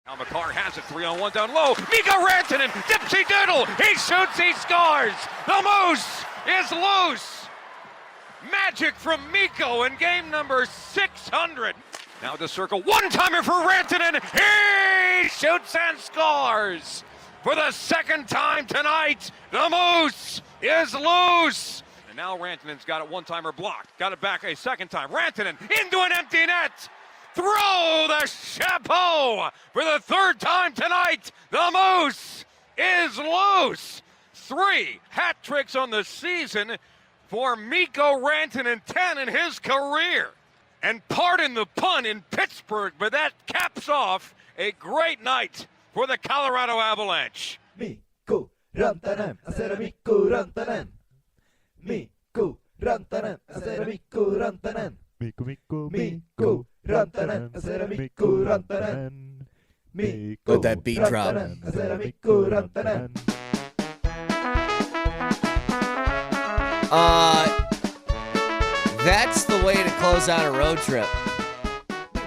Now McCarr has it, 3-on-1 down low. Mikko Rantanen, dipsy doodle, he shoots, he scores. The Moose is loose. Magic from Mikko in game number 600. Now the circle, one-timer for Rantanen. He shoots and scores. For the second time tonight, the Moose is loose. And now Rantanen's got it, one-timer blocked. Got it back a second time. Rantanen into an empty net. Throw the chapeau for the third time tonight. The Moose is loose. 3 hat tricks on the season for Mikko Rantanen, 10 in his career. And pardon the pun in Pittsburgh, but that caps off a great night for the Colorado Avalanche. Mikko Rantanen, aser Mikko Rantanen. Mikko Rantanen, aser Mikko Rantanen. Mikko Rantanen, aser Mikko Rantanen. Let that beat drop. Aser Mikko Rantanen. That's the way to close out a road trip.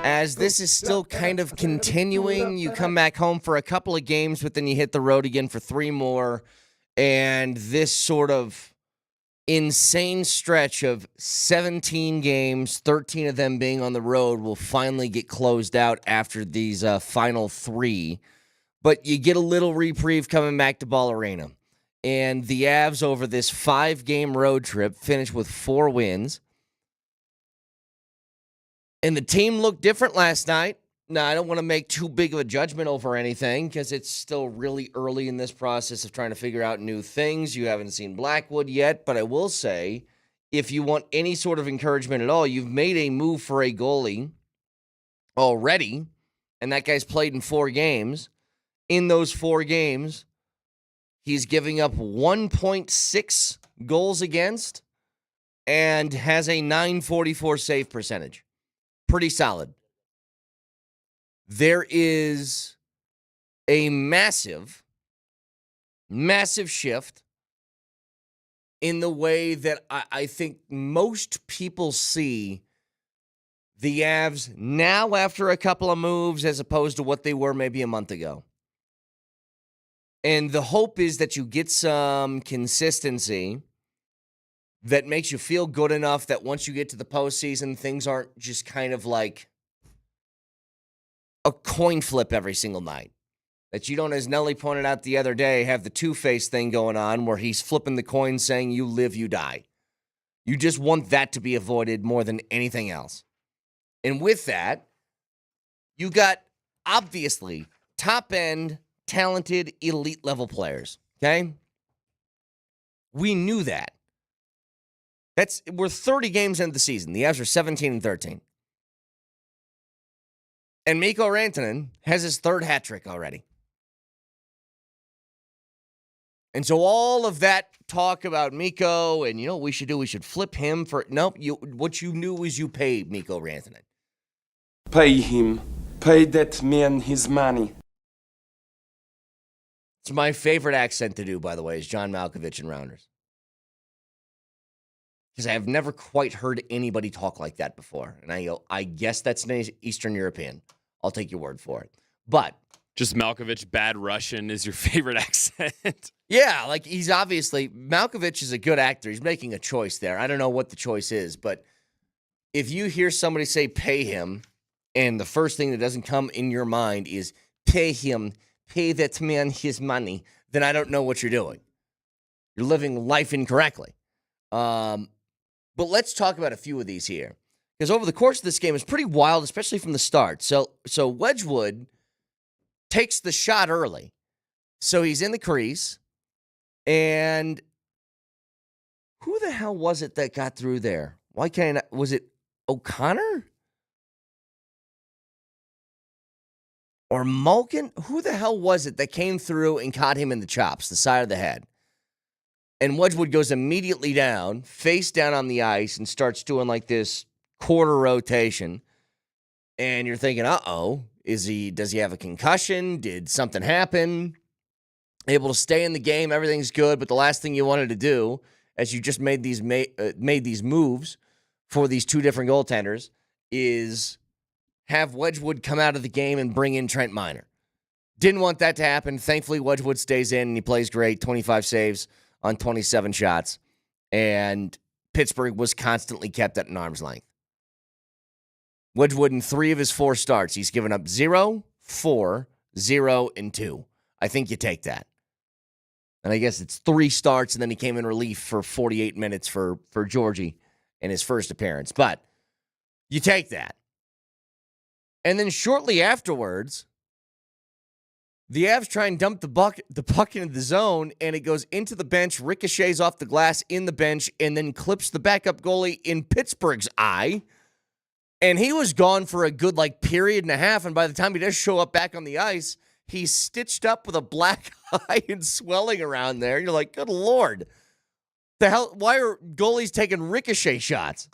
As this is still kind of continuing, you come back home for a couple of games, but then you hit the road again for 3 more. And this sort of insane stretch of 17 games, 13 of them being on the road, will finally get closed out after these final 3. But you get a little reprieve coming back to Ball Arena. And the Avs over this 5-game road trip finished with 4 wins. And the team looked different last night. Now, I don't want to make too big of a judgment over anything because it's still really early in this process of trying to figure out new things. You haven't seen Blackwood yet, but I will say, if you want any sort of encouragement at all, you've made a move for a goalie already, and that guy's played in 4 games. In those 4 games, he's giving up 1.6 goals against and has a .944 save percentage. Pretty solid. There is a massive shift in the way that I think most people see the Avs now after a couple of moves as opposed to what they were maybe a month ago. And the hope is that you get some consistency that makes you feel good enough that once you get to the postseason, things aren't just kind of like a coin flip every single night. That you don't, as Nelly pointed out the other day, have the two-face thing going on where he's flipping the coin saying you live, you die. You just want that to be avoided more than anything else. And with that, you got, obviously, top-end, talented, elite-level players, okay? We knew that. We're 30 games into the season. The Avs are 17-13. And Mikko Rantanen has his 3rd hat trick already. And so all of that talk about Mikko and, what we should do, we should flip him for... Nope, what you knew is you pay Mikko Rantanen. Pay him. Pay that man his money. It's my favorite accent to do, by the way, is John Malkovich and Rounders. Because I have never quite heard anybody talk like that before. And I go, I guess that's Eastern European. I'll take your word for it. But just Malkovich, bad Russian is your favorite accent. Yeah, like he's obviously, Malkovich is a good actor. He's making a choice there. I don't know what the choice is, but if you hear somebody say pay him, and the first thing that doesn't come in your mind is pay him, pay that man his money, then I don't know what you're doing. You're living life incorrectly. But let's talk about a few of these here. Because over the course of this game, it's pretty wild, especially from the start. So Wedgwood takes the shot early. So he's in the crease. And who the hell was it that got through there? Was it O'Connor? Or Malkin? Who the hell was it that came through and caught him in the chops, the side of the head? And Wedgwood goes immediately down, face down on the ice, and starts doing like this quarter rotation. And you're thinking, uh-oh, does he have a concussion? Did something happen? Able to stay in the game, everything's good, but the last thing you wanted to do, as you just made these moves for these 2 different goaltenders, is have Wedgwood come out of the game and bring in Trent Miner. Didn't want that to happen. Thankfully, Wedgwood stays in and he plays great. 25 saves on 27 shots. And Pittsburgh was constantly kept at an arm's length. Wedgwood in 3 of his 4 starts, he's given up 0, 4, 0, and 2. I think you take that. And I guess it's 3 starts, and then he came in relief for 48 minutes for Georgie in his first appearance. But you take that. And then shortly afterwards, the Avs try and dump the puck into the zone, and it goes into the bench, ricochets off the glass in the bench, and then clips the backup goalie in Pittsburgh's eye. And he was gone for a good, period and a half, and by the time he does show up back on the ice, he's stitched up with a black eye and swelling around there. You're like, good Lord. The hell? Why are goalies taking ricochet shots?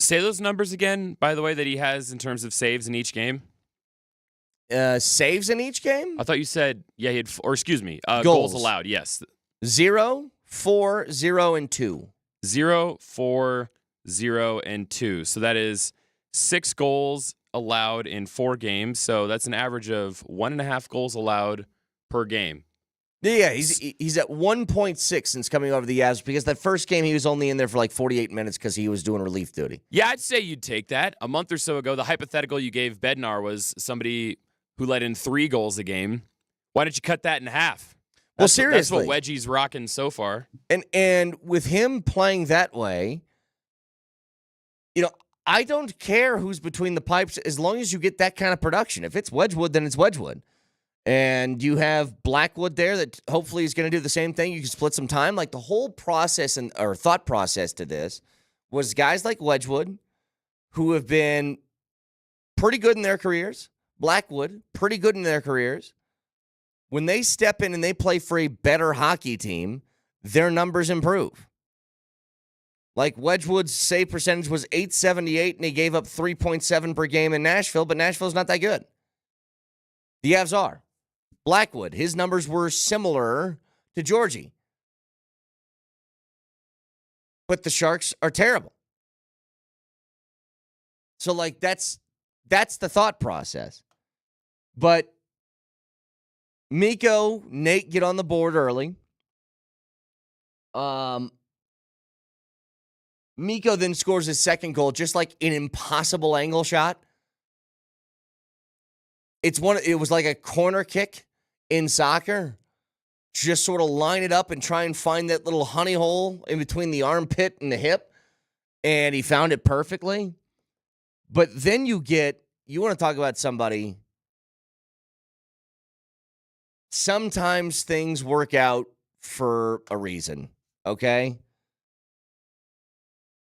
Say those numbers again, by the way, that he has in terms of saves in each game. Saves in each game? I thought you said, yeah, he had, Goals. goals allowed, yes. 0, 4, 0, and 2. 0, 4, 0, and 2. So that is 6 goals allowed in 4 games. So that's an average of 1.5 goals allowed per game. Yeah, he's at 1.6 since coming over the Avs because that first game he was only in there for 48 minutes because he was doing relief duty. Yeah, I'd say you'd take that. A month or so ago, the hypothetical you gave Bednar was somebody who let in 3 goals a game. Why don't you cut that in half? Seriously. That's what Wedgie's rocking so far. And with him playing that way, I don't care who's between the pipes as long as you get that kind of production. If it's Wedgwood, then it's Wedgwood. And you have Blackwood there that hopefully is going to do the same thing. You can split some time. The whole process or thought process to this was guys like Wedgwood who have been pretty good in their careers. Blackwood, pretty good in their careers. When they step in and they play for a better hockey team, their numbers improve. Wedgwood's save percentage was .878, and he gave up 3.7 per game in Nashville, but Nashville's not that good. The Avs are. Blackwood, his numbers were similar to Georgie. But the Sharks are terrible. So, that's the thought process. But Mikko, Nate get on the board early. Mikko then scores his second goal, just an impossible angle shot. It was like a corner kick in soccer. Just sort of line it up and try and find that little honey hole in between the armpit and the hip. And he found it perfectly. But then you want to talk about somebody. Sometimes things work out for a reason, okay?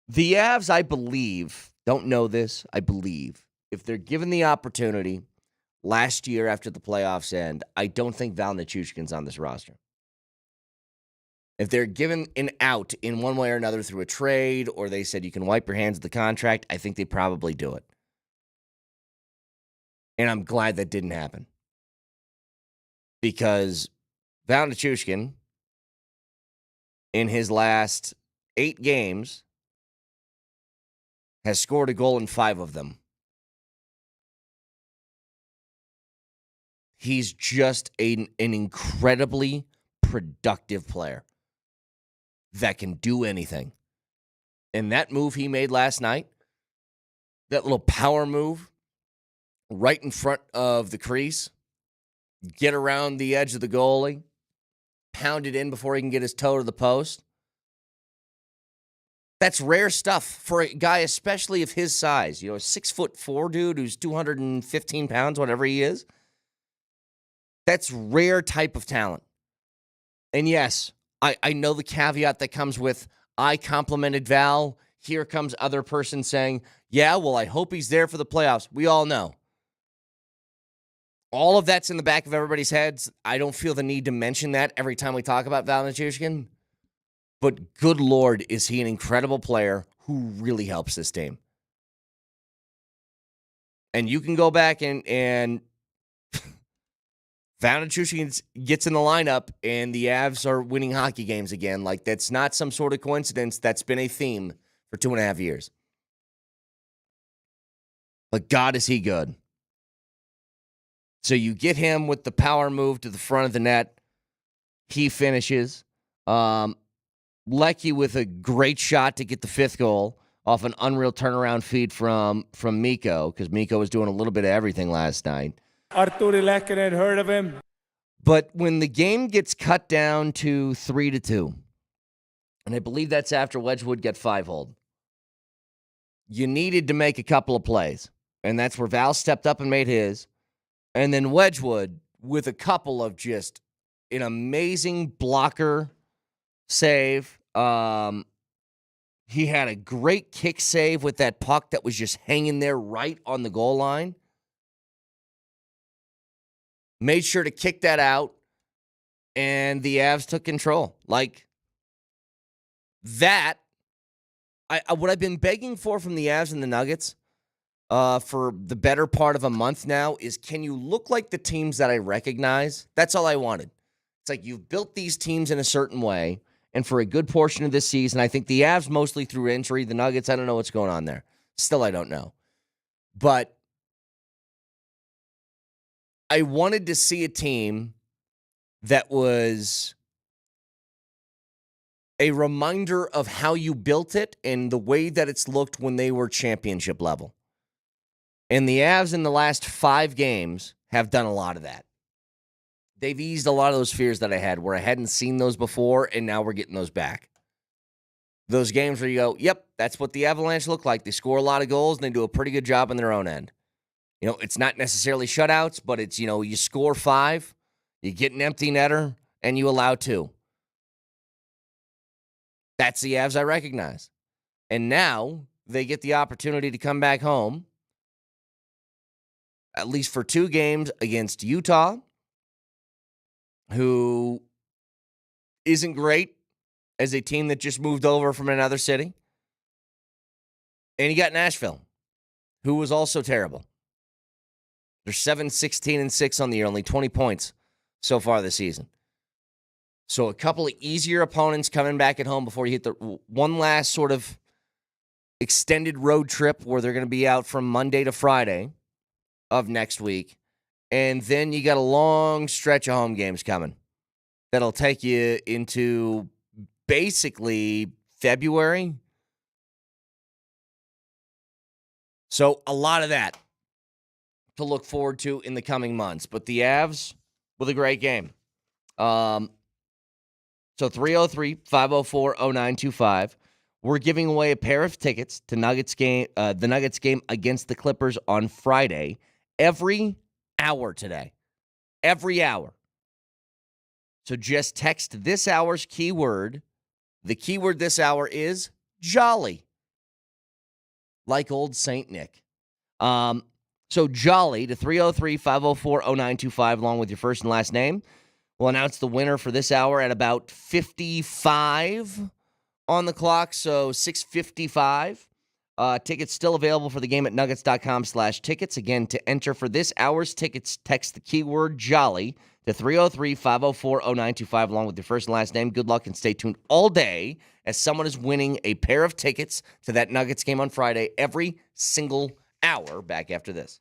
The Avs, I believe, don't know this, I believe, if they're given the opportunity last year after the playoffs end, I don't think Val Nichushkin's on this roster. If they're given an out in one way or another through a trade, or they said you can wipe your hands of the contract, I think they probably do it. And I'm glad that didn't happen. Because Val Nichushkin, in his last 8 games, has scored a goal in 5 of them. He's just an incredibly productive player that can do anything. And that move he made last night, that little power move right in front of the crease, get around the edge of the goalie, pound it in before he can get his toe to the post. That's rare stuff for a guy, especially of his size. A 6'4" dude who's 215 pounds, whatever he is. That's rare type of talent. And yes, I know the caveat that comes with, I complimented Val. Here comes other person saying, yeah, well, I hope he's there for the playoffs. We all know. All of that's in the back of everybody's heads. I don't feel the need to mention that every time we talk about Val Nichushkin. But good Lord, is he an incredible player who really helps this team. And you can go back and Val Nichushkin gets in the lineup and the Avs are winning hockey games again. That's not some sort of coincidence. That's been a theme for 2.5 years. But God, is he good. So you get him with the power move to the front of the net. He finishes. Lecky with a great shot to get the 5th goal off an unreal turnaround feed from Mikko, because Mikko was doing a little bit of everything last night. Arturi Lehkonen, heard of him? But when the game gets cut down to 3-2, and I believe that's after Wedgwood got 5-hold, you needed to make a couple of plays. And that's where Val stepped up and made his. And then Wedgwood with a couple of just an amazing blocker save. He had a great kick save with that puck that was just hanging there right on the goal line. Made sure to kick that out, and the Avs took control. Like that, what I've been begging for from the Avs and the Nuggets for the better part of a month now is, can you look like the teams that I recognize? That's all I wanted. It's like you've built these teams in a certain way, and for a good portion of this season, I think the Avs mostly through injury, the Nuggets, I don't know what's going on there. Still, I don't know. But I wanted to see a team that was a reminder of how you built it and the way that it's looked when they were championship level. And the Avs in the last 5 games have done a lot of that. They've eased a lot of those fears that I had where I hadn't seen those before, and now we're getting those back. Those games where you go, yep, that's what the Avalanche look like. They score a lot of goals, and they do a pretty good job on their own end. You know, it's not necessarily shutouts, but it's, you know, you score 5, you get an empty netter, and you allow 2. That's the Avs I recognize. And now they get the opportunity to come back home, at least for 2 games against Utah, who isn't great as a team that just moved over from another city. And you got Nashville, who was also terrible. They're 7-16-6 on the year, only 20 points so far this season. So a couple of easier opponents coming back at home before you hit the one last sort of extended road trip where they're going to be out from Monday to Friday of next week. And then you got a long stretch of home games coming that'll take you into basically February. So a lot of that to look forward to in the coming months. But the Avs with a great game. So 303-504-0925. We're giving away a pair of tickets to Nuggets game, the Nuggets game against the Clippers on Friday. Every hour today. Every hour. So just text this hour's keyword. The keyword this hour is jolly. Like old St. Nick. So jolly to 303-504-0925 along with your first and last name. We'll announce the winner for this hour at about 55 on the clock, so 6:55. Tickets still available for the game at nuggets.com/tickets. Again, to enter for this hour's tickets, text the keyword jolly to 303-504-0925 along with your first and last name. Good luck and stay tuned all day as someone is winning a pair of tickets to that Nuggets game on Friday every single hour. Back after this.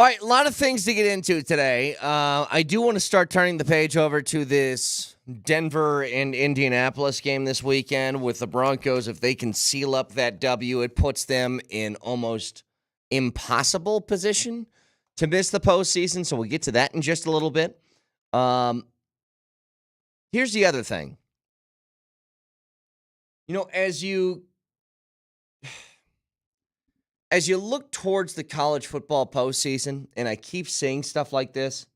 All right, a lot of things to get into today. I do want to start turning the page over to this Denver and Indianapolis game this weekend with the Broncos. If they can seal up that W, it puts them in almost impossible position to miss the postseason. So we'll get to that in just a little bit. Here's the other thing. You know, as you look towards the college football postseason, and I keep saying stuff like this,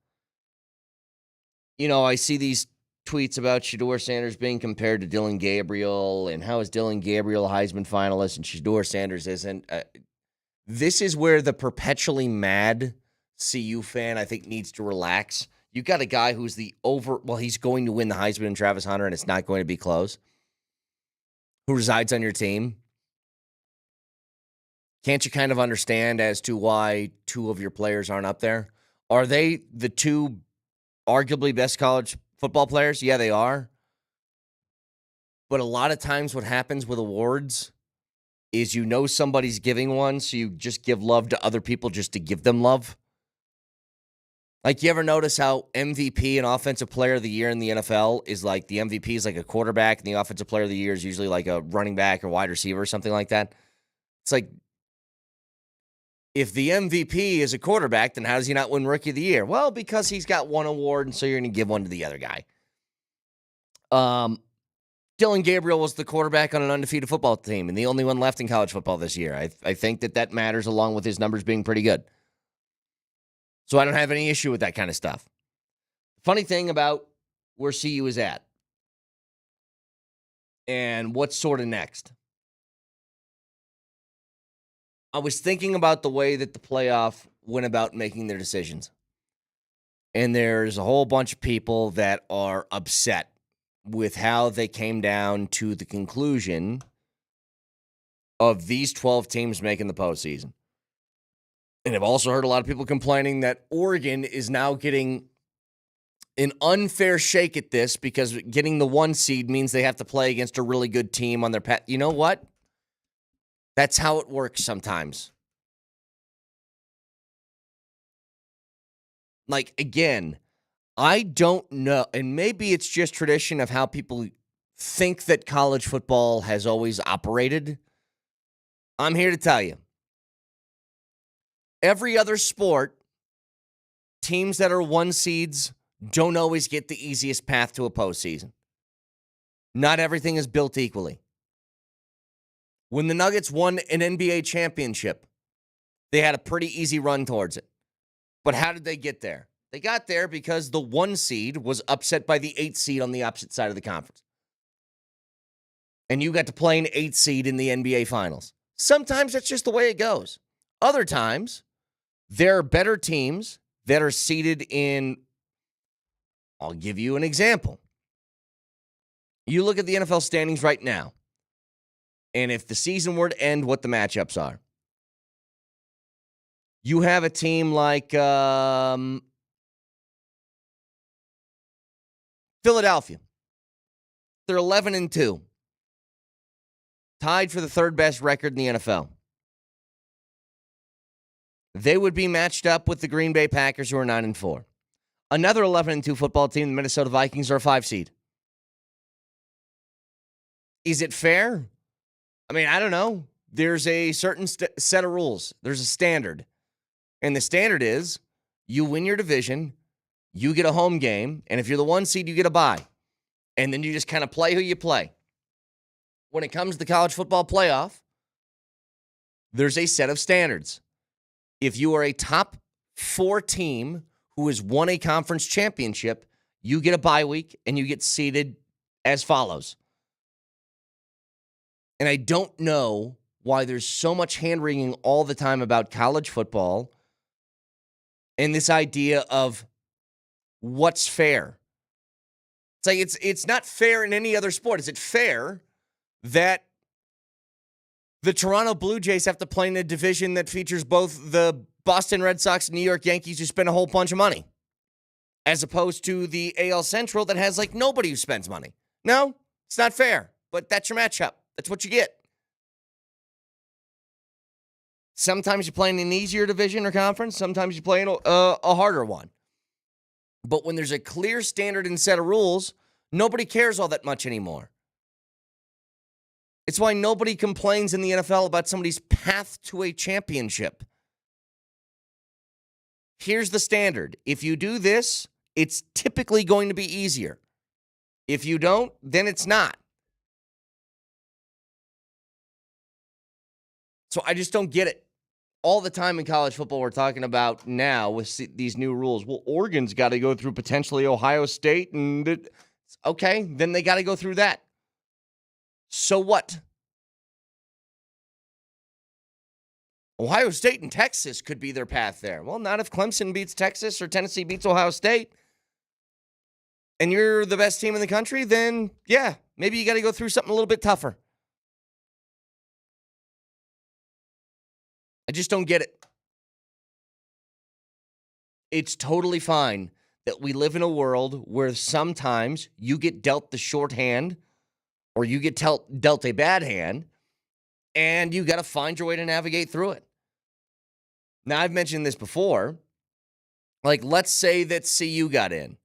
you know, I see these tweets about Shedeur Sanders being compared to Dylan Gabriel, and how is Dylan Gabriel a Heisman finalist and Shedeur Sanders isn't. This is where the perpetually mad CU fan, I think, needs to relax. You got a guy who's he's going to win the Heisman in Travis Hunter, and it's not going to be close, who resides on your team. Can't you kind of understand as to why two of your players aren't up there? Are they the two arguably best college football players? Yeah, they are. But a lot of times what happens with awards is you know somebody's giving one, so you just give love to other people just to give them love. Like, you ever notice how MVP and Offensive Player of the Year in the NFL is like the MVP is like a quarterback and the Offensive Player of the Year is usually like a running back or wide receiver or something like that? It's like, if the MVP is a quarterback, then how does he not win Rookie of the Year? Well, because he's got one award, and so you're going to give one to the other guy. Dylan Gabriel was the quarterback on an undefeated football team and the only one left in college football this year. I think that matters along with his numbers being pretty good. So I don't have any issue with that kind of stuff. Funny thing about where CU is at and what's sort of next. I was thinking about the way that the playoff went about making their decisions. And there's a whole bunch of people that are upset with how they came down to the conclusion of these 12 teams making the postseason. And I've also heard a lot of people complaining that Oregon is now getting an unfair shake at this because getting the 1 seed means they have to play against a really good team on their path. You know what? That's how it works sometimes. Like, again, I don't know, and maybe it's just tradition of how people think that college football has always operated. I'm here to tell you. Every other sport, teams that are 1 seeds don't always get the easiest path to a postseason. Not everything is built equally. When the Nuggets won an NBA championship, they had a pretty easy run towards it. But how did they get there? They got there because the 1 seed was upset by the 8 seed on the opposite side of the conference. And you got to play an 8 seed in the NBA Finals. Sometimes that's just the way it goes. Other times, there are better teams that are seated in, I'll give you an example. You look at the NFL standings right now. And if the season were to end, what the matchups are. You have a team like Philadelphia. They're 11-2. Tied for the 3rd best record in the NFL. They would be matched up with the Green Bay Packers, who are 9-4. Another 11-2 football team, the Minnesota Vikings, are a 5 seed. Is it fair? I mean, I don't know. There's a certain set of rules. There's a standard. And the standard is you win your division, you get a home game, and if you're the 1 seed, you get a bye. And then you just kind of play who you play. When it comes to the college football playoff, there's a set of standards. If you are a top 4 team who has won a conference championship, you get a bye week and you get seeded as follows. And I don't know why there's so much hand-wringing all the time about college football and this idea of what's fair. It's like it's not fair in any other sport. Is it fair that the Toronto Blue Jays have to play in a division that features both the Boston Red Sox and New York Yankees who spend a whole bunch of money, as opposed to the AL Central that has like nobody who spends money? No, it's not fair, but that's your matchup. That's what you get. Sometimes you play in an easier division or conference. Sometimes you play in a harder one. But when there's a clear standard and set of rules, nobody cares all that much anymore. It's why nobody complains in the NFL about somebody's path to a championship. Here's the standard. If you do this, it's typically going to be easier. If you don't, then it's not. So I just don't get it. All the time in college football we're talking about now with these new rules. Well, Oregon's got to go through potentially Ohio State. And okay, then they got to go through that. So what? Ohio State and Texas could be their path there. Well, not if Clemson beats Texas or Tennessee beats Ohio State. And you're the best team in the country, then yeah, maybe you got to go through something a little bit tougher. I just don't get it. It's totally fine that we live in a world where sometimes you get dealt the short hand or you get dealt a bad hand, and you got to find your way to navigate through it. Now, I've mentioned this before. Like, let's say that CU got in.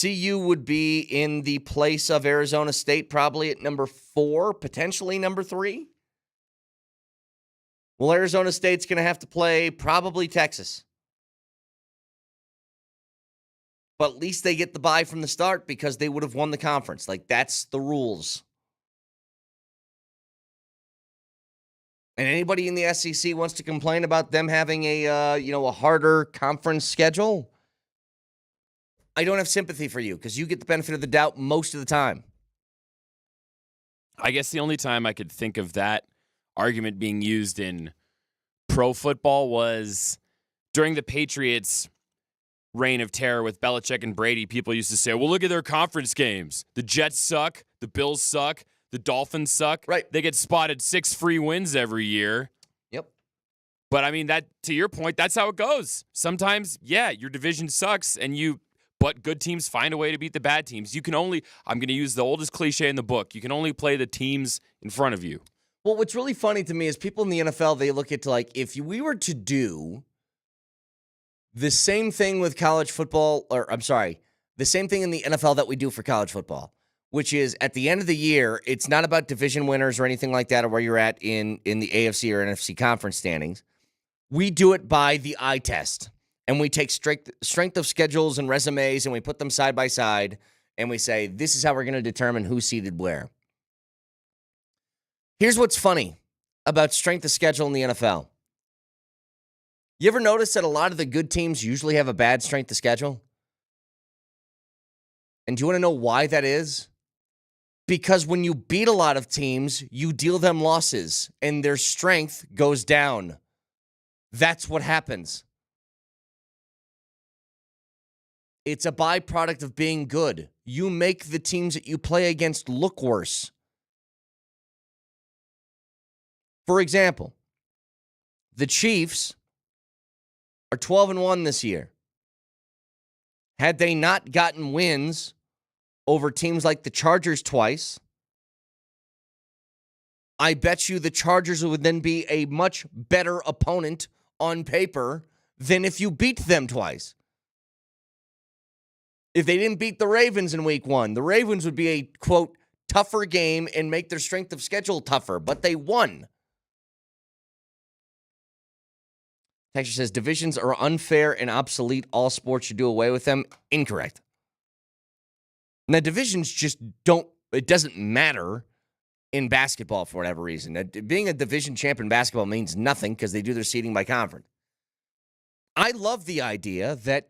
CU would be in the place of Arizona State, probably at number 4, potentially number 3. Well, Arizona State's going to have to play probably Texas. But at least they get the bye from the start because they would have won the conference. Like, that's the rules. And anybody in the SEC wants to complain about them having a harder conference schedule? I don't have sympathy for you because you get the benefit of the doubt most of the time. I guess the only time I could think of that argument being used in pro football was during the Patriots' reign of terror with Belichick and Brady. People used to say, well, look at their conference games. The Jets suck. The Bills suck. The Dolphins suck. Right. They get spotted 6 free wins every year. Yep. But I mean, that to your point, that's how it goes. Sometimes, yeah, your division sucks but good teams find a way to beat the bad teams. You can only, I'm going to use the oldest cliche in the book, you can only play the teams in front of you. Well, what's really funny to me is people in the NFL, they look at like, if we were to do the same thing with college football, the same thing in the NFL that we do for college football, which is at the end of the year, it's not about division winners or anything like that or where you're at in the AFC or NFC conference standings. We do it by the eye test. And we take strength of schedules and resumes and we put them side by side and we say, this is how we're going to determine who's seated where. Here's what's funny about strength of schedule in the NFL. You ever notice that a lot of the good teams usually have a bad strength of schedule? And do you want to know why that is? Because when you beat a lot of teams, you deal them losses and their strength goes down. That's what happens. It's a byproduct of being good. You make the teams that you play against look worse. For example, the Chiefs are 12-1 this year. Had they not gotten wins over teams like the Chargers twice, I bet you the Chargers would then be a much better opponent on paper than if you beat them twice. If they didn't beat the Ravens in week 1, the Ravens would be a, quote, tougher game and make their strength of schedule tougher, but they won. Texture says, divisions are unfair and obsolete. All sports should do away with them. Incorrect. Now, divisions just it doesn't matter in basketball for whatever reason. Being a division champ in basketball means nothing because they do their seeding by conference. I love the idea that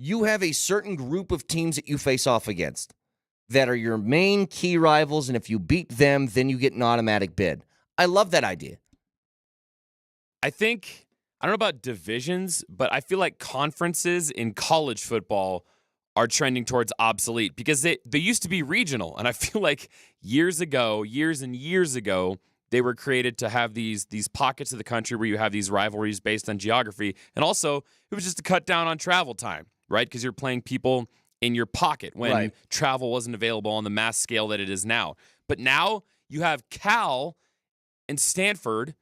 you have a certain group of teams that you face off against that are your main key rivals, and if you beat them, then you get an automatic bid. I love that idea. I don't know about divisions, but I feel like conferences in college football are trending towards obsolete because they used to be regional. And I feel like years and years ago, they were created to have these pockets of the country where you have these rivalries based on geography. And also, it was just to cut down on travel time, right? Because you're playing people in your pocket when travel wasn't available on the mass scale that it is now. But now you have Cal and Stanford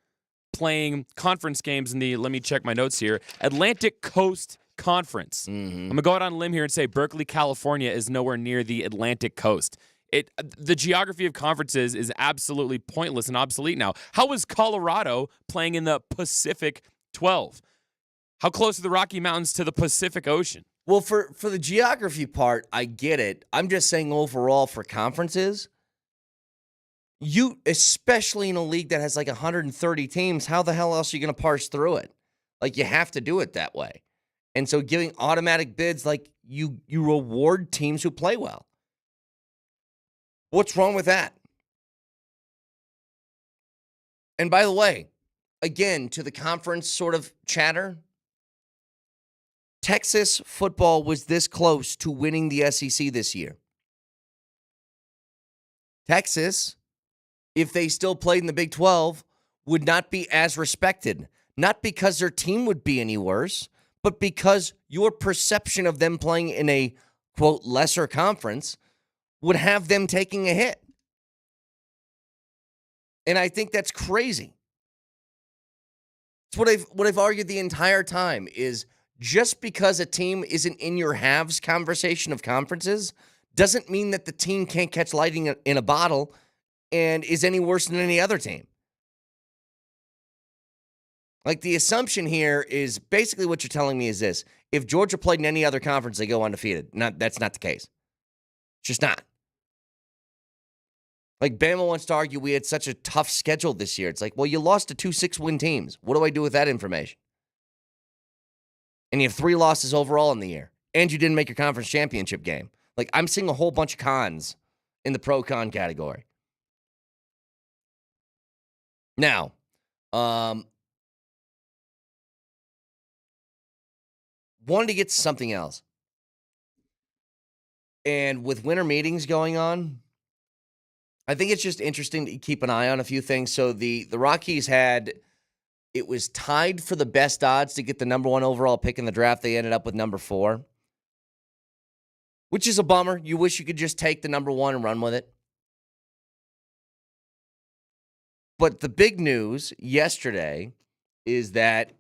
playing conference games in the, let me check my notes here, Atlantic Coast Conference. I'm going to go out on a limb here and say Berkeley, California is nowhere near the Atlantic Coast. The geography of conferences is absolutely pointless and obsolete now. How is Colorado playing in the Pacific 12? How close are the Rocky Mountains to the Pacific Ocean? Well, for the geography part, I get it. I'm just saying overall for conferences, you, especially in a league that has like 130 teams, how the hell else are you going to parse through it? Like, you have to do it that way. And so giving automatic bids, like, you reward teams who play well. What's wrong with that? And by the way, again, to the conference sort of chatter, Texas football was this close to winning the SEC this year. Texas, if they still played in the Big 12, would not be as respected. Not because their team would be any worse, but because your perception of them playing in a, quote, lesser conference would have them taking a hit. And I think that's crazy. It's what I've argued the entire time is just because a team isn't in your halves conversation of conferences doesn't mean that the team can't catch lightning in a bottle and is any worse than any other team. Like, the assumption here is basically what you're telling me is this. If Georgia played in any other conference, they go undefeated. That's not the case. It's just not. Like, Bama wants to argue we had such a tough schedule this year. It's like, well, you lost to 2 6-win teams. What do I do with that information? And you have 3 losses overall in the year. And you didn't make your conference championship game. Like, I'm seeing a whole bunch of cons in the pro-con category. Now, wanted to get to something else. And with winter meetings going on, I think it's just interesting to keep an eye on a few things. So the Rockies it was tied for the best odds to get the number 1 overall pick in the draft. They ended up with number 4, which is a bummer. You wish you could just take the number 1 and run with it. But the big news yesterday is that,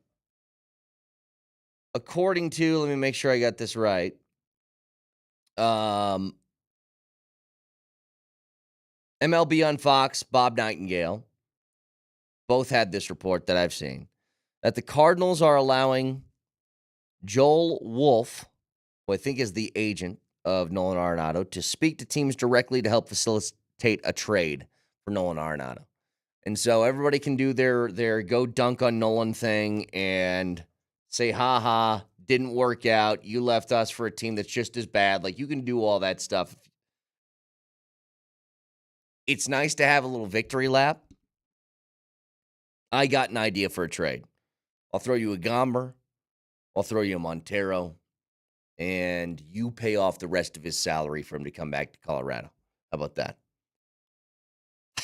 according to, let me make sure I got this right. MLB on Fox, Bob Nightingale, both had this report that I've seen, that the Cardinals are allowing Joel Wolfe, who I think is the agent of Nolan Arenado, to speak to teams directly to help facilitate a trade for Nolan Arenado. And so everybody can do their go dunk on Nolan thing and say, ha, didn't work out. You left us for a team that's just as bad. Like, you can do all that stuff. It's nice to have a little victory lap. I got an idea for a trade. I'll throw you a Gomber. I'll throw you a Montero. And you pay off the rest of his salary for him to come back to Colorado. How about that?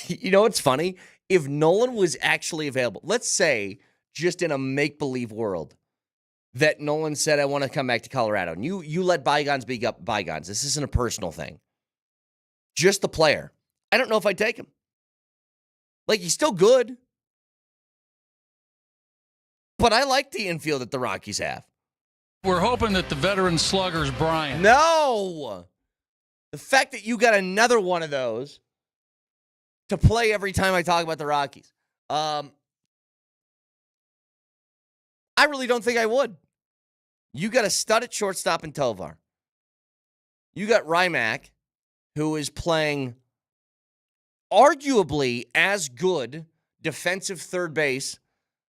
You know what's funny? If Nolan was actually available, let's say, just in a make-believe world, that Nolan said, I want to come back to Colorado. And you let bygones be bygones. This isn't a personal thing. Just the player. I don't know if I'd take him. Like, he's still good. But I like the infield that the Rockies have. We're hoping that the veteran slugger's Brian. No! The fact that you got another one of those to play every time I talk about the Rockies. I really don't think I would. You got a stud at shortstop in Tovar. You got Rymack, who is playing arguably as good defensive third base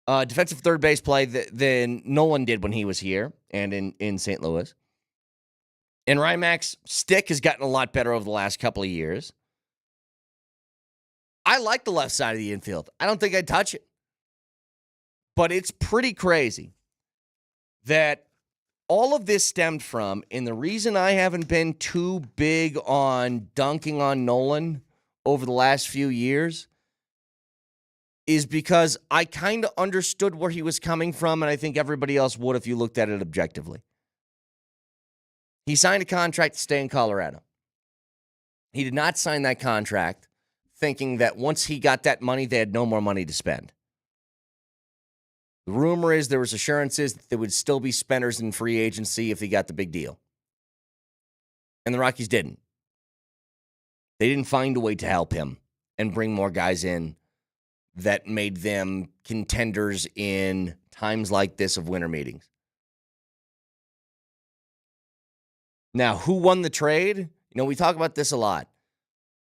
play than Nolan did when he was here and in St. Louis. And Rymack's stick has gotten a lot better over the last couple of years. I like the left side of the infield. I don't think I'd touch it. But it's pretty crazy that all of this stemmed from, and the reason I haven't been too big on dunking on Nolan over the last few years is because I kind of understood where he was coming from, and I think everybody else would if you looked at it objectively. He signed a contract to stay in Colorado. He did not sign that contract thinking that once he got that money, they had no more money to spend. The rumor is there was assurances that there would still be spenders in free agency if he got the big deal. And the Rockies didn't. They didn't find a way to help him and bring more guys in that made them contenders in times like this of winter meetings. Now, who won the trade? You know, we talk about this a lot.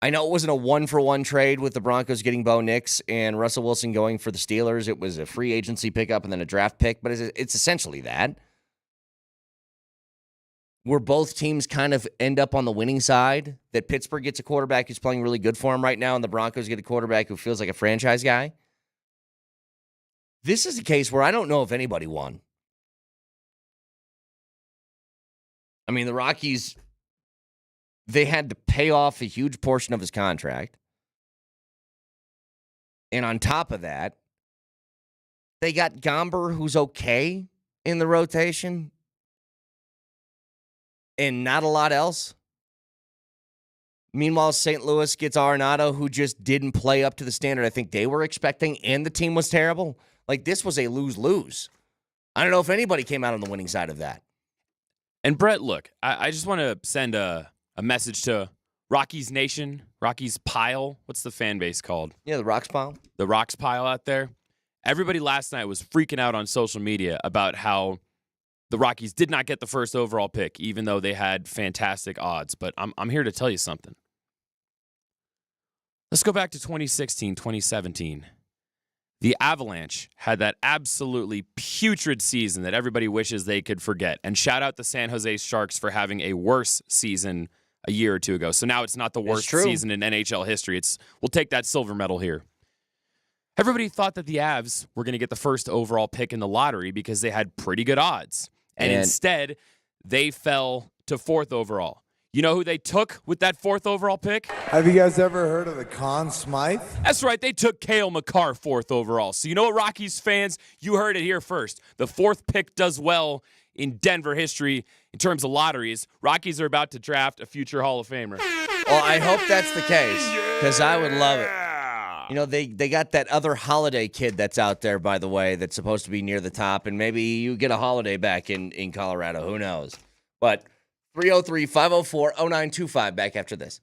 I know it wasn't a one-for-one trade with the Broncos getting Bo Nix and Russell Wilson going for the Steelers. It was a free agency pickup and then a draft pick, but it's essentially that. Where both teams kind of end up on the winning side, that Pittsburgh gets a quarterback who's playing really good for him right now, and the Broncos get a quarterback who feels like a franchise guy. This is a case where I don't know if anybody won. I mean, the Rockies, they had to pay off a huge portion of his contract. And on top of that, they got Gomber, who's okay in the rotation, and not a lot else. Meanwhile, St. Louis gets Arenado, who just didn't play up to the standard I think they were expecting, and the team was terrible. Like, this was a lose-lose. I don't know if anybody came out on the winning side of that. And Brett, look, I just want to send a message to Rockies Nation, Rockies Pile. What's the fan base called? Yeah, the Rocks Pile. The Rocks Pile out there. Everybody last night was freaking out on social media about how the Rockies did not get the first overall pick, even though they had fantastic odds. But I'm here to tell you something. Let's go back to 2016, 2017. The Avalanche had that absolutely putrid season that everybody wishes they could forget. And shout out the San Jose Sharks for having a worse season a year or two ago. So now it's not the worst season in NHL history. We'll take that silver medal here. Everybody thought that the Avs were going to get the first overall pick in the lottery because they had pretty good odds. And instead, they fell to fourth overall. You know who they took with that fourth overall pick? Have you guys ever heard of the Conn Smythe? That's right. They took Cale Makar fourth overall. So you know what, Rockies fans? You heard it here first. The fourth pick does well in Denver history in terms of lotteries. Rockies are about to draft a future Hall of Famer. Well, I hope that's the case, because I would love it. You know, they got that other Holiday kid that's out there, by the way, that's supposed to be near the top, and maybe you get a Holiday back in Colorado. Who knows? But 303-504-0925 back after this.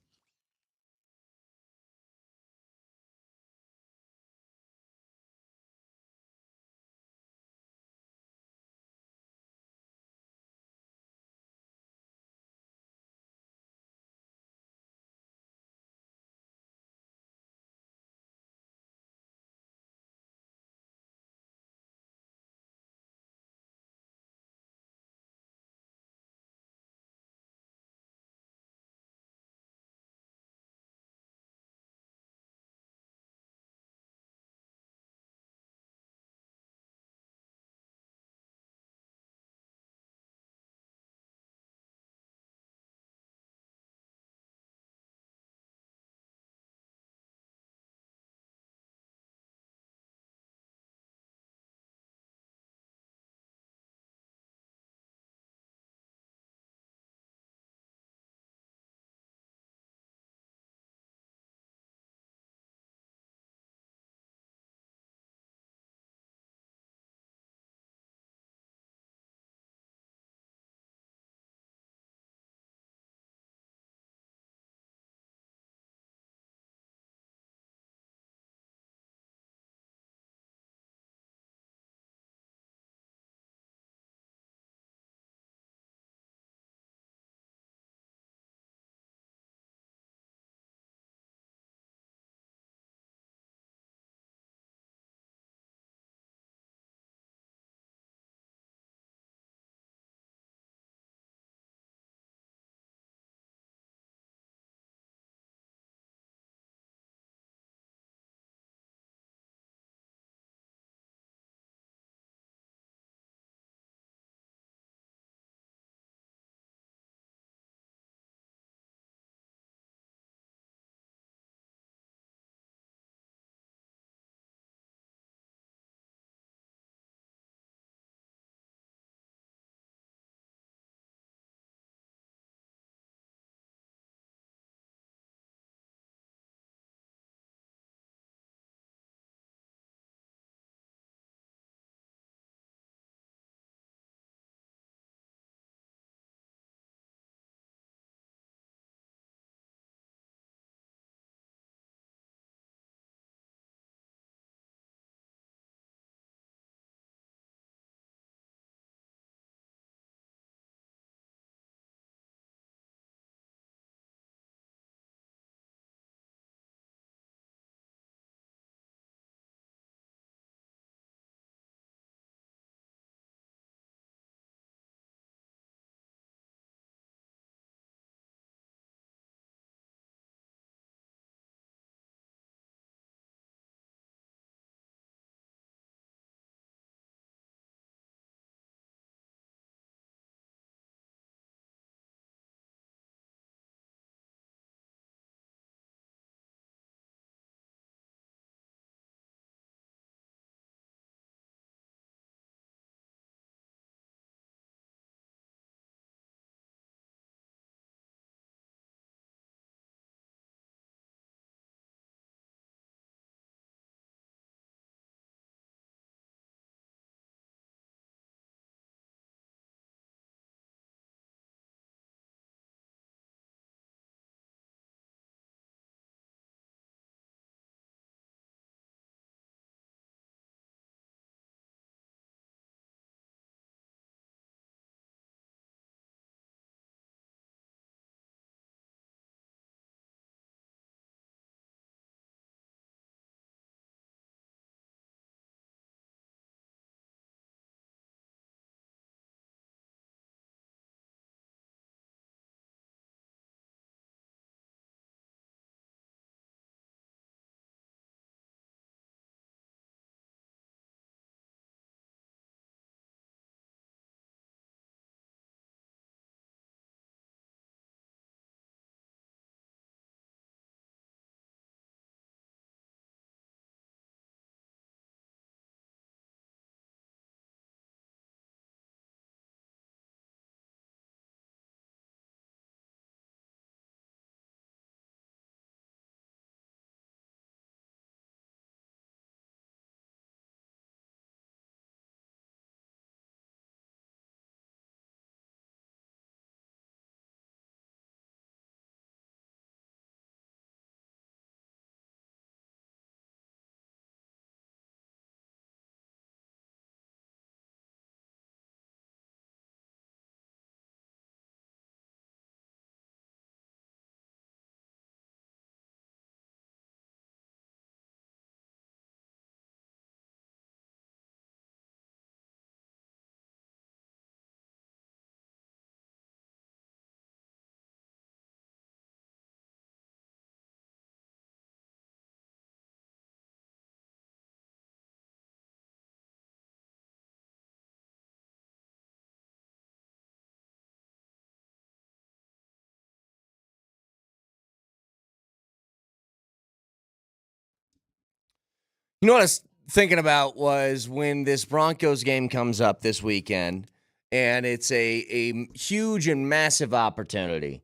You know what I was thinking about was when this Broncos game comes up this weekend, and it's a huge and massive opportunity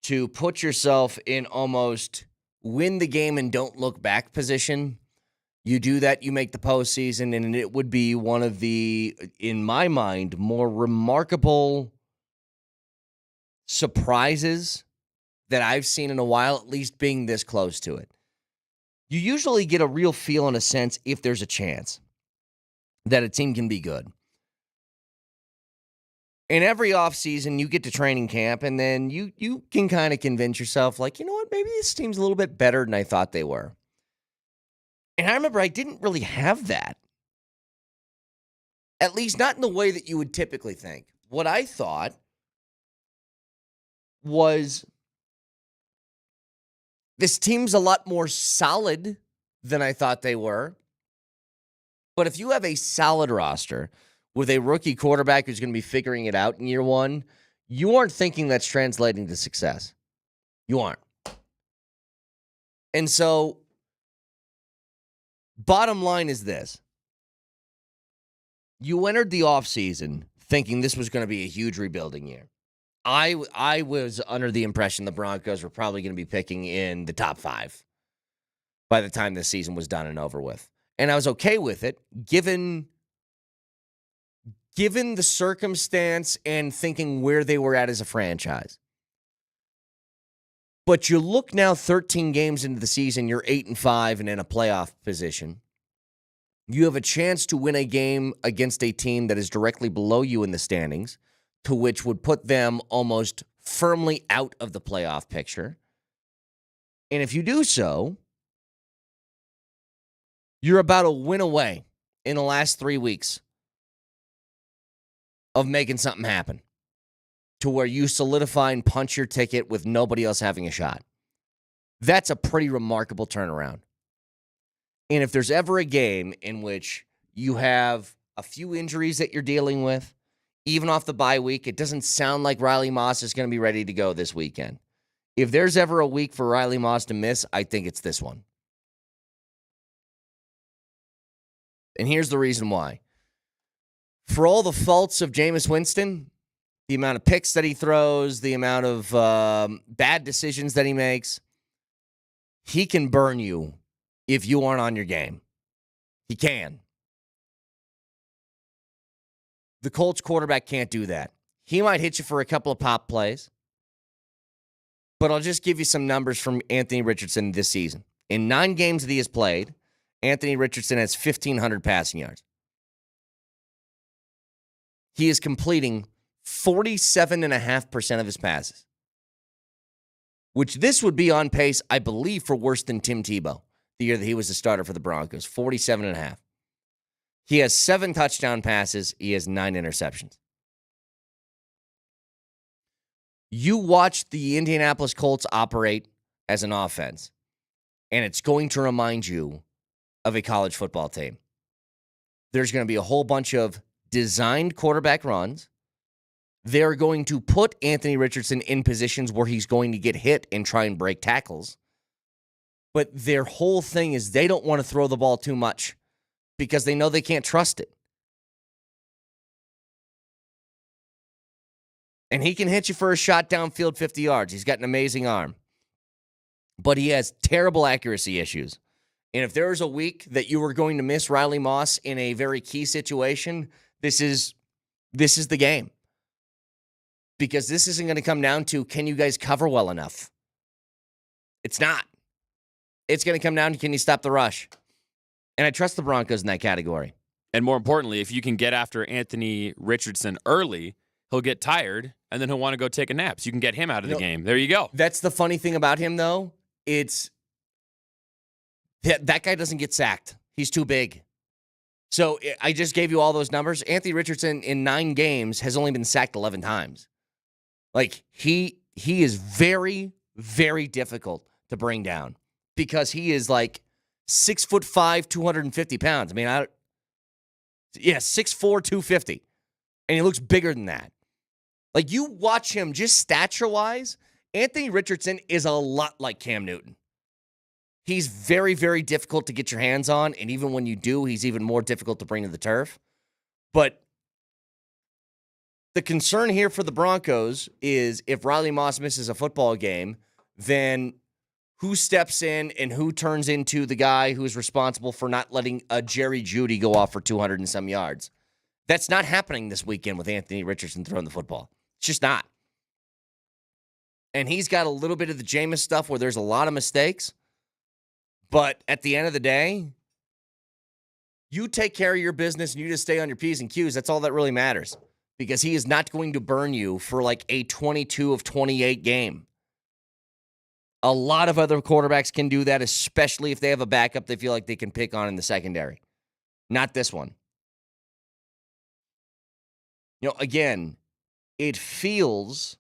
to put yourself in almost win the game and don't look back position. You do that, you make the postseason, and it would be one of the, in my mind, more remarkable surprises that I've seen in a while, at least being this close to it. You usually get a real feel and a sense if there's a chance that a team can be good. In every offseason, you get to training camp, and then you can kind of convince yourself, like, you know what, maybe this team's a little bit better than I thought they were. And I remember I didn't really have that. At least not in the way that you would typically think. What I thought was this team's a lot more solid than I thought they were. But if you have a solid roster with a rookie quarterback who's going to be figuring it out in year one, you aren't thinking that's translating to success. You aren't. And so, bottom line is this. You entered the offseason thinking this was going to be a huge rebuilding year. I was under the impression the Broncos were probably going to be picking in the top 5 by the time this season was done and over with. And I was okay with it, given the circumstance and thinking where they were at as a franchise. But you look now 13 games into the season, you're 8-5 and in a playoff position. You have a chance to win a game against a team that is directly below you in the standings, to which would put them almost firmly out of the playoff picture. And if you do so, you're about a win away in the last 3 weeks of making something happen to where you solidify and punch your ticket with nobody else having a shot. That's a pretty remarkable turnaround. And if there's ever a game in which you have a few injuries that you're dealing with, even off the bye week, it doesn't sound like Riley Moss is going to be ready to go this weekend. If there's ever a week for Riley Moss to miss, I think it's this one. And here's the reason why. For all the faults of Jameis Winston, the amount of picks that he throws, the amount of bad decisions that he makes, he can burn you if you aren't on your game. He can. The Colts quarterback can't do that. He might hit you for a couple of pop plays, but I'll just give you some numbers from Anthony Richardson this season. In 9 games that he has played, Anthony Richardson has 1,500 passing yards. He is completing 47.5% of his passes, which this would be on pace, I believe, for worse than Tim Tebow the year that he was the starter for the Broncos, 47.5. He has 7 touchdown passes. He has 9 interceptions. You watch the Indianapolis Colts operate as an offense, and it's going to remind you of a college football team. There's going to be a whole bunch of designed quarterback runs. They're going to put Anthony Richardson in positions where he's going to get hit and try and break tackles. But their whole thing is they don't want to throw the ball too much because they know they can't trust it. And he can hit you for a shot downfield 50 yards. He's got an amazing arm. But he has terrible accuracy issues. And if there was a week that you were going to miss Riley Moss in a very key situation, this is the game. Because this isn't going to come down to, can you guys cover well enough? It's not. It's going to come down to, can you stop the rush? And I trust the Broncos in that category. And more importantly, if you can get after Anthony Richardson early, he'll get tired, and then he'll want to go take a nap. So you can get him out of the game. There you go. That's the funny thing about him, though. It's that guy doesn't get sacked. He's too big. So I just gave you all those numbers. Anthony Richardson in 9 games has only been sacked 11 times. Like, he is very, very difficult to bring down because he is like 6'5", 250 pounds. I mean, 6'4", 250. And he looks bigger than that. Like, you watch him just stature-wise, Anthony Richardson is a lot like Cam Newton. He's very, very difficult to get your hands on, and even when you do, he's even more difficult to bring to the turf. But the concern here for the Broncos is if Riley Moss misses a football game, then who steps in and who turns into the guy who's responsible for not letting a Jerry Jeudy go off for 200 and some yards? That's not happening this weekend with Anthony Richardson throwing the football. It's just not. And he's got a little bit of the Jameis stuff where there's a lot of mistakes. But at the end of the day, you take care of your business and you just stay on your P's and Q's. That's all that really matters. Because he is not going to burn you for like a 22 of 28 game. A lot of other quarterbacks can do that, especially if they have a backup they feel like they can pick on in the secondary. Not this one. You know, again, it feels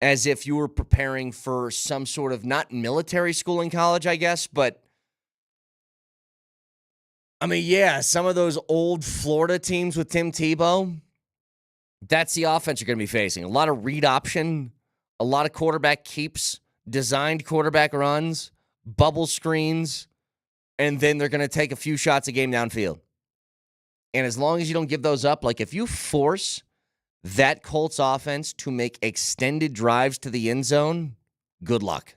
as if you were preparing for some sort of, not military school in college, I guess, but I mean, yeah, some of those old Florida teams with Tim Tebow, that's the offense you're going to be facing. A lot of read option, a lot of quarterback keeps, designed quarterback runs, bubble screens, and then they're going to take a few shots a game downfield. And as long as you don't give those up, like if you force that Colts offense to make extended drives to the end zone, good luck.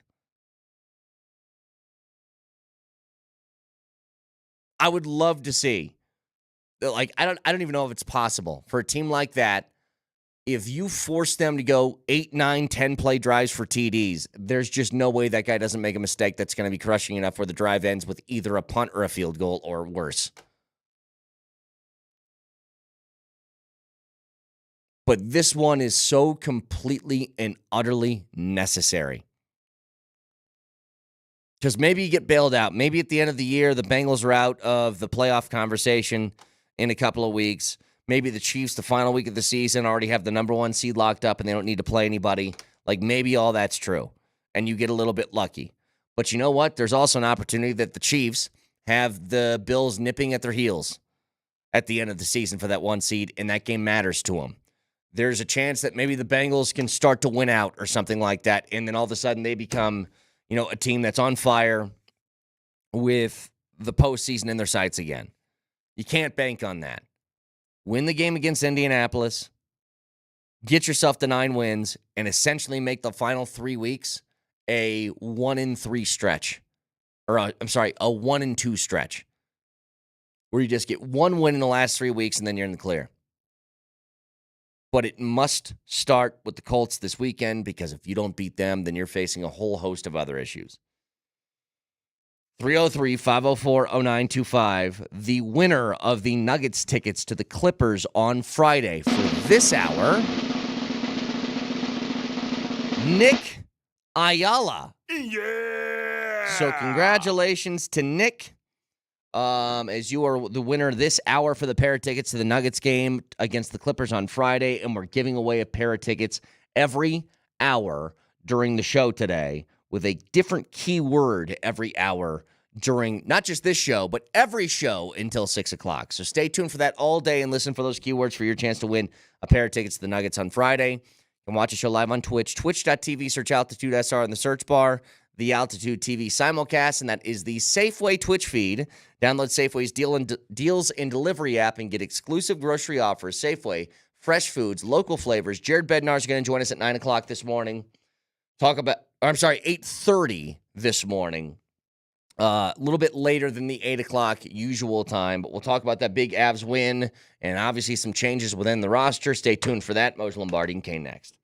I would love to see, like, I don't even know if it's possible for a team like that. If you force them to go 8, 9, 10 play drives for TDs, there's just no way that guy doesn't make a mistake that's going to be crushing enough where the drive ends with either a punt or a field goal or worse. But this one is so completely and utterly necessary. Because maybe you get bailed out. Maybe at the end of the year, the Bengals are out of the playoff conversation in a couple of weeks. Maybe the Chiefs, the final week of the season, already have the number 1 seed locked up and they don't need to play anybody. Like, maybe all that's true. And you get a little bit lucky. But you know what? There's also an opportunity that the Chiefs have the Bills nipping at their heels at the end of the season for that 1 seed, and that game matters to them. There's a chance that maybe the Bengals can start to win out or something like that, and then all of a sudden they become, you know, a team that's on fire with the postseason in their sights again. You can't bank on that. Win the game against Indianapolis, get yourself to 9 wins, and essentially make the final 3 weeks a 1-3 stretch. Or, a 1-2 stretch. Where you just get 1 win in the last 3 weeks, and then you're in the clear. But it must start with the Colts this weekend, because if you don't beat them, then you're facing a whole host of other issues. 303-504-0925. The winner of the Nuggets tickets to the Clippers on Friday for this hour, Nick Ayala. Yeah. So congratulations to Nick. As you are the winner this hour for the pair of tickets to the Nuggets game against the Clippers on Friday, and we're giving away a pair of tickets every hour during the show today with a different keyword every hour during not just this show, but every show until 6 o'clock. So stay tuned for that all day and listen for those keywords for your chance to win a pair of tickets to the Nuggets on Friday. You can watch the show live on Twitch, twitch.tv, search Altitude SR in the search bar, the Altitude TV simulcast, and that is the Safeway Twitch feed. Download Safeway's Deals and Delivery app and get exclusive grocery offers. Safeway, fresh foods, local flavors. Jared Bednar is going to join us at 9 o'clock this morning. 8:30 this morning. A little bit later than the 8 o'clock usual time, but we'll talk about that big Avs win and obviously some changes within the roster. Stay tuned for that. Mose Lombardi and Kane next.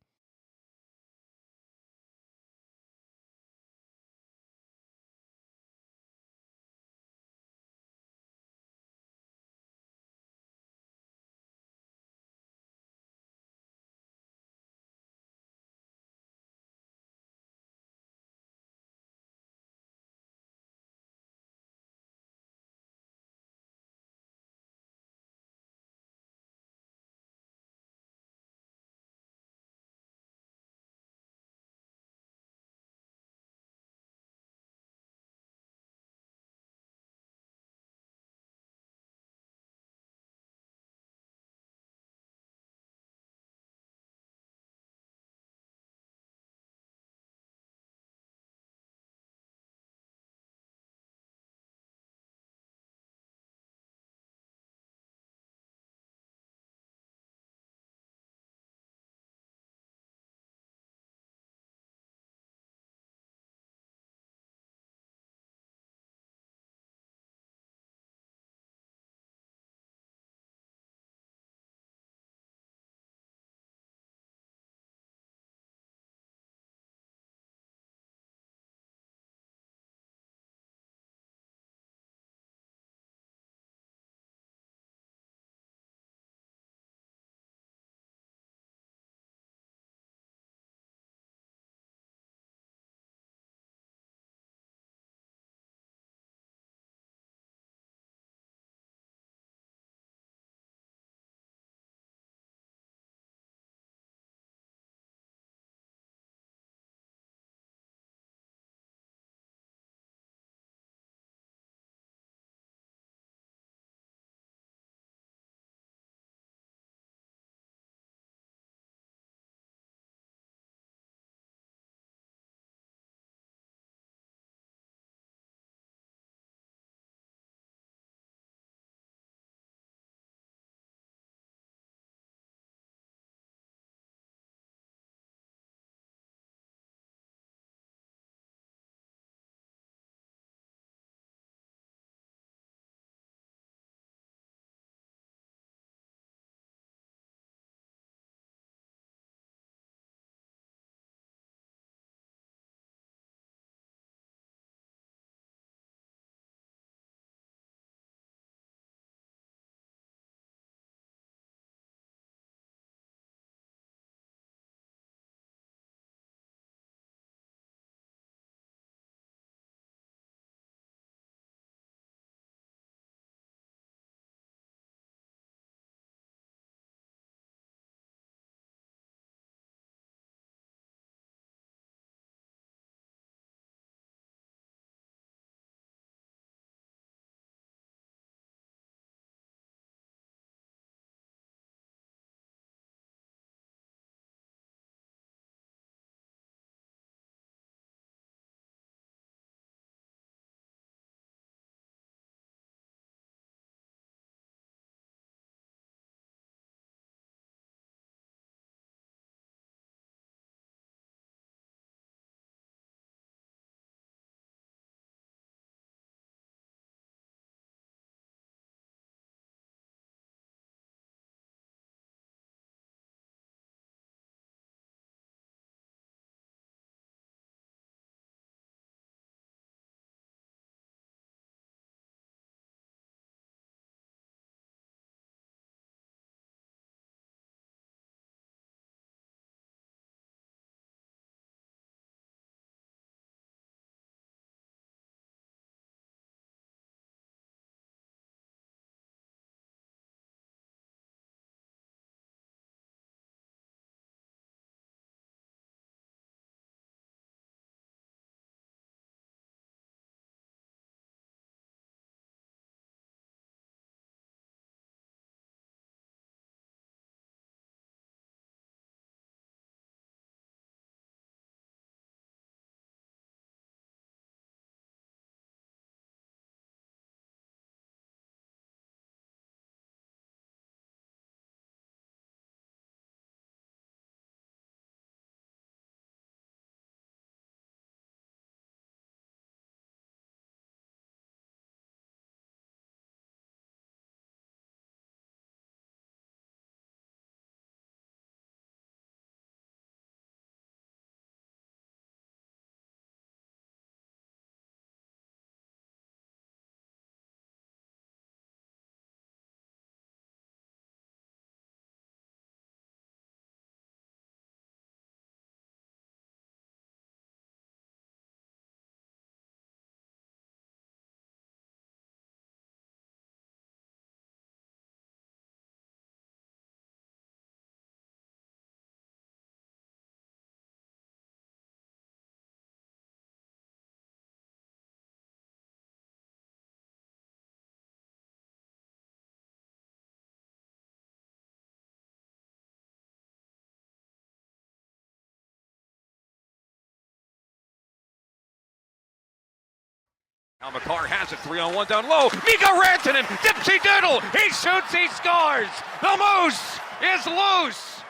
Now McCarr has it, 3-on-1 down low. Mikko Rantanen, dipsy doodle. He shoots, he scores. The Moose is loose.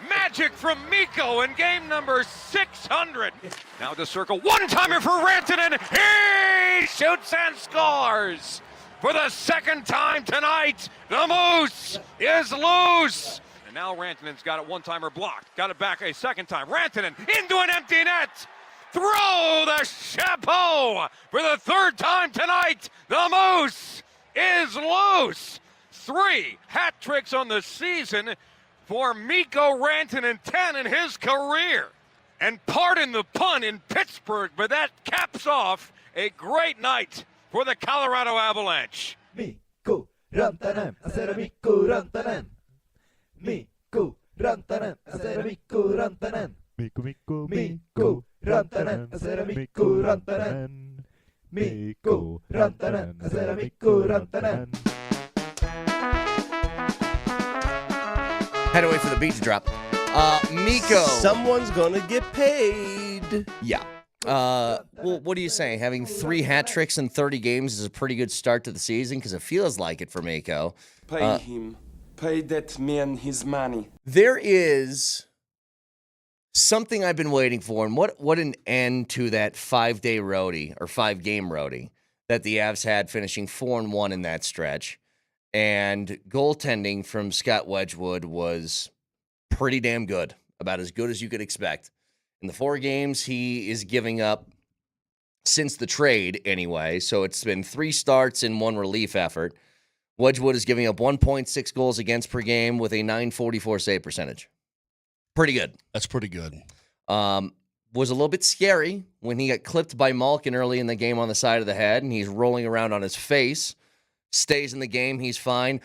Magic from Mikko in game number 600. Now the circle, one-timer for Rantanen. He shoots and scores. For the second time tonight, the Moose is loose. And now Rantanen's got it, one-timer blocked. Got it back a second time. Rantanen into an empty net. Throw the chapeau for the third time tonight. The Moose is loose. 3 hat tricks on the season for Mikko Rantanen, 10 in his career. And pardon the pun in Pittsburgh, but that caps off a great night for the Colorado Avalanche. Mikko Rantanen, Mikko Rantanen. Mikko Rantanen, Mikko Rantanen. Mikko Rantanen, Mikko Rantanen. Mikko Rantanen, Mikko Rantanen. Had to wait for the beat to drop. Mikko. Someone's gonna get paid. Yeah. Well, what are you saying? Having 3 hat tricks in 30 games is a pretty good start to the season because it feels like it for Mikko. Pay him. Pay that man his money. There is something I've been waiting for, and what an end to that 5-day roadie or 5-game roadie that the Avs had, finishing 4-1 in that stretch. And goaltending from Scott Wedgwood was pretty damn good, about as good as you could expect. In the 4 games he is giving up since the trade anyway, so it's been 3 starts and 1 relief effort. Wedgwood is giving up 1.6 goals against per game with a .944 save percentage. Pretty good. That's pretty good. Was a little bit scary when he got clipped by Malkin early in the game on the side of the head, and he's rolling around on his face. Stays in the game, he's fine.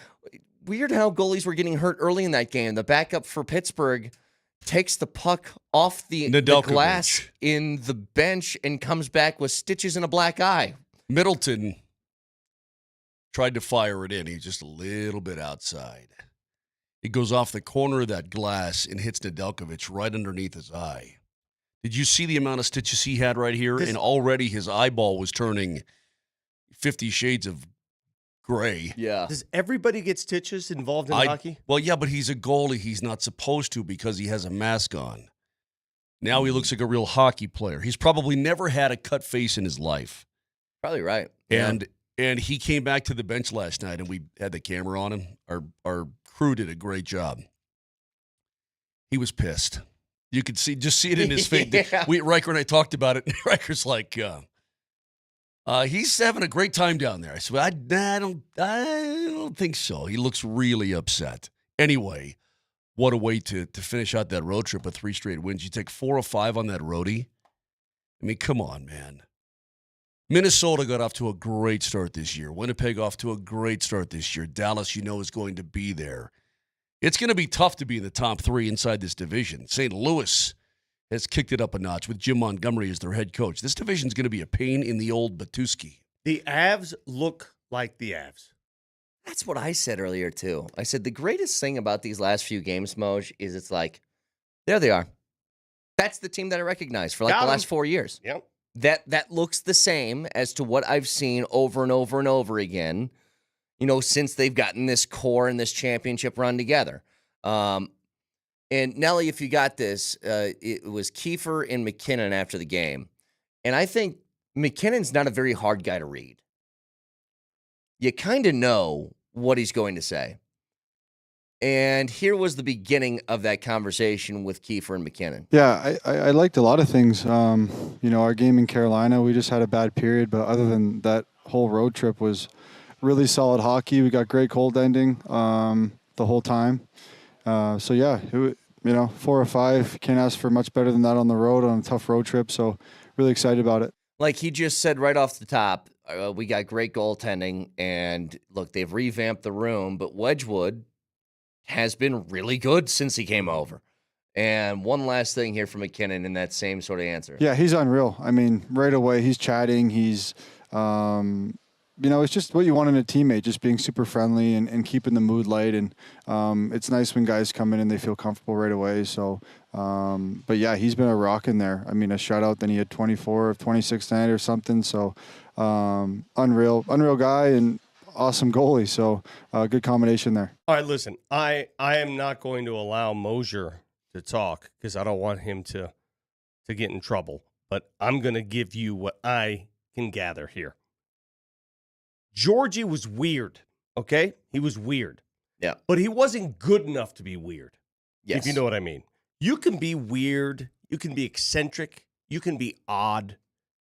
Weird how goalies were getting hurt early in that game. The backup for Pittsburgh takes the puck off the glass in the bench and comes back with stitches and a black eye. Middleton tried to fire it in. He's just a little bit outside. It goes off the corner of that glass and hits Nedeljkovic right underneath his eye. Did you see the amount of stitches he had right here? And already his eyeball was turning 50 shades of gray. Yeah. Does everybody get stitches involved in hockey? Well, yeah, but he's a goalie. He's not supposed to because he has a mask on. Now he looks like a real hockey player. He's probably never had a cut face in his life. Probably right. And he came back to the bench last night, and we had the camera on him. Our crew did a great job. He was pissed. You could see it in his face. Yeah. Riker and I talked about it, and Riker's like, he's having a great time down there. I said, I don't think so. He looks really upset. Anyway, what a way to finish out that road trip with 3 straight wins. You take 4 or 5 on that roadie. I mean, come on, man. Minnesota got off to a great start this year. Winnipeg off to a great start this year. Dallas, is going to be there. It's going to be tough to be in the top 3 inside this division. St. Louis has kicked it up a notch with Jim Montgomery as their head coach. This division's going to be a pain in the old Batuski. The Avs look like the Avs. That's what I said earlier, too. I said the greatest thing about these last few games, Moj, is it's like, there they are. That's the team that I recognize for the last 4 years. Yep. That looks the same as to what I've seen over and over and over again, since they've gotten this core and this championship run together. And Nelly, if you got this, it was Kiefer and McKinnon after the game. And I think McKinnon's not a very hard guy to read. You kind of know what he's going to say. And here was the beginning of that conversation with Kiefer and McKinnon. Yeah, I liked a lot of things. Our game in Carolina, we just had a bad period. But other than that, whole road trip was really solid hockey. We got great goaltending the whole time. 4 or 5. Can't ask for much better than that on the road on a tough road trip. So really excited about it. Like he just said right off the top, we got great goaltending. And look, they've revamped the room. But Wedgwood has been really good since he came over. And one last thing here from McKinnon in that same sort of answer. Yeah, he's unreal. I mean, right away he's chatting. He's, it's just what you want in a teammate, just being super friendly and keeping the mood light. And it's nice when guys come in and they feel comfortable right away. So, but yeah, he's been a rock in there. I mean, a shutout, then he had 24 of 26 tonight or something. So unreal guy and awesome goalie. So good combination there. All right, listen, I am not going to allow Mosier to talk because I don't want him to get in trouble. But I'm going to give you what I can gather here. Georgie was weird, okay? He was weird. Yeah. But he wasn't good enough to be weird, Yes. if you know what I mean. You can be weird. You can be eccentric. You can be odd.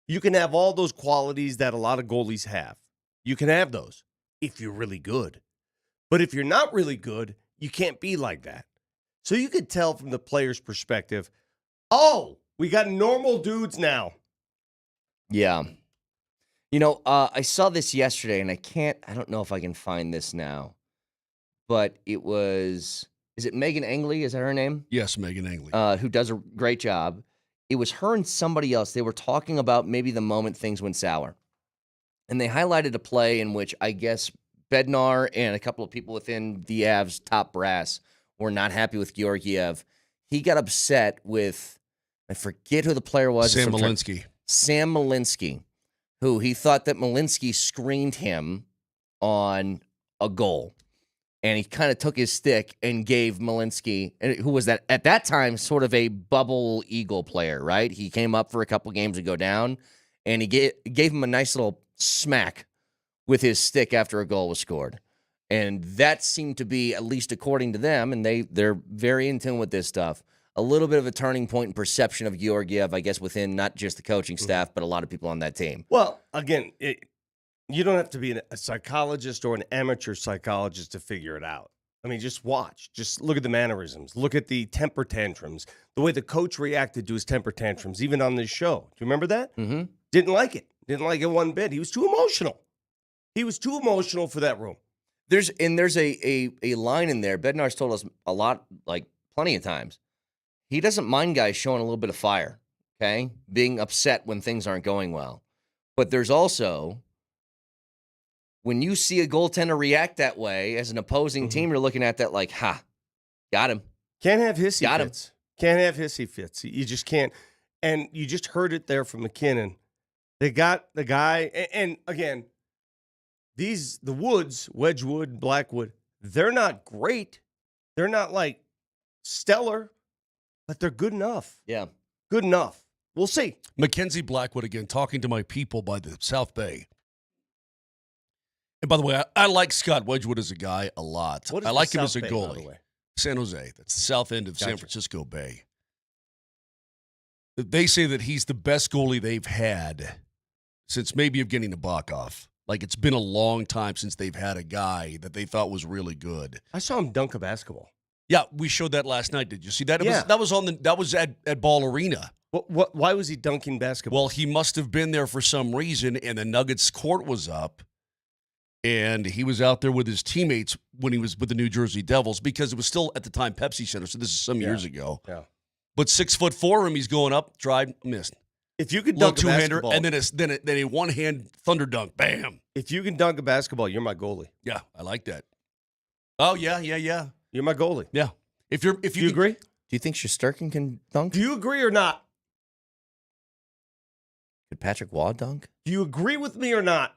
You can have all those qualities that a lot of goalies have. You can have those if you're really good. But if you're not really good, you can't be like that. So you could tell from the player's perspective, oh, we got normal dudes now. Yeah. I saw this yesterday, and I don't know if I can find this now, but is it Megan Angley? Is that her name? Yes, Megan Angley. Who does a great job. It was her and somebody else. They were talking about maybe the moment things went sour. And they highlighted a play in which I guess Bednar and a couple of people within the Avs top brass were not happy with Georgiev. He got upset with, I forget who the player was. Sam Malinsky. Sam Malinsky, who he thought that Malinsky screened him on a goal. And he kind of took his stick and gave Malinsky, who was that at that time sort of a bubble Eagle player, right? He came up for a couple games to go down, and he gave him a nice little smack with his stick after a goal was scored. And that seemed to be, at least according to them, and they're very in tune with this stuff, a little bit of a turning point in perception of Georgiev, I guess, within not just the coaching staff, but a lot of people on that team. Well, again, you don't have to be a psychologist or an amateur psychologist to figure it out. I mean, just watch. Just look at the mannerisms. Look at the temper tantrums. The way the coach reacted to his temper tantrums, even on this show. Do you remember that? Mm-hmm. Didn't like it. Didn't like it one bit. He was too emotional. He was too emotional for that room. There's a line in there. Bednar's told us a lot, like plenty of times. He doesn't mind guys showing a little bit of fire, okay? Being upset when things aren't going well. But there's also, when you see a goaltender react that way as an opposing team, you're looking at that like, got him. Can't have hissy Got him. fits. Can't have hissy fits. You just can't. And you just heard it there from McKinnon. They got the guy, and again, the Woods, Wedgwood, Blackwood, they're not great. They're not like stellar, but they're good enough. Yeah. Good enough. We'll see. Mackenzie Blackwood again, talking to my people by the South Bay. And by the way, I like Scott Wedgwood as a guy a lot. What is I like the him as South a Bay, by the goalie. way? San Jose. That's the south end of San Gotcha. Francisco Bay. They say that he's the best goalie they've had since maybe Evgeny Nabokov. Like, it's been a long time since they've had a guy that they thought was really good. I saw him dunk a basketball. Yeah, we showed that last night. Did you see that? Yeah. That was at Ball Arena. Why was he dunking basketball? Well, he must have been there for some reason, and the Nuggets court was up, and he was out there with his teammates when he was with the New Jersey Devils, because it was still at the time Pepsi Center, so this is some years ago. Yeah. But 6'4" him, he's going up, drive, missed. If you could Little dunk a two-hander, basketball, and then a one-hand thunder dunk, bam. if you can dunk a basketball, you're my goalie. Yeah, I like that. Oh yeah. You're my goalie. Yeah. If you Do you agree? Do you think Shesterkin can dunk? Do you agree or not? Could Patrick Waugh dunk? Do you agree with me or not?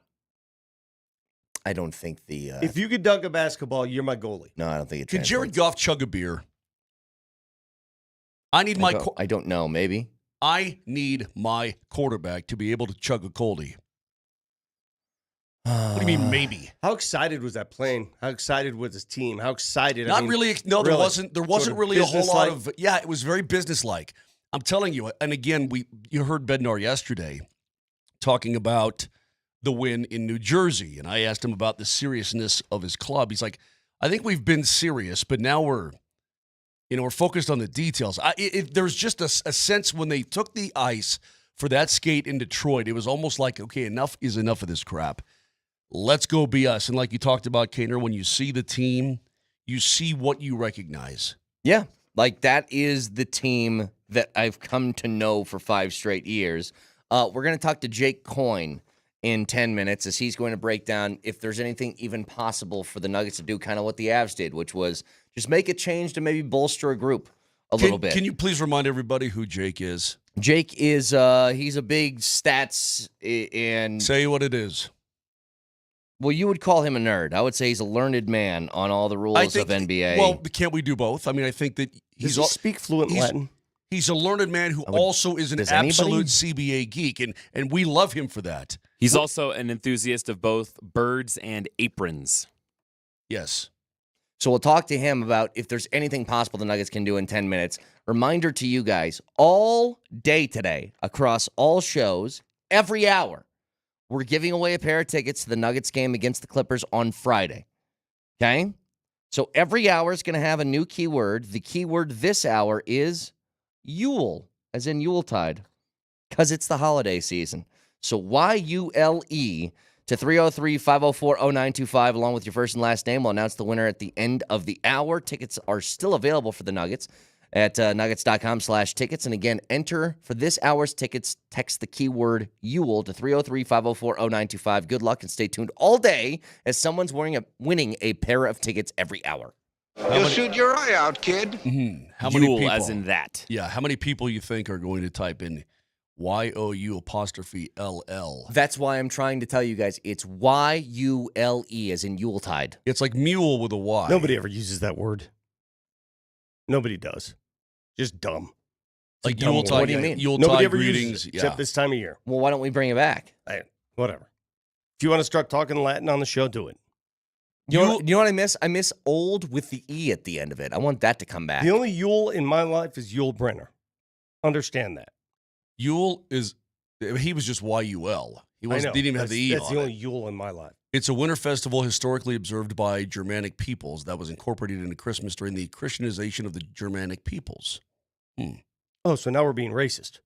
I don't think the. If you could dunk a basketball, you're my goalie. No, I don't think it. Can Jared translates. Goff chug a beer? I need I don't know. Maybe. I need my quarterback to be able to chug a coldie. What do you mean, maybe? How excited was that plane? How excited was his team? How excited? Not really. No, there wasn't. There wasn't sort of really a whole lot businesslike? of. Yeah, it was very businesslike. I'm telling you. And again, you heard Bednar yesterday talking about the win in New Jersey, and I asked him about the seriousness of his club. He's like, I think we've been serious, but now we're focused on the details. There was just a sense when they took the ice for that skate in Detroit, it was almost like, okay, enough is enough of this crap. Let's go be us. And like you talked about, Kaner, when you see the team, you see what you recognize. Yeah, like that is the team that I've come to know for 5 straight years. We're going to talk to Jake Coyne in 10 minutes, as he's going to break down if there's anything even possible for the Nuggets to do, kind of what the Avs did, which was just make a change to maybe bolster a group a little bit. Can you please remind everybody who Jake is? Jake is he's a big stats and Say what it is. well, you would call him a nerd. I would say he's a learned man on all the rules of NBA. Well, can't we do both? I mean, I think that Does he speak fluent Latin? He's a learned man who also is an absolute CBA geek, and we love him for that. He's also an enthusiast of both birds and aprons. Yes. So we'll talk to him about if there's anything possible the Nuggets can do in 10 minutes. Reminder to you guys, all day today, across all shows, every hour, we're giving away a pair of tickets to the Nuggets game against the Clippers on Friday. Okay? So every hour is going to have a new keyword. The keyword this hour is Yule, as in Yuletide, because it's the holiday season. So Y-U-L-E to 303-504-0925 along with your first and last name. We'll announce the winner at the end of the hour. Tickets are still available for the Nuggets at nuggets.com/tickets. And again, enter for this hour's tickets. Text the keyword Yule to 303-504-0925. Good luck and stay tuned all day as someone's winning a pair of tickets every hour. You'll shoot your eye out, kid. Mm-hmm. How Yule, many people, as in that. Yeah, how many people you think are going to type in YOU''LL? That's why I'm trying to tell you guys it's Y-U-L-E as in Yuletide. It's like mule with a Y. Nobody ever uses that word. Nobody does. Just dumb. Like dumb Yuletide. word. What do you mean? Yuletide Nobody ever greetings. uses it, Yeah. except this time of year. Well, why don't we bring it back? Whatever. If you want to start talking Latin on the show, do it. You know what I miss? I miss old with the E at the end of it. I want that to come back. The only Yule in my life is Yul Brenner. Understand that. Yule is, he was just YUL. He didn't even have the E That's on the only it. Yule in my life. It's a winter festival historically observed by Germanic peoples that was incorporated into Christmas during the Christianization of the Germanic peoples. Oh, so now we're being racist.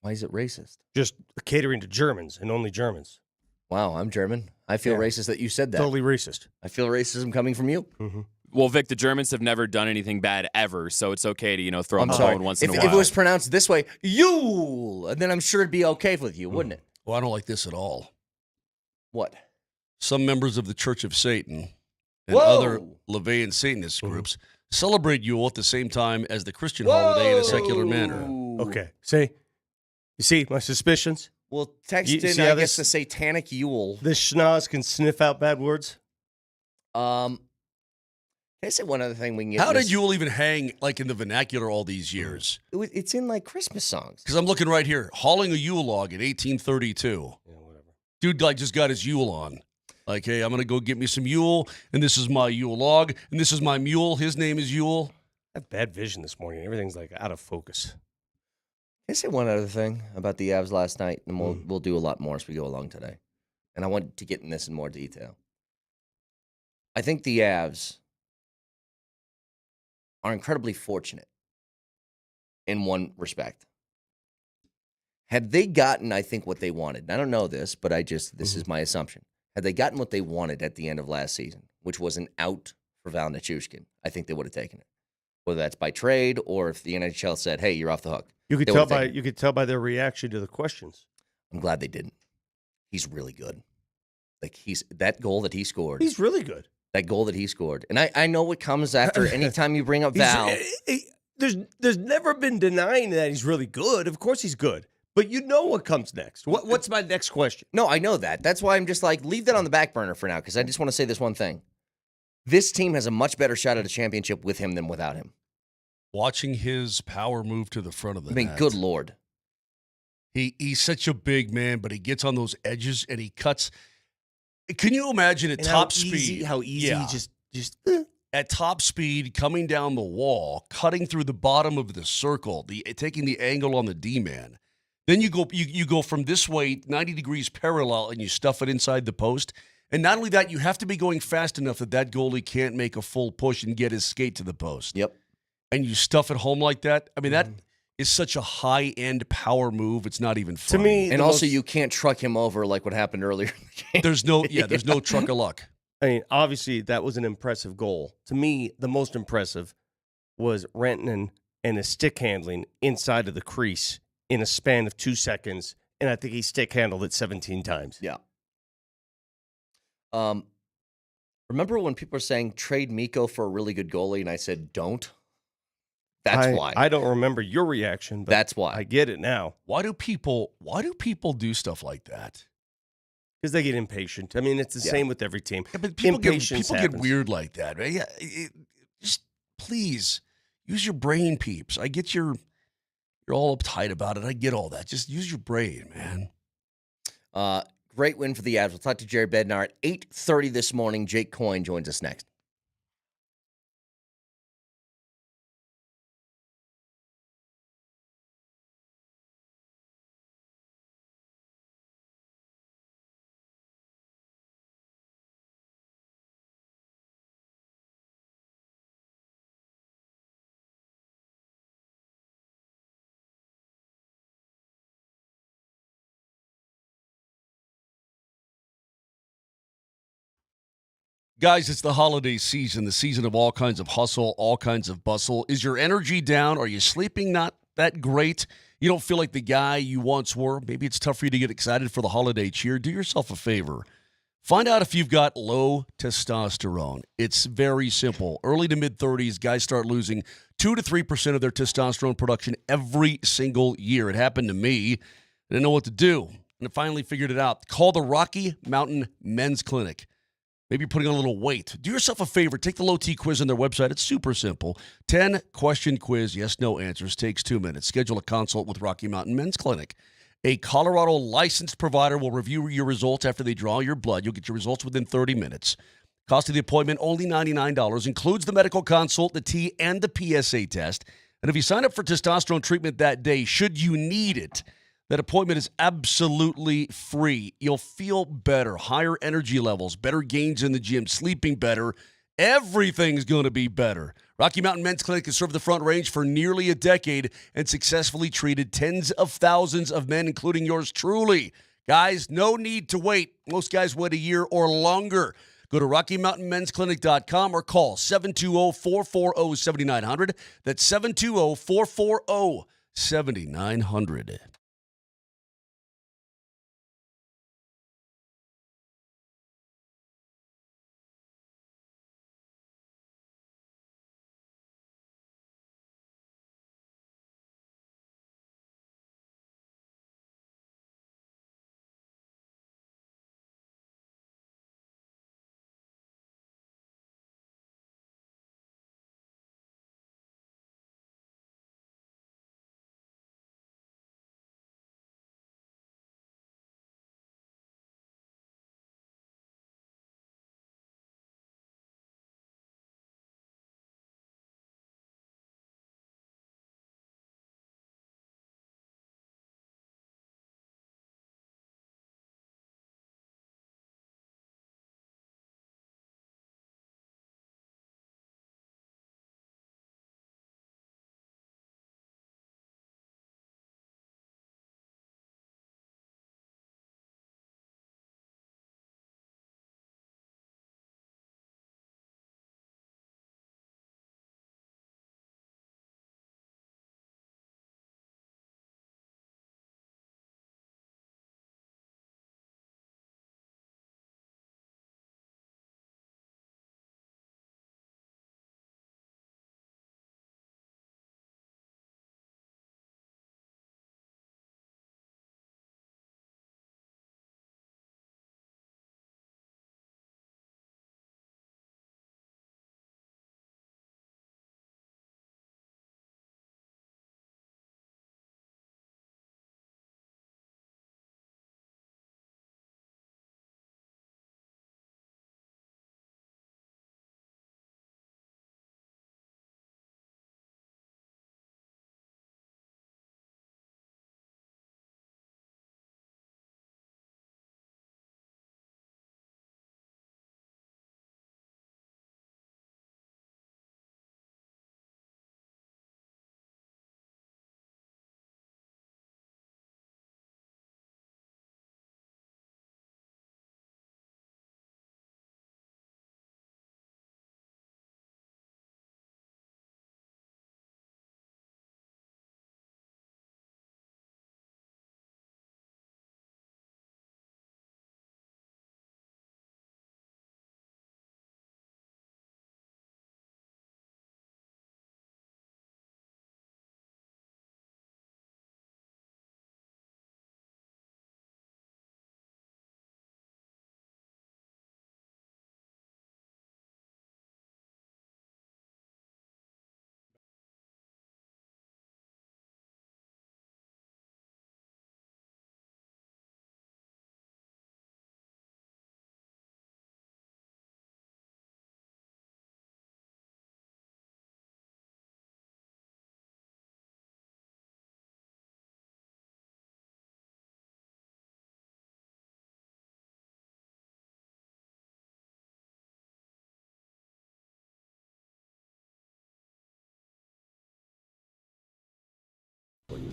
Why is it racist? Just catering to Germans and only Germans. Wow, I'm German. I feel racist that you said that. Totally racist. I feel racism coming from you. Mm-hmm. Well, Vic, the Germans have never done anything bad ever, so it's okay to, throw I'm them a sorry. bone once in a while. If it was pronounced this way, Yule, then I'm sure it'd be okay with you, wouldn't it? Well, I don't like this at all. What? Some members of the Church of Satan and Whoa! other LaVeyan Satanist groups celebrate Yule at the same time as the Christian holiday in a secular manner. Okay. See? You see my suspicions? Well, text You in, see I how guess, this- the satanic Yule. This schnoz can sniff out bad words? Can I say one other thing we can get? How this- did Yule even hang like in the vernacular all these years? It's in like Christmas songs. Because I'm looking right here, hauling a Yule log in 1832. Yeah, whatever. Dude like just got his Yule on. Like, hey, I'm going to go get me some Yule, and this is my Yule log, and this is my mule. His name is Yule. I have bad vision this morning. Everything's like out of focus. Can I say one other thing about the Avs last night, and we'll do a lot more as we go along today. And I want to get in this in more detail. I think the Avs are incredibly fortunate in one respect. Had they gotten, I think, what they wanted, and I don't know this, but this is my assumption. Had they gotten what they wanted at the end of last season, which was an out for Val Nichushkin, I think they would have taken it. Whether that's by trade or if the NHL said, hey, you're off the hook. You could They tell would've by taken it. you could tell by their reaction to the questions. I'm glad they didn't. He's really good. Like that goal that he scored. He's really good. That goal that he scored. And I know what comes after anytime you bring up Val. There's never been denying that he's really good. Of course he's good. But you know what comes next. What's my next question? No, I know that. That's why I'm just like, leave that on the back burner for now, because I just want to say this one thing. This team has a much better shot at a championship with him than without him. Watching his power move to the front of the I mean, net. good Lord. He's such a big man, but he gets on those edges and he cuts. Can you imagine at And top how easy, speed? How easy Yeah. just At top speed, coming down the wall, cutting through the bottom of the circle, taking the angle on the D-man. Then you go from this way, 90 degrees parallel, and you stuff it inside the post. And not only that, you have to be going fast enough that goalie can't make a full push and get his skate to the post. Yep. And you stuff it home like that. I mean, that is such a high-end power move. It's not even funny. to me. And also, you can't truck him over like what happened earlier in the game. there's no truck of luck. I mean, obviously that was an impressive goal. To me, the most impressive was Rantanen and his stick handling inside of the crease in a span of 2 seconds and I think he stick handled it 17 times. Yeah. Remember when people were saying trade Miko for a really good goalie, and I said don't? That's why. I don't remember your reaction, but That's why. I get it now. Why do people do stuff like that? Because they get impatient. I mean, it's the same with every team. Yeah, but people Impatience get happens. weird like that. Right? Yeah, just please use your brain, peeps. I get you're all uptight about it. I get all that. Just use your brain, man. Great win for the Avs. We'll talk to Jerry Bednar at 8:30 this morning. Jake Coyne joins us next. Guys, it's the holiday season, the season of all kinds of hustle, all kinds of bustle. Is your energy down? Are you sleeping not that great? You don't feel like the guy you once were? Maybe it's tough for you to get excited for the holiday cheer. Do yourself a favor. Find out if you've got low testosterone. It's very simple. Early to mid-30s, guys start losing 2 to 3% of their testosterone production every single year. It happened to me. I didn't know what to do, and I finally figured it out. Call the Rocky Mountain Men's Clinic. Maybe you're putting on a little weight. Do yourself a favor. Take the low T quiz on their website. It's super simple. 10-question quiz, yes, no answers. Takes 2 minutes. Schedule a consult with Rocky Mountain Men's Clinic. A Colorado licensed provider will review your results after they draw your blood. You'll get your results within 30 minutes. Cost of the appointment, only $99. Includes the medical consult, the T, and the PSA test. And if you sign up for testosterone treatment that day, should you need it, that appointment is absolutely free. You'll feel better, higher energy levels, better gains in the gym, sleeping better. Everything's going to be better. Rocky Mountain Men's Clinic has served the Front Range for nearly a decade and successfully treated tens of thousands of men, including yours truly. Guys, no need to wait. Most guys wait a year or longer. Go to RockyMountainMen'sClinic.com or call 720-440-7900. That's 720-440-7900.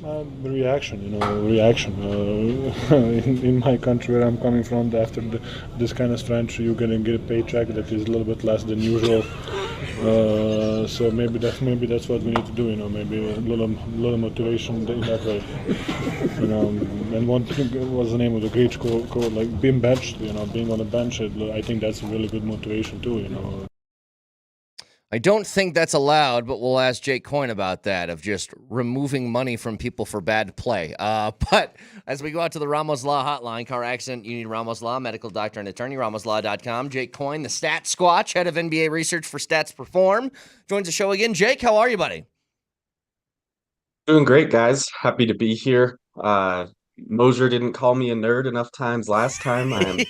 Reaction. In my country where I'm coming from, after this kind of stretch, you're gonna get a paycheck that is a little bit less than usual. So maybe that's what we need to do. Maybe a little motivation in that way. And one thing was the name of the Greek code, like being benched. Being on the bench. I think that's a really good motivation too. I don't think that's allowed, but we'll ask Jake Coyne about that, of just removing money from people for bad play. But as we go out to the Ramos Law hotline, car accident, you need Ramos Law, medical doctor and attorney, ramoslaw.com. Jake Coyne, the Stat Squatch, head of NBA research for Stats Perform, joins the show again. Jake, how are you, buddy? Doing great, guys. Happy to be here. Mosier didn't call me a nerd enough times last time. I'm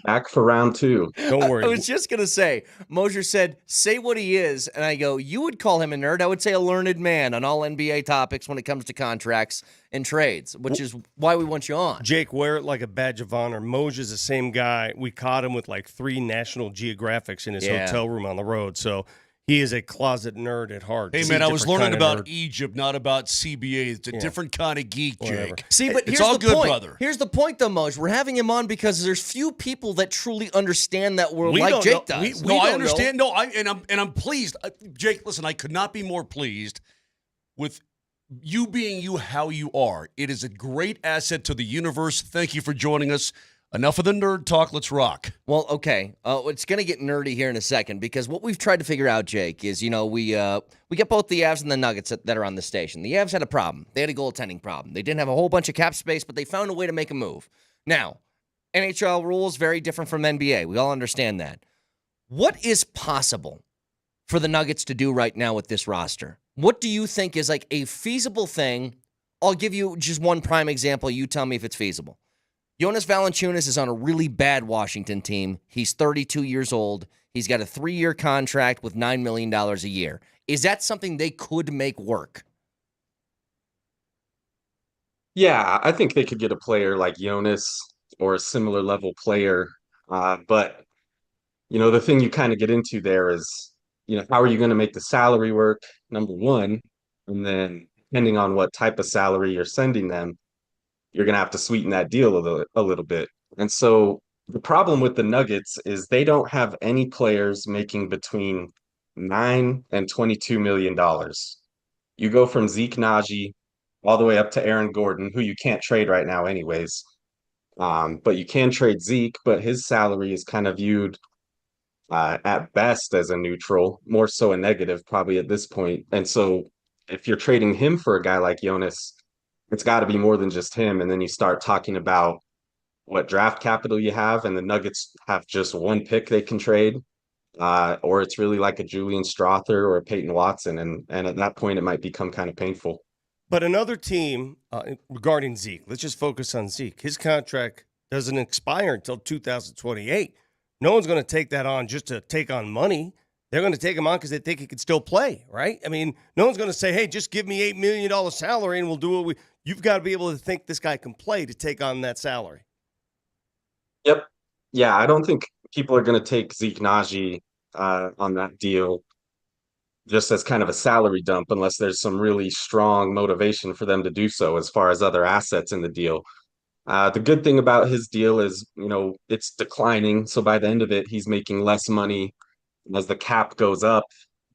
back for round 2. Don't worry. I was just going to say, Mosier said, say what he is. And I go, you would call him a nerd. I would say a learned man on all NBA topics when it comes to contracts and trades, which is why we want you on. Jake, wear it like a badge of honor. Mosier's the same guy. We caught him with like 3 National Geographics in his hotel room on the road. So he is a closet nerd at heart. Hey, man, I was learning about Egypt, not about CBA. It's a different kind of geek, Jake. See, but it's here's all the good, point. brother. Here's the point, though, Moj. We're having him on because there's few people that truly understand that world like Jake does. I understand. No, I'm pleased. Jake, listen, I could not be more pleased with you being you how you are. It is a great asset to the universe. Thank you for joining us. Enough of the nerd talk. Let's rock. Well, okay. It's going to get nerdy here in a second because what we've tried to figure out, Jake, is, we get both the Avs and the Nuggets that are on the station. The Avs had a problem. They had a goaltending problem. They didn't have a whole bunch of cap space, but they found a way to make a move. Now, NHL rules very different from NBA. We all understand that. What is possible for the Nuggets to do right now with this roster? What do you think is like a feasible thing? I'll give you just one prime example. You tell me if it's feasible. Jonas Valanciunas is on a really bad Washington team. He's 32 years old. He's got a 3-year contract with $9 million a year. Is that something they could make work? Yeah, I think they could get a player like Jonas or a similar level player. But, the thing you kind of get into there is, how are you going to make the salary work, number one? And then depending on what type of salary you're sending them, you're going to have to sweeten that deal a little bit. And so the problem with the Nuggets is they don't have any players making between $9 and $22 million. You go from Zeke Naji all the way up to Aaron Gordon, who you can't trade right now anyways. But you can trade Zeke, but his salary is kind of viewed at best as a neutral, more so a negative probably at this point. And so if you're trading him for a guy like Jonas, it's got to be more than just him. And then you start talking about what draft capital you have, and the Nuggets have just one pick they can trade, or it's really like a Julian Strother or a Peyton Watson. And at that point, it might become kind of painful. But another team, regarding Zeke, let's just focus on Zeke. His contract doesn't expire until 2028. No one's going to take that on just to take on money. They're going to take him on because they think he can still play, right? I mean, no one's going to say, hey, just give me $8 million salary and we'll do what we... You've got to be able to think this guy can play to take on that salary. Yep. Yeah, I don't think people are going to take Zeke Naji on that deal just as kind of a salary dump unless there's some really strong motivation for them to do so as far as other assets in the deal. The good thing about his deal is, it's declining. So by the end of it, he's making less money. As the cap goes up,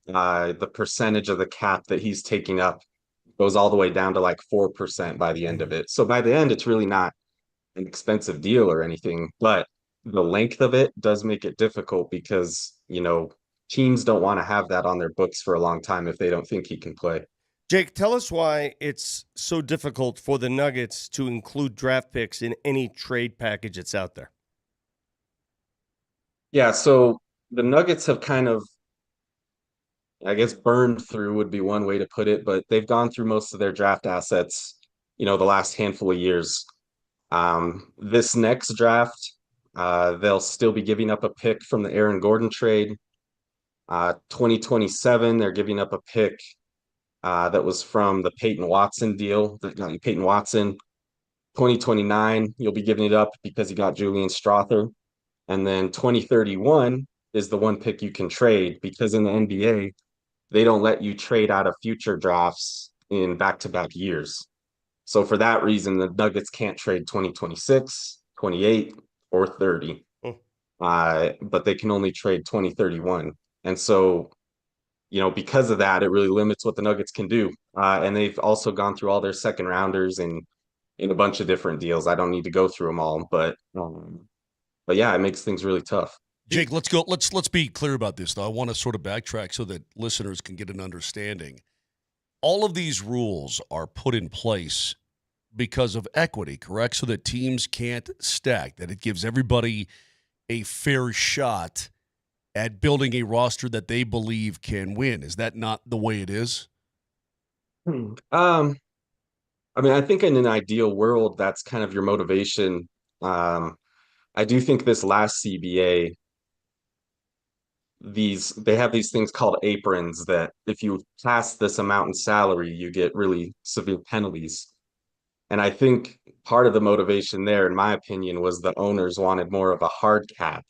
the percentage of the cap that he's taking up goes all the way down to like 4% by the end of it. So by the end, it's really not an expensive deal or anything, but the length of it does make it difficult because, teams don't want to have that on their books for a long time if they don't think he can play. Jake, tell us why it's so difficult for the Nuggets to include draft picks in any trade package that's out there. Yeah, so the Nuggets have kind of, I guess, burned through would be one way to put it, but they've gone through most of their draft assets, the last handful of years. This next draft, they'll still be giving up a pick from the Aaron Gordon trade. 2027, they're giving up a pick that was from the Peyton Watson deal. Peyton Watson. 2029, you'll be giving it up because you got Julian Strother. And then 2031 is the one pick you can trade because in the NBA, they don't let you trade out of future drafts in back-to-back years. So for that reason, the Nuggets can't trade 2026, 28, or 30. But they can only trade 2031. And so, because of that, it really limits what the Nuggets can do. And they've also gone through all their second rounders and in a bunch of different deals. I don't need to go through them all, but yeah, it makes things really tough. Jake, let's go. Let's be clear about this, though. I want to sort of backtrack so that listeners can get an understanding. All of these rules are put in place because of equity, correct? So that teams can't stack, that it gives everybody a fair shot at building a roster that they believe can win. Is that not the way it is? I think in an ideal world, that's kind of your motivation. I do think this last CBA, they have these things called aprons that if you pass this amount in salary, you get really severe penalties. And I think part of the motivation there, in my opinion, was the owners wanted more of a hard cap.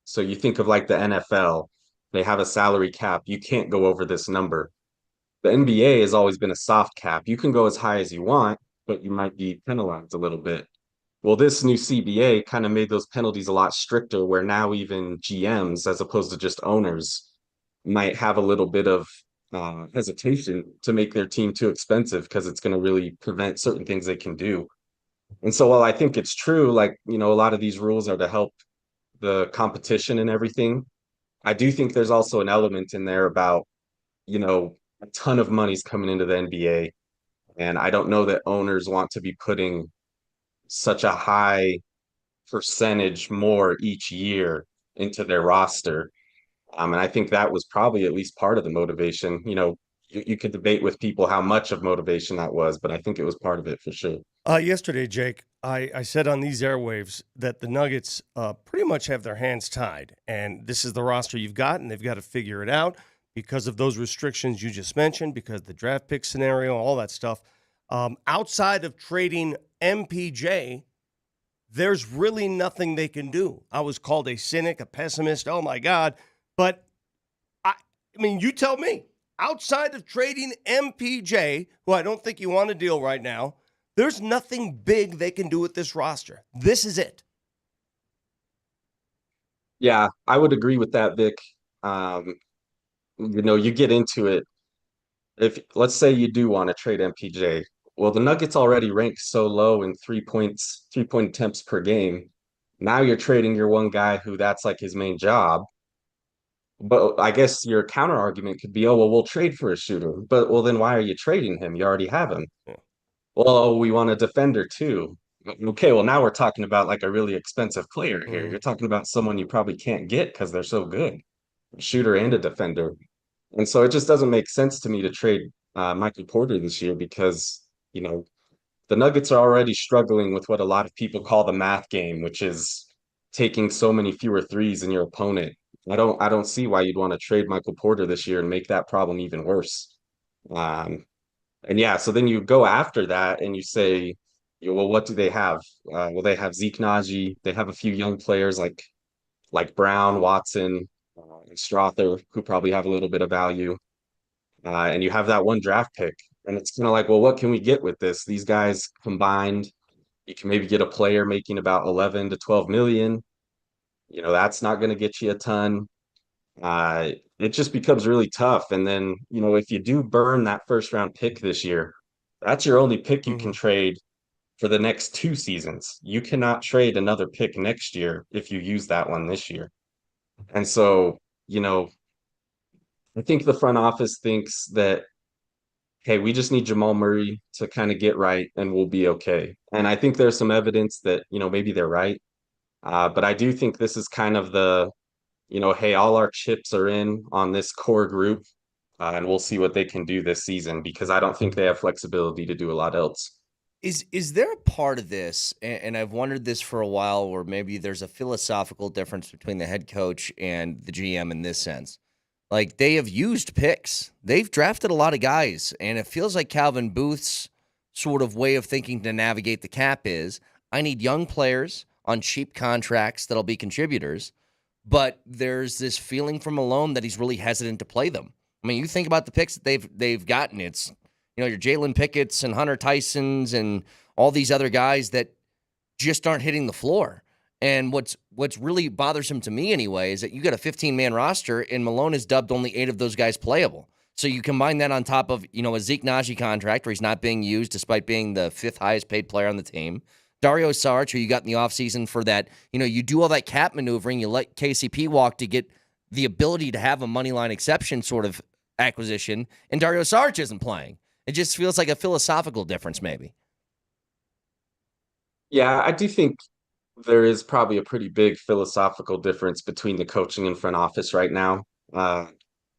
So you think of like the NFL, they have a salary cap. You can't go over this number. The NBA has always been a soft cap. You can go as high as you want, but you might be penalized a little bit. Well, this new CBA kind of made those penalties a lot stricter, where now even GMs, as opposed to just owners, might have a little bit of hesitation to make their team too expensive because it's going to really prevent certain things they can do. And so while I think it's true, like, a lot of these rules are to help the competition and everything, I do think there's also an element in there about, a ton of money's coming into the NBA. And I don't know that owners want to be putting such a high percentage more each year into their roster. And I think that was probably at least part of the motivation. You could debate with people how much of motivation that was, but I think it was part of it for sure. Yesterday, Jake, I said on these airwaves that the Nuggets pretty much have their hands tied, and this is the roster you've got, and they've got to figure it out because of those restrictions you just mentioned, because the draft pick scenario, all that stuff. Outside of trading MPJ, there's really nothing they can do. I was called a cynic, a pessimist. Oh, my God. But, you tell me. Outside of trading MPJ, who I don't think you want to deal right now, there's nothing big they can do with this roster. This is it. Yeah, I would agree with that, Vic. You get into it. If let's say you do want to trade MPJ, well, the Nuggets already rank so low in 3-point attempts per game. Now you're trading your one guy who that's like his main job. But I guess your counter argument could be, oh, well, we'll trade for a shooter. But, well, then why are you trading him? You already have him. Yeah. Well, we want a defender too. Okay, well, now we're talking about like a really expensive player here. You're talking about someone you probably can't get because they're so good. A shooter and a defender. And so it just doesn't make sense to me to trade Michael Porter this year because, the Nuggets are already struggling with what a lot of people call the math game, which is taking so many fewer threes than your opponent. I don't see why you'd want to trade Michael Porter this year and make that problem even worse. And yeah, so then you go after that and you say, well, what do they have? Well, they have Zeke Naji. They have a few young players like Brown, Watson, and Strother, who probably have a little bit of value. And you have that one draft pick. And it's kind of like, well, what can we get with this? These guys combined, you can maybe get a player making about 11 to 12 million. That's not going to get you a ton. It just becomes really tough. And then, if you do burn that first round pick this year, that's your only pick you can trade for the next 2 seasons. You cannot trade another pick next year if you use that one this year. And so, I think the front office thinks that, hey, we just need Jamal Murray to kind of get right and we'll be okay. And I think there's some evidence that, maybe they're right. But I do think this is kind of the, hey, all our chips are in on this core group, and we'll see what they can do this season because I don't think they have flexibility to do a lot else. Is there a part of this, and I've wondered this for a while, where maybe there's a philosophical difference between the head coach and the GM in this sense? Like, they have used picks. They've drafted a lot of guys, and it feels like Calvin Booth's sort of way of thinking to navigate the cap is, I need young players on cheap contracts that'll be contributors, but there's this feeling from Malone that he's really hesitant to play them. I mean, you think about the picks that they've gotten, it's your Jalen Pickett's and Hunter Tyson's and all these other guys that just aren't hitting the floor. And what's really bothersome to me anyway is that you got a 15-man roster, and Malone has dubbed only 8 of those guys playable. So you combine that on top of, a Zeke Naji contract where he's not being used despite being the 5th highest paid player on the team. Dario Saric, who you got in the offseason for that, you do all that cap maneuvering, you let KCP walk to get the ability to have a money line exception sort of acquisition, and Dario Saric isn't playing. It just feels like a philosophical difference maybe. Yeah, I do think there is probably a pretty big philosophical difference between the coaching and front office right now.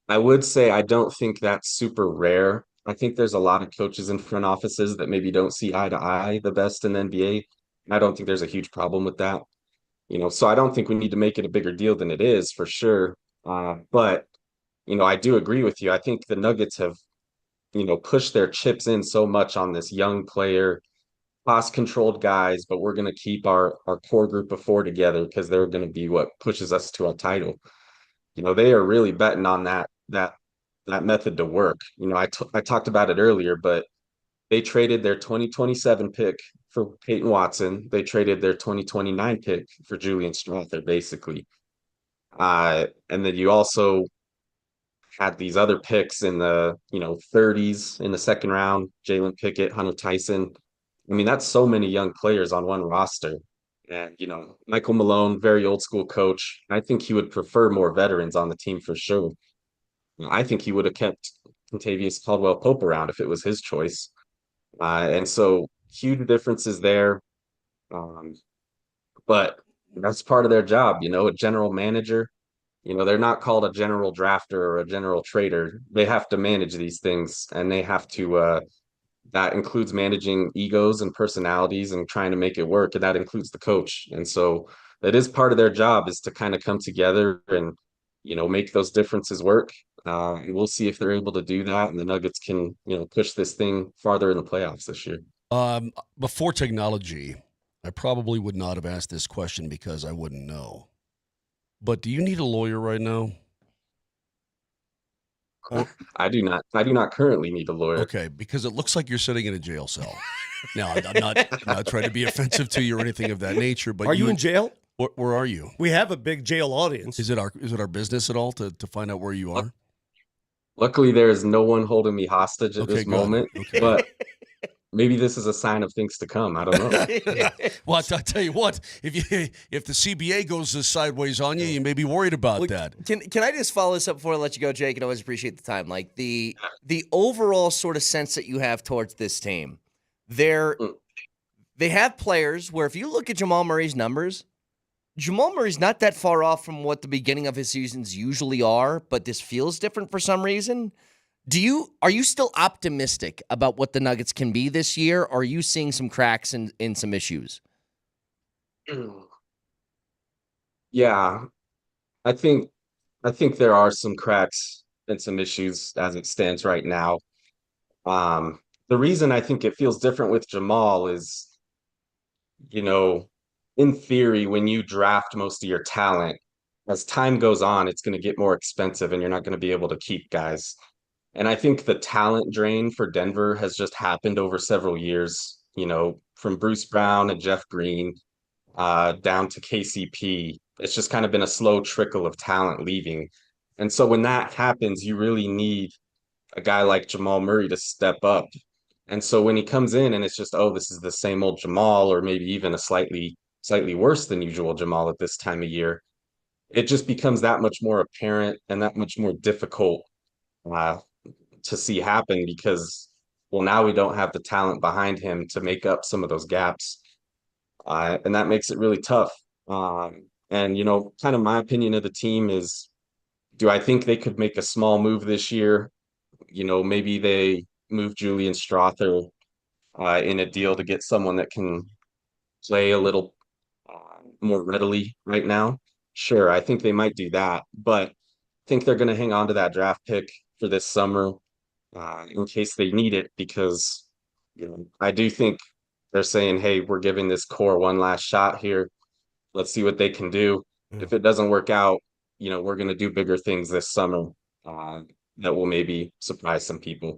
I would say I don't think that's super rare. I think there's a lot of coaches in front offices that maybe don't see eye to eye the best in the NBA. I don't think there's a huge problem with that. So I don't think we need to make it a bigger deal than it is for sure. But I do agree with you. I think the Nuggets have, pushed their chips in so much on this young player, cost-controlled guys, but we're going to keep our core group of 4 together because they're going to be what pushes us to a title. They are really betting on that method to work. I talked about it earlier, but they traded their 2027 pick for Peyton Watson. They traded their 2029 pick for Julian Strawther, basically. And then you also had these other picks in the 30s in the second round, Jalen Pickett, Hunter Tyson. I mean, that's so many young players on one roster. And, Michael Malone, very old school coach. I think he would prefer more veterans on the team for sure. I think he would have kept Contavious Caldwell-Pope around if it was his choice. And so huge differences there. But that's part of their job, a general manager. They're not called a general drafter or a general trader. They have to manage these things, and they have to that includes managing egos and personalities and trying to make it work. And that includes the coach. And so that is part of their job, is to kind of come together and, make those differences work. We'll see if they're able to do that. And the Nuggets can, push this thing farther in the playoffs this year. Before technology, I probably would not have asked this question because I wouldn't know. But do you need a lawyer right now? I do not currently need a lawyer. Okay, because it looks like you're sitting in a jail cell. Now, I'm not trying to be offensive to you or anything of that nature, but Are you in jail? Where are you? We have a big jail audience. Is it our business at all to find out where you are? Luckily, there is no one holding me hostage at this good. moment, Okay. but maybe this is a sign of things to come. I don't know. Well, I'll tell you what, if the CBA goes sideways on you, you may be worried about that. Can I just follow this up before I let you go, Jake? And I always appreciate the time. Like the overall sort of sense that you have towards this team, they have players where if you look at Jamal Murray's numbers, Jamal Murray's not that far off from what the beginning of his seasons usually are, but this feels different for some reason. Are you still optimistic about what the Nuggets can be this year, or are you seeing some cracks in some issues? Yeah, I think there are some cracks and some issues as it stands right now. The reason I think it feels different with Jamal is, in theory, when you draft most of your talent, as time goes on, it's going to get more expensive and you're not going to be able to keep guys. And I think the talent drain for Denver has just happened over several years, from Bruce Brown and Jeff Green down to KCP. It's just kind of been a slow trickle of talent leaving. And so when that happens, you really need a guy like Jamal Murray to step up. And so when he comes in and it's just, oh, this is the same old Jamal, or maybe even a slightly worse than usual Jamal at this time of year, it just becomes that much more apparent and that much more difficult to see happen because, well, now we don't have the talent behind him to make up some of those gaps. And that makes it really tough. And, kind of my opinion of the team is, do I think they could make a small move this year? Maybe they move Julian Strawther in a deal to get someone that can play a little more readily right now. Sure, I think they might do that, but I think they're going to hang on to that draft pick for this summer in case they need it, because I do think they're saying, hey, we're giving this core one last shot here. Let's see what they can do. If it doesn't work out, we're going to do bigger things this summer that will maybe surprise some people.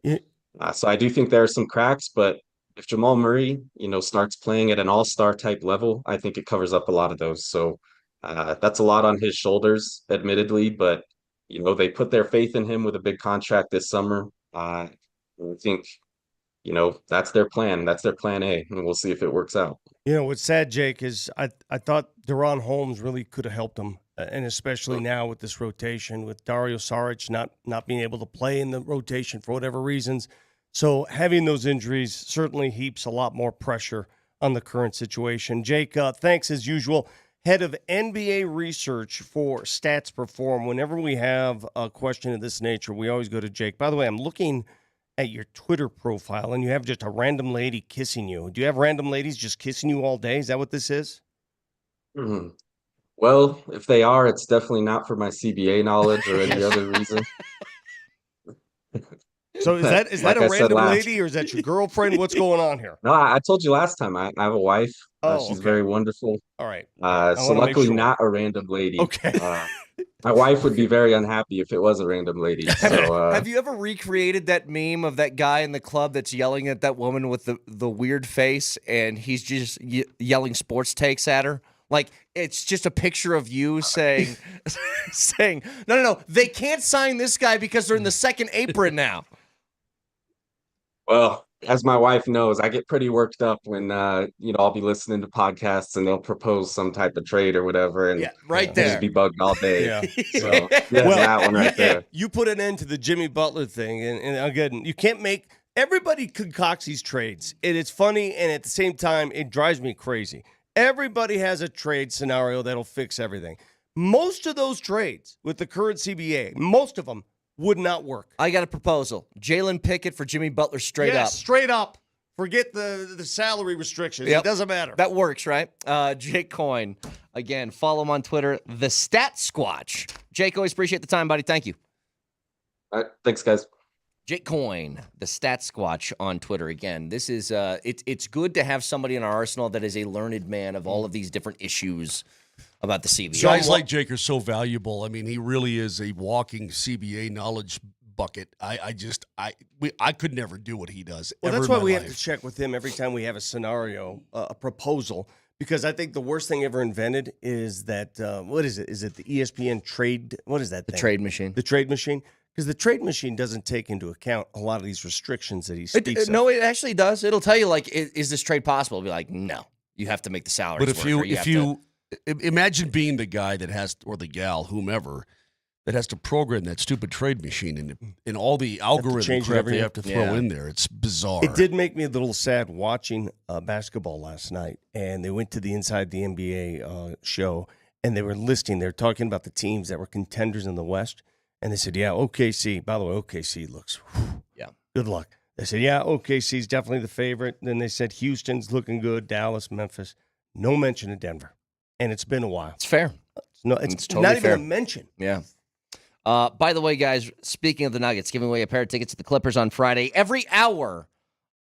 So I do think there are some cracks, but if Jamal Murray, starts playing at an all-star type level, I think it covers up a lot of those. So that's a lot on his shoulders, admittedly, but they put their faith in him with a big contract this summer. I think, that's their plan. That's their plan A, and we'll see if it works out. What's sad, Jake, is I thought Deron Holmes really could have helped him, and especially now with this rotation, with Dario Saric not being able to play in the rotation for whatever reasons. So having those injuries certainly heaps a lot more pressure on the current situation. Jake, thanks as usual. Head of NBA research for Stats Perform. Whenever we have a question of this nature, we always go to Jake. By the way, I'm looking at your Twitter profile, and you have just a random lady kissing you. Do you have random ladies just kissing you all day? Is that what this is? Mhm. Well, if they are, it's definitely not for my CBA knowledge or any other reason. So is that Like a I said random last- lady, or is that your girlfriend? What's going on here? No, I told you last time. I have a wife. She's okay. very wonderful. All right. So wanna make luckily, sure. not a random lady. Okay. My wife would be very unhappy if it was a random lady. So Have you ever recreated that meme of that guy in the club that's yelling at that woman with the weird face, and he's just yelling sports takes at her? Like, it's just a picture of you saying, no, they can't sign this guy because they're in the second apron now. well, as my wife knows, I get pretty worked up when I'll be listening to podcasts and they'll propose some type of trade or whatever, and Yeah, right I'll there. just be bugged all day. Yeah. So there's that one right there. You put an end to the Jimmy Butler thing, and again, you can't make everybody concocts these trades. And it's funny, and at the same time, it drives me crazy. Everybody has a trade scenario that'll fix everything. Most of those trades with the current CBA, most of them would not work. I got a proposal. Jalen Pickett for Jimmy Butler straight up. Straight up. Forget the salary restrictions. Yep. It doesn't matter. That works, right? Jake Coyne. Again, follow him on Twitter, The Stat Squatch. Jake, always appreciate the time, buddy. Thank you. All right, thanks, guys. Jake Coyne, The Stat Squatch on Twitter. Again, this is it's good to have somebody in our arsenal that is a learned man of all of these different issues about the CBA. Guys like Jake are so valuable. I mean, he really is a walking CBA knowledge bucket. I could never do what he does. Well, ever that's in why my we life. have to check with him every time we have a scenario, a proposal, because I think the worst thing ever invented is that, what is it? Is it the ESPN trade? What is that The thing? trade machine. The trade machine? Because the trade machine doesn't take into account a lot of these restrictions that he speaks of. No, it actually does. It'll tell you, like, is this trade possible? It'll be like, no. You have to make the salaries But if work, or you have to- imagine being the guy that has, or the gal, whomever, that has to program that stupid trade machine and all the algorithm change it crap every they year. have to throw in there. It's bizarre. It did make me a little sad watching basketball last night, and they went to the Inside the NBA show, and they were talking about the teams that were contenders in the West, and they said, yeah, OKC. By the way, OKC looks, yeah, good luck. They said, yeah, OKC's definitely the favorite. Then they said Houston's looking good, Dallas, Memphis. No mention of Denver, and it's been a while. It's fair. It's totally not fair. even a mention. Yeah. By the way, guys, speaking of the Nuggets, giving away a pair of tickets to the Clippers on Friday every hour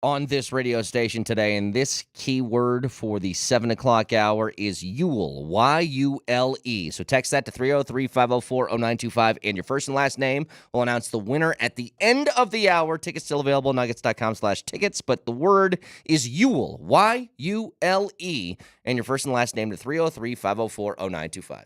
on this radio station today. And this keyword for the 7 o'clock hour is Yule, Y-U-L-E. So text that to 303-504-0925, and your first and last name will announce the winner at the end of the hour. Tickets still available, nuggets.com/tickets, but the word is Yule, Y-U-L-E, and your first and last name to 303-504-0925.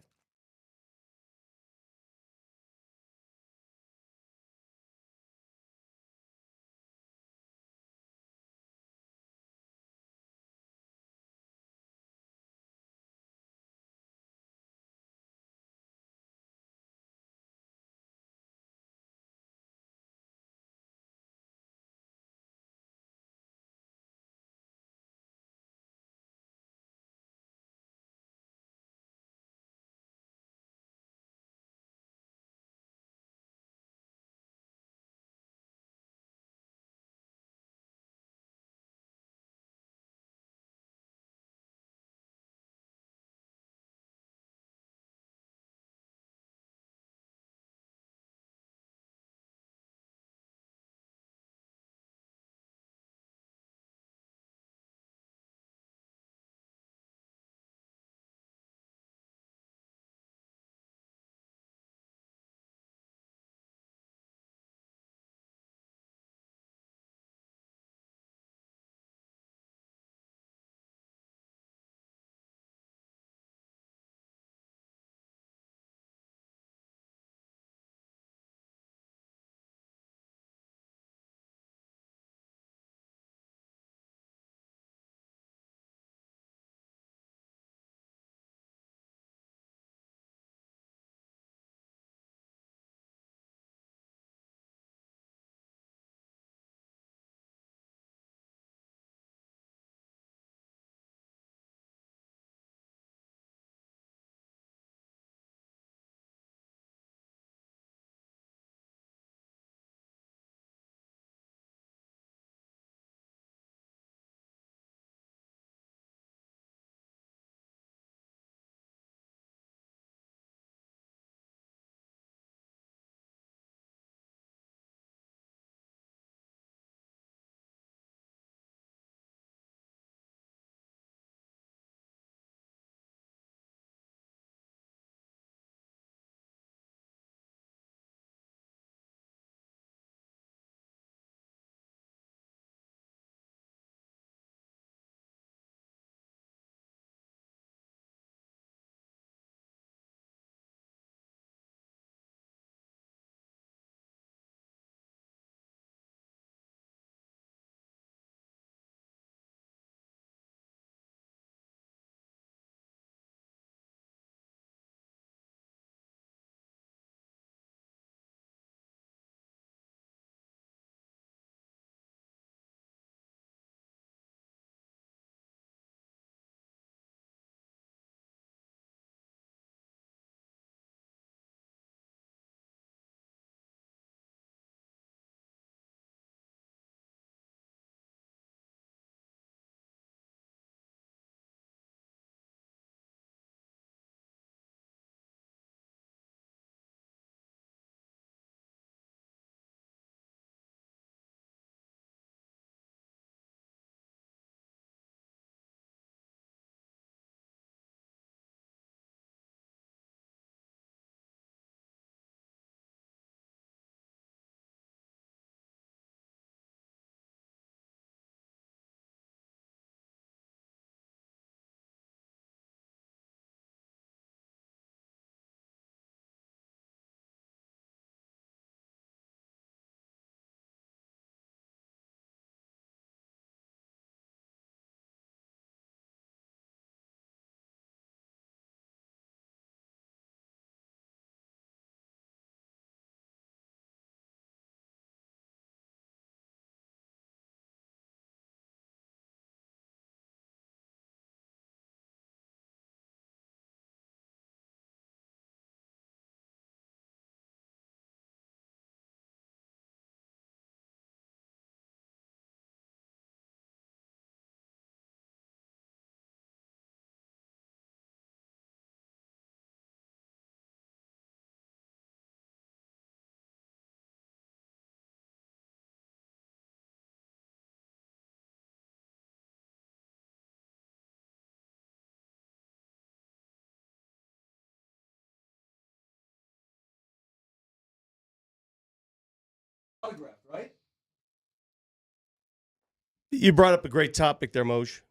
You brought up a great topic there, Moj.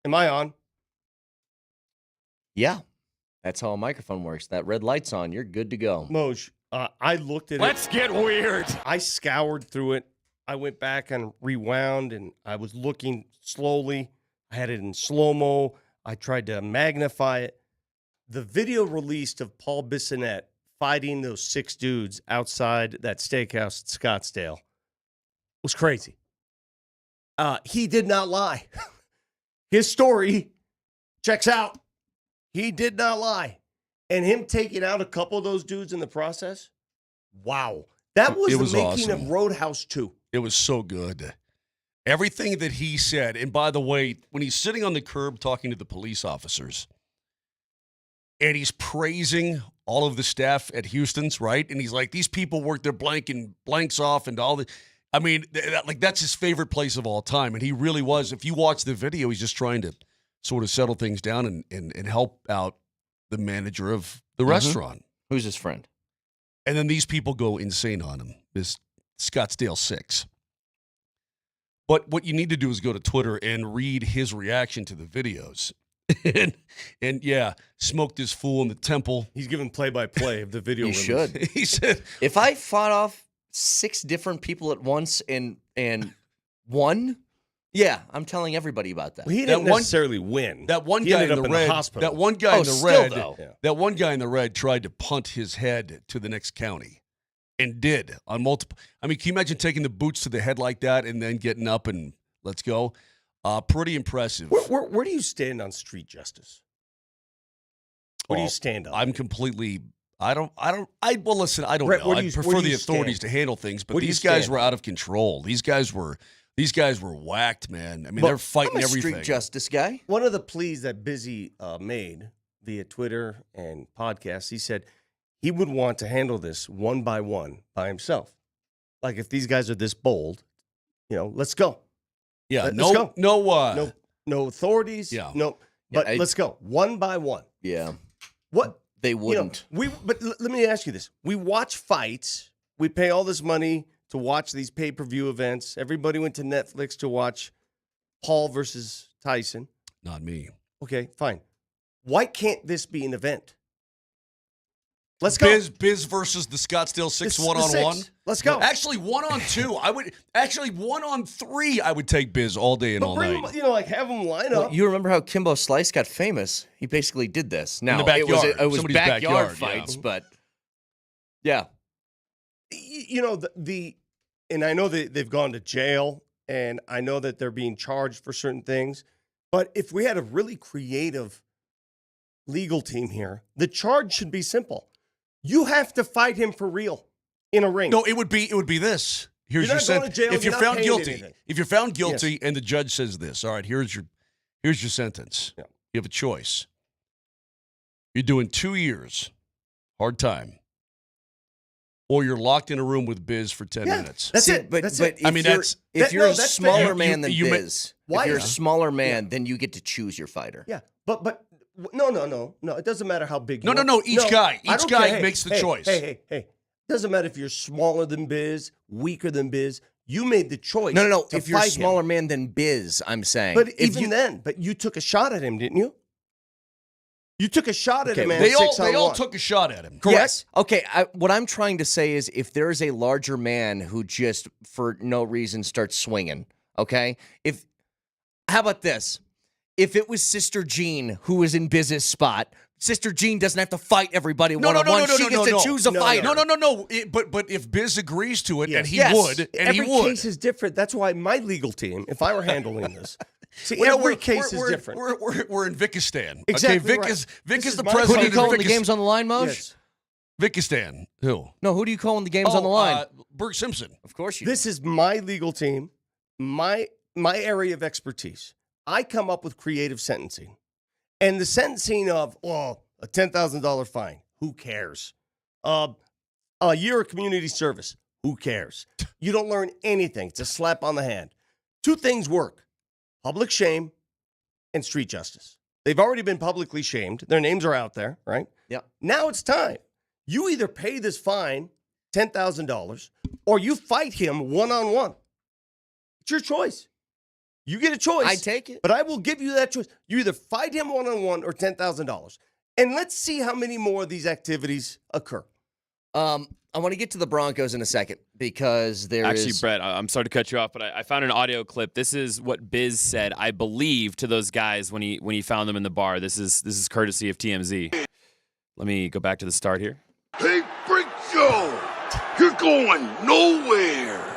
Am I on? Yeah. That's how a microphone works. That red light's on. You're good to go. Moj, I looked at Let's get weird. I scoured through it. I went back and rewound, and I was looking slowly. I had it in slow-mo. I tried to magnify it. The video released of Paul Bissonnette fighting those 6 dudes outside that steakhouse at Scottsdale was crazy. He did not lie. His story checks out. He did not lie. And him taking out a couple of those dudes in the process, wow. That was the making awesome. of Roadhouse 2. It was so good. Everything that he said, and by the way, when he's sitting on the curb talking to the police officers, and he's praising all of the staff at Houston's, right? And he's like, these people work their blanks off and all the. I mean, that's his favorite place of all time. And he really was. If you watch the video, he's just trying to sort of settle things down and help out the manager of the restaurant. Who's his friend? And then these people go insane on him, this Scottsdale 6. But what you need to do is go to Twitter and read his reaction to the videos. and yeah, smoked this fool in the temple. He's giving play-by-play of the video. He release. should. He said, if I fought off 6 different people at once and won, yeah, I'm telling everybody about that. Well, he didn't necessarily win. That one He guy ended in up the red. hospital. That one guy in the still, red. though. Yeah. That one guy in the red tried to punt his head to the next county, and did on multiple. I mean, can you imagine taking the boots to the head like that and then getting up and let's go? Pretty impressive. Where do you stand on street justice? Where do you stand on? I'm completely. Well, listen. I don't Brett, know. where do I you- prefer where do the you authorities stand? to handle things, but Where do you these guys stand? were out of control. These guys were whacked, man. I mean, But they're fighting I'm a everything. street justice guy. One of the pleas that Busy made via Twitter and podcasts, he said he would want to handle this one by one by himself. Like if these guys are this bold, let's go. Yeah, Let's no, go. no authorities. Yeah. No, but Yeah, let's go one by one. Yeah. What They wouldn't. But let me ask you this: we watch fights. We pay all this money to watch these pay-per-view events. Everybody went to Netflix to watch Paul versus Tyson. Not me. Okay, fine. Why can't this be an event? Let's go. Biz versus the Scottsdale 6 It's the 1-on-1. 6. Let's go. Actually, 1-on-2. I would 1-on-3. I would take Biz all day and But all bring night. them, have them line Well, up. you remember how Kimbo Slice got famous? He basically did this. Now the backyard. it was Somebody's backyard backyard, fights, yeah. but yeah. And I know that they've gone to jail, and I know that they're being charged for certain things. But if we had a really creative legal team here, the charge should be simple. You have to fight him for real in a ring. No, it would be this. Here's You're your not going sentence. to jail, If you're you're not found paying guilty, anything. if you're found guilty and the judge says this, all right, here's your sentence. Yeah. You have a choice. You're doing 2 years, hard time, or you're locked in a room with Biz for 10 minutes. That's See, it. But, That's but it. if I mean, you're, that's- if you're a that's smaller fair. man than you Biz, Why if you're a not? smaller man, then you get to choose your fighter. Yeah, but no. It doesn't matter how big. You No. are. Each guy I don't guy care. makes the Hey, choice. Hey. Doesn't matter if you're smaller than Biz, weaker than Biz. You made the choice. No. to If you're a fight him. smaller man than Biz, I'm saying. But if even you, then, you took a shot at him, didn't you? You took a shot at Okay, him, man. They all 6-on-1. took a shot at him. Yes. Okay. What I'm trying to say is, if there's a larger man who just for no reason starts swinging, okay. How about this? If it was Sister Jean who was in Biz's spot, Sister Jean doesn't have to fight everybody one-on-one. She gets to choose a fighter. No. But if Biz agrees to it, Yes. and he Yes. would, and Every he would. case is different. That's why my legal team, if I were handling this, see, Well, every case is different. We're in Vikistan. Exactly Okay, right. Vic This is is the my president. Who do you President call of when the game's on the line, Moj? Yes. Vikistan. Who? No, who do you call when the game's on the line? Bert Simpson. Of course you. This is my legal team, my area of expertise. I come up with creative sentencing. And the sentencing of, a $10,000 fine, who cares? A year of community service, who cares? You don't learn anything. It's a slap on the hand. 2 things work: public shame and street justice. They've already been publicly shamed. Their names are out there, right? Yeah. Now it's time. You either pay this fine, $10,000, or you fight him one-on-one. It's your choice. You get a choice. I take it. But I will give you that choice. You either fight him one-on-one or $10,000. And let's see how many more of these activities occur. I want to get to the Broncos in a second because Actually, Brett, I'm sorry to cut you off, but I found an audio clip. This is what Biz said, I believe, to those guys when he found them in the bar. This is courtesy of TMZ. Let me go back to the start here. Hey, Freak Show, you're going nowhere.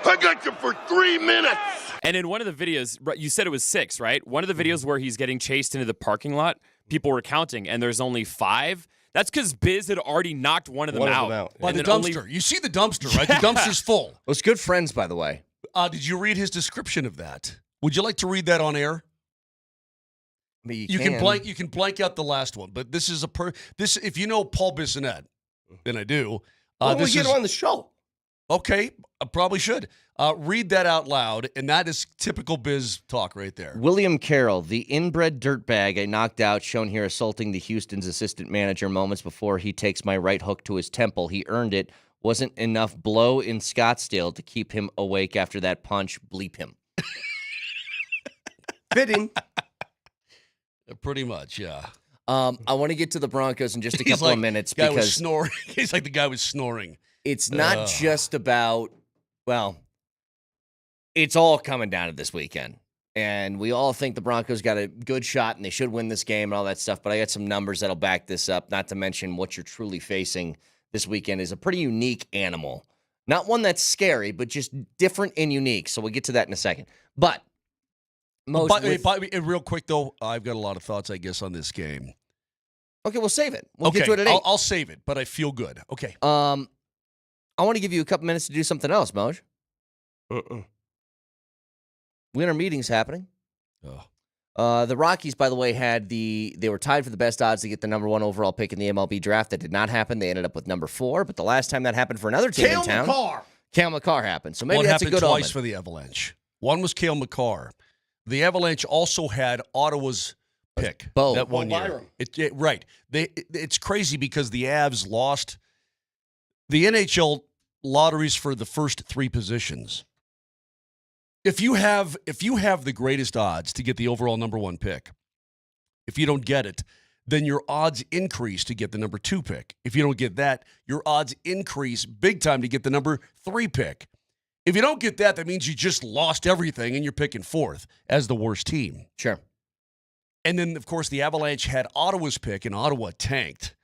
I got you for 3 minutes. And in one of the videos, you said it was 6, right? One of the videos where he's getting chased into the parking lot, people were counting, and there's only 5. That's because Biz had already knocked one of them out. By the dumpster. You see the dumpster, right? The dumpster's full. Those good friends, by the way. Did you read his description of that? Would you like to read that on air? I mean, you can blank out the last one, but this is this. If you know Paul Bissonnette, then I do. We'll get him on the show. Okay, I probably should. Read that out loud, and that is typical Biz talk right there. William Carroll, the inbred dirtbag I knocked out, shown here assaulting the Houston's assistant manager moments before he takes my right hook to his temple. He earned it. Wasn't enough blow in Scottsdale to keep him awake after that punch. Bleep him. Fitting. Pretty much, yeah. I want to get to the Broncos in just a couple of minutes guy because was snoring. He's like the guy was snoring. It's not just about, well, it's all coming down to this weekend. And we all think the Broncos got a good shot and they should win this game and all that stuff. But I got some numbers that'll back this up, not to mention what you're truly facing this weekend is a pretty unique animal. Not one that's scary, but just different and unique. So we'll get to that in a second. But real quick, though, I've got a lot of thoughts, I guess, on this game. Okay, we'll save it. We'll get to it at 8. I'll save it, but I feel good. Okay. I want to give you a couple minutes to do something else, Moj. Winter meeting's happening. The Rockies, by the way, they were tied for the best odds to get the number 1 overall pick in the MLB draft. That did not happen. They ended up with number 4. But the last time that happened for another team in town, Cale Makar happened. So maybe that's a good twice omen. for the Avalanche. One was Cale Makar. The Avalanche also had Ottawa's pick that one year. Right. It's crazy because the Avs lost the NHL lotteries for the first 3 positions. If you have the greatest odds to get the overall number 1 pick, if you don't get it, then your odds increase to get the number 2 pick. If you don't get that, your odds increase big time to get the number 3 pick. If you don't get that, that means you just lost everything and you're picking 4th as the worst team. Sure. And then, of course, the Avalanche had Ottawa's pick and Ottawa tanked.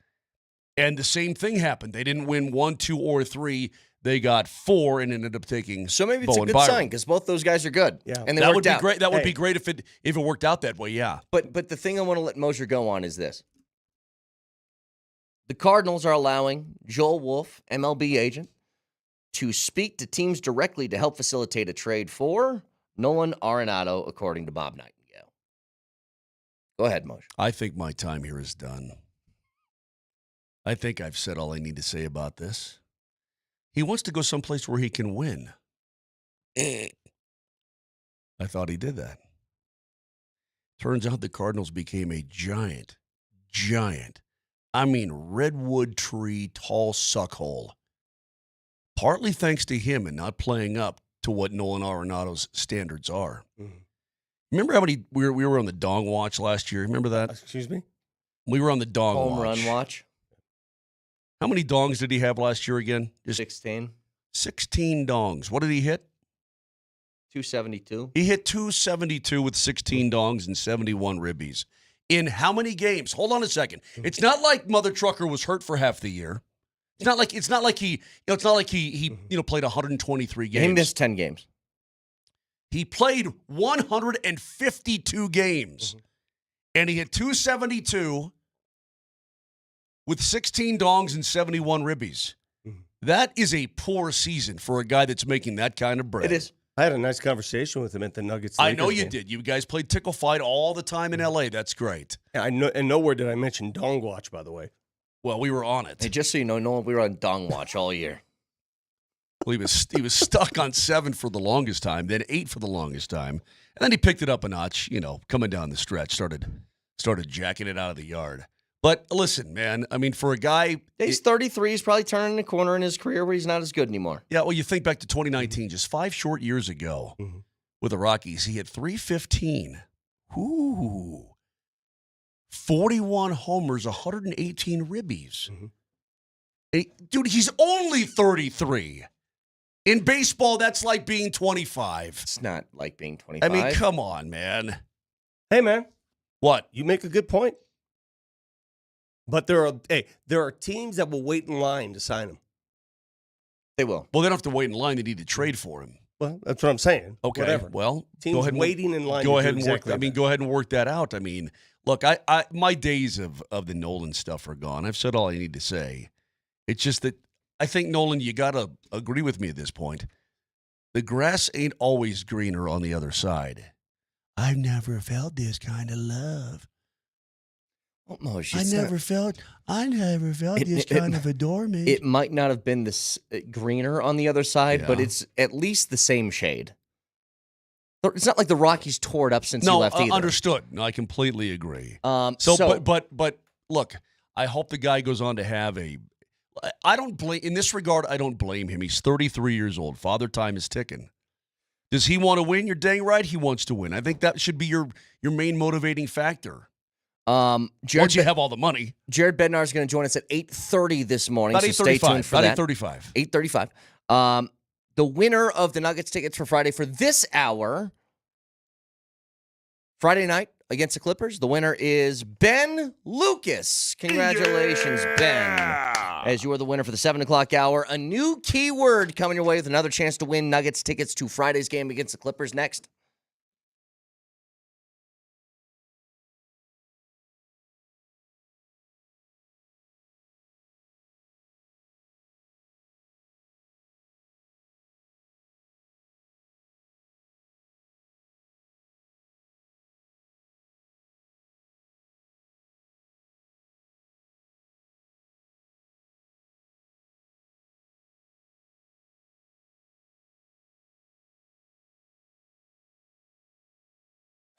And the same thing happened. They didn't win 1, 2, or 3. They got 4 and ended up taking. So maybe it's Bo a good Byron. sign because both those guys are good. Yeah, and they that worked would be out. great. That would be great if it worked out that way. Yeah. But the thing I want to let Mosier go on is this: the Cardinals are allowing Joel Wolf, MLB agent, to speak to teams directly to help facilitate a trade for Nolan Arenado, according to Bob Nightingale. Go ahead, Mosier. I think my time here is done. I think I've said all I need to say about this. He wants to go someplace where he can win. I thought he did that. Turns out the Cardinals became a giant, I mean redwood tree, tall suckhole. Partly thanks to him and not playing up to what Nolan Arenado's standards are. Mm-hmm. Remember how many we were on the Dong Watch last year? Remember that? Excuse me? We were on the Dong Home Watch. run watch. How many dongs did he have last year again? 16. 16 dongs. What did he hit? 272. He hit 272 with 16 dongs and 71 ribbies. In how many games? Hold on a second. It's not like Mother Trucker was hurt for half the year. It's not like he played 123 games. He missed 10 games. He played 152 games. And he hit 272 with 16 dongs and 71 ribbies. That is a poor season for a guy that's making that kind of bread. It is. I had a nice conversation with him at the Nuggets. I know you did. You guys played Tickle Fight all the time in L.A. That's great. Yeah, I know, and nowhere did I mention Dong Watch, by the way. Well, we were on it. Hey, just so you know, Nolan, we were on Dong Watch all year. Well, he was stuck on 7 for the longest time, then 8 for the longest time, and then he picked it up a notch. Coming down the stretch, started jacking it out of the yard. But listen, man, I mean, for a guy. He's 33. He's probably turning the corner in his career where he's not as good anymore. Yeah, well, you think back to 2019, just 5 short years ago with the Rockies. He hit .315. Ooh. 41 homers, 118 ribbies. Dude, he's only 33. In baseball, that's like being 25. It's not like being 25. I mean, come on, man. Hey, man. What? You make a good point. But there are teams that will wait in line to sign him. They will. Well, they don't have to wait in line. They need to trade for him. Well, that's what I'm saying. Okay. Whatever. Well, teams go ahead and waiting in line. Go to ahead do and work. exactly I mean, that. go ahead and work that out. I mean, look, I my days of the Nolan stuff are gone. I've said all I need to say. It's just that I think, Nolan, you got to agree with me at this point. The grass ain't always greener on the other side. I've never felt this kind of love. Well, no, I never felt this kind of adornment. It might not have been this greener on the other side, but Yeah. it's at least the same shade. It's not like the Rockies tore it up since he left either. Understood. No, I completely agree. So- But look, I hope the guy goes on to have a. I don't blame in this regard. I don't blame him. He's 33 years old. Father time is ticking. Does he want to win? You're dang right. He wants to win. I think that should be your main motivating factor. Once you have all the money. Jared Bednar is going to join us at 8:30 this morning. About So stay 8:35. tuned for About that. 8:35. 8:35. The winner of the Nuggets tickets for Friday for this hour, Friday night against the Clippers, the winner is Ben Lucas. Congratulations, Ben. As you are the winner for the 7 o'clock hour. A new keyword coming your way with another chance to win Nuggets tickets to Friday's game against the Clippers next.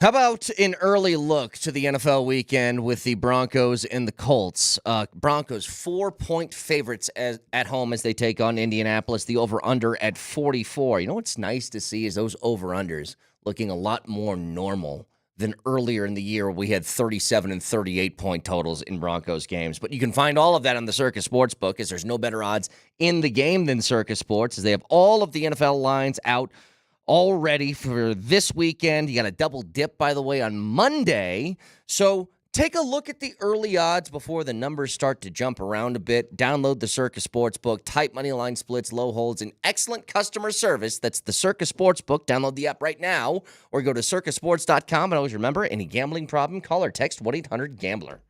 How about an early look to the NFL weekend with the Broncos and the Colts? Broncos 4-point favorites at home as they take on Indianapolis. The over-under at 44. You know what's nice to see is those over-unders looking a lot more normal than earlier in the year we had 37 and 38-point totals in Broncos games. But you can find all of that on the Circus Sportsbook, as there's no better odds in the game than Circus Sports, as they have all of the NFL lines out all ready for this weekend. You got a double dip, by the way, on Monday. So take a look at the early odds before the numbers start to jump around a bit. Download the Circus Sportsbook. Tight money line splits, low holds, and excellent customer service. That's the Circus Sportsbook. Download the app right now or go to circusports.com. And always remember, any gambling problem, call or text 1-800-GAMBLER.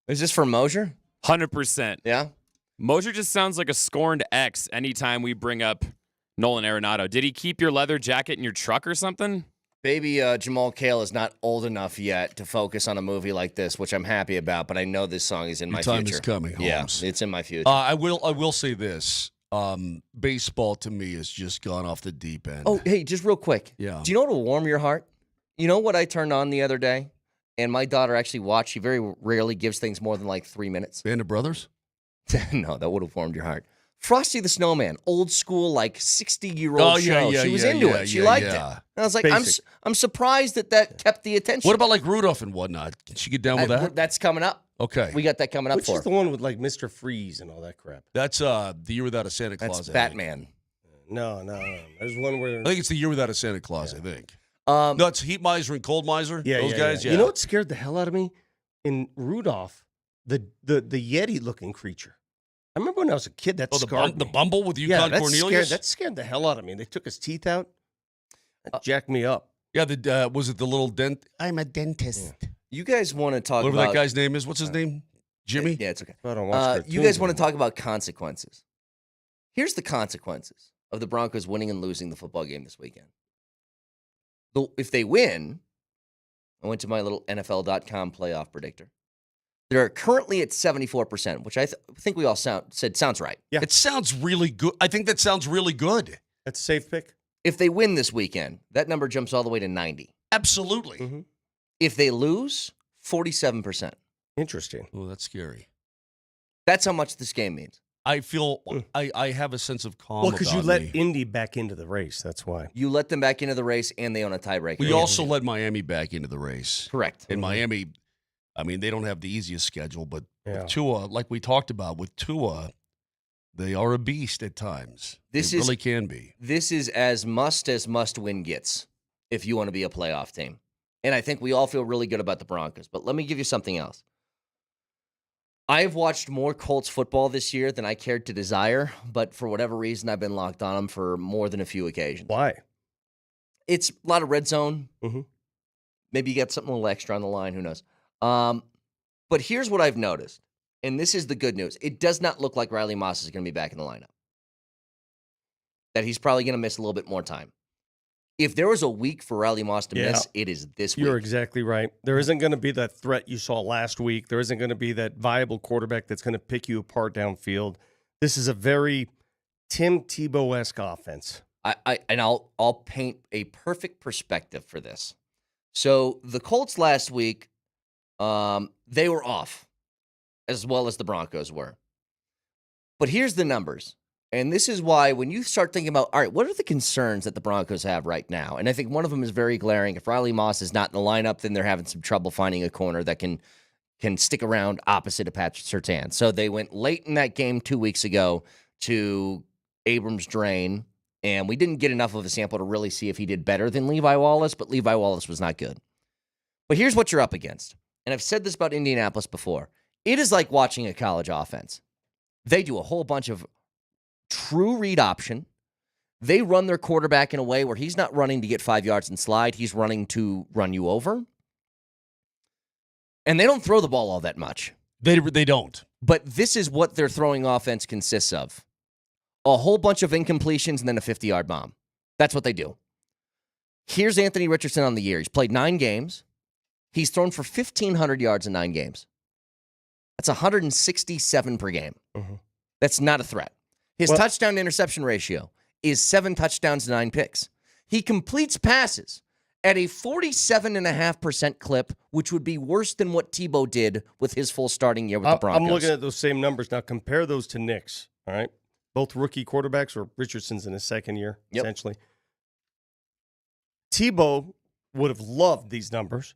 Is this for Mosier? 100%. Yeah. Mosier just sounds like a scorned ex anytime we bring up Nolan Arenado. Did he keep your leather jacket in your truck or something? Baby Jamal Cale is not old enough yet to focus on a movie like this, which I'm happy about, but I know this song is in my Your time future. is coming, Holmes. Yeah, it's in my future. I will say this. Baseball to me has just gone off the deep end. Oh, hey, just real quick. Yeah. Do you know what will warm your heart? You know what I turned on the other day? And my daughter actually watched. She very rarely gives things more than like 3 minutes. Band of Brothers? No, that would have warmed your heart. Frosty the Snowman, old school, like 60-year-old show. She was into it. She liked it. And I was like, I'm surprised that kept the attention. What about like Rudolph and whatnot? Can she get down with that? That's coming up. Okay. We got that coming up Which for is the one with like Mr. Freeze and all that crap? That's The Year Without a Santa Claus. That's Batman. No. There's one where I think it's The Year Without a Santa Claus, I think. No, it's Heat Miser and Cold Miser. Those guys, yeah. You know what scared the hell out of me? In Rudolph, the Yeti-looking creature. I remember when I was a kid, that scared me. The Bumble with Yukon Cornelius? That scared the hell out of me. They took his teeth out. That jacked me up. Yeah, was it the little dent? I'm a dentist. Yeah. You guys want to talk Whatever about... that guy's name is. What's his name? Jimmy? Yeah, it's okay. I don't watch you guys want to talk about consequences. Here's the consequences of the Broncos winning and losing the football game this weekend. If they win, I went to my little NFL.com playoff predictor. They're currently at 74%, which I think we all said sounds right. Yeah. It sounds really good. I think that sounds really good. That's a safe pick. If they win this weekend, that number jumps all the way to 90. Absolutely. Mm-hmm. If they lose, 47%. Interesting. Oh, that's scary. That's how much this game means. I feel I have a sense of calm. Well, because you let me. Indy back into the race. That's why. You let them back into the race, and they own a tiebreaker. We also let Miami back into the race. Correct. And Miami, I mean, they don't have the easiest schedule, but Yeah. with Tua, like we talked about, with Tua, they are a beast at times. They really can be. This is as must-win gets if you want to be a playoff team. And I think we all feel really good about the Broncos. But let me give you something else. I've watched more Colts football this year than I cared to desire, but for whatever reason, I've been locked on them for more than a few occasions. Why? It's a lot of red zone. Mm-hmm. Maybe you got something a little extra on the line. Who knows? But here's what I've noticed, and this is the good news. It does not look like Riley Moss is going to be back in the lineup. That he's probably going to miss a little bit more time. If there was a week for Riley Moss to miss, it is this week. You're exactly right. There isn't going to be that threat you saw last week. There isn't going to be that viable quarterback that's going to pick you apart downfield. This is a very Tim Tebow-esque offense. I'll paint a perfect perspective for this. So the Colts last week, they were off, as well as the Broncos were. But here's the numbers. And this is why when you start thinking about, all right, what are the concerns that the Broncos have right now? And I think one of them is very glaring. If Riley Moss is not in the lineup, then they're having some trouble finding a corner that can stick around opposite of Patrick Surtain. So they went late in that game 2 weeks ago to Abrams Drain, and we didn't get enough of a sample to really see if he did better than Levi Wallace, but Levi Wallace was not good. But here's what you're up against. And I've said this about Indianapolis before. It is like watching a college offense. They do a whole bunch of true read option. They run their quarterback in a way where he's not running to get 5 yards and slide. He's running to run you over. And they don't throw the ball all that much. They don't. But this is what their throwing offense consists of. A whole bunch of incompletions and then a 50-yard bomb. That's what they do. Here's Anthony Richardson on the year. He's played 9 games. He's thrown for 1,500 yards in 9 games. That's 167 per game. Mm-hmm. That's not a threat. His touchdown-interception ratio is 7 touchdowns to 9 picks. He completes passes at a 47.5% clip, which would be worse than what Tebow did with his full starting year with the Broncos. I'm looking at those same numbers. Now, compare those to Nick's, all right? Both rookie quarterbacks, or Richardson's in his second year, essentially. Tebow would have loved these numbers,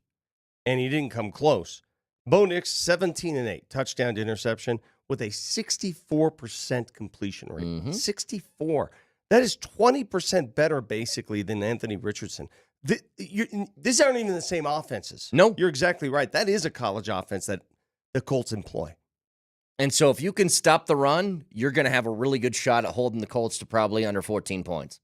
and he didn't come close. Bo Nix, 17-8, touchdown to interception, with a 64% completion rate. Mm-hmm. 64. That is 20% better, basically, than Anthony Richardson. These aren't even the same offenses. No. You're exactly right. That is a college offense that the Colts employ. And so if you can stop the run, you're going to have a really good shot at holding the Colts to probably under 14 points.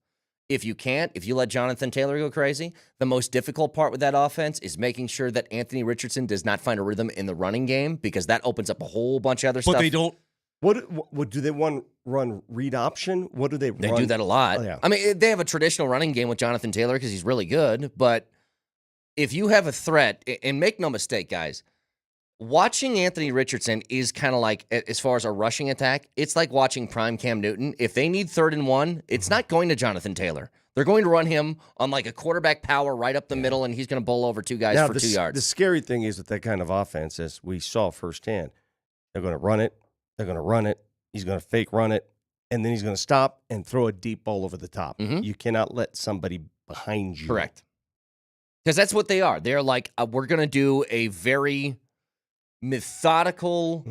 If you can't, if you let Jonathan Taylor go crazy, the most difficult part with that offense is making sure that Anthony Richardson does not find a rhythm in the running game, because that opens up a whole bunch of other stuff. But they don't. What do they run read option? What do they run? They do that a lot. Oh, yeah. I mean, they have a traditional running game with Jonathan Taylor because he's really good. But if you have a threat, and make no mistake, guys, watching Anthony Richardson is kind of like, as far as a rushing attack, it's like watching prime Cam Newton. If they need 3rd and 1, it's not going to Jonathan Taylor. They're going to run him on like a quarterback power right up the middle, and he's going to bowl over 2 guys for 2 yards. The scary thing is that kind of offense, as we saw firsthand, they're going to run it. They're going to run it. He's going to fake run it, and then he's going to stop and throw a deep ball over the top. Mhm. You cannot let somebody behind you. Correct. Because that's what they are. They're like, we're going to do a very methodical,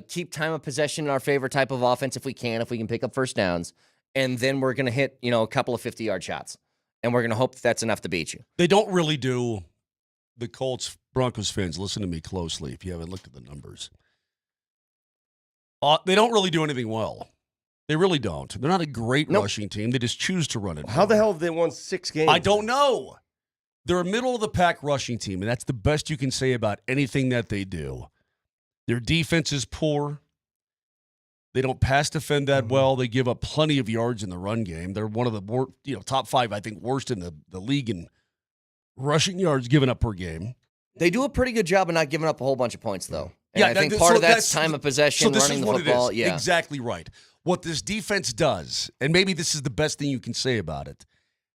keep time of possession in our favorite type of offense if we can pick up first downs. And then we're going to hit, a couple of 50-yard shots. And we're going to hope that's enough to beat you. They don't really do, the Colts, Broncos fans, listen to me closely if you haven't looked at the numbers. They don't really do anything well. They really don't. They're not a great rushing team. They just choose to run it. How the hell have they won 6 games? I don't know. They're a middle-of-the-pack rushing team, and that's the best you can say about anything that they do. Their defense is poor. They don't pass defend that well. They give up plenty of yards in the run game. They're one of the top 5, I think, worst in the league in rushing yards given up per game. They do a pretty good job of not giving up a whole bunch of points, though. And Yeah, I think part of that's time of possession, this running is the what football. It is. Yeah, Exactly right. What this defense does, and maybe this is the best thing you can say about it,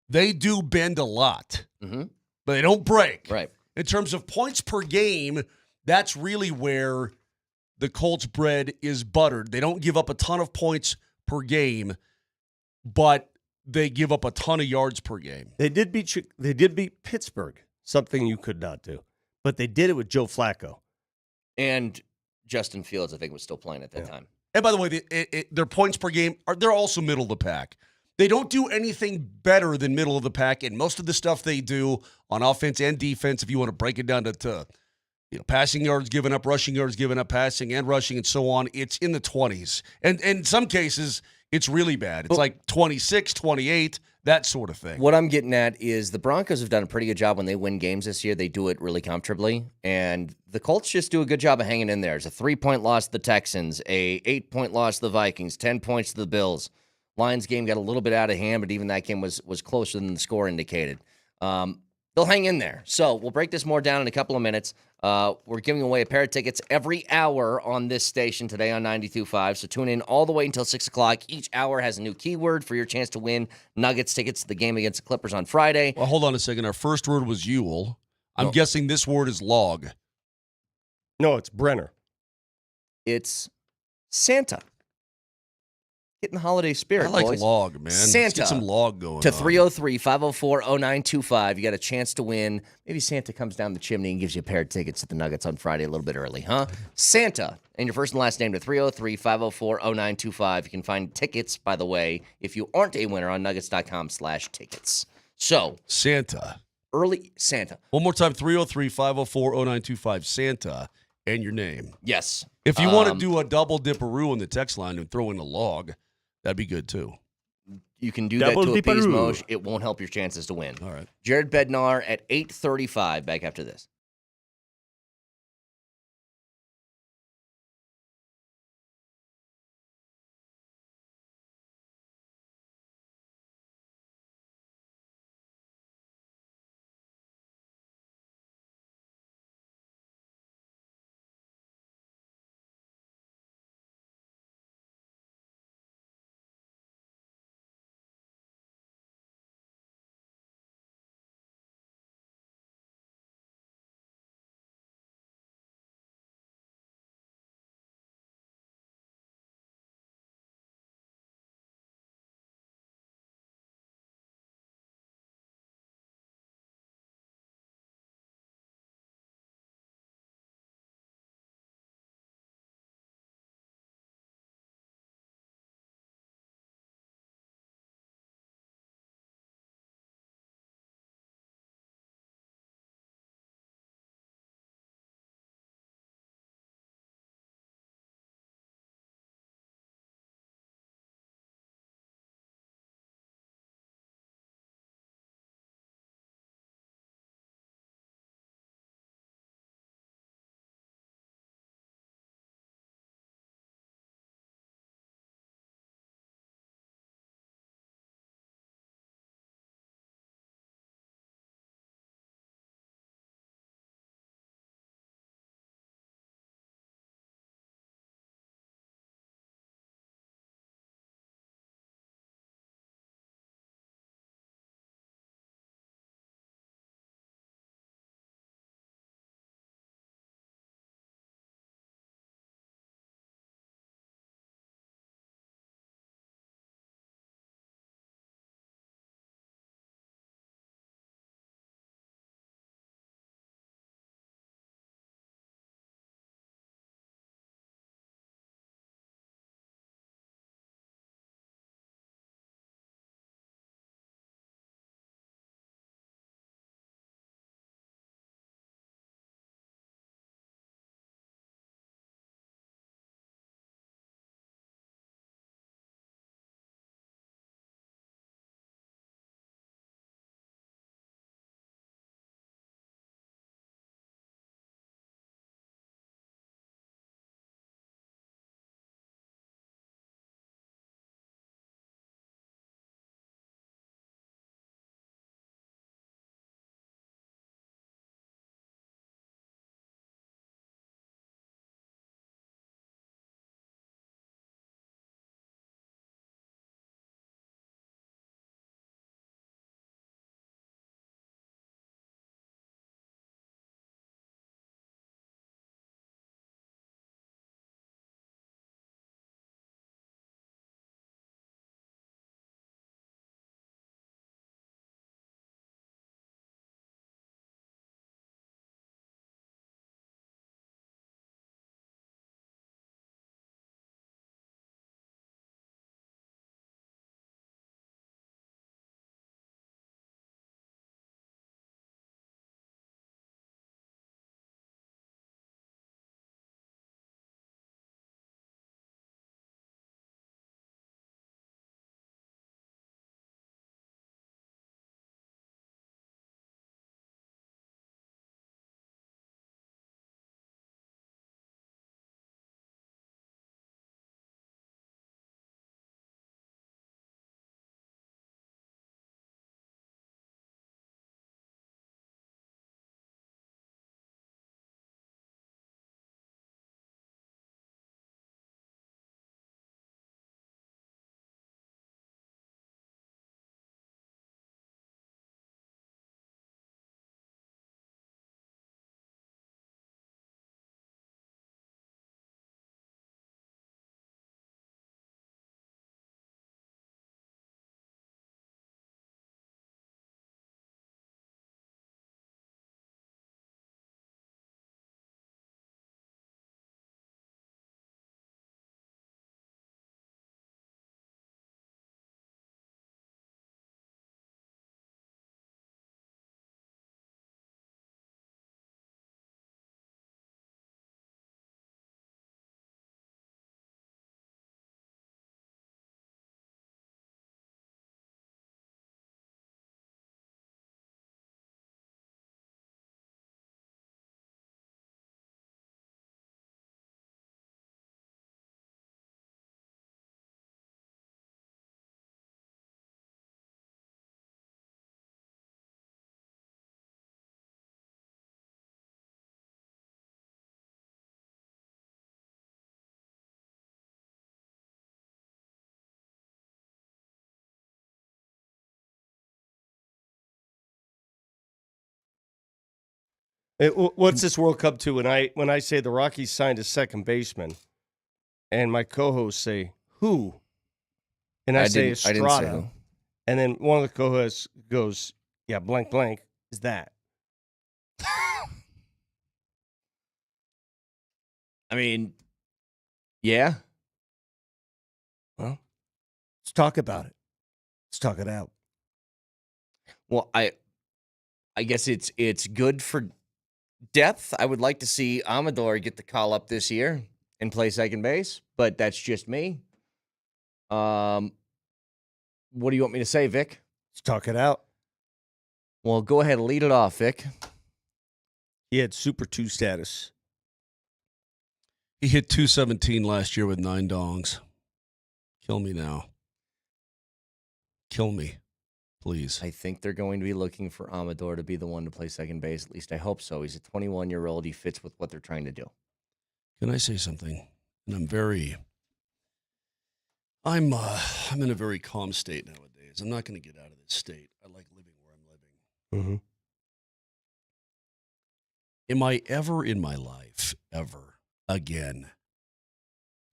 they do bend a lot, but they don't break. Right. In terms of points per game, that's really where the Colts bread is buttered. They don't give up a ton of points per game, but they give up a ton of yards per game. They did beat Pittsburgh, something you could not do. But they did it with Joe Flacco. And Justin Fields, I think, was still playing at that time. And by the way, their points per game, they're also middle of the pack. They don't do anything better than middle of the pack, and most of the stuff they do on offense and defense, if you want to break it down to passing yards given up, rushing yards given up, passing and rushing, and so on, it's in the 20s. And in some cases, it's really bad. It's like 26, 28, that sort of thing. What I'm getting at is the Broncos have done a pretty good job when they win games this year. They do it really comfortably. And the Colts just do a good job of hanging in there. It's a 3-point loss to the Texans, a 8-point loss to the Vikings, 10 points to the Bills. Lions game got a little bit out of hand, but even that game was closer than the score indicated. They'll hang in there. So we'll break this more down in a couple of minutes. We're giving away a pair of tickets every hour on this station today on 92.5. So tune in all the way until 6 o'clock. Each hour has a new keyword for your chance to win Nuggets tickets to the game against the Clippers on Friday. Well, hold on a second. Our first word was Yule. I'm guessing this word is log. No, it's Brenner. It's Santa. Getting the holiday spirit, I like boys. log, man. Santa. Let's get some log going to on. 303-504-0925. You got a chance to win. Maybe Santa comes down the chimney and gives you a pair of tickets to the Nuggets on Friday a little bit early, huh? Santa. And your first and last name to 303-504-0925. You can find tickets, by the way, if you aren't a winner on nuggets.com/tickets. So, Santa. Early Santa. One more time, 303-504-0925. Santa and your name. Yes. If you want to do a double dipperoo on the text line and throw in a log, that'd be good too. You can do Double that to appease dipperoo. Moshe. It won't help your chances to win. All right. Jared Bednar at 8:35. Back after this. What's this World Cup to? When I say the Rockies signed a second baseman, and my co-hosts say who, and I say Estrada, I didn't say who. and then one of the co-hosts goes, "Yeah, blank blank is that." I mean, yeah. Well, let's talk about it. Let's talk it out. Well, I guess it's good for depth. I would like to see Amador get the call up this year and play second base, but that's just me. What do you want me to say, Vic? Let's talk it out. Well, go ahead and lead it off, Vic. He had Super 2 status. He hit 217 last year with 9 dongs. Kill me now. Kill me, please. I think they're going to be looking for Amador to be the one to play second base. At least I hope so. He's a 21-year-old. He fits with what they're trying to do. Can I say something? And I'm in a very calm state nowadays. I'm not going to get out of this state. I like living where I'm living. Mm-hmm. Am I ever in my life, ever again,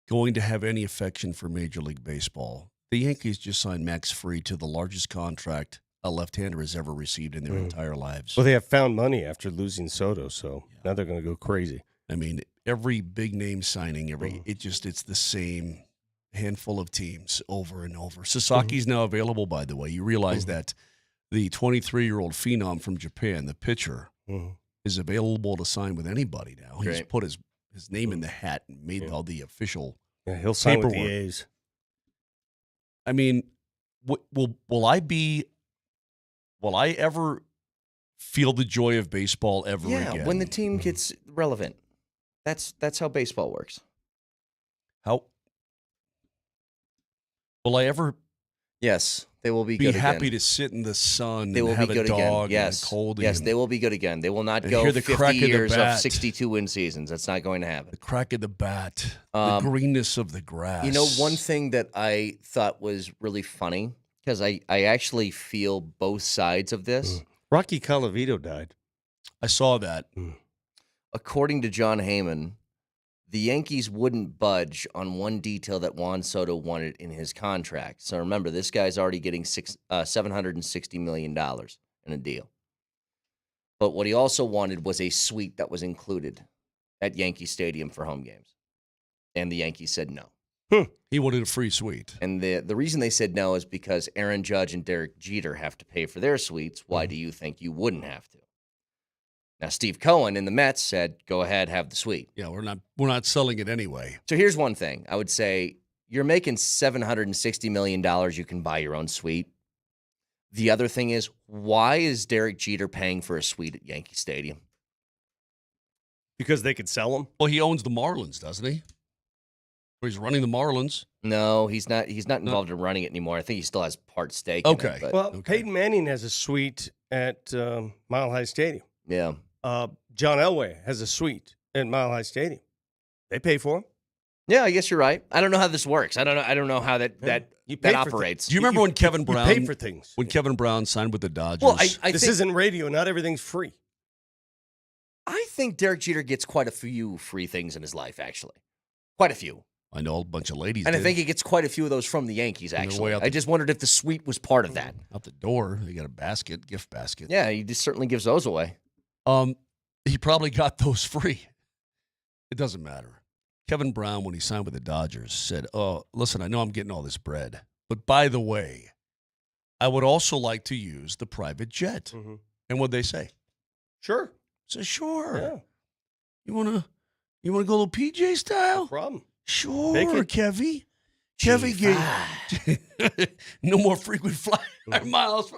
going to have any affection for Major League Baseball? The Yankees just signed Max Fried to the largest contract a left-hander has ever received in their entire lives. Well, they have found money after losing Soto, so now they're going to go crazy. I mean, every big name signing, it's the same handful of teams over and over. Sasaki's now available, by the way. You realize that the 23-year-old phenom from Japan, the pitcher, is available to sign with anybody now. He's put his name in the hat and made all the official he'll sign paperwork. with the A's. I mean, will I ever feel the joy of baseball ever again? Yeah, when the team gets relevant. That's how baseball works. How will I ever? Yes, they will be be good happy again. to sit in the sun They will and have be good a dog again. Yes, and a cold. yes, they will be good again. They will not and go hear the 50 crack of the years of bat. 62 win seasons. That's not going to happen. The crack of the bat, the greenness of the grass. You know, one thing that I thought was really funny, because I actually feel both sides of this. Rocky Colavito died. I saw that. According to John Heyman, the Yankees wouldn't budge on one detail that Juan Soto wanted in his contract. So remember, this guy's already getting $760 million in a deal. But what he also wanted was a suite that was included at Yankee Stadium for home games. And the Yankees said no. He wanted a free suite. And the reason they said no is because Aaron Judge and Derek Jeter have to pay for their suites. Why do you think you wouldn't have to? Now, Steve Cohen in the Mets said, go ahead, have the suite. Yeah, we're not selling it anyway. So here's one thing. I would say you're making $760 million. You can buy your own suite. The other thing is, why is Derek Jeter paying for a suite at Yankee Stadium? Because they could sell them? Well, he owns the Marlins, doesn't he? Or he's running the Marlins. No, he's not. He's not involved in running it anymore. I think he still has part stake. In it, but, Peyton Manning has a suite at Mile High Stadium. Yeah. John Elway has a suite at Mile High Stadium. They pay for him. Yeah, I guess you're right. I don't know how this works. I don't know how that operates. Do you remember when Kevin Brown pay for things? When Kevin Brown signed with the Dodgers? Well, this isn't radio. Not everything's free. I think Derek Jeter gets quite a few free things in his life, actually. Quite a few. I know a bunch of ladies. And did. I think he gets quite a few of those from the Yankees, actually. I just wondered if the suite was part of that. Out the door, they got a gift basket. Yeah, he just certainly gives those away. He probably got those free. It doesn't matter. Kevin Brown, when he signed with the Dodgers, said, "Oh, listen, I know I'm getting all this bread, but by the way, I would also like to use the private jet." And what'd they say? Sure. I said, sure. Yeah. You wanna go a little PJ style? No problem. Sure, Make it Kevy. Kevy gave no more frequent flyer miles.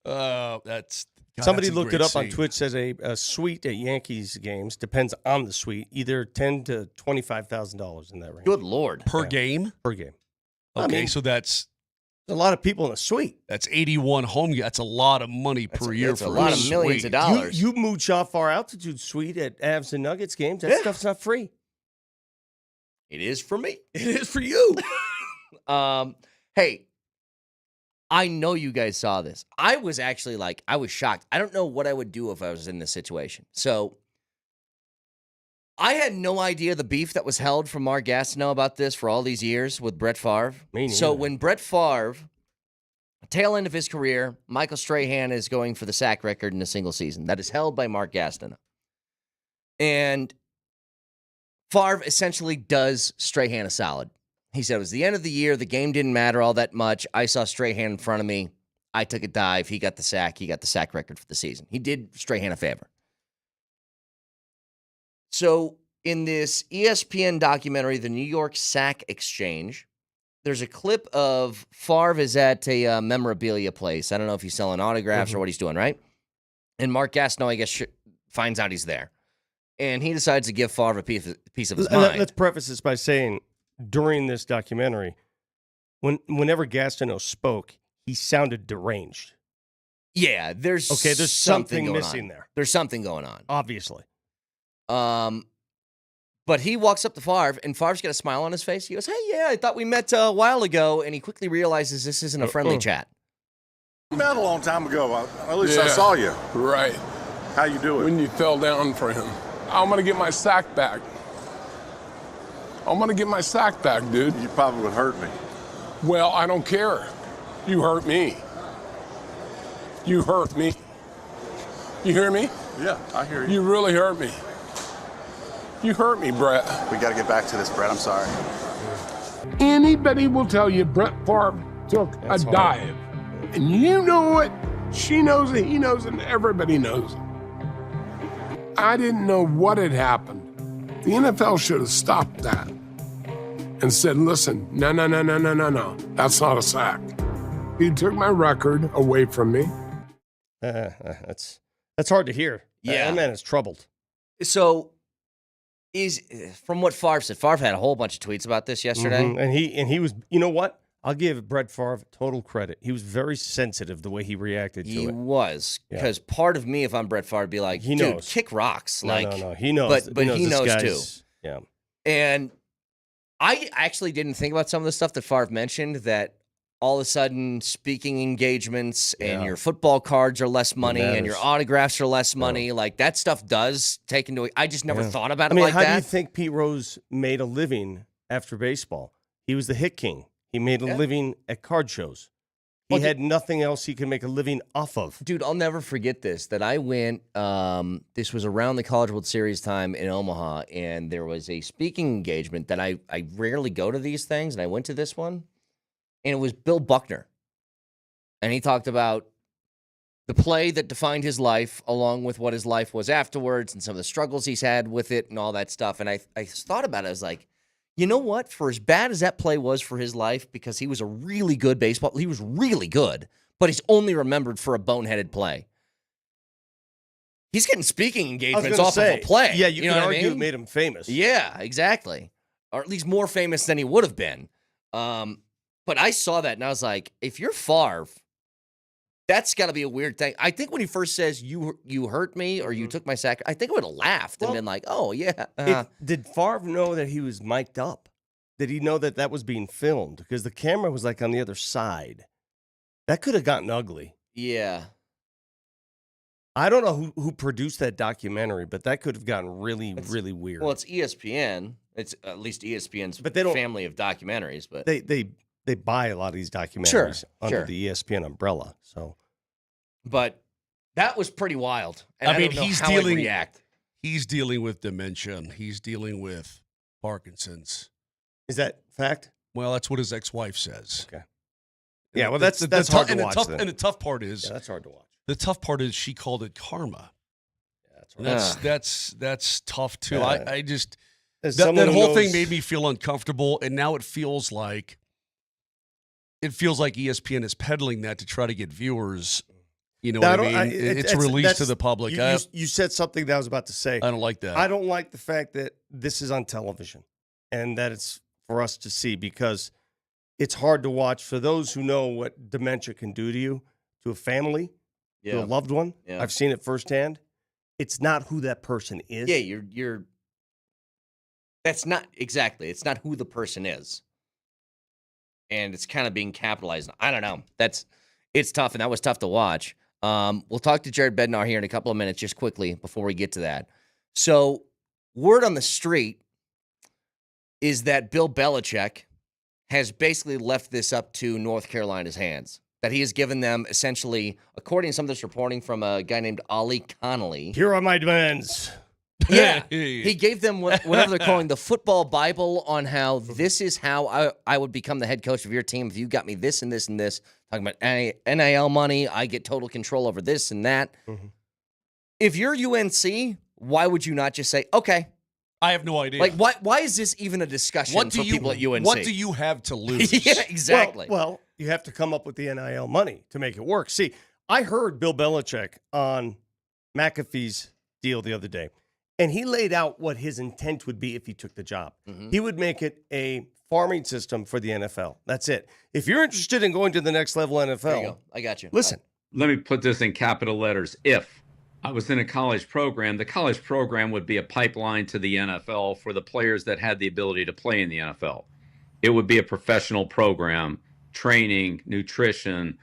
That's somebody that's a looked great it up scene. on Twitch. Says a suite at Yankees games depends on the suite, either $10,000 to $25,000 in that range. Good Lord. Per game. Per game. Okay, I mean, so that's a lot of people in a suite. That's 81 home games. That's a lot of money per year. That's for a lot of suite. millions of dollars. You mooch off our altitude suite at Avs and Nuggets games. That stuff's not free. It is for me. It is for you. Hey, I know you guys saw this. I was actually I was shocked. I don't know what I would do if I was in this situation. So I had no idea the beef that was held from Mark Gastineau about this for all these years with Brett Favre. So when Brett Favre, tail end of his career, Michael Strahan is going for the sack record in a single season. That is held by Mark Gastineau. And Favre essentially does Strahan a solid. He said it was the end of the year. The game didn't matter all that much. I saw Strahan in front of me. I took a dive. He got the sack. He got the sack record for the season. He did Strahan a favor. So in this ESPN documentary, The New York Sack Exchange, there's a clip of Favre is at a memorabilia place. I don't know if he's selling autographs or what he's doing, right? And Mark Gastineau, I guess, finds out he's there. And he decides to give Favre a piece of his mind. Let's preface this by saying, during this documentary, whenever Gastineau spoke, he sounded deranged. Yeah, there's something missing there. There's something going on. Obviously. But he walks up to Favre, and Favre's got a smile on his face. He goes, "Hey, yeah, I thought we met a while ago." And he quickly realizes this isn't a friendly chat. We met a long time ago. At least I saw you. Right. How you doing? When you fell down for him. I'm going to get my sack back. I'm going to get my sack back, dude. You probably would hurt me. Well, I don't care. You hurt me. You hurt me. You hear me? Yeah, I hear you. You really hurt me. You hurt me, Brett. We got to get back to this, Brett. I'm sorry. Anybody will tell you Brett Favre took a dive. And you know it. She knows it. He knows it. And everybody knows it. I didn't know what had happened. The NFL should have stopped that and said, listen, no. That's not a sack. He took my record away from me. That's hard to hear. Yeah. That man is troubled. So, from what Favre said, Favre had a whole bunch of tweets about this yesterday. And he was, you know what? I'll give Brett Favre total credit. He was very sensitive the way he reacted to it. He was. Because part of me, if I'm Brett Favre, would be like, he dude, knows. kick rocks. No. He knows. But he knows too. Yeah. And I actually didn't think about some of the stuff that Favre mentioned, that all of a sudden speaking engagements and your football cards are less money and your autographs are less money. Like, that stuff does take into it. I just never thought about it like that. How do you think Pete Rose made a living after baseball? He was the hit king. He made a living at card shows. He had nothing else he could make a living off of. Dude, I'll never forget this, that I went, this was around the College World Series time in Omaha, and there was a speaking engagement that I rarely go to these things, and I went to this one, and it was Bill Buckner. And he talked about the play that defined his life, along with what his life was afterwards, and some of the struggles he's had with it, and all that stuff. And I thought about it, I was like, you know what? For as bad as that play was for his life, because he was a really good baseball, he was really good, but he's only remembered for a boneheaded play. He's getting speaking engagements off of a play. Yeah, you can know argue what I mean? it made him famous. Yeah, exactly. Or at least more famous than he would have been. But I saw that and I was like, if you're Favre, that's got to be a weird thing. I think when he first says, you hurt me or you took my sack, I think I would have laughed and been like, oh, yeah. Did Favre know that he was mic'd up? Did he know that that was being filmed? Because the camera was like on the other side. That could have gotten ugly. Yeah. I don't know who produced that documentary, but that could have gotten really weird. Well, it's ESPN. It's at least ESPN's family of documentaries. But they buy a lot of these documentaries under the ESPN umbrella. So, but that was pretty wild. And I mean, he's how I'd react. He's dealing with dementia. He's dealing with Parkinson's. Is that fact? Well, that's what his ex-wife says. Okay. Yeah, well, that's hard to watch. And the tough part is, that's hard to watch. The tough part is she called it karma. Yeah, that's tough too. Yeah. I just As that someone who whole thing knows- made me feel uncomfortable, and now it feels like ESPN is peddling that to try to get viewers. You know what I mean? It's released to the public. You said something that I was about to say. I don't like that. I don't like the fact that this is on television and that it's for us to see, because it's hard to watch for those who know what dementia can do to you, to a family, to a loved one. Yeah. I've seen it firsthand. It's not who that person is. Yeah, you're. That's not exactly. It's not who the person is, and it's kind of being capitalized. I don't know. It's tough, and that was tough to watch. We'll talk to Jared Bednar here in a couple of minutes, just quickly before we get to that. So, Word on the street is that Bill Belichick has basically left this up to North Carolina's hands. That he has given them essentially, according to some of this reporting from a guy named Ollie Connolly. Here are my demands. Yeah, he gave them whatever they're calling the football Bible on how this is how I would become the head coach of your team if you got me this and this and this. Talking about NIL money, I get total control over this and that. Mm-hmm. If you're UNC, why would you not just say, okay? I have no idea. Like, why is this even a discussion for people at UNC? What do you have to lose? Yeah, exactly. Well, you have to come up with the NIL money to make it work. See, I heard Bill Belichick on McAfee's deal the other day, and he laid out what his intent would be if he took the job. Mm-hmm. He would make it a farming system for the NFL. That's it. If you're interested in going to the next level NFL, There you go. I got you. Listen. Let me put this in capital letters. If I was in a college program, the college program would be a pipeline to the NFL for the players that had the ability to play in the NFL. It would be a professional program, training, nutrition,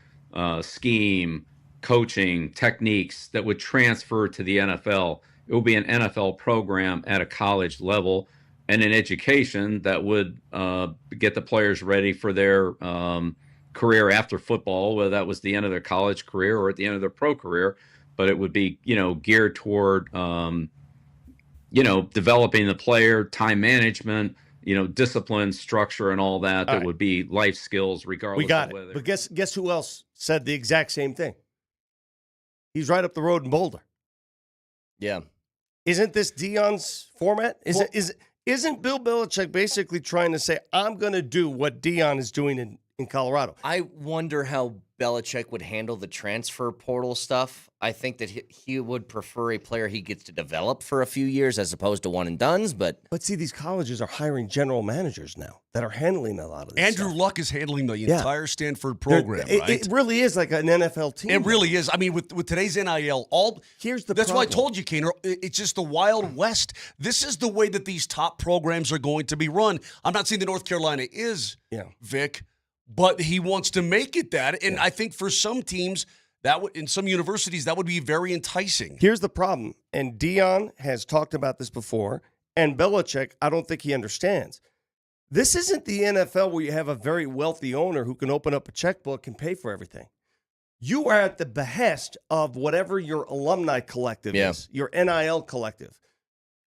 scheme, coaching, techniques that would transfer to the NFL. It would be an NFL program at a college level and an education that would get the players ready for their career after football, whether that was the end of their college career or at the end of their pro career. But it would be, geared toward, developing the player, time management, discipline, structure, and all that. That would be life skills, regardless We got of whether. it. But guess who else said the exact same thing? He's right up the road in Boulder. Yeah. Isn't this Dion's format? Isn't Bill Belichick basically trying to say, I'm going to do what Dion is doing in Colorado? I wonder how Belichick would handle the transfer portal stuff. I think that he would prefer a player he gets to develop for a few years as opposed to one and dones. But see, these colleges are hiring general managers now that are handling a lot of this Andrew stuff. Luck is handling the Yeah. entire Stanford program, right? It really is like an NFL team. It really is. I mean, with today's NIL, here's the that's problem. why I told you, Kaner, it's just the Wild West. This is the way that these top programs are going to be run. I'm not saying that North Carolina is, Vic, but he wants to make it that. And I think for some teams, in some universities, that would be very enticing. Here's the problem, and Dion has talked about this before, and Belichick, I don't think he understands. This isn't the NFL where you have a very wealthy owner who can open up a checkbook and pay for everything. You are at the behest of whatever your alumni collective is, your NIL collective.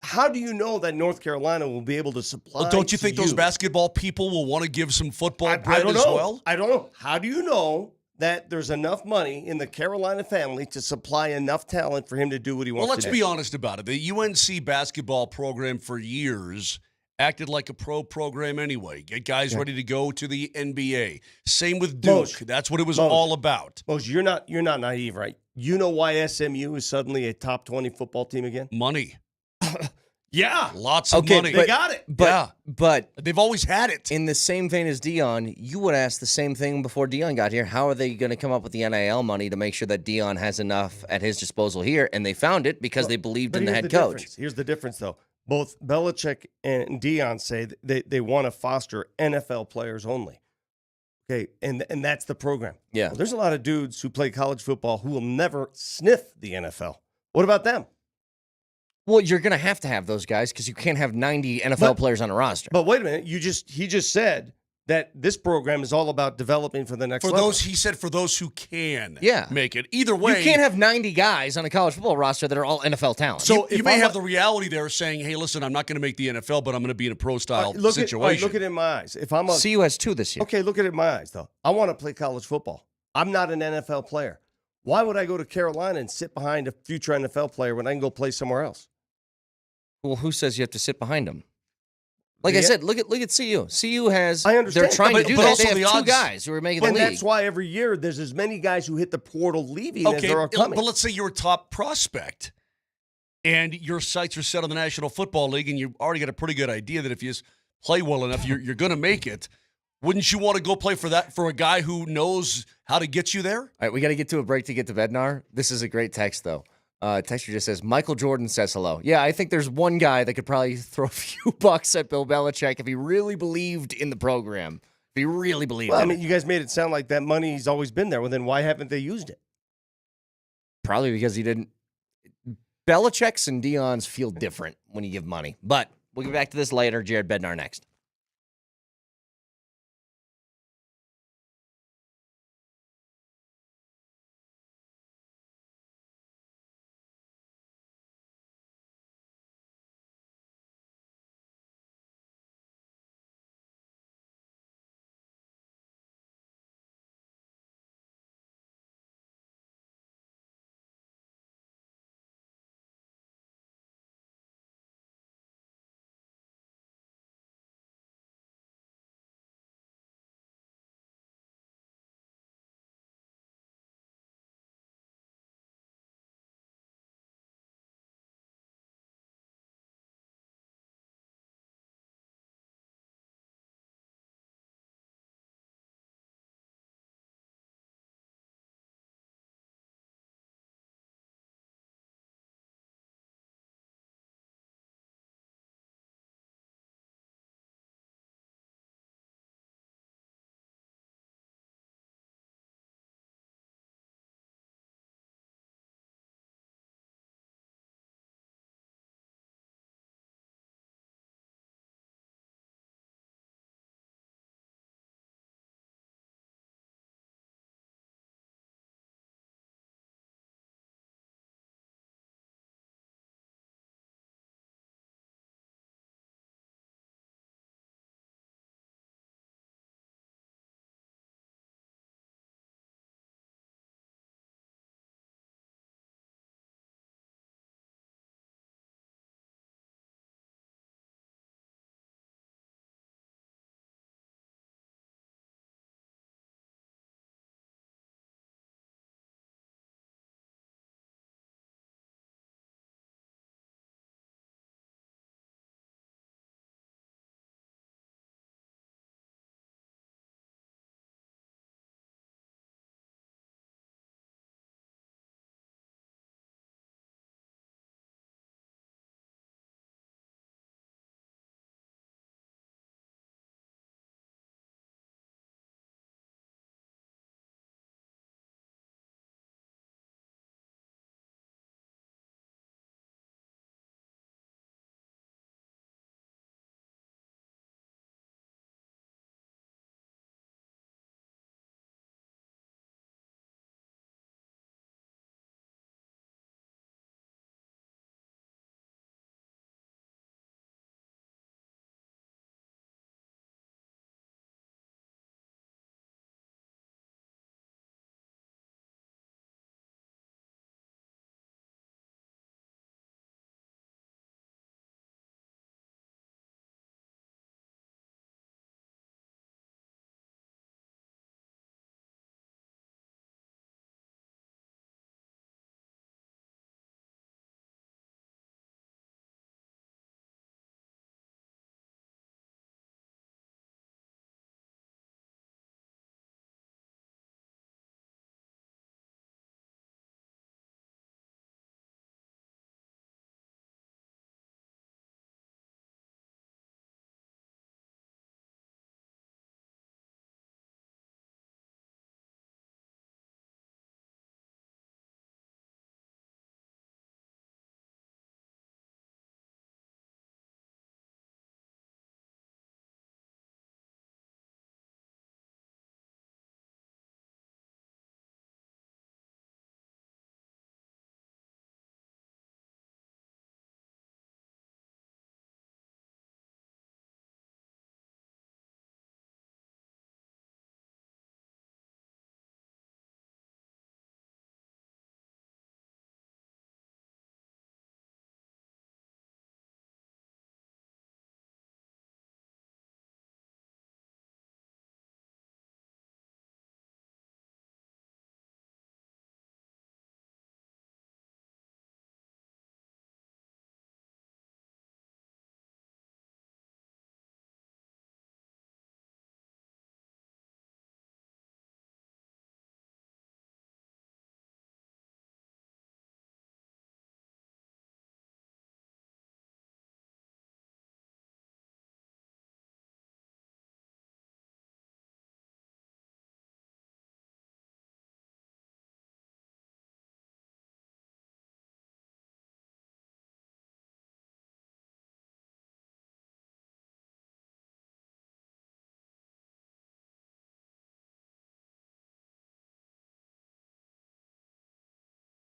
How do you know that North Carolina will be able to supply? Well, don't you think those basketball people will want to give some football bread as well? I don't know. How do you know that there's enough money in the Carolina family to supply enough talent for him to do what he wants Well, to do? let's be honest about it. The UNC basketball program for years acted like a pro program anyway. Get guys ready to go to the NBA. Same with Duke. That's what it was all about. Moshe, you're not naive, right? You know why SMU is suddenly a top 20 football team again? Money. Yeah. Lots of money. They got it. But they've always had it. In the same vein as Dion, you would ask the same thing before Dion got here. How are they going to come up with the NIL money to make sure that Dion has enough at his disposal here? And they found it because they believed in the head coach. Difference. Here's the difference, though. Both Belichick and Dion say they want to foster NFL players only. Okay, and that's the program. Yeah. Well, there's a lot of dudes who play college football who will never sniff the NFL. What about them? Well, you're going to have those guys because you can't have 90 NFL players on a roster. But wait a minute, he just said that this program is all about developing for the next level. He said for those who can Yeah. make it. Either way. You can't have 90 guys on a college football roster that are all NFL talent. So you may have the reality there saying, hey, listen, I'm not going to make the NFL, but I'm going to be in a pro-style situation. Look at it in my eyes. CU has 2 this year. Okay, look at it in my eyes, though. I want to play college football. I'm not an NFL player. Why would I go to Carolina and sit behind a future NFL player when I can go play somewhere else? Well, who says you have to sit behind them? Like I said, look at CU. CU has. I understand. They're trying to do that. also They have the 2 guys who are making And the league. that's why every year there's as many guys who hit the portal leaving as there are coming. But let's say you're a top prospect and your sights are set on the National Football League and you've already got a pretty good idea that if you just play well enough, you're going to make it. Wouldn't you want to go play for a guy who knows how to get you there? All right, we got to get to a break to get to Bednar. This is a great text, though. Texture just says, Michael Jordan says hello. Yeah, I think there's one guy that could probably throw a few bucks at Bill Belichick if he really believed in the program. If he really believed in it. You guys made it sound like that money's always been there. Well, then why haven't they used it? Probably because he didn't. Belichick's and Dion's feel different when you give money. But we'll get back to this later. Jared Bednar next.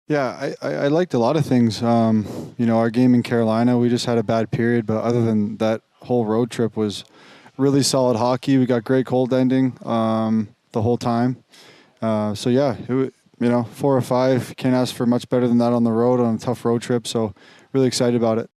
Yeah, I liked a lot of things. Our game in Carolina, we just had a bad period, but other than that whole road trip was really solid hockey. We got great goaltending the whole time. So yeah, 4 or 5. Can't ask for much better than that on the road on a tough road trip. So really excited about it.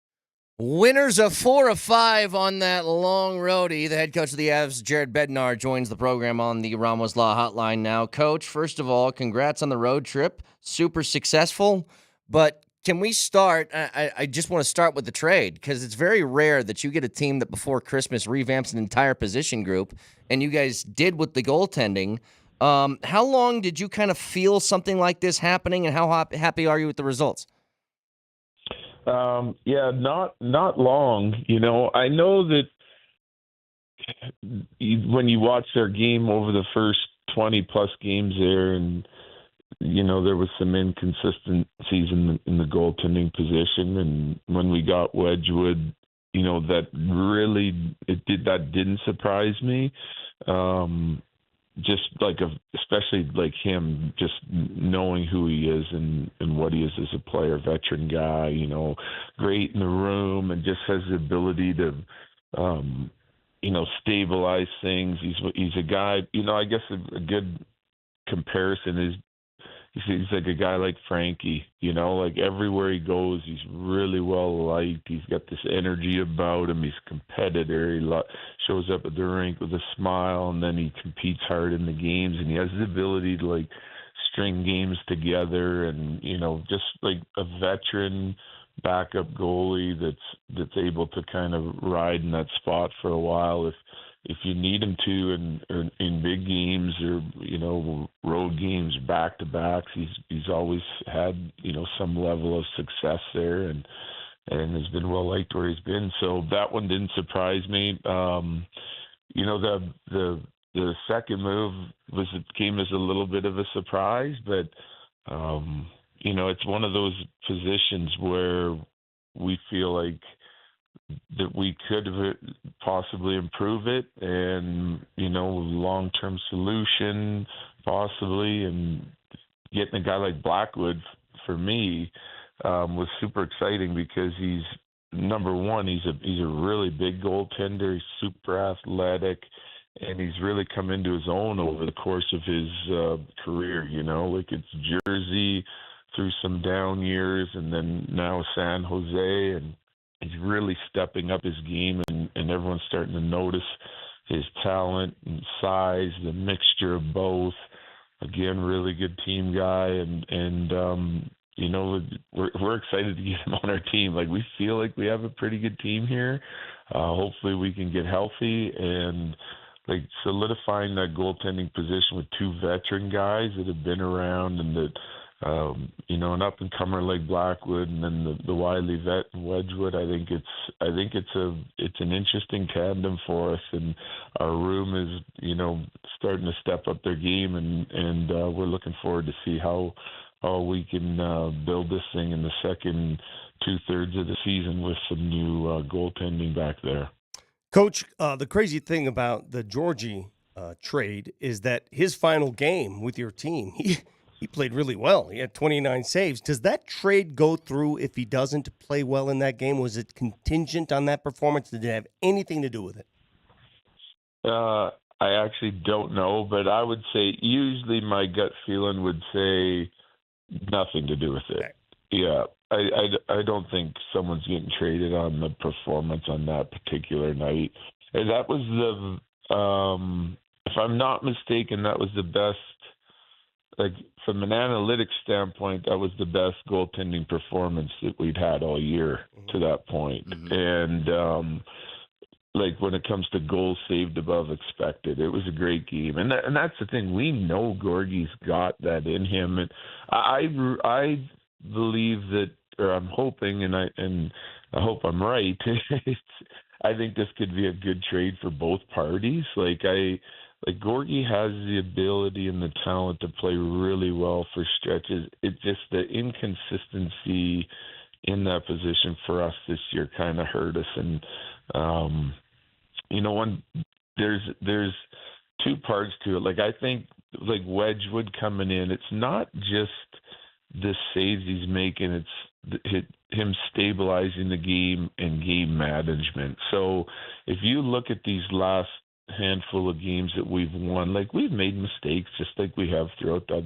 Winners of 4 of 5 on that long roadie. The head coach of the Avs, Jared Bednar, joins the program on the Ramos Law Hotline now. Coach, first of all, congrats on the road trip. Super successful. But can we start? I just want to start with the trade because it's very rare that you get a team that before Christmas revamps an entire position group, and you guys did with the goaltending. How long did you kind of feel something like this happening, and how happy are you with the results? Yeah, not long. I know that when you watch their game over the first 20 plus games there, and there was some inconsistencies in the goaltending position, and when we got Wedgwood, that didn't surprise me. Just especially like him, just knowing who he is and what he is as a player, veteran guy, great in the room, and just has the ability to, stabilize things. He's a guy, I guess a good comparison is he's like a guy like Frankie, like everywhere he goes, he's really well liked. He's got this energy about him. He's a competitor. He shows up at the rink with a smile, and then he competes hard in the games, and he has the ability to string games together, and just like a veteran backup goalie that's able to kind of ride in that spot for a while if you need him to in big games or road games back to backs. He's always had some level of success there and has been well liked where he's been. So that one didn't surprise me. The second move came as a little bit of a surprise, but it's one of those positions where we feel like that we could possibly improve it and, long-term solution possibly. And getting a guy like Blackwood for me was super exciting because he's number one, he's a really big goaltender. He's super athletic, and he's really come into his own over the course of his career, like it's Jersey through some down years and then now San Jose, and he's really stepping up his game, and everyone's starting to notice his talent and size, the mixture of both. Again, really good team guy, and we're excited to get him on our team. Like, we feel like we have a pretty good team here. Hopefully we can get healthy and solidifying that goaltending position with 2 veteran guys that have been around, and that an up and comer like Blackwood, and then the wily vet and Wedgwood. I think it's an interesting tandem for us, and our room is starting to step up their game, and we're looking forward to see how we can build this thing in the second 2/3 of the season with some new goaltending back there. Coach, the crazy thing about the Georgie trade is that his final game with your team, he played really well. He had 29 saves. Does that trade go through if he doesn't play well in that game? Was it contingent on that performance? Did it have anything to do with it? I actually don't know, but I would say usually my gut feeling would say nothing to do with it. Okay. Yeah. I don't think someone's getting traded on the performance on that particular night. And that was if I'm not mistaken, that was the best, from an analytics standpoint, that was the best goaltending performance that we'd had all year to that point. Mm-hmm. And when it comes to goals saved above expected, it was a great game. And that's the thing. We know Gorgie's got that in him. And I believe that, or I'm hoping, and I hope I'm right. I think this could be a good trade for both parties. Gorgie has the ability and the talent to play really well for stretches. It's just the inconsistency in that position for us this year kind of hurt us. And there's 2 parts to it. I think Wedgwood coming in, it's not just the saves he's making. It's him stabilizing the game and game management. So if you look at these last handful of games that we've won, like we've made mistakes just like we have throughout the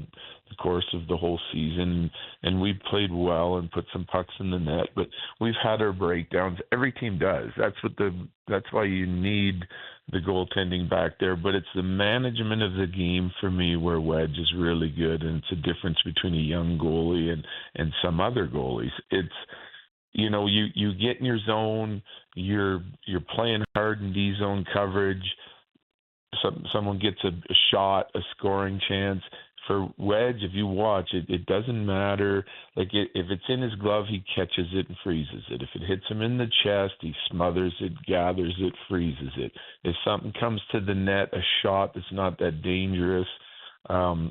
course of the whole season, and we've played well and put some pucks in the net, but we've had our breakdowns. Every team does. That's why you need the goaltending back there, but it's the management of the game for me where Wedge is really good, and it's a difference between a young goalie and some other goalies. It's, you know, you get in your zone, you're playing hard in D-zone coverage, someone gets a shot, a scoring chance. For Wedge, if you watch it, it doesn't matter. Like, if it's in his glove, he catches it and freezes it. If it hits him in the chest, he smothers it, gathers it, freezes it. If something comes to the net, a shot that's not that dangerous,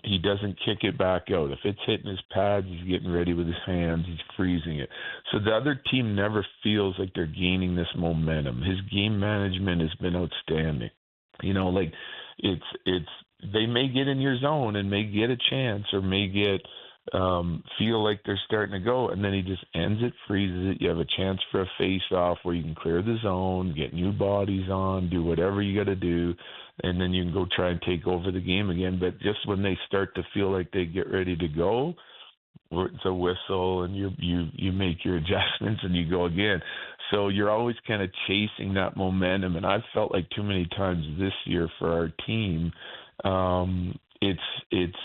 he doesn't kick it back out. If it's hitting his pads, he's getting ready with his hands, he's freezing it. So the other team never feels like they're gaining this momentum. His game management has been outstanding. You know, like, it's they may get in your zone and may get a chance or may get feel like they're starting to go, and then he just ends it, freezes it. You have a chance for a face-off where you can clear the zone, get new bodies on, do whatever you got to do, and then you can go try and take over the game again. But just when they start to feel like they get ready to go, it's a whistle, and you make your adjustments and you go again. So you're always kind of chasing that momentum, and I've felt like too many times this year for our team, it's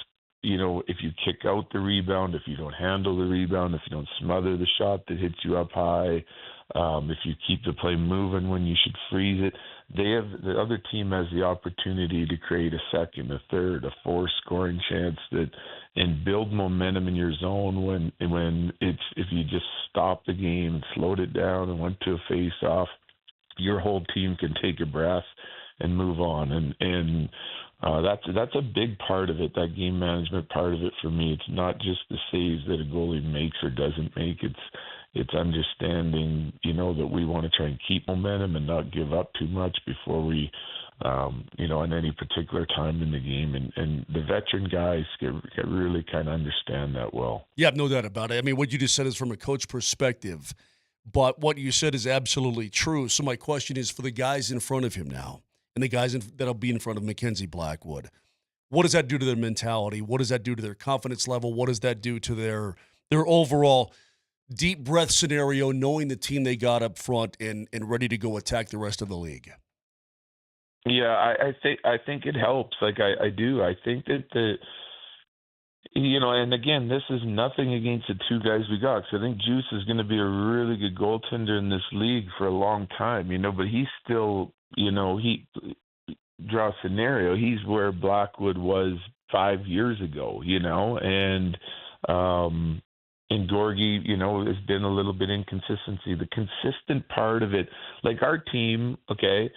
you know, if you kick out the rebound, if you don't handle the rebound, if you don't smother the shot that hits you up high, if you keep the play moving when you should freeze it, the other team has the opportunity to create a second, a third, a fourth scoring chance and build momentum in your zone when if you just stop the game and slowed it down and went to a face-off, your whole team can take a breath and move on. And that's a big part of it, that game management part of it for me. It's not just the saves that a goalie makes or doesn't make. It's understanding, you know, that we want to try and keep momentum and not give up too much before we, you know, in any particular time in the game. And the veteran guys can really kind of understand that well. Yeah, no doubt about it. I mean, what you just said is from a coach perspective, but what you said is absolutely true. So my question is for the guys in front of him now, and the guys that'll be in front of Mackenzie Blackwood, what does that do to their mentality? What does that do to their confidence level? What does that do to their overall deep breath scenario, knowing the team they got up front and ready to go attack the rest of the league? Yeah, I think it helps. Like I do. I think that you know, and again, this is nothing against the two guys we got, because I think Juice is going to be a really good goaltender in this league for a long time, you know, but he's still, you know, he draw a scenario. He's where Blackwood was 5 years ago, you know, and Gorgie, you know, has been a little bit inconsistency. The consistent part of it, like our team, okay,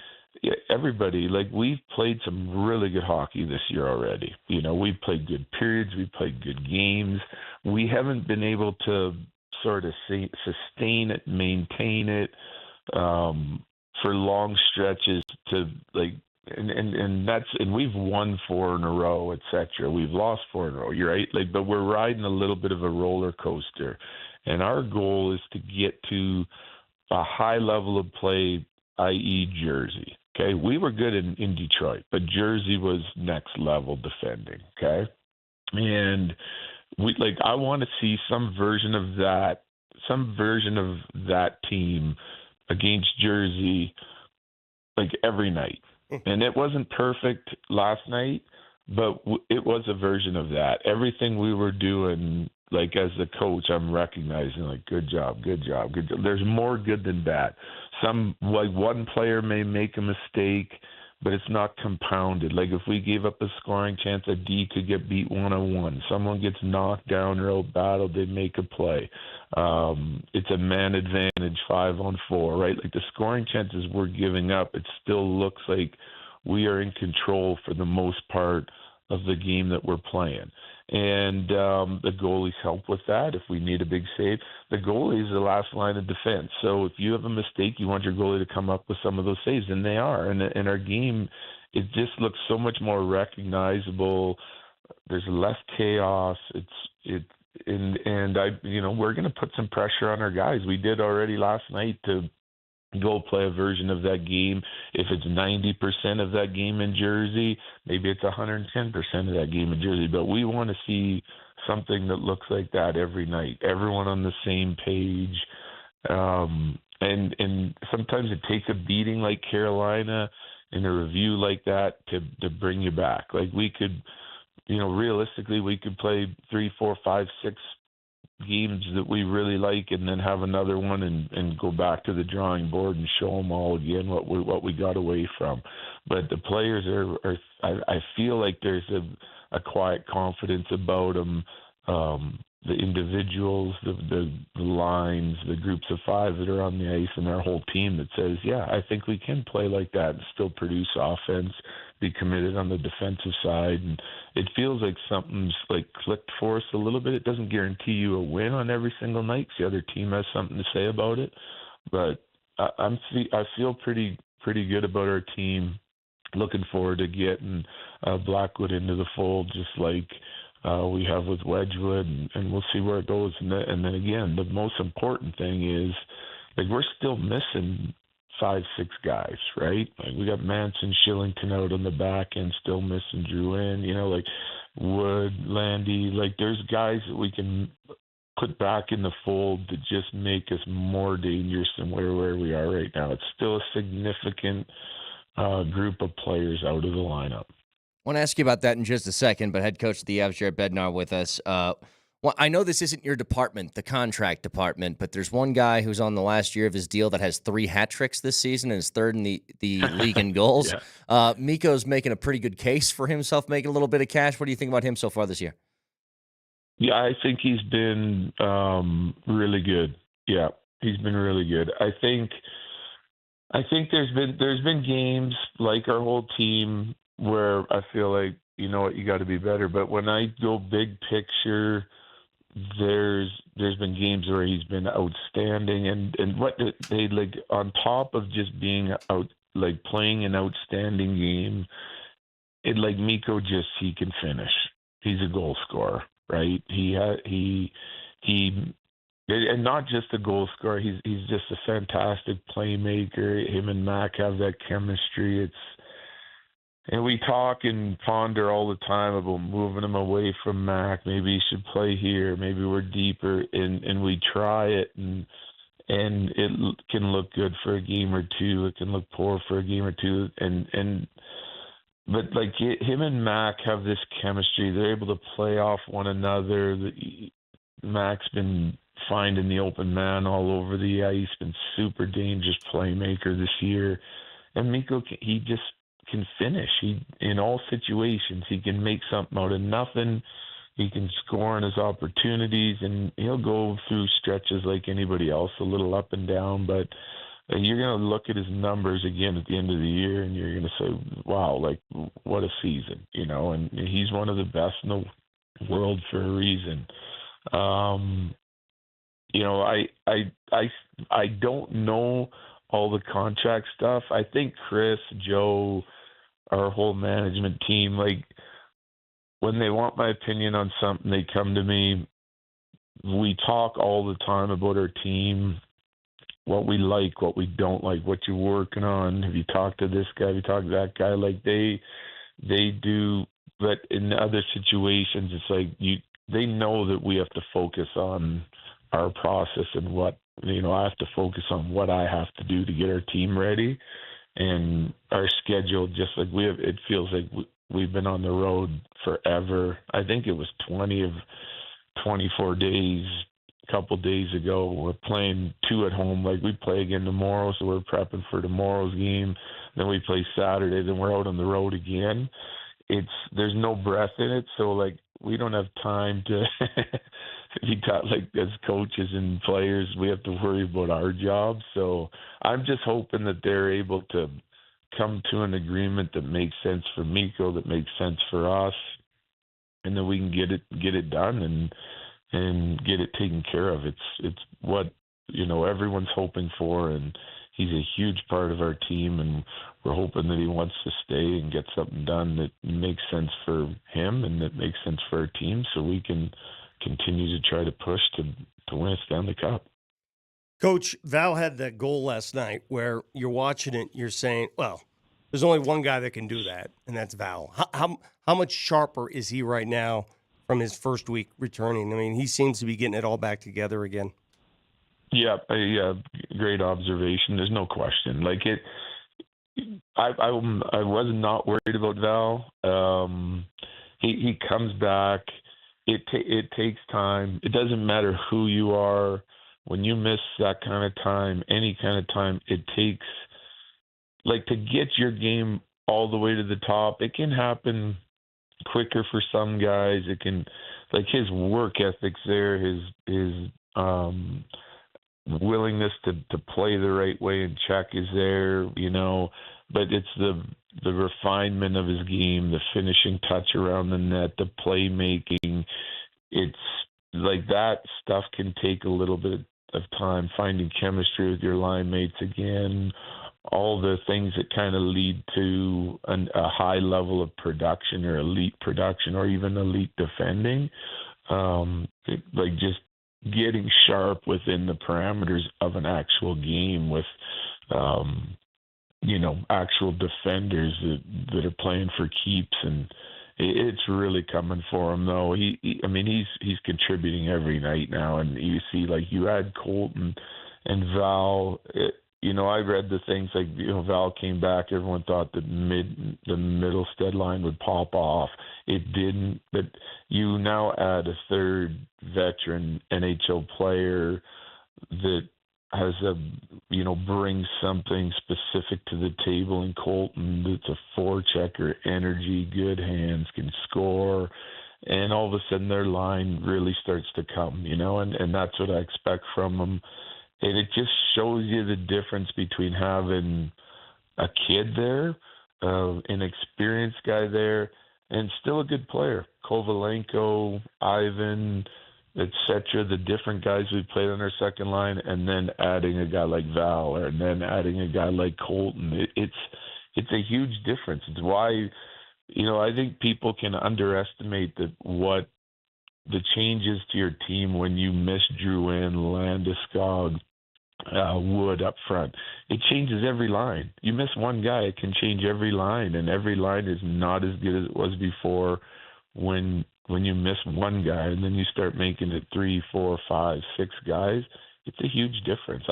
everybody, like we've played some really good hockey this year already. You know, we've played good periods, we've played good games. We haven't been able to sort of sustain it, maintain it for long stretches to like, and we've won 4 in a row, etc. We've lost 4 in a row. You're right, like, but we're riding a little bit of a roller coaster, and our goal is to get to a high level of play, i.e., Jersey. Okay, we were good in Detroit, but Jersey was next level defending. Okay, and I want to see some version of that team against Jersey, like every night. And it wasn't perfect last night, but it was a version of that. Everything we were doing, like as the coach, I'm recognizing, like, good job, good job, good job. There's more good than bad. Like one player may make a mistake, but it's not compounded. Like if we gave up a scoring chance, a D could get beat 1-on-1. Someone gets knocked down or out-battled, they make a play. It's a man advantage 5-on-4, right? Like the scoring chances we're giving up, it still looks like we are in control for the most part of the game that we're playing. And the goalies help with that. If we need a big save, the goalie is the last line of defense. So if you have a mistake, you want your goalie to come up with some of those saves, and they are. And our game, it just looks so much more recognizable. There's less chaos. and I, we're going to put some pressure on our guys. We did already last night to go play a version of that game. If it's 90% of that game in Jersey, maybe it's 110% of that game in Jersey. But we want to see something that looks like that every night. Everyone on the same page. And sometimes it takes a beating like Carolina and a review like that to bring you back. Like we could, realistically, we could play 3, 4, 5, 6 games that we really like, and then have another one and go back to the drawing board and show them all again what we got away from. But the players are I feel like there's a quiet confidence about them. The individuals, the lines, the groups of 5 that are on the ice, and our whole team that says, yeah, I think we can play like that and still produce offense, be committed on the defensive side. And it feels like something's like clicked for us a little bit. It doesn't guarantee you a win on every single night 'cause the other team has something to say about it. But I feel pretty good about our team. Looking forward to getting Blackwood into the fold, just like we have with Wedgwood, and we'll see where it goes. And then again, the most important thing is, like, we're still missing 5, 6 guys, right? Like, we got Manson, Shillington out on the back end, still missing Drouin, like Wood, Landy. Like, there's guys that we can put back in the fold to just make us more dangerous than where we are right now. It's still a significant group of players out of the lineup. I want to ask you about that in just a second, but head coach of the Avs, Jared Bednar, with us. Well, I know this isn't your department, the contract department, but there's one guy who's on the last year of his deal that has 3 hat tricks this season and is 3rd in the league in goals. Yeah. Mikko's making a pretty good case for himself, making a little bit of cash. What do you think about him so far this year? Yeah, I think he's been really good. Yeah, he's been really good. I think there's been games like our whole team where I feel like, you got to be better. But when I go big picture, there's been games where he's been outstanding, and what they like on top of just being out, like playing an outstanding game. It like Mikko he can finish. He's a goal scorer, right? He and not just a goal scorer. He's just a fantastic playmaker. Him and Mac have that chemistry. And we talk and ponder all the time about moving him away from Mac. Maybe he should play here. Maybe we're deeper, and we try it, and it can look good for a game or two. It can look poor for a game or two, but like him and Mac have this chemistry. They're able to play off one another. Mac's been finding the open man all over the ice. Been super dangerous playmaker this year, and Mikko he just can finish. He in all situations he can make something out of nothing. He can score on his opportunities, and he'll go through stretches like anybody else, a little up and down. But you're going to look at his numbers again at the end of the year, and you're going to say, "Wow, like what a season!" And he's one of the best in the world for a reason. I don't know all the contract stuff. I think Chris, Joe, our whole management team, like when they want my opinion on something, they come to me. We talk all the time about our team, what we like, what we don't like, what you're working on. Have you talked to this guy? Have you talked to that guy? Like they do, but in other situations, it's like they know that we have to focus on our process and what, I have to focus on what I have to do to get our team ready. And our schedule, just like it feels like we've been on the road forever. I think it was 20 of 24 days, a couple days ago. We're playing 2 at home. Like we play again tomorrow, so we're prepping for tomorrow's game. Then we play Saturday, then we're out on the road again. There's no breath in it, so like we don't have time to be taught, like as coaches and players, we have to worry about our jobs. So I'm just hoping that they're able to come to an agreement that makes sense for Mikko, that makes sense for us, and that we can get it done and get it taken care of. It's what everyone's hoping for, and he's a huge part of our team, and we're hoping that he wants to stay and get something done that makes sense for him and that makes sense for our team, so we can continue to try to push to win a Stanley Cup. Coach, Val had that goal last night where you're watching it, you're saying, well, there's only one guy that can do that, and that's Val. How much sharper is he right now from his first week returning? I mean, he seems to be getting it all back together again. Yeah, great observation. There's no question. Like I was not worried about Val. He comes back. It takes time. It doesn't matter who you are. When you miss that kind of time, any kind of time, it takes, like, to get your game all the way to the top. It can happen quicker for some guys. It can, like, his work ethic's there, his willingness to play the right way and check is there, you know. But it's the refinement of his game, the finishing touch around the net, the playmaking. It's like that stuff can take a little bit of time, finding chemistry with your line mates again, all the things that kind of lead to a high level of production or elite production or even elite defending. Like just getting sharp within the parameters of an actual game with, actual defenders that are playing for keeps, and it's really coming for him though. He's contributing every night now, and you see, like, you had Colton and Val. I read the things like, Val came back. Everyone thought that the Middlestead line would pop off. It didn't. But you now add a third veteran NHL player that has brings something specific to the table in Colton. That's a forechecker, energy, good hands, can score, and all of a sudden their line really starts to come, and that's what I expect from them. And it just shows you the difference between having a kid there, an experienced guy there, and still a good player. Kovalenko, Ivan, etc., the different guys we played on our second line, and then adding a guy like Val, and then adding a guy like Colton. It's a huge difference. It's why, I think people can underestimate what the changes to your team when you miss Drouin, Landeskog, Wood up front. It changes every line. You miss one guy, it can change every line, and every line is not as good as it was before when you miss one guy, and then you start making it 3, 4, 5, 6 guys. It's a huge difference.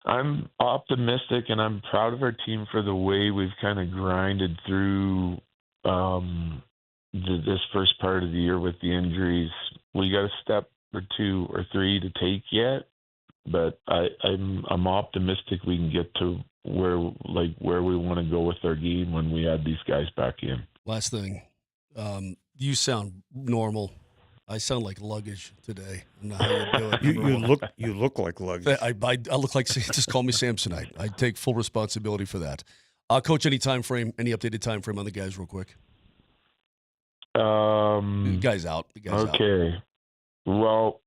I'm optimistic, and I'm proud of our team for the way we've kind of grinded through this first part of the year with the injuries. We got a step or 2 or 3 to take yet, but I'm optimistic we can get to where we want to go with our game when we add these guys back in. Last thing, you sound normal. I sound like luggage today. I don't know how you do it. You look like luggage. I look like, just call me Samsonite. I take full responsibility for that. Coach, any updated time frame on the guys real quick? The guy's out. Okay. Well,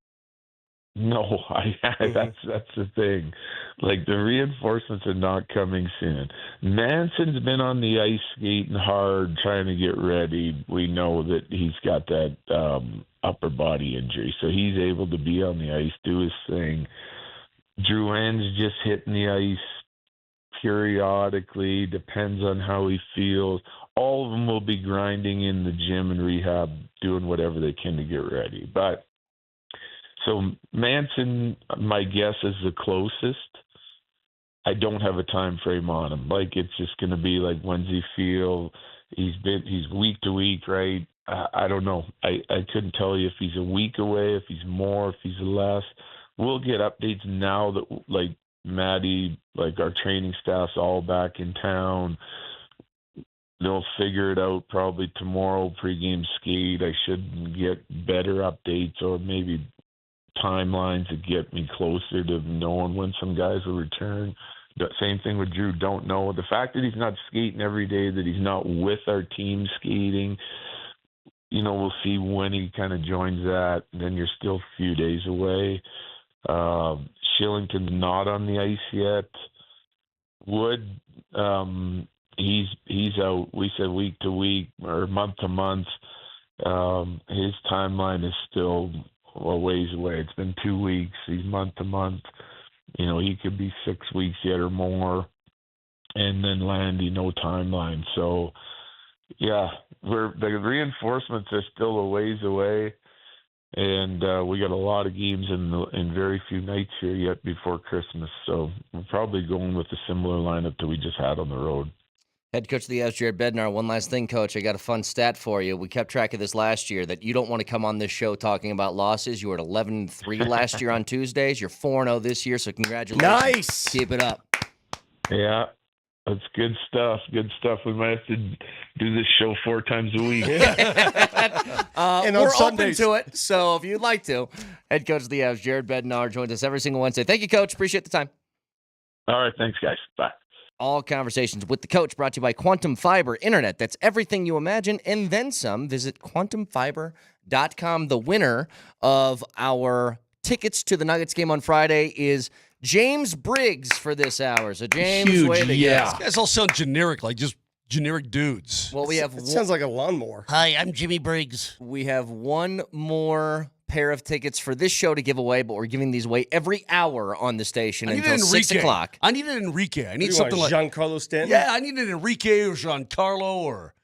no, that's the thing. Like, the reinforcements are not coming soon. Manson's been on the ice skating hard, trying to get ready. We know that he's got that upper body injury, so he's able to be on the ice, do his thing. Drouin's just hitting the ice periodically, depends on how he feels. All of them will be grinding in the gym and rehab, doing whatever they can to get ready. But so Manson, my guess, is the closest. I don't have a time frame on him. Like, it's just going to be like, when's he feel? He's week to week, right? I don't know. I couldn't tell you if he's a week away, if he's more, if he's less. We'll get updates now that, like, Maddie, like, our training staff's all back in town. They'll figure it out probably tomorrow, pregame skate. I should get better updates or maybe timelines that get me closer to knowing when some guys will return. The same thing with Drew. Don't know. The fact that he's not skating every day, that he's not with our team skating, we'll see when he kind of joins that. And then you're still a few days away. Shillington's not on the ice yet. Wood, he's out. We said week to week or month to month. his timeline is still a ways away. It's been 2 weeks. He's month to month. He could be 6 weeks yet or more, and then Landy, no timeline. So, yeah, the reinforcements are still a ways away, and we got a lot of games in very few nights here yet before Christmas. So we're probably going with a similar lineup that we just had on the road. Head coach of the Avs, Jared Bednar. One last thing, Coach. I got a fun stat for you. We kept track of this last year, that you don't want to come on this show talking about losses. You were at 11-3 last year on Tuesdays. You're 4-0 this year, so congratulations. Nice. Keep it up. Yeah, that's good stuff. Good stuff. We might have to do this show 4 times a week. And on we're Sundays. open to it, so if you'd like to. Head coach of the Avs, Jared Bednar, joins us every single Wednesday. Thank you, Coach. Appreciate the time. All right, thanks, guys. Bye. All Conversations with the Coach brought to you by Quantum Fiber Internet. That's everything you imagine and then some. Visit quantumfiber.com. The winner of our tickets to the Nuggets game on Friday is James Briggs for this hour. So, James, Huge, way to go. These guys all sound generic, like just generic dudes. Well, we have It sounds like a lawnmower. Hi, I'm Jimmy Briggs. We have one more pair of tickets for this show to give away, but we're giving these away every hour on the station until 6 o'clock. I need an Enrique. I need You something want like Giancarlo Stanton? Yeah, I need an Enrique or Giancarlo or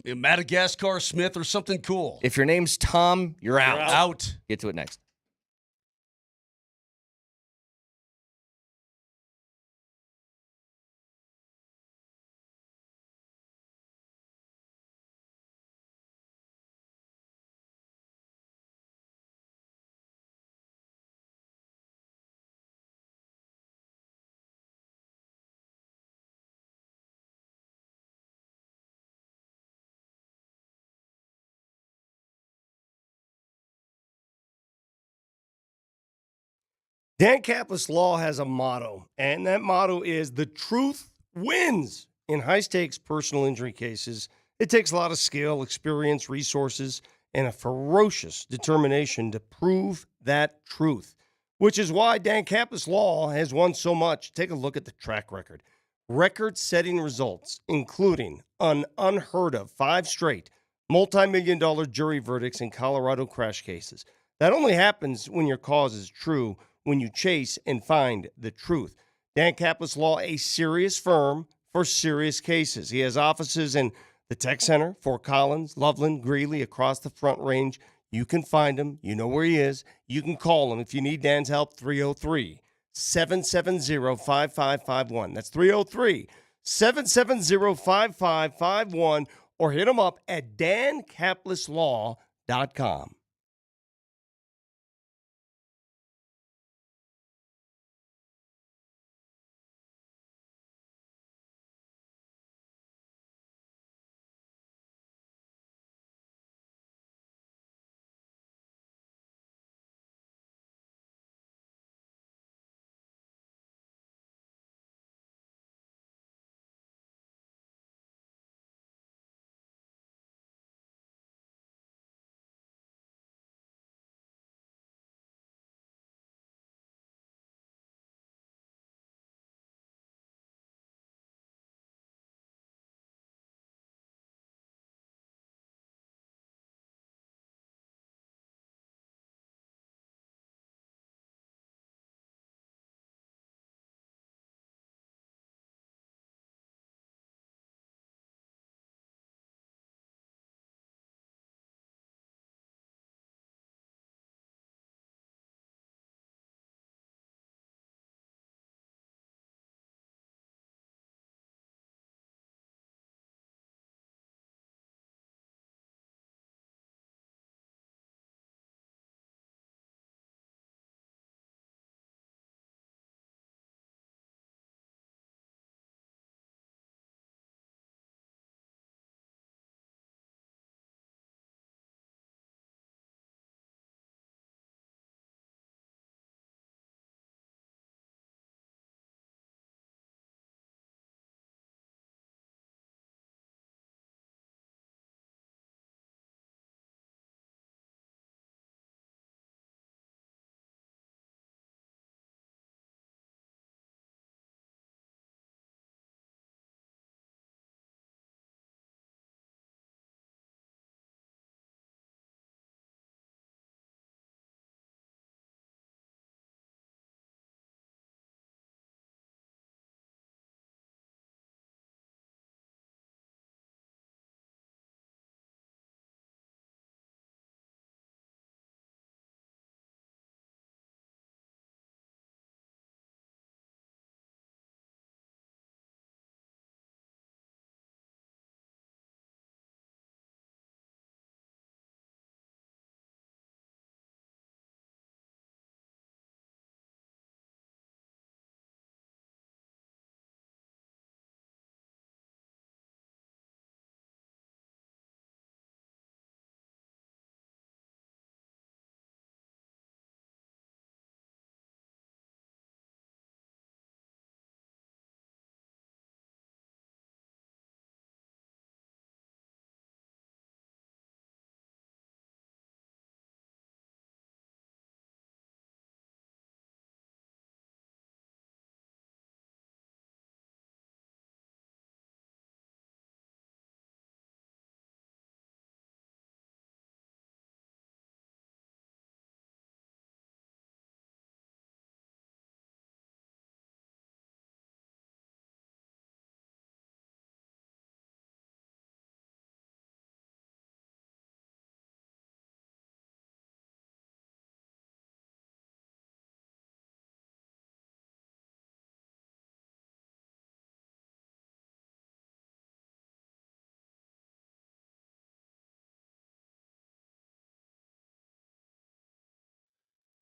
Madagascar Smith or something cool. If your name's Tom, you're out. Out. Get to it next. Dan Kaplis Law has a motto, and that motto is the truth wins. In high-stakes personal injury cases, it takes a lot of skill, experience, resources, and a ferocious determination to prove that truth, which is why Dan Kaplis Law has won so much. Take a look at the track record. Record-setting results, including an unheard of 5 straight multi-million-dollar jury verdicts in Colorado crash cases. That only happens when your cause is true, when you chase and find the truth. Dan Kaplis Law, a serious firm for serious cases. He has offices in the Tech Center, Fort Collins, Loveland, Greeley, across the Front Range. You can find him. You know where he is. You can call him if you need Dan's help, 303-770-5551. That's 303-770-5551, or hit him up at dankapleslaw.com.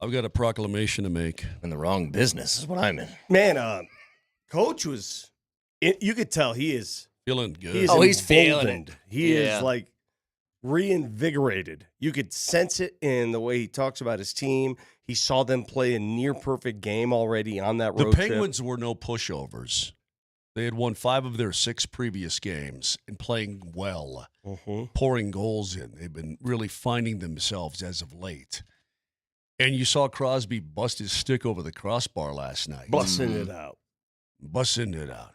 I've got a proclamation to make. In the wrong business is what I'm in. Man, Coach was. You could tell he is feeling good. He's feeling it. He is like reinvigorated. You could sense it in the way he talks about his team. He saw them play a near perfect game already on that road The trip. Penguins were no pushovers. They had won 5 of their 6 previous games and playing well, pouring goals in. They've been really finding themselves as of late. And you saw Crosby bust his stick over the crossbar last night. Busting it out. Busting it out.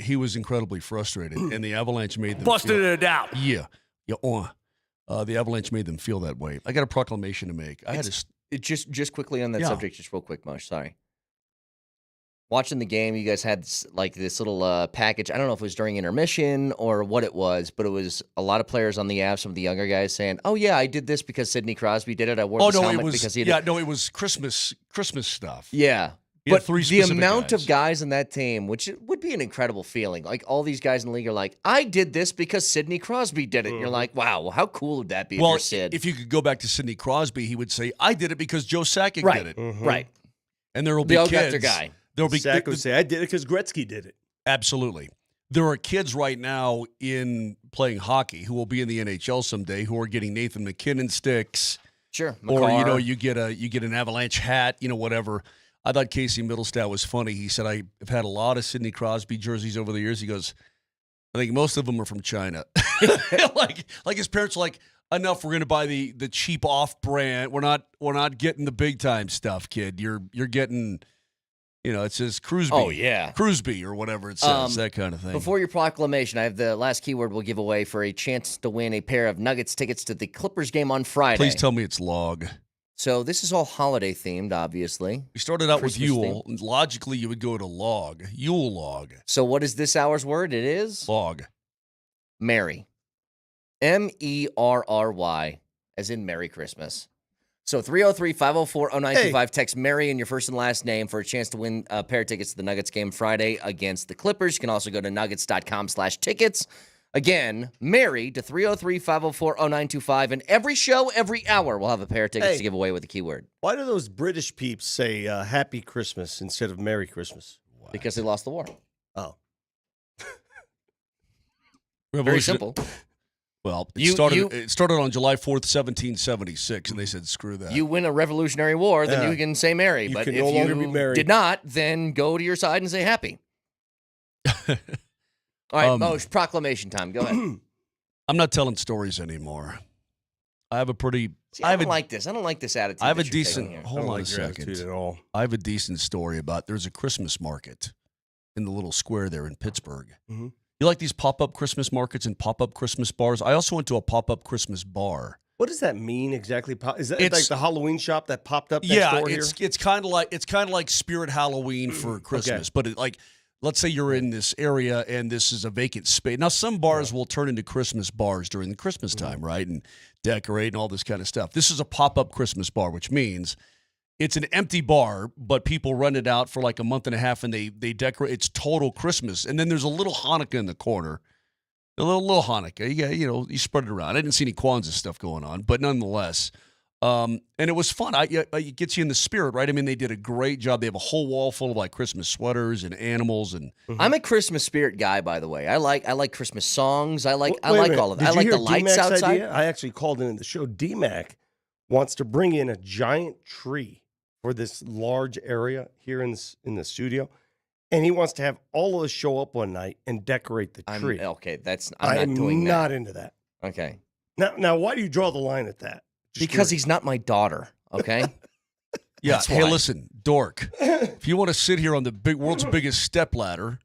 He was incredibly frustrated, and the Avalanche made them Busted it out. Yeah. The Avalanche made them feel that way. I got a proclamation to make. Just quickly on that Yeah. subject, just real quick, Mosh. Sorry. Watching the game, you guys had this little package. I don't know if it was during intermission or what it was, but it was a lot of players on the Avs, some of the younger guys saying, "Oh yeah, I did this because Sidney Crosby did it. I wore this helmet because he did." it was Christmas stuff. Yeah. He had But 3 the specific amount guys. of guys in that team, which would be an incredible feeling, like all these guys in the league are like, "I did this because Sidney Crosby did it." And you're like, "Wow, well, how cool would that be?" If Well, you're Sid? if you could go back to Sidney Crosby, he would say, "I did it because Joe Sakic Right. did it." Right. And there will They be all kids. got their guy. There'll be Zach would say, "I did it because Gretzky did it." Absolutely. There are kids right now in playing hockey who will be in the NHL someday who are getting Nathan McKinnon sticks. Sure. Or McCarr. you get an Avalanche hat, whatever. I thought Casey Middlestat was funny. He said, "I've had a lot of Sidney Crosby jerseys over the years." He goes, "I think most of them are from China." like his parents are like, "Enough, we're going to buy the cheap off-brand. We're not getting the big time stuff, kid. You're getting, it says Crosby." Oh, yeah. Crosby or whatever it says, that kind of thing. Before your proclamation, I have the last keyword we'll give away for a chance to win a pair of Nuggets tickets to the Clippers game on Friday. Please tell me it's log. So this is all holiday themed, obviously. We started out Christmas with Yule. And logically, you would go to log. Yule log. So what is this hour's word? It is? Log. Merry. Merry, as in Merry Christmas. So 303-504-0925. Text Merry in your first and last name for a chance to win a pair of tickets to the Nuggets game Friday against the Clippers. You can also go to nuggets.com/tickets. Again, Merry to 303-504-0925. And every show, every hour, we'll have a pair of tickets to give away with the keyword. Why do those British peeps say Happy Christmas instead of Merry Christmas? Because they lost the war. Oh. Very simple. Well, it started on July 4th, 1776, and they said, screw that. You win a Revolutionary War, then you can say Merry. You But can if no longer you be merry. did not, then go to your side and say Happy. All right, Mosh, proclamation time. Go ahead. I'm not telling stories anymore. I have a pretty... See, I don't like this. I don't like this attitude. I have a that you're taking decent... here. Hold on a second. At all. I have a decent story about... There's a Christmas market in the little square there in Pittsburgh. Mm-hmm. You like these pop-up Christmas markets and pop-up Christmas bars? I also went to a pop-up Christmas bar. What does that mean exactly? Is that like the Halloween shop that popped up next door here? it's kind of like Spirit Halloween for Christmas, but let's say you're in this area and this is a vacant space. Now, some bars will turn into Christmas bars during the Christmas time, right? And decorate and all this kind of stuff. This is a pop-up Christmas bar, which means it's an empty bar, but people run it out for like a month and a half and they decorate. It's total Christmas. And then there's a little Hanukkah in the corner. A little Hanukkah. You spread it around. I didn't see any Kwanzaa stuff going on, but nonetheless. And it was fun. It gets you in the spirit, right? I mean, they did a great job. They have a whole wall full of like Christmas sweaters and animals. And I'm a Christmas spirit guy, by the way. I like Christmas songs. I like Wait a minute. all of that. Did I you like hear the lights D-Mac's outside. idea? I actually called in the show. D-Mac wants to bring in a giant tree for this large area here in the studio. And he wants to have all of us show up one night and decorate the tree. I'm not doing that. not into that. Okay. Now, why do you draw the line at that? Because he's not my daughter, okay? yeah, That's hey, why. listen, dork. If you want to sit here on the world's biggest stepladder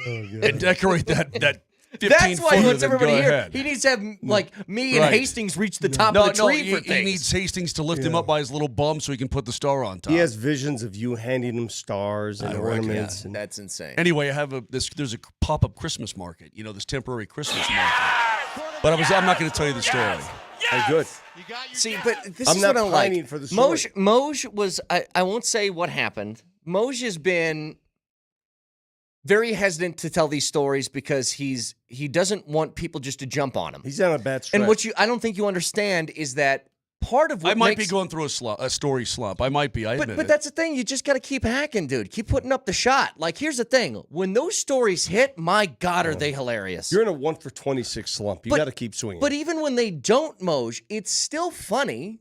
and decorate that 15 That's why he footer, wants then everybody go here. ahead. He needs to have like me and Right. Hastings reach the top of the tree for he things. needs Hastings to lift him up by his little bum so he can put the star on top. He has visions of you handing him stars and ornaments. And That's insane. Anyway, I have there's a pop-up Christmas market, this temporary Christmas market. But I'm not going to tell you the story. Hey, good. See, but this I'm is not what I pining like. for the story. Moj was, I won't say what happened. Moj has been very hesitant to tell these stories because he doesn't want people just to jump on him. He's on a bad stretch. And what I don't think you understand is that part of what I might makes, be going through a story slump. I might be. I admit but it. that's the thing. You just got to keep hacking, dude. Keep putting up the shot. Like, here's the thing. When those stories hit, my God, are they hilarious. You're in a 1 for 26 slump. You got to keep swinging. But even when they don't, Moj, it's still funny.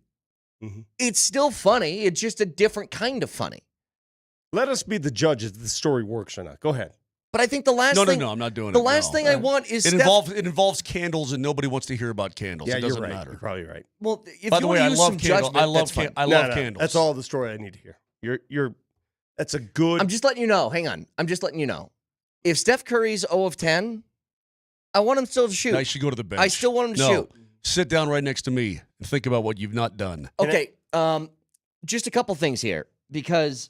Mm-hmm. It's still funny. It's just a different kind of funny. Let us be the judges if the story works or not. Go ahead. But I think the last No, thing... I'm not doing it. The last thing I want is... It involves candles, and nobody wants to hear about candles. Yeah, it doesn't you're right. matter. You're probably right. Well, if By you the want way, to I use love some candles. judgment, I love that's fine. No, candles. that's all the story I need to hear. You're. That's a good... I'm just letting you know. Hang on. I'm just letting you know. If Steph Curry's 0 of 10, I want him still to shoot. Now you should go to the bench. I still want him to No. shoot. Sit down right next to me and think about what you've not done. Okay, just a couple things here, because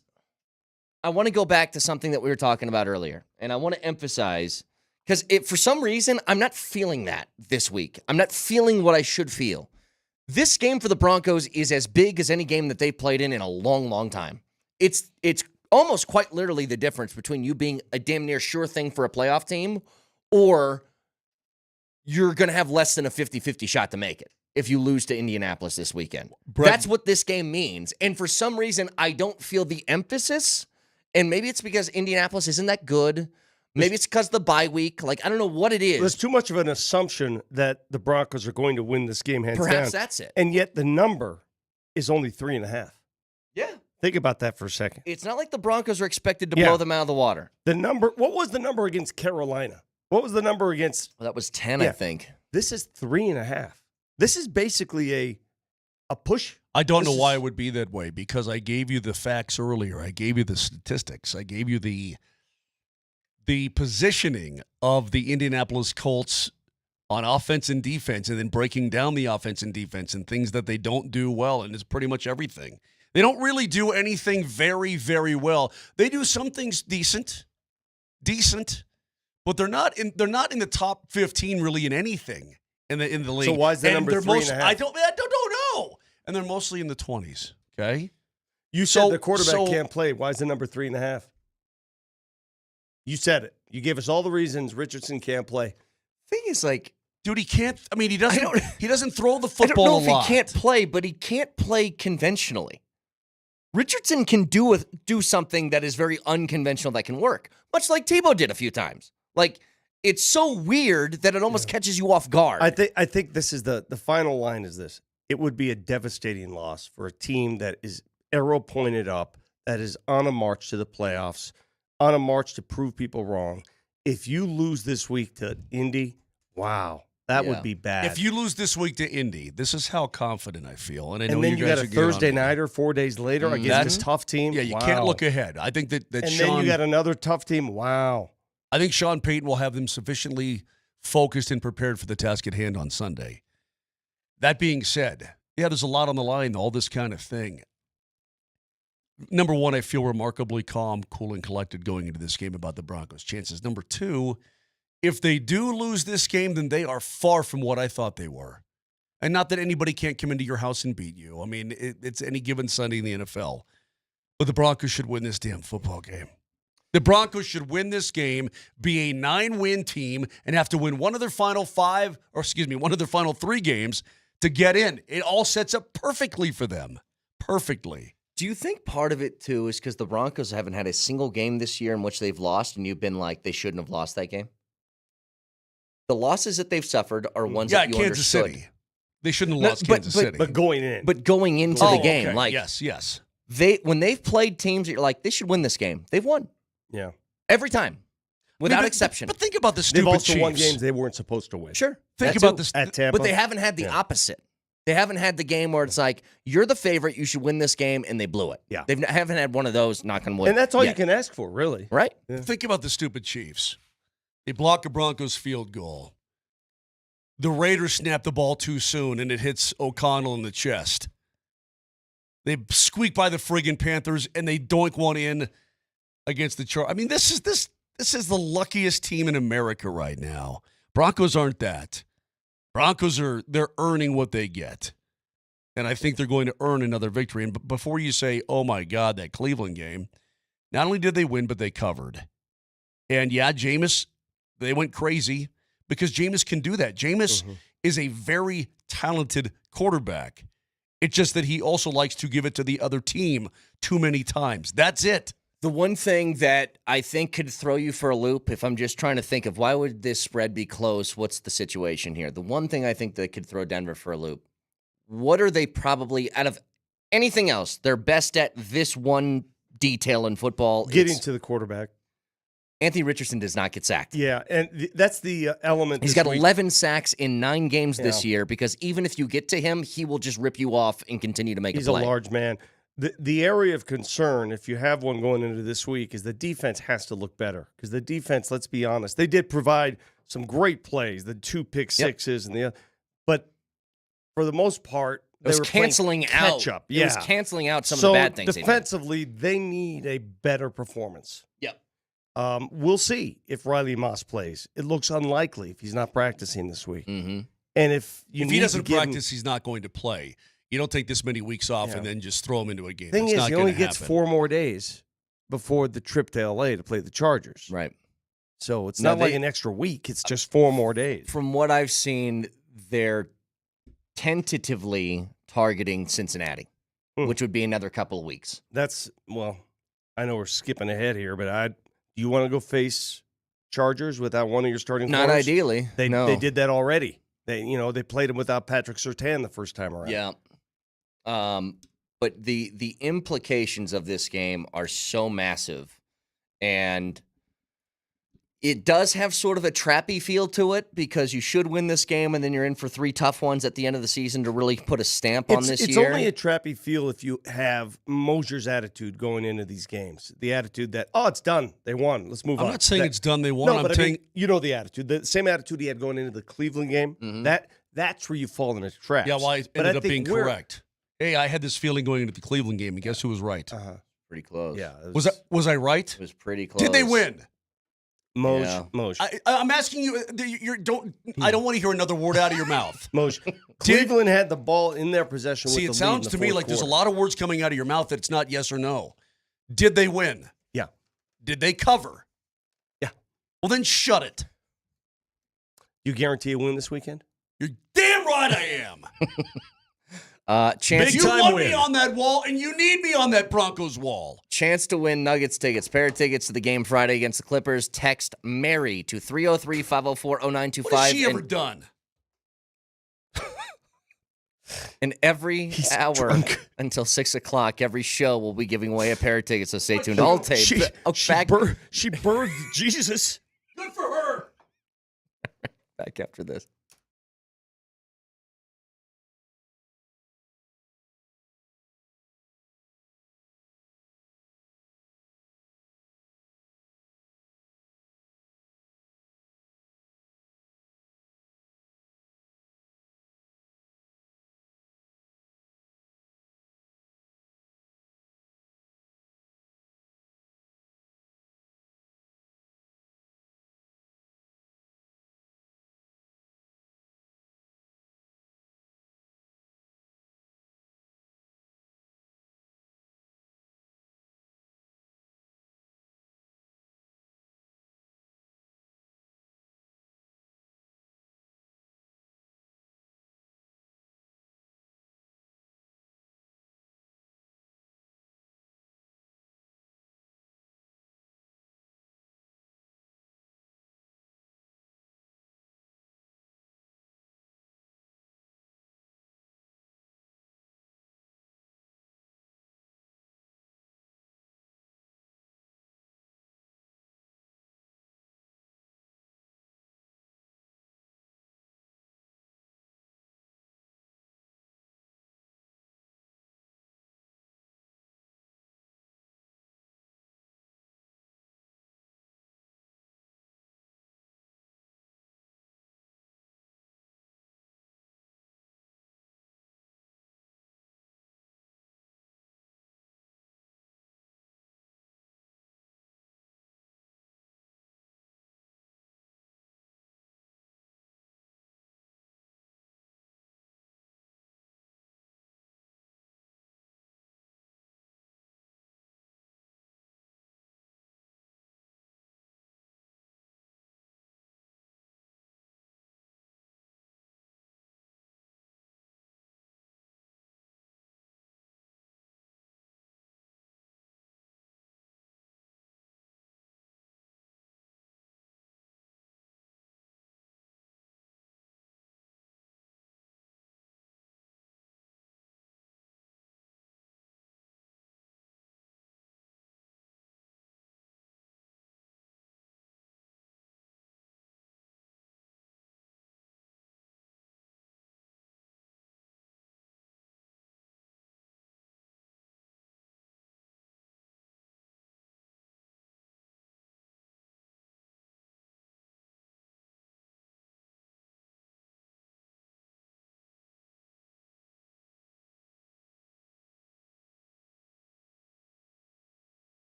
I want to go back to something that we were talking about earlier, and I want to emphasize, because for some reason, I'm not feeling that this week. I'm not feeling what I should feel. This game for the Broncos is as big as any game that they've played in a long, long time. It's almost quite literally the difference between you being a damn near sure thing for a playoff team or you're going to have less than a 50-50 shot to make it if you lose to Indianapolis this weekend. That's what this game means. And for some reason, I don't feel the emphasis. And maybe it's because Indianapolis isn't that good. Maybe it's because of the bye week. Like, I don't know what it is. There's too much of an assumption that the Broncos are going to win this game hands down. Perhaps that's it. And yet the number is only 3.5. Yeah. Think about that for a second. It's not like the Broncos are expected to blow them out of the water. The number, what was the number against Carolina? What was the number against? Well, that was 10, I think. This is 3.5. This is basically a push. I don't know why it would be that way, because I gave you the facts earlier. I gave you the statistics. I gave you the positioning of the Indianapolis Colts on offense and defense, and then breaking down the offense and defense and things that they don't do well, and it's pretty much everything. They don't really do anything very, very well. They do some things decent, but they're not in the top 15 really in anything in the league. So why is the number 3.5? I don't know. And they're mostly in the 20s. Okay. You said the quarterback can't play. Why is the number 3.5? You said it. You gave us all the reasons Richardson can't play. Thing is, like, dude, he can't. I mean, he doesn't. He doesn't throw the football a lot. I don't know if he can't play, but he can't play conventionally. Richardson can do something that is very unconventional that can work, much like Tebow did a few times. Like, it's so weird that it almost catches you off guard. I think this is the final line is this. It would be a devastating loss for a team that is arrow pointed up, that is on a march to the playoffs, on a march to prove people wrong. If you lose this week to Indy, wow, that would be bad. If you lose this week to Indy, this is how confident I feel. And I know and then you got guys a Thursday nighter 4 days later against this tough team. Yeah, you Wow. can't look ahead. I think that and Sean, then you got another tough team. Wow. I think Sean Payton will have them sufficiently focused and prepared for the task at hand on Sunday. That being said, there's a lot on the line, all this kind of thing. Number one, I feel remarkably calm, cool, and collected going into this game about the Broncos' chances. Number two, if they do lose this game, then they are far from what I thought they were. And not that anybody can't come into your house and beat you. I mean, it's any given Sunday in the NFL. But the Broncos should win this damn football game. The Broncos should win this game, be a 9-win team, and have to win one of their final three games to get in. It all sets up perfectly for them. Perfectly. Do you think part of it, too, is because the Broncos haven't had a single game this year in which they've lost, and you've been like, they shouldn't have lost that game? The losses that they've suffered are ones that you Kansas understood. City. They shouldn't have lost Kansas City. But going in. But going into the game, okay. like yes. When they've played teams that you're like, they should win this game, they've won. Yeah. Every time. Without exception. But think about the They've stupid also Chiefs. won games they weren't supposed to win. Sure. Think about this at Tampa. But they haven't had the opposite. They haven't had the game where it's like, you're the favorite, you should win this game, and they blew it. Yeah. They haven't had one of those, knock on wood. And that's all yet. you can ask for, really. Right? Yeah. Think about the stupid Chiefs. They block a Broncos field goal. The Raiders snap the ball too soon, and it hits O'Connell in the chest. They squeak by the friggin' Panthers, and they doink one in against the Chargers. I mean, this is the luckiest team in America right now. Broncos aren't that. Broncos they're earning what they get. And I think they're going to earn another victory. And before you say, oh my God, that Cleveland game, not only did they win, but they covered. And yeah, Jameis, they went crazy because Jameis can do that. Jameis is a very talented quarterback. It's just that he also likes to give it to the other team too many times. That's it. The one thing that I think could throw you for a loop, if I'm just trying to think of why would this spread be close, what's the situation here? The one thing I think that could throw Denver for a loop, what are they probably, out of anything else, they're best at this one detail in football? Getting to the quarterback. Anthony Richardson does not get sacked. Yeah, and that's the element. He's got 11 sacks in 9 games this year because even if you get to him, he will just rip you off and continue to make a play. He's a large man. The area of concern, if you have one going into this week, is the defense has to look better. Because the defense, let's be honest, they did provide some great plays, the 2 pick sixes and the other, but for the most part, It was canceling out. Catch-up. It was canceling out some of the bad things. Defensively, they need a better performance. Yep. We'll see if Riley Moss plays. It looks unlikely if he's not practicing this week. Mm-hmm. And if he doesn't practice, he's not going to play. You don't take this many weeks off and then just throw him into a game. Thing It's is, not he gonna only gets happen. 4 more days before the trip to L.A. to play the Chargers. Right. So it's No, not like an extra week. It's just 4 more days. From what I've seen, they're tentatively targeting Cincinnati, which would be another couple of weeks. That's, well, I know we're skipping ahead here, but do you want to go face Chargers without one of your starting Not corners? ideally. They no. They did that already. They played him without Patrick Surtain the first time around. Yeah. But the implications of this game are so massive, and it does have sort of a trappy feel to it because you should win this game, and then you're in for 3 tough ones at the end of the season to really put a stamp on this It's year. only a trappy feel if you have Mosier's attitude going into these games. The attitude that, it's done. They won. Let's move on. I'm not saying it's done. They won. No, but I'm saying you know the attitude. The same attitude he had going into the Cleveland game. Mm-hmm. That's where you fall into traps. Yeah, well, I But ended up think being correct. Hey, I had this feeling going into the Cleveland game, and guess who was right? Pretty close. Yeah. Was I right? It was pretty close. Did they win? Moj. I'm asking you. I don't want to hear another word out of your mouth. Moj. Cleveland had the ball in their possession. See, with it the lead sounds in to the me fourth like there's a quarter. lot of words coming out of your mouth that it's not yes or no. Did they win? Yeah. Did they cover? Yeah. Well, then shut it. You guarantee a win this weekend? You're damn right I am. Chance you want me on that wall, and you need me on that Broncos wall. Chance to win Nuggets tickets, pair of tickets to the game Friday against the Clippers. Text Mary to 303-504-0925. What has she ever done? And every hour until 6 o'clock, every show will be giving away a pair of tickets, so stay tuned. All tape. She birthed Jesus. Good for her. Back after this.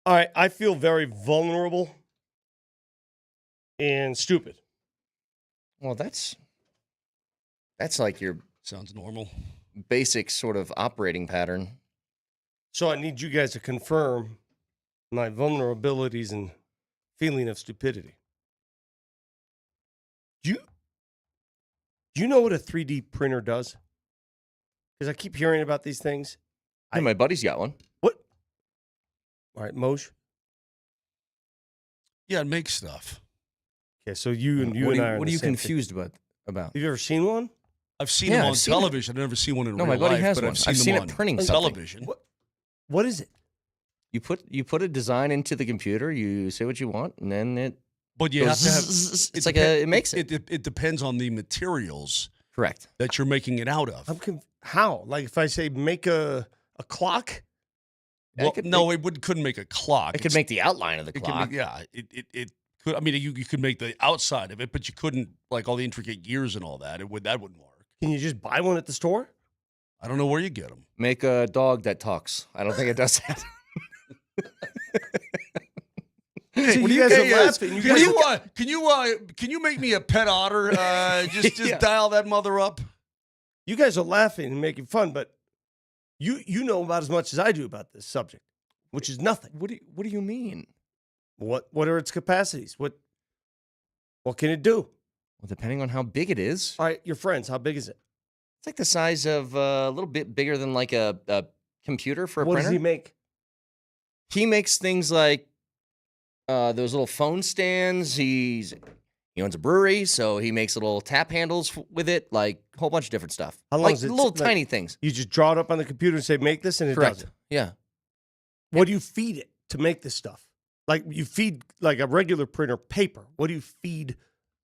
All right, I feel very vulnerable and stupid. Well, that's like your sounds normal basic sort of operating pattern. So I need you guys to confirm my vulnerabilities and feeling of stupidity. Do you know what a 3D printer does? Because I keep hearing about these things. Hey, my buddy's got one. What? All right, Moshe. Yeah, it makes stuff. Okay, so you and I are What are you confused about? Have you ever seen one? I've seen Yeah, them I've on seen it. television. I've never seen one in No, real my buddy life, has but one. I've seen I've them seen on it printing something. television. What is it? You put a design into the computer, you say what you want, and then it. But you have goes to have. zzz. It's like it makes it. It depends on the materials. Correct. That you're making it out of. How? Like if I say make a clock? Well, no, it couldn't make a clock. It could make the outline of the It could clock. make, yeah, it could. I mean, you could make the outside of it, but you couldn't like all the intricate gears and all that. That wouldn't work. Can you just buy one at the store? I don't know where you get them. Make a dog that talks. I don't think it does that. See, What you do guys are guys- laughing. Can you make me a pet otter? Just Yeah. dial that mother up. You guys are laughing and making fun, but you know about as much as I do about this subject, which is nothing. What do you mean? What are its capacities? What can it do? Well, depending on how big it is. All right, your friends, how big is it? It's like the size of a little bit bigger than like a computer for a What printer. does he make? He makes things like those little phone stands. He owns a brewery, so he makes little tap handles with it, like a whole bunch of different stuff. How long like is it? little Like, tiny things. You just draw it up on the computer and say, make this, and it Correct. does it. Yeah. What do you feed it to make this stuff? Like you feed like a regular printer paper. What do you feed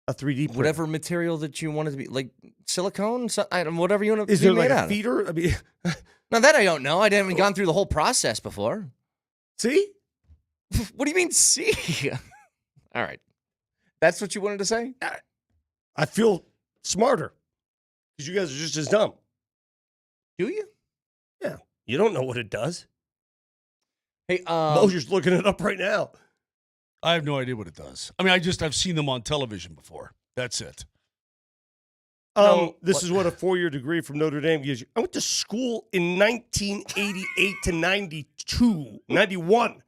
a 3D printer? Whatever material that you want it to be, like silicone, whatever you want it to Is be there made like out a of. feeder? I mean, Now that I don't know. I haven't gone through the whole process before. See? What do you mean, see? All right. That's what you wanted to say? I feel smarter because you guys are just as dumb. Do you? Yeah. You don't know what it does. Hey, Mosher's looking it up right now. I have no idea what it does. I mean, I've seen them on television before. That's it. This is what a 4-year degree from Notre Dame gives you. I went to school in 1988 to 91.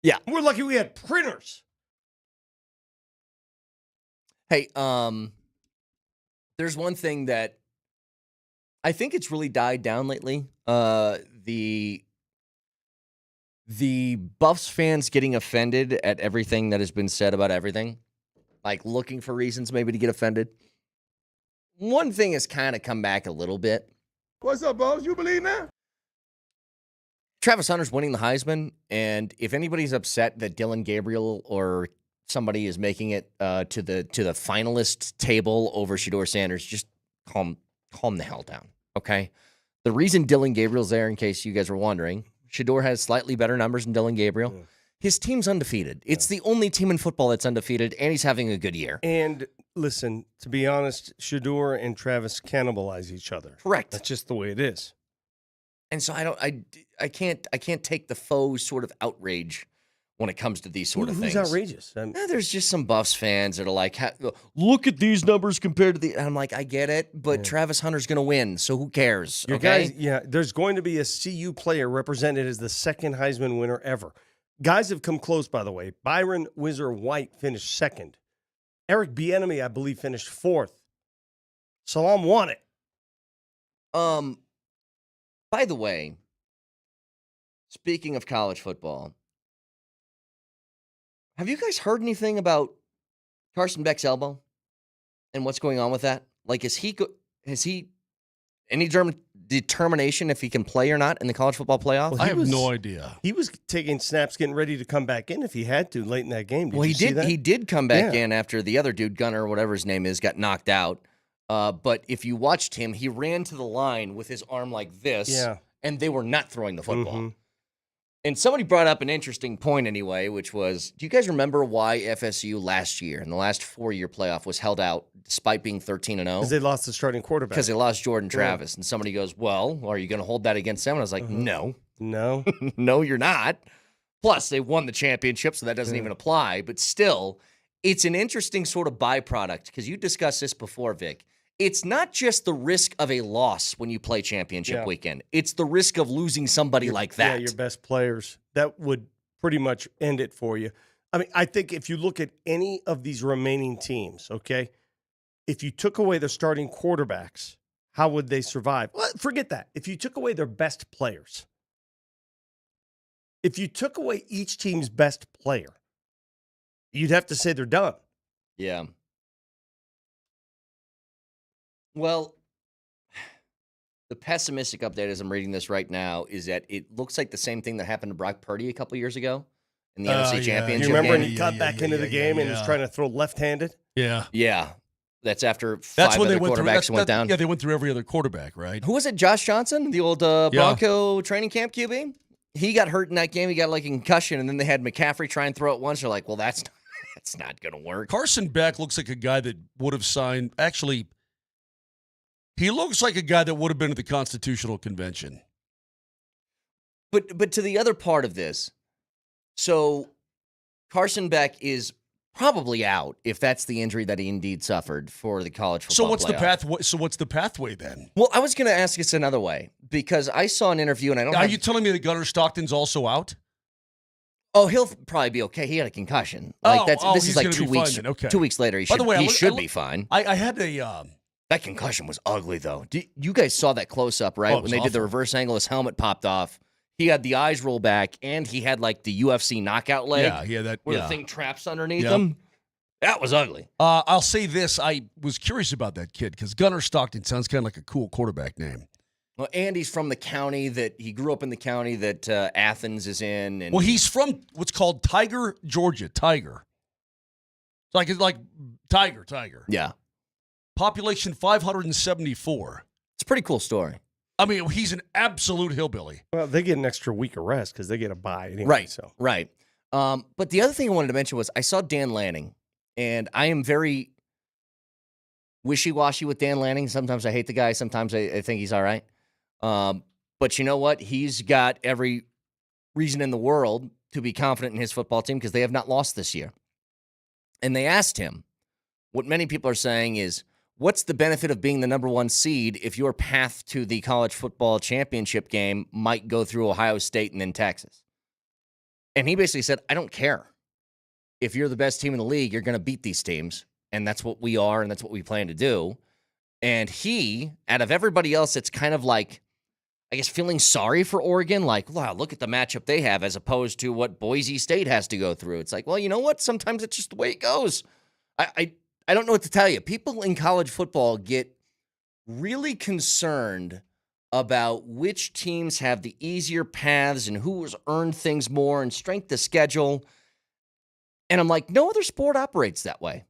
Yeah. We're lucky we had printers. Hey, there's one thing that I think it's really died down lately. The Buffs fans getting offended at everything that has been said about everything, like looking for reasons maybe to get offended. One thing has kind of come back a little bit. What's up, boss? You believe that? Travis Hunter's winning the Heisman, and if anybody's upset that Dylan Gabriel or somebody is making it to the finalist table over Shedeur Sanders, just calm the hell down, okay? The reason Dylan Gabriel's there, in case you guys were wondering, Shedeur has slightly better numbers than Dylan Gabriel. Yeah. His team's undefeated. It's the only team in football that's undefeated, and he's having a good year. And listen, to be honest, Shedeur and Travis cannibalize each other. Correct. That's just the way it is. And so I can't take the faux sort of outrage when it comes to these sort of things. Who's outrageous? There's just some Buffs fans that are like, look at these numbers compared to the. And I'm like, I get it, but Travis Hunter's going to win, so who cares? Your okay? guys, there's going to be a CU player represented as the second Heisman winner ever. Guys have come close, by the way. Byron Whizzer White finished second. Eric Bieniemy, I believe, finished fourth. Salam won it. By the way, speaking of college football, have you guys heard anything about Carson Beck's elbow and what's going on with that? Like, has he any determination if he can play or not in the college football playoff? Well, I have no idea. He was taking snaps, getting ready to come back in if he had to late in that game. Well, he did. He did come back in after the other dude, Gunner, whatever his name is, got knocked out. But if you watched him, he ran to the line with his arm like this, and they were not throwing the football. And somebody brought up an interesting point anyway, which was, do you guys remember why FSU last year, in the last 4-year playoff, was held out despite being 13-0? Because they lost the starting quarterback. Because they lost Jordan Travis. And somebody goes, well, are you going to hold that against them? And I was like, no. No. No, you're not. Plus, they won the championship, so that doesn't even apply. But still, it's an interesting sort of byproduct, because you discussed this before, Vic. It's not just the risk of a loss when you play championship weekend. It's the risk of losing somebody like that. Yeah, your best players. That would pretty much end it for you. I mean, I think if you look at any of these remaining teams, okay, if you took away their starting quarterbacks, how would they survive? Well, forget that. If you took away their best players, if you took away each team's best player, you'd have to say they're done. Yeah. Well, the pessimistic update as I'm reading this right now is that it looks like the same thing that happened to Brock Purdy a couple years ago in the NFC Championship You remember game. when he got back into the game and was trying to throw left-handed? Yeah. Yeah. That's after That's five when other they went through. quarterbacks went down. Yeah, they went through every other quarterback, right? Who was it? Josh Johnson, the old Bronco training camp QB? He got hurt in that game. He got like a concussion, and then they had McCaffrey try and throw it once. They're like, well, that's not going to work. Carson Beck looks like a guy that would have signed. Actually, he looks like a guy that would have been at the Constitutional Convention. But to the other part of this, so Carson Beck is probably out if that's the injury that he indeed suffered for the college football So what's playoff. the pathway? So what's the pathway then? Well, I was going to ask this another way because I saw an interview and I don't. Are you telling me that Gunnar Stockton's also out? Oh, he'll probably be okay. He had a concussion. Like this is like 2 weeks. Okay. 2 weeks later, he By should, the way, he should be fine. I had a. That concussion was ugly, though. You guys saw that close up, right? Oh, it When was they did the awful. reverse angle, his helmet popped off. He had the eyes roll back, and he had like the UFC knockout leg. Yeah, that. Where the thing traps underneath him. That was ugly. I'll say this: I was curious about that kid because Gunnar Stockton sounds kind of like a cool quarterback name. Well, Andy's from the county that he grew up in. The county that Athens is in. And Well, he's from what's called Tiger, Georgia. Tiger. It's like Tiger. Yeah. Population 574. It's a pretty cool story. I mean, he's an absolute hillbilly. Well, they get an extra week of rest because they get a bye anyway. Right. So. Right. But the other thing I wanted to mention was I saw Dan Lanning, and I am very wishy-washy with Dan Lanning. Sometimes I hate the guy. Sometimes I think he's all right. But you know what? He's got every reason in the world to be confident in his football team because they have not lost this year. And they asked him, what many people are saying is, what's the benefit of being the number one seed if your path to the college football championship game might go through Ohio State and then Texas? And he basically said, I don't care. If you're the best team in the league, you're going to beat these teams. And that's what we are, and that's what we plan to do. And he, out of everybody else that's kind of like, I guess, feeling sorry for Oregon, like, wow, look at the matchup they have as opposed to what Boise State has to go through. It's like, well, you know what? Sometimes it's just the way it goes. I don't know what to tell you. People in college football get really concerned about which teams have the easier paths and who's earned things more and strength of schedule. And I'm like, no other sport operates that way.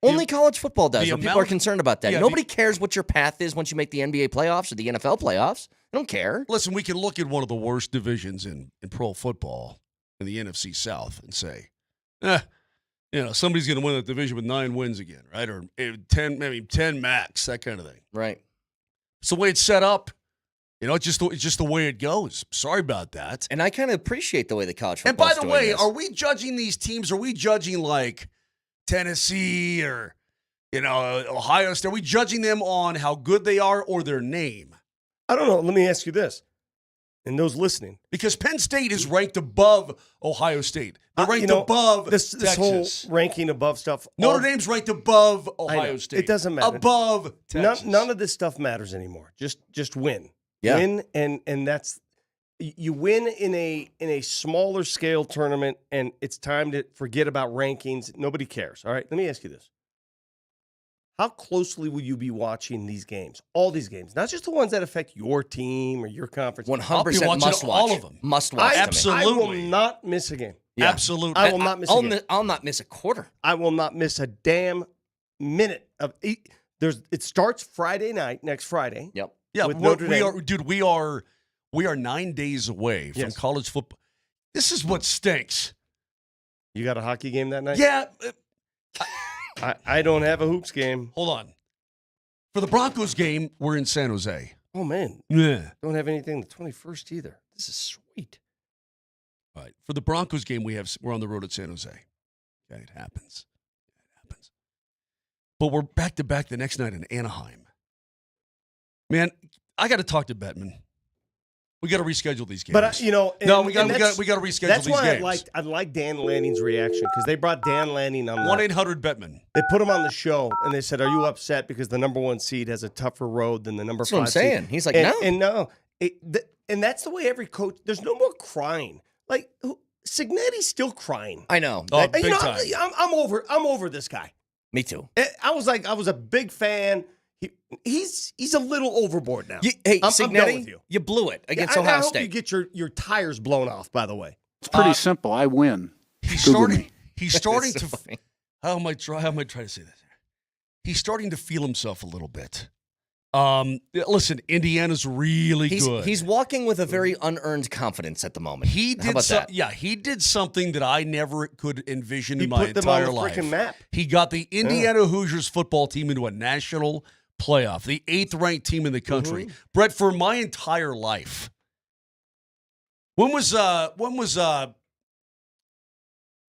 Only college football does. People are concerned about that. Nobody cares what your path is once you make the NBA playoffs or the NFL playoffs. They don't care. Listen, we can look at one of the worst divisions in pro football in the NFC South and say, somebody's going to win that division with 9 wins again, right? Or 10, maybe 10 max, that kind of thing. Right. It's the way it's set up. It's just the way it goes. Sorry about that. And I kind of appreciate the way the college And football by the way, are we judging these teams? Are we judging like Tennessee or, Ohio State? Are we judging them on how good they are or their name? I don't know. Let me ask you this. And those listening. Because Penn State is ranked above Ohio State. They're ranked above this Texas. whole ranking above stuff. Notre Dame's ranked above Ohio State. It doesn't matter. Above Texas. None of this stuff matters anymore. Just win. Yeah. Win, and that's you win in a smaller scale tournament, and it's time to forget about rankings. Nobody cares. All right. Let me ask you this. How closely will you be watching these games? All these games, not just the ones that affect your team or your conference. 100% must watch. All of them. Must watch. I will not miss a game. Yeah. Absolutely. I will not miss a game. I'll not miss a quarter. I will not miss a damn minute of it. It starts Friday night, next Friday. Yep. Yeah, with Notre Dame. we are 9 days away from college football. This is what stinks. You got a hockey game that night? Yeah. I don't have a hoops game. Hold on. For the Broncos game, we're in San Jose. Oh, man. Yeah. Don't have anything the 21st either. This is sweet. All right. For the Broncos game, we're on the road at San Jose. Okay, it happens. But we're back-to-back the next night in Anaheim. Man, I got to talk to Bettman. We got to reschedule these games. But we got to reschedule these games. That's why I like Dan Lanning's reaction, because they brought Dan Lanning on 1-800-Bettman. They put him on the show and they said, "Are you upset because the number 1 seed has a tougher road than the number 5 seed?" That's what I'm saying. He's like, no. And that's the way every coach. There's no more crying. Like Cignetti's still crying. I know. Big time. I'm over this guy. Me too. I was a big fan. He's a little overboard now. Hey, I'm Cignetti, done with you. You blew it against I Ohio hope State. you get your tires blown off, by the way. It's pretty simple. I win. He's Google starting. me. He's starting So to. funny. How am I try to say that? He's starting to feel himself a little bit. Listen, Indiana's really good. He's walking with a very unearned confidence at the moment. He How did about that? Yeah, he did something that I never could envision He in my put them on entire the life. freaking map. He got the Indiana Hoosiers football team into a national playoff, the 8th-ranked team in the country. Brett, for my entire life, when was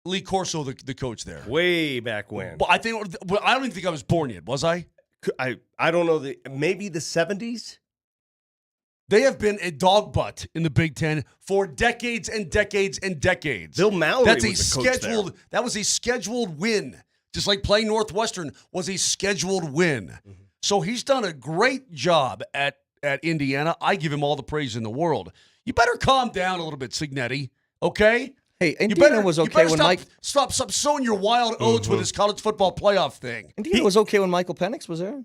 Lee Corso the coach there? Way back when. Well, I don't even think I was born yet. Was I? I don't know, maybe the 70s? They have been a dog butt in the Big Ten for decades and decades and decades. Bill Mallory That's was the coach there. That was a scheduled win. Just like playing Northwestern was a scheduled win. Mm-hmm. So he's done a great job at Indiana. I give him all the praise in the world. You better calm down a little bit, Cignetti, okay? Hey, Indiana was okay when Stop sowing your wild oats with his college football playoff thing. Indiana was okay when Michael Penix was there.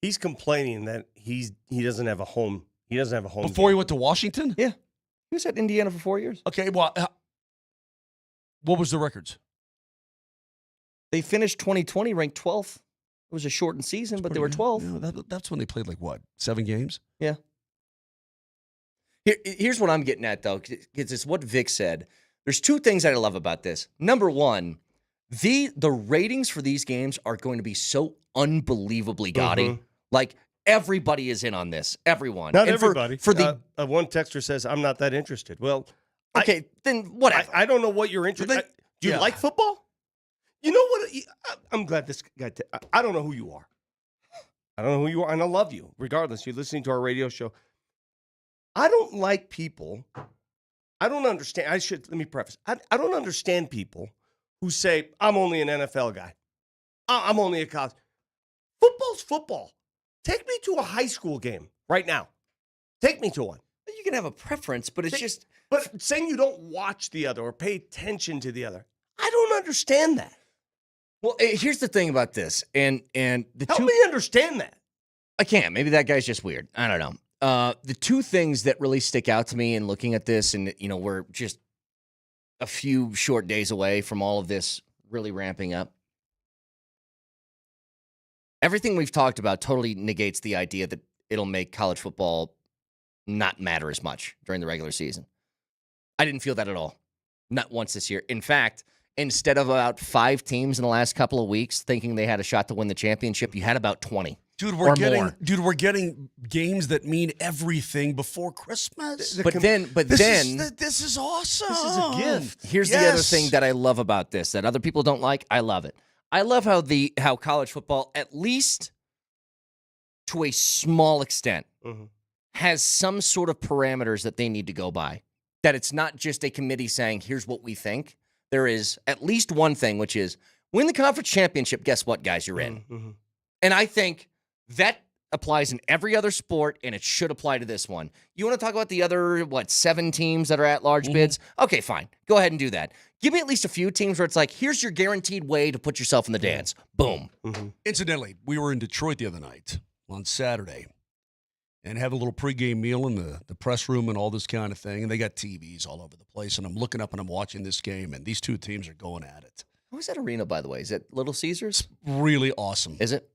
He's complaining that he doesn't have a home. He doesn't have a home Before game. he went to Washington? Yeah. He was at Indiana for 4 years. Okay, well, what was the records? They finished 2020 ranked 12th. It was a shortened season, but they were 12th. Yeah, that's when they played 7 games? Yeah. Here's what I'm getting at, though, because it's what Vic said. There's 2 things that I love about this. Number one, the ratings for these games are going to be so unbelievably gaudy. Like, everybody is in on this. Everyone. Not and everybody. For the one texter says, "I'm not that interested." Well, okay, then whatever. I don't know what you're interested in. Do you like football? You know what? I'm glad this guy. I don't know who you are. I don't know who you are, and I love you. Regardless, you're listening to our radio show. I don't like people. I don't understand. Let me preface. I don't understand people who say, "I'm only an NFL guy. I'm only a college." Football's football. Take me to a high school game right now. Take me to one. You can have a preference, but it's just. But saying you don't watch the other or pay attention to the other, I don't understand that. Well, here's the thing about this, and the Help me understand that. I can't. Maybe that guy's just weird. I don't know. The 2 things that really stick out to me in looking at this, and we're just a few short days away from all of this really ramping up. Everything we've talked about totally negates the idea that it'll make college football not matter as much during the regular season. I didn't feel that at all. Not once this year. In fact, instead of about 5 teams in the last couple of weeks thinking they had a shot to win the championship, you had about 20. Dude, we're getting games that mean everything before Christmas. But then this is awesome. This is a gift. Here's the other thing that I love about this that other people don't like. I love it. I love how college football, at least to a small extent, has some sort of parameters that they need to go by. That it's not just a committee saying, "Here's what we think." There is at least one thing, which is win the conference championship. Guess what, guys? You're in. And I think that applies in every other sport, and it should apply to this one. You want to talk about the other, 7 teams that are at large bids? Okay, fine. Go ahead and do that. Give me at least a few teams where it's like, here's your guaranteed way to put yourself in the dance. Boom. Incidentally, we were in Detroit the other night on Saturday and have a little pregame meal in the press room and all this kind of thing. And they got TVs all over the place. And I'm looking up and I'm watching this game, and these 2 teams are going at it. How is that arena, by the way? Is it Little Caesars? Really awesome. Is it?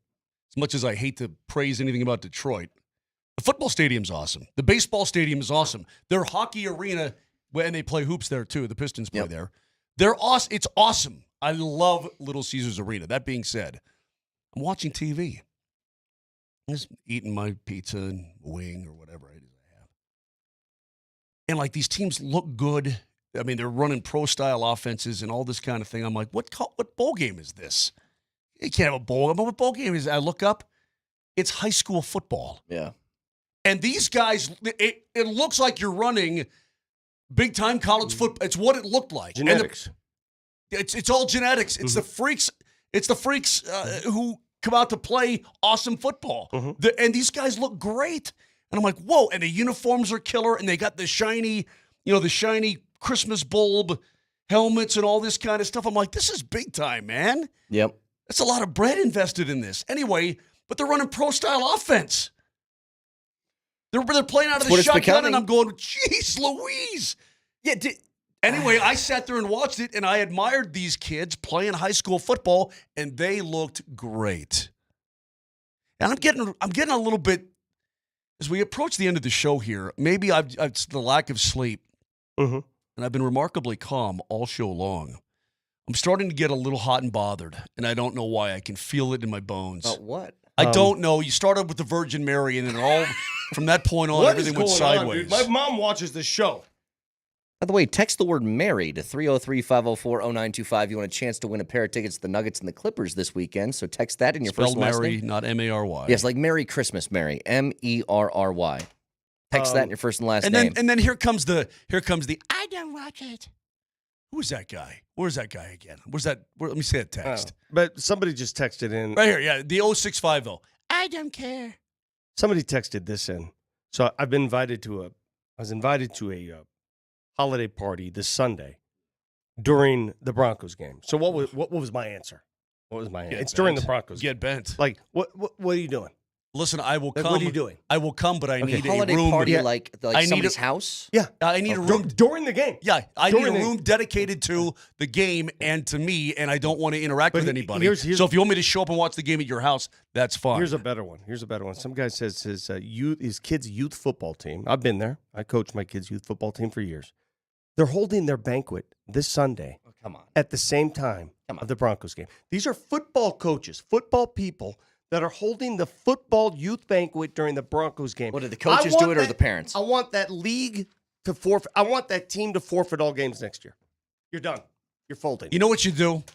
As much as I hate to praise anything about Detroit, the football stadium's awesome. The baseball stadium is awesome. Their hockey arena And they play hoops there too. The Pistons play there. They're awesome. It's awesome. I love Little Caesars Arena. That being said, I'm watching TV. I'm just eating my pizza and wing or whatever it is I have. And like these teams look good. I mean, they're running pro-style offenses and all this kind of thing. I'm like, what bowl game is this? You can't have a bowl. What bowl game is it? I look up. It's high school football. Yeah. And these guys, it looks like you're running big-time college football. It's what it looked like. Genetics. And it's all genetics. It's the freaks. It's the freaks who come out to play awesome football. And these guys look great. And I'm like, whoa. And the uniforms are killer. And they got the shiny Christmas bulb helmets and all this kind of stuff. I'm like, this is big time, man. Yep. That's a lot of bread invested in this. Anyway, but they're running pro-style offense. They're playing out of the shotgun, and I'm going, geez, Louise. Yeah. Anyway, I sat there and watched it, and I admired these kids playing high school football, and they looked great. And I'm getting a little bit, as we approach the end of the show here, maybe it's the lack of sleep, and I've been remarkably calm all show long. I'm starting to get a little hot and bothered, and I don't know why. I can feel it in my bones. About what? I don't know. You started with the Virgin Mary, and then all from that point on, everything went sideways. My mom watches the show. By the way, text the word Mary to 303-504-0925. You want a chance to win a pair of tickets to the Nuggets and the Clippers this weekend. So text that in your first Spelled and last Mary, name. not M-A-R-Y. Yes, like Merry Christmas, Mary. M-E-R-R-Y. Text that in your first and last name. And then here comes the I don't watch it. Who is that guy? Where's that guy again? Let me see that text. But somebody just texted in. Right here, yeah, the 0650. I don't care. Somebody texted this in. So I was invited to a holiday party this Sunday during the Broncos game. So what was my answer? What was my answer? It's during the Broncos game. Get bent. Like, what are you doing? Listen, I will come. What are you doing? I will come, but I need holiday a room. party like somebody's house? Yeah. I need a room. During the game. Yeah, I need a room dedicated to the game and to me, and I don't want to interact with anybody. So if you want me to show up and watch the game at your house, that's fine. Here's a better one. Some guy says his kid's youth football team. I've been there. I coached my kid's youth football team for years. They're holding their banquet this Sunday. Oh, come on. At the same time of the Broncos game. These are football coaches, football people that are holding the football youth banquet during the Broncos game. What, did the coaches do it or the parents? I want that league to forfeit. I want that team to forfeit all games next year. You're done. You're folding. You know what you do?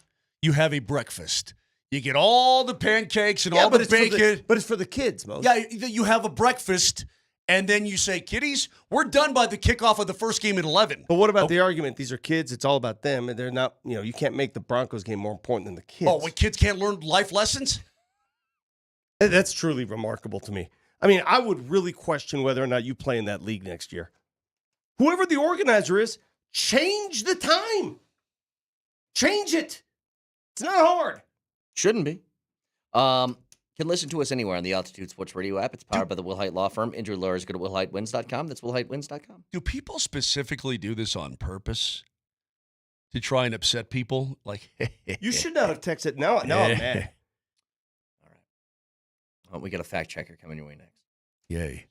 You have a breakfast. You get all the pancakes and all the bacon. But it's for the kids, Mo. Yeah, you have a breakfast, and then you say, kiddies, we're done by the kickoff of the first game at 11. But what about the argument? These are kids. It's all about them. And they're not, you can't make the Broncos game more important than the kids. Oh, when kids can't learn life lessons? That's truly remarkable to me. I mean, I would really question whether or not you play in that league next year. Whoever the organizer is, change the time. Change it. It's not hard. Shouldn't be. Can listen to us anywhere on the Altitude Sports Radio app. It's powered by the Will Height Law Firm. Injury lawyers go to willheightwins.com. That's willheightwins.com. Do people specifically do this on purpose to try and upset people? Like, you should not have texted. Now I'm mad. We got a fact checker coming your way next. Yay.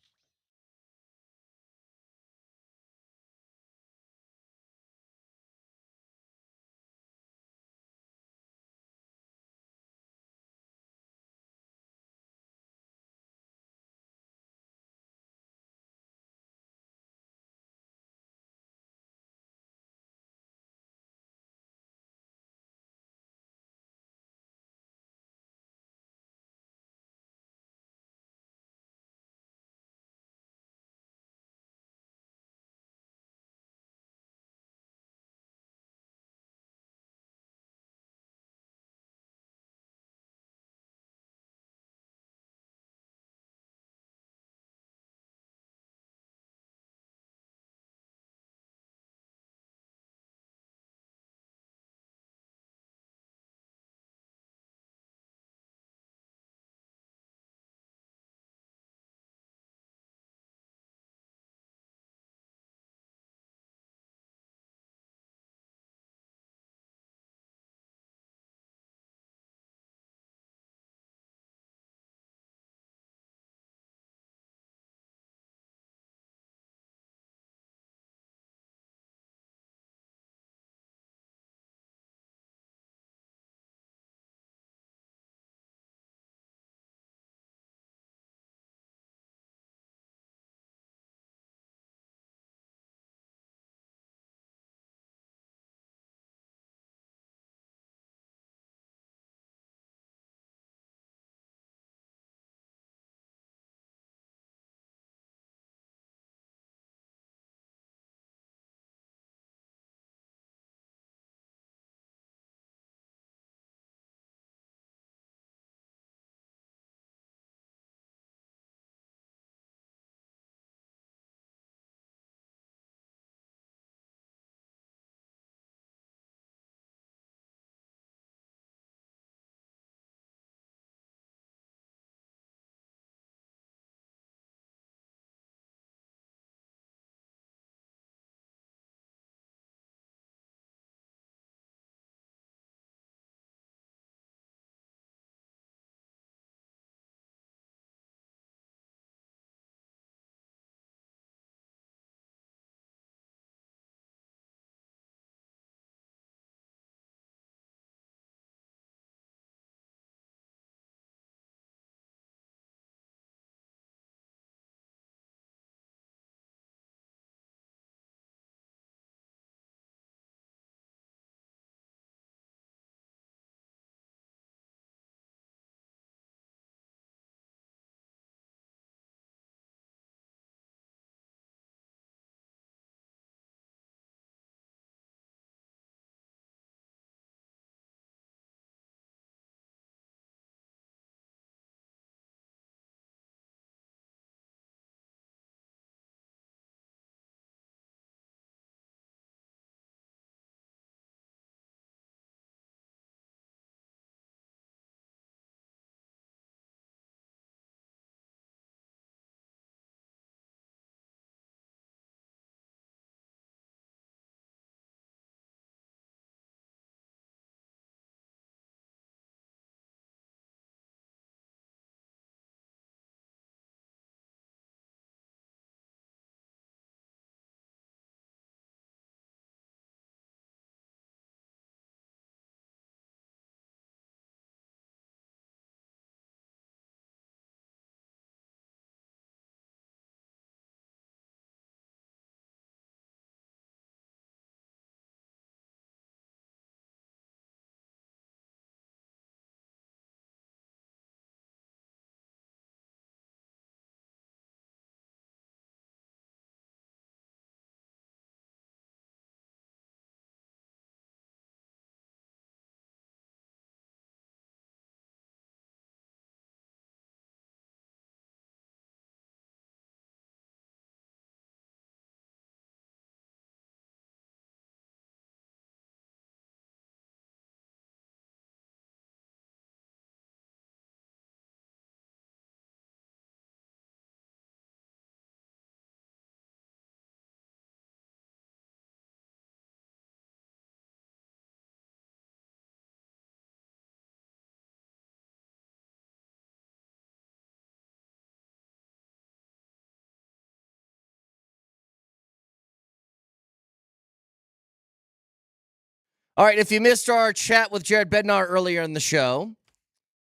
All right, if you missed our chat with Jared Bednar earlier in the show,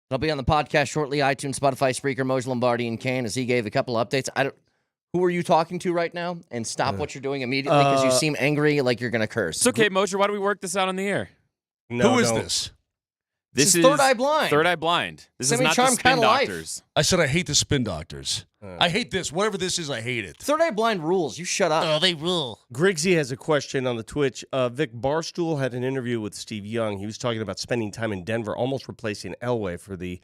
it'll be on the podcast shortly, iTunes, Spotify, Spreaker, Moj Lombardi, and Kane, as he gave a couple of updates. Who are you talking to right now? And stop what you're doing immediately because you seem angry like you're going to curse. It's okay, Moser. Why don't we work this out on the air? Who is this? This is Third Eye Blind. Third Eye Blind. This is not the Semi-charmed Spin kinda life. Doctors. I said I hate the spin doctors. I hate this. Whatever this is, I hate it. Third Eye Blind rules. You shut up. Oh, they rule. Griggsy has a question on the Twitch. Vic Barstool had an interview with Steve Young. He was talking about spending time in Denver, almost replacing Elway for the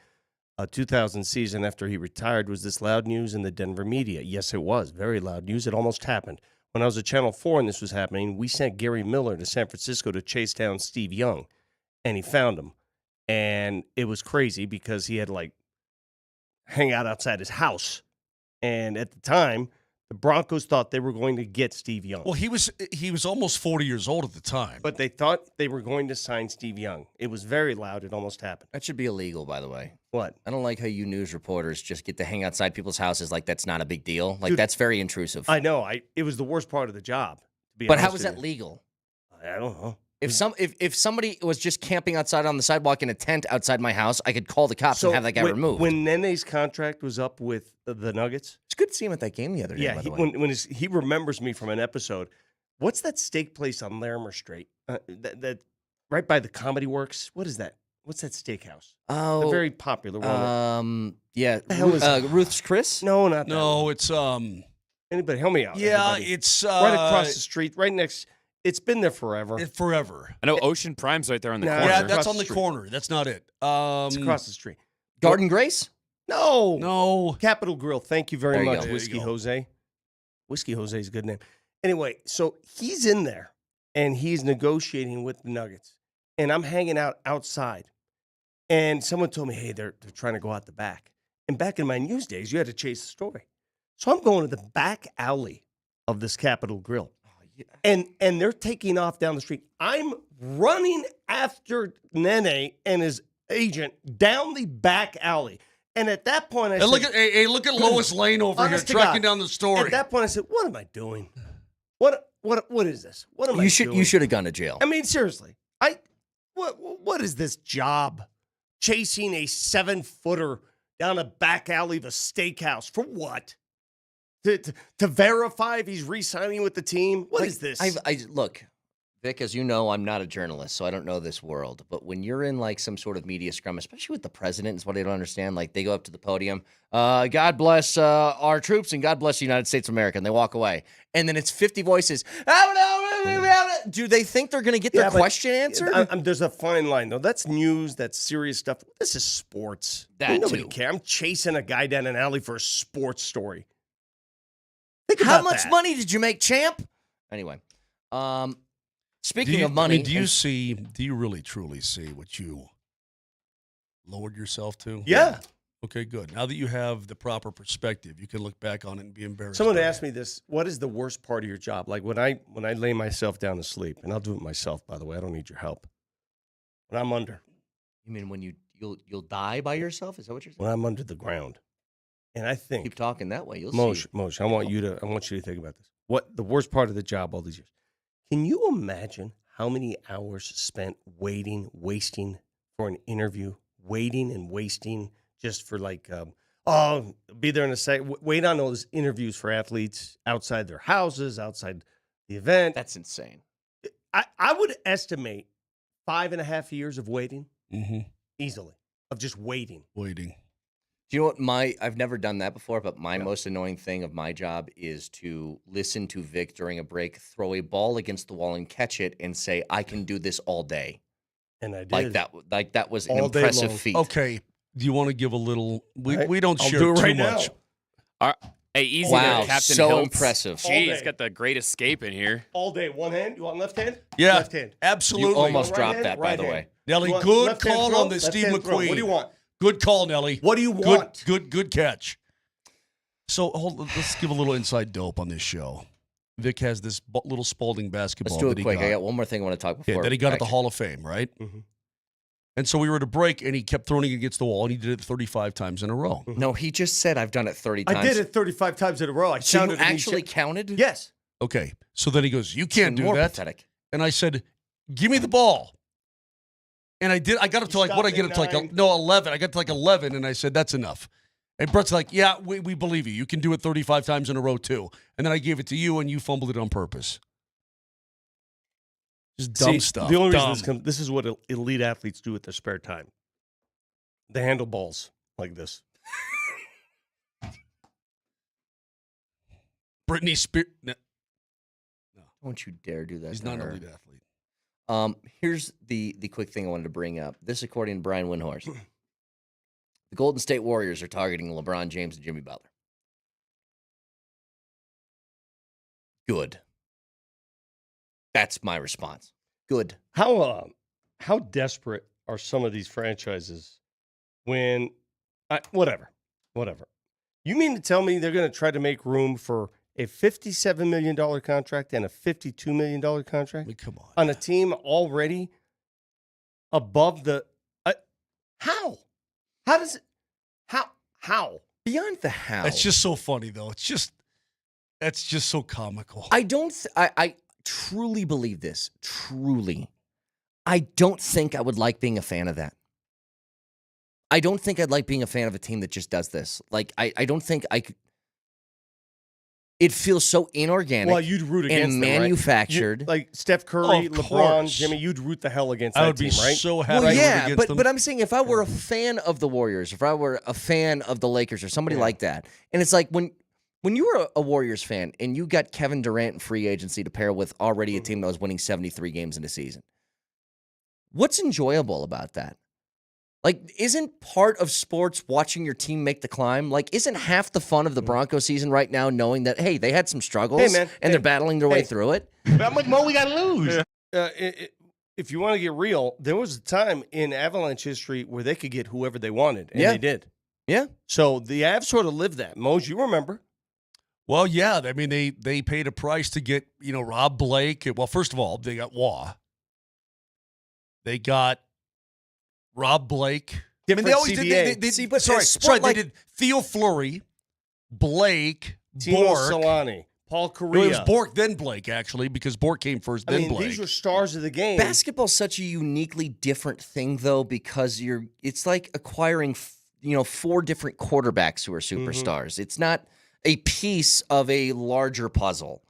2000 season after he retired. Was this loud news in the Denver media? Yes, it was. Very loud news. It almost happened. When I was at Channel 4 and this was happening, we sent Gary Miller to San Francisco to chase down Steve Young, and he found him. And it was crazy because he had to hang out outside his house. And at the time, the Broncos thought they were going to get Steve Young. Well, he was almost 40 years old at the time. But they thought they were going to sign Steve Young. It was very loud. It almost happened. That should be illegal, by the way. What? I don't like how you news reporters just get to hang outside people's houses like that's not a big deal. Like, Dude, that's very intrusive. I know. It was the worst part of the job. To be But how honest was with that you. legal? I don't know. If somebody was just camping outside on the sidewalk in a tent outside my house, I could call the cops and have that guy removed. When Nene's contract was up with the Nuggets, it's good to see him at that game the other day. yeah, by the way. when he remembers me from an episode. What's that steak place on Larimer Street? That right by the Comedy Works. What is that? What's that steakhouse? Oh, the very popular one. Yeah, the hell is it? Ruth's Chris? No, not that. No, one. it's Anybody, help me out. Yeah, everybody. it's right across the street, right next. It's been there forever. Forever. I know Ocean Prime's right there on the Nah, corner. Yeah, across that's the on the street. corner. That's not it. It's across the street. Garden Grace? No. Capital Grill. Thank you very There you much, go. Whiskey There you go. Jose. Whiskey Jose is a good name. Anyway, so he's in there and he's negotiating with the Nuggets. And I'm hanging out outside. And someone told me, hey, they're trying to go out the back. And back in my news days, you had to chase the story. So I'm going to the back alley of this Capital Grill. And they're taking off down the street. I'm running after Nene and his agent down the back alley. And at that point, I said, look at Lois Lane over here honest to tracking God, down the story. At that point, I said, what am I doing? What is this? What am I doing? You should have gone to jail. I mean, seriously. What is this job? Chasing a 7-footer down a back alley of a steakhouse. For what? To verify if he's re-signing with the team? What is this? Look, Vic, as you know, I'm not a journalist, so I don't know this world. But when you're in some sort of media scrum, especially with the president, is what I don't understand. They go up to the podium, God bless our troops and God bless the United States of America, and they walk away. And then it's 50 voices. Do they think they're going to get their question answered? There's a fine line, though. That's news. That's serious stuff. This is sports. Nobody too. cares. I'm chasing a guy down an alley for a sports story. How much money did you make, champ? Anyway, speaking of money, do you really truly see what you lowered yourself to? Yeah. Okay, good. Now that you have the proper perspective, you can look back on it and be embarrassed. Someone asked me this: what is the worst part of your job? Like when I lay myself down to sleep, and I'll do it myself, by the way. I don't need your help. When I'm under. You mean when you'll die by yourself? Is that what you're saying? When I'm under the ground. And I think keep talking that way. You'll see. Moshe, I want you to think about this. What the worst part of the job all these years? Can you imagine how many hours spent wasting for an interview, waiting and wasting just for be there in a second, wait on those interviews for athletes outside their houses, outside the event. That's insane. I would estimate 5.5 years of waiting easily, of just waiting. Do you know what I've never done that before, but my most annoying thing of my job is to listen to Vic during a break, throw a ball against the wall and catch it and say, I can do this all day. And I did. Like that was an All day impressive long. feat. Okay. Do you want to give a little? We don't I'll share do it too right much. Hey, easy Wow, there, Captain so Hiltz. impressive. Gee, he's got the great escape in here. All day. One hand? You want left hand? Yeah, Left hand. absolutely. You almost Right dropped hand, that, by right the hand. way. Nelly, You want good left hand call throw? on the Left Steve hand throw. McQueen. What do you want? Good call, Nelly. What do you want? Good catch. So let's give a little inside dope on this show. Vic has this little Spalding basketball. Let's do that it he got. got. I got one more thing I want to talk before. Yeah, that he got at the actually- Hall of Fame, right? Mm-hmm. And so we were at a break, and he kept throwing it against the wall, and he did it 35 times in a row. No, he just said I've done it 30 times. I did it 35 times in a row. I So counted you it. actually counted? Yes. Okay, so then he goes, "You can't do more that." pathetic. And I said, give me the ball. And I did. I got up to like, what I get up to like, 11. I got to like 11, and I said, that's enough. And Brett's like, yeah, we believe you. You can do it 35 times in a row, too. And then I gave it to you, and you fumbled it on purpose. Just dumb stuff. The only reason this is what elite athletes do with their spare time. They handle balls like this. Britney Spears. No. Don't you dare do that. He's not an elite athlete. Here's the quick thing I wanted to bring up. This, according to Brian Windhorst. The Golden State Warriors are targeting LeBron James and Jimmy Butler. Good. That's my response. Good. How desperate are some of these franchises when whatever. You mean to tell me they're going to try to make room for a $57 million contract and a $52 million contract? I mean, come on a team already above the how? How does it how? Beyond the how. It's just so funny, though. That's just so comical. I truly believe this. Truly. I don't think I would like being a fan of that. I don't think I'd like being a fan of a team that just does this. Like, I don't think I could. It feels so inorganic. Well, you'd root against and them, right? manufactured. Like Steph Curry, LeBron, Jimmy, you'd root the hell against that team, right? I would be so happy Well, to root yeah, against them. but I'm saying if I were a fan of the Warriors, if I were a fan of the Lakers or somebody like that, and it's like when you were a Warriors fan and you got Kevin Durant in free agency to pair with already a team that was winning 73 games in a season, what's enjoyable about that? Like, isn't part of sports watching your team make the climb? Like, isn't half the fun of the Broncos season right now knowing that, hey, they had some struggles and they're battling their way through it? How much more we got to lose? If you want to get real, there was a time in Avalanche history where they could get whoever they wanted, and they did. Yeah. So the Avs sort of lived that. Moj, you remember? Well, yeah. I mean, they paid a price to get, Rob Blake. Well, first of all, they got Waugh. They got Rob Blake. Different they always CBA. did. They did Theo Fleury, Blake, Timo Bork. Solani, Paul No, Correa. it was Bork, then Blake, actually, because Bork came first, then Blake. These were stars of the game. Basketball's such a uniquely different thing, though, because it's like acquiring, 4 different quarterbacks who are superstars. It's not a piece of a larger puzzle.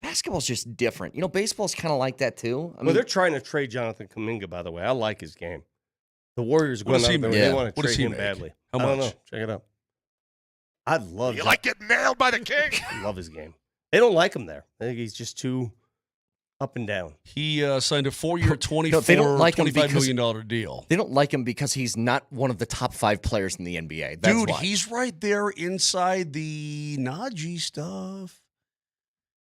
Basketball's just different. Baseball's kind of like that, too. I mean, they're trying to trade Jonathan Kuminga, by the way. I like his game. The Warriors are What going does he out there. make? They want to What does trade he him make? badly. How I don't much? know. Check it out. I'd love You like getting nailed by the king? I love his game. They don't like him there. I think he's just too up and down. He signed a 4-year, they don't like him $25 because- million deal. they don't like him because he's not one of the top 5 players in the NBA. That's Dude, why. he's right there inside the Najee stuff.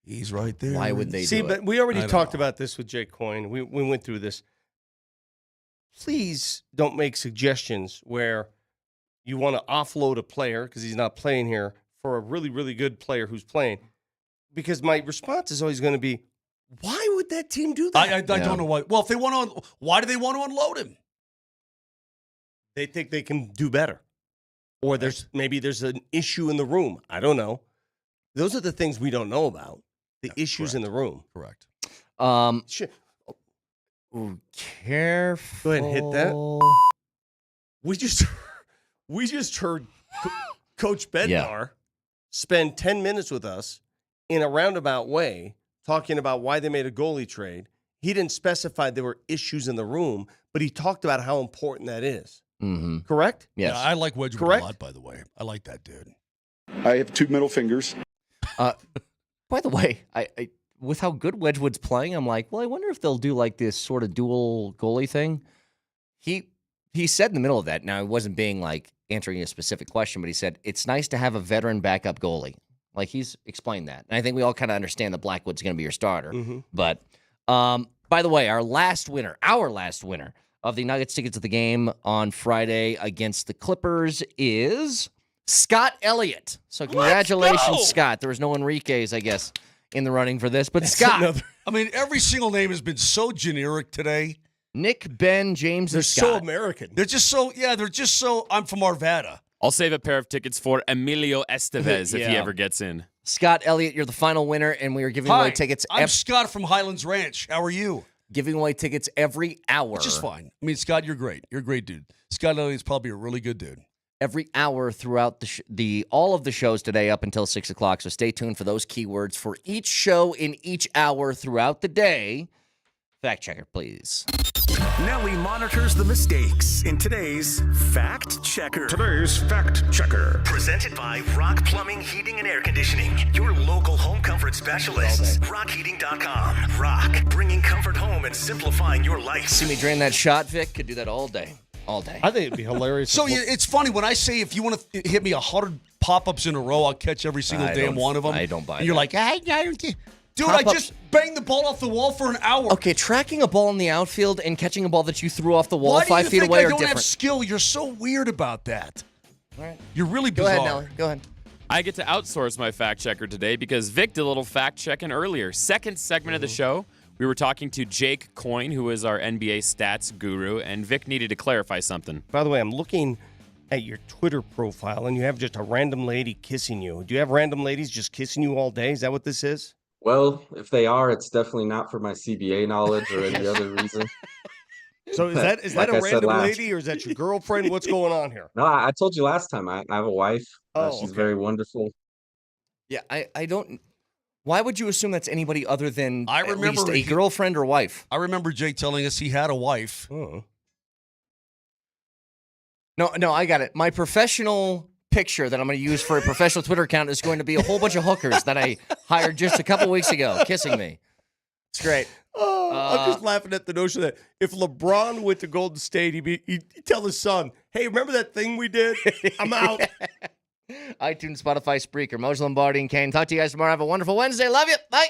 He's right there. Why would they See, do but it? we already I don't talked know. about this with Jake Coyne. We went through this. Please don't make suggestions where you want to offload a player because he's not playing here for a really, really good player who's playing. Because my response is always going to be, why would that team do that? I don't know why. Well, if they want to, why do they want to unload him? They think they can do better. Or there's an issue in the room. I don't know. Those are the things we don't know about. The issues in the room. Correct. Shit. Ooh, careful. Go ahead and hit that. We just heard Coach Bednar spend 10 minutes with us in a roundabout way talking about why they made a goalie trade. He didn't specify there were issues in the room, but he talked about how important that is. Mm-hmm. Correct? Yes. Yeah, I like Wedgwood Correct? a lot, by the way. I like that dude. I have 2 middle fingers. By the way, I with how good Wedgwood's playing, I'm like, well, I wonder if they'll do like this sort of dual goalie thing. He said in the middle of that, now he wasn't being like answering a specific question, but he said, it's nice to have a veteran backup goalie. Like he's explained that. And I think we all kind of understand that Blackwood's going to be your starter. Mm-hmm. But by the way, our last winner of the Nuggets tickets to the game on Friday against the Clippers is Scott Elliott. So congratulations, Scott. There was no Enriquez, I guess, in the running for this. But Scott. I mean, every single name has been so generic today. Nick, Ben, James, They're and Scott. so American. They're just so, I'm from Arvada. I'll save a pair of tickets for Emilio Estevez if he Yeah. ever gets in. Scott Elliott, you're the final winner, and we are giving away tickets. I'm Scott from Highlands Ranch. How are you? Giving away tickets every hour. Which is fine. I mean, Scott, you're great. You're a great dude. Scott Elliott's probably a really good dude. Every hour throughout all of the shows today up until 6 o'clock. So stay tuned for those keywords for each show in each hour throughout the day. Fact checker, please. Nelly monitors the mistakes in today's Fact Checker. Presented by Rock Plumbing, Heating, and Air Conditioning. Your local home comfort specialists. RockHeating.com. Rock, bringing comfort home and simplifying your life. See me drain that shot, Vic? Could do that all day. All day. I think it'd be hilarious. So it's funny when I say if you want to hit me 100 pop-ups in a row, I'll catch every single damn one of them. I don't buy and you're that. like, I don't. Dude, Pop-ups. I just banged the ball off the wall for an hour. Okay, tracking a ball in the outfield and catching a ball that you threw off the wall Why do 5 you feet think away I are don't different. have skill? You're so weird about that. All right. You're really Go bizarre. ahead, Nelly. Go ahead. I get to outsource my fact checker today because Vic did a little fact checking earlier. Second segment of the show, we were talking to Jake Coyne, who is our NBA stats guru, and Vic needed to clarify something. By the way, I'm looking at your Twitter profile, and you have just a random lady kissing you. Do you have random ladies just kissing you all day? Is that what this is? Well, if they are, it's definitely not for my CBA knowledge or any other reason. So is But that like a I said random last- lady, or is that your girlfriend? What's going on here? No, I told you last time. I have a wife. She's okay. very wonderful. Yeah, I don't. Why would you assume that's anybody other than I at remember least a he- girlfriend or wife? I remember Jake telling us he had a wife. Oh. No, I got it. My professional picture that I'm going to use for a professional Twitter account is going to be a whole bunch of hookers that I hired just a couple weeks ago kissing me. It's great. Oh, I'm just laughing at the notion that if LeBron went to Golden State, he'd tell his son, "Hey, remember that thing we did? I'm out." iTunes, Spotify, Spreaker, Moj Lombardi, and Kane. Talk to you guys tomorrow. Have a wonderful Wednesday. Love you. Bye.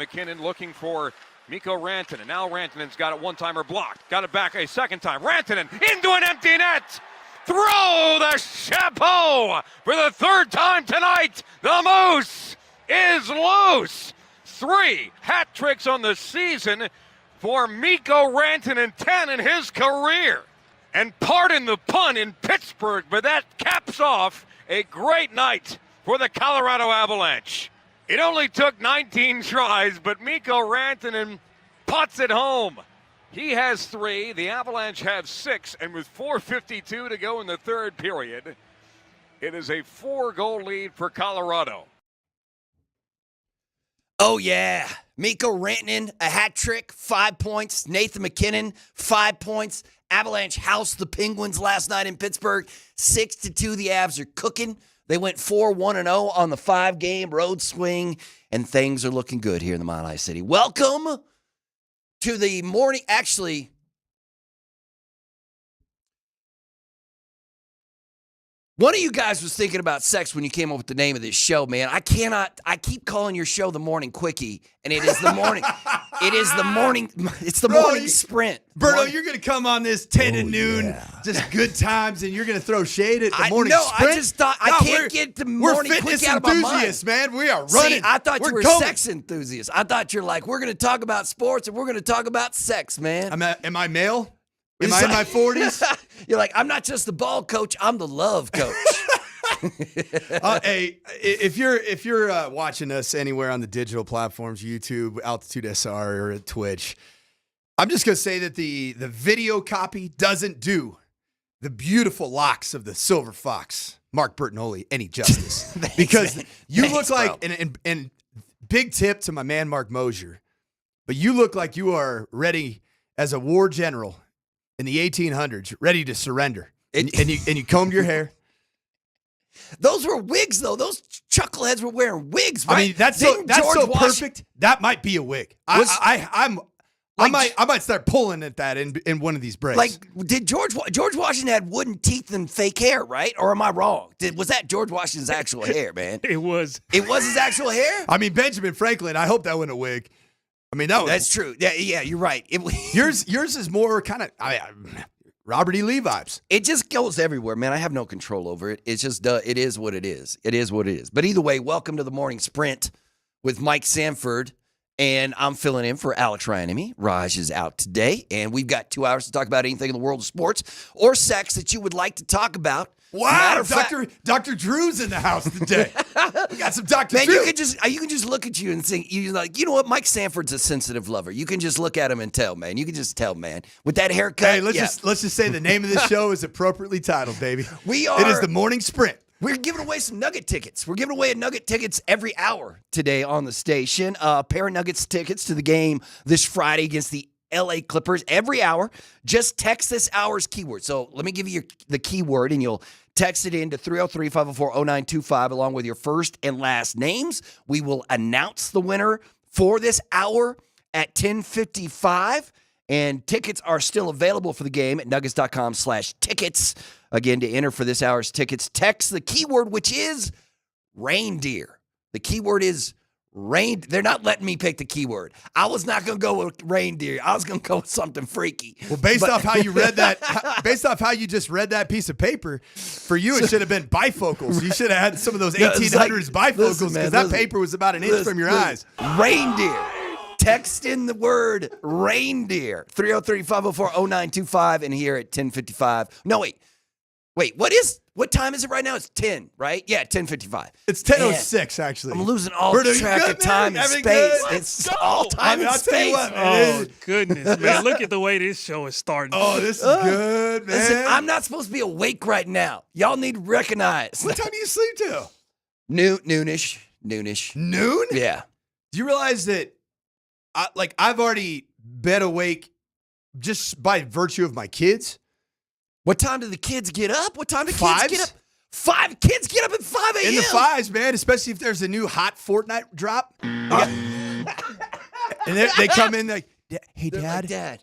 McKinnon looking for Mikko Rantanen. Now Rantanen's got it one-timer blocked. Got it back a second time. Rantanen into an empty net. Throw the chapeau for the third time tonight. The Moose is loose. 3 hat tricks on the season for Mikko Rantanen, 10 in his career. And pardon the pun in Pittsburgh, but that caps off a great night for the Colorado Avalanche. It only took 19 tries, but Mikko Rantanen puts it home. He has 3, the Avalanche have 6, and with 4:52 to go in the third period, it is a 4-goal lead for Colorado. Oh, yeah. Mikko Rantanen, a hat trick, 5 points. Nathan McKinnon, 5 points. Avalanche housed the Penguins last night in Pittsburgh. 6-2, the Avs are cooking. They went 4-1-0 on the 5-game road swing, and things are looking good here in the Mile High City. Welcome to the morning. Actually, one of you guys was thinking about sex when you came up with the name of this show, man. I keep calling your show The Morning Quickie, and it is the morning. It's the morning sprint. Berto, you're going to come on this 10 to noon, just good times, and you're going to throw shade at the morning sprint? I just thought, I can't get the morning quickie out of my mind. We're fitness enthusiasts, man. We are running. See, I thought you were going. sex enthusiasts. I thought you're like, we're going to talk about sports, and we're going to talk about sex, man. Am I male? Am I in my 40s? You're like, I'm not just the ball coach, I'm the love coach. Hey, if you're watching us anywhere on the digital platforms, YouTube, Altitude SR, or Twitch, I'm just going to say that the video copy doesn't do the beautiful locks of the Silver Fox, Mark Bertinoli, any justice. Thanks, because man. you Thanks, look like, and big tip to my man Mark Mosier, but you look like you are ready as a war general in the 1800s, ready to surrender. And you combed your hair. Those were wigs, though. Those chuckleheads were wearing wigs, right? I mean, that's so perfect. That might be a wig. I might start pulling at that in one of these breaks. Like, did George Washington had wooden teeth and fake hair, right? Or am I wrong? Was that George Washington's actual hair, man? It was. It was his actual hair? I mean, Benjamin Franklin, I hope that wasn't a wig. I mean, that's true. Yeah, you're right. Yours is more kind of Robert E. Lee vibes. It just goes everywhere, man. I have no control over it. It's just, it is what it is. It is what it is. But either way, welcome to the morning sprint with Mike Sanford, and I'm filling in for Alex Ryanemi. Raj is out today, and we've got 2 hours to talk about anything in the world of sports or sex that you would like to talk about. Wow, Dr. Drew's in the house today. We got some Dr. Man, Drew. you can just look at you and think, you like, you know what? Mike Sanford's a sensitive lover. You can just look at him and tell, man. You can just tell, man. With that haircut. Hey, let's just say the name of this show is appropriately titled, baby. It is the morning sprint. We're giving away some Nugget tickets. We're giving away Nugget tickets every hour today on the station. A pair of Nuggets tickets to the game this Friday against the LA Clippers every hour. Just text this hour's keyword. So let me give you the keyword, and you'll text it in to 303-504-0925 along with your first and last names. We will announce the winner for this hour at 10:55. And tickets are still available for the game at nuggets.com/tickets. Again, to enter for this hour's tickets, text the keyword, which is reindeer. The keyword is reindeer. They're not letting me pick the keyword. I was not going to go with reindeer. I was going to go with something freaky. Well, based off how you read that, based off how you just read that piece of paper, for you it should have been bifocals. You should have had some of those 1800s bifocals because that paper was about an inch from your eyes. Reindeer. Text in the word reindeer. 303-504-0925 and here at 10:55. No, wait, what time is it right now? It's 10, right? Yeah, 10:55. It's 10:06, actually. I'm losing all track of time and space. It's all time and space. Oh, goodness, man. Look at the way this show is starting. Oh, this is good, man. Listen, I'm not supposed to be awake right now. Y'all need to recognize. What time do you sleep till? Noonish. Noon? Yeah. Do you realize that I've already been awake just by virtue of my kids? What time do the kids get up? What time do Fives? kids get up? 5 kids get up at 5 a.m. In the 5s, man, especially if there's a new hot Fortnite drop. And they come in like, Hey, They're like, Dad,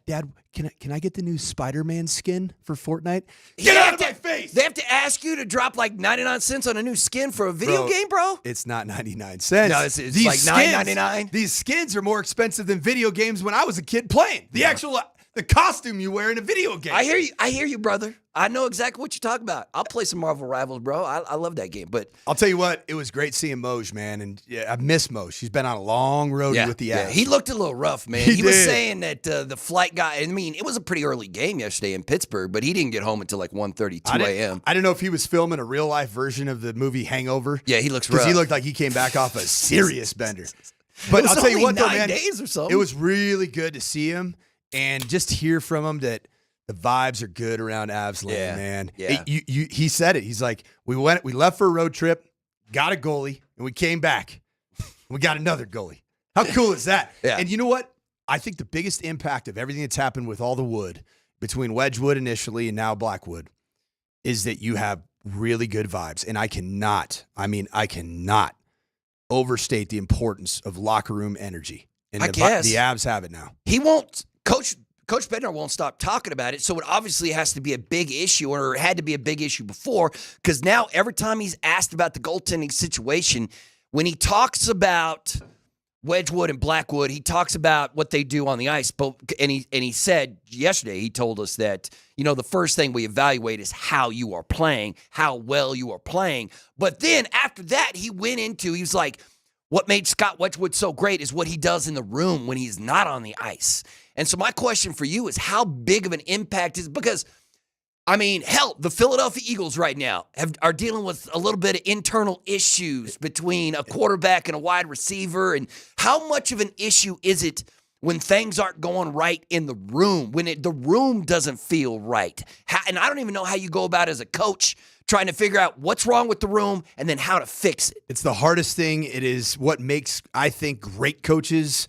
can I get the new Spider-Man skin for Fortnite? Get out of my face! They have to ask you to drop like 99 cents on a new skin for a video game, bro? It's not 99 cents. No, it's like $9.99. These skins are more expensive than video games when I was a kid playing. The costume you wear in a video game. I hear you, brother. I know exactly what you're talking about. I'll play some Marvel Rivals, bro. I love that game. But I'll tell you what, it was great seeing Moj, man. And yeah, I miss Moj. She's been on a long road with the Avs. He looked a little rough, man. He was saying that the flight guy, I mean, it was a pretty early game yesterday in Pittsburgh, but he didn't get home until like 1:32 a.m. I didn't know if he was filming a real life version of the movie Hangover. Yeah, he looks rough. Because he looked like he came back off a serious bender. But I'll tell you what, though, 9 man, days or something. it was really good to see him and just hear from him that the vibes are good around Avs land, man. Yeah. He said it. He's like, we left for a road trip, got a goalie, and we came back. We got another goalie. How cool is that? Yeah. And you know what? I think the biggest impact of everything that's happened with all the wood between Wedgwood initially and now Blackwood is that you have really good vibes. And I cannot overstate the importance of locker room energy. And I guess. the Avs have it now. He won't, Coach Bednar won't stop talking about it, so it obviously has to be a big issue, or it had to be a big issue before, because now every time he's asked about the goaltending situation, when he talks about Wedgwood and Blackwood, he talks about what they do on the ice. And he said yesterday, he told us that, the first thing we evaluate is how you are playing, how well you are playing. But then after that, he was like, what made Scott Wedgwood so great is what he does in the room when he's not on the ice. And so my question for you is, how big of an impact is, because, I mean, hell, the Philadelphia Eagles right now are dealing with a little bit of internal issues between a quarterback and a wide receiver. And how much of an issue is it when things aren't going right in the room, when the room doesn't feel right? And I don't even know how you go about as a coach trying to figure out what's wrong with the room and then how to fix it. It's the hardest thing. It is what makes, I think, great coaches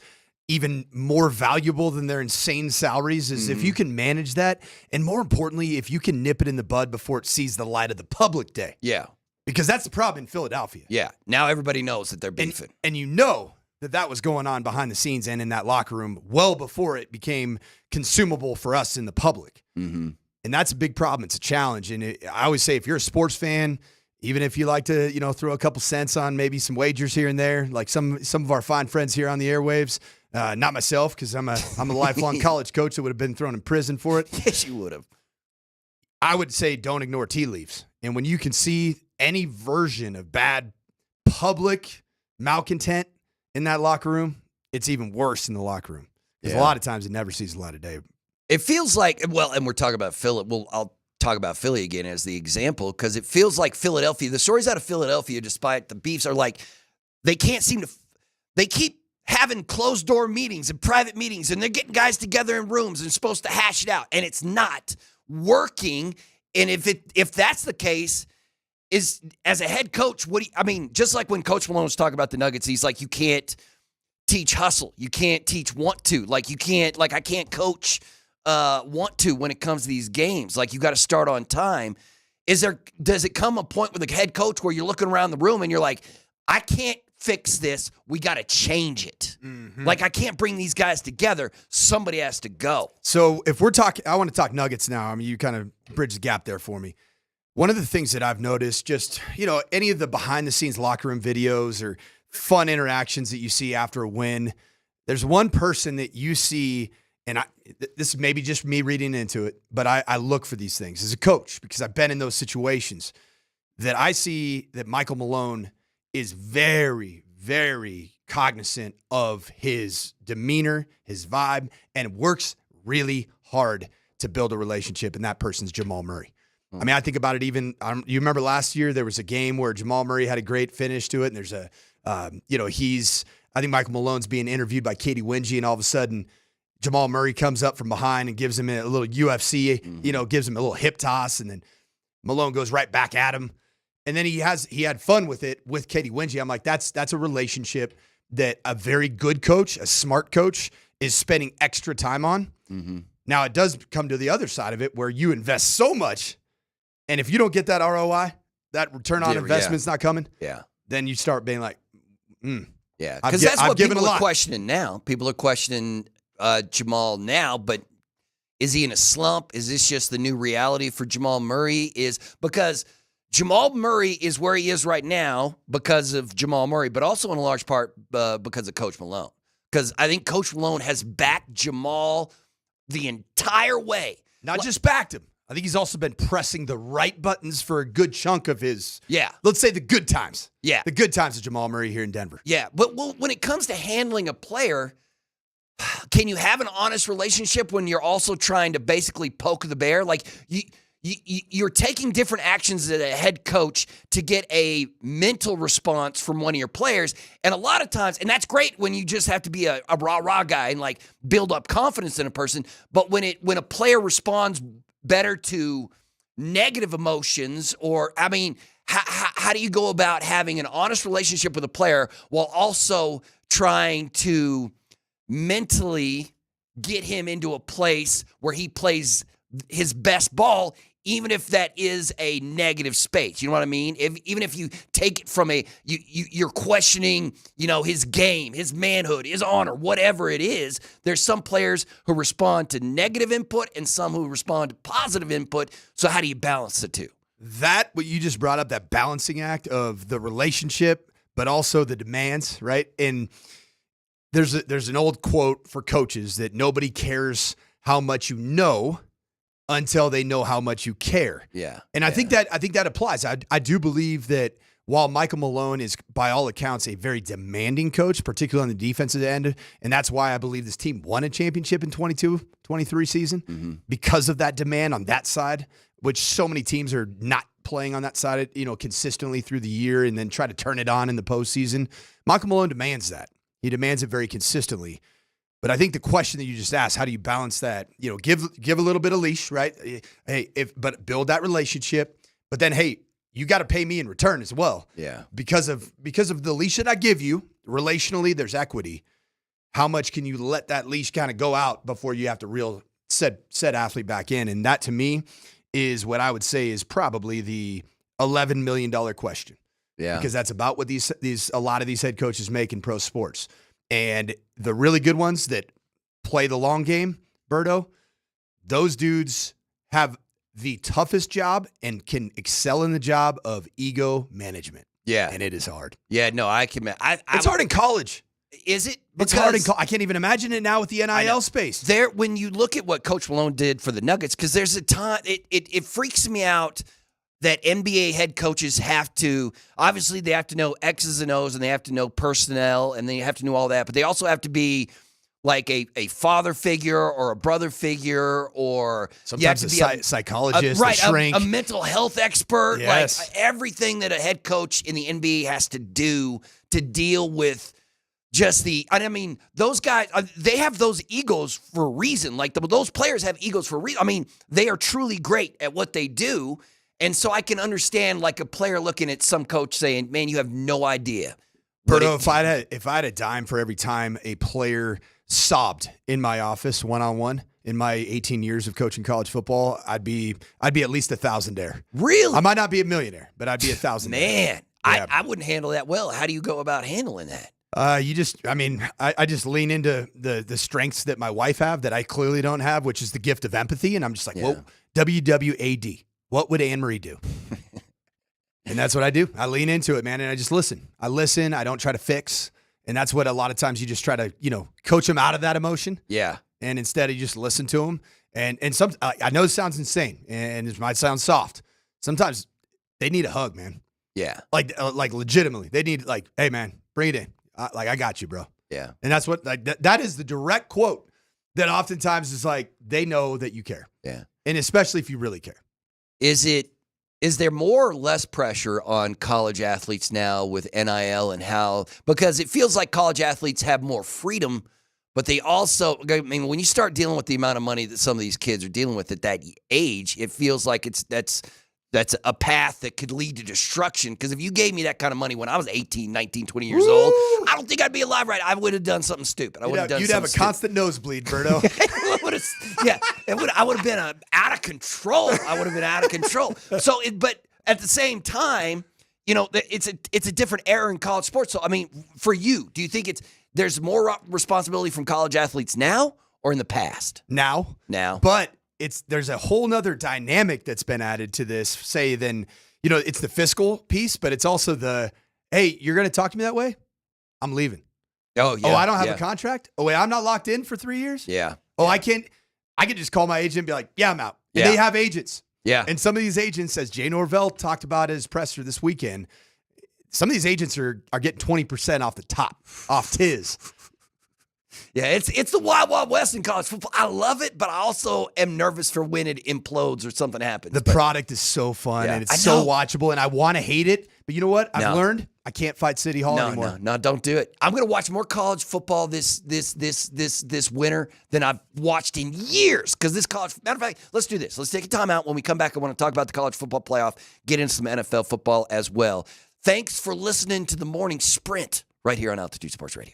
even more valuable than their insane salaries, is if you can manage that, and more importantly, if you can nip it in the bud before it sees the light of the public day. Yeah. Because that's the problem in Philadelphia. Yeah. Now everybody knows that they're beefing. And you know that was going on behind the scenes and in that locker room well before it became consumable for us in the public. Mm-hmm. And that's a big problem. It's a challenge. And I always say, if you're a sports fan, even if you like to, throw a couple cents on maybe some wagers here and there, like some of our fine friends here on the airwaves, not myself, because I'm a lifelong college coach that would have been thrown in prison for it. Yes, you would have. I would say don't ignore tea leaves. And when you can see any version of bad public malcontent in that locker room, it's even worse in the locker room. Because a lot of times it never sees the light of day. It feels like, and we're talking about Philly. I'll talk about Philly again as the example, because it feels like Philadelphia, the stories out of Philadelphia, despite the beefs, are like, they keep having closed-door meetings and private meetings, and they're getting guys together in rooms and supposed to hash it out, and it's not working. And if that's the case, is as a head coach, just like when Coach Malone was talking about the Nuggets, he's like, you can't teach hustle. You can't teach want to. Like, I can't coach want to when it comes to these games. Like, you got to start on time. Does it come a point with a head coach where you're looking around the room and you're like, I can't fix this. We got to change it. Mm-hmm. Like, I can't bring these guys together. Somebody has to go. So if we're talking, I want to talk Nuggets now. I mean, you kind of bridge the gap there for me. One of the things that I've noticed, just, any of the behind the scenes locker room videos or fun interactions that you see after a win, there's one person that you see, and this is maybe just me reading into it, but I look for these things as a coach because I've been in those situations, that I see that Michael Malone is very, very cognizant of his demeanor, his vibe, and works really hard to build a relationship, and that person's Jamal Murray. I mean, I think about it even, you remember last year there was a game where Jamal Murray had a great finish to it, and there's I think Michael Malone's being interviewed by Katie Wingy, and all of a sudden Jamal Murray comes up from behind and gives him a little UFC, gives him a little hip toss, and then Malone goes right back at him. And then he had fun with it with Katie Wingy. I'm like, that's a relationship that a very good coach, a smart coach, is spending extra time on. Mm-hmm. Now, it does come to the other side of it where you invest so much, and if you don't get that ROI, that return on investment's not coming, then you start being like, Yeah, because that's what people are questioning now. People are questioning Jamal now, but is he in a slump? Is this just the new reality for Jamal Murray? Because Jamal Murray is where he is right now because of Jamal Murray, but also in a large part because of Coach Malone. Because I think Coach Malone has backed Jamal the entire way. Not just backed him. I think he's also been pressing the right buttons for a good chunk of his, let's say the good times. Yeah. The good times of Jamal Murray here in Denver. Yeah, but when it comes to handling a player, can you have an honest relationship when you're also trying to basically poke the bear? Like, you're taking different actions as a head coach to get a mental response from one of your players. And a lot of times, and that's great when you just have to be a rah-rah guy and like build up confidence in a person. But when a player responds better to negative emotions, or, I mean, how do you go about having an honest relationship with a player while also trying to mentally get him into a place where he plays his best ball, even if that is a negative space? You know what I mean? Even if you take it from you're questioning, his game, his manhood, his honor, whatever it is. There's some players who respond to negative input and some who respond to positive input. So how do you balance the two? That, what you just brought up, that balancing act of the relationship, but also the demands, right? And there's an old quote for coaches that nobody cares how much you know until they know how much you care. Yeah. And I think that applies. I do believe that while Michael Malone is, by all accounts, a very demanding coach, particularly on the defensive end, and that's why I believe this team won a championship in 22-23 season, because of that demand on that side, which so many teams are not playing on that side, consistently through the year and then try to turn it on in the postseason. Michael Malone demands that. He demands it very consistently. But I think the question that you just asked, how do you balance that? Give a little bit of leash, right? Hey, but build that relationship. But then, hey, you got to pay me in return as well. Yeah. Because of the leash that I give you, relationally, there's equity. How much can you let that leash kind of go out before you have to reel said athlete back in? And that, to me, is what I would say is probably the $11 million question. Yeah. Because that's about what a lot of these head coaches make in pro sports. And the really good ones that play the long game, Berto, those dudes have the toughest job and can excel in the job of ego management. Yeah. And it is hard. Yeah, no, I can. It's hard in college. Is it? It's hard in college. I can't even imagine it now with the NIL space. When you look at what Coach Malone did for the Nuggets, because there's a time, it freaks me out that NBA head coaches have to, obviously they have to know X's and O's and they have to know personnel and they have to know all that, but they also have to be like a father figure or a brother figure, or sometimes you have to a psychologist, a shrink. A mental health expert. Yes. Like everything that a head coach in the NBA has to do to deal with just those guys, they have those egos for a reason. Like those players have egos for a reason. I mean, they are truly great at what they do. And so I can understand like a player looking at some coach saying, man, you have no idea. Berto, if I had a dime for every time a player sobbed in my office one-on-one in my 18 years of coaching college football, I'd be at least $1,000. Really? I might not be a millionaire, but I'd be $1,000. Man, yeah. I wouldn't handle that well. How do you go about handling that? I just lean into the strengths that my wife have that I clearly don't have, which is the gift of empathy. And I'm just like, whoa, WWAD. What would Anne-Marie do? And that's what I do. I lean into it, man, and I just listen. I don't try to fix. And that's what a lot of times you just try to, coach them out of that emotion. Yeah. And instead you just listen to them. And some, I know this sounds insane and it might sound soft. Sometimes they need a hug, man. Yeah. Like legitimately. They need hey, man, bring it in. I got you, bro. Yeah. And that's what, that is the direct quote that oftentimes is they know that you care. Yeah. And especially if you really care. Is there more or less pressure on college athletes now with NIL and because it feels like college athletes have more freedom, but they also, when you start dealing with the amount of money that some of these kids are dealing with at that age, it feels like that's a path that could lead to destruction. Because if you gave me that kind of money when I was 18, 19, 20 years old, I don't think I'd be alive right. I would have done something stupid. You'd have a constant nosebleed, Berto. I would have been out of control. So, but at the same time, it's a different era in college sports. So, for you, do you think there's more responsibility from college athletes now, or in the past? Now. But there's a whole nother dynamic that's been added to this, say, then, it's the fiscal piece, but it's also the, hey, you're going to talk to me that way? I'm leaving. Oh, yeah. Oh, I don't have a contract? Oh, wait, I'm not locked in for 3 years? Yeah. Oh, I can just call my agent and be like, yeah, I'm out. And Yeah. they have agents. Yeah. And some of these agents, as Jay Norvell talked about at his presser this weekend, some of these agents are getting 20% off the top, off Tiz. Yeah, it's the Wild Wild West in college football. I love it, but I also am nervous for when it implodes or something happens. The product is so fun Yeah, and I it's so know. watchable, and I want to hate it. But you know what? I've No. learned I can't fight City Hall No, anymore. no, don't do it. I'm going to watch more college football this winter than I've watched in years. Because matter of fact, let's do this. Let's take a time out. When we come back, I want to talk about the college football playoff, get into some NFL football as well. Thanks for listening to the Morning Sprint right here on Altitude Sports Radio.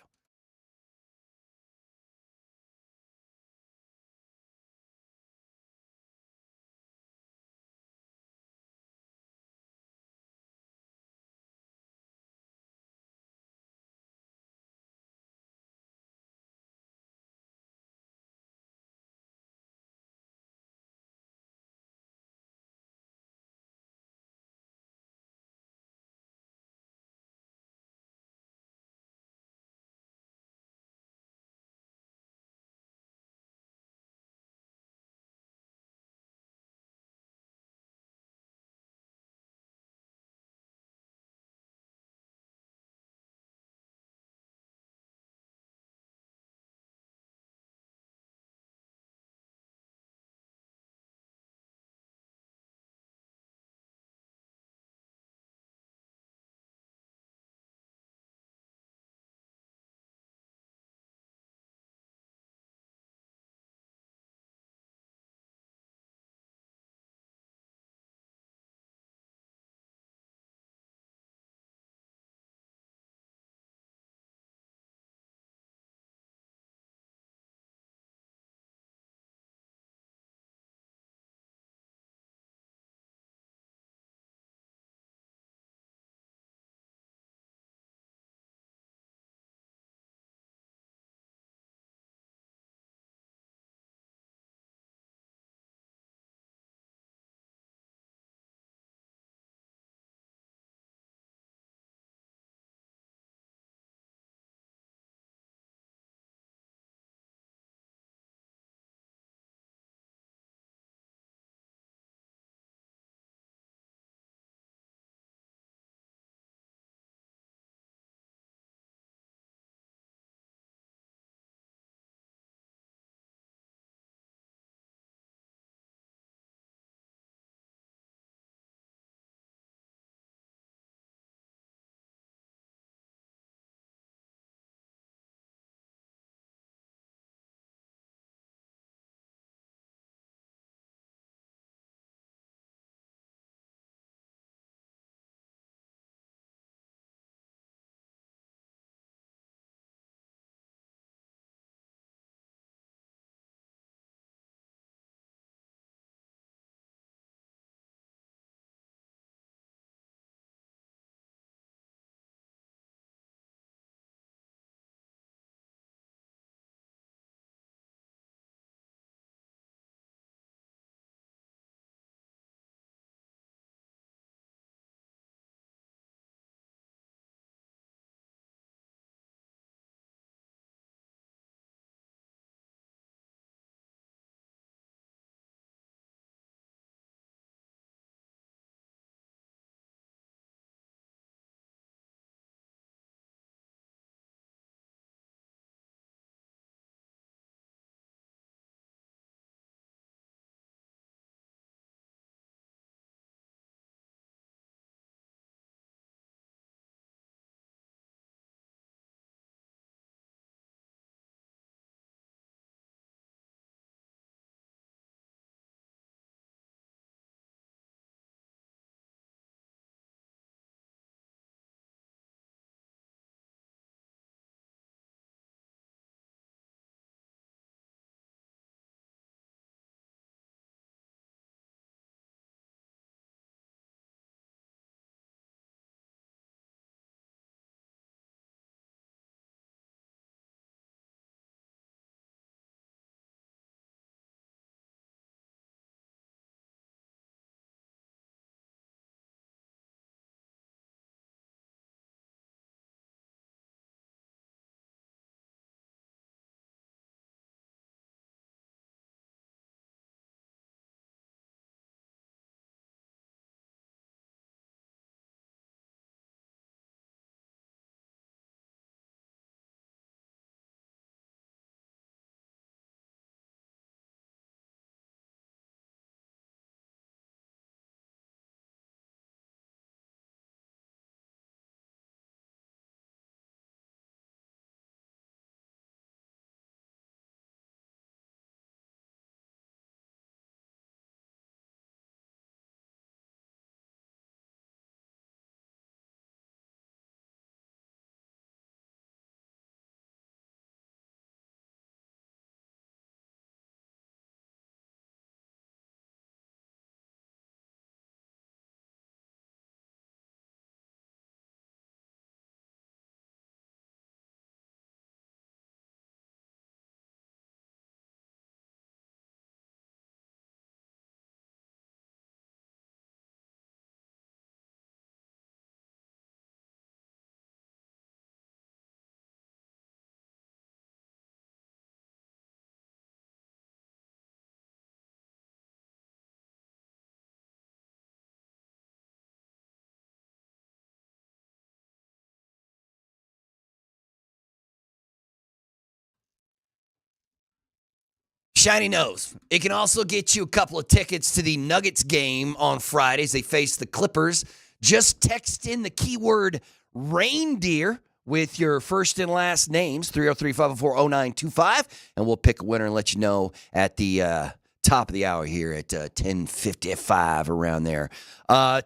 shiny nose. It can also get you a couple of tickets to the Nuggets game on Fridays. They face the Clippers. Just text in the keyword reindeer with your first and last names, 303-504-0925, and we'll pick a winner and let you know at the top of the hour here at 10:55, around there.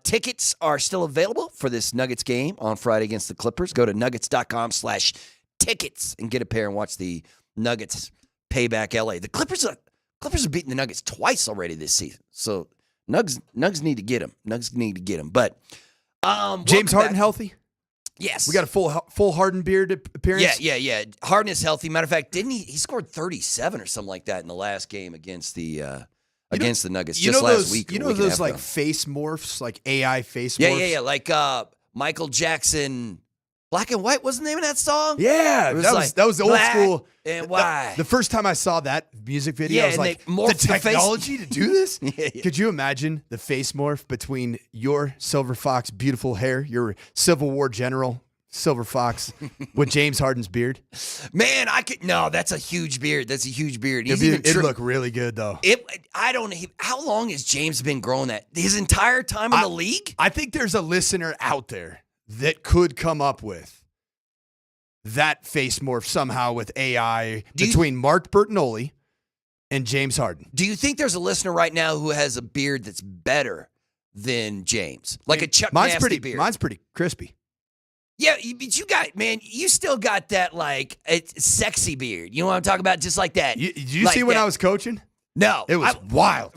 Tickets are still available for this Nuggets game on Friday against the Clippers. Go to nuggets.com/tickets and get a pair and watch the Nuggets payback LA. The Clippers are beating the Nuggets twice already this season. So Nugs need to get them. Nugs need to get them. But James Harden healthy? Yes. We got a full Harden beard appearance? Yeah. Harden is healthy. Matter of fact, didn't he scored 37 or something like that in the last game against the Nuggets just last week. You know those like face morphs, like AI face morphs? Yeah. Like Michael Jackson, Black and White was the name of that song? Yeah, that was the old school. And why? The first time I saw that music video, I was like, the technology to do this? Could you imagine the face morph between your Silver Fox beautiful hair, your Civil War general Silver Fox, with James Harden's beard? Man, that's a huge beard. That's a huge beard. It'd look really good, though. How long has James been growing that? His entire time in the league? I think there's a listener out there that could come up with that face morph somehow with AI between Mark Bertinoli and James Harden. Do you think there's a listener right now who has a beard that's better than James? Like a Chuck Nasty beard? Mine's pretty crispy. Yeah, but you still got that like sexy beard. You know what I'm talking about? Just like that. Did you see when I was coaching? No. It was wild.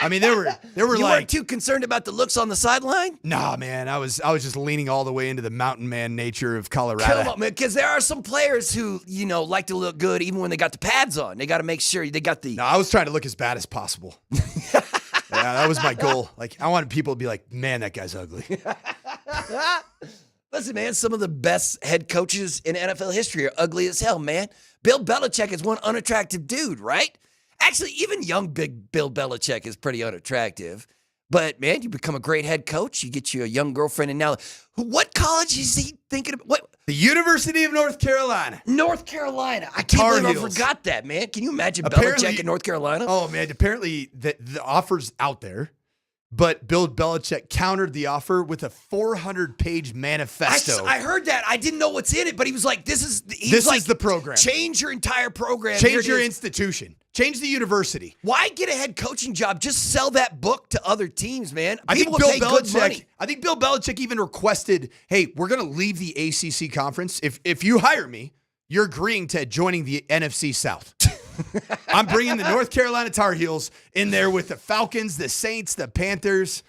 I mean, they were you like, weren't too concerned about the looks on the sideline? Nah, man. I was just leaning all the way into the mountain man nature of Colorado. Come on, man, because there are some players who, like to look good even when they got the pads on. They got to make sure they got the... No, I was trying to look as bad as possible. Yeah, that was my goal. Like, I wanted people to be like, man, that guy's ugly. Listen, man, some of the best head coaches in NFL history are ugly as hell, man. Bill Belichick is one unattractive dude, right? Actually, even young big Bill Belichick is pretty unattractive. But, man, you become a great head coach. You get you a young girlfriend. And now, what college is he thinking of? What? The University of North Carolina. North Carolina. I can't believe I forgot that, man. Can you imagine Belichick in North Carolina? Oh, man, apparently the offer's out there. But Bill Belichick countered the offer with a 400-page manifesto. I heard that. I didn't know what's in it, but he was like, this is the program. Change your entire program. Change your institution. Change the university. Why get a head coaching job? Just sell that book to other teams, man. I think Bill Belichick even requested, hey, we're going to leave the ACC conference. If you hire me, you're agreeing to joining the NFC South. I'm bringing the North Carolina Tar Heels in there with the Falcons, the Saints, the Panthers,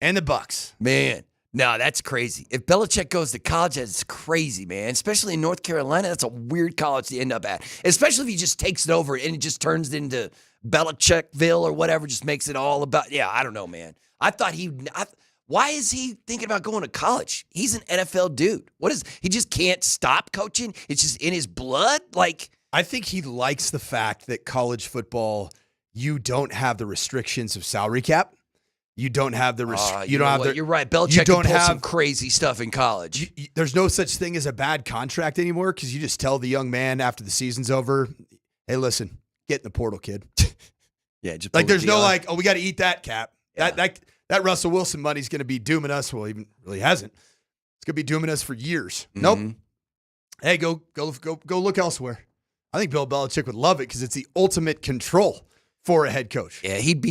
and the Bucks. Man, no, that's crazy. If Belichick goes to college, that's crazy, man. Especially in North Carolina, that's a weird college to end up at. Especially if he just takes it over and it just turns into Belichickville or whatever, just makes it all about, I don't know, man. I thought why is he thinking about going to college? He's an NFL dude. He just can't stop coaching? It's just in his blood? I think he likes the fact that college football, you don't have the restrictions of salary cap. You don't have the You're right. Belichick can pull some crazy stuff in college. There's no such thing as a bad contract anymore because you just tell the young man after the season's over, hey, listen, get in the portal, kid. Yeah, just like there's no we got to eat that cap. Yeah. That Russell Wilson money's going to be dooming us. Well, even really hasn't. It's going to be dooming us for years. Mm-hmm. Nope. Hey, go look elsewhere. I think Bill Belichick would love it because it's the ultimate control for a head coach. Yeah, he'd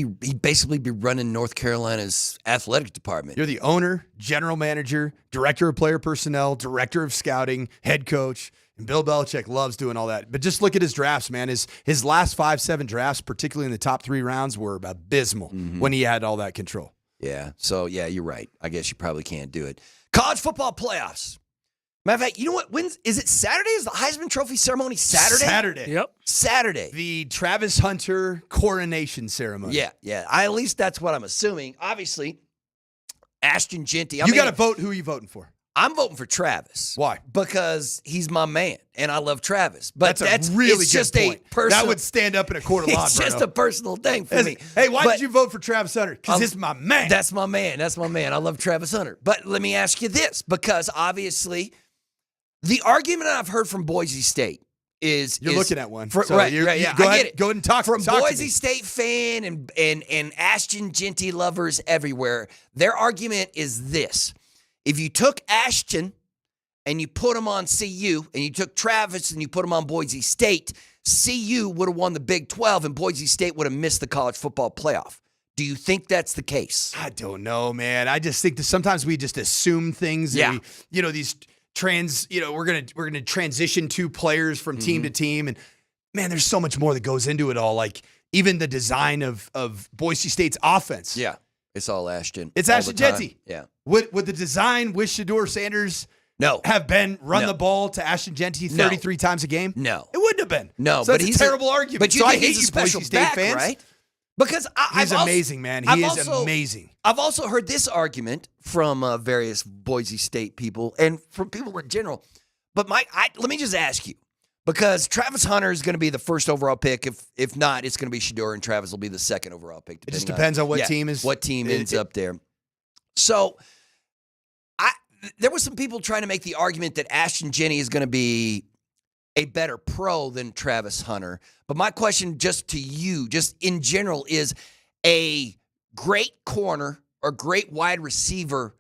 basically be running North Carolina's athletic department. You're the owner, general manager, director of player personnel, director of scouting, head coach, and Bill Belichick loves doing all that. But just look at his drafts, man. His last 5-7 drafts, particularly in the top 3 rounds, were abysmal when he had all that control. Yeah, so yeah, you're right. I guess you probably can't do it. College football playoffs. Matter of fact, you know what? Is it Saturday? Is the Heisman Trophy ceremony Saturday? Saturday. Yep. Saturday. The Travis Hunter coronation ceremony. Yeah. At least that's what I'm assuming. Obviously, Ashton Jeanty. You got to vote. Who are you voting for? I'm voting for Travis. Why? Because he's my man, and I love Travis. But that's a really it's good just point. A personal, that would stand up in a court of law, It's just a personal thing for me. Hey, why did you vote for Travis Hunter? Because it's my man. That's my man. I love Travis Hunter. But let me ask you this, because obviously the argument I've heard from Boise State You're looking at one. Right, So right, you're- yeah. Go I ahead, get it. go ahead and talk From talk to Boise me. State fan and Ashton Jeanty lovers everywhere, their argument is this. If you took Ashton and you put him on CU, and you took Travis and you put him on Boise State, CU would have won the Big 12 and Boise State would have missed the college football playoff. Do you think that's the case? I don't know, man. I just think that sometimes we just assume things. Yeah. And these we're gonna transition two players from team to team, and man, there's so much more that goes into it all. Like even the design of Boise State's offense. Yeah, it's all Ashton. It's all Ashton the time. Jeanty. Yeah. Would the design with Shedeur Sanders have been run the ball to Ashton Jeanty 33 times a game? No. It wouldn't have been. No, So but that's he's a terrible argument. But you So I think hate he's a you, special Boise State back, fans. right? Because He's amazing, man. He is amazing. I've also heard this argument from various Boise State people and from people in general. But Mike, let me just ask you, because Travis Hunter is going to be the first overall pick. If not, it's going to be Shedeur, and Travis will be the second overall pick. It just depends on what team ends up there. So, there were some people trying to make the argument that Ashton Jeanty is going to be a better pro than Travis Hunter. But my question just to you, just in general, is a great corner or great wide receiver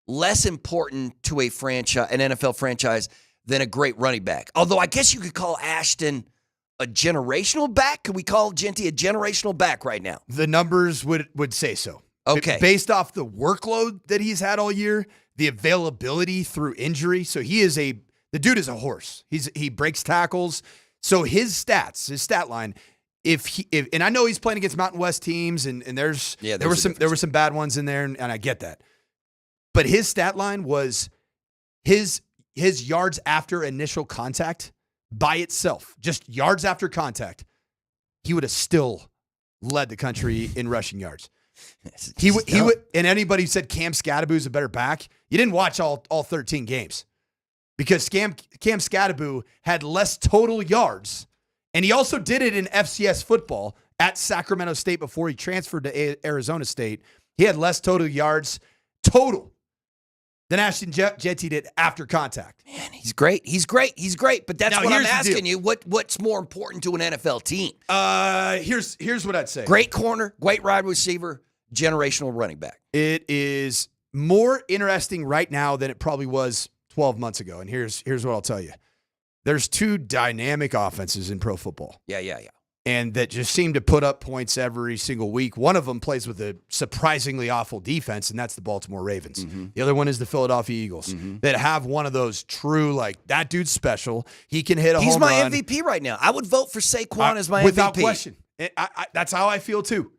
less important to a franchise, an NFL franchise, than a great running back? Although I guess you could call Ashton a generational back. Could we call Jeanty a generational back right now? The numbers would say so. Okay. Based off the workload that he's had all year, the availability through injury. So the dude is a horse. He breaks tackles. So his stats, his stat line, and I know he's playing against Mountain West teams and there were some bad ones in there and I get that. But his stat line was his yards after initial contact by itself, just yards after contact, he would have still led the country in rushing yards. He would, and anybody who said Cam Scatterbo is a better back, you didn't watch all 13 games because Cam Scatterbo had less total yards, and he also did it in FCS football at Sacramento State before he transferred to Arizona State. He had less total yards than Ashton Jeanty did after contact. Man, he's great. But that's Now, what I'm here's the asking deal. you. What's more important to an NFL team? Here's what I'd say. Great corner, great wide receiver, generational running back. It is more interesting right now than it probably was 12 months ago. And here's what I'll tell you. There's two dynamic offenses in pro football. Yeah. And that just seem to put up points every single week. One of them plays with a surprisingly awful defense, and that's the Baltimore Ravens. Mm-hmm. The other one is the Philadelphia Eagles that have one of those true, like, that dude's special. He can hit a He's home my run. MVP right now. I would vote for Saquon as my without MVP. question. That's how I feel, too.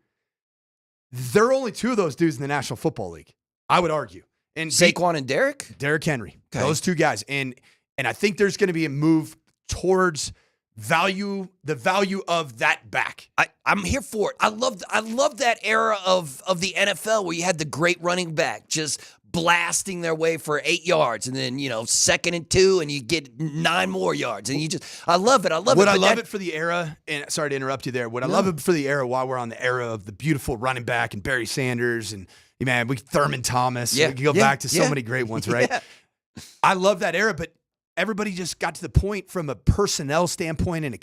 There are only two of those dudes in the National Football League, I would argue. And Saquon and Derrick? Derrick Henry. Okay. Those two guys. And I think there's going to be a move towards the value of that back. I'm here for it. I love that era of the NFL where you had the great running back just blasting their way for 8 yards and then, 2nd and 2 and you get 9 more yards. And I love it. I love it for the era, and sorry to interrupt you there. I love it for the era while we're on the era of the beautiful running back and Barry Sanders and Thurman Thomas. Yeah, We can go back to so many great ones, right? Yeah. I love that era, but everybody just got to the point from a personnel standpoint and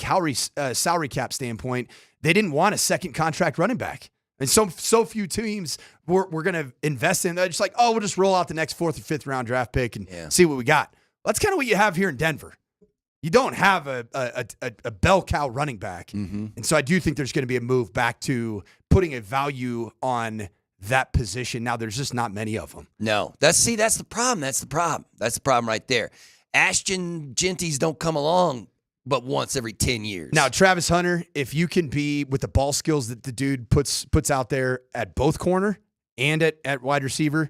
a salary cap standpoint, they didn't want a second contract running back. And so few teams were going to invest in. They're just like, we'll just roll out the next 4th or 5th round draft pick and see what we got. Well, that's kind of what you have here in Denver. You don't have a bell cow running back. Mm-hmm. And so I do think there's going to be a move back to putting a value on that position. Now, there's just not many of them. No. That's the problem. That's the problem right there. Ashton Jeanty's don't come along but once every 10 years. Now, Travis Hunter, if you can be with the ball skills that the dude puts out there at both corner and at wide receiver,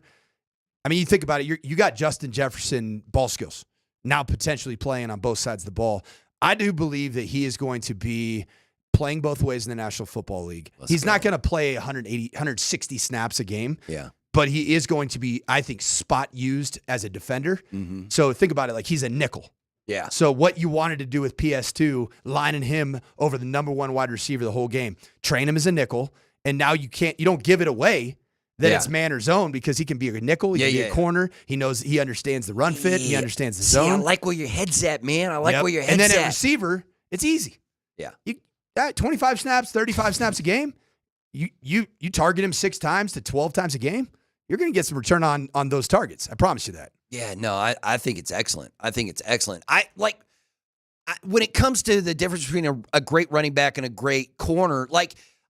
you think about it, you got Justin Jefferson ball skills now potentially playing on both sides of the ball. I do believe that he is going to be playing both ways in the National Football League. He's not going to play 160 snaps a game. Yeah. But he is going to be, I think, spot used as a defender. Mm-hmm. So think about it like he's a nickel. Yeah. So what you wanted to do with PS2, lining him over the number one wide receiver the whole game, train him as a nickel, and now you don't give it away that it's man or zone because he can be a nickel, he can be a corner. He understands the run fit, he understands the zone. I like where your head's at, man. I like where your head's at. And then at receiver, It's easy. Yeah. 25 snaps, 35 snaps a game. You target him 6 times to 12 times a game. You're going to get some return on those targets. I promise you that. Yeah, no, I think it's excellent. I think it's excellent. When it comes to the difference between a great running back and a great corner,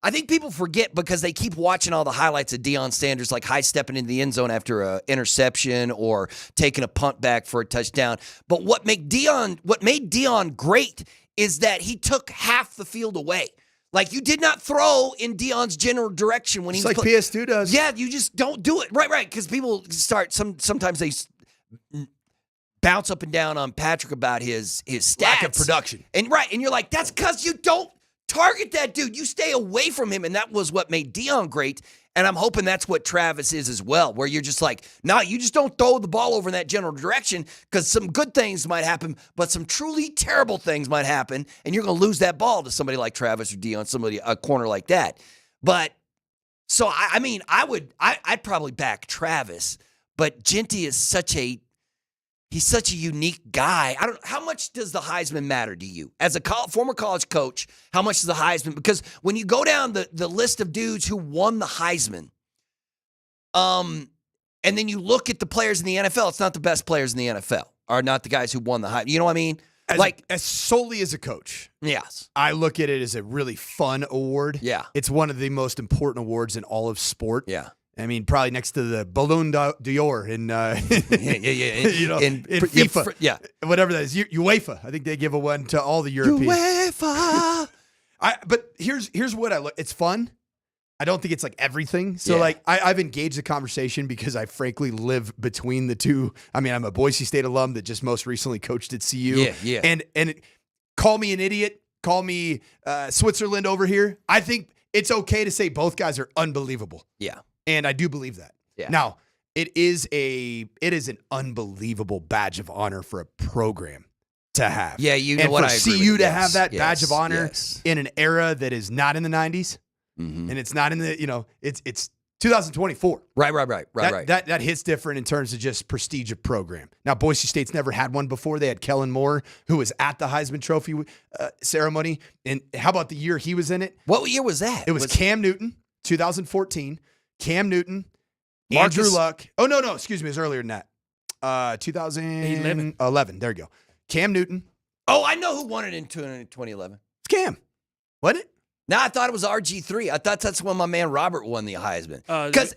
I think people forget because they keep watching all the highlights of Deion Sanders, like high stepping into the end zone after an interception or taking a punt back for a touchdown. But what made Deion great is that he took half the field away. Like, you did not throw in Deion's general direction when It's he's like PS2 does. Yeah, you just don't do it. Right. Because people start sometimes they bounce up and down on Patrick about his stats. Lack of production. And you're like, that's because you don't target that dude. You stay away from him, and that was what made Deion great. And I'm hoping that's what Travis is as well, where you're just like, no, you just don't throw the ball over in that general direction because some good things might happen, but some truly terrible things might happen, and you're going to lose that ball to somebody like Travis or Deion, a corner like that. But so I'd probably back Travis, but Jeanty is he's such a unique guy. How much does the Heisman matter to you? As a former college coach, how much does the Heisman? Because when you go down the list of dudes who won the Heisman, and then you look at the players in the NFL, it's not the best players in the NFL, or not the guys who won the Heisman. You know what I mean? As solely as a coach, yes, I look at it as a really fun award. Yeah. It's one of the most important awards in all of sport. Yeah. I mean, probably next to the Ballon d'Or in, you know, in FIFA. Yeah. Whatever that is. UEFA. I think they give a one to all the Europeans. UEFA. But here's what I look. It's fun. I don't think it's like everything. So I've engaged the conversation because I frankly live between the two. I mean, I'm a Boise State alum that just most recently coached at CU. Yeah. And call me an idiot. Call me Switzerland over here. I think it's okay to say both guys are unbelievable. Yeah. And I do believe that. Yeah. Now, it is an unbelievable badge of honor for a program to have. Yeah, you know and what for I agree CU with. to Yes, have that yes, badge of honor yes. in an era that is not in the 90s, and it's not in the, it's 2024. Right. That hits different in terms of just prestige of program. Now, Boise State's never had one before. They had Kellen Moore, who was at the Heisman Trophy ceremony. And how about the year he was in it? What year was that? It was Cam Newton, 2014. Cam Newton, Marcus- Andrew Luck. Oh, no, excuse me. It was earlier than that. 2011. There you go. Cam Newton. Oh, I know who won it in 2011. It's Cam. Wasn't it? No, I thought it was RG3. I thought that's when my man Robert won the Heisman.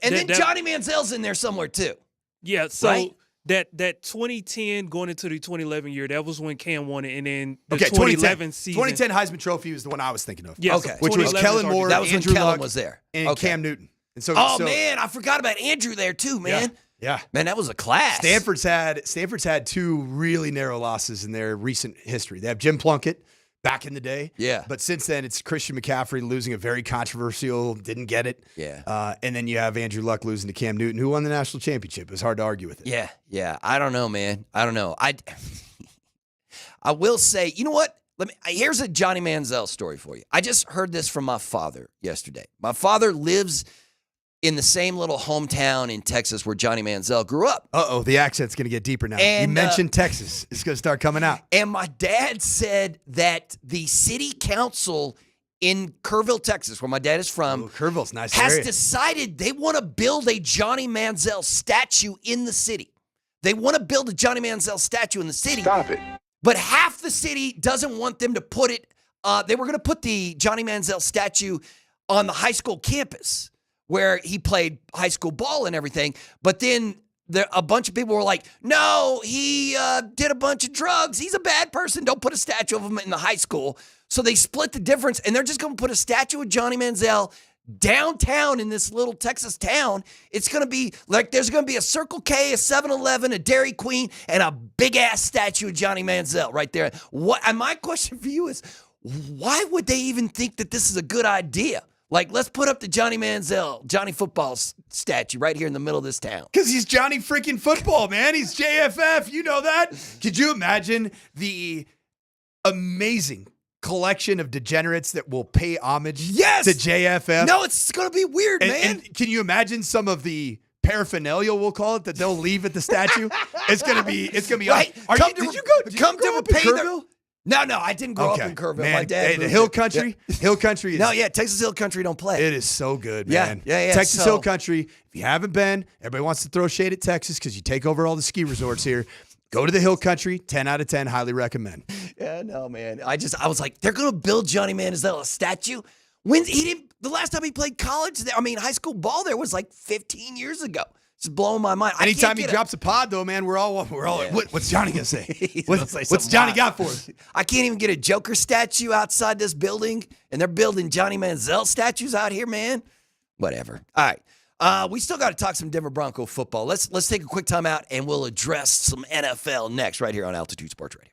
Then Johnny Manziel's in there somewhere too. Yeah, so right? that 2010 going into the 2011 year, that was when Cam won it, and then the Okay, 2011 season. 2010 Heisman Trophy was the one I was thinking of. Yeah, Okay. Which was 2011 Kellen is Moore, That was Andrew when Kellen Luck, was there. and Okay. Cam Newton. And so, Man, I forgot about Andrew there too, man. Yeah. Man, that was a class. Stanford's had 2 really narrow losses in their recent history. They have Jim Plunkett back in the day. Yeah. But since then, it's Christian McCaffrey losing a very controversial, didn't get it. Yeah. And then you have Andrew Luck losing to Cam Newton, who won the national championship. It was hard to argue with it. Yeah. I don't know, man. I don't know. I will say, you know what? Here's a Johnny Manziel story for you. I just heard this from my father yesterday. My father lives in the same little hometown in Texas where Johnny Manziel grew up. Uh-oh, the accent's going to get deeper now. And, you mentioned Texas. It's going to start coming out. And my dad said that the city council in Kerrville, Texas, where my dad is from, Kerrville's nice has area. decided they want to build a Johnny Manziel statue in the city. They want to build a Johnny Manziel statue in the city. Stop it. But half the city doesn't want them to put it. They were going to put the Johnny Manziel statue on the high school campus where he played high school ball and everything. But then a bunch of people were like, no, he did a bunch of drugs. He's a bad person. Don't put a statue of him in the high school. So they split the difference, and they're just going to put a statue of Johnny Manziel downtown in this little Texas town. It's going to be like there's going to be a Circle K, a 7-Eleven, a Dairy Queen, and a big-ass statue of Johnny Manziel right there. And my question for you is, why would they even think that this is a good idea? Like, let's put up the Johnny Manziel, Johnny Football statue right here in the middle of this town. Because he's Johnny freaking Football, man. He's JFF. You know that. Could you imagine the amazing collection of degenerates that will pay homage to JFF? No, it's going to be weird, man. And can you imagine some of the paraphernalia, we'll call it, that they'll leave at the statue? It's going to be right. Did you go come grow to up in pay Kerrville? No, I didn't grow up in Kerrville. Man, My dad. hey, the moved Hill there. Country. Yeah. Hill Country is. No, yeah, Texas Hill Country don't play. It is so good, Yeah, man. yeah. Texas So- Hill Country. If you haven't been, everybody wants to throw shade at Texas because you take over all the ski resorts here. Go to the Hill Country. 10 out of 10. Highly recommend. Yeah, no, man. I was like, they're gonna build Johnny Manziel a statue. When he didn't, the last time he played college there, high school ball there was like 15 years ago. It's blowing my mind. Anytime he drops a pod, though, man, we're all. Yeah. What's Johnny gonna say? Gonna say What's something Johnny wild. got for us? I can't even get a Joker statue outside this building, and they're building Johnny Manziel statues out here, man. Whatever. All right. We still got to talk some Denver Bronco football. Let's take a quick time out, and we'll address some NFL next right here on Altitude Sports Radio.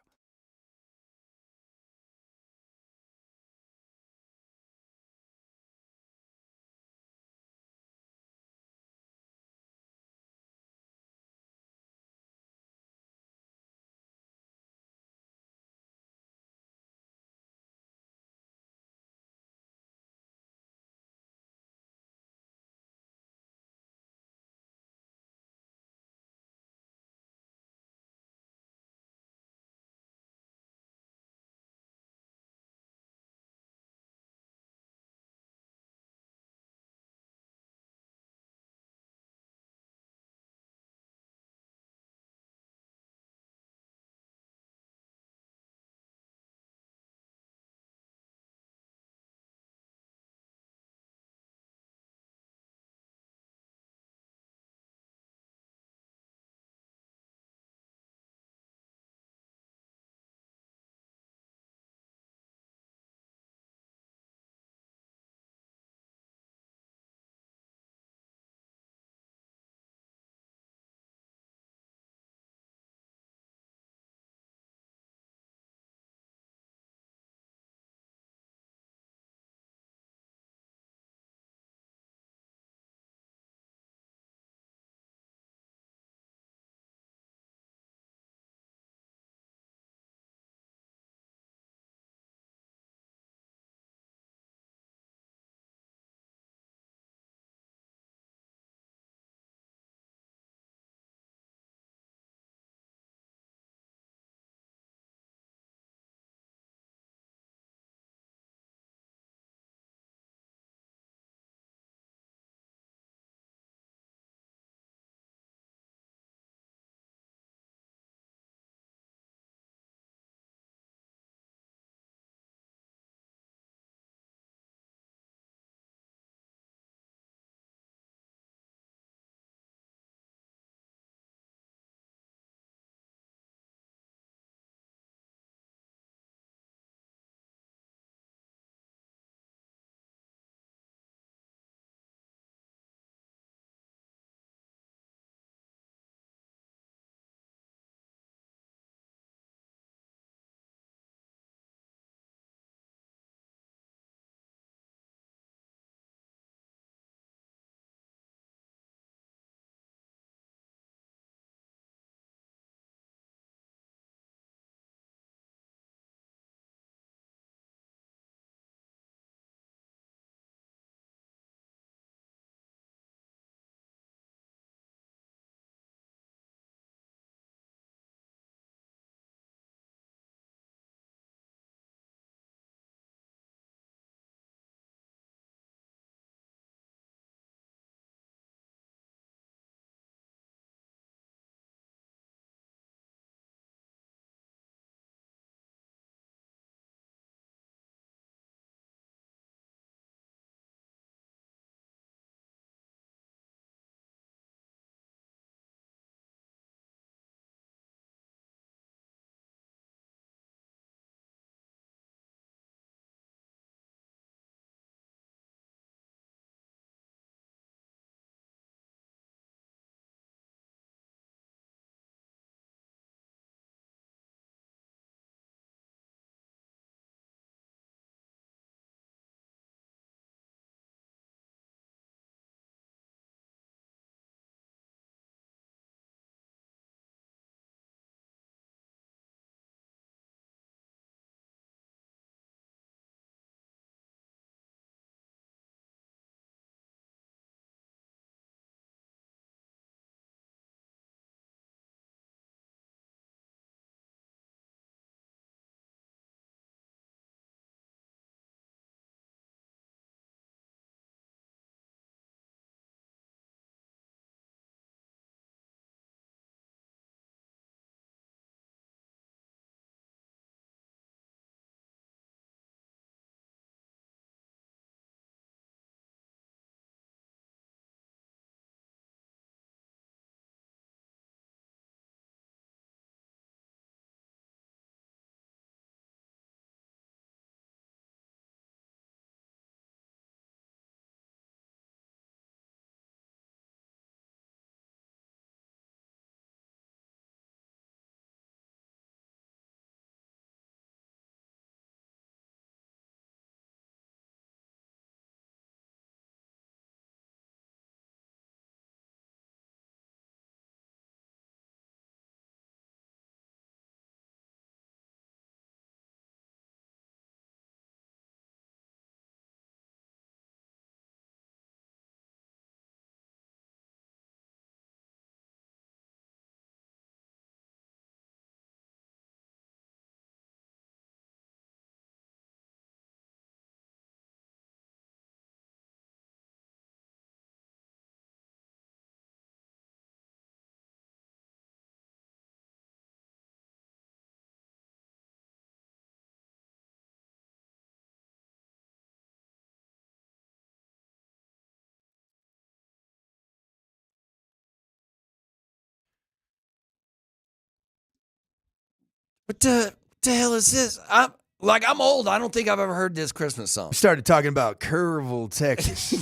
What the hell is this? I'm old. I don't think I've ever heard this Christmas song. We started talking about Kerrville, Texas.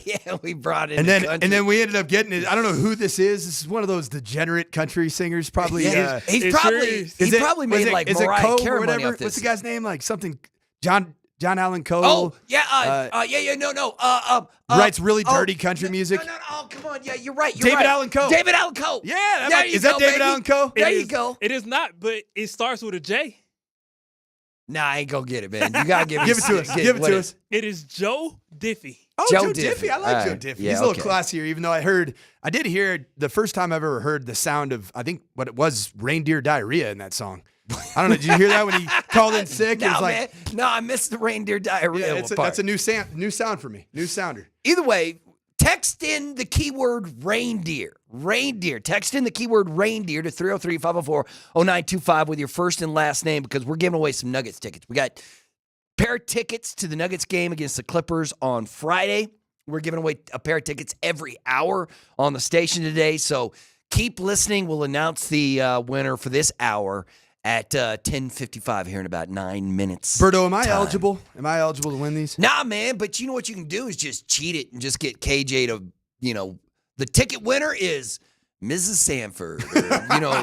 Yeah, we brought it. And then we ended up getting it. I don't know who this is. This is one of those degenerate country singers, probably. Yeah, he probably made like Mariah Carey money off this. What's the guy's name? Like something John Allen Coe. Oh yeah, writes really dirty country music. No, oh come on, yeah, you're right. David Allen Coe. David Allen Coe. Yeah, is that David Allen Coe? There you go. It is not, but it starts with a J. Nah, I ain't gonna get it, man. You gotta give it to us. Give it to us. It is Joe Diffie. Oh, Joe Diffie. I like Joe Diffie. Yeah, He's a little classier, even though I did hear the first time I've ever heard the sound of, I think what it was, reindeer diarrhea in that song. I don't know. Did you hear that when he called in sick? No, man. No, I missed the reindeer diarrhea. That's a new sound for me. New sounder. Either way, text in the keyword reindeer. Reindeer. Text in the keyword reindeer to 303-504-0925 with your first and last name because we're giving away some Nuggets tickets. We got a pair of tickets to the Nuggets game against the Clippers on Friday. We're giving away a pair of tickets every hour on the station today. So keep listening. We'll announce the winner for this hour at 10:55 here in about 9 minutes. Berto, am I eligible? Am I eligible to win these? Nah, man, but you know what you can do is just cheat it and just get KJ to, the ticket winner is Mrs. Sanford or,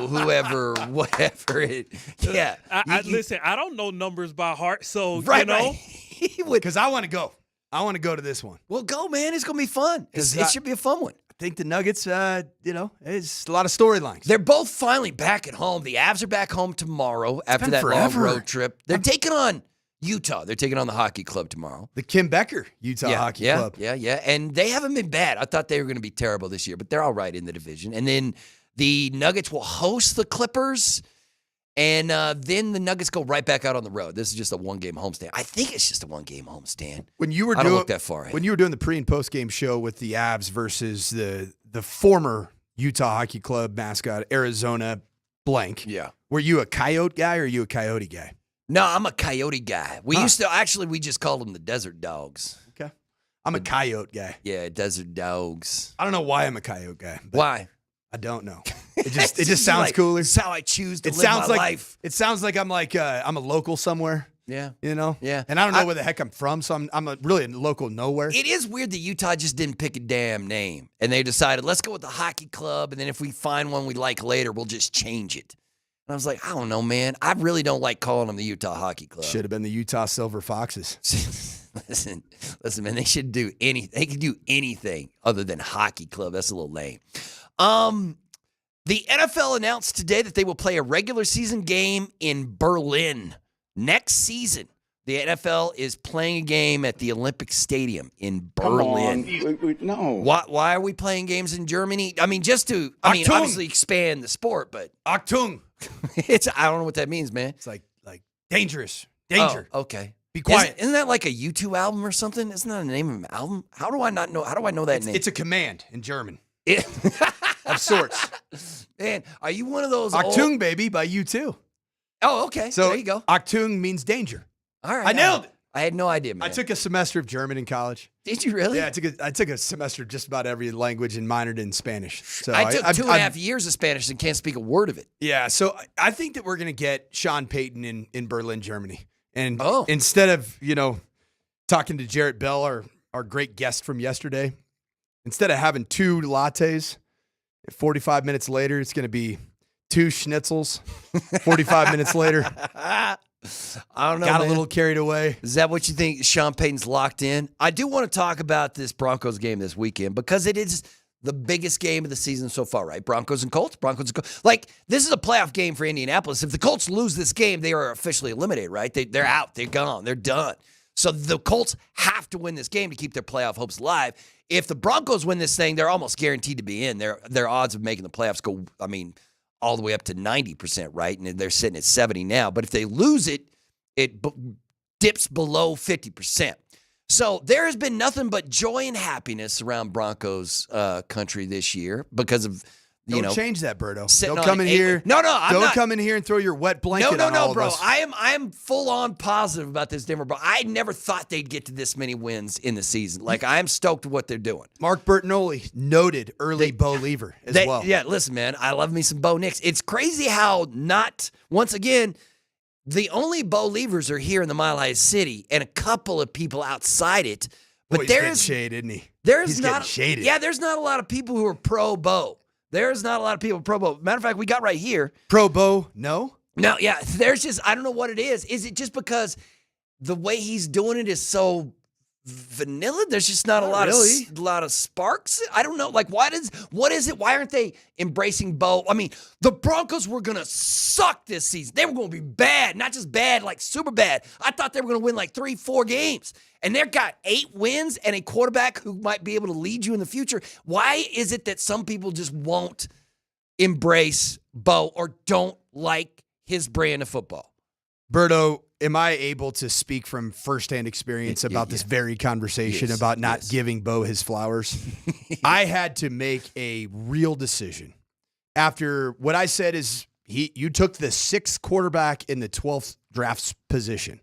whoever, whatever it. Yeah. Listen, I don't know numbers by heart, so, right. Because I want to go. I want to go to this one. Well, go, man. It's going to be fun. It should be a fun one. I think the Nuggets, it's a lot of storylines. They're both finally back at home. The Avs are back home tomorrow after that long road trip. They're taking on Utah. They're taking on the hockey club tomorrow. The Kim Becker Utah Hockey Club. Yeah. And they haven't been bad. I thought they were going to be terrible this year, but they're all right in the division. And then the Nuggets will host the Clippers, and then the Nuggets go right back out on the road. This is just a one-game homestand. I think it's just a one-game homestand. When you were I don't look that far ahead. When you were doing the pre- and post-game show with the Avs versus the former Utah Hockey Club mascot, Arizona blank. Yeah. Were you a Coyote guy or are you a Coyote guy? No, I'm a Coyote guy. We just called them the Desert Dogs. Okay. I'm a Coyote guy. Yeah, Desert Dogs. I don't know why I'm a Coyote guy. Why? I don't know. It just sounds cooler. It's how I choose to live my life. It sounds like I'm I'm a local somewhere. Yeah. Yeah. And I don't know where the heck I'm from, so I'm really a local nowhere. It is weird that Utah just didn't pick a damn name. And they decided, let's go with the hockey club, and then if we find one we like later, we'll just change it. And I was like, I don't know, man. I really don't like calling them the Utah Hockey Club. Should have been the Utah Silver Foxes. Listen, man, they should do anything. They can do anything other than hockey club. That's a little lame. The NFL announced today that they will play a regular season game in Berlin next season. The NFL is playing a game at the Olympic Stadium in Berlin. Come on. No. Why are we playing games in Germany? I mean, just to obviously expand the sport, but Achtung. I don't know what that means, man. It's like dangerous. Danger. Oh, okay. Be quiet. Isn't that like a U2 album or something? Isn't that the name of an album? How do I not know? How do I know that name? It's a command in German. Of sorts. Man, are you one of those Achtung, baby, by U2. Oh, okay. So there you go. Achtung means danger. All right. I nailed it. I had no idea, man. I took a semester of German in college. Did you really? Yeah, I took a semester of just about every language and minored in Spanish. So I took 2.5 years of Spanish and can't speak a word of it. Yeah, so I think that we're going to get Sean Payton in Berlin, Germany. And instead of, talking to Jarrett Bell, our great guest from yesterday, instead of having 2 lattes, 45 minutes later, it's going to be 2 schnitzels. 45 minutes later. I don't know. Got a little carried away. Is that what you think? Sean Payton's locked in? I do want to talk about this Broncos game this weekend because it is the biggest game of the season so far, right? Broncos and Colts. Like, this is a playoff game for Indianapolis. If the Colts lose this game, they are officially eliminated, right? They're out. They're gone. They're done. So the Colts have to win this game to keep their playoff hopes alive. If the Broncos win this thing, they're almost guaranteed to be in. Their odds of making the playoffs go, all the way up to 90%, right? And they're sitting at 70 now. But if they lose it, it dips below 50%. So there has been nothing but joy and happiness around Broncos country this year because of Don't know, change that, Berto. sitting Don't on come in 8 here. wins. No, I'm don't not. come in here and throw your wet blanket on all of bro. us. I am full on positive about this Denver. But I never thought they'd get to this many wins in the season. Like, I'm stoked with what they're doing. Mark Bertinoli, noted early Bo Lever as well. Yeah, listen, man, I love me some Bo Nix. It's crazy how once again, the only Bo Levers are here in the Mile High City and a couple of people outside it. But Boy, he's there's getting shade, isn't he? There's He's not getting shaded. Yeah, there's not a lot of people who are pro Bo. There's not a lot of people pro Bo. Matter of fact, we got right here. Pro Bo, no? No, yeah. There's just, I don't know what it is. Is it just because the way he's doing it is so vanilla? There's just not a lot of sparks. I don't know. Like, what is it? Why aren't they embracing Bo? I mean, the Broncos were gonna suck this season. They were gonna be bad, not just bad, like super bad. I thought they were gonna win like 3-4 games. And they've got 8 wins and a quarterback who might be able to lead you in the future. Why is it that some people just won't embrace Bo or don't like his brand of football? Berto, am I able to speak from firsthand experience about this very conversation about not giving Bo his flowers? I had to make a real decision. After what I said is you took the 6th quarterback in the 12th draft position.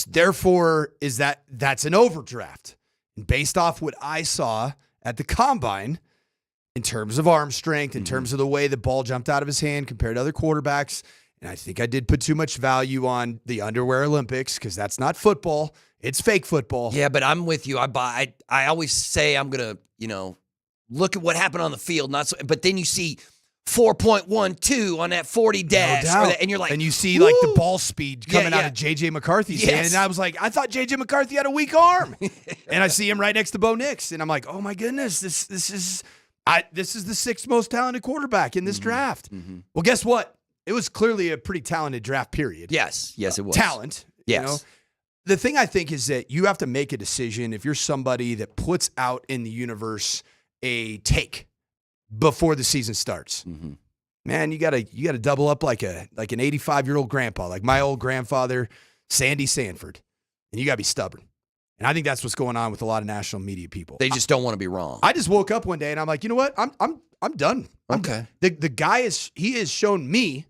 Therefore, that's an overdraft. And based off what I saw at the combine, in terms of arm strength, in terms of the way the ball jumped out of his hand compared to other quarterbacks, and I think I did put too much value on the underwear Olympics because that's not football. It's fake football. Yeah, but I'm with you. I always say I'm going to, look at what happened on the field. But then you see 4.12 on that 40 dash. No doubt. And you're like, and you see like the ball speed coming out of J.J. McCarthy's hand. And I was like, I thought J.J. McCarthy had a weak arm. And I see him right next to Bo Nix. And I'm like, oh my goodness, this is the 6th most talented quarterback in this draft. Well, guess what? It was clearly a pretty talented draft period. Yes, it was. Talent. Yes. You know? The thing I think is that you have to make a decision if you're somebody that puts out in the universe a take before the season starts. Man, you gotta double up like an 85-year-old grandpa, like my old grandfather, Sandy Sanford, and you gotta be stubborn. And I think that's what's going on with a lot of national media people. They just don't want to be wrong. I just woke up one day and I'm like, you know what? I'm done. Okay. The guy has shown me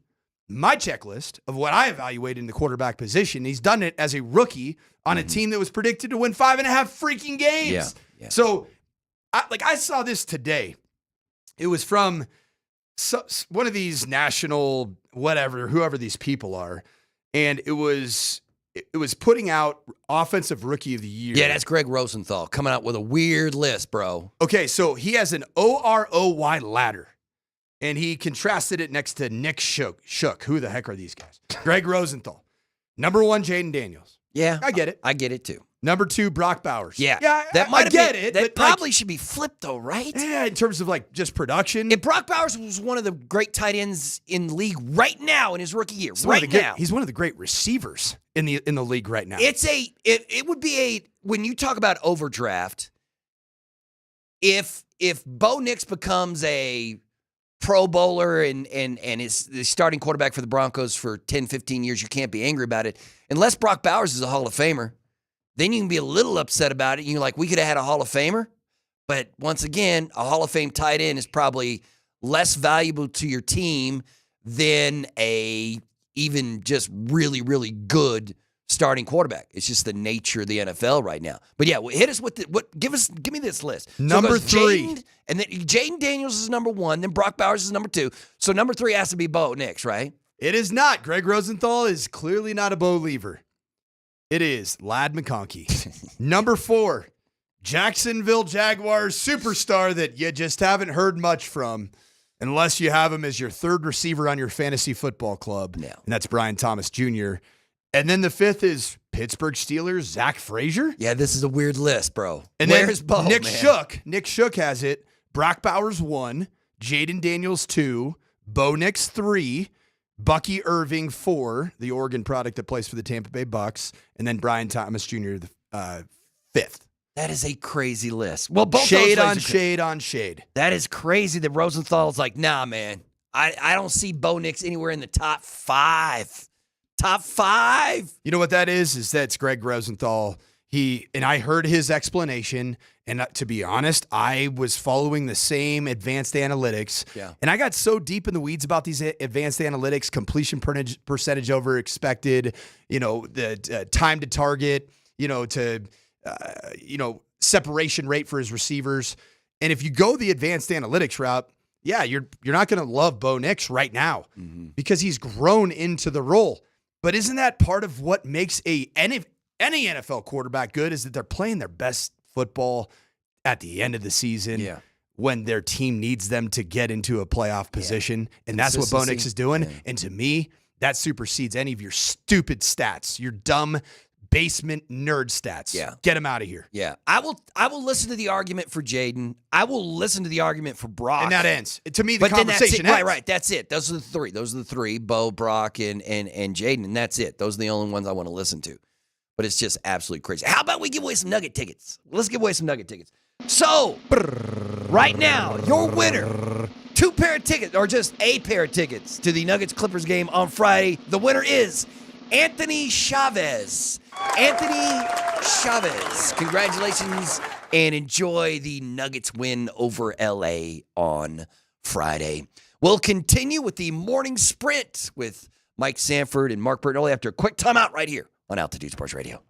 my checklist of what I evaluated in the quarterback position. He's done it as a rookie on a team that was predicted to win 5.5 freaking games. Yeah. So, I saw this today. It was from one of these national whoever these people are, and it was putting out offensive rookie of the year. Yeah, that's Greg Rosenthal coming out with a weird list, bro. Okay, so he has an OROY ladder, and he contrasted it next to Nick Shook. Who the heck are these guys? Greg Rosenthal. Number 1, Jaden Daniels. Yeah, I get it. I get it too. Number 2, Brock Bowers. Yeah, that might get it. That but probably should be flipped though, right? Yeah, in terms of like just production. If Brock Bowers was one of the great tight ends in the league right now in his rookie year, he's one of the great receivers in the league right now. It would be when you talk about overdraft. If Bo Nix becomes a Pro Bowler and is the starting quarterback for the Broncos for 10, 15 years, you can't be angry about it. Unless Brock Bowers is a Hall of Famer, then you can be a little upset about it. You're like, we could have had a Hall of Famer. But once again, a Hall of Fame tight end is probably less valuable to your team than a even just really, really good starting quarterback. It's just the nature of the NFL right now. But yeah, hit us with give me this list. Number 3. And then Jaden Daniels is number 1, then Brock Bowers is number 2. So number 3 has to be Bo Nix, right? It is not. Greg Rosenthal is clearly not a Bo Lever. It is Ladd McConkey. Number 4, Jacksonville Jaguars superstar that you just haven't heard much from unless you have him as your 3rd receiver on your fantasy football club. No. And that's Brian Thomas Jr. And then the 5th is Pittsburgh Steelers, Zach Frazier. Yeah, this is a weird list, bro. And where's Bo, Nick man? Shook. Nick Shook has it. Brock Bowers 1, Jaden Daniels 2, Bo Nix 3, Bucky Irving 4, the Oregon product that plays for the Tampa Bay Bucks, and then Brian Thomas Jr. the 5th. That is a crazy list. Well, both shade those on lists are shade on shade. That is crazy that Rosenthal's like, nah, man. I don't see Bo Nix anywhere in the top 5. Top 5. You know what that is? That's Greg Rosenthal. And I heard his explanation, And to be honest, I was following the same advanced analytics. Yeah. And I got so deep in the weeds about these advanced analytics, completion percentage over expected, the time to target, separation rate for his receivers. And if you go the advanced analytics route, yeah, you're not going to love Bo Nix right now because he's grown into the role. But isn't that part of what makes any NFL quarterback good is that they're playing their best football at the end of the season when their team needs them to get into a playoff position. And that's what Bo Nix is doing. Yeah. And to me, that supersedes any of your stupid stats, your dumb basement nerd stats. Yeah. Get him out of here. Yeah. I will listen to the argument for Jaden. I will listen to the argument for Brock. And that ends. To me, the conversation ends. Right. That's it. Those are the three. Bo, Brock, and Jaden. And that's it. Those are the only ones I want to listen to. But it's just absolutely crazy. How about we give away some Nugget tickets? Let's give away some Nugget tickets. So, right now, your winner, 2 pair of tickets, or just a pair of tickets to the Nuggets-Clippers game on Friday. The winner is Anthony Chavez. Anthony Chavez. Congratulations, and enjoy the Nuggets win over L.A. on Friday. We'll continue with the morning sprint with Mike Sanford and Mark Bertinelli after a quick timeout right here on Altitude Sports Radio.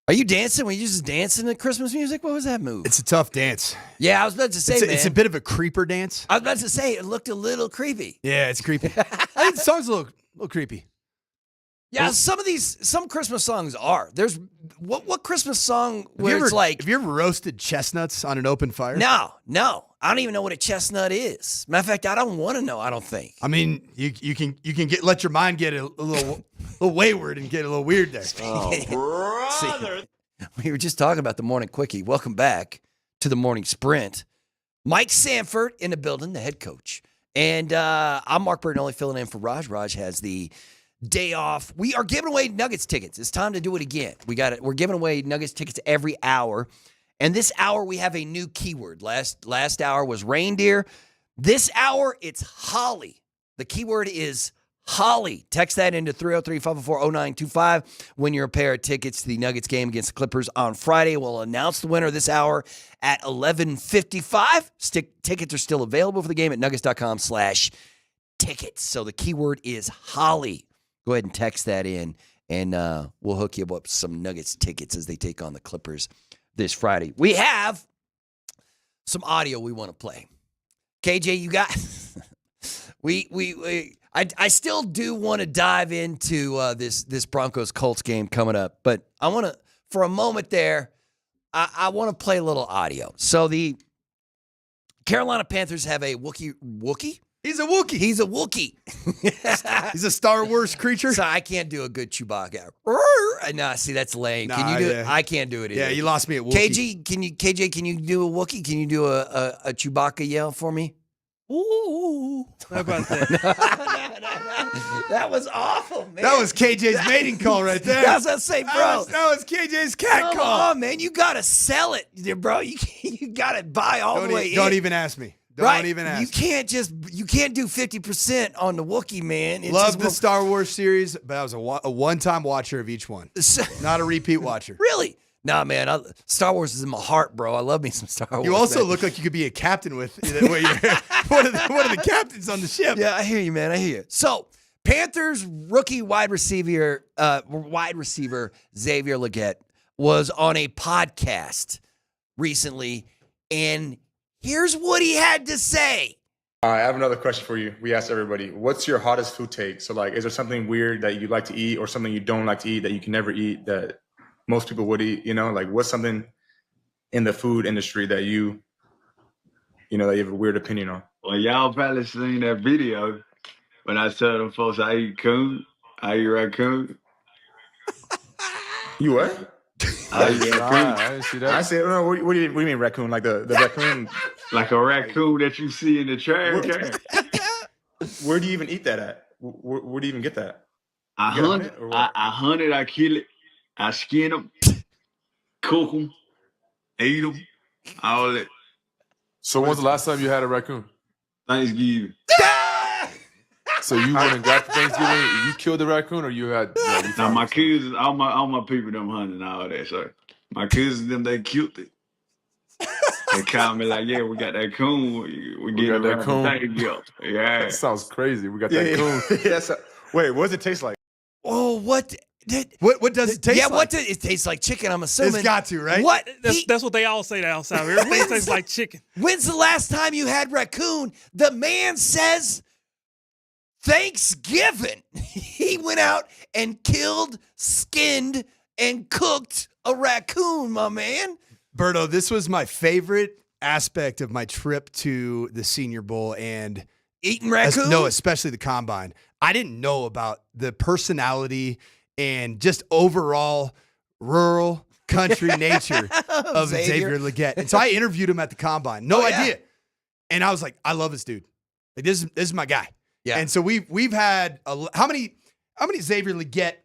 Are you dancing? Were you just dancing to Christmas music? What was that move? It's a tough dance. Yeah, I was about to say, It's a bit of a creeper dance. I was about to say, it looked a little creepy. Yeah, it's creepy. I think the song's a little creepy. Yeah, some Christmas songs are. There's what Christmas song where it's like, have you ever roasted chestnuts on an open fire? No. I don't even know what a chestnut is. Matter of fact, I don't want to know, I don't think. I mean, you can let your mind get a little wayward and get a little weird there. Oh, brother. We were just talking about the morning quickie. Welcome back to the morning sprint. Mike Sanford in the building, the head coach. And I'm Mark Bertinelli filling in for Raj. Raj has the day off. We are giving away Nuggets tickets. It's time to do it again. We're giving away Nuggets tickets every hour. And this hour, we have a new keyword. Last hour was reindeer. This hour, it's holly. The keyword is holly. Text that into 303-504-0925 when you're a pair of tickets to the Nuggets game against the Clippers on Friday. We'll announce the winner this hour at 11:55. Tickets are still available for the game at nuggets.com/tickets. So the keyword is holly. Go ahead and text that in, and we'll hook you up with some Nuggets tickets as they take on the Clippers this Friday. We have some audio we want to play. KJ, you got I still do want to dive into this Broncos Colts game coming up, but I want to, for a moment there, I want to play a little audio. So the Carolina Panthers have a Wookiee? He's a Wookiee. He's a Wookiee. He's a Star Wars creature. So I can't do a good Chewbacca. No, see, that's lame. Can you do it? I can't do it either. Yeah, you lost me at Wookiee. KJ, can you do a Wookiee? Can you do a Chewbacca yell for me? Ooh. How about that? That was awful, man. That was KJ's mating call right there. That's what I say, bro. That was KJ's cat Come call. on, man. You got to sell it, bro. You got to buy all the way in. Don't even ask me. Don't even ask. You can't do 50% on the Wookiee, man. It's Love the Star Wars series, but I was a one-time watcher of each one. Not a repeat watcher. Really? Nah, man. Star Wars is in my heart, bro. I love me some Star Wars. You also man. look like you could be a captain with one of the captains on the ship. Yeah, I hear you, man. I hear you. So, Panthers rookie wide receiver Xavier Legette was on a podcast recently, and here's what he had to say. All right, I have another question for you. We asked everybody, what's your hottest food take? So, like, is there something weird that you like to eat or something you don't like to eat that you can never eat that most people would eat? You know, like, what's something in the food industry that you have a weird opinion on? Well, y'all probably seen that video when I tell them folks I eat raccoon. You what? I eat raccoon. I didn't see that. I said, no, what do you mean raccoon? Like the raccoon? Like a raccoon that you see in the trash can. Where do you even eat that at? Where do you even get that? I hunt it, I kill it, I skin them, cook them, eat them, all that. So when's the last time you had a raccoon? Thanksgiving. So you went and got the Thanksgiving, you killed the raccoon, or you had? Now my cousins, all my people them hunting all that. So my cousins them they killed it. They called me like, yeah, we got that coon. We get that coon. Yeah, that sounds crazy. We got that coon. Yeah. So, wait, what does it taste like? Oh, what does it taste like? Yeah, what does it taste like? Chicken, I'm assuming. It's got to, right? What? That's what they all say down south. Everything tastes like chicken. When's the last time you had raccoon? The man says Thanksgiving. He went out and killed, skinned, and cooked a raccoon, my man. Berto, this was my favorite aspect of my trip to the Senior Bowl and eating raccoon. No, especially the combine. I didn't know about the personality and just overall rural country nature of Xavier Legette. And so I interviewed him at the combine. No idea. And I was like, I love this dude. Like, this is my guy. Yeah. And so we've had how many Xavier Legette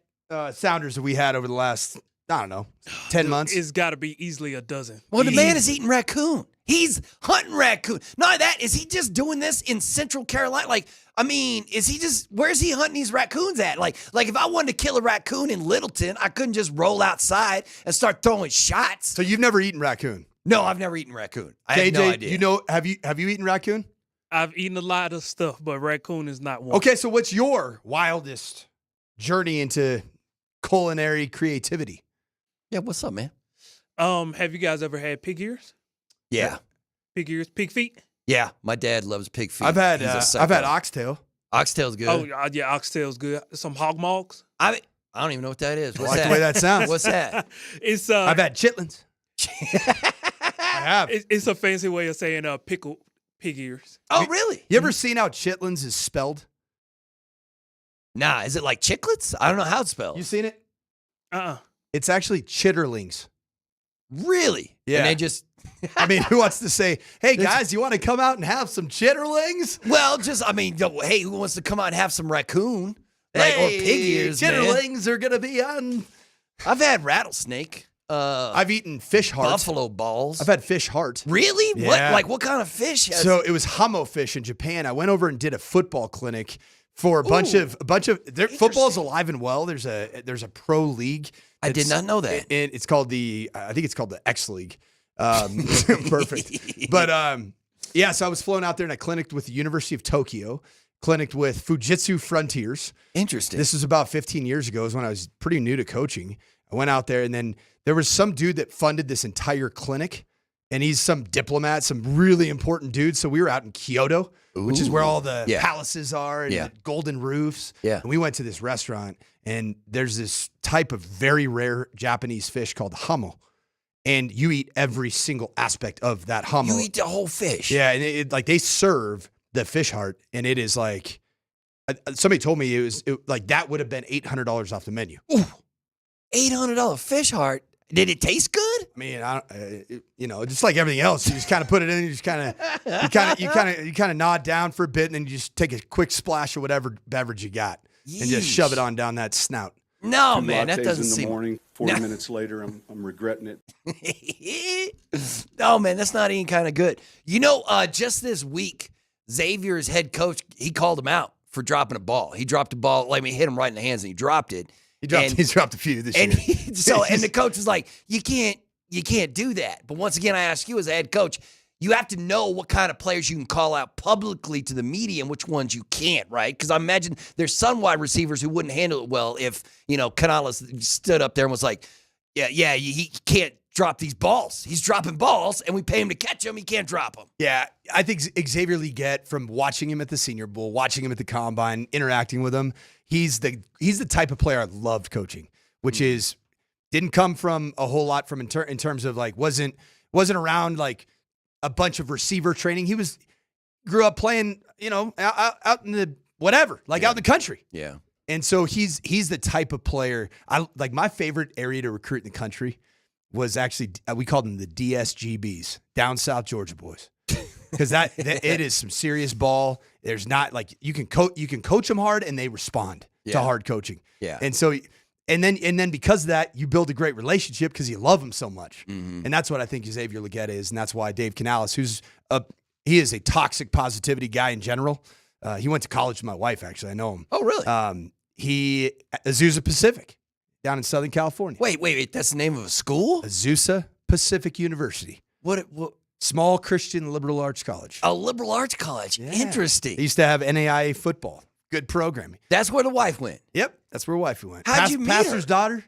Sounders have we had over the last, I don't know, 10 months? It's got to be easily a dozen. Well, the man is eating raccoon. He's hunting raccoon. Not that, is he just doing this in Central Carolina? Like, I mean, where's he hunting these raccoons at? Like if I wanted to kill a raccoon in Littleton, I couldn't just roll outside and start throwing shots. So you've never eaten raccoon? No, I've never eaten raccoon. I KJ, have no idea. Have you eaten raccoon? I've eaten a lot of stuff, but raccoon is not one. Okay, so what's your wildest journey into culinary creativity? Yeah, what's up, man? Have you guys ever had pig ears? Yeah. Pig ears, pig feet? Yeah, my dad loves pig feet. I've had He's a I've had psycho. oxtail. Oxtail's good. Oh, yeah, oxtail's good. Some hog mogs? I don't even know what that is. I What's like that? the way that sounds. What's that? It's I've had chitlins. I have. It's a fancy way of saying pickled pig ears. Oh, really? You ever seen how chitlins is spelled? Nah, is it like chiclets? I don't know how it's spelled. You seen it? Uh-uh. It's actually chitterlings. Really? Yeah. And they just I mean, who wants to say, hey, guys, you want to come out and have some chitterlings? Well, hey, who wants to come out and have some raccoon? Like, or pig ears, man? chitterlings are going to be on. I've had rattlesnake. I've eaten fish heart. Buffalo balls. I've had fish heart. Really? Yeah. What kind of fish? So it was hamo fish in Japan. I went over and did a football clinic for a bunch of football's alive and well. There's a pro league. I did not know that. And it's called I think it's called the X League. Perfect. But yeah, so I was flown out there and I clinicked with the University of Tokyo, clinicked with Fujitsu Frontiers. Interesting. This was about 15 years ago. It was when I was pretty new to coaching. I went out there and then there was some dude that funded this entire clinic, and he's some diplomat, some really important dude. So we were out in Kyoto, which is where all the palaces are and the golden roofs. Yeah. And we went to this restaurant, and there's this type of very rare Japanese fish called hamo. And you eat every single aspect of that hamo. You eat the whole fish. Yeah, and it like they serve the fish heart, and it is like somebody told me like that would have been $800 off the menu. Ooh, $800 fish heart. Did it taste good? I mean, just like everything else, you just kind of put it in, you just kind of nod down for a bit, and then you just take a quick splash of whatever beverage you got, and just shove it on down that snout. No, Two man, that lattes doesn't in the seem. morning. 40 minutes later, I'm regretting it. No, man, that's not even kind of good. You know, just this week, Xavier's head coach, he called him out for dropping a ball. He dropped a ball, hit him right in the hands, and he dropped it. He's dropped a few this year. And the coach was like, you can't do that. But once again, I ask you as a head coach, you have to know what kind of players you can call out publicly to the media and which ones you can't, right? Because I imagine there's some wide receivers who wouldn't handle it well if, Canales stood up there and was like, he can't drop these balls. He's dropping balls, and we pay him to catch them. He can't drop them. Yeah, I think Xavier Legette, from watching him at the Senior Bowl, watching him at the Combine, interacting with him, he's the type of player I loved coaching, which is didn't come from a whole lot from in terms of like wasn't around like a bunch of receiver training. He grew up playing, out in the whatever, out in the country. Yeah. And so he's the type of player I like. My favorite area to recruit in the country was actually, we called them the DSGBs, down South Georgia boys. Because that it is some serious ball. There's not like you can coach them hard and they respond to hard coaching. Yeah. And so and then because of that, you build a great relationship because you love them so much. Mm-hmm. And that's what I think Xavier Legette is, and that's why Dave Canales, he is a toxic positivity guy in general. He went to college with my wife, actually. I know him. Oh, really? He Azusa Pacific down in Southern California. Wait, that's the name of a school? Azusa Pacific University. What? Small Christian liberal arts college. A liberal arts college. Yeah. Interesting. They used to have NAIA football. Good programming. That's where the wife went. Yep, that's where wifey went. How'd you meet Pastor's her? daughter.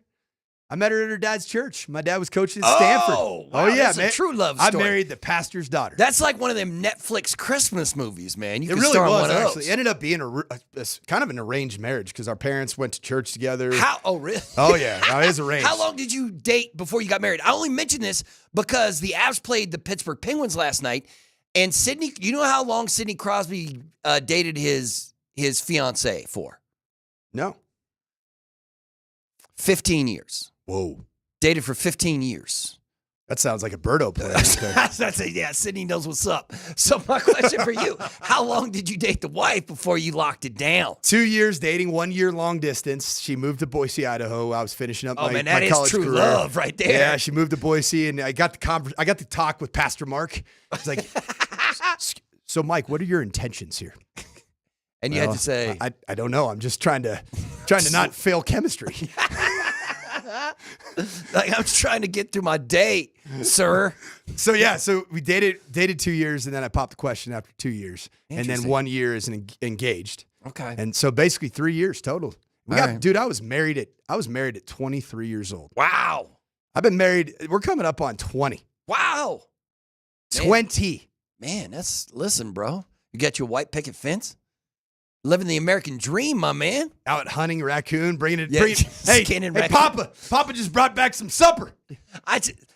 I met her at her dad's church. My dad was coaching at Stanford. Oh, wow, yeah, that's man. a true love I story. married the pastor's daughter. That's like one of them Netflix Christmas movies, man. You It could really star on was, one of actually. those. It ended up being a kind of an arranged marriage because our parents went to church together. How? Oh, really? Oh, yeah. No, it is arranged. How long did you date before you got married? I only mention this because the Avs played the Pittsburgh Penguins last night, and Sidney, you know how long Sidney Crosby dated his fiancée for? No. 15 years. Whoa. Dated for 15 years. That sounds like a Birdo play. Yeah, Sidney knows what's up. So my question for you, how long did you date the wife before you locked it down? 2 years dating, 1 year long distance. She moved to Boise, Idaho. I was finishing up my that is college true career. love right there. Yeah, she moved to Boise, and I got to talk with Pastor Mark. It's like, so Mike, what are your intentions here? And you had to say, I don't know. I'm just trying to not fail chemistry. like, I'm trying to get through my day, sir. So we dated 2 years, and then I popped the question after 2 years, and then 1 year is engaged. Okay. And so basically 3 years total. Right. Dude, I was married at 23 years old. Wow. I've been married. We're coming up on 20. Wow. 20. Man, listen, bro. You got your white picket fence? Living the American dream, my man. Out hunting raccoon, bringing it. Yeah, Hey, skinning hey, raccoon. Papa just brought back some supper.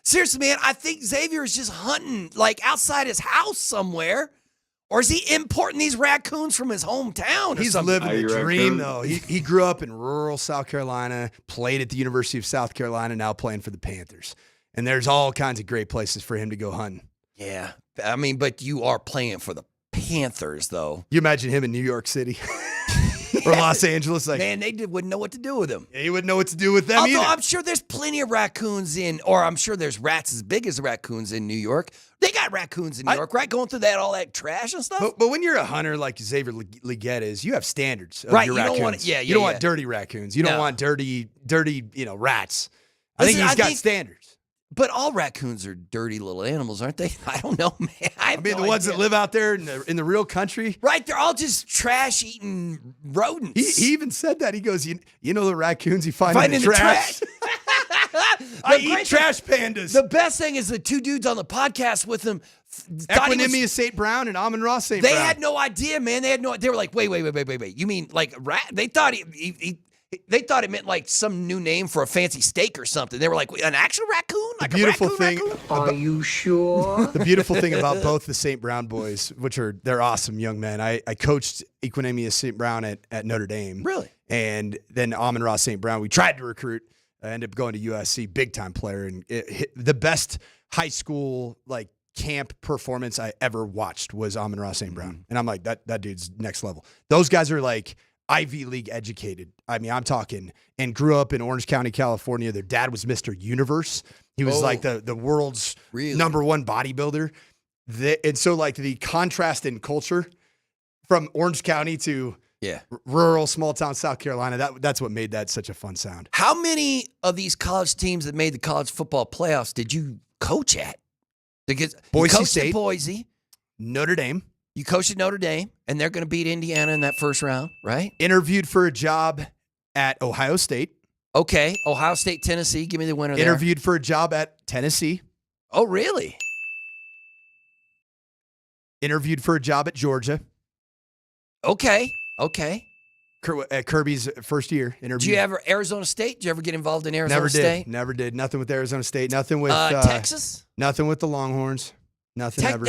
Seriously, man, I think Xavier is just hunting like outside his house somewhere. Or is he importing these raccoons from his hometown? He's living the dream, though. He grew up in rural South Carolina, played at the University of South Carolina, now playing for the Panthers. And there's all kinds of great places for him to go hunting. Yeah. I mean, but you are playing for the Panthers, though. You imagine him in New York City or Los Angeles. Like, man, wouldn't know what to do with him. Yeah, he wouldn't know what to do with them Although either. I'm sure there's plenty of raccoons or I'm sure there's rats as big as the raccoons in New York. They got raccoons in New York, right? Going through all that trash and stuff. But when you're a hunter like Xavier Legette is, you have standards of right, your you raccoons. Don't want, you don't want dirty raccoons. You don't want dirty, rats. I think he's got standards. But all raccoons are dirty little animals, aren't they? I don't know, man. I mean, the ones that live out there in the real country. Right, they're all just trash-eating rodents. He even said that. He goes, you know the raccoons you find in the trash? I eat trash pandas. The best thing is the two dudes on the podcast with him. Equinemius St. Brown and Amon-Ra St. Brown. They had no idea, man. They were like, wait. You mean like rat? They thought they thought it meant like some new name for a fancy steak or something. They were like, an actual raccoon? Like the beautiful thing. Are you sure? The beautiful thing about both the St. Brown boys, which they're awesome young men. I coached Equinemius St. Brown at Notre Dame. Really? And then Amon-Ra St. Brown, we tried to recruit. I ended up going to USC, big time player, and the best high school like camp performance I ever watched was Amon-Ra St. Brown. And I'm like, that dude's next level. Those guys are like Ivy League educated. I mean, I'm talking, and grew up in Orange County, California. Their dad was Mr. Universe. He was like the world's number one bodybuilder. And so like the contrast in culture from Orange County to rural, small town South Carolina, that's what made that such a fun sound. How many of these college teams that made the college football playoffs did you coach at? Because Boise State, at Boise, Notre Dame. You coached at Notre Dame, and they're going to beat Indiana in that first round, right? Interviewed for a job at Ohio State. Okay, Ohio State, Tennessee. Give me the winner there. Interviewed for a job at Tennessee. Oh, really? Interviewed for a job at Georgia. Okay. At Kirby's first year interview. Did you ever Arizona State? Did you ever get involved in Arizona State? Never did. Nothing with Arizona State. Nothing with Texas. Nothing with the Longhorns. Nothing ever.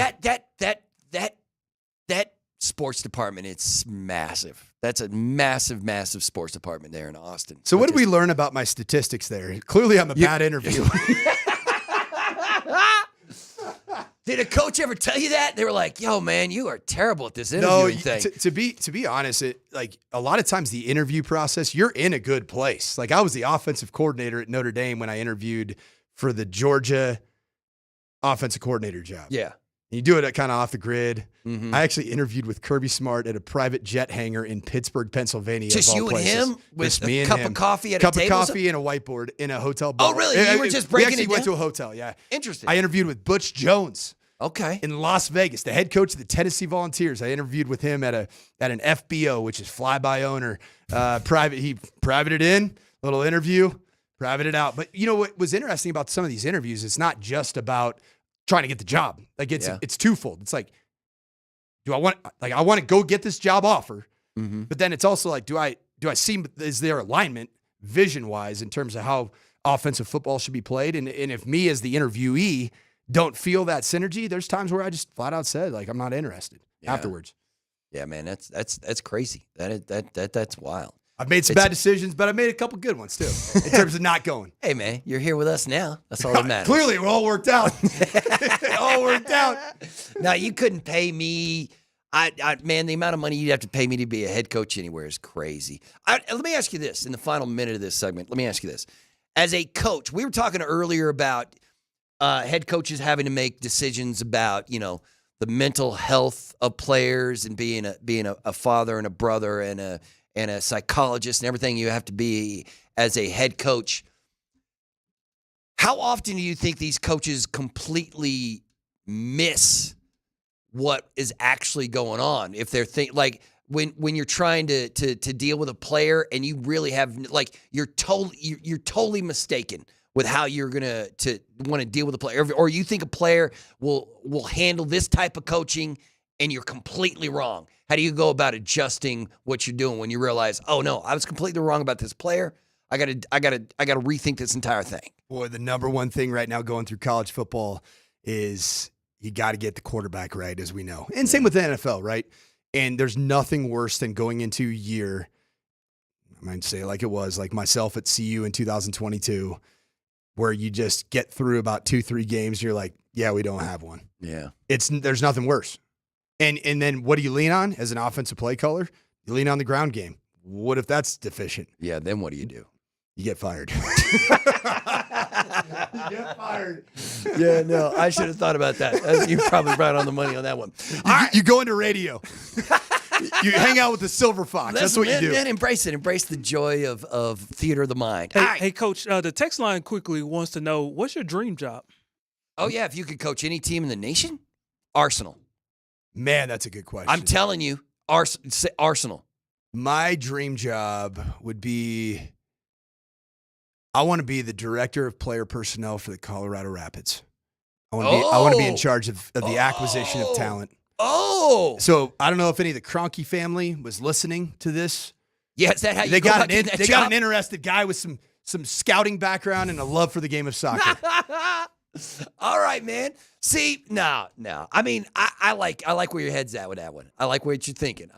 That sports department, it's massive. That's a massive, massive sports department there in Austin. So what did we learn about my statistics there? Clearly, I'm a bad interview. Did a coach ever tell you that? They were like, "Yo, man, you are terrible at this interviewing thing." To be honest, like a lot of times the interview process, you're in a good place. Like I was the offensive coordinator at Notre Dame when I interviewed for the Georgia offensive coordinator job. Yeah. You do it kind of off the grid. Mm-hmm. I actually interviewed with Kirby Smart at a private jet hangar in Pittsburgh, Pennsylvania. Just you places. and him with a cup of coffee at cup a table? Cup of coffee and a whiteboard in a hotel bar. Oh, really? You were just breaking it down? We actually went to a hotel, yeah. Interesting. I interviewed with Butch Jones. Okay. In Las Vegas, the head coach of the Tennessee Volunteers. I interviewed with him at an FBO, which is fly-by owner. He privated in, little interview, privated out. But you know what was interesting about some of these interviews? It's not just about trying to get the job. Like it's twofold. It's like, I want to go get this job offer, but then it's also like, do I see, is there alignment vision-wise in terms of how offensive football should be played? And if me as the interviewee don't feel that synergy, there's times where I just flat out said, like, I'm not interested afterwards. Yeah, man, that's crazy. That's wild. I've made some bad decisions, but I made a couple good ones too, in terms of not going. Hey, man, you're here with us now. That's all that matters. Clearly, it all worked out. It all worked out. Now, you couldn't pay me. Man, the amount of money you'd have to pay me to be a head coach anywhere is crazy. Let me ask you this in the final minute of this segment. Let me ask you this. As a coach, we were talking earlier about head coaches having to make decisions about, the mental health of players and being a father and a brother and a psychologist and everything you have to be as a head coach. How often do you think these coaches completely miss what is actually going on? If they're when you're trying to deal with a player and you really have you're totally mistaken with how you're gonna to want to deal with a player, or you think a player will handle this type of coaching, and you're completely wrong. How do you go about adjusting what you're doing when you realize, oh no, I was completely wrong about this player? I gotta rethink this entire thing. Boy, the number one thing right now going through college football is you got to get the quarterback right, as we know. And same with the NFL, right? And there's nothing worse than going into a year, I might say it like it was, like myself at CU in 2022, where you just get through about 2-3 games, and you're like, yeah, we don't have one. Yeah. There's nothing worse. And then what do you lean on as an offensive play caller? You lean on the ground game. What if that's deficient? Yeah, then what do you do? You get fired. You get fired. Yeah, no, I should have thought about that. You probably right on the money on that one. You go into radio. You hang out with the Silver Fox. That's what you do. Man, embrace it. Embrace the joy of theater of the mind. Hey, Coach, the text line quickly wants to know, what's your dream job? Oh, yeah, if you could coach any team in the nation, Arsenal. Man, that's a good question. I'm telling you, Arsenal. My dream job would be, I want to be the director of player personnel for the Colorado Rapids. I want to be in charge of the acquisition of talent. Oh. So I don't know if any of the Kroenke family was listening to this. Yeah, is that how you They go got about getting that they got job? an interested guy with some scouting background and a love for the game of soccer. All right, man. See, no. I mean, I like where your head's at with that one. I like what you're thinking.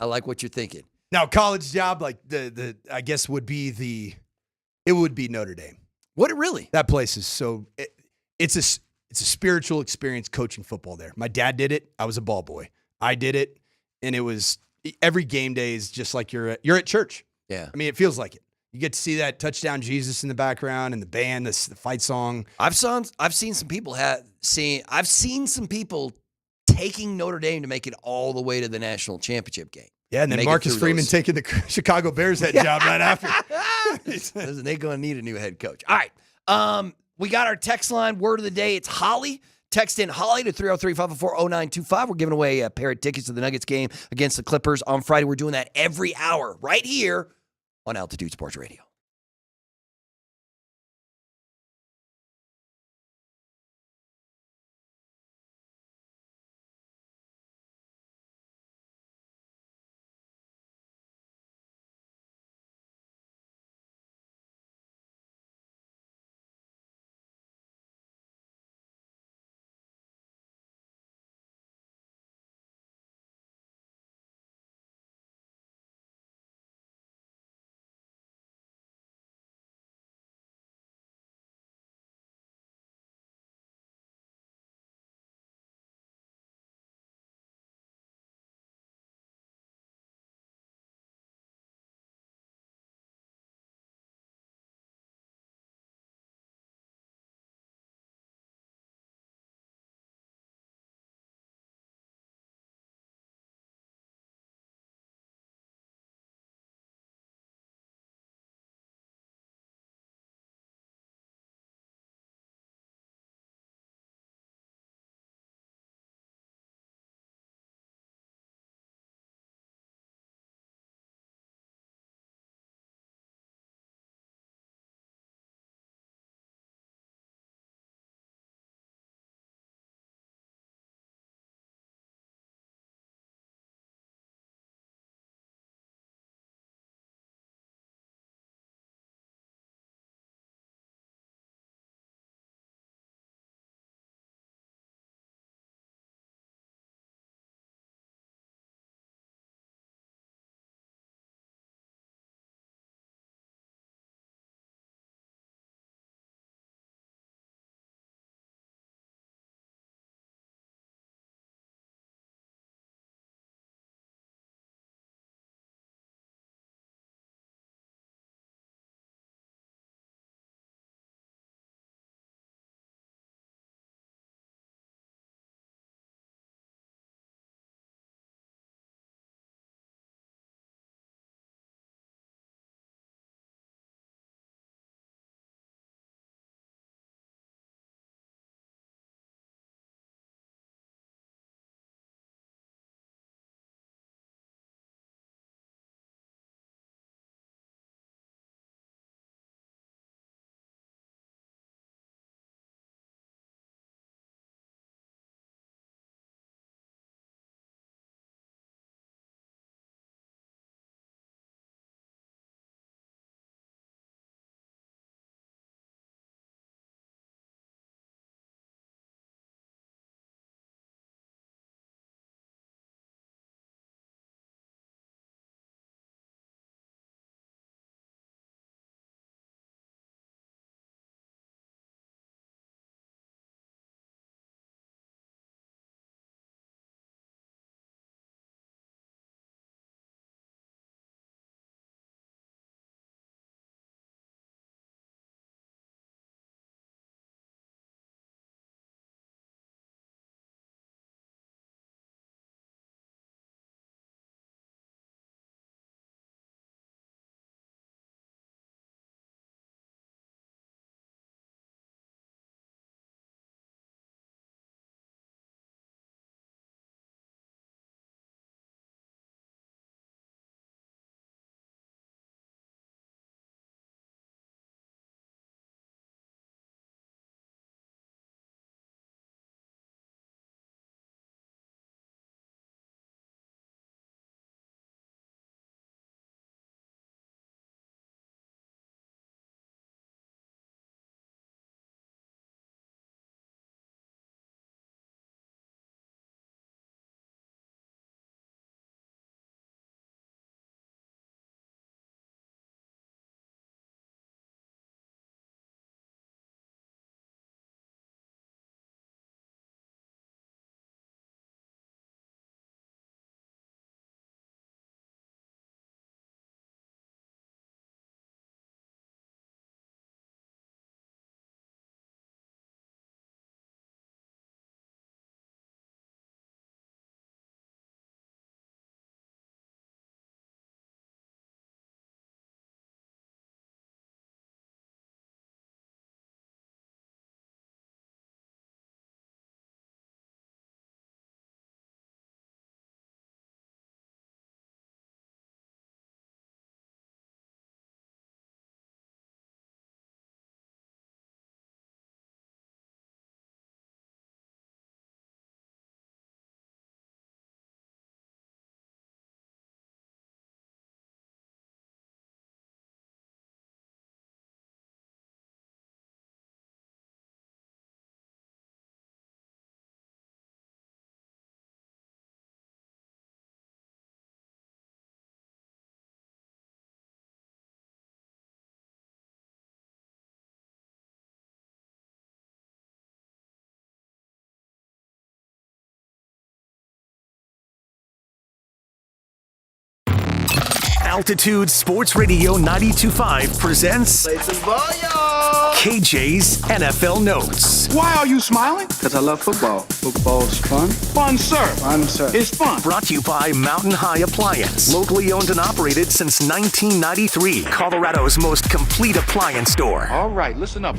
Now, college job, like the I guess would be Notre Dame. What really? That place is so it's a spiritual experience coaching football there. My dad did it. I was a ball boy. I did it, and it was every game day is just like you're at church. Yeah. I mean, it feels like it. You get to see that touchdown Jesus in the background and the band, the fight song. I've seen some people taking Notre Dame to make it all the way to the national championship game. Yeah, and then Make it Marcus through Freeman those. taking the Chicago Bears head job right after. Listen, they're going to need a new head coach. All right. We got our text line word of the day. It's Holly. Text in Holly to 303-504-0925. We're giving away a pair of tickets to the Nuggets game against the Clippers on Friday. We're doing that every hour right here on Altitude Sports Radio. Altitude Sports Radio 92.5 presents KJ's NFL Notes. Why are you smiling? Because I love football. Football's fun. Fun, sir. Fun, sir. It's fun. Brought to you by Mountain High Appliance. Locally owned and operated since 1993. Colorado's most complete appliance store. All right, listen up.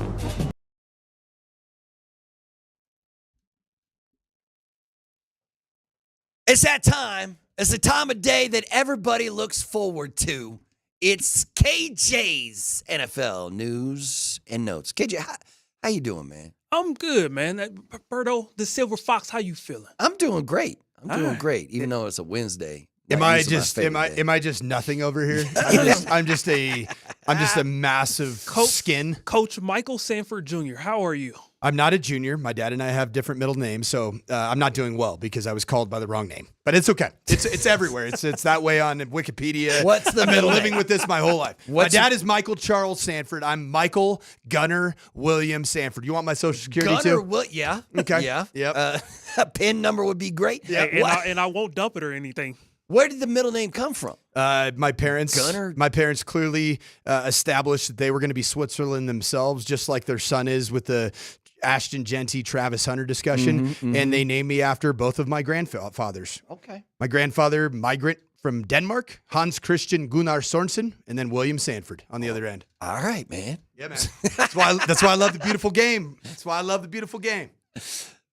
It's that time. It's the time of day that everybody looks forward to. It's KJ's NFL News and Notes. KJ, how you doing, man? I'm good, man. Berto, the Silver Fox, how you feeling? I'm doing great. I'm doing great, even though it's a Wednesday. Am I just nothing over here? I'm just a massive skin. Coach Michael Sanford Jr., how are you? I'm not a junior. My dad and I have different middle names, so I'm not doing well because I was called by the wrong name. But it's okay. It's everywhere. It's that way on Wikipedia. What's the I've been middle living name? with this my whole life. What's my dad is Michael Charles Sanford. I'm Michael Gunnar William Sanford. You want my social security too? Yeah. Okay. Yeah. Yep. A PIN number would be great. Yeah, and I won't dump it or anything. Where did the middle name come from? My parents. Gunnar? My parents clearly established that they were going to be Switzerland themselves, just like their son is with the Ashton Genty, Travis Hunter discussion. And they named me after both of my grandfathers. Okay. My grandfather, migrant from Denmark, Hans Christian Gunnar Sorensen, and then William Sanford on the other end. All right, man. Yeah, man. That's why I love the beautiful game. That's why I love the beautiful game.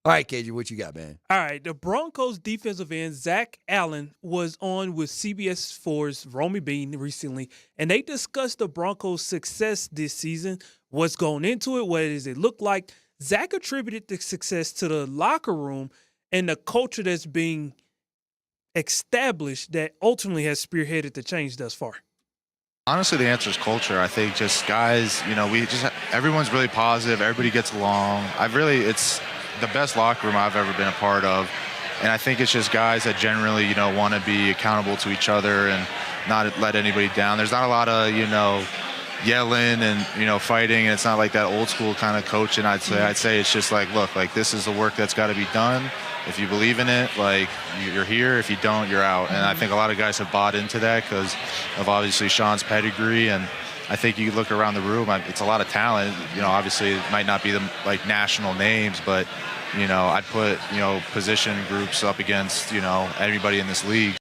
All right, KJ, what you got, man? All right, the Broncos defensive end, Zach Allen, was on with CBS 4's Romy Bean recently, and they discussed the Broncos' success this season, what's going into it, what does it look like. Zach attributed the success to the locker room and the culture that's being established that ultimately has spearheaded the change thus far. Honestly, the answer is culture. I think just guys, everyone's really positive. Everybody gets along. It's the best locker room I've ever been a part of. And I think it's just guys that generally, want to be accountable to each other and not let anybody down. There's not a lot of, yelling and, fighting. And it's not like that old school kind of coaching, I'd say. I'd say it's just like, look, like this is the work that's got to be done. If you believe in it, like you're here. If you don't, you're out. And I think a lot of guys have bought into that because of obviously Sean's pedigree. And I think you look around the room, it's a lot of talent. Obviously it might not be the national names, but I'd put position groups up against everybody in this league.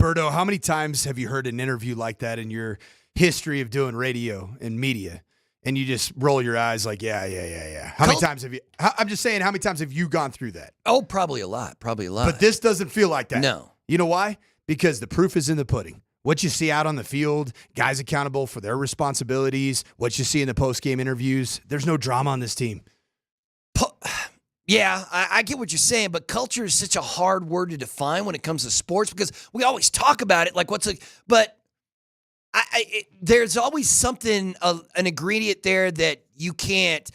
Berto, how many times have you heard an interview like that in your history of doing radio and media, and you just roll your eyes like, yeah? How many times have you? I'm just saying, how many times have you gone through that? Oh, probably a lot. But this doesn't feel like that. No. You know why? Because the proof is in the pudding. What you see out on the field, guys accountable for their responsibilities, what you see in the post-game interviews, there's no drama on this team. Yeah, I get what you're saying, but culture is such a hard word to define when it comes to sports because we always talk about it like but there's always something, an ingredient there that you can't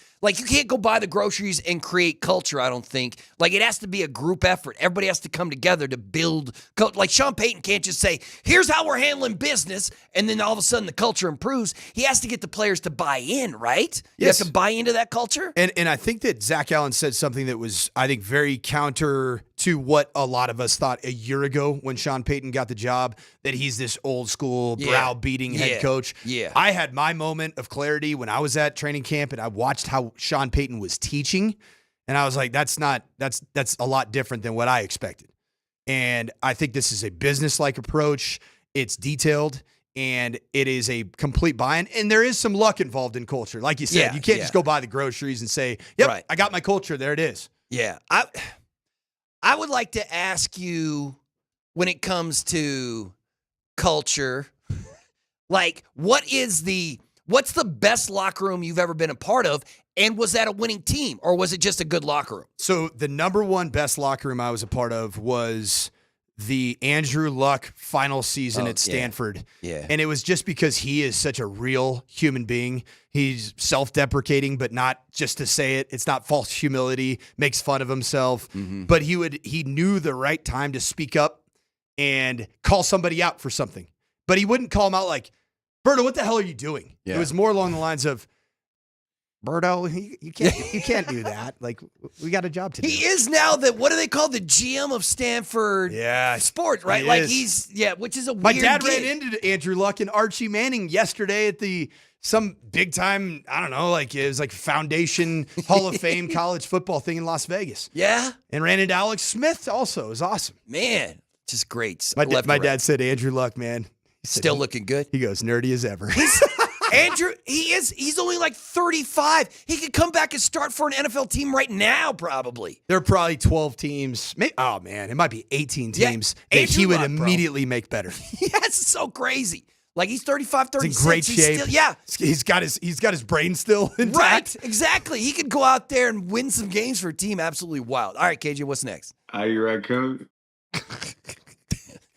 go buy the groceries and create culture, I don't think. Like, it has to be a group effort. Everybody has to come together to build. Like, Sean Payton can't just say, here's how we're handling business, and then all of a sudden the culture improves. He has to get the players to buy in, right? You Yes. have to buy into that culture. And I think that Zach Allen said something that was, I think, very counter to what a lot of us thought a year ago when Sean Payton got the job, that he's this old school, browbeating head coach. Yeah. I had my moment of clarity when I was at training camp and I watched how Sean Payton was teaching. And I was like, that's a lot different than what I expected. And I think this is a business-like approach. It's detailed. And it is a complete buy-in. And there is some luck involved in culture. Like you said, you can't just go buy the groceries and say, yep, I got my culture. There it is. Yeah. I would like to ask you, when it comes to culture, like, what's the best locker room you've ever been a part of? And was that a winning team, or was it just a good locker room? So the number one best locker room I was a part of was the Andrew Luck final season at Stanford. Yeah. And it was just because he is such a real human being. He's self-deprecating, but not just to say it. It's not false humility, makes fun of himself. But he knew the right time to speak up and call somebody out for something. But he wouldn't call him out like, Berto, what the hell are you doing? Yeah. It was more along the lines of, Berto, you can't do that. Like, we got a job to do. He is now what do they call the GM of Stanford Sports, right? he Like is. which is a My weird dad gig. ran into Andrew Luck and Archie Manning yesterday at some big time, I don't know, like it was like Foundation Hall of Fame college football thing in Las Vegas. Yeah. And ran into Alex Smith also. It was awesome. Man, just great. My Left to right. dad said, Andrew Luck, man. He said, Still looking good. He goes, nerdy as ever. Andrew, he's only like 35. He could come back and start for an NFL team right now, probably. There are probably 12 teams. Oh, man, it might be 18 teams that Andrew he would Luck, bro. immediately make better. Yes, it's so crazy. Like he's 35, 36. He's in great shape. Still, He's got his brain still intact. Right, exactly. He could go out there and win some games for a team. Absolutely wild. All right, KJ, what's next? Are you raccoon?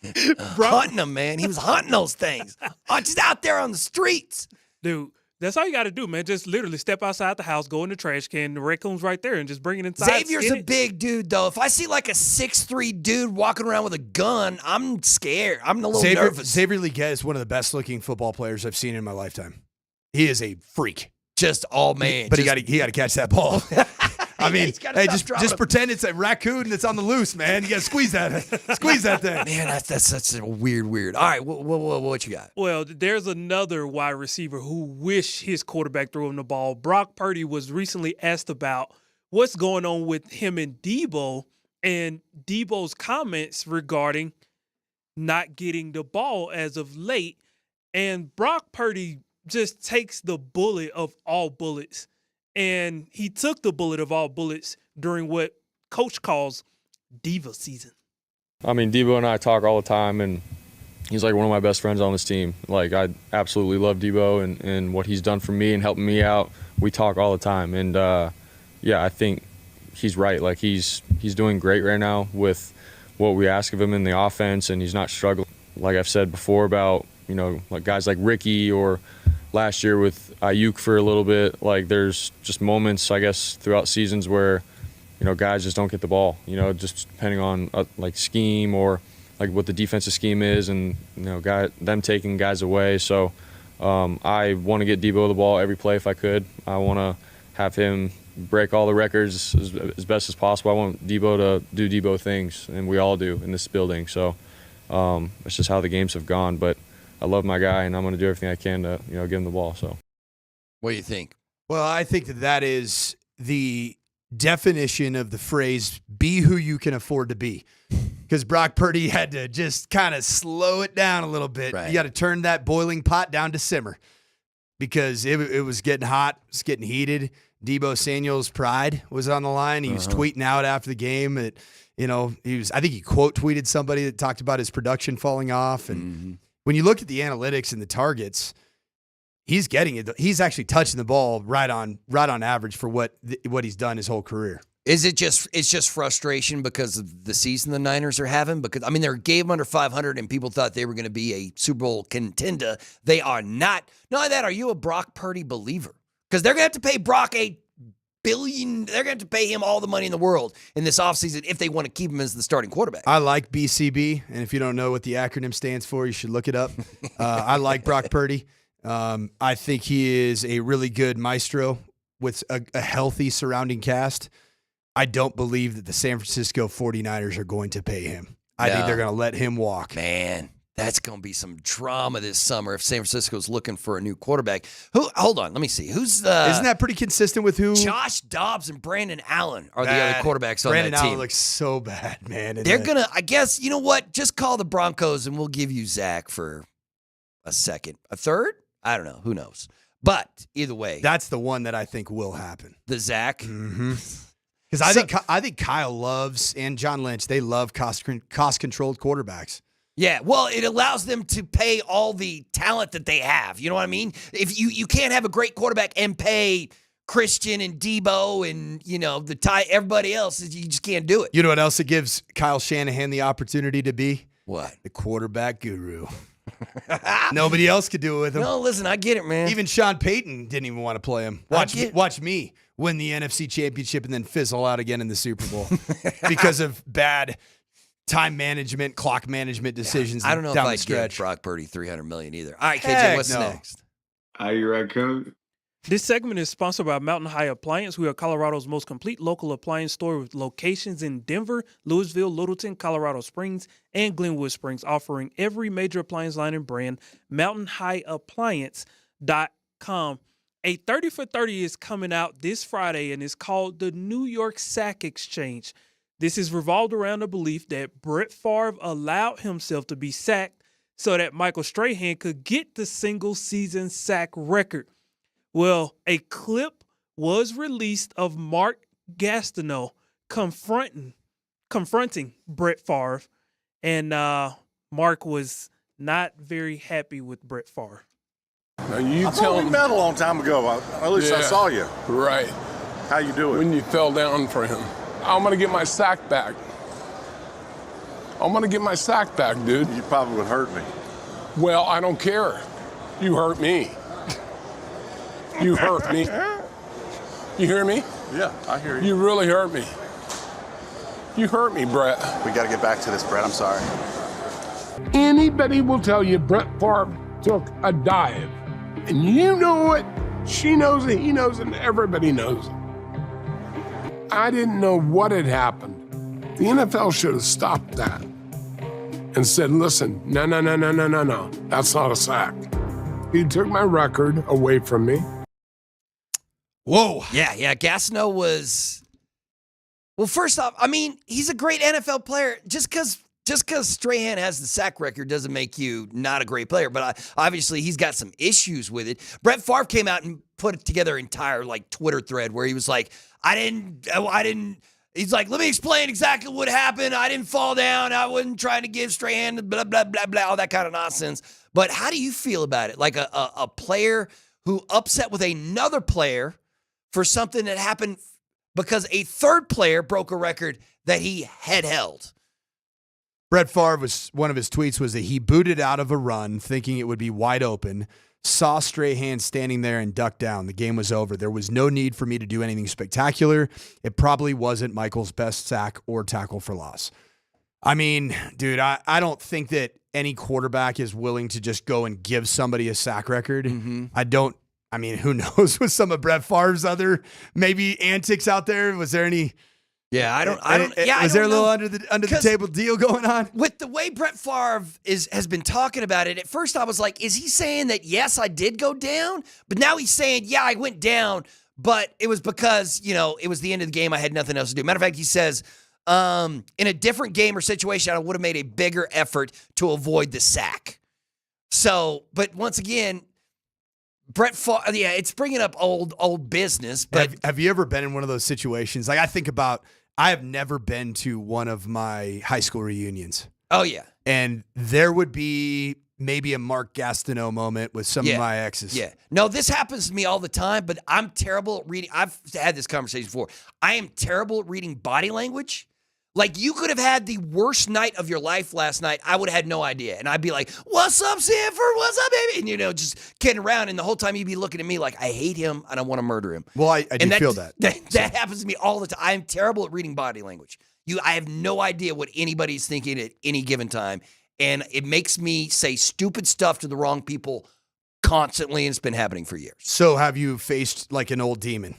Hunting them, man. He was hunting those things. Just out there on the streets. Dude, that's all you got to do, man. Just literally step outside the house, go in the trash can, the raccoon's right there, and just bring it inside. Xavier's a big dude, though. If I see like a 6'3" dude walking around with a gun, I'm scared. I'm a little nervous. Xavier Leggett is one of the best looking football players I've seen in my lifetime. He is a freak. Just all man. But he got to catch that ball. I mean, hey, just pretend it's a raccoon that's on the loose, man. You got to squeeze that thing. Man, that's such a weird. All right, what you got? Well, there's another wide receiver who wish his quarterback threw him the ball. Brock Purdy was recently asked about what's going on with him and Debo, and Debo's comments regarding not getting the ball as of late. And Brock Purdy just takes the bullet of all bullets. And he took the bullet of all bullets during what Coach calls diva season. I mean, Debo and I talk all the time, and he's like one of my best friends on this team. Like, I absolutely love Debo and what he's done for me and helping me out. We talk all the time. And, yeah, I think he's right. Like, he's doing great right now with what we ask of him in the offense, and he's not struggling. Like I've said before about, like guys like Ricky or last year with Ayuk for a little bit, like there's just moments, I guess, throughout seasons where, guys just don't get the ball, just depending on like scheme or like what the defensive scheme is and, them taking guys away. So I want to get Debo the ball every play if I could. I want to have him break all the records as best as possible. I want Debo to do Debo things, and we all do in this building. So it's just how the games have gone. But I love my guy, and I'm going to do everything I can to, give him the ball. So, what do you think? Well, I think that is the definition of the phrase "be who you can afford to be," because Brock Purdy had to just kind of slow it down a little bit. Right. You got to turn that boiling pot down to simmer because it was getting hot, it's getting heated. Debo Samuel's pride was on the line. He was tweeting out after the game that, I think he quote tweeted somebody that talked about his production falling off. And when you look at the analytics and the targets, he's getting it. He's actually touching the ball right on average for what he's done his whole career. Is it just frustration because of the season the Niners are having? Because they gave them under 500 and people thought they were going to be a Super Bowl contender. They are not. Not only that, are you a Brock Purdy believer? Because they're going to have to pay Brock $1 billion. They're going to have to pay him all the money in the world in this offseason if they want to keep him as the starting quarterback. I like BCB, and if you don't know what the acronym stands for, you should look it up. I like Brock Purdy. I think he is a really good maestro with a healthy surrounding cast. I don't believe that the San Francisco 49ers are going to pay him. I think they're going to let him walk. Man, that's going to be some drama this summer if San Francisco's looking for a new quarterback. Hold on, let me see. Who's the... Isn't that pretty consistent with who? Josh Dobbs and Brandon Allen are the other quarterbacks on Brandon that team. Allen looks so bad, man. They're going to, I guess, you know what? Just call the Broncos and we'll give you Zach for a second. A third? I don't know. Who knows? But either way. That's the one that I think will happen. The Zach? Mm-hmm. Because I think Kyle loves, and John Lynch, they love cost-controlled quarterbacks. Yeah, well, it allows them to pay all the talent that they have. You know what I mean? If you can't have a great quarterback and pay Christian and Debo and, everybody else, you just can't do it. You know what else it gives Kyle Shanahan the opportunity to be? What? The quarterback guru. Nobody else could do it with him. No, listen, I get it, man. Even Sean Payton didn't even want to play him. Watch me win the NFC Championship and then fizzle out again in the Super Bowl because of bad time management, clock management decisions. I don't know if I give Brock Purdy $300 million either. All right, KJ, what's next? Are you raccoon? This segment is sponsored by Mountain High Appliance. We are Colorado's most complete local appliance store with locations in Denver, Louisville, Littleton, Colorado Springs, and Glenwood Springs, offering every major appliance line and brand. MountainHighAppliance.com. A 30 for 30 is coming out this Friday, and it's called the New York Sack Exchange. This is revolved around the belief that Brett Favre allowed himself to be sacked so that Michael Strahan could get the single-season sack record. Well, a clip was released of Mark Gastineau confronting Brett Favre, and Mark was not very happy with Brett Favre. Now you I tell thought we him. met a long time ago. At least I Yeah, saw you. Right. How you doing? When you fell down for him. I'm gonna get my sack back. I'm gonna get my sack back, dude. You probably would hurt me. Well, I don't care. You hurt me. You hurt me. You hear me? Yeah, I hear you. You really hurt me. You hurt me, Brett. We got to get back to this, Brett. I'm sorry. Anybody will tell you Brett Favre took a dive. And you know it, she knows it, he knows it, and everybody knows it. I didn't know what had happened. The NFL should have stopped that and said, listen, no. That's not a sack. He took my record away from me. Whoa. Yeah. Gastineau was. Well, first off, I mean, he's a great NFL player. Just because Strahan has the sack record doesn't make you not a great player. But obviously, he's got some issues with it. Brett Favre came out and put together an entire Twitter thread where he was like, I didn't. He's like, let me explain exactly what happened. I didn't fall down. I wasn't trying to give Strahan blah, blah, blah, blah, all that kind of nonsense. But how do you feel about it? Like a player who upset with another player for something that happened because a third player broke a record that he had held. Brett Favre one of his tweets was that he booted out of a run thinking it would be wide open, saw Strahan standing there and ducked down. The game was over. There was no need for me to do anything spectacular. It probably wasn't Michael's best sack or tackle for loss. I mean, dude, I don't think that any quarterback is willing to just go and give somebody a sack record. Mm-hmm. I mean, who knows with some of Brett Favre's other maybe antics out there? Was there any? Yeah, I don't. Was there a little under the table deal going on with the way Brett Favre has been talking about it? At first, I was like, is he saying that yes, I did go down? But now he's saying, yeah, I went down, but it was because it was the end of the game. I had nothing else to do. Matter of fact, he says, in a different game or situation, I would have made a bigger effort to avoid the sack. So, but once again. Brett Favre, yeah, it's bringing up old business. But have you ever been in one of those situations? Like I have never been to one of my high school reunions. Oh yeah, and there would be maybe a Mark Gastineau moment with some of my exes. Yeah, no, this happens to me all the time. But I'm terrible at reading. I've had this conversation before. I am terrible at reading body language. Like, you could have had the worst night of your life last night. I would have had no idea. And I'd be like, what's up, Sanford? What's up, baby? And, just kidding around. And the whole time you'd be looking at me like, I hate him and I want to murder him. Well, I do feel that. That happens to me all the time. I'm terrible at reading body language. I have no idea what anybody's thinking at any given time. And it makes me say stupid stuff to the wrong people constantly. And it's been happening for years. So have you faced like an old demon?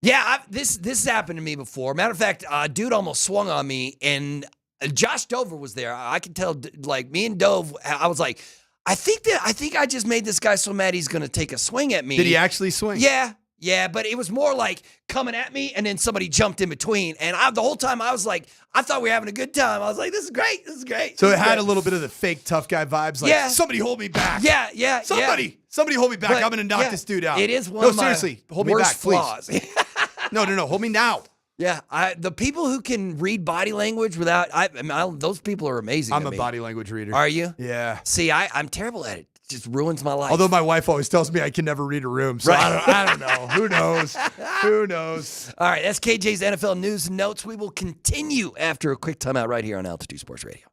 Yeah, this has happened to me before. Matter of fact, a dude almost swung on me, and Josh Dover was there. I could tell, like, me and Dove, I was like, I think I just made this guy so mad he's going to take a swing at me. Did he actually swing? Yeah, but it was more like coming at me, and then somebody jumped in between. And the whole time I was like, I thought we were having a good time. I was like, this is great. So it had a little bit of the fake tough guy vibes. Like, somebody hold me back. Yeah. Somebody hold me back. I'm going to knock this dude out. It is one of my seriously, hold me back, flaws. please. No. Hold me now. Yeah, the people who can read body language without, those people are amazing. I'm a body language reader. Are you? Yeah. See, I'm terrible at it. It just ruins my life. Although my wife always tells me I can never read a room, so right. I don't know. Who knows? Who knows? All right, that's KJ's NFL News and Notes. We will continue after a quick timeout right here on Altitude Sports Radio.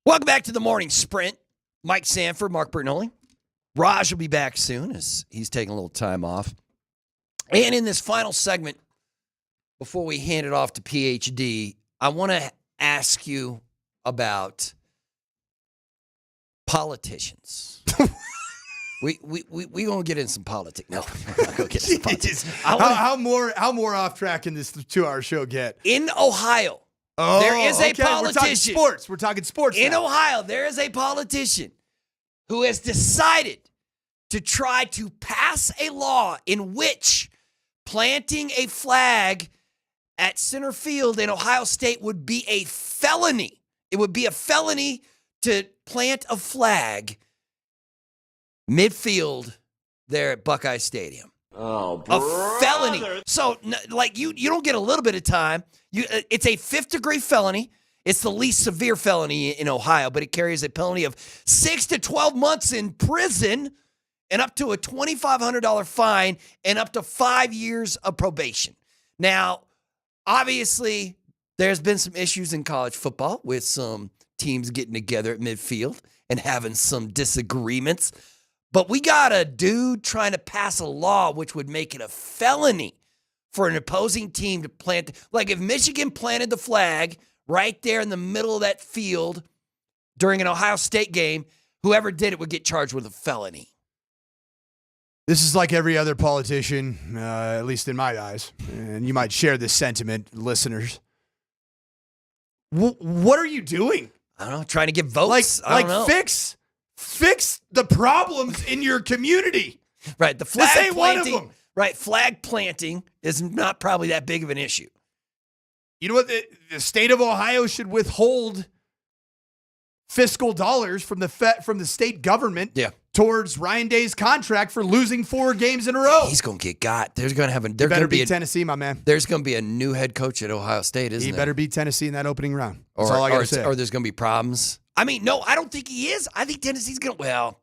Welcome back to the Morning Sprint. Mike Sanford, Mark Bernoulli. Raj will be back soon as he's taking a little time off. And in this final segment, before we hand it off to PhD, I want to ask you about politicians. we gonna get in some politics. No, we're not gonna get into politics. How more off track can this 2-hour show get? In Ohio, there is a politician. We're talking sports. In now. Ohio, there is a politician who has decided to try to pass a law in which planting a flag at center field in Ohio State would be a felony. It would be a felony to plant a flag midfield there at Buckeye Stadium. Oh, a felony. So, like, you don't get a little bit of time. It's a 5th-degree felony. It's the least severe felony in Ohio, but it carries a penalty of 6 to 12 months in prison and up to a $2,500 fine and up to 5 years of probation. Now, obviously, there's been some issues in college football with some teams getting together at midfield and having some disagreements. But we got a dude trying to pass a law which would make it a felony for an opposing team to plant. Like if Michigan planted the flag right there in the middle of that field during an Ohio State game, whoever did it would get charged with a felony. This is like every other politician, at least in my eyes, and you might share this sentiment, listeners. What are you doing? I don't know, trying to get votes. Fix the problems in your community. Right, the flag this ain't planting. one of them. Right, flag planting is not probably that big of an issue. You know what? The state of Ohio should withhold fiscal dollars from the state government towards Ryan Day's contract for losing 4 games in a row. He's going to get got. There's going to have He better beat Tennessee, my man. There's going to be a new head coach at Ohio State, isn't He there? better beat Tennessee in that opening round. That's all I got to say. Or there's going to be problems. I mean, no, I don't think he is. I think Tennessee's going to, well.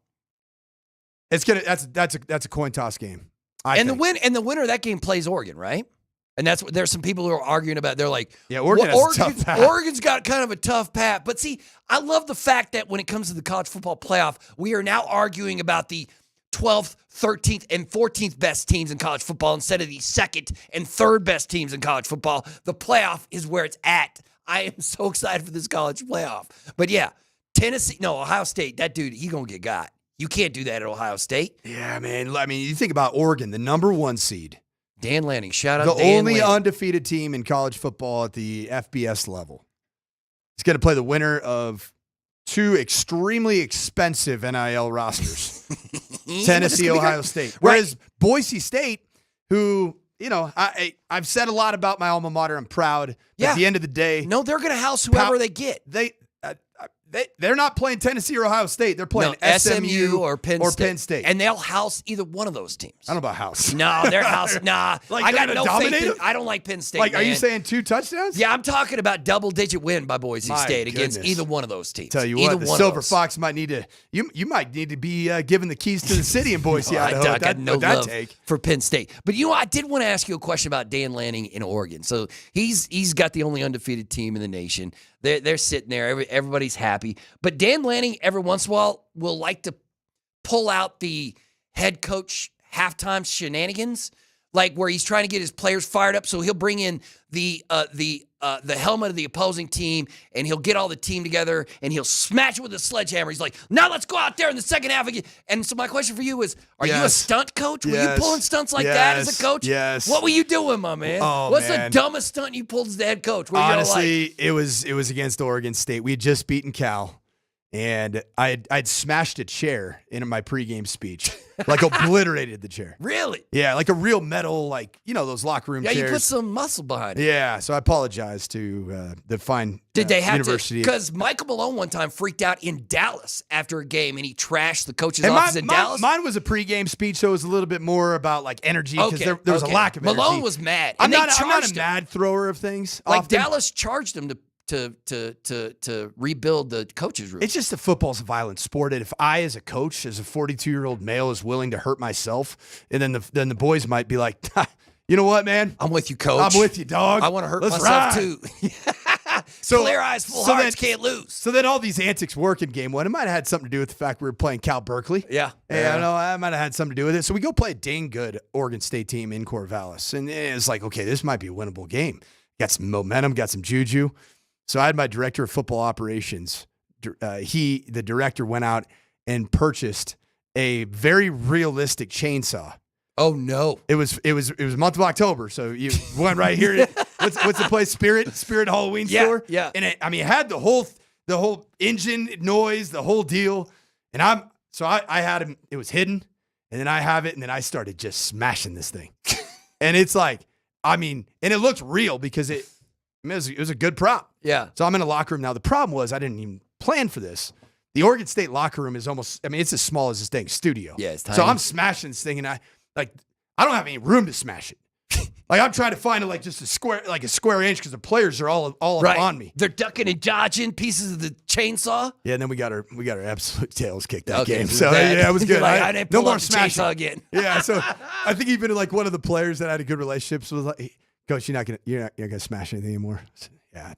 That's a coin toss game. The winner of that game plays Oregon, right? And that's what there's some people who are arguing about. They're like, yeah, Oregon has a tough path. Oregon's got kind of a tough path. But see, I love the fact that when it comes to the college football playoff, we are now arguing about the 12th, 13th, and 14th best teams in college football instead of the 2nd and 3rd best teams in college football. The playoff is where it's at. I am so excited for this college playoff. But yeah, Ohio State, that dude, he going to get got. You can't do that at Ohio State. Yeah, man. I mean, you think about Oregon, the number 1 seed. Dan Lanning, shout out the Dan only Lanning. undefeated team in college football at the FBS level. He's going to play the winner of 2 extremely expensive NIL rosters. Tennessee, Ohio State. Whereas Boise State, who, you know, I've said a lot about my alma mater. I'm proud. But at the end of the day. No, they're going to house whoever they get. They're not playing Tennessee or Ohio State. They're playing SMU or Penn State. And And they'll house either one of those teams. I don't know about house. No, they're house. Nah. Like I got they're no gonna faith dominate in, I don't like Penn State. Like, man. are you saying 2 touchdowns? Yeah, I'm talking about double-digit win by Boise My State against goodness. either one of those teams. Tell you either what, the one Silver of those. Fox might need to. You might need to be given the keys to the city in Boise, Idaho. I got no love take. for Penn State. But you know, I did want to ask you a question about Dan Lanning in Oregon. So he's got the only undefeated team in the nation. They're sitting there. Everybody's happy. But Dan Lanning, every once in a while, will like to pull out the head coach halftime shenanigans, like where he's trying to get his players fired up. So he'll bring in the helmet of the opposing team, and he'll get all the team together, and he'll smash it with a sledgehammer. He's like, now let's go out there in the second half again. And so my question for you is, are you a stunt coach? Were you pulling stunts like that as a coach? Yes. What were you doing, my man? Oh, What's man. the dumbest stunt you pulled as the head coach? What Honestly, it was against Oregon State. We had just beaten Cal, and I'd smashed a chair in my pregame speech, like obliterated the chair. Really? Yeah, like a real metal, like, you know, those locker room chairs. Yeah, you put some muscle behind it. Yeah, so I apologize to the fine Did they have university. to? Because Michael Malone one time freaked out in Dallas after a game, and he trashed the coach's office in Dallas. Mine was a pregame speech, so it was a little bit more about like energy because there was a lack of energy. Malone was mad. I'm and not a mad thrower of things. Like often. Dallas charged him to rebuild the coach's room. It's just that football's a violent sport, and if I, as a coach, as a 42-year-old male, is willing to hurt myself, and then the boys might be like, you know what, man? I'm with you, coach. I'm with you, dog. I want to hurt Let's myself ride. too. Clear eyes, full hearts, can't lose. So then all these antics work in game one. It might have had something to do with the fact we were playing Cal Berkeley. Yeah. Hey, I know I might have had something to do with it. So we go play a dang good Oregon State team in Corvallis. And it's like, okay, this might be a winnable game. Got some momentum, got some juju. So I had my director of football operations. The director went out and purchased a very realistic chainsaw. Oh no! It was the month of October, so you went right here. What's the place? Spirit Halloween store. Yeah. And it had the whole engine noise, the whole deal. And I had him. It was hidden, and then I have it, and then I started just smashing this thing. And it's like, and it looked real because it was a good prop. Yeah. So I'm in a locker room now. The problem was I didn't even plan for this. The Oregon State locker room is almost. It's as small as this dang studio. Yeah, it's tiny. So I'm smashing this thing, and I don't have any room to smash it. Like I'm trying to find just a square inch because the players are all right. up on me. They're ducking and dodging pieces of the chainsaw. Yeah, and then we got our absolute tails kicked that Okay, game. so So yeah, it was good. I didn't no pull more out the smashing chainsaw again. Yeah, so I think even one of the players that I had a good relationship was like, hey, Coach, you're not gonna smash anything anymore. I said, yeah, I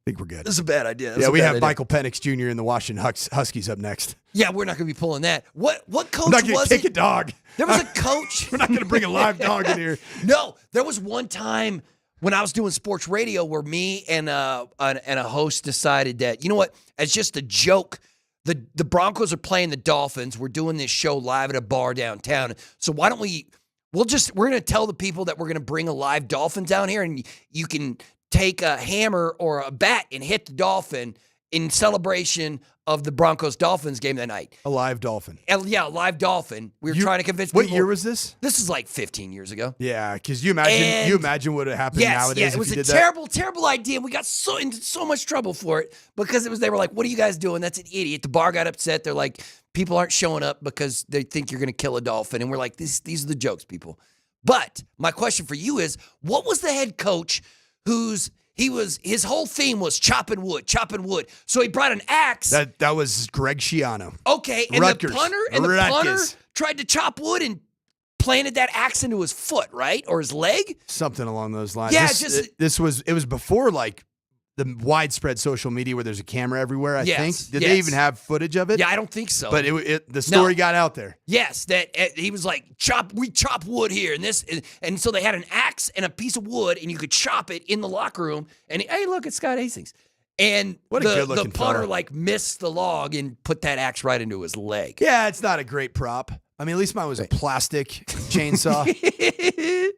think we're good. This is a bad idea. We have Michael Penix Jr. in the Washington Huskies up next. Yeah, we're not going to be pulling that. What coach I'm not gonna was kick it? a dog. There was a coach. We're not going to bring a live dog in here. No, there was one time when I was doing sports radio where me and a host decided that, you know what, as just a joke, the Broncos are playing the Dolphins. We're doing this show live at a bar downtown. So why don't we're going to tell the people that we're going to bring a live dolphin down here, and you can take a hammer or a bat and hit the dolphin in celebration of the Broncos-Dolphins game that night. A live dolphin. Yeah, a live dolphin. We were trying to convince people. What year was this? This is like 15 years ago. Yeah, because you imagine what would happen nowadays Yeah, if it was you a did terrible, terrible idea. We got into so much trouble for it because they were like, what are you guys doing? That's an idiot. The bar got upset. They're like, people aren't showing up because they think you're going to kill a dolphin. And we're like, these are the jokes, people. But my question for you is, what was the head coach his whole theme was chopping wood. So he brought an axe. That was Greg Schiano. Okay, and Rutgers. the punter tried to chop wood and planted that axe into his foot, right? Or his leg? Something along those lines. Yeah, it was before the widespread social media where there's a camera everywhere, I think. Did they even have footage of it? Yeah, I don't think so. But the story got out there. Yes, that he was like, we chop wood here. And so they had an axe and a piece of wood, and you could chop it in the locker room. And hey, look, it's Scott Hastings. And what a good-looking the punter fella. Missed the log and put that axe right into his leg. Yeah, it's not a great prop. At least mine was a plastic chainsaw.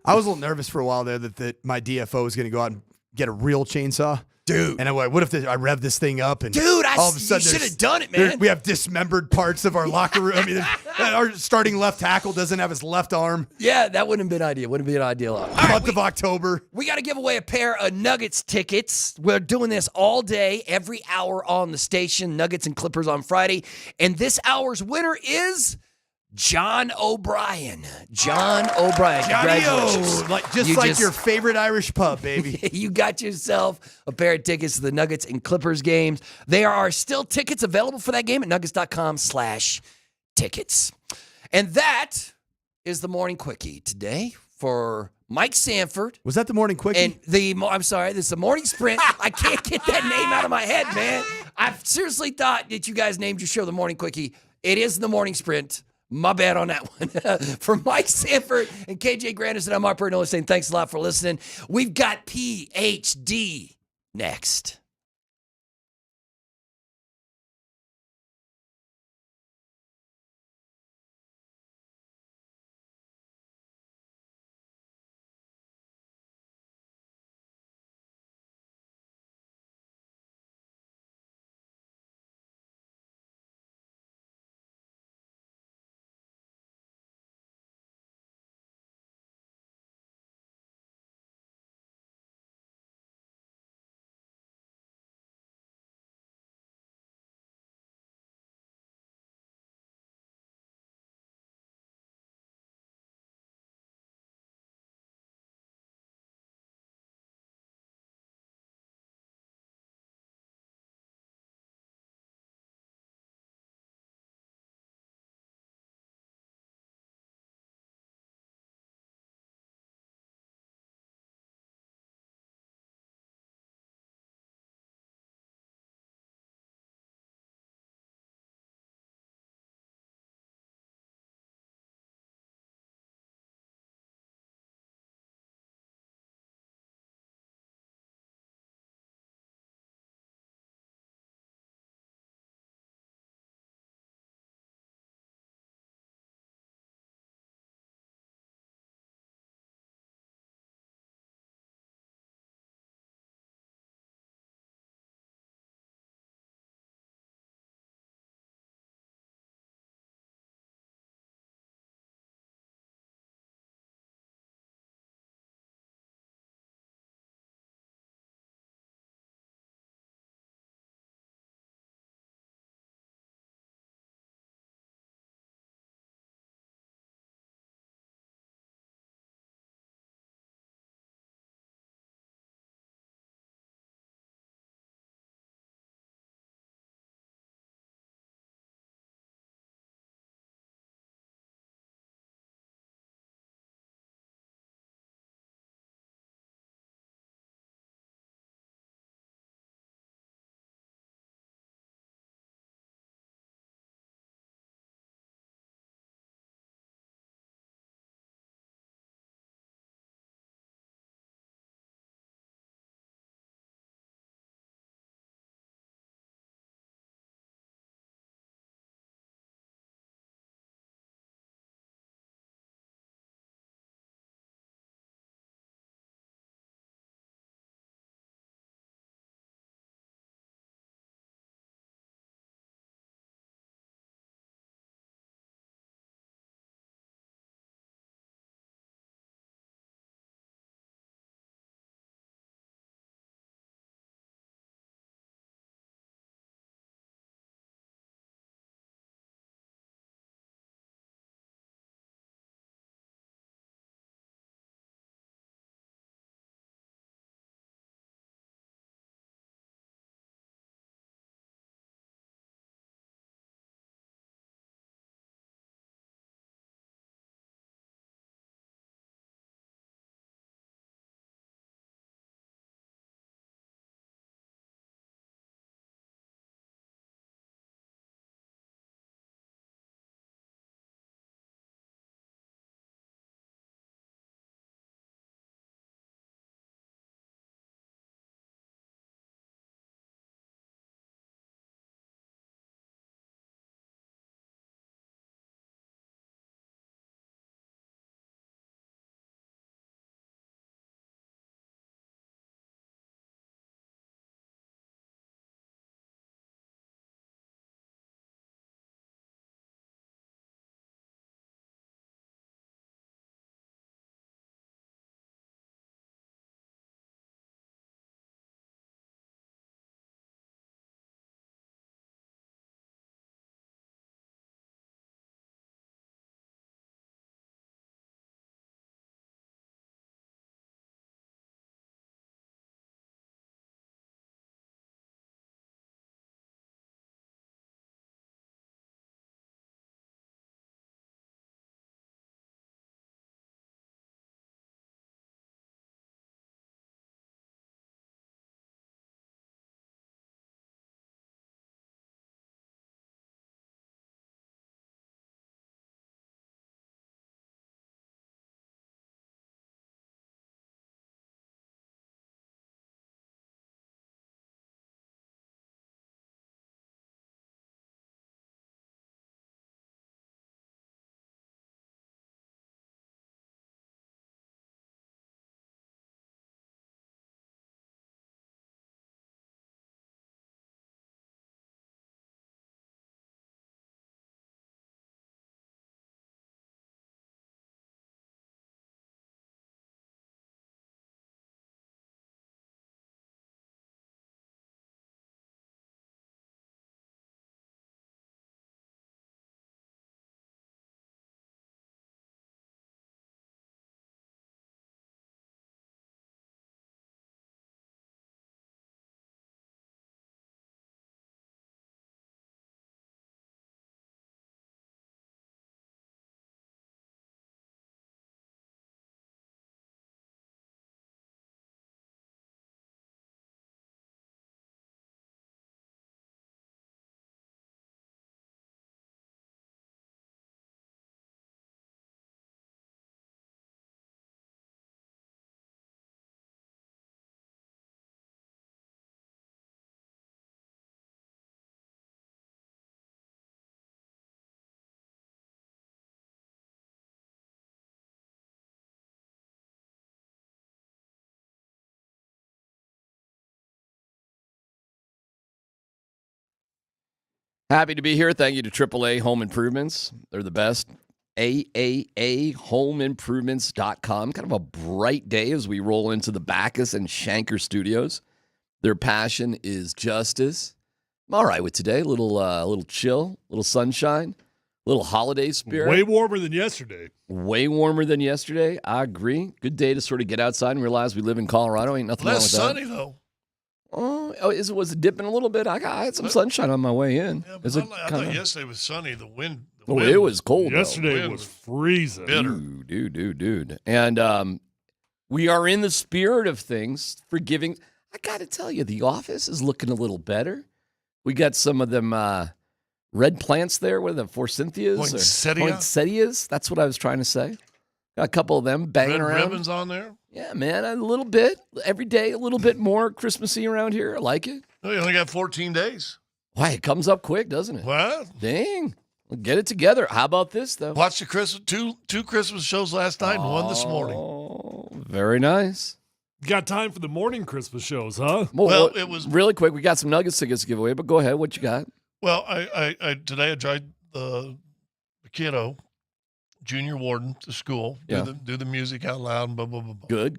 I was a little nervous for a while there that my DFO was going to go out and get a real chainsaw. Dude. And what if I rev this thing up and dude, all of a sudden you should have done it, man. We have dismembered parts of our locker room. Our starting left tackle doesn't have his left arm. Yeah, that wouldn't have been ideal. Wouldn't have been ideal. Month of October. We got to give away a pair of Nuggets tickets. We're doing this all day, every hour on the station. Nuggets and Clippers on Friday. And this hour's winner is John O'Brien. John O'Brien. Congratulations. Like your favorite Irish pub, baby. You got yourself a pair of tickets to the Nuggets and Clippers games. There are still tickets available for that game at nuggets.com/tickets. And that is the Morning Quickie today for Mike Sanford. Was that the Morning Quickie? And I'm sorry, this is the Morning Sprint. I can't get that name out of my head, man. I've seriously thought that you guys named your show the Morning Quickie. It is the Morning Sprint. My bad on that one. For Mike Sanford and KJ Grandison, I'm Mark Pernola saying thanks a lot for listening. We've got PhD next. Happy to be here. Thank you to AAA Home Improvements. They're the best. AAAHomeImprovements.com. Kind of a bright day as we roll into the Bacchus and Shanker studios. Their passion is justice. I'm all right with today. A little chill, a little sunshine, a little holiday spirit. Way warmer than yesterday. Way warmer than yesterday. I agree. Good day to sort of get outside and realize we live in Colorado. Ain't nothing wrong with Less that. sunny, though. Was it dipping a little bit? I had some sunshine on my way in. Yeah, Is but it I kinda- thought yesterday was sunny. The wind. It was cold. though. Yesterday was freezing. bitter. Dude. And we are in the spirit of things, forgiving. I got to tell you, the office is looking a little better. We got some of them red plants there. What are the forsythias? Poinsettia? Poinsettias. That's what I was trying to say. Got a couple of them banging Red around. ribbons on there. Yeah, man, a little bit. Every day, a little bit more Christmassy around here. I like it. Oh, you only got 14 days. Why, it comes up quick, doesn't it? What? Dang. Well, get it together. How about this, though? Watched the two Christmas shows last night and one this morning. Oh, very nice. You got time for the morning Christmas shows, huh? Well, it was really quick. We got some Nuggets tickets to give away, but go ahead. What you got? Well, I today I tried the kiddo, Junior Warden, to school. Yeah. Do the music out loud and blah blah blah blah. Good.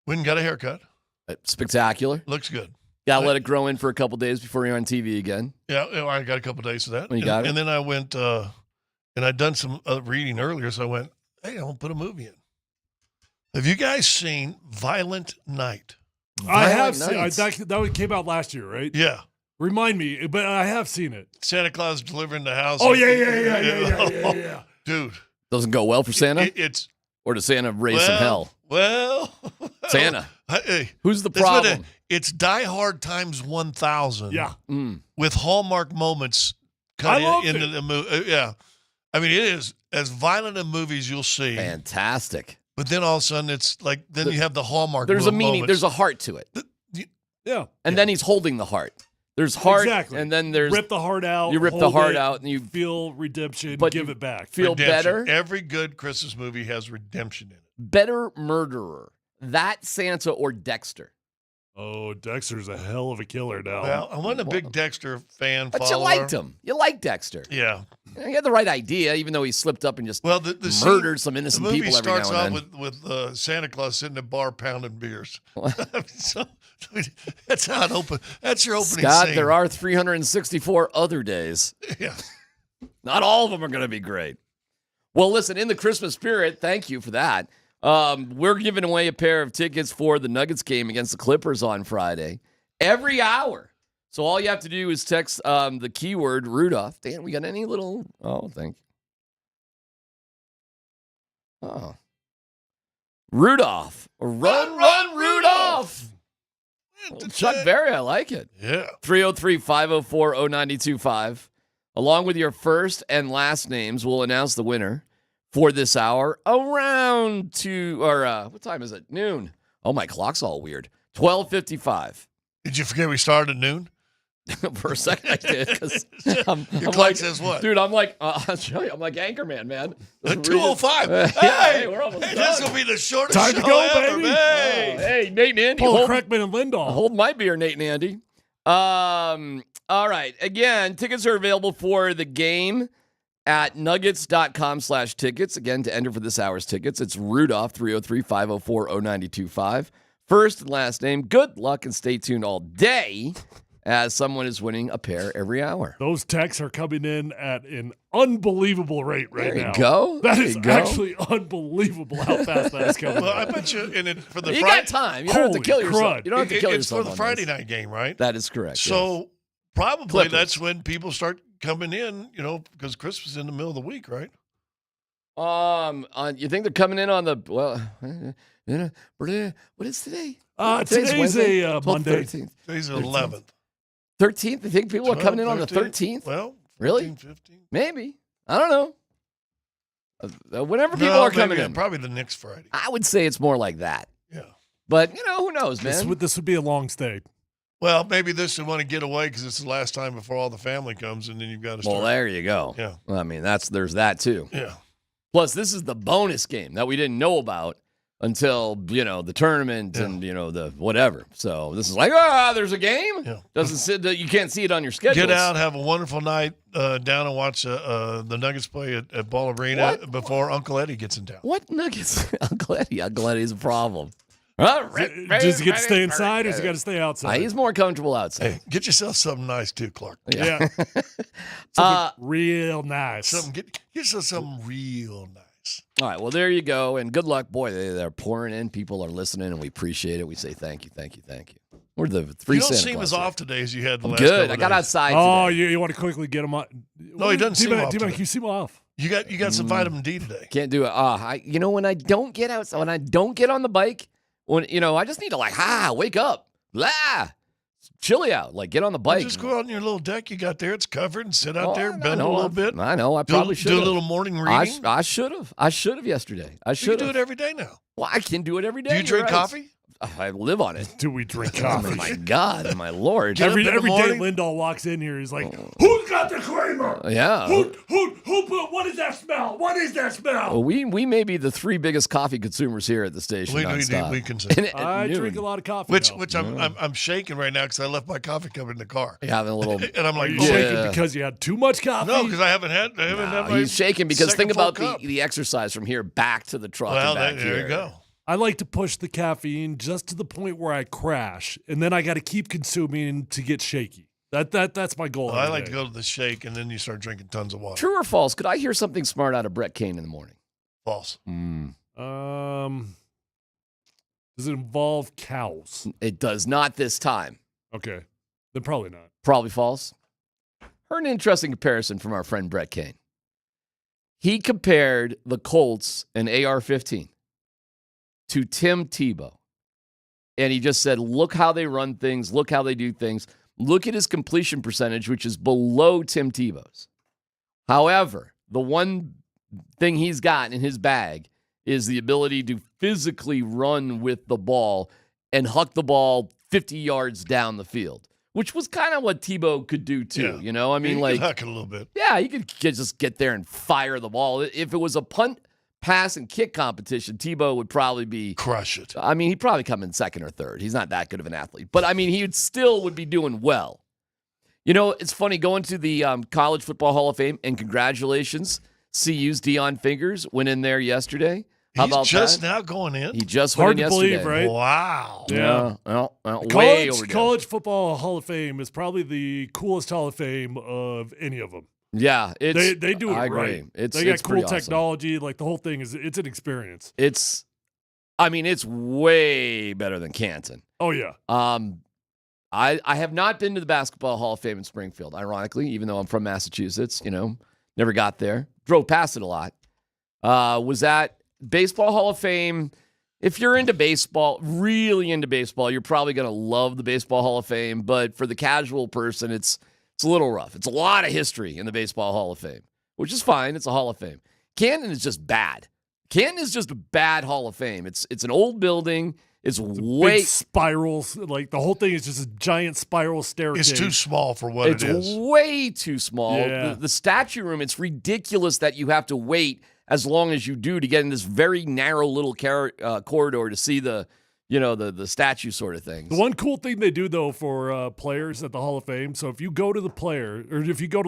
Went and got a haircut. Spectacular. Looks good. Gotta let it grow in for a couple days before you're on TV again. Yeah, I got a couple days of that. When you got it? And then I went and I'd done some reading earlier, so I went, hey, I'm gonna put a movie in. Have you guys seen Violent Night? I have seen that one came out last year, right? Yeah. Remind me, but I have seen it. Santa Claus delivering the house. Oh, yeah. Dude. Doesn't go well for Santa? It's or does Santa raise some hell? Well, Santa. Hey, who's the that's what problem? It's Die Hard times 1,000. Yeah. With Hallmark moments cut into the movie. Yeah. I mean, it is as violent a movie as you'll see. Fantastic. But then all of a sudden, it's like, then you have the Hallmark There's a meaning. moments. There's a heart to it. Yeah. And then he's holding the heart. There's heart, Exactly. and then there's rip the heart out. You rip the hold heart it, out, and you feel redemption. but Give you it back. feel better. Every good Christmas movie has redemption in it. Better murderer. That Santa or Dexter. Oh, Dexter's a hell of a killer now. Well, I wasn't a big Dexter fan. But follower. you liked him. You liked Dexter. Yeah. He had the right idea, even though he slipped up and just The murdered scene- some innocent the movie people every now starts and off then. with Santa Claus sitting at a bar pounding beers. So, that's how it open. That's your opening Scott, scene. there are 364 other days. Yeah. Not all of them are going to be great. Well, listen, in the Christmas spirit, thank you for that. We're giving away a pair of tickets for the Nuggets game against the Clippers on Friday every hour. So all you have to do is text the keyword Rudolph. Dan, we got any little... Oh, thank you. Oh. Rudolph. Run, Rudolph. Chuck Berry, I like it. Yeah. 303-504-0925. Along with your first and last names, we'll announce the winner for this hour around what time is it? Noon. Oh, my clock's all weird. 12:55. Did you forget we started at noon? For a second I did. Because I'm clock like, says what? Dude, I'm like, I'll show you. I'm like Anchorman, man. 2:05. Hey, we're almost Hey, done. this will be the shortest Time to show go, ever, baby. man. Hey, Nate and Andy. Paul Kreckman and Lindahl. Hold my beer, Nate and Andy. All right. Again, tickets are available for the game at nuggets.com/tickets. Again, to enter for this hour's tickets, it's Rudolph, 303-504-0925. First and last name. Good luck and stay tuned all day as someone is winning a pair every hour. Those texts are coming in at an unbelievable rate right There now. you go. That There is you go. actually unbelievable how fast that's coming. Well, I in. bet you for the You Friday. got time. You don't have to kill yourself. You don't have to kill It's yourself. for the on Friday this. night game, right? That is correct. So probably Clippers. that's when people start coming in, because Christmas is in the middle of the week, right? You think they're coming in on the what is today? Today's Wednesday? a 12th, Monday. 13th. Today's the 11th. 13th? You think people are coming in on the 12th, 13th? Well, Really? 14, 15. Maybe. I don't know. Whenever people No, are coming maybe in. Probably the next Friday. I would say it's more like that. Yeah. But, who knows, man? This would be a long stay. Well, maybe this would want to get away because it's the last time before all the family comes, and then you've got to start. Well, there you go. Yeah. Well, I mean, there's that too. Yeah. Plus, this is the bonus game that we didn't know about until, the tournament and, the whatever. So this is like, there's a game? Yeah. You can't see it on your schedule. Get out, have a wonderful night down and watch the Nuggets play at Ball Arena before Uncle Eddie gets in town. What Nuggets? Uncle Eddie's a problem. Does he get to stay inside or does he got to stay outside? He's more comfortable outside. Hey, get yourself something nice too, Clark. Yeah. Something real nice. Get yourself something real nice. All right, well, there you go. And good luck. Boy, they're pouring in. People are listening, and we appreciate it. We say thank you, thank you, thank you. We're the three You don't Santa seem Claus as here. off today as you had the I'm last good. couple I of got days. outside Oh, today. you want to quickly get him on? No, he doesn't seem off D-Mac, today. you seem off. You got some vitamin D today. Can't do it. When I don't get outside, when I don't get on the bike, I just need to wake up. It's chilly out. Like, get on the bike. Just go out on your little deck you got there. It's covered and sit out there, bend a little bit. I know. I probably should do a little morning reading. I should have. I should have yesterday. I You should can do it every day now. Well, I can do it every day. Do you drink You're right. coffee? I live on it. Do we drink Oh coffee? my God, my Lord. Every up in the day morning? Lindahl walks in here, he's like, "Who's got the creamer? Yeah. Who put? What is that smell? What is that smell?" Well, we may be the three biggest coffee consumers here at the station. We nonstop. can say. At I noon. drink a lot of coffee. Which I'm shaking right now because I left my coffee cup in the car. You're having a little. And I'm Are like, you oh, shaking because you had too much coffee? no, because I haven't had my He's shaking because second think full about cup. the exercise from here back to the truck. Well, and back there here. you go. I like to push the caffeine just to the point where I crash, and then I got to keep consuming to get shaky. That's my goal. Well, I every like day. to go to the shake, and then you start drinking tons of water. True or false? Could I hear something smart out of Brett Kane in the morning? False. Does it involve cows? It does not this time. Okay, then probably not. Probably false. Heard an interesting comparison from our friend Brett Kane. He compared the Colts and AR-15 to Tim Tebow. And he just said, look how they run things. Look how they do things. Look at his completion percentage, which is below Tim Tebow's. However, the one thing he's got in his bag is the ability to physically run with the ball and huck the ball 50 yards down the field, which was kind of what Tebow could do too. Yeah. I mean, You like, can huck it a little bit. yeah, he could just get there and fire the ball. If it was a punt, pass, and kick competition, Tebow would probably be crush it. I mean, he'd probably come in second or third. He's not that good of an athlete, but I mean, he would be doing well. It's funny going to the College Football Hall of Fame, and congratulations, CU's Deion Fingers went in there yesterday. How He's about just that? now going in. He just Hard went in to believe, yesterday. right? Wow. Yeah. Well, way overdone. College Football Hall of Fame is probably the coolest Hall of Fame of any of them. Yeah, They do it I agree. right. It's They got it's cool pretty awesome. technology. Like the whole thing it's an experience. It's way better than Canton. Oh yeah. I have not been to the Basketball Hall of Fame in Springfield, ironically, even though I'm from Massachusetts, never got there. Drove past it a lot. Was at Baseball Hall of Fame. If you're into baseball, really into baseball, you're probably going to love the Baseball Hall of Fame. But for the casual person, it's a little rough. It's a lot of history in the Baseball Hall of Fame, which is fine. It's a Hall of Fame. Canton is just bad. Canton is just a bad Hall of Fame. It's an old building. It's way Big spirals. Like the whole thing is just a giant spiral staircase. It's too small for what It's it is. way too small. Yeah. The statue room, it's ridiculous that you have to wait as long as you do to get in this very narrow little corridor to see the statue sort of things. The one cool thing they do though for players at the Hall of Fame. So if you go to the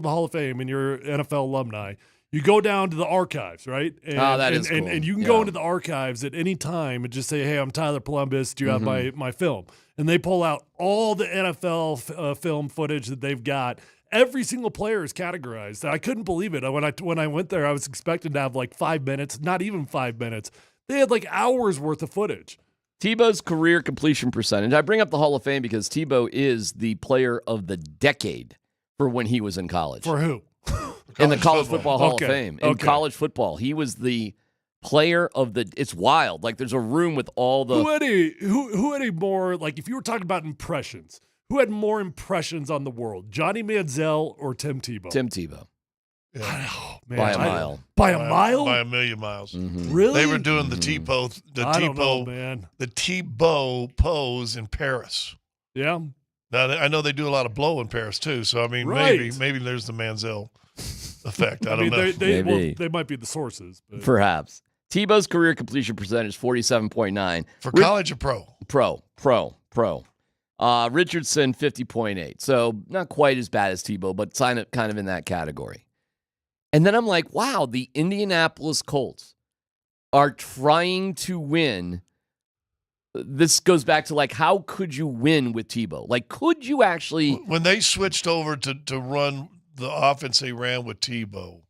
Hall of Fame and you're NFL alumni, you go down to the archives, right? And, that is cool. And you can go into the archives at any time and just say, "Hey, I'm Tyler Columbus. Do you have my film?" And they pull out all the NFL film footage that they've got. Every single player is categorized. I couldn't believe it. When I went there, I was expecting to have like 5 minutes, not even 5 minutes. They had like hours worth of footage. Tebow's career completion percentage. I bring up the Hall of Fame because Tebow is the player of the decade for when he was in college. For who? In the College Football Hall Okay. of Fame. In Okay. college football, he was the player of the. It's wild. Like there's a room with all the. Who had a more, like if you were talking about impressions, who had more impressions on the world, Johnny Manziel or Tim Tebow? Tim Tebow. Oh, man. By a mile. By a mile? By a million miles. Mm-hmm. Really? They were doing the Tebow, I don't know, man. the Tebow pose in Paris. Yeah. Now I know they do a lot of blow in Paris too. So I mean, Right. maybe there's the Manziel effect. I I don't mean, know. they Maybe. they might be the sources. But. Perhaps. Tebow's career completion percentage 47.9 For college or pro? Pro. Richardson 50.8. So not quite as bad as Tebow, but kind of in that category. And then I'm like, wow, the Indianapolis Colts are trying to win. This goes back to, like, how could you win with Tebow? Like, could you actually? When they switched over to run the offense they ran with Tebow,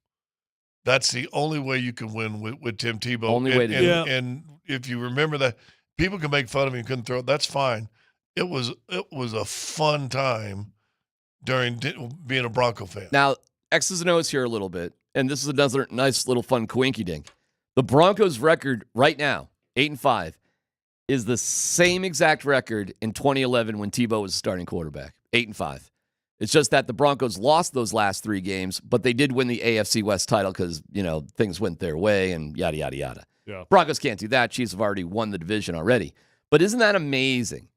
that's the only way you can win with Tim Tebow. Only way to do it. And if you remember that, people can make fun of him, he couldn't throw. That's fine. It was a fun time during being a Bronco fan. Now, X's and O's here a little bit, and this is another nice little fun coinky dink. The Broncos' record right now, 8-5, is the same exact record in 2011 when Tebow was the starting quarterback, 8-5. It's just that the Broncos lost those last 3 games, but they did win the AFC West title because, things went their way and yada, yada, yada. Yeah. Broncos can't do that. Chiefs have already won the division already. But isn't that amazing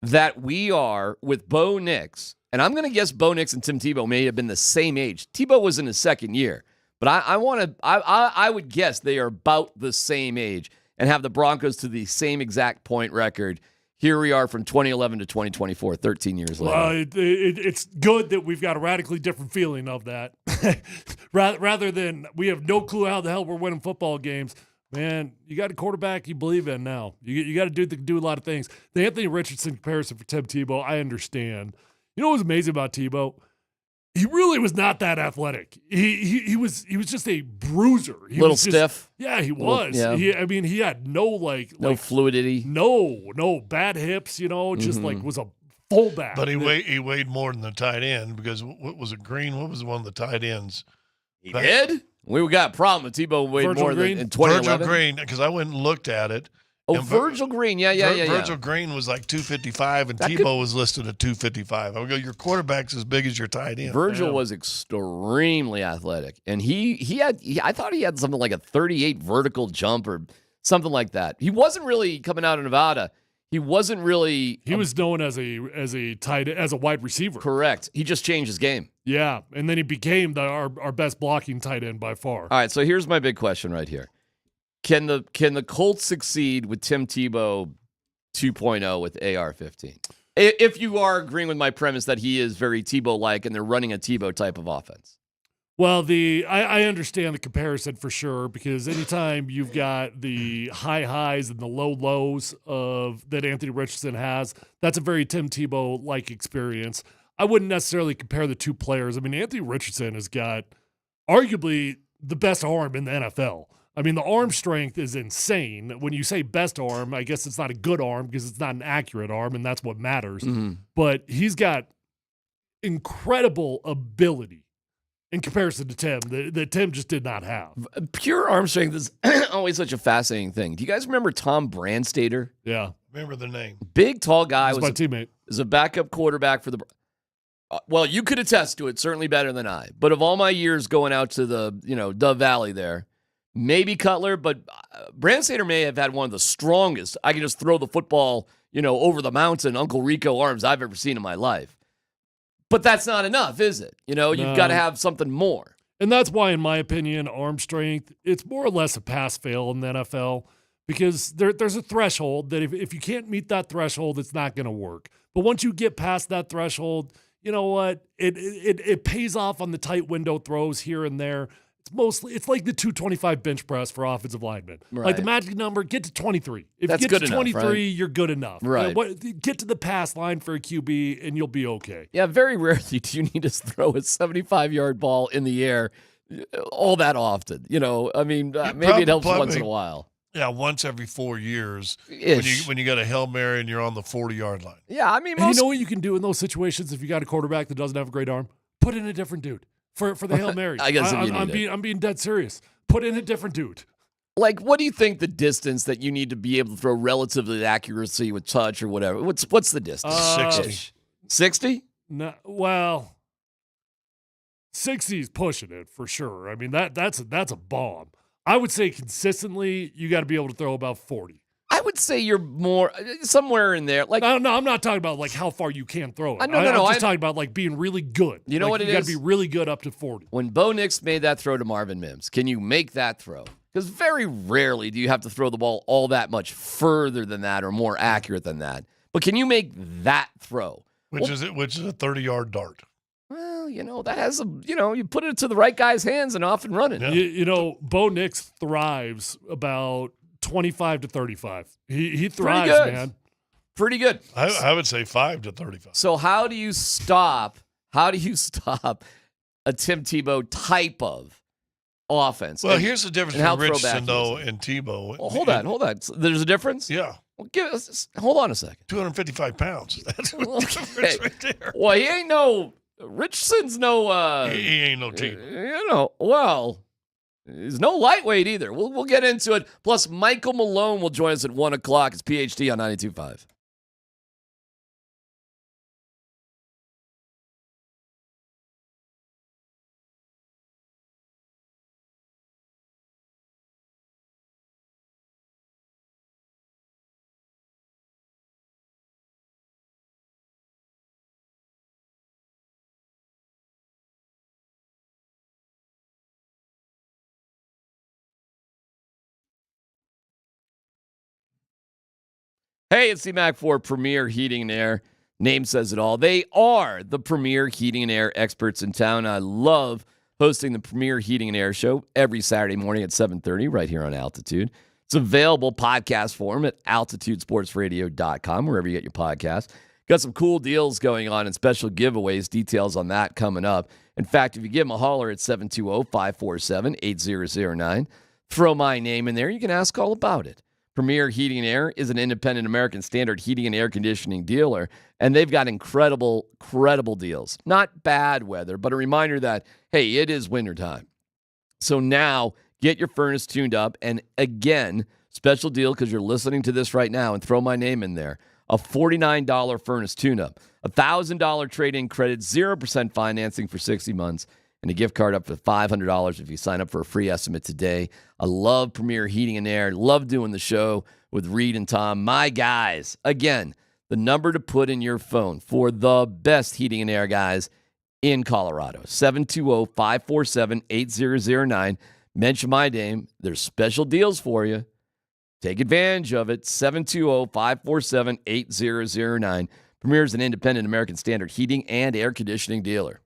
that we are with Bo Nix, and I'm going to guess Bo Nix and Tim Tebow may have been the same age. Tebow was in his second year, but I would guess they are about the same age and have the Broncos to the same exact point record. Here we are from 2011 to 2024, 13 years later. Well, it's good that we've got a radically different feeling of that. rather than we have no clue how the hell we're winning football games. Man, you got a quarterback you believe in now. You got to do a lot of things. The Anthony Richardson comparison for Tim Tebow, I understand. You know what was amazing about Tebow? He really was not that athletic. He was just a bruiser. He little was just, stiff. Yeah, he was. Yeah. He had no fluidity. No bad hips. Just like was a fullback. But he weighed more than the tight end because what was it, Green? What was one of the tight ends? He did? We got a problem with Tebow weighed Virgil more Green? than in 2011. Virgil Green, because I went and looked at it. Oh, and Virgil Green. Yeah. Virgil Green was like 255, and Tebow was listed at 255. I would go, your quarterback's as big as your tight end. Virgil was extremely athletic, and I thought he had something like a 38 vertical jump or something like that. He wasn't really coming out of Nevada. He wasn't really. He was known as a wide receiver. Correct. He just changed his game. Yeah, and then he became our best blocking tight end by far. All right, so here's my big question right here. Can the Colts succeed with Tim Tebow 2.0 with AR-15? If you are agreeing with my premise that he is very Tebow-like and they're running a Tebow type of offense. Well, I understand the comparison for sure, because anytime you've got the high highs and the low lows that Anthony Richardson has, that's a very Tim Tebow-like experience. I wouldn't necessarily compare the two players. I mean, Anthony Richardson has got arguably the best arm in the NFL. I mean, the arm strength is insane. When you say best arm, I guess it's not a good arm because it's not an accurate arm, and that's what matters. Mm-hmm. But he's got incredible ability in comparison to Tim that Tim just did not have. Pure arm strength is always such a fascinating thing. Do you guys remember Tom Brandstater? Yeah. Remember the name. Big, tall guy. Was my teammate. Was a backup quarterback for the well, you could attest to it, certainly better than I. But of all my years going out to the, Dove Valley there, maybe Cutler, but Brandstater may have had one of the strongest, I can just throw the football, over the mountain, Uncle Rico arms I've ever seen in my life. But that's not enough, is it? You've got to have something more. And that's why, in my opinion, arm strength, it's more or less a pass-fail in the NFL, because there's a threshold that if you can't meet that threshold, it's not going to work. But once you get past that threshold, you know what? It pays off on the tight window throws here and there. It's like the 225 bench press for offensive linemen. Right. Like the magic number, get to 23. If That's you get good to enough, 23, right? you're good enough. Right. Get to the pass line for a QB, and you'll be okay. Yeah, very rarely do you need to throw a 75-yard ball in the air all that often. Maybe it helps once in a while. Yeah, once every 4 years Ish. when you got a Hail Mary and you're on the 40-yard line. Yeah, I mean, And you know what you can do in those situations if you got a quarterback that doesn't have a great arm? Put in a different dude for the Hail Mary. I guess if you need I'm being dead serious. Put in a different dude. Like, what do you think the distance that you need to be able to throw relatively accuracy with touch or whatever? What's the distance? 60. 60? No, well, 60 is pushing it for sure. I mean, that's a bomb. I would say consistently, you got to be able to throw about 40. I would say you're more somewhere in there. Like, no, I'm not talking about like how far you can throw it. No, I'm no. just talking about like being really good. You know what it is? You got is? to be really good up to 40. When Bo Nix made that throw to Marvin Mims, can you make that throw? Because very rarely do you have to throw the ball all that much further than that or more accurate than that. But can you make that throw? Which is a 30-yard dart. Well, that has you put it to the right guy's hands and off and running. Yeah. Bo Nix thrives about 25 to 35. He thrives, man. Pretty good. I would say 5 to 35. So how do you stop a Tim Tebow type of offense? Well, here's the difference between Richardson, though, and Tebow. Well, hold on. So there's a difference? Yeah. Well, hold on a second. 255 pounds. That's what the difference right there. Well, he ain't no Richardson's no. He ain't no Tebow. He's no lightweight either. We'll get into it. Plus, Michael Malone will join us at 1 o'clock. It's PhD on 92.5. Hey, it's C-Mac for Premier Heating and Air. Name says it all. They are the premier heating and air experts in town. I love hosting the Premier Heating and Air Show every Saturday morning at 7:30 right here on Altitude. It's available podcast form at altitudesportsradio.com, wherever you get your podcast. Got some cool deals going on and special giveaways. Details on that coming up. In fact, if you give them a holler at 720-547-8009, throw my name in there. You can ask all about it. Premier Heating and Air is an independent American Standard heating and air conditioning dealer, and they've got incredible deals. Not bad weather, but a reminder that, hey, it is wintertime. So now get your furnace tuned up, and again, special deal because you're listening to this right now, and throw my name in there, a $49 furnace tune-up, $1,000 trade-in credit, 0% financing for 60 months, and a gift card up to $500 if you sign up for a free estimate today. I love Premier Heating and Air. Love doing the show with Reed and Tom, my guys. Again, the number to put in your phone for the best heating and air guys in Colorado, 720-547-8009. Mention my name. There's special deals for you. Take advantage of it, 720-547-8009. Premier is an independent American Standard heating and air conditioning dealer.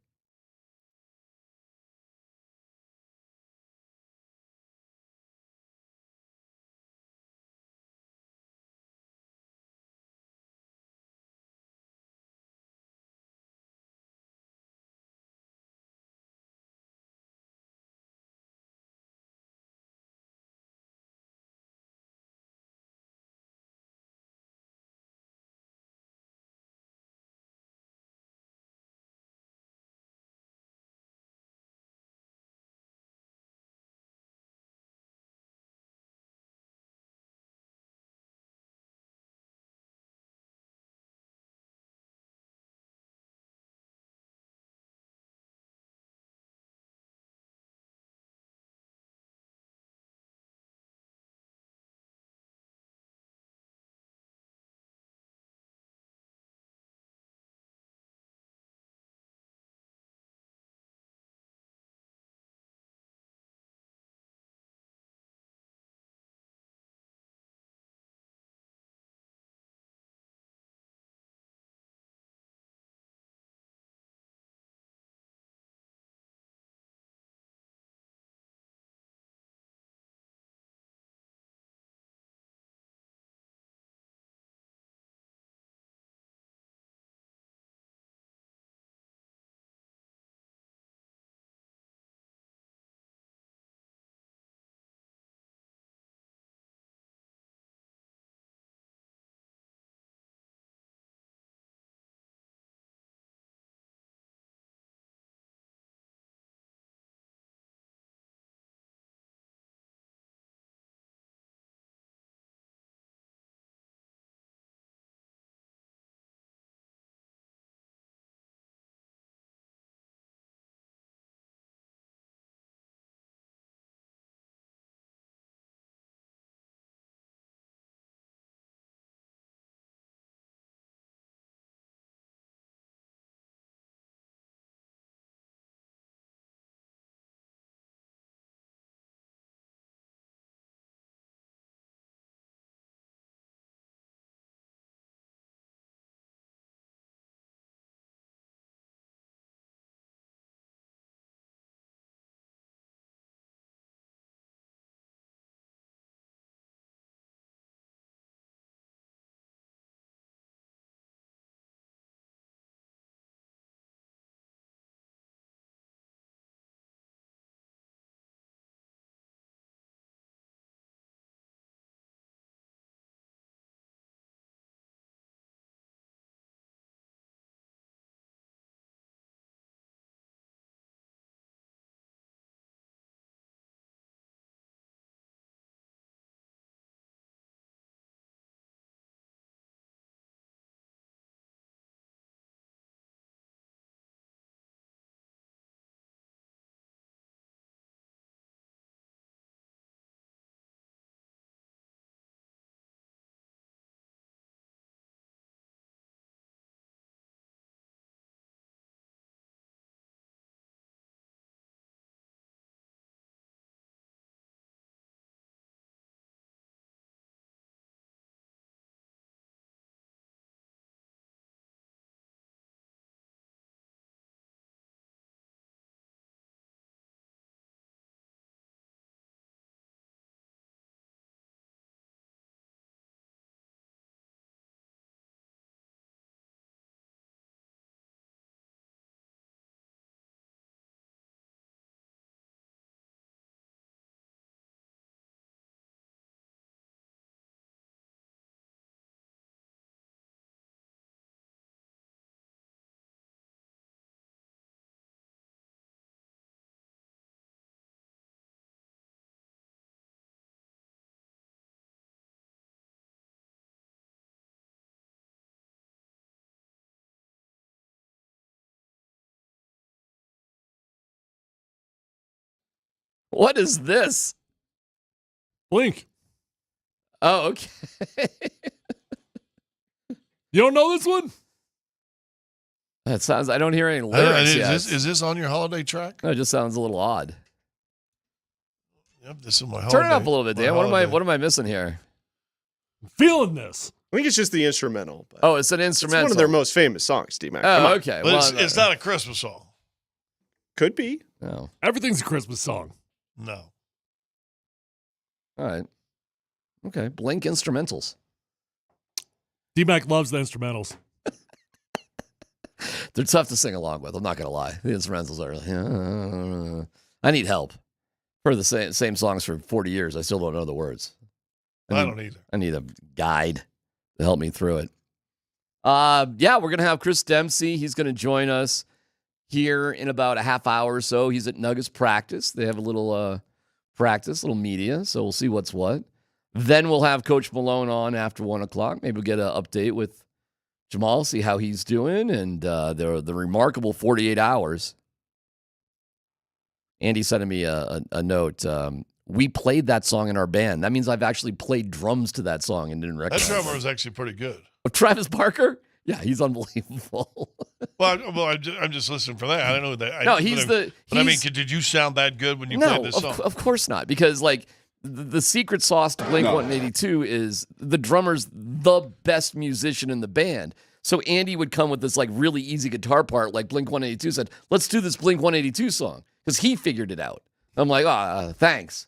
What is this? Blink. Oh, okay. You don't know this one? That sounds. I don't hear any lyrics yet. Is this on your holiday track? No, it just sounds a little odd. Yep, this is my holiday. Turn it up a little bit, Dan. What am I missing here? I'm feeling this. I think it's just the instrumental. But Oh, it's an instrumental. it's one of their most famous songs, D-Mac. Oh, Come on. okay. But Well, it's not a Christmas song. Could be. No. Everything's a Christmas song. No. All right. Okay. Blink instrumentals. D-Mac loves the instrumentals. They're tough to sing along with. I'm not going to lie. The instrumentals are. I need help. For the same songs for 40 years, I still don't know the words. I don't either. I need a guide to help me through it. Yeah, we're going to have Chris Dempsey. He's going to join us here in about a half hour or so. He's at Nuggets practice. They have a little practice, little media, so we'll see what's what. Then we'll have Coach Malone on after 1 o'clock. Maybe we'll get an update with Jamal, see how he's doing, and the remarkable 48 hours. Andy sent me a note. We played that song in our band. That means I've actually played drums to that song and didn't That recognize drummer it. was actually pretty good. Oh, Travis Barker? Yeah, he's unbelievable. I'm just listening for that. I don't know that. No, I mean, did you sound that good when you played this song? Of course not. Because like the secret sauce to Blink 182 is the drummer's the best musician in the band. So Andy would come with this like really easy guitar part, like Blink 182 said, let's do this Blink 182 song. Because he figured it out. I'm like, thanks.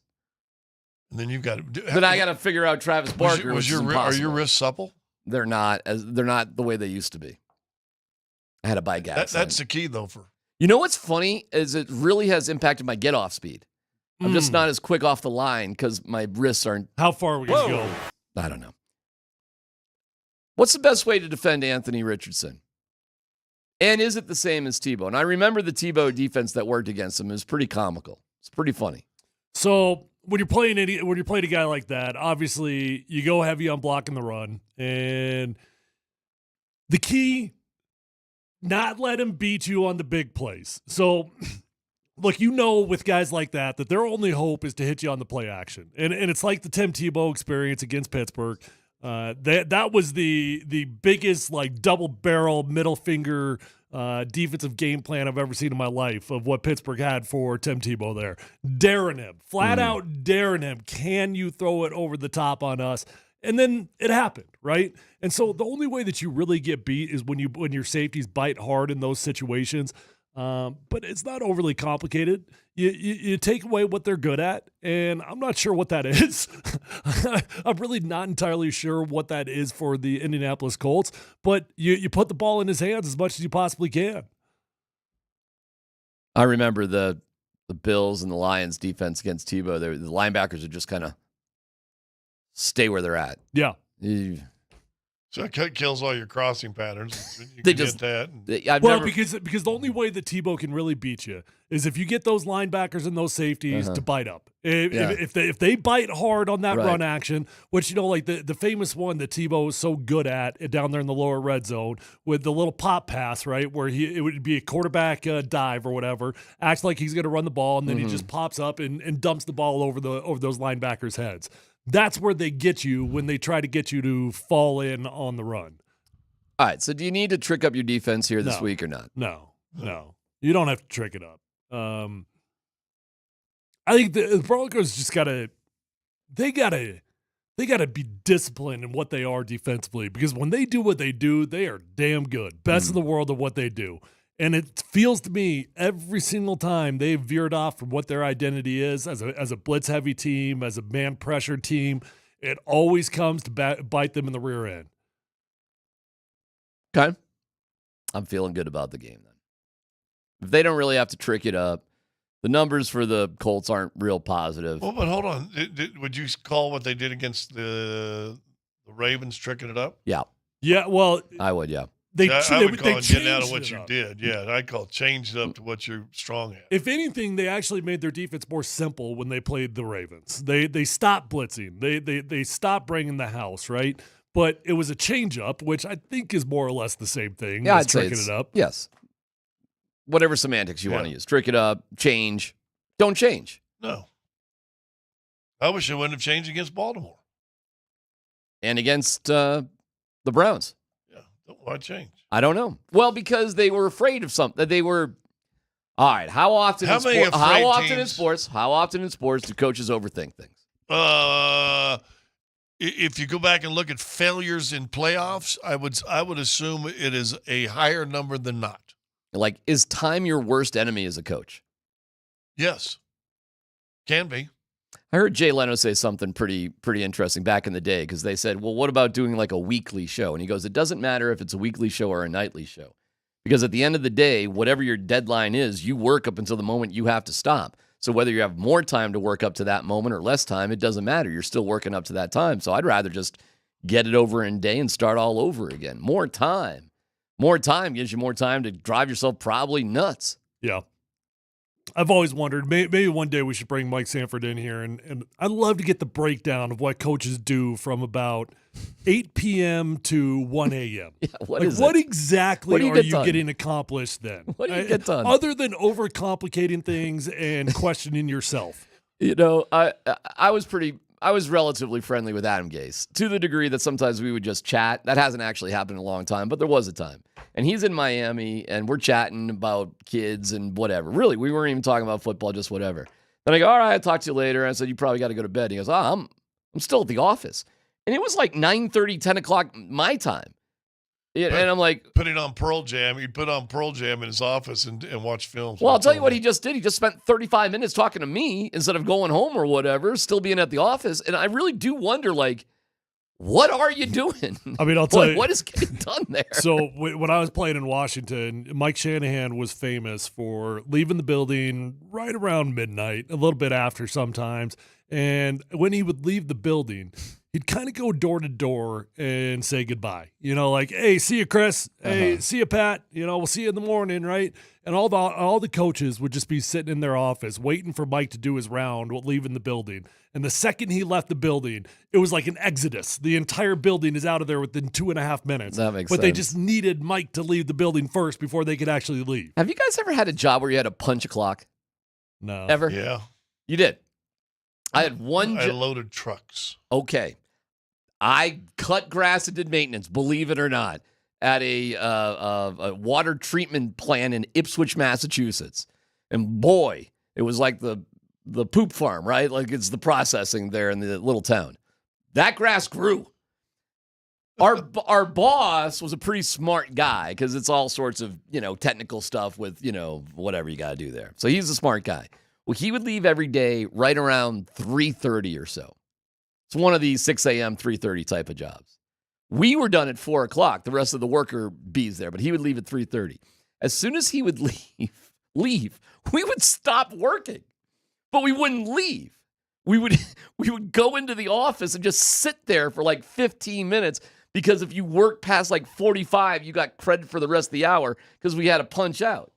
And then you've got to. Then I got to figure out Travis Barker. Are your wrists supple? They're not the way they used to be. I had to buy gas. That's the key though. You know what's funny is it really has impacted my get off speed. I'm just not as quick off the line because my wrists aren't. How far are we going to go? I don't know. What's the best way to defend Anthony Richardson? And is it the same as Tebow? And I remember the Tebow defense that worked against him. It was pretty comical. It's pretty funny. So when you're playing a guy like that, obviously you go heavy on blocking the run, and the key, not let him beat you on the big plays. So, look, with guys like that their only hope is to hit you on the play action, and it's like the Tim Tebow experience against Pittsburgh. That was the biggest like double barrel middle finger defensive game plan I've ever seen in my life of what Pittsburgh had for Tim Tebow there. Daring him, flat out daring him. Can you throw it over the top on us? And then it happened, right? And so the only way that you really get beat is when your safeties bite hard in those situations. But it's not overly complicated. You take away what they're good at, and I'm not sure what that is. I'm really not entirely sure what that is for the Indianapolis Colts, but you put the ball in his hands as much as you possibly can. I remember the Bills and the Lions defense against Tebow. The linebackers would just kind of stay where they're at. Yeah. So it kills all your crossing patterns. You They can just- get that. Because the only way that Tebow can really beat you is if you get those linebackers and those safeties to bite up. If they bite hard on that run action, which like the famous one that Tebow was so good at down there in the lower red zone with the little pop pass, right, where it would be a quarterback dive or whatever, acts like he's going to run the ball, and then he just pops up and dumps the ball over those linebackers' heads. That's where they get you when they try to get you to fall in on the run. All right, so do you need to trick up your defense here this week or not? No. You don't have to trick it up. I think the Broncos just gotta be disciplined in what they are defensively, because when they do what they do, they are damn good. Best in the world at what they do. And it feels to me every single time they've veered off from what their identity is as a blitz-heavy team, as a man-pressured team, it always comes to bite them in the rear end. Okay. I'm feeling good about the game then. If they don't really have to trick it up, the numbers for the Colts aren't real positive. Well, but hold on. Would you call what they did against the Ravens tricking it up? Yeah. Yeah, well, I would, yeah. I would call it getting out of changed what it you up. did. Yeah, I call it changed up to what you're strong at. If anything, they actually made their defense more simple when they played the Ravens. They stopped blitzing. They stopped bringing the house, right? But it was a change up, which I think is more or less the same thing Yeah, as I'd say tricking it up. Yes. Whatever semantics you want to use. Trick it up, change. Don't change. No. I wish it wouldn't have changed against Baltimore. And against the Browns. Why change? I don't know. Well, because they were afraid of something. They were. All right. How often in sports do coaches overthink things? If you go back and look at failures in playoffs, I would assume it is a higher number than not. Like, is time your worst enemy as a coach? Yes. Can be. I heard Jay Leno say something pretty interesting back in the day, because they said, well, what about doing like a weekly show? And he goes, it doesn't matter if it's a weekly show or a nightly show, because at the end of the day, whatever your deadline is, you work up until the moment you have to stop. So whether you have more time to work up to that moment or less time, it doesn't matter. You're still working up to that time. So I'd rather just get it over in a day and start all over again. More time gives you more time to drive yourself probably nuts. Yeah. I've always wondered, maybe one day we should bring Mike Sanford in here, and I'd love to get the breakdown of what coaches do from about 8 p.m. to 1 a.m. Yeah, what exactly are you getting accomplished then? What do you get done? Other than overcomplicating things and questioning yourself. You know, I was relatively friendly with Adam Gase, to the degree that sometimes we would just chat. That hasn't actually happened in a long time, but there was a time. And he's in Miami, and we're chatting about kids and whatever. Really, we weren't even talking about football, just whatever. Then I go, all right, I'll talk to you later. I said, you probably got to go to bed. He goes, I'm still at the office. And it was like 9:30, 10 o'clock my time. And I'm like, putting on Pearl Jam. He'd put on Pearl Jam in his office and watch films. Well, I'll tell you what he just did. He just spent 35 minutes talking to me instead of going home or whatever, still being at the office. And I really do wonder, like, what are you doing? I mean, I'll tell you. What is getting done there? So when I was playing in Washington, Mike Shanahan was famous for leaving the building right around midnight, a little bit after sometimes. And when he would leave the building, he'd kind of go door to door and say goodbye. You know, like, hey, see you, Chris. Hey, see you, Pat. You know, we'll see you in the morning, right? And all the coaches would just be sitting in their office waiting for Mike to do his round while leaving the building. And the second he left the building, it was like an exodus. The entire building is out of there within 2.5 minutes. That makes sense. But they just sense. needed Mike to leave the building first before they could actually leave. Have you guys ever had a job where you had to punch a clock? No. Ever? Yeah. You did? I had one. I loaded trucks. Okay. I cut grass and did maintenance, believe it or not, at a water treatment plant in Ipswich, Massachusetts. And boy, it was like the poop farm, right? Like it's the processing there in the little town. That grass grew. Our boss was a pretty smart guy, because it's all sorts of, technical stuff with, whatever you got to do there. So he's a smart guy. Well, he would leave every day right around 3:30 or so. It's one of these 6 a.m., 3:30 type of jobs. We were done at 4 o'clock. The rest of the worker bees there, but he would leave at 3:30. As soon as he would leave, we would stop working, but we wouldn't leave. We would go into the office and just sit there for like 15 minutes, because if you worked past like 45, you got credit for the rest of the hour, because we had to punch out.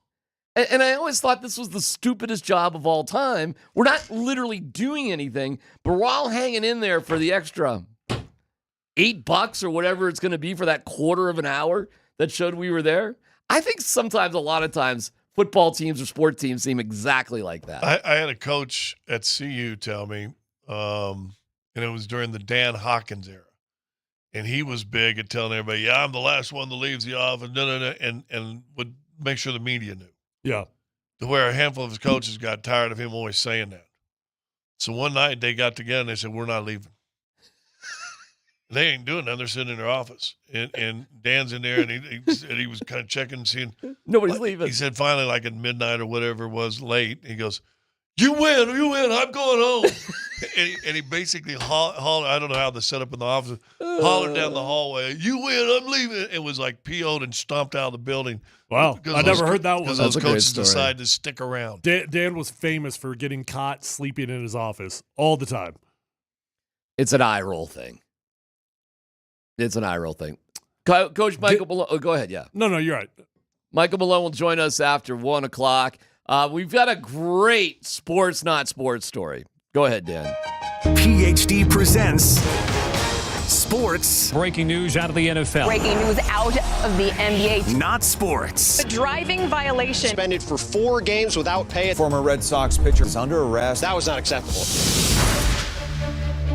And I always thought this was the stupidest job of all time. We're not literally doing anything, but we're all hanging in there for the extra $8 or whatever it's going to be for that quarter of an hour that showed we were there. I think sometimes, a lot of times, football teams or sport teams seem exactly like that. I had a coach at CU tell me, and it was during the Dan Hawkins era, and he was big at telling everybody, yeah, I'm the last one that leaves the office, and would make sure the media knew. Yeah. To where a handful of his coaches got tired of him always saying that. So one night they got together and they said, we're not leaving. They ain't doing that. They're sitting in their office. And Dan's in there, and he said he was kind of checking, seeing. Nobody's leaving. He said finally, like at midnight or whatever it was, late, he goes, you win, I'm going home. and he basically hollered, I don't know how they set up in the office, hollered down the hallway, you win, I'm leaving. It was like PO'd and stomped out of the building. Wow, I never heard that one. Because those coaches decided to stick around. Dan was famous for getting caught sleeping in his office all the time. It's an eye roll thing. Coach Michael Malone, go ahead, yeah. No, you're right. Michael Malone will join us after 1 o'clock. We've got a great sports, not sports story. Go ahead, Dan. PhD presents Sports. Breaking news out of the NFL. Breaking news out of the NBA. Not sports. A driving violation. Suspended for 4 games without pay. Former Red Sox pitcher is under arrest. That was not acceptable.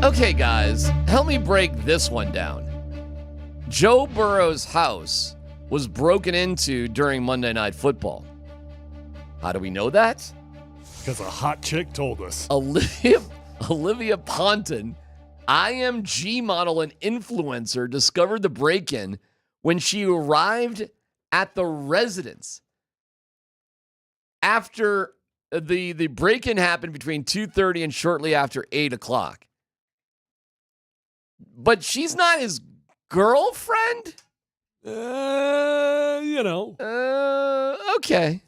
Okay, guys, help me break this one down. Joe Burrow's house was broken into during Monday Night Football. How do we know that? Because a hot chick told us. Olivia Ponton, IMG model and influencer, discovered the break-in when she arrived at the residence. After the break-in happened between 2:30 and shortly after 8 o'clock. But she's not his girlfriend? Okay.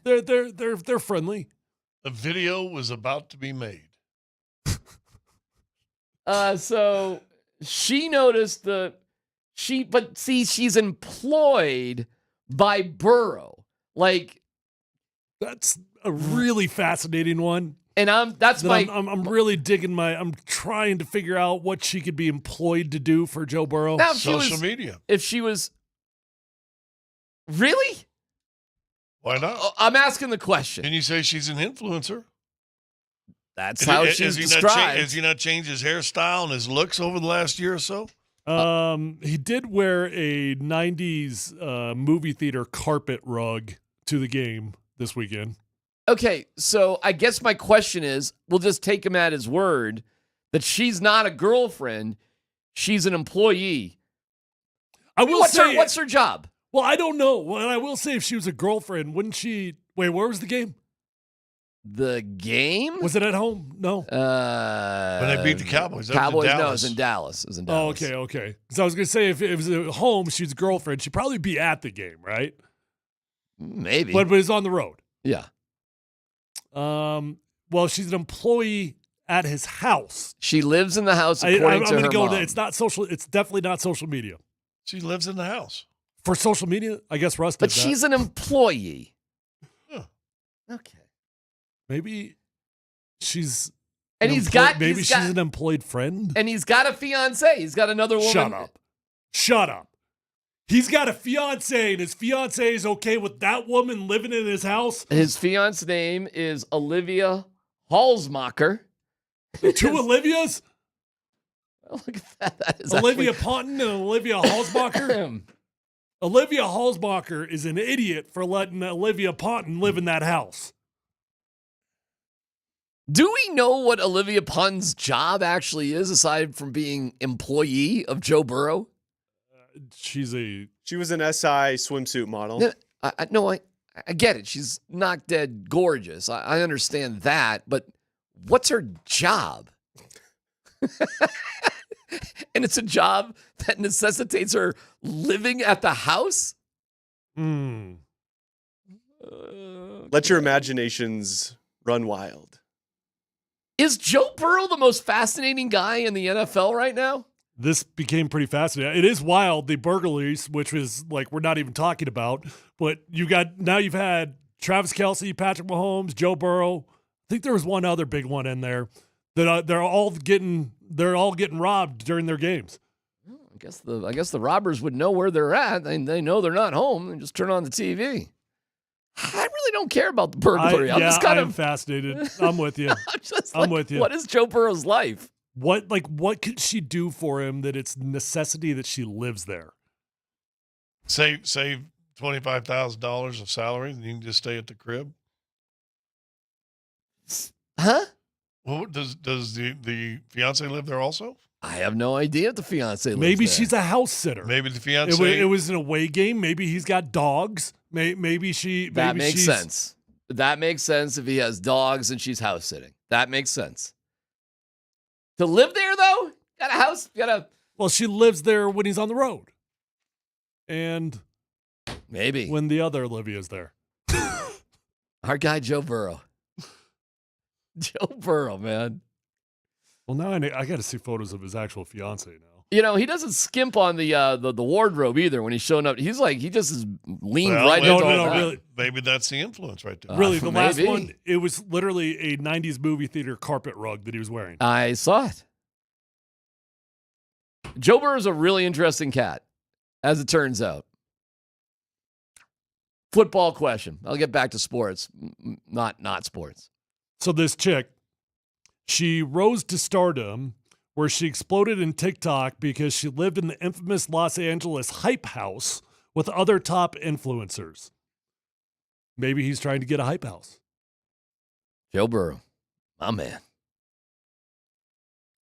They're friendly. The video was about to be made. So she noticed she's employed by Burrow. Like, that's a really fascinating one. And I'm really digging I'm trying to figure out what she could be employed to do for Joe Burrow. Now, Social media. If she was really? Why not? I'm asking the question. Can you say she's an influencer? That's how she's described. Has he not changed his hairstyle and his looks over the last year or so? He did wear a 90s movie theater carpet rug to the game this weekend. Okay, so I guess my question is, we'll just take him at his word that she's not a girlfriend, she's an employee. What's her job? Well, I don't know. Well, I will say if she was a girlfriend, wouldn't she? Wait, where was the game? The game? Was it at home? No. When they beat the Cowboys. Cowboys, no, it was in Dallas. It was in Dallas. Oh, okay. Because I was going to say if it was at home, she's a girlfriend, she'd probably be at the game, right? Maybe. But it's on the road. Yeah. Well, she's an employee at his house. She lives in the house according to her mom. It's not social. It's definitely not social media. She lives in the house. For social media, I guess Russ did But she's an employee. Huh. Okay. Maybe she's and she's an employed friend. And he's got a fiance. He's got another woman. Shut up. He's got a fiance, and his fiance is okay with that woman living in his house. His fiance name is Olivia Halsmacher. Two Olivias? Oh, look at that. That is Olivia Ponton and Olivia Halsmacher. Olivia Halsmacher is an idiot for letting Olivia Ponton live in that house. Do we know what Olivia Ponton's job actually is, aside from being employee of Joe Burrow? She was an SI swimsuit model. No, I get it. She's knock dead gorgeous. I understand that, but what's her job? And it's a job that necessitates her living at the house? Let your imaginations run wild. Is Joe Burrow the most fascinating guy in the NFL right now? This became pretty fascinating. It is wild, the burglaries, which was like we're not even talking about. But you've had Travis Kelce, Patrick Mahomes, Joe Burrow. I think there was one other big one in there that they're all getting robbed during their games. I guess the robbers would know where they're at. They know they're not home and just turn on the TV. I really don't care about the burglary. I'm fascinated. I'm with you. I'm with you. What is Joe Burrow's life? What could she do for him that it's necessity that she lives there? Save $25,000 of salary, and you can just stay at the crib. Huh? Well, does the fiance live there also? I have no idea if the fiance lives Maybe there. she's a house sitter. Maybe the fiance. It was an away game. Maybe he's got dogs. Maybe she. That makes sense. That makes sense if he has dogs and she's house sitting. That makes sense. To live there, though? Got a house? Well, she lives there when he's on the road. And maybe when the other Olivia's there. Our guy, Joe Burrow. Joe Burrow, man. Well, now I got to see photos of his actual fiance now. You know, he doesn't skimp on the wardrobe either when he's showing up. He's like, he just is leaned right into No, really. Maybe that's the influence right there. Really, the last one, it was literally a 90s movie theater carpet rug that he was wearing. I saw it. Joe Burrow's a really interesting cat, as it turns out. Football question. I'll get back to sports, not sports. So this chick, she rose to stardom where she exploded in TikTok because she lived in the infamous Los Angeles hype house with other top influencers. Maybe he's trying to get a hype house. Joe Burrow, my man.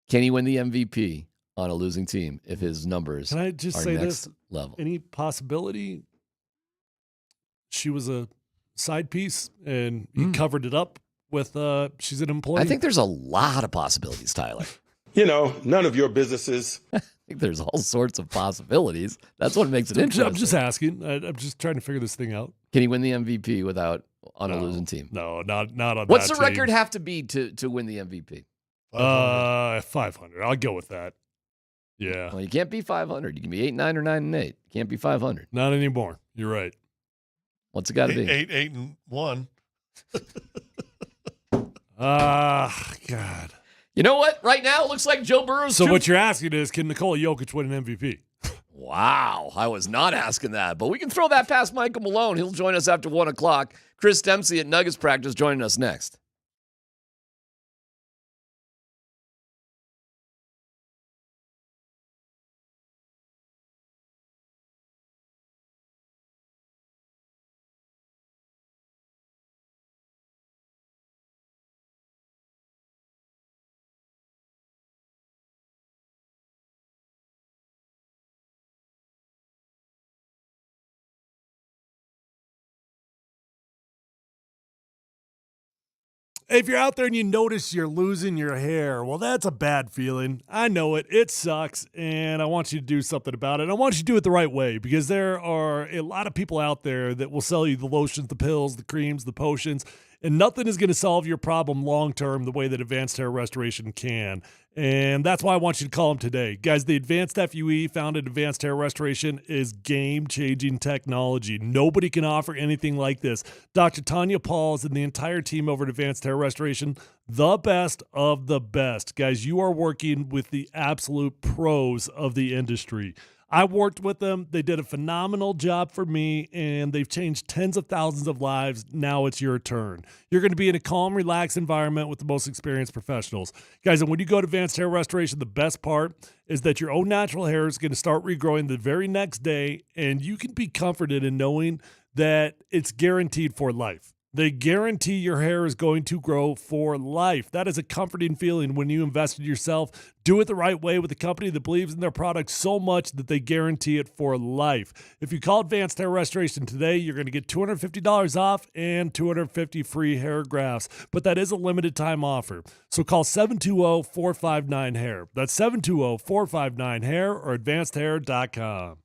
Can he win the MVP on a losing team if his numbers Can I just are say next this? level? Any possibility she was a side piece and he covered it up with she's an employee? I think there's a lot of possibilities, Tyler. You know, none of your businesses. I think there's all sorts of possibilities. That's what makes it interesting. I'm just asking. I'm just trying to figure this thing out. Can he win the MVP without on a losing team? No, not on What's that the record have to be to win the MVP? 500. I'll go with that. Yeah. Well, you can't be 500. You can be 8-9 or 9-8. You can't be 500. Not anymore. You're right. What's it got to be? 8-1. God. You know what? Right now, it looks like Joe Burrow's. So what you're asking is, can Nikola Jokic win an MVP? Wow, I was not asking that, but we can throw that past Michael Malone. He'll join us after 1 o'clock. Chris Dempsey at Nuggets practice joining us next. If you're out there and you notice you're losing your hair, well, that's a bad feeling. I know it. It sucks, and I want you to do something about it. I want you to do it the right way because there are a lot of people out there that will sell you the lotions, the pills, the creams, the potions, and nothing is going to solve your problem long-term the way that Advanced Hair Restoration can. And that's why I want you to call them today. Guys, the Advanced FUE found in Advanced Hair Restoration is game-changing technology. Nobody can offer anything like this. Dr. Tanya Pauls and the entire team over at Advanced Hair Restoration, the best of the best. Guys, you are working with the absolute pros of the industry. I worked with them. They did a phenomenal job for me, and they've changed tens of thousands of lives. Now it's your turn. You're going to be in a calm, relaxed environment with the most experienced professionals. Guys, and when you go to Advanced Hair Restoration, the best part is that your own natural hair is going to start regrowing the very next day, and you can be comforted in knowing that it's guaranteed for life. They guarantee your hair is going to grow for life. That is a comforting feeling when you invest in yourself. Do it the right way with a company that believes in their product so much that they guarantee it for life. If you call Advanced Hair Restoration today, you're going to get $250 off and 250 free hair grafts. But that is a limited time offer. So call 720-459-HAIR. That's 720-459-HAIR or advancedhair.com.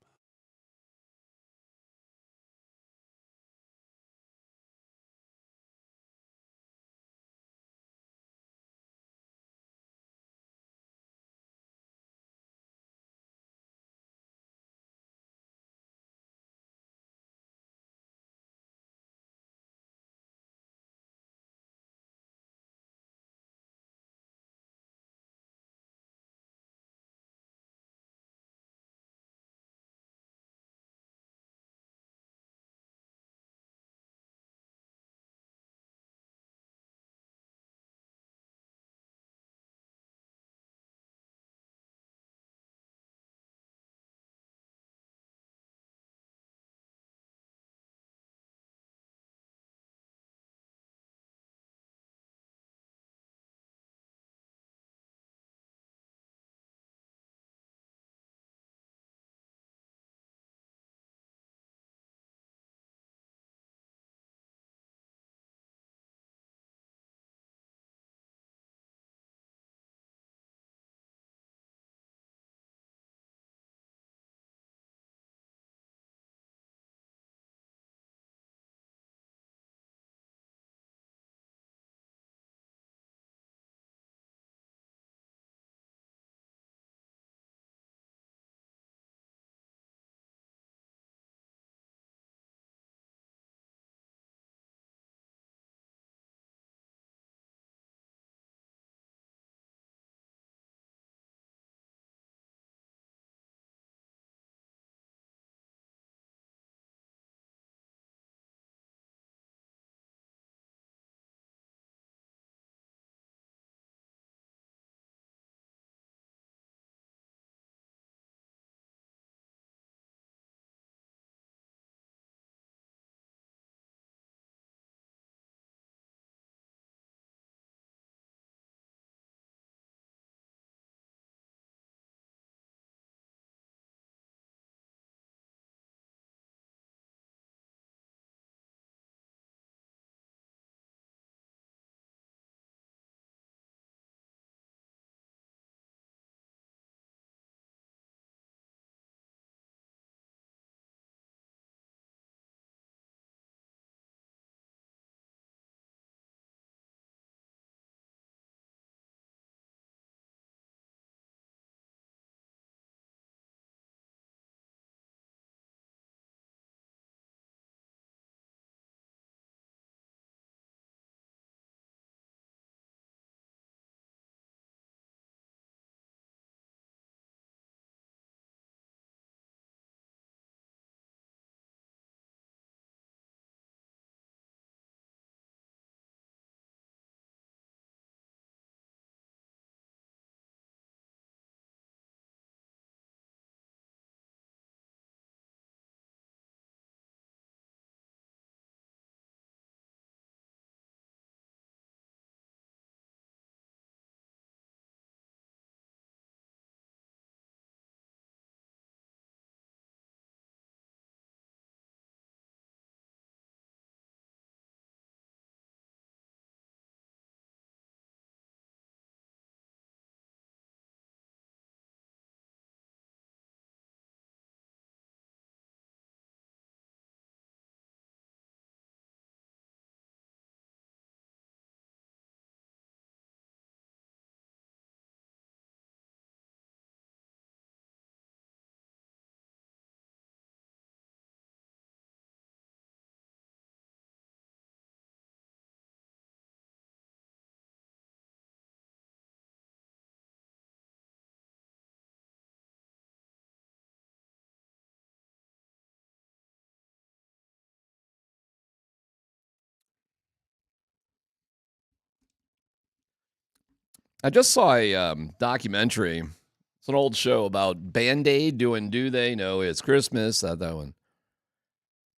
I just saw a documentary. It's an old show about Band-Aid doing Do They Know It's Christmas, that one.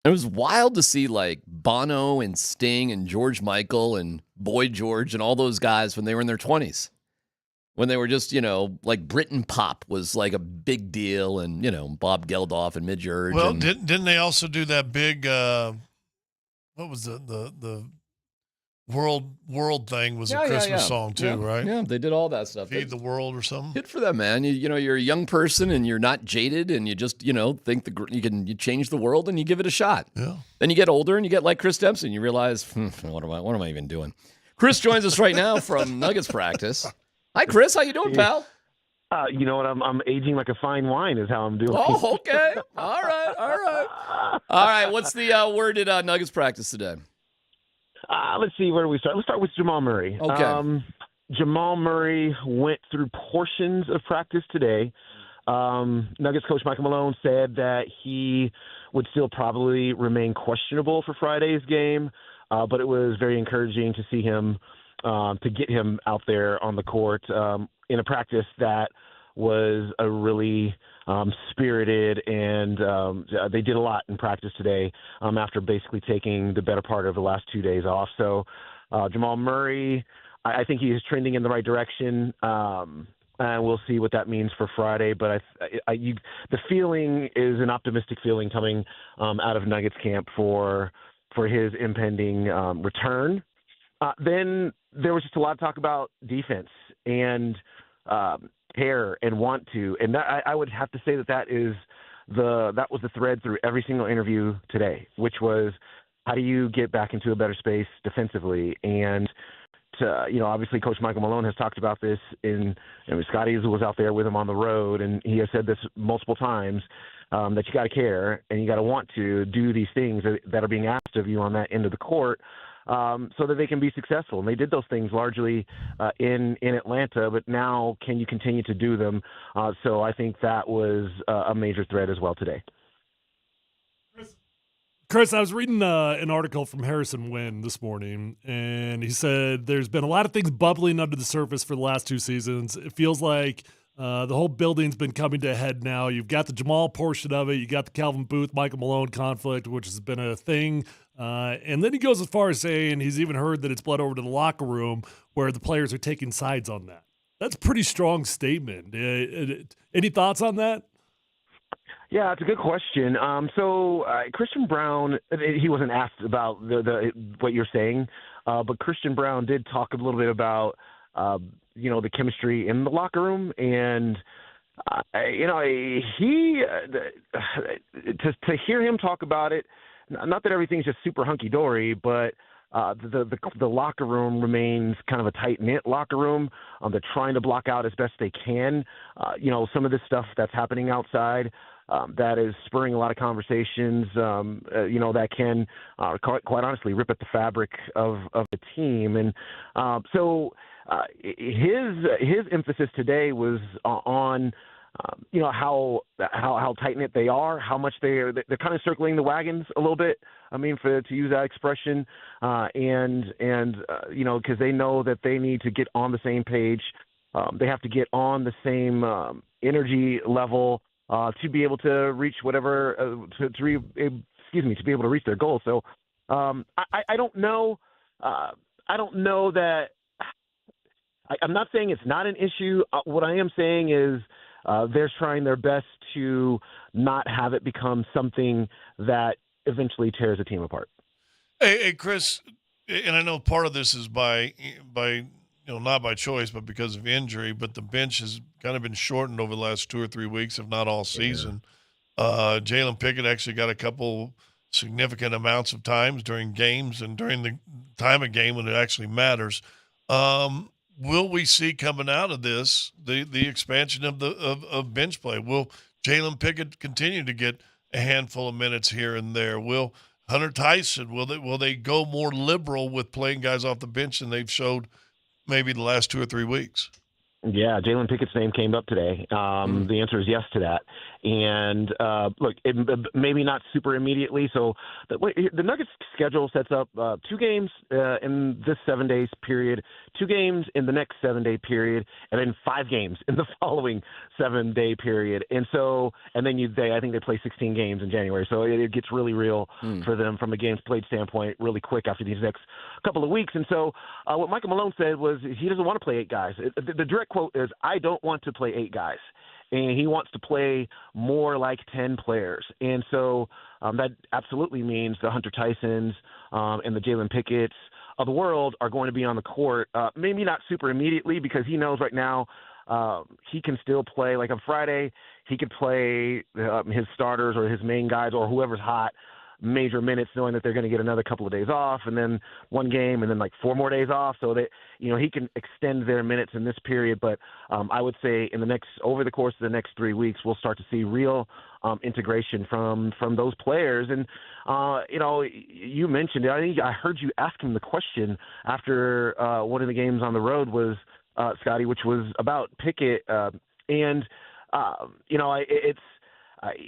It was wild to see like Bono and Sting and George Michael and Boy George and all those guys when they were in their 20s. When they were just, like Britpop was like a big deal, and, Bob Geldof and Midge Ure. Well, didn't they also do that big, what was the world thing was a Christmas song too, right? Yeah, they did all that stuff. Feed the World or something. Good for them, man. You're a young person and you're not jaded, and you just, think you change the world and you give it a shot. Yeah. Then you get older and you get like Chris Dempsey and you realize, what am I even doing? Chris joins us right now from Nuggets practice. Hi, Chris. How you doing, pal? You know what? I'm aging like a fine wine is how I'm doing. Oh, okay. All right. What's the word at Nuggets practice today? Let's see. Where do we start? Let's start with Jamal Murray. Okay. Jamal Murray went through portions of practice today. Nuggets coach Michael Malone said that he would still probably remain questionable for Friday's game, but it was very encouraging to see him, to get him out there on the court in a practice that was a really spirited, and they did a lot in practice today after basically taking the better part of the last 2 days off. So Jamal Murray, I think he is trending in the right direction, and we'll see what that means for Friday. But the feeling is an optimistic feeling coming out of Nuggets camp for his impending return. Then there was just a lot of talk about defense and care and want to, and that, I would have to say that was the thread through every single interview today, which was how do you get back into a better space defensively. And obviously Coach Michael Malone has talked about this Scotty was out there with him on the road, and he has said this multiple times, that you got to care and you got to want to do these things that are being asked of you on that end of the court, so that they can be successful. And they did those things largely in Atlanta, but now can you continue to do them? So I think that was a major thread as well today. Chris, I was reading an article from Harrison Wynn this morning, and he said there's been a lot of things bubbling under the surface for the last 2 seasons. It feels like the whole building's been coming to a head now. You've got the Jamal portion of it. You got the Calvin Booth, Michael Malone conflict, which has been a thing. And then he goes as far as saying he's even heard that it's bled over to the locker room where the players are taking sides on that. That's a pretty strong statement. Any thoughts on that? Yeah, it's a good question. So Christian Braun, he wasn't asked about the what you're saying, but Christian Braun did talk a little bit about the chemistry in the locker room, and he to hear him talk about it. Not that everything's just super hunky dory, but the locker room remains kind of a tight knit locker room. They're trying to block out as best they can. Some of this stuff that's happening outside. That is spurring a lot of conversations, that can, quite honestly, rip at the fabric of the team. And so his emphasis today was on, how tight-knit they are, how much they're kind of circling the wagons a little bit. I mean, to use that expression, because they know that they need to get on the same page. They have to get on the same energy level to be able to reach whatever, to be able to reach their goal. So I don't know. I don't know that. I'm not saying it's not an issue. What I am saying is they're trying their best to not have it become something that eventually tears a team apart. Hey, Chris, and I know part of this is by not by choice, but because of injury, but the bench has kind of been shortened over the last 2 or 3 weeks, if not all season. Yeah. Jalen Pickett actually got a couple significant amounts of times during games and during the time of game when it actually matters. Will we see coming out of this the expansion of bench play? Will Jalen Pickett continue to get a handful of minutes here and there? Will Hunter Tyson, will they go more liberal with playing guys off the bench than they've showed maybe the last 2 or 3 weeks? Yeah, Jalen Pickett's name came up today. The answer is yes to that. And look, maybe not super immediately. So the Nuggets schedule sets up 2 games in this 7 days period, 2 games in the next 7 day period, and then 5 games in the following 7 day period. And then I think they play 16 games in January. So it gets really real for them from a games played standpoint really quick after these next couple of weeks. And so what Michael Malone said was he doesn't want to play 8 guys. The direct quote is, "I don't want to play 8 guys." And he wants to play more like 10 players. And so that absolutely means the Hunter Tysons and the Jalen Pickett's of the world are going to be on the court, maybe not super immediately, because he knows right now he can still play. Like on Friday, he could play his starters or his main guys or whoever's hot major minutes, knowing that they're going to get another couple of days off and then 1 game and then like 4 more days off, so that he can extend their minutes in this period. But I would say over the course of the next 3 weeks, we'll start to see real integration from those players. And you mentioned it. I think I heard you ask him the question after one of the games on the road was Scotty, which was about Pickett, and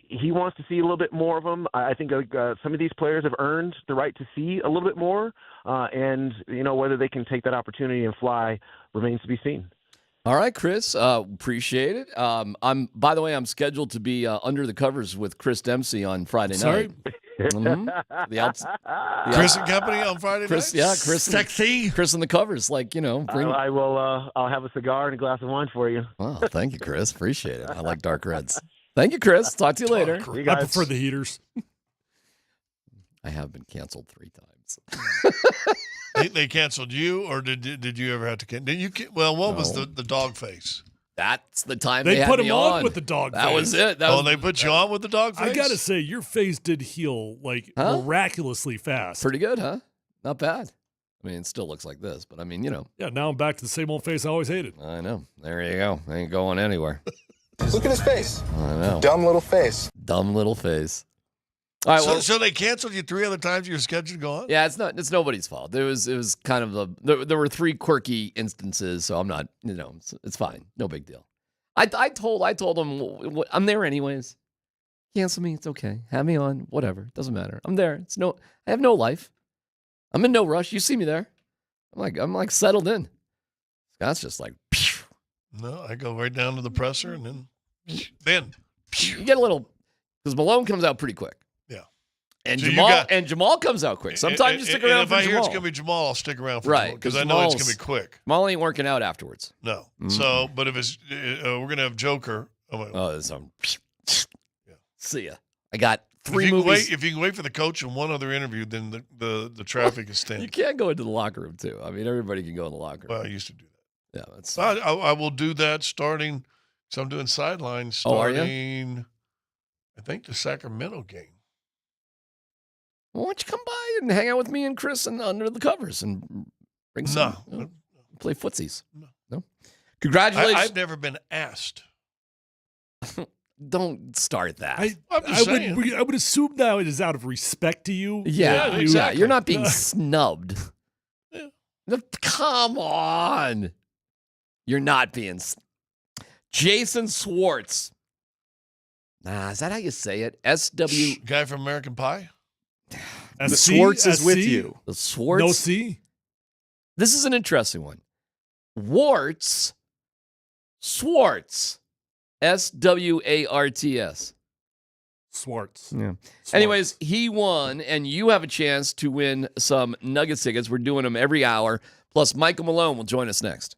he wants to see a little bit more of them. I think some of these players have earned the right to see a little bit more, and whether they can take that opportunity and fly remains to be seen. All right, Chris, appreciate it. By the way, I'm scheduled to be under the covers with Chris Dempsey on Friday night. Mm-hmm. Chris and Company on Friday night? Yeah, Chris. Sexy. Chris in the covers, bring I will. I'll have a cigar and a glass of wine for you. Wow, thank you, Chris. Appreciate it. I like dark reds. Thank you, Chris. Talk to you later. I prefer the heaters. I have been canceled 3 times. They canceled you, or did you ever have to cancel? What was the dog face? That's the time they had put me him on with the dog face. That was it. They put you on with the dog face? I got to say, your face did heal miraculously fast. Pretty good, huh? Not bad. I mean, it still looks like this, but I mean, Yeah, now I'm back to the same old face I always hated. I know. There you go. Ain't going anywhere. Look at his face. I know. Dumb little face. Dumb little face. All right, so they canceled you 3 other times you were scheduled to go on? Yeah, it's nobody's fault. It was kind of there were 3 quirky instances, so I'm not, it's fine. No big deal. I told them I'm there anyways. Cancel me, it's okay. Have me on, whatever. Doesn't matter. I'm there. I have no life. I'm in no rush. You see me there. I'm like settled in. Scott's just like, phew. No, I go right down to the presser and then you get a little, because Malone comes out pretty quick. Yeah. And so Jamal comes out quick. Sometimes you stick around if for Jamal. If I hear it's going to be Jamal, I'll stick around for Jamal. Because I know it's going to be quick. Jamal ain't working out afterwards. No. Mm-hmm. So, but if it's, we're going to have Joker. See ya. I got 3 movies. If you can wait for the coach and one other interview, then the traffic is thin. You can't go into the locker room, too. I mean, everybody can go in the locker room. Well, I used to do that. Yeah, that's. I will do that starting. So I'm doing sidelines starting. I think the Sacramento game. Well, why don't you come by and hang out with me and Chris and under the covers and bring some play footsies? No. Congratulations. I've never been asked. Don't start that. I'm just saying. I would assume that it is out of respect to you. Yeah, exactly. You're not being snubbed. Yeah. Come on. You're not being. Jason Schwartz. Is that how you say it? SW. Guy from American Pie? The Schwartz is with you. The Schwartz. No C. This is an interesting one. Schwartz. Swartz. Swarts. Swartz. Yeah. Anyways, he won, and you have a chance to win some Nuggets tickets. We're doing them every hour. Plus, Michael Malone will join us next.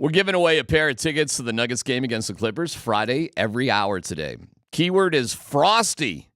We're giving away a pair of tickets to the Nuggets game against the Clippers Friday every hour today. Keyword is Frosty.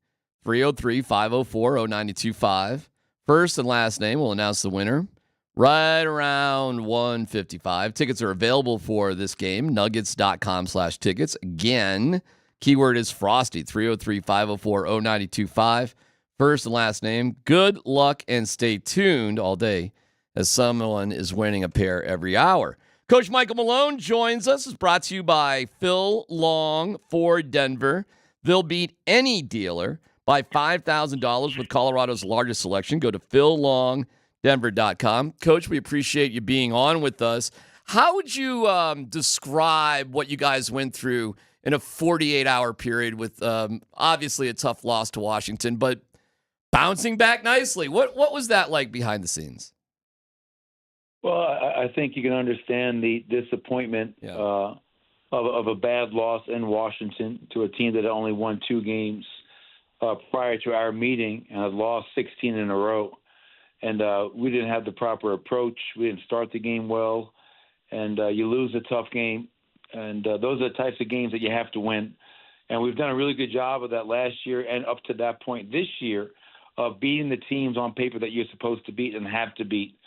303-504-0925. First and last name will announce the winner right around 1:55. Tickets are available for this game, nuggets.com/tickets. Again, keyword is Frosty. 303-504-0925. First and last name. Good luck and stay tuned all day as someone is winning a pair every hour. Coach Michael Malone joins us. It's brought to you by Phil Long Ford Denver. They'll beat any dealer by $5,000 with Colorado's largest selection. Go to phillongdenver.com. Coach, we appreciate you being on with us. How would you describe what you guys went through in a 48-hour period with obviously a tough loss to Washington, but bouncing back nicely? What was that like behind the scenes? Well, I think you can understand the disappointment of a bad loss in Washington to a team that only won 2 games prior to our meeting and had lost 16 in a row. And we didn't have the proper approach. We didn't start the game well. And you lose a tough game. And those are the types of games that you have to win. And we've done a really good job of that last year and up to that point this year of beating the teams on paper that you're supposed to beat and have to beat.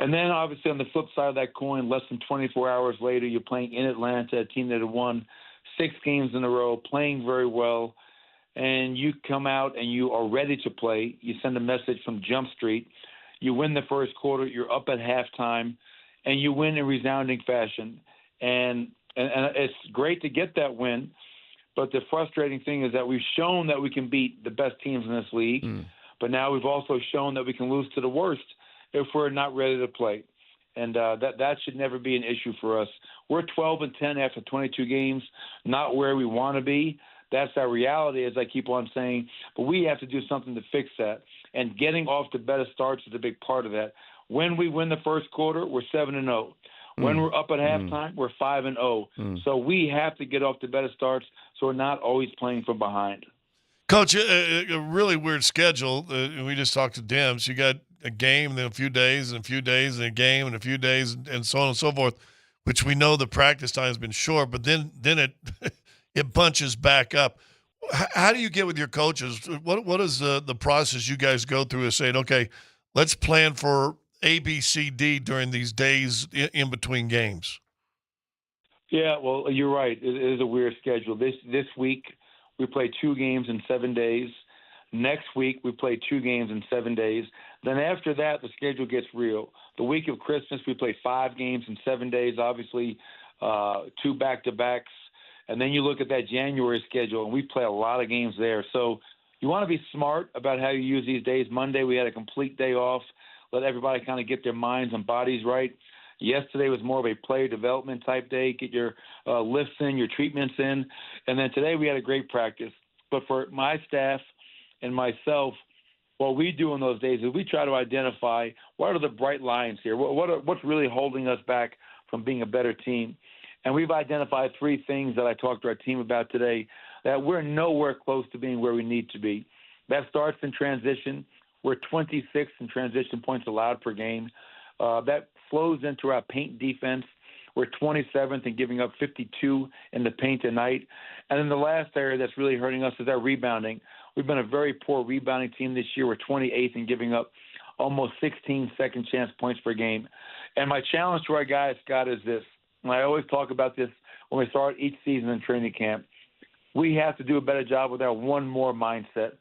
And then, obviously, on the flip side of that coin, less than 24 hours later, you're playing in Atlanta, a team that had won 6 games in a row, playing very well, and you come out and you are ready to play. You send a message from Jump Street. You win the first quarter. You're up at halftime, and you win in resounding fashion. And it's great to get that win, but the frustrating thing is that we've shown that we can beat the best teams in this league, but now we've also shown that we can lose to the worst if we're not ready to play. And that should never be an issue for us. We're 12-10 after 22 games, not where we want to be. That's our reality, as I keep on saying. But we have to do something to fix that. And getting off to better starts is a big part of that. When we win the first quarter, we're 7-0. When we're up at halftime, we're 5-0. So we have to get off to better starts so we're not always playing from behind. Coach, a really weird schedule. We just talked to Dems. You got a game, then a few days, and a few days, and a game, and a few days, and so on and so forth, which we know the practice time has been short, but then it it bunches back up. How do you get with your coaches? What is the process you guys go through of saying, okay, let's plan for A, B, C, D during these days in between games? Yeah, well, you're right. It is a weird schedule. This week we play 2 games in 7 days. Next week, we play 2 games in 7 days. Then after that, the schedule gets real. The week of Christmas, we play 5 games in 7 days, obviously 2 back-to-backs. And then you look at that January schedule, and we play a lot of games there. So you want to be smart about how you use these days. Monday, we had a complete day off, let everybody kind of get their minds and bodies right. Yesterday was more of a player development type day, get your lifts in, your treatments in. And then today we had a great practice. But for my staff and myself, what we do in those days is we try to identify what are the bright lines here, what's really holding us back from being a better team. And we've identified 3 things that I talked to our team about today that we're nowhere close to being where we need to be. That starts in transition. We're 26th in transition points allowed per game. That flows into our paint defense. We're 27th in giving up 52 in the paint tonight. And then the last area that's really hurting us is our rebounding. We've been a very poor rebounding team this year. We're 28th in giving up almost 16 second chance points per game. And my challenge to our guys, Scott, is this. And I always talk about this when we start each season in training camp. We have to do a better job with our one more mindset.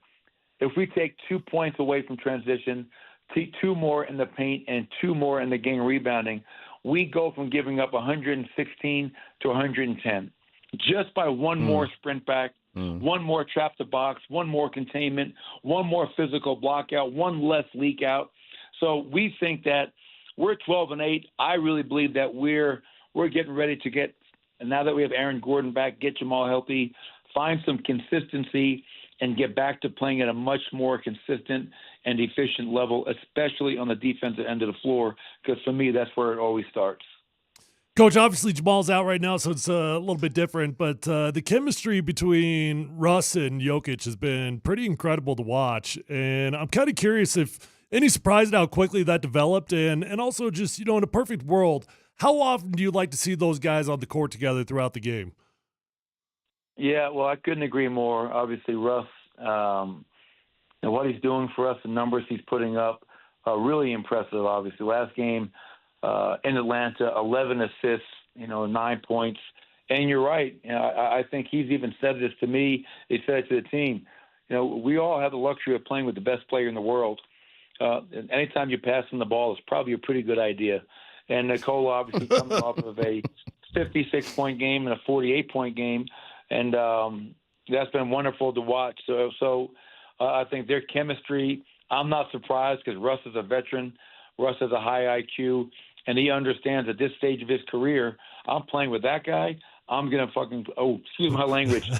If we take 2 points away from transition, 2 more in the paint, and 2 more in the game rebounding, we go from giving up 116 to 110. Just by one more sprint back, one more trap the box, one more containment, one more physical block out, one less leak out. So we think that we're 12-8. I really believe that we're getting ready to get, and now that we have Aaron Gordon back, get Jamal healthy, find some consistency, and get back to playing at a much more consistent and efficient level, especially on the defensive end of the floor, because for me, that's where it always starts. Coach, obviously Jamal's out right now, so it's a little bit different, but the chemistry between Russ and Jokic has been pretty incredible to watch, and I'm kind of curious if Any surprise at how quickly that developed? And also just, in a perfect world, how often do you like to see those guys on the court together throughout the game? Yeah, well, I couldn't agree more. Obviously, Russ, and what he's doing for us, the numbers he's putting up, are really impressive, obviously. Last game in Atlanta, 11 assists, 9 points. And you're right. I think he's even said this to me. He said it to the team. We all have the luxury of playing with the best player in the world. And anytime you pass him the ball, it's probably a pretty good idea. And Nikola obviously coming off of a 56-point game and a 48-point game. And that's been wonderful to watch. So I think their chemistry, I'm not surprised because Russ is a veteran. Russ has a high IQ, and he understands at this stage of his career, I'm playing with that guy. I'm going to excuse my language.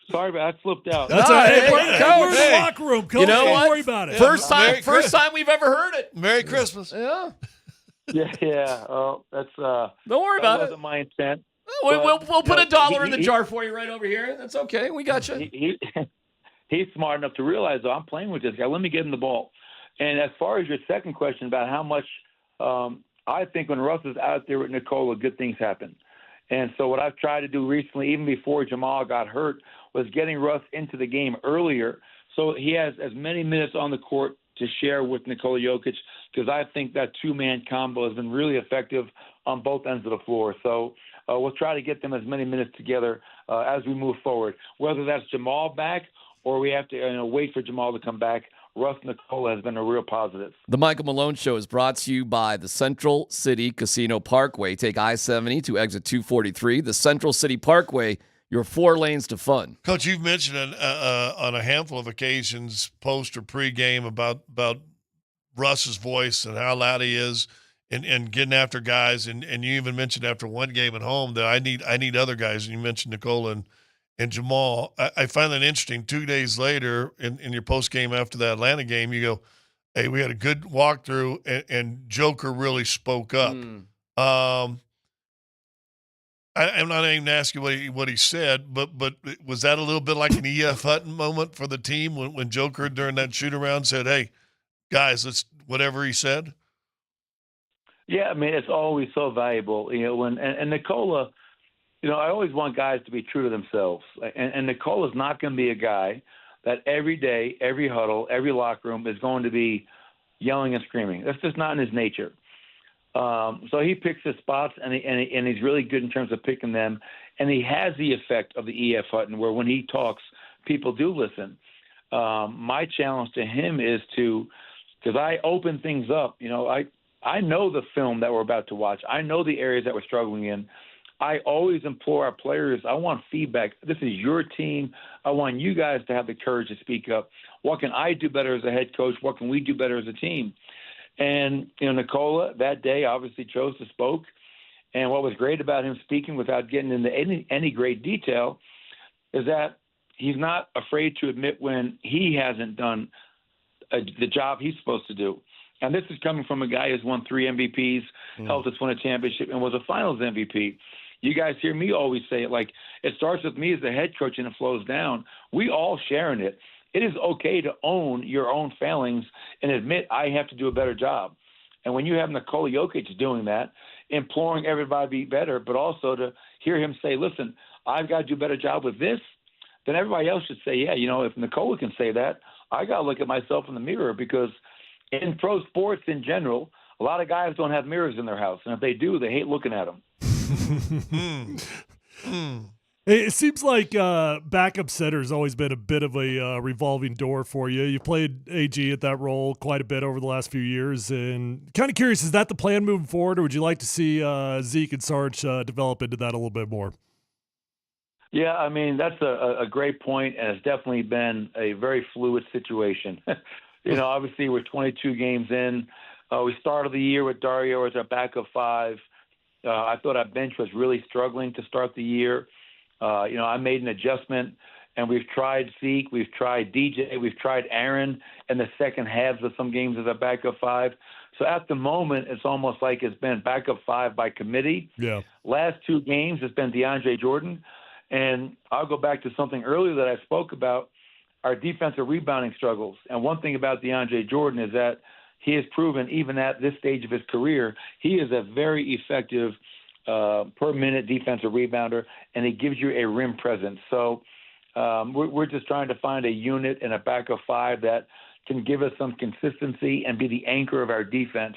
Sorry, but I slipped out. That's all right. We're in the locker room, Coach. You know Don't what? worry about it. First time we've ever heard it. Merry Christmas. Yeah. Yeah. That's don't worry about it. That wasn't my intent. We'll put $1 in the jar for you right over here. That's okay. We got you. He's smart enough to realize, I'm playing with this guy. Let me get him the ball. And as far as your second question about how much, I think when Russ is out there with Nikola, good things happen. And so what I've tried to do recently, even before Jamal got hurt, was getting Russ into the game earlier so he has as many minutes on the court to share with Nikola Jokic, because I think that two-man combo has been really effective on both ends of the floor. So we'll try to get them as many minutes together as we move forward. Whether that's Jamal back or we have to wait for Jamal to come back, Russ Nikola has been a real positive. The Michael Malone Show is brought to you by the Central City Casino Parkway. Take I-70 to exit 243. The Central City Parkway, your 4 lanes to fun. Coach, you've mentioned on a handful of occasions, post or pre-game, about Russ's voice and how loud he is and getting after guys. And you even mentioned after one game at home that I need other guys. And you mentioned Nikola and Jamal. I find that interesting. 2 days later, in your post game after the Atlanta game, you go, "Hey, we had a good walkthrough, and Joker really spoke up." I'm not even asking what he said, but was that a little bit like an E.F. Hutton moment for the team when Joker during that shoot around said, "Hey, guys, let's," whatever he said? Yeah, I mean, it's always so valuable, and Nikola. I always want guys to be true to themselves. And Nikola's not going to be a guy that every day, every huddle, every locker room is going to be yelling and screaming. That's just not in his nature. So he picks his spots, and he's really good in terms of picking them. And he has the effect of the E.F. Hutton, where when he talks, people do listen. My challenge to him is because I open things up. I know the film that we're about to watch. I know the areas that we're struggling in. I always implore our players, I want feedback. This is your team. I want you guys to have the courage to speak up. What can I do better as a head coach? What can we do better as a team? And, Nikola that day obviously chose to spoke. And what was great about him speaking without getting into any great detail is that he's not afraid to admit when he hasn't done the job he's supposed to do. And this is coming from a guy who's won 3 MVPs, helped us win a championship, and was a finals MVP. You guys hear me always say it, like, it starts with me as the head coach and it flows down. We all share in it. It is okay to own your own failings and admit I have to do a better job. And when you have Nikola Jokic doing that, imploring everybody to be better, but also to hear him say, listen, I've got to do a better job with this, then everybody else should say, yeah, if Nikola can say that, I got to look at myself in the mirror, because in pro sports in general, a lot of guys don't have mirrors in their house. And if they do, they hate looking at them. It seems like backup center has always been a bit of a revolving door for you. You played AG at that role quite a bit over the last few years. And kind of curious, is that the plan moving forward, or would you like to see Zeke and Sarge develop into that a little bit more? Yeah, I mean, that's a great point, and it's definitely been a very fluid situation. Obviously we're 22 games in. We started the year with Dario as our backup 5. I thought our bench was really struggling to start the year. I made an adjustment, and we've tried Zeke, we've tried DJ, we've tried Aaron in the second halves of some games as a backup 5. So at the moment, it's almost like it's been backup 5 by committee. Yeah. Last 2 games, it's been DeAndre Jordan. And I'll go back to something earlier that I spoke about. our defensive rebounding struggles. And one thing about DeAndre Jordan is that he has proven, even at this stage of his career, he is a very effective per minute defensive rebounder, and he gives you a rim presence. So we're just trying to find a unit and a back of five that can give us some consistency and be the anchor of our defense.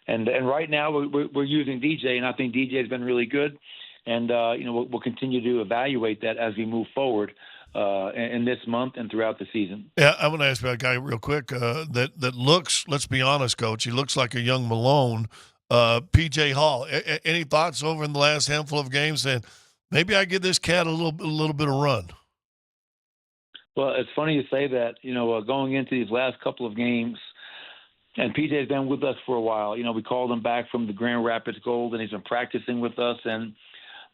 And right now we're using DJ, and I think DJ has been really good. And we'll continue to evaluate that as we move forward in this month and throughout the season. Yeah, I want to ask about a guy real quick that looks. Let's be honest, Coach. He looks like a young Malone. PJ Hall. Any thoughts over in the last handful of games? And maybe I give this cat a little bit of run. Well, it's funny you say that. Going into these last couple of games. And PJ's been with us for a while. We called him back from the Grand Rapids Gold, and he's been practicing with us. And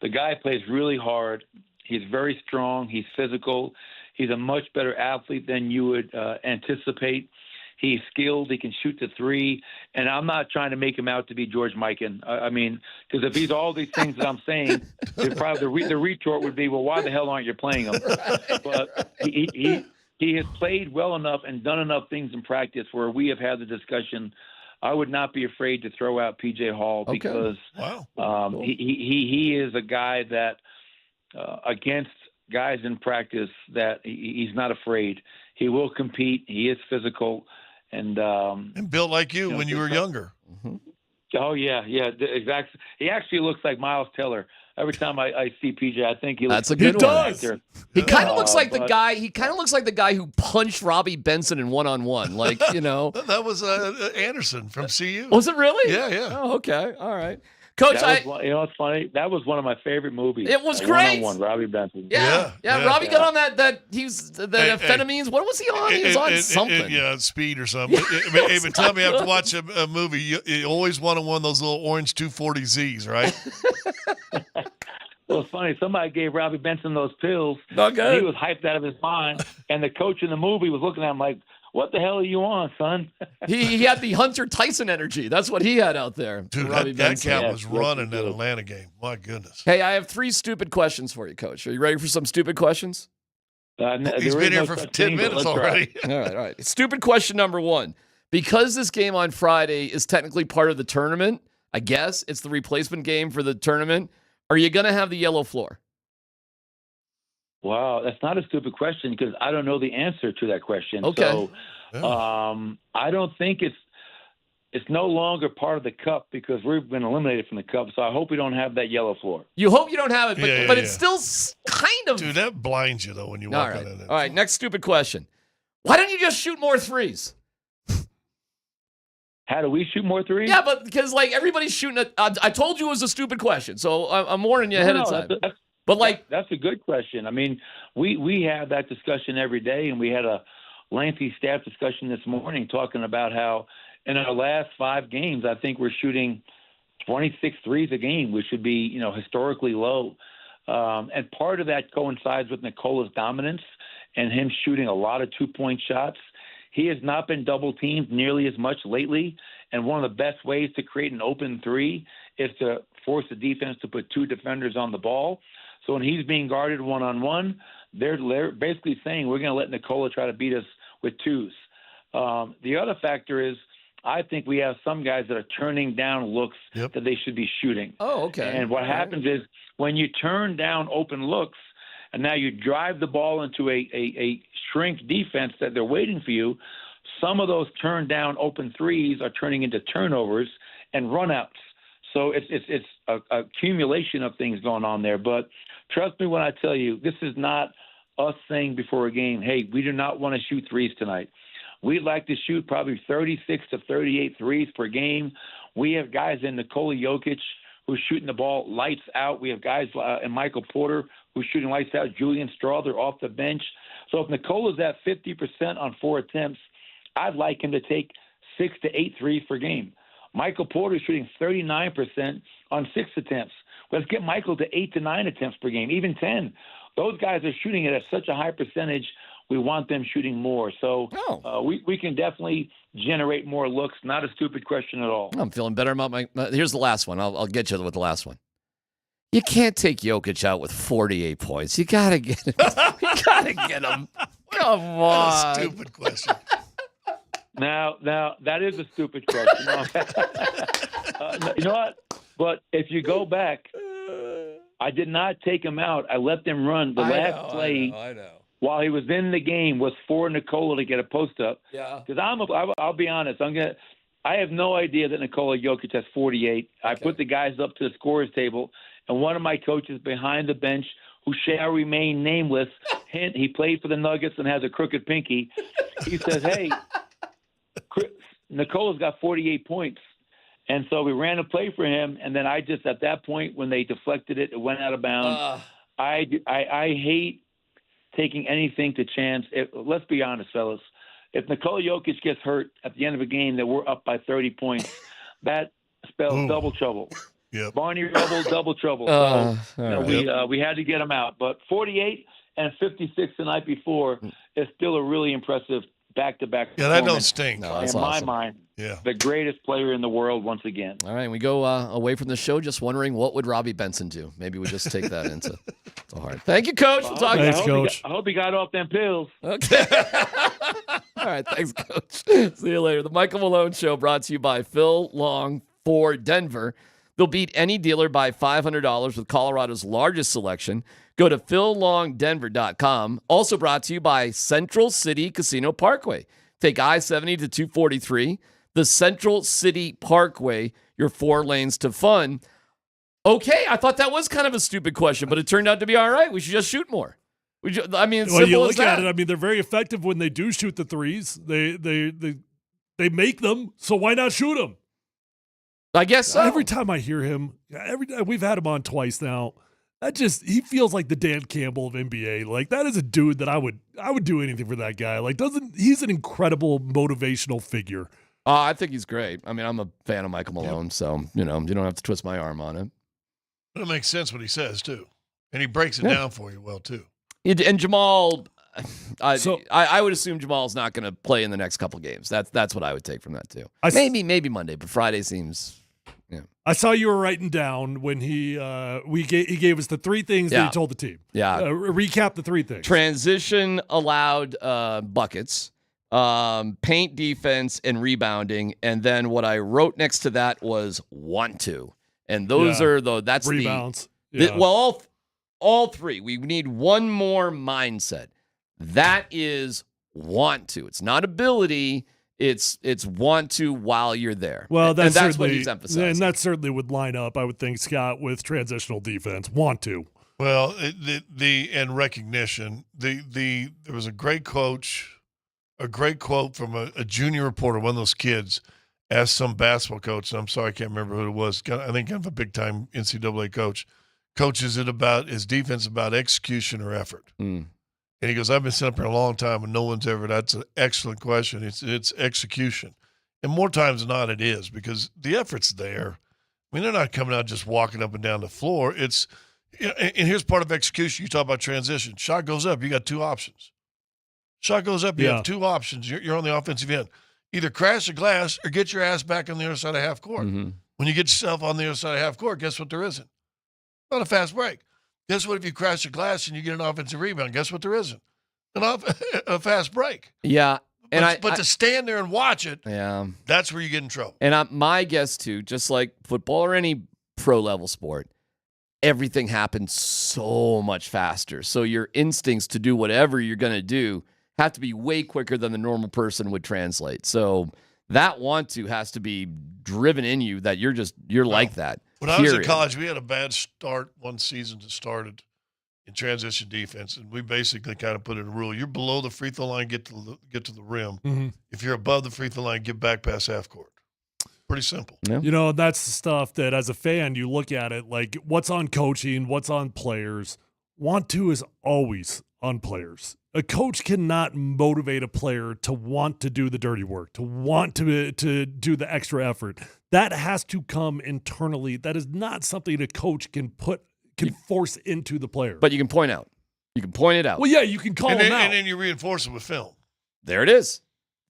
the guy plays really hard. He's very strong. He's physical. He's a much better athlete than you would anticipate. He's skilled. He can shoot the three. And I'm not trying to make him out to be George Mikan. I mean, because if he's all these things that I'm saying, probably the retort would be, well, why the hell aren't you playing him? But he has played well enough and done enough things in practice where we have had the discussion. I would not be afraid to throw out PJ Hall because he is a guy that against guys in practice that he's not afraid. He will compete. He is physical and built like you when you were younger. Mm-hmm. Oh yeah, exactly. He actually looks like Miles Teller. Every time I see PJ, I think he looks. That's a good one. He kind of looks like the guy. He kind of looks like the guy who punched Robbie Benson in one-on-one. Like that was Anderson from CU. Was it really? Yeah. Oh, okay. All right, Coach. It's funny. That was one of my favorite movies. It was great. One-on-one, Robbie Benson. Yeah. Robbie got on that. He's the amphetamines. What was he on? He was on something. Speed or something. But tell me, after watch a movie, you always want one of those little orange 240Zs, right? Well, it's funny. Somebody gave Robbie Benson those pills. Okay. He was hyped out of his mind, and the coach in the movie was looking at him like, "What the hell are you on, son?" he had the Hunter Tyson energy. That's what he had out there. Dude, that cat was running that Atlanta game. My goodness. Hey, I have 3 stupid questions for you, Coach. Are you ready for some stupid questions? He's been here for 10 minutes already. All right. Stupid question number 1. Because this game on Friday is technically part of the tournament, I guess it's the replacement game for the tournament, are you going to have the yellow floor? Wow, that's not a stupid question because I don't know the answer to that question. Okay. So I don't think it's no longer part of the cup because we've been eliminated from the cup. So I hope we don't have that yellow floor. You hope you don't have it, but it's still kind of. Dude, that blinds you though when you walk on it. All right, next stupid question. Why don't you just shoot more threes? How do we shoot more threes? Yeah, but because everybody's shooting it. I told you it was a stupid question, so I'm warning you ahead of time. That's a good question. I mean, we have that discussion every day, and we had a lengthy staff discussion this morning talking about how in our last 5 games, I think we're shooting 26 threes a game, which should be historically low. And part of that coincides with Nikola's dominance and him shooting a lot of 2-point shots. He has not been double teamed nearly as much lately, and one of the best ways to create an open three is to force the defense to put 2 defenders on the ball. So when he's being guarded one-on-one, they're basically saying we're going to let Nikola try to beat us with 2s. The other factor is I think we have some guys that are turning down looks that they should be shooting. Oh, okay. And what happens is when you turn down open looks and now you drive the ball into a shrink defense that they're waiting for you, some of those turned down open threes are turning into turnovers and runouts. So it's a accumulation of things going on there. But trust me when I tell you, this is not us saying before a game, hey, we do not want to shoot threes tonight. We'd like to shoot probably 36 to 38 threes per game. We have guys in Nikola Jokic who's shooting the ball lights out. We have guys in Michael Porter who's shooting lights out. Julian Strawther off the bench. So if Nikola's at 50% on 4 attempts, I'd like him to take 6 to 8 threes per game. Michael Porter is shooting 39% on 6 attempts. Let's get Michael to 8 to 9 attempts per game, even 10. Those guys are shooting it at such a high percentage. We want them shooting more. So we can definitely generate more looks. Not a stupid question at all. I'm feeling better about my here's the last one. I'll get you with the last one. You can't take Jokic out with 48 points. You got to get him. You got to get him. Come on. Stupid question. Now that is a stupid question. You know what? But if you go back, I did not take him out. I let them run. The last play, I know. while he was in the game, was for Nikola to get a post up. Yeah. Because I'll be honest. I have no idea that Nikola Jokic has 48. I put the guys up to the scorers table, and one of my coaches behind the bench, who shall remain nameless, hint, he played for the Nuggets and has a crooked pinky. He says, "Hey, Nikola's got 48 points." And so we ran a play for him, and then I just, at that point, when they deflected it, it went out of bounds. I hate taking anything to chance. Let's be honest, fellas. If Nikola Jokic gets hurt at the end of a game that we're up by 30 points, that spells double trouble. Yep. Barney Rubble, double trouble. We had to get him out. But 48 and 56 the night before is still a really impressive back-to-back. Yeah, that don't stink. No, that's in awesome. my mind, Yeah. the greatest player in the world once again. All right, we go away from the show just wondering what would Robbie Benson do. Maybe we just take that into heart. Thank you, Coach. We'll talk Thanks, to you. Coach. I hope he got off them pills. Okay. All right, thanks, Coach. See you later. The Michael Malone Show brought to you by Phil Long for Denver. They'll beat any dealer by $500 with Colorado's largest selection. Go to phillongdenver.com. Also brought to you by Central City Casino Parkway. Take I-70 to 243. The Central City Parkway, your 4 lanes to fun. Okay, I thought that was kind of a stupid question, but it turned out to be all right. We should just shoot more. It's Well, simple you as look that. at it. I mean, they're very effective when they do shoot the threes. They make them, so why not shoot them? I guess so. Every time I hear him, we've had him on twice now. He feels like the Dan Campbell of NBA. Like, that is a dude that I would do anything for that guy. Like, he's an incredible motivational figure. I think he's great. I mean, I'm a fan of Michael Malone, so you don't have to twist my arm on it. But it makes sense what he says, too. And he breaks it down for you well, too. And Jamal, I would assume Jamal's not going to play in the next couple games. That's what I would take from that, too. Maybe Monday, but Friday seems... Yeah. I saw you were writing down when he gave us the 3 things that he told the team. Yeah. Recap the 3 things. Transition allowed buckets, paint defense, and rebounding. And then what I wrote next to that was want to. And those are that's rebounds. All 3. We need one more mindset. That is want to. It's not ability. It's want to while you're there. Well, that's what he's emphasizing. And that certainly would line up, I would think, Scott, with transitional defense. Want to. Well, and recognition. There was a great quote from a junior reporter, one of those kids, asked some basketball coach, and I'm sorry I can't remember who it was. I think kind of a big time NCAA coach. Coach, is defense about execution or effort? And he goes, I've been sitting up here a long time and no one's ever. That's an excellent question. It's execution. And more times than not, it is, because the effort's there. I mean, they're not coming out just walking up and down the floor. And here's part of execution. You talk about transition. Shot goes up. You got 2 options. Shot goes up. You have 2 options. You're on the offensive end. Either crash the glass or get your ass back on the other side of half court. Mm-hmm. When you get yourself on the other side of half court, guess what there isn't? Not a fast break. Guess what if you crash the glass and you get an offensive rebound? Guess what there isn't? A fast break. Yeah. But to stand there and watch it, that's where you get in trouble. And my guess, too, just like football or any pro-level sport, everything happens so much faster. So your instincts to do whatever you're going to do have to be way quicker than the normal person would translate. So that want to has to be driven in you that you're like that. When I was in college, we had a bad start one season that started in transition defense, and we basically kind of put in a rule: you're below the free throw line, get to the rim. Mm-hmm. If you're above the free throw line, get back past half court. Pretty simple. Yeah. That's the stuff that as a fan you look at it like what's on coaching, what's on players. Want to is always on players. A coach cannot motivate a player to want to do the dirty work, to want to do the extra effort. That has to come internally. That is not something a coach can force into the player. But you can point out. You can point it out. Well, yeah, you can call them out. And then you reinforce it with film. There it is.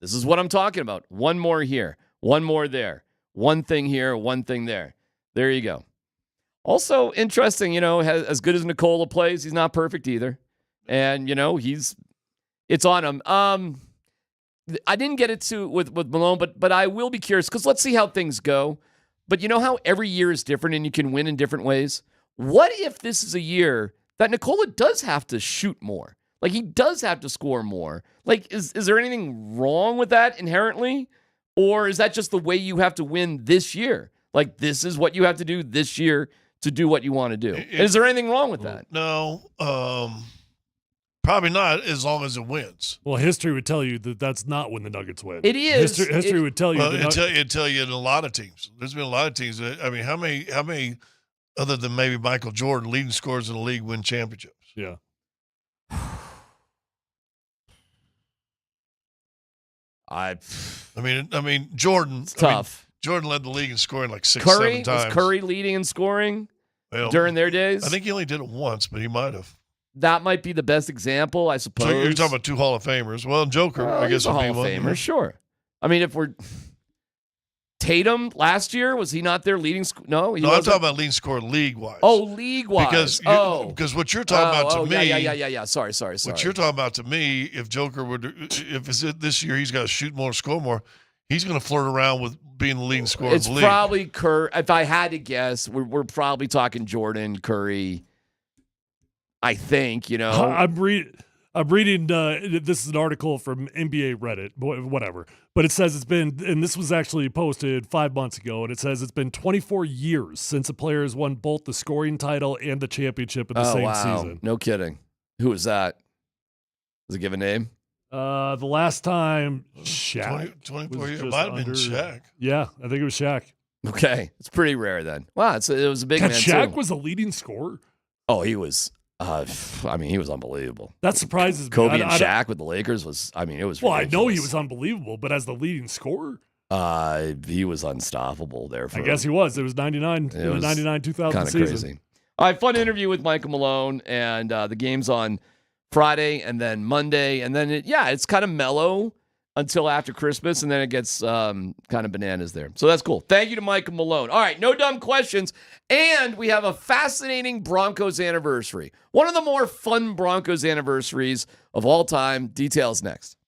This is what I'm talking about. One more here, one more there, one thing here, one thing there. There you go. Also interesting, as good as Nikola plays, he's not perfect either. And, he's It's on him. I didn't get it to with Malone, but I will be curious because let's see how things go. But you know how every year is different and you can win in different ways? What if this is a year that Nikola does have to shoot more? Like, he does have to score more. Like, is there anything wrong with that inherently? Or is that just the way you have to win this year? Like, this is what you have to do this year to do what you want to do. Is there anything wrong with that? No, probably not, as long as it wins. Well, history would tell you that that's not when the Nuggets win. It is. History would tell you. Well, it'd tell you in a lot of teams. There's been a lot of teams that, I mean, how many, other than maybe Michael Jordan, leading scorers in the league win championships? Yeah. I mean, Jordan. It's tough. Jordan led the league in scoring like 6, Curry, 7 times. Was Curry leading in scoring Well, during their days? I think he only did it once, but he might have. That might be the best example, I suppose. So you're talking about 2 Hall of Famers. Well, Joker, I guess, he's a would be Hall of one. Famer, sure. I mean, if we're Tatum last year, was he not their leading? No, I'm talking about leading scorer league-wise. Oh, league-wise. Because what you're talking about to me. Yeah. Sorry. What you're talking about to me, if Joker if it's this year, he's got to shoot more, score more. He's going to flirt around with being the leading scorer of the league. It's probably Curry. If I had to guess, we're probably talking Jordan, Curry. I think, you know. I'm reading. This is an article from NBA Reddit, whatever. But it says it's been, and this was actually posted 5 months ago, and it says it's been 24 years since a player has won both the scoring title and the championship in the same season. No kidding. Who was that? Does it give a name? The last time Shaq. 24 years. It might have been Shaq. Yeah, I think it was Shaq. Okay. It's pretty rare then. Wow, it was a big God, man Shaq too. was a leading scorer? Oh, he was. He was unbelievable. That surprises me. Kobe and Shaq with the Lakers it was ridiculous. Well, I know he was unbelievable, but as the leading scorer? He was unstoppable there. I guess he was. It was 99, it was 99-2000 kind of season. crazy. All right, fun interview with Michael Malone, and the game's on Friday and then Monday, and then it's kind of mellow until after Christmas, and then it gets kind of bananas there. So that's cool. Thank you to Michael Malone. All right, no dumb questions, and we have a fascinating Broncos anniversary. One of the more fun Broncos anniversaries of all time. Details next.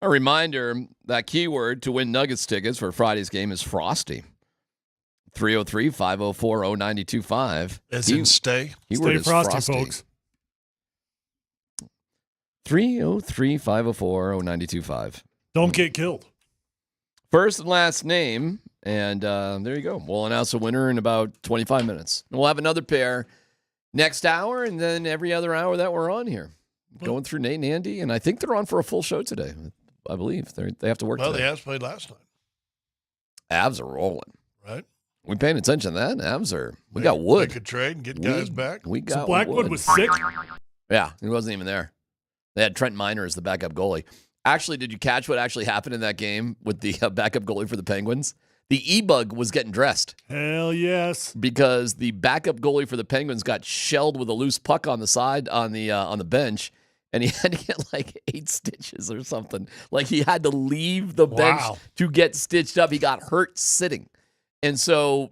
A reminder, that keyword to win Nuggets tickets for Friday's game is Frosty. 303-504-0925. As in stay? Keyword Stay frosty, folks. 303-504-0925. Don't get killed. First and last name, and there you go. We'll announce a winner in about 25 minutes. And we'll have another pair next hour, and then every other hour that we're on here. Going through Nate and Andy, and I think they're on for a full show today. I believe they have to work Well, today. the Avs played last night. Avs are rolling. Right. We paying attention to that. Avs are. We got wood. They could trade and get guys back. We got Blackwood was sick. Yeah, he wasn't even there. They had Trent Miner as the backup goalie. Actually, did you catch what actually happened in that game with the backup goalie for the Penguins? The E-Bug was getting dressed. Hell yes. Because the backup goalie for the Penguins got shelled with a loose puck on the side on the bench, and he had to get like 8 stitches or something. Like he had to leave the bench to get stitched up. He got hurt sitting. And so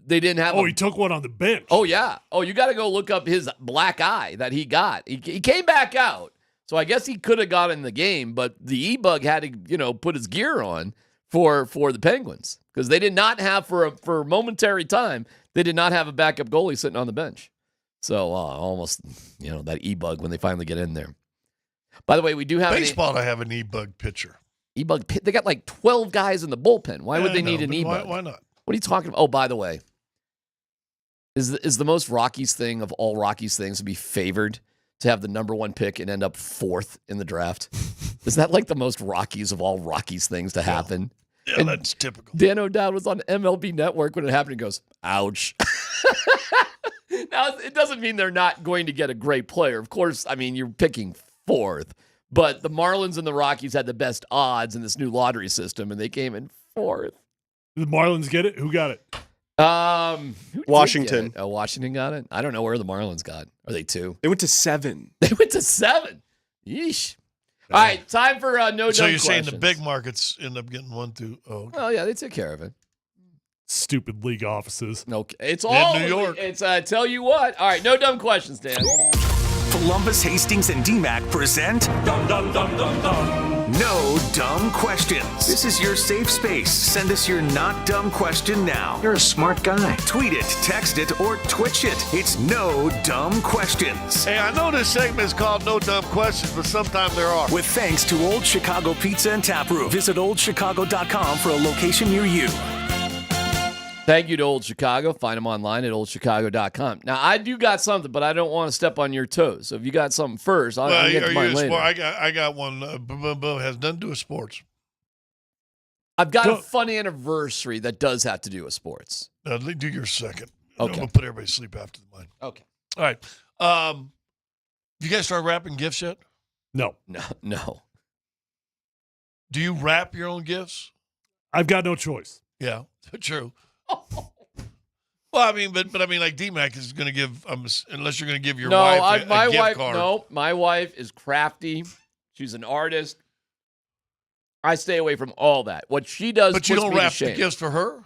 they didn't have he took one on the bench. Oh, yeah. Oh, you got to go look up his black eye that he got. He came back out. So I guess he could have got in the game, but the E-Bug had to, put his gear on for the Penguins because they did not have, for a momentary time, they did not have a backup goalie sitting on the bench. So almost, that E-Bug when they finally get in there. By the way, we do have baseball to have an E-Bug pitcher. E-Bug, they got like 12 guys in the bullpen. Why would they need an E-Bug? Why not? What are you talking about? Oh, by the way, is the most Rockies thing of all Rockies things to be favored to have the number 1 pick and end up 4th in the draft? Is that like the most Rockies of all Rockies things to happen? Yeah, that's typical. Dan O'Dowd was on MLB Network when it happened. He goes, ouch. Now, it doesn't mean they're not going to get a great player. Of course, I mean, you're picking 4th. But the Marlins and the Rockies had the best odds in this new lottery system, and they came in 4th. Did the Marlins get it? Who got it? Washington. It? Oh, Washington got it? I don't know where the Marlins got. Are they 2? They went to 7. They went to 7. Yeesh. All right, time for no dumb questions. So you're saying the big markets end up getting 1 through? Oh, okay. Oh yeah, they took care of it. Stupid league offices. Okay, it's all New York. It's tell you what. All right, no dumb questions, Dan. Columbus, Hastings, and DMAC present No Dumb Questions. This is your safe space. Send us your not dumb question now. You're a smart guy. Tweet it, text it, or Twitch it. It's No Dumb Questions. Hey, I know this segment is called No Dumb Questions, but sometimes there are. With thanks to Old Chicago Pizza and Tap Room. Visit oldchicago.com for a location near you. Thank you to Old Chicago. Find them online at oldchicago.com. Now, I do got something, but I don't want to step on your toes. So if you got something first, I'll get to mine later. I got one. Has nothing to do with sports. I've got a fun anniversary that does have to do with sports. Do your second. Okay. I'm going to put everybody to sleep after mine. Okay. All right. You guys start wrapping gifts yet? No. No. Do you wrap your own gifts? I've got no choice. Yeah, true. Well, I mean, but I mean, like DMAC is going to give, unless you're going to give your wife a gift card. No, my wife is crafty. She's an artist. I stay away from all that. What she does, but you don't wrap the gifts for her.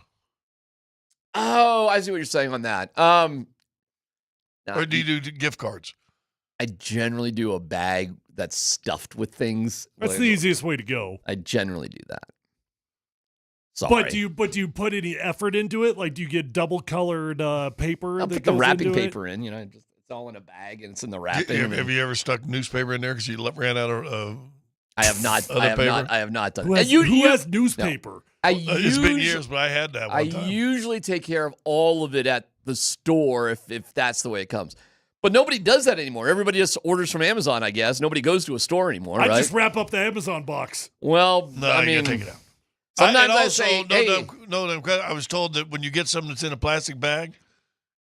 Oh, I see what you're saying on that. Or do you do gift cards? I generally do a bag that's stuffed with things. That's the easiest way to go. I generally do that. Sorry. But do you put any effort into it? Like, do you get double colored paper? I'll put the wrapping paper in. It's all in a bag and it's in the wrapping. Have you ever stuck newspaper in there because you ran out of? I have not. I have not done. Who has newspaper? No. It's been years, but I had that one time. I usually take care of all of it at the store if that's the way it comes. But nobody does that anymore. Everybody just orders from Amazon, I guess. Nobody goes to a store anymore, right? I just wrap up the Amazon box. Well, no, I mean, you take it out. Sometimes I also, say, I was told that when you get something that's in a plastic bag,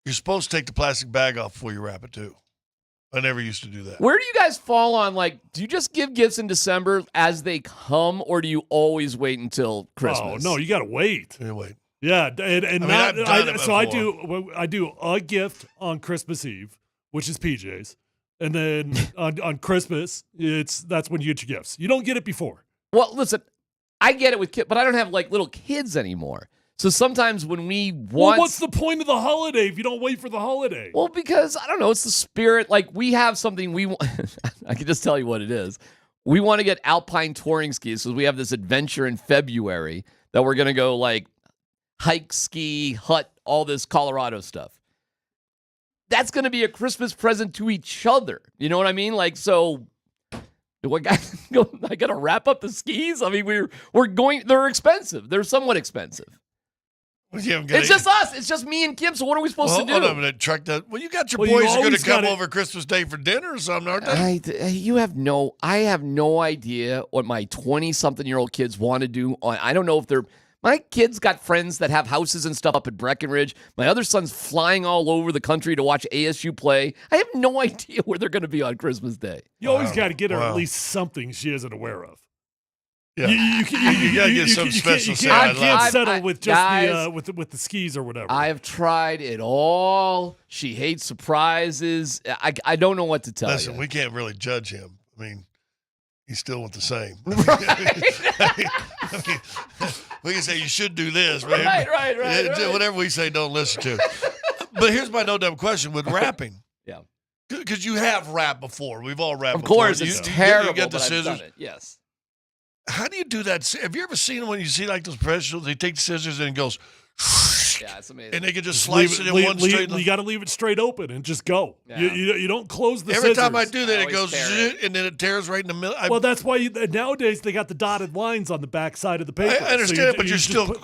you're supposed to take the plastic bag off before you wrap it too. I never used to do that. Where do you guys fall on, do you just give gifts in December as they come, or do you always wait until Christmas? Oh, no, you got to wait. You wait. Yeah, I do a gift on Christmas Eve, which is PJs. And then on Christmas, that's when you get your gifts. You don't get it before. Well, listen, I get it with kids, but I don't have little kids anymore. So sometimes when we want... Well, what's the point of the holiday if you don't wait for the holiday? Well, because, I don't know, it's the spirit. We have something we want... I can just tell you what it is. We want to get alpine touring skis because we have this adventure in February that we're going to go like hike, ski, hut, all this Colorado stuff. That's going to be a Christmas present to each other. You know what I mean? Like, so do I got to wrap up the skis? I mean, we're going, they're expensive. They're somewhat expensive. Well, yeah, it's just us. It's just me and Kim. So what are we supposed to do? Hold on a minute. Truck that. Well, you got your boys are going to come over Christmas Day for dinner or something, aren't they? I have no idea what my 20-something-year-old kids want to do. I don't know if they're. My kids got friends that have houses and stuff up at Breckenridge. My other son's flying all over the country to watch ASU play. I have no idea where they're going to be on Christmas Day. You always got to get her at least something she isn't aware of. Yeah. You got to get some special. You can't settle with just guys, with the skis or whatever. I have tried it all. She hates surprises. I don't know what to tell you. Listen, we can't really judge him. I mean, he still wants the same. I mean, we can say you should do this, right? Right. Whatever we say, don't listen to. But here's my no dumb question with rapping. Yeah. Because you have rapped before. We've all rapped of before. Of course, it's terrible, you get the but scissors. I've done it. Yes. How do you do that? Have you ever seen when you see like those professionals, they take the scissors and it goes, yeah, it's amazing. And they can just slice it in one straight. You got to leave it straight open and just go. Yeah. You don't close the Every scissors. time I do that, it goes, and then it tears right in the middle. Well, that's why nowadays they got the dotted lines on the back side of the paper. I understand it, but you're still.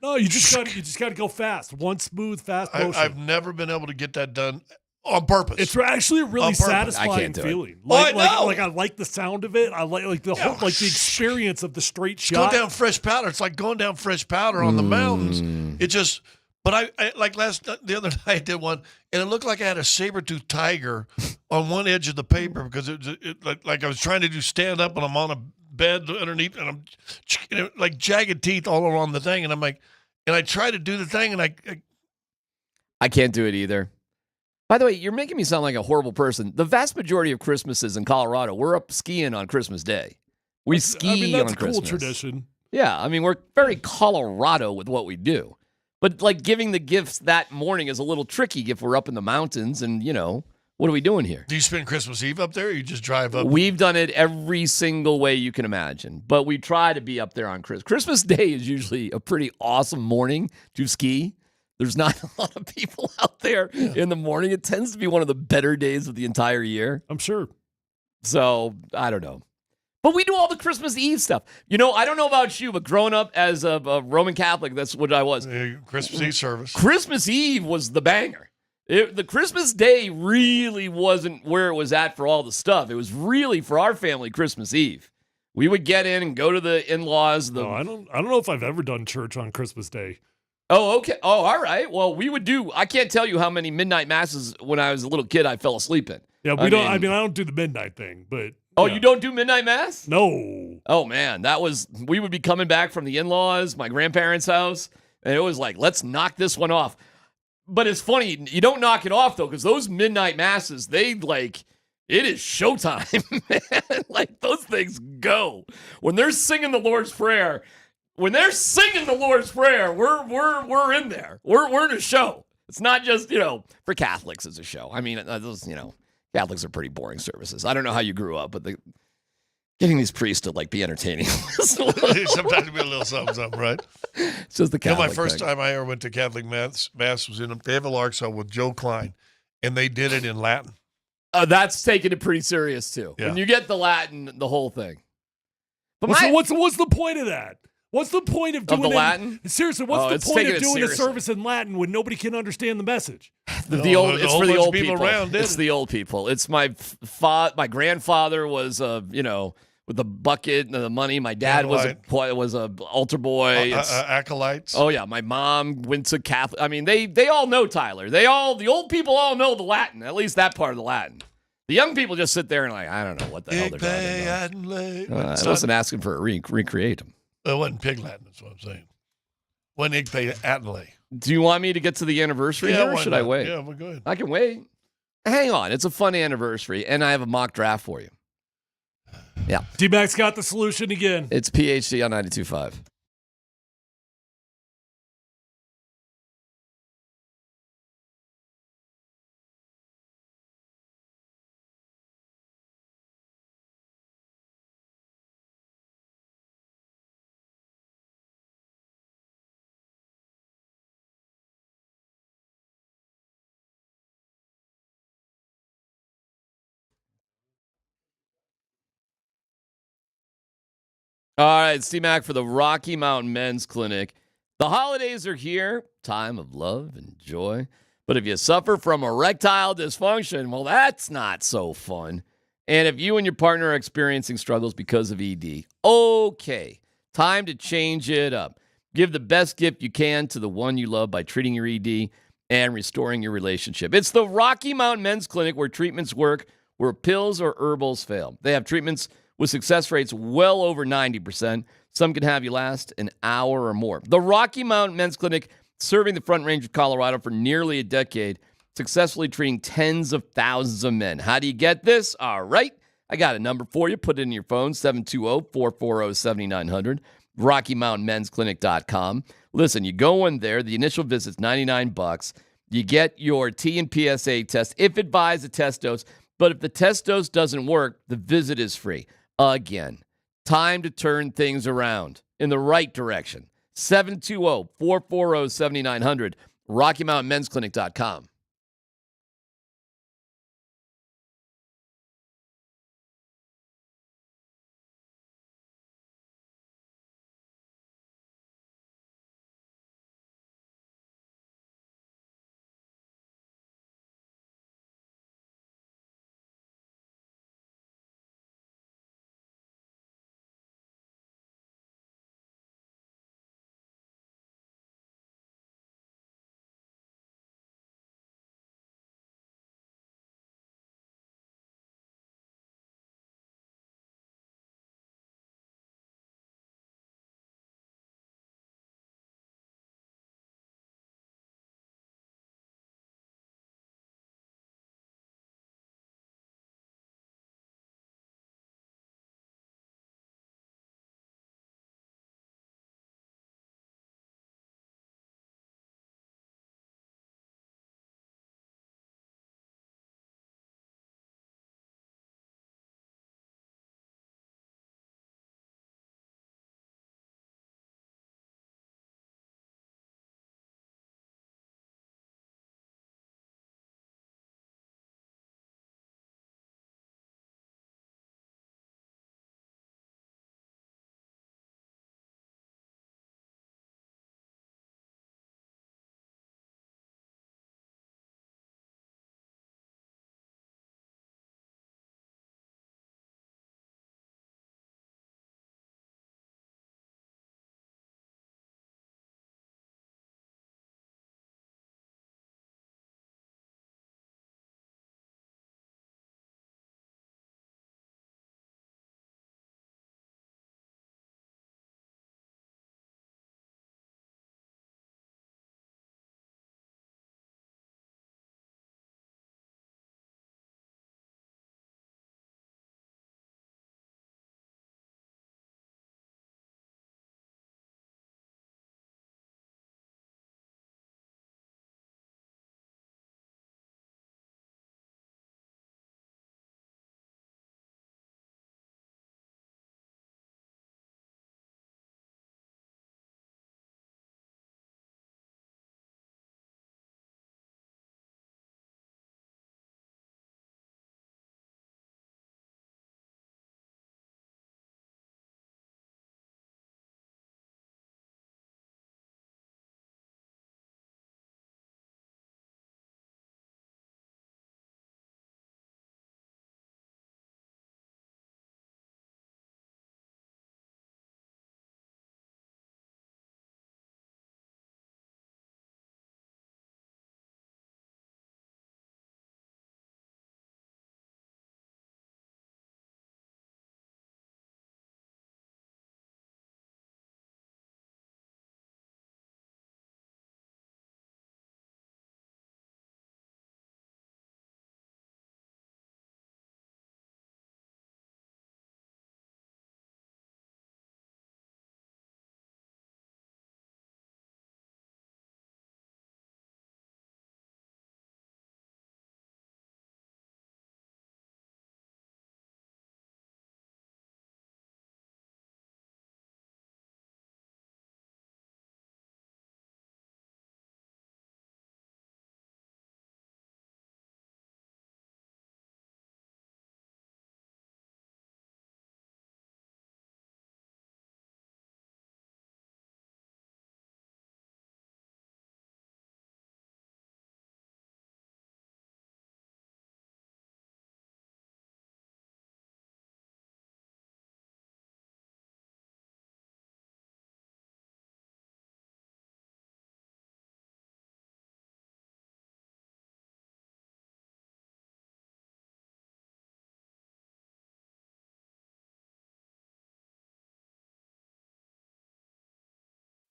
No, you just got to go fast. One smooth, fast motion. I've never been able to get that done on purpose. It's actually a really satisfying feeling. I know. Like I like the sound of it. I like the whole, like the experience of the straight shot. Going down fresh powder. It's like going down fresh powder on the mountains. It just. But I like the other night I did one, and it looked like I had a saber-toothed tiger on one edge of the paper because it like I was trying to do stand up and I'm on a bed underneath and I'm like jagged teeth all around the thing, and I'm like, and I try to do the thing and I can't do it either. By the way, you're making me sound like a horrible person. The vast majority of Christmases in Colorado, we're up skiing on Christmas Day. We ski that's on a cool Christmas. tradition. Yeah, I mean, we're very Colorado with what we do. But, like, giving the gifts that morning is a little tricky if we're up in the mountains and, what are we doing here? Do you spend Christmas Eve up there or you just drive up? We've done it every single way you can imagine, but we try to be up there on Christmas. Christmas Day is usually a pretty awesome morning to ski. There's not a lot of people out there in the morning. It tends to be one of the better days of the entire year. I'm sure. So, I don't know. But we do all the Christmas Eve stuff. I don't know about you, but growing up as a Roman Catholic, that's what I was. Christmas Eve service. Christmas Eve was the banger. The Christmas Day really wasn't where it was at for all the stuff. It was really, for our family, Christmas Eve. We would get in and go to the in-laws. No, I don't know if I've ever done church on Christmas Day. Oh, okay. Oh, all right. Well, we would do. I can't tell you how many midnight masses when I was a little kid I fell asleep in. Yeah, I don't do the midnight thing, but. Oh, you don't do midnight mass? No. Oh, man. We would be coming back from the in-laws, my grandparents' house, and it was like, let's knock this one off. But it's funny, you don't knock it off, though, because those midnight masses, it is showtime, man. Like, those things go. When they're singing the Lord's Prayer, we're in there. We're in a show. It's not just, for Catholics it's a show. I mean, those, Catholics are pretty boring services. I don't know how you grew up, but getting these priests to be entertaining. Sometimes be a little something, right? It's just the Catholic my first thing. time I ever went to Catholic mass was in Fayetteville, Arkansas with Joe Klein, and they did it in Latin. That's taking it pretty serious too. Yeah. When you get the Latin, the whole thing. But what's the point of that? What's the point of doing Latin? Seriously, what's the point of doing a service in Latin when nobody can understand the message? It's for the old people. It's the old people. It's my grandfather was with the bucket and the money. My dad was a altar boy. Acolytes. Oh yeah, my mom went to Catholic. I mean, they all know Tyler. The old people all know the Latin. At least that part of the Latin. The young people just sit there and I don't know what the hell they're talking about. I wasn't asking for a recreate them. It wasn't Pig Latin, that's what I'm saying. When Igpe Atenley. Do you want me to get to the anniversary here, or should I wait? Yeah, we're good. I can wait. Hang on. It's a fun anniversary, and I have a mock draft for you. Yeah. D-Mac's got the solution again. It's PhD on 92.5. All right, C-Mac for the Rocky Mountain Men's Clinic. The holidays are here, time of love and joy. But if you suffer from erectile dysfunction, well, that's not so fun. And if you and your partner are experiencing struggles because of ED, okay, time to change it up. Give the best gift you can to the one you love by treating your ED and restoring your relationship. It's the Rocky Mountain Men's Clinic where treatments work, where pills or herbals fail. They have treatments with success rates well over 90%. Some can have you last an hour or more. The Rocky Mountain Men's Clinic, serving the Front Range of Colorado for nearly a decade, successfully treating tens of thousands of men. How do you get this? All right, I got a number for you. Put it in your phone, 720-440-7900, RockyMountainMen'sClinic.com. Listen, you go in there. The initial visit's $99. You get your T and PSA test, if advised, a test dose. But if the test dose doesn't work, the visit is free. Again, time to turn things around in the right direction. 720-440-7900, RockyMountainMen'sClinic.com.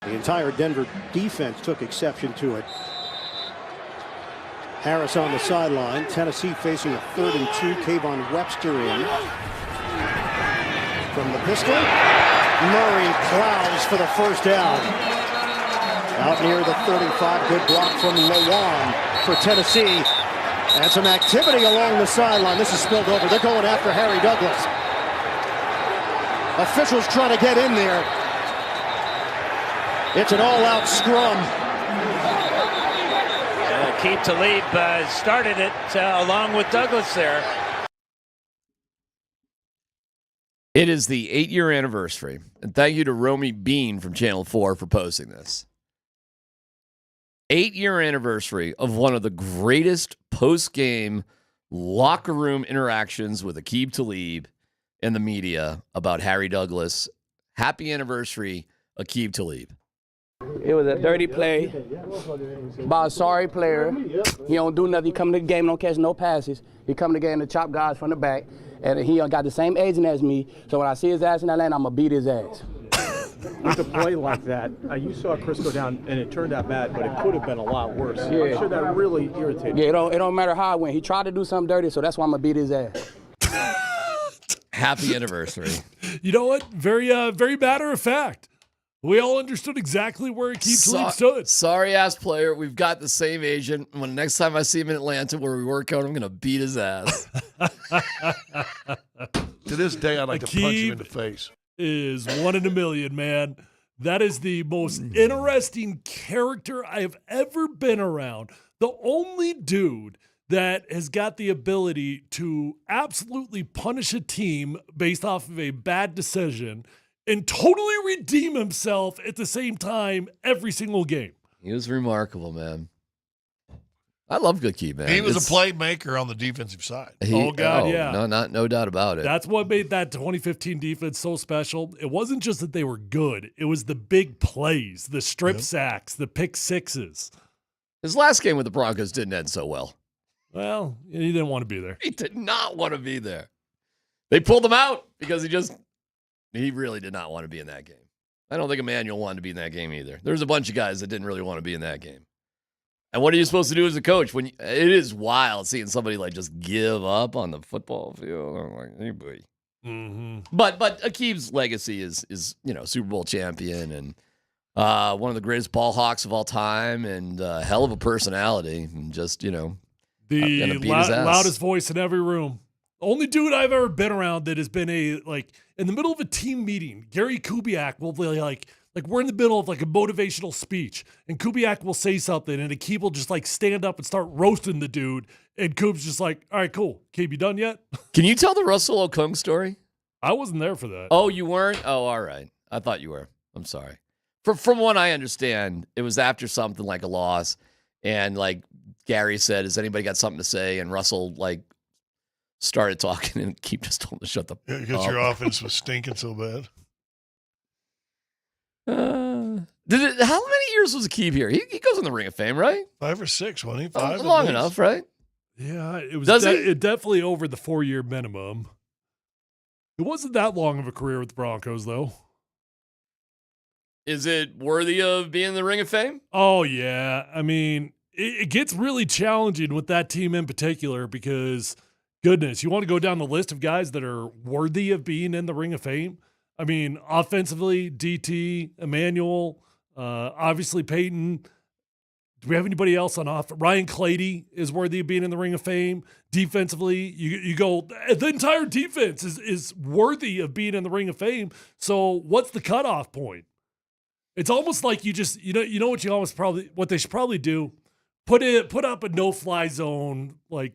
The entire Denver defense took exception to it. Harris on the sideline. Tennessee facing a 3rd and 2. Kayvon Webster in. From the pistol. Murray plows for the first down. Out near the 35. Good block from Lewan for Tennessee. And some activity along the sideline. This is spilled over. They're going after Harry Douglas. Officials trying to get in there. It's an all-out scrum. Aqib Talib started it along with Douglas there. It is the 8-year anniversary. And thank you to Romy Bean from Channel 4 for posting this. 8-year anniversary of one of the greatest post-game locker room interactions with Aqib Talib and the media about Harry Douglas. Happy anniversary, Aqib Talib. It was a dirty play by a sorry player. He don't do nothing. He come to the game, don't catch no passes. He come to the game to chop guys from the back, and he got the same agent as me. So when I see his ass in that lane, I'm gonna beat his ass. With a play like that, you saw Chris go down, and it turned out bad, but it could have been a lot worse. Yeah. I'm sure that really irritated. Yeah, it don't matter how I went. He tried to do something dirty, so that's why I'm gonna beat his ass. Happy anniversary. You know what? Very matter of fact. We all understood exactly where Aqib Talib stood. Sorry ass player. We've got the same agent. When next time I see him in Atlanta where we work out, I'm gonna beat his ass. To this day, I'd like to punch him in the face. Is 1 in a million, man. That is the most interesting character I have ever been around. The only dude that has got the ability to absolutely punish a team based off of a bad decision and totally redeem himself at the same time every single game. He was remarkable, man. I love Aqib, man. He was a playmaker on the defensive side. Yeah. No doubt about it. That's what made that 2015 defense so special. It wasn't just that they were good. It was the big plays, the strip sacks, the pick sixes. His last game with the Broncos didn't end so well. Well, he didn't want to be there. He did not want to be there. They pulled him out because he really did not want to be in that game. I don't think Emmanuel wanted to be in that game either. There's a bunch of guys that didn't really want to be in that game. And what are you supposed to do as a coach when it is wild seeing somebody like just give up on the football field? I'm like, hey, boy. Mm-hmm. But Aqib's legacy is Super Bowl champion and one of the greatest ball hawks of all time and hell of a personality and just the loudest voice in every room. The only dude I've ever been around that has been in the middle of a team meeting, Gary Kubiak will be like we're in the middle of like a motivational speech and Kubiak will say something and Aqib will just like stand up and start roasting the dude and Coop's just like, all right, cool. Aqib, you done yet? Can you tell the Russell Okung story? I wasn't there for that. Oh, you weren't? Oh, all right. I thought you were. I'm sorry. From what I understand, it was after something like a loss and like Gary said, has anybody got something to say? And Russell like started talking and Aqib just told him to shut the because your offense was stinking so bad. How many years was Aqib here? He goes in the Ring of Fame, right? 5 or 6, wasn't he? 5 long enough, right? Yeah, it was it definitely over the 4-year minimum. It wasn't that long of a career with the Broncos, though. Is it worthy of being in the Ring of Fame? Oh, yeah. I mean, it gets really challenging with that team in particular because, goodness, you want to go down the list of guys that are worthy of being in the Ring of Fame? I mean, offensively, DT, Emmanuel, obviously Peyton. Do we have anybody else on off? Ryan Clady is worthy of being in the Ring of Fame. Defensively, you go, the entire defense is worthy of being in the Ring of Fame. So what's the cutoff point? It's almost like you just, you know what they should probably do? Put up a no-fly zone, like,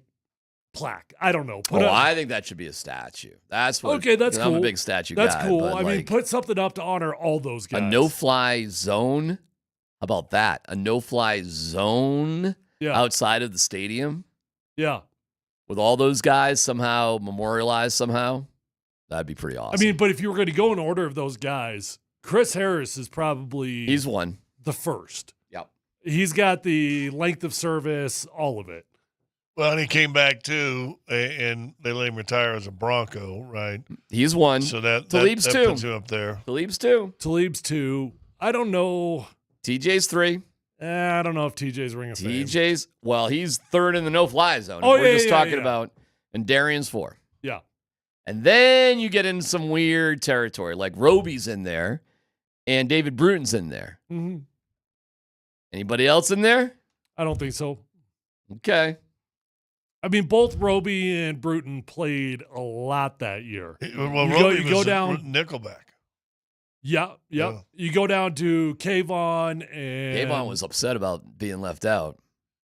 plaque. I don't know. I think that should be a statue. That's what. Okay, that's cool. I'm a big statue guy. That's cool. I mean, put something up to honor all those guys. A no-fly zone. How about that? A no-fly zone outside of the stadium. Yeah. With all those guys somehow memorialized somehow. That'd be pretty awesome. I mean, but if you were going to go in order of those guys, Chris Harris is probably he's one. The first. Yep. He's got the length of service, all of it. Well, and he came back too, and they let him retire as a Bronco, right? He's one. So that Talib's that two. puts him up there. Talib's two. Talib's two. I don't know. TJ's 3. I don't know if TJ's Ring of Fame. TJ's, well, he's 3rd in the no-fly zone. Oh, We're yeah, just yeah, talking yeah. about, and Darian's 4. Yeah. And then you get into some weird territory, like Roby's in there, and David Bruton's in there. Mm-hmm. Anybody else in there? I don't think so. Okay. I mean, both Roby and Bruton played a lot that year. Well, you Roby go was down Nickelback. Yeah. You go down to Kayvon, and Kayvon was upset about being left out.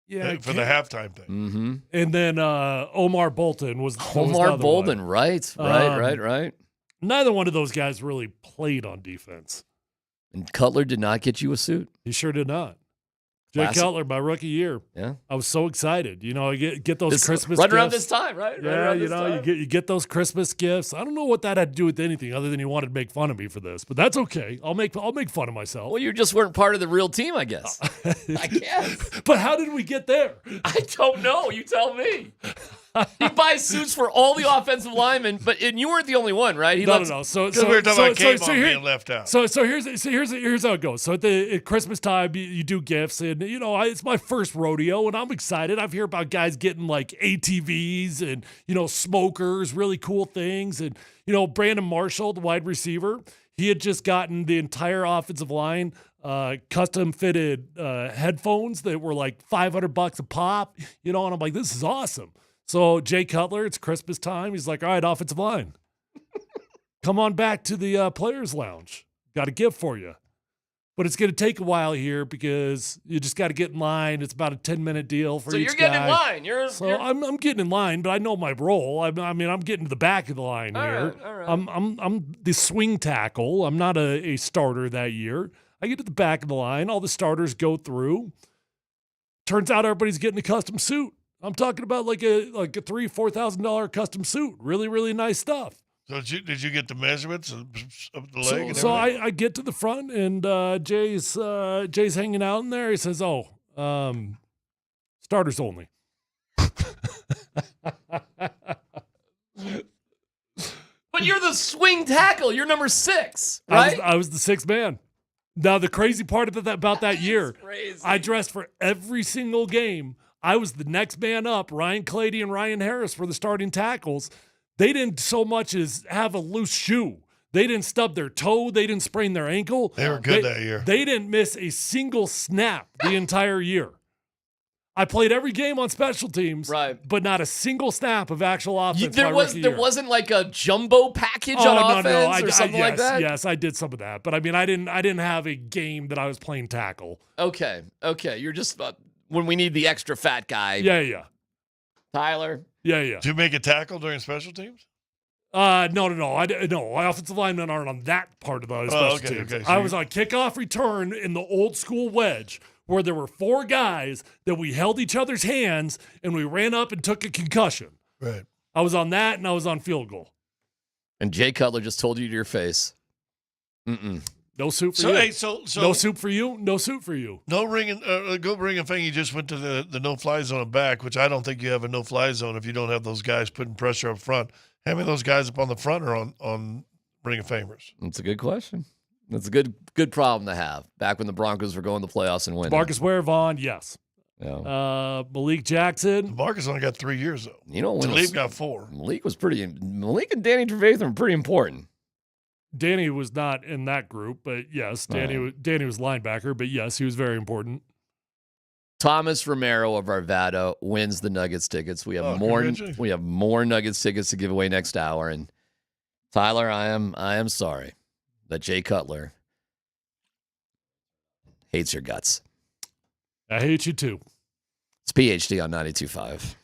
Yeah, for the halftime thing. Mm-hmm. And then Omar Bolton was Omar the other Bolton, one. right. Neither one of those guys really played on defense. And Cutler did not get you a suit. He sure did not. Jay Classic. Cutler, my rookie year. Yeah, I was so excited. You know, I get those Christmas right gifts. around this time, right? Yeah, right around you this know, time. you get those Christmas gifts. I don't know what that had to do with anything other than he wanted to make fun of me for this, but that's okay. I'll make fun of myself. Well, you just weren't part of the real team, I guess. I guess. But how did we get there? I don't know. You tell me. He buys suits for all the offensive linemen, and you weren't the only one, right? No. So we were talking about Kayvon being left out. So here's how it goes. So at Christmas time, you do gifts, and you know it's my first rodeo, and I'm excited. I've heard about guys getting like ATVs and smokers, really cool things, and Brandon Marshall, the wide receiver, he had just gotten the entire offensive line custom fitted headphones that were like $500 a pop, and I'm like, this is awesome. So Jay Cutler, it's Christmas time. He's like, all right, offensive line, come on back to the players' lounge. Got a gift for you. But it's going to take a while here because you just got to get in line. It's about a 10-minute deal for each guy. So you're getting in line. I'm getting in line, but I know my role. I'm getting to the back of the line here. All right. I'm the swing tackle. I'm not a starter that year. I get to the back of the line. All the starters go through. Turns out everybody's getting a custom suit. I'm talking about like a $3,000-$4,000 custom suit. Really, really nice stuff. So did you get the measurements of the leg? And so everything? I get to the front, and Jay's hanging out in there. He says, starters only. But you're the swing tackle. You're number 6, right? I was the 6th man. Now, the crazy part about that year, crazy. I dressed for every single game. I was the next man up. Ryan Clady and Ryan Harris were the starting tackles. They didn't so much as have a loose shoe. They didn't stub their toe. They didn't sprain their ankle. They were good that year. They didn't miss a single snap the entire year. I played every game on special teams, right, but not a single snap of actual offense. There wasn't like a jumbo package on offense or something like that. Yes, I did some of that, but I mean, I didn't have a game that I was playing tackle. Okay, You're just when we need the extra fat guy. Yeah. Tyler. Yeah. Did you make a tackle during special teams? No. My offensive linemen aren't on that part of the special teams. Okay. I was on kickoff return in the old school wedge, where there were 4 guys that we held each other's hands and we ran up and took a concussion. Right. I was on that, and I was on field goal. And Jay Cutler just told you to your face, no suit for you. Hey, so no suit for you. No suit for you. No ring and go ring and thing. You just went to the no-fly zone and back, which I don't think you have a no-fly zone if you don't have those guys putting pressure up front. How many of those guys up on the front are on Ring of Famers? That's a good question. That's a good problem to have. Back when the Broncos were going to the playoffs and winning. Marcus Ware Vaughn, yes. Yeah. Malik Jackson. Marcus only got 3 years though. Malik got 4. Malik and Danny Trevathan were pretty important. Danny was not in that group, but yes, Danny was linebacker, but yes, he was very important. Thomas Romero of Arvada wins the Nuggets tickets. We have more Nuggets tickets to give away next hour. And Tyler, I am sorry that Jay Cutler hates your guts. I hate you too. It's PhD on 92.5.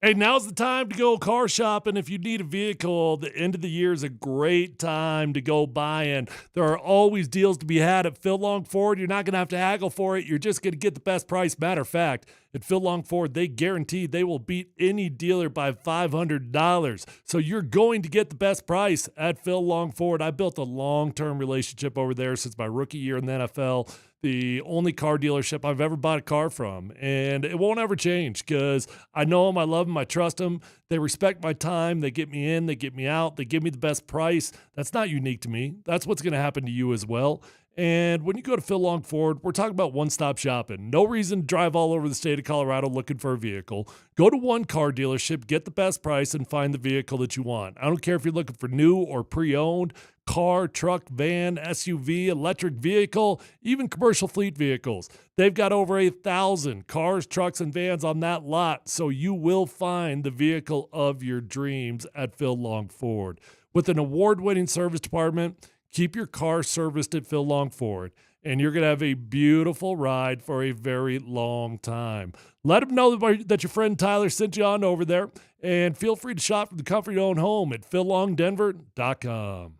Hey, now's the time to go car shopping. If you need a vehicle, the end of the year is a great time to go buying. There are always deals to be had at Phil Long Ford. You're not going to have to haggle for it. You're just going to get the best price. Matter of fact, at Phil Long Ford, they guarantee they will beat any dealer by $500. So you're going to get the best price at Phil Long Ford. I built a long-term relationship over there since my rookie year in the NFL. The only car dealership I've ever bought a car from. And it won't ever change because I know them, I love them, I trust them. They respect my time. They get me in, they get me out. They give me the best price. That's not unique to me. That's what's going to happen to you as well. And when you go to Phil Long Ford, we're talking about one-stop shopping. No reason to drive all over the state of Colorado looking for a vehicle. Go to one car dealership, get the best price, and find the vehicle that you want. I don't care if you're looking for new or pre-owned, car, truck, van, SUV, electric vehicle, even commercial fleet vehicles. They've got over 1,000 cars, trucks, and vans on that lot, so you will find the vehicle of your dreams at Phil Long Ford. With an award-winning service department, keep your car serviced at Phil Long Ford, and you're going to have a beautiful ride for a very long time. Let them know that your friend Tyler sent you on over there, and feel free to shop from the comfort of your own home at phillongdenver.com.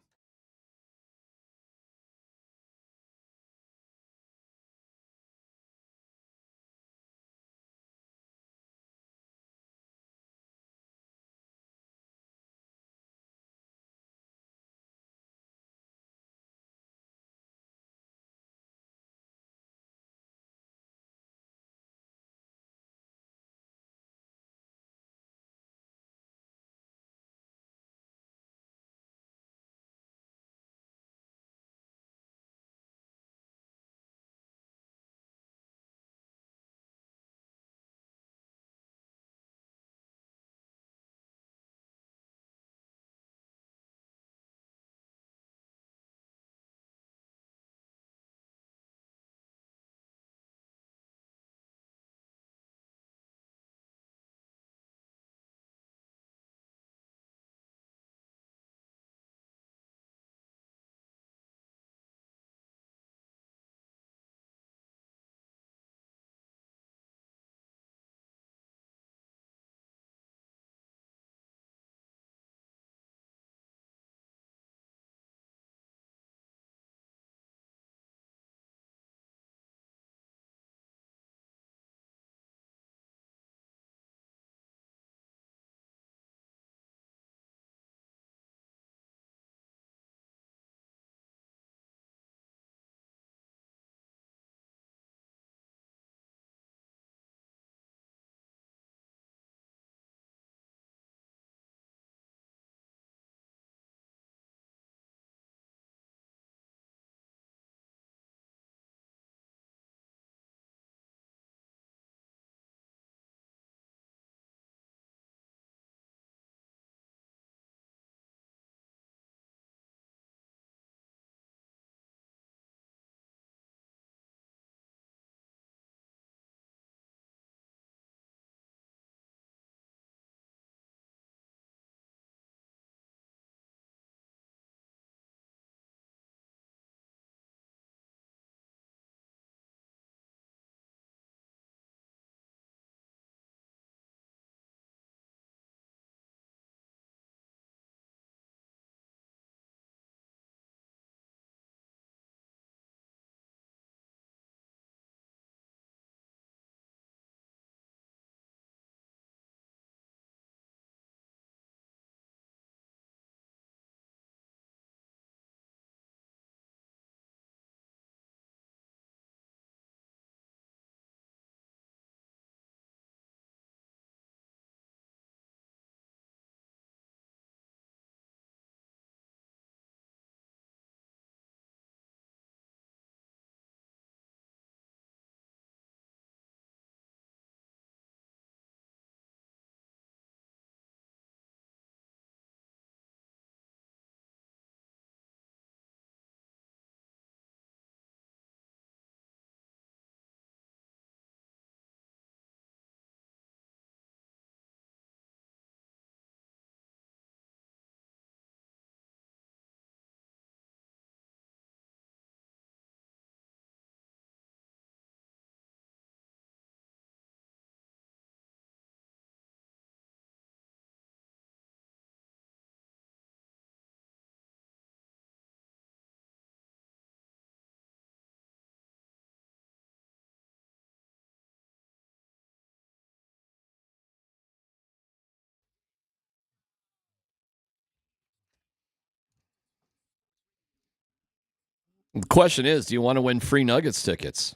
The question is, do you want to win free Nuggets tickets?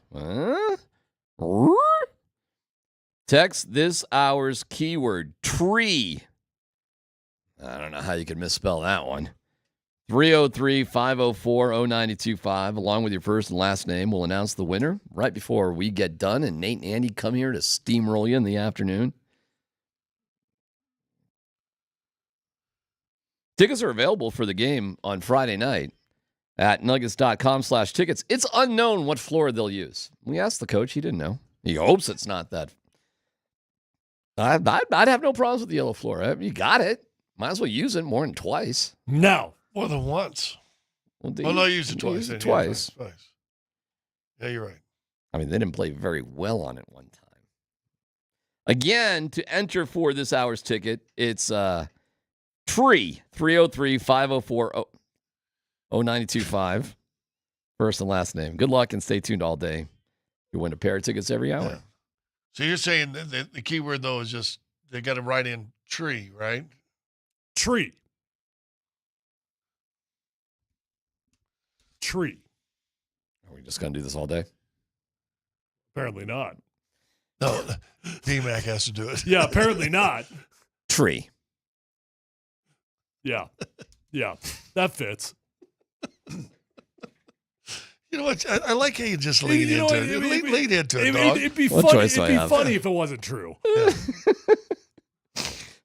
Text this hour's keyword, tree. I don't know how you could misspell that one. 303-504-0925, along with your first and last name. We'll announce the winner right before we get done, and Nate and Andy come here to steamroll you in the afternoon. Tickets are available for the game on Friday night at nuggets.com/tickets. It's unknown what floor they'll use. We asked the coach. He didn't know. He hopes it's not that. I'd have no problems with the yellow floor. You got it. Might as well use it more than twice. No. More than once. Well, no, use it twice. Twice. Yeah, twice. Yeah, you're right. I mean, they didn't play very well on it one time. Again, to enter for this hour's ticket, it's Tree, 303-504-0925. First and last name. Good luck and stay tuned all day. You win a pair of tickets every hour. Yeah. So you're saying that the key word, though, is just they got to write in tree, right? Tree. Tree. Are we just going to do this all day? Apparently not. No, D-Mac has to do it. Yeah, apparently not. Tree. Yeah. Yeah, that fits. You know what? I like how you just lean into it. Lean into it, dog. It'd be funny if it wasn't true. Yeah.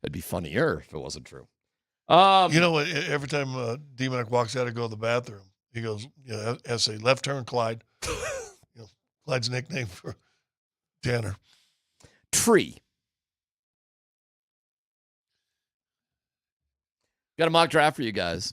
It'd be funnier if it wasn't true. You know what? Every time D-Mac walks out to go to the bathroom, he goes, has a left turn, Clyde. Clyde's nickname for Tanner. Tree. Got a mock draft for you guys.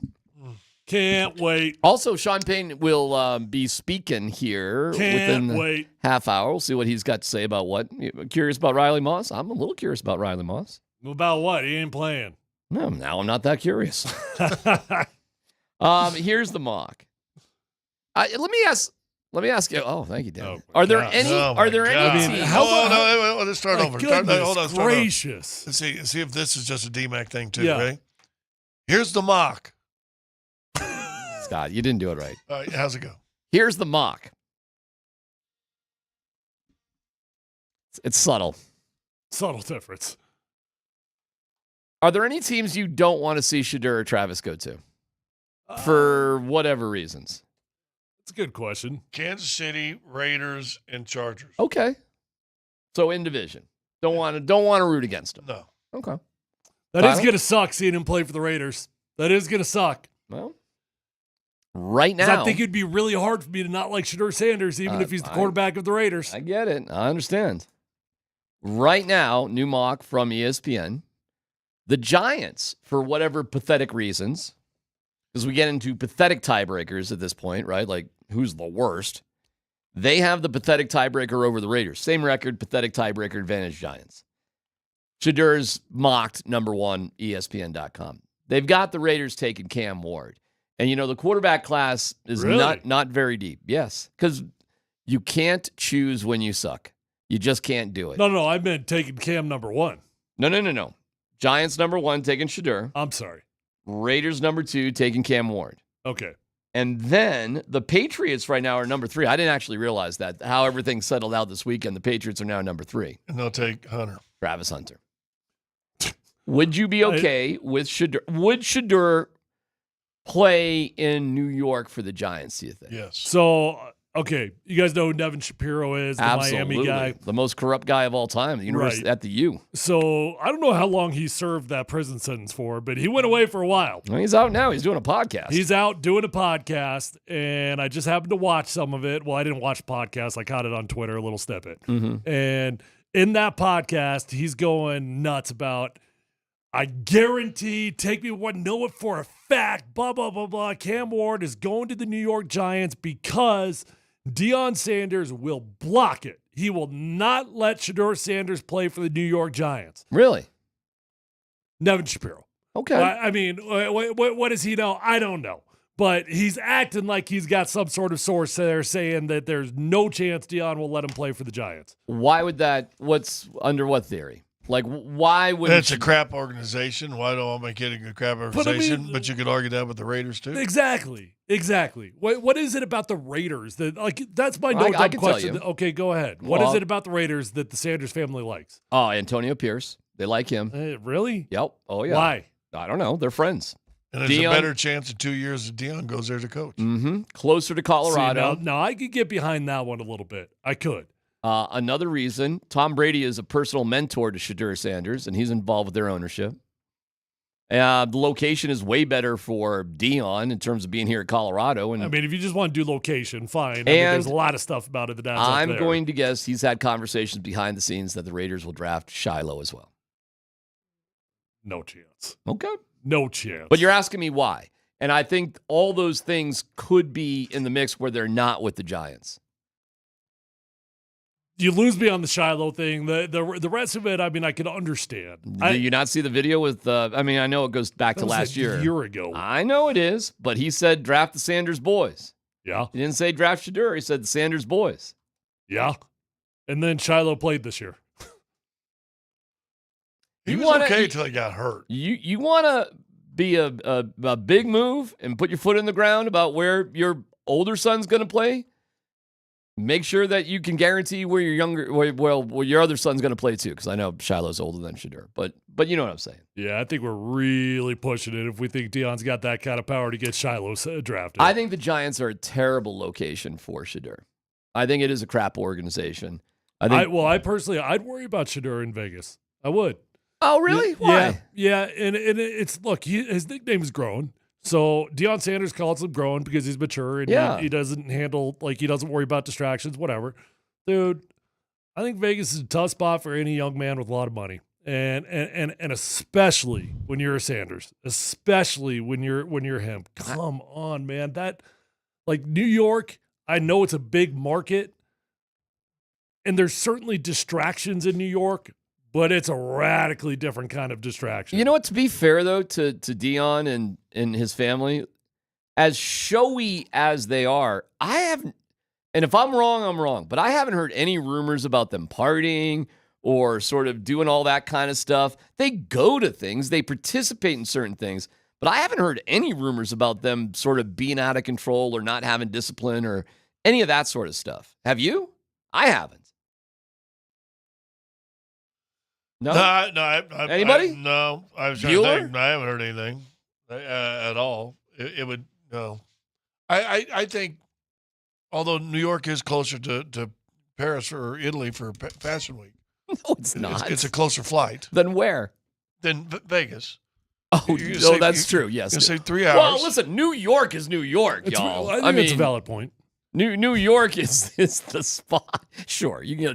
Can't wait. Also, Sean Payne will be speaking here within half hour. We'll see what he's got to say about what. Curious about Riley Moss? I'm a little curious about Riley Moss. About what? He ain't playing. No, now I'm not that curious. Here's the mock. Let me ask you. Oh, thank you, Dan. Are there any? Are there any teams? Let's start over. Hold on. Gracious. Let's see if this is just a D-Mac thing too. Yeah. Right? Here's the mock. Scott, you didn't do it right. All right, how's it go? Here's the mock. It's subtle. Subtle difference. Are there any teams you don't want to see Shedeur or Travis go to? For whatever reasons. That's a good question. Kansas City, Raiders, and Chargers. Okay. So in division. Don't want to root against them. No. Okay. That is going to suck seeing him play for the Raiders. That is going to suck. Well, right now. I think it'd be really hard for me to not like Shedeur Sanders, even if he's the quarterback of the Raiders. I get it. I understand. Right now, new mock from ESPN. The Giants, for whatever pathetic reasons, because we get into pathetic tiebreakers at this point, right? Like, who's the worst? They have the pathetic tiebreaker over the Raiders. Same record, pathetic tiebreaker advantage Giants. Shedeur's mocked number one, ESPN.com. They've got the Raiders taking Cam Ward. And, the quarterback class is not very deep. Yes, because you can't choose when you suck. You just can't do it. No, I meant taking Cam number one. No. Giants number one, taking Shedeur. I'm sorry. Raiders number two, taking Cam Ward. Okay. And then the Patriots right now are number three. I didn't actually realize that. How everything settled out this weekend, the Patriots are now number three. And they'll take Hunter. Travis Hunter. Would you be okay with Shedeur? Would Shedeur play in New York for the Giants, do you think? Yes. So, okay, you guys know who Devin Shapiro is, the Absolutely. Miami guy. The most corrupt guy of all time, the university at the U. So, I don't know how long he served that prison sentence for, but he went away for a while. Well, he's out now. He's doing a podcast. He's out doing a podcast, and I just happened to watch some of it. Well, I didn't watch the podcast. I caught it on Twitter, a little snippet. Mm-hmm. And in that podcast, he's going nuts about, I guarantee, take me what, know it for a fact, blah, blah, blah, blah. Cam Ward is going to the New York Giants because Deion Sanders will block it. He will not let Shedeur Sanders play for the New York Giants. Really? Devin Shapiro. Okay. I mean, what does he know? I don't know. But he's acting like he's got some sort of source there saying that there's no chance Deion will let him play for the Giants. Why would that? What's under what theory? Like, why would That's a crap organization. Why do I make it a crap organization? But you could argue that with the Raiders too. Exactly. What is it about the Raiders that that's my I dumb can question. tell you. Okay, go ahead. What is it about the Raiders that the Sanders family likes? Oh, Antonio Pierce. They like him. Really? Yep. Oh yeah. Why? I don't know. They're friends. And there's a better chance in 2 years that Deion goes there to coach. Mm-hmm. Closer to Colorado. See, now I could get behind that one a little bit. I could. Another reason, Tom Brady is a personal mentor to Shedeur Sanders, and he's involved with their ownership. The location is way better for Deion in terms of being here at Colorado. And I mean, if you just want to do location, fine. There's a lot of stuff about it that's I'm going to guess he's had conversations behind the scenes that the Raiders will draft Shiloh as well. No chance. Okay. No chance. But you're asking me why. And I think all those things could be in the mix where they're not with the Giants. You lose me on the Shiloh thing. The rest of it, I mean, I can understand. Do you not see the video with I mean, I know it goes back to last year. A year ago. I know it is, but he said draft the Sanders boys. Yeah. He didn't say draft Shedeur. He said the Sanders boys. Yeah. And then Shiloh played this year. He was okay until he got hurt. You want to be a big move and put your foot in the ground about where your older son's going to play? Make sure that you can guarantee where your other son's going to play too, because I know Shiloh's older than Shedeur, but you know what I'm saying. Yeah, I think we're really pushing it if we think Deion's got that kind of power to get Shiloh drafted. I think the Giants are a terrible location for Shedeur. I think it is a crap organization. I personally, I'd worry about Shedeur in Vegas. I would. Oh, really? Why? Yeah, and it's look, his nickname is grown. So Deion Sanders calls him growing because he's mature and he doesn't handle, he doesn't worry about distractions, whatever. Dude, I think Vegas is a tough spot for any young man with a lot of money. And especially when you're a Sanders, especially when you're him. Come on, man. That New York, I know it's a big market and there's certainly distractions in New York, but it's a radically different kind of distraction. You know what? To be fair, though, to Deion and his family, as showy as they are, I haven't, and if I'm wrong, I'm wrong, but I haven't heard any rumors about them partying or sort of doing all that kind of stuff. They go to things, they participate in certain things, but I haven't heard any rumors about them sort of being out of control or not having discipline or any of that sort of stuff. Have you? I haven't. No, anybody? No, I was trying to think. I haven't heard anything at all. It would no. I think, although New York is closer to Paris or Italy for Fashion Week. No, it's not. It's a closer flight. Than where? Than Vegas. Oh, that's true. Yes. You say 3 hours. Well, listen, New York is New York, y'all. I mean, it's a valid point. New York is the spot. Sure, you can get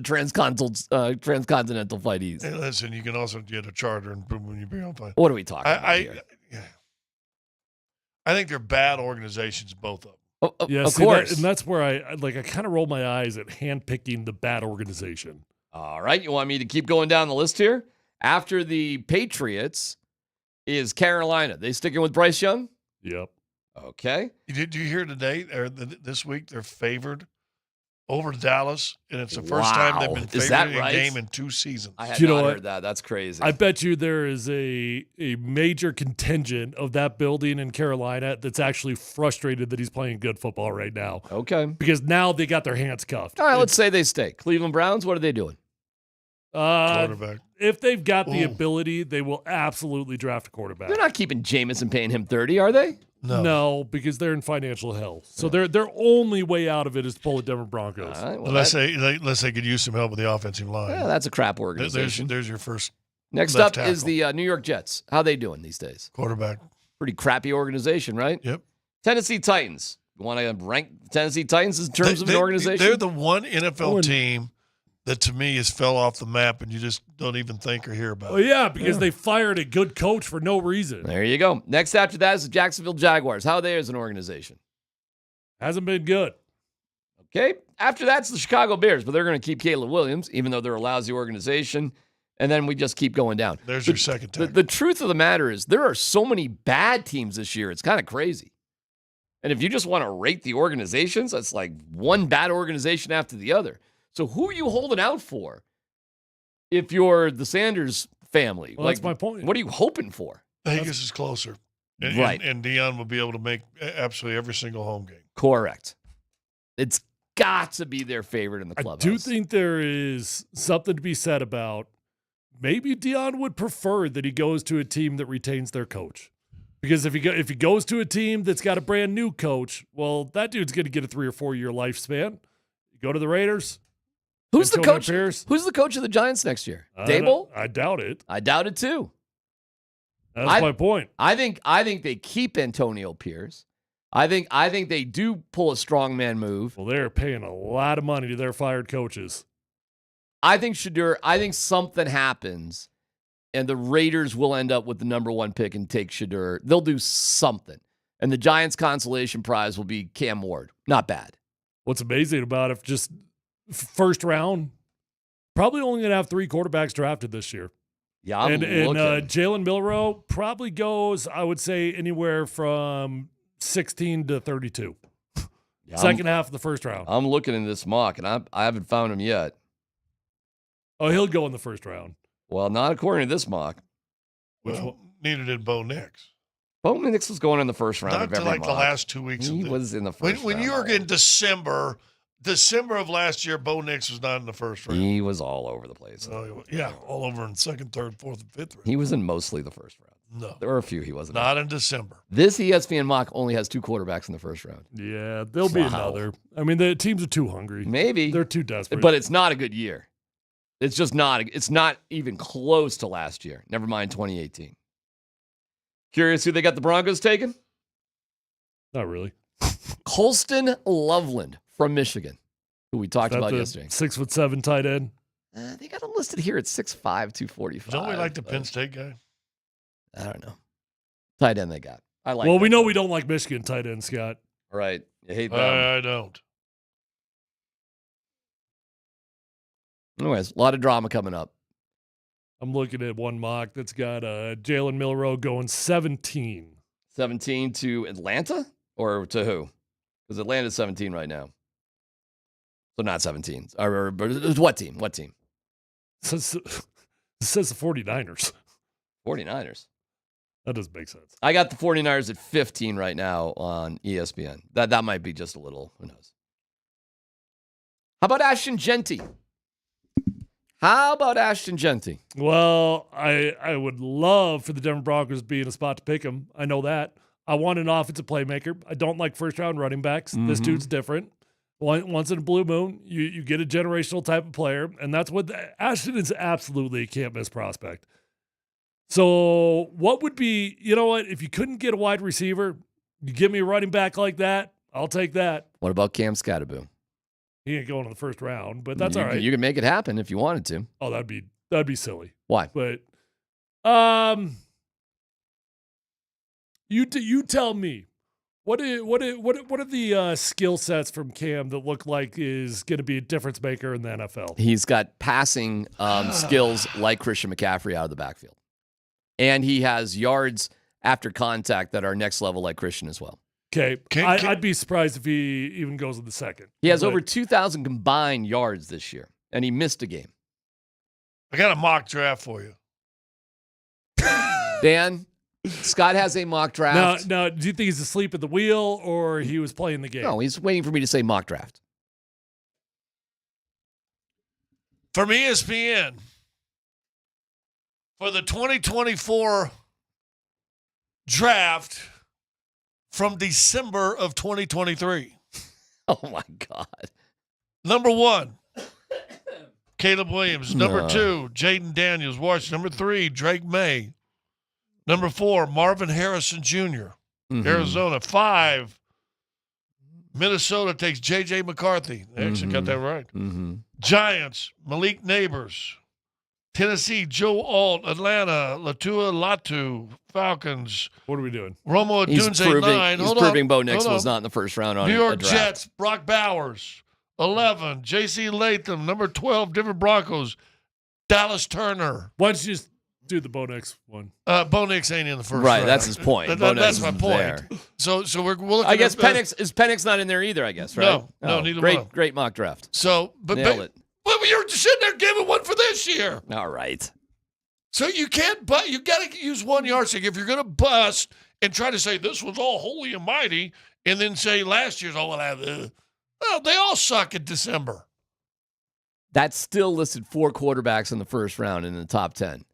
a transcontinental flight easy. Hey, listen, you can also get a charter and when you bring on flight. What are we talking about here? I think they're bad organizations, both of them. Of course. And that's where I kind of roll my eyes at handpicking the bad organization. All right, you want me to keep going down the list here? After the Patriots is Carolina. They sticking with Bryce Young? Yep. Okay. Did you hear today or this week they're favored over Dallas, and it's the first time they've been favored in a game in 2 seasons. I had not heard that. That's crazy. I bet you there is a major contingent of that building in Carolina that's actually frustrated that he's playing good football right now. Okay. Because now they got their hands cuffed. All right, let's say they stay. Cleveland Browns, what are they doing? Quarterback. If they've got the ability, they will absolutely draft a quarterback. They're not keeping Jameis and paying him $30, are they? No, because they're in financial hell. So their only way out of it is to pull the Denver Broncos. Right, well, unless they could use some help with the offensive line. Yeah, that's a crap organization. There's your first. Next left up is the New York Jets. How they doing these days? Quarterback. Pretty crappy organization, right? Yep. Tennessee Titans. You want to rank Tennessee Titans in terms of an organization? They're the one NFL team that to me has fell off the map and you just don't even think or hear about it. Yeah, because they fired a good coach for no reason. There you go. Next after that is the Jacksonville Jaguars. How are they as an organization? Hasn't been good. Okay. After that's the Chicago Bears, but they're going to keep Caleb Williams, even though they're a lousy organization. And then we just keep going down. There's your second tag. The truth of the matter is there are so many bad teams this year. It's kind of crazy. And if you just want to rate the organizations, that's like one bad organization after the other. So who are you holding out for? if you're the Sanders family. Well, that's my point. What are you hoping for? Vegas is closer. And, Right. And Dion will be able to make absolutely every single home game. Correct. It's got to be their favorite in the I clubhouse. do think there is something to be said about maybe Dion would prefer that he goes to a team that retains their coach. Because if he goes to a team that's got a brand new coach, well, that dude's going to get a 3 or 4 year lifespan. You go to the Raiders. Who's the Antonio coach? Pierce. Who's the coach of the Giants next year? I Dable? doubt it. I doubt it too. That's my point. I think they keep Antonio Pierce. I think they do pull a strongman move. Well, they're paying a lot of money to their fired coaches. I think something happens and the Raiders will end up with the number 1 pick and take Shedeur. They'll do something. And the Giants' consolation prize will be Cam Ward. Not bad. What's amazing about it, just first round, probably only going to have 3 quarterbacks drafted this year. Yeah, I'm and looking. Jalen Milroe probably goes, I would say, anywhere from 16 to 32. Yeah, Second half of the first round. I'm looking in this mock, and I haven't found him yet. Oh, he'll go in the first round. Well, not according to this mock. Well, neither did Bo Nix. Bo Nix was going in the first round Not of to every like mock. the last 2 weeks. He was in the first when round. you were in December of last year, Bo Nix was not in the first round. He was all over the place. Yeah, all over in second, third, fourth, and fifth round. He was in mostly the first round. No. There were a few he wasn't Not in December. This ESPN mock only has 2 quarterbacks in the first round. Yeah, there'll be another. I mean, the teams are too hungry. Maybe. They're too desperate. But it's not a good year. It's just not. It's not even close to last year. Never mind 2018. Curious who they got the Broncos taking? Not really. Colston Loveland from Michigan, who we talked about yesterday. 6'7" tight end. They got it listed here at 6'5", 245. Don't we like the Penn State guy? I don't know. Tight end they got. I like. Well, that. we know we don't like Michigan tight end, Scott. Right. You hate them. I don't. Anyways, a lot of drama coming up. I'm looking at one mock that's got Jalen Milroe going 17. 17 to Atlanta? Or to who? Because Atlanta's 17 right now. So not 17. But what team? What team? It says the 49ers. 49ers. That doesn't make sense. I got the 49ers at 15 right now on ESPN. That might be just a little. Who knows? How about Ashton Genty? Well, I would love for the Denver Broncos to be in a spot to pick him. I know that. I want an offensive playmaker. I don't like first-round running backs. This dude's different. Once in a blue moon, you get a generational type of player, and that's what Ashton is. Absolutely a can't-miss prospect. So what would be, you know what, if you couldn't get a wide receiver, you give me a running back like that, I'll take that. What about Cam Scatterboom? He ain't going in the first round, but that's all right. You can make it happen if you wanted to. Oh, that'd be silly. Why? But you tell me. What are the skill sets from Cam that look like is going to be a difference maker in the NFL? He's got passing skills like Christian McCaffrey out of the backfield. And he has yards after contact that are next level like Christian as well. Okay, I'd be surprised if he even goes in the second. He has over 2,000 combined yards this year, and he missed a game. I got a mock draft for you. Dan, Scott has a mock draft. Now, do you think he's asleep at the wheel or he was playing the game? No, he's waiting for me to say mock draft. From ESPN, for the 2024 draft from December of 2023. Oh, my God. Number 1, Caleb Williams. Number 2, Jaden Daniels, Washington. Number 3, Drake May. Number 4, Marvin Harrison Jr., Arizona. 5, Minnesota takes J.J. McCarthy. They actually got that right. Giants, Malik Neighbors. Tennessee, Joe Alt. Atlanta, Latua Latu. Falcons. What are we doing? Romo Odunze, 9. He's proving Bo Nix was not in the first round on New York a draft. Jets, Brock Bowers. 11, J.C. Latham. Number 12, Denver Broncos, Dallas Turner. Why don't you just do the Bo Nix one? Bo Nix ain't in the first right, round. that's his point. That's my point. There. So we're looking I guess at Penix not in there either, I guess, right? No, neither great, one. Great mock draft. So, but Nailed it. But you're sitting there giving one for this year. All right. So you can't but you got to use one yardstick. If you're going to bust and try to say this was all holy and mighty, and then say last year's well, they all suck in December. That still listed 4 quarterbacks in the first round in the top 10.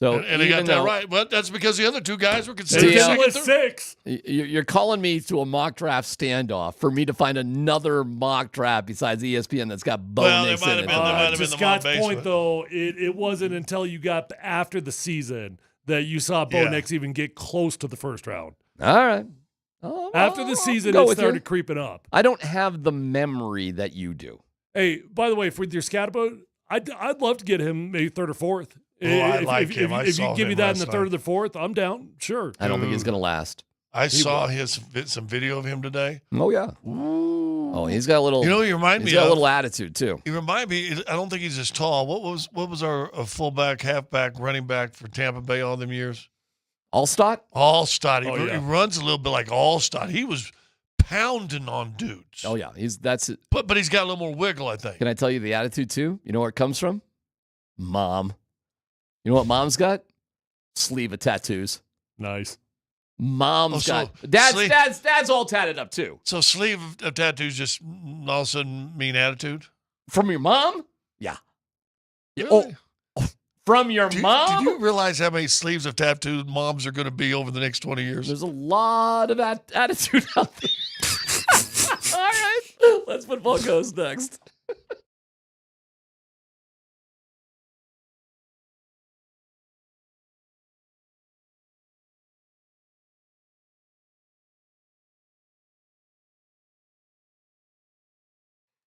So and they got that right, but that's because the other 2 guys were considered considered six. You're calling me to a mock draft standoff for me to find another mock draft besides ESPN that's got Bo Nix in it. To Scott's point, though, it wasn't until you got after the season that you saw Bo Nix even get close to the first round. All right. After the season, it started creeping up. I don't have the memory that you do. Hey, by the way, for your Scatterbo, I'd love to get him maybe 3rd or 4th. I like him. If you give me that in the 3rd or the 4th, I'm down. Sure. I don't think he's going to last. I saw some video of him today. Oh, yeah. Oh, he's got a little. You know, he remind me He's got of a little attitude, too. He remind me, I don't think he's as tall. What was our fullback, halfback, running back for Tampa Bay all them years? Allstott? Allstott. He runs a little bit like Allstott. He was pounding on dudes. Oh, yeah. That's it. But he's got a little more wiggle, I think. Can I tell you the attitude, too? You know where it comes from? Mom. You know what Mom's got? Sleeve of tattoos. Nice. Mom's got. Dad's all tatted up, too. So sleeve of tattoos just all of a sudden mean attitude? From your mom? Yeah. Really? Oh, from your mom? Do you realize how many sleeves of tattooed moms are going to be over the next 20 years? There's a lot of attitude out there. All right. Let's Football Goes next.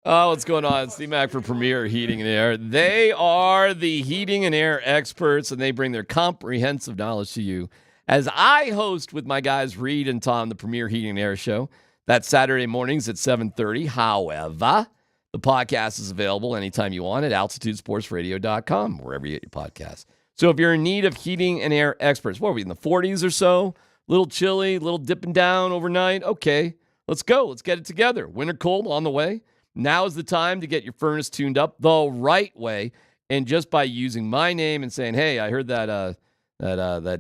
Oh, what's going on? Steve Mack for Premier Heating and Air. They are the heating and air experts, and they bring their comprehensive knowledge to you. As I host with my guys Reed and Tom, the Premier Heating and Air Show, that's Saturday mornings at 7:30. However, the podcast is available anytime you want at altitudesportsradio.com, wherever you get your podcasts. So if you're in need of heating and air experts, what are we, in the 40s or so? A little chilly, a little dipping down overnight? Okay, let's go. Let's get it together. Winter cold on the way. Now is the time to get your furnace tuned up the right way, and just by using my name and saying, "Hey, I heard that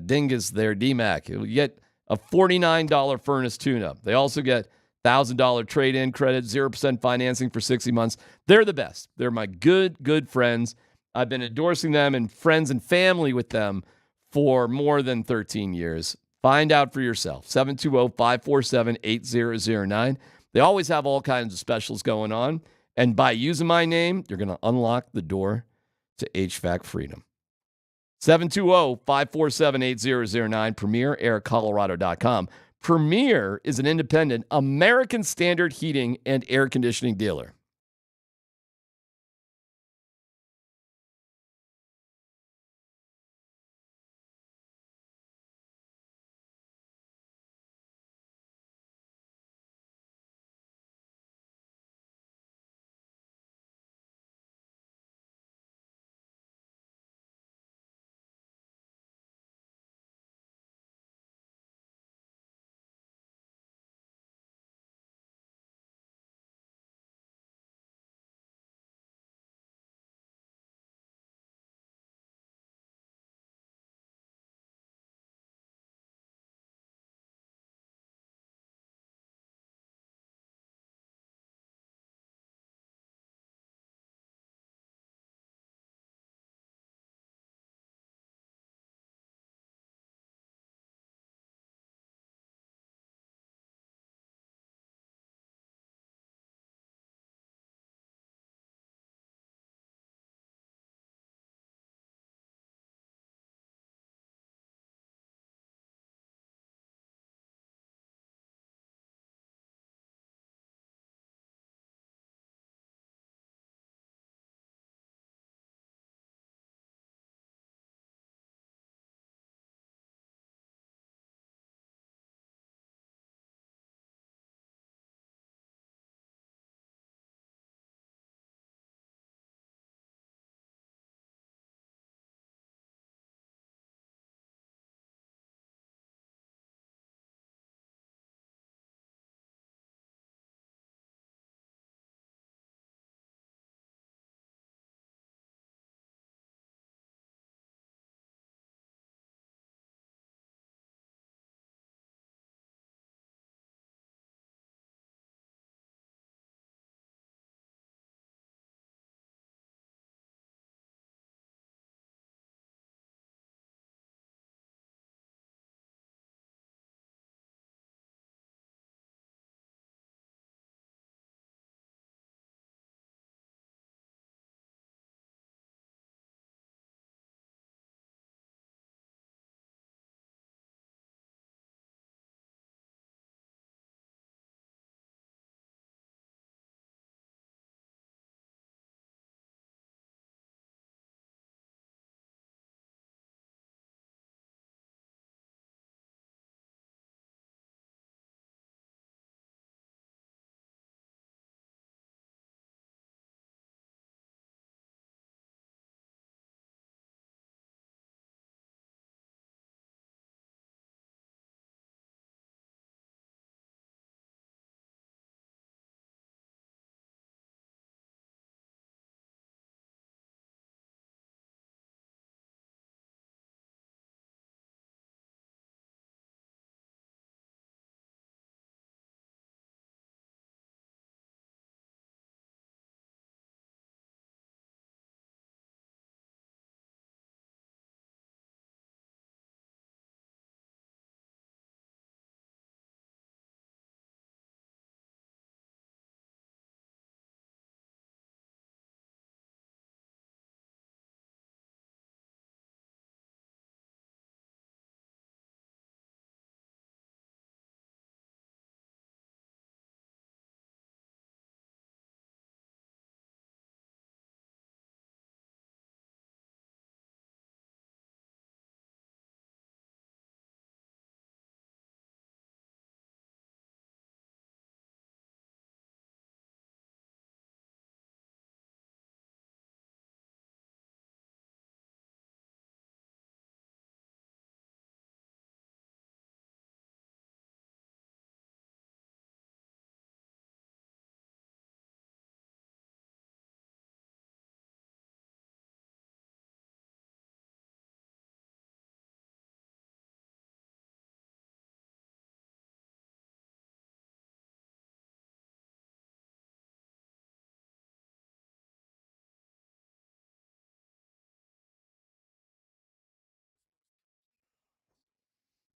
dingus there, DMAC," you get a $49 furnace tune-up. They also get $1,000 trade-in credit, 0% financing for 60 months. They're the best. They're my good friends. I've been endorsing them and friends and family with them for more than 13 years. Find out for yourself. 720-547-8009. They always have all kinds of specials going on. And by using my name, you're going to unlock the door to HVAC freedom. 720-547-8009, PremierAirColorado.com. Premier is an independent American Standard heating and air conditioning dealer.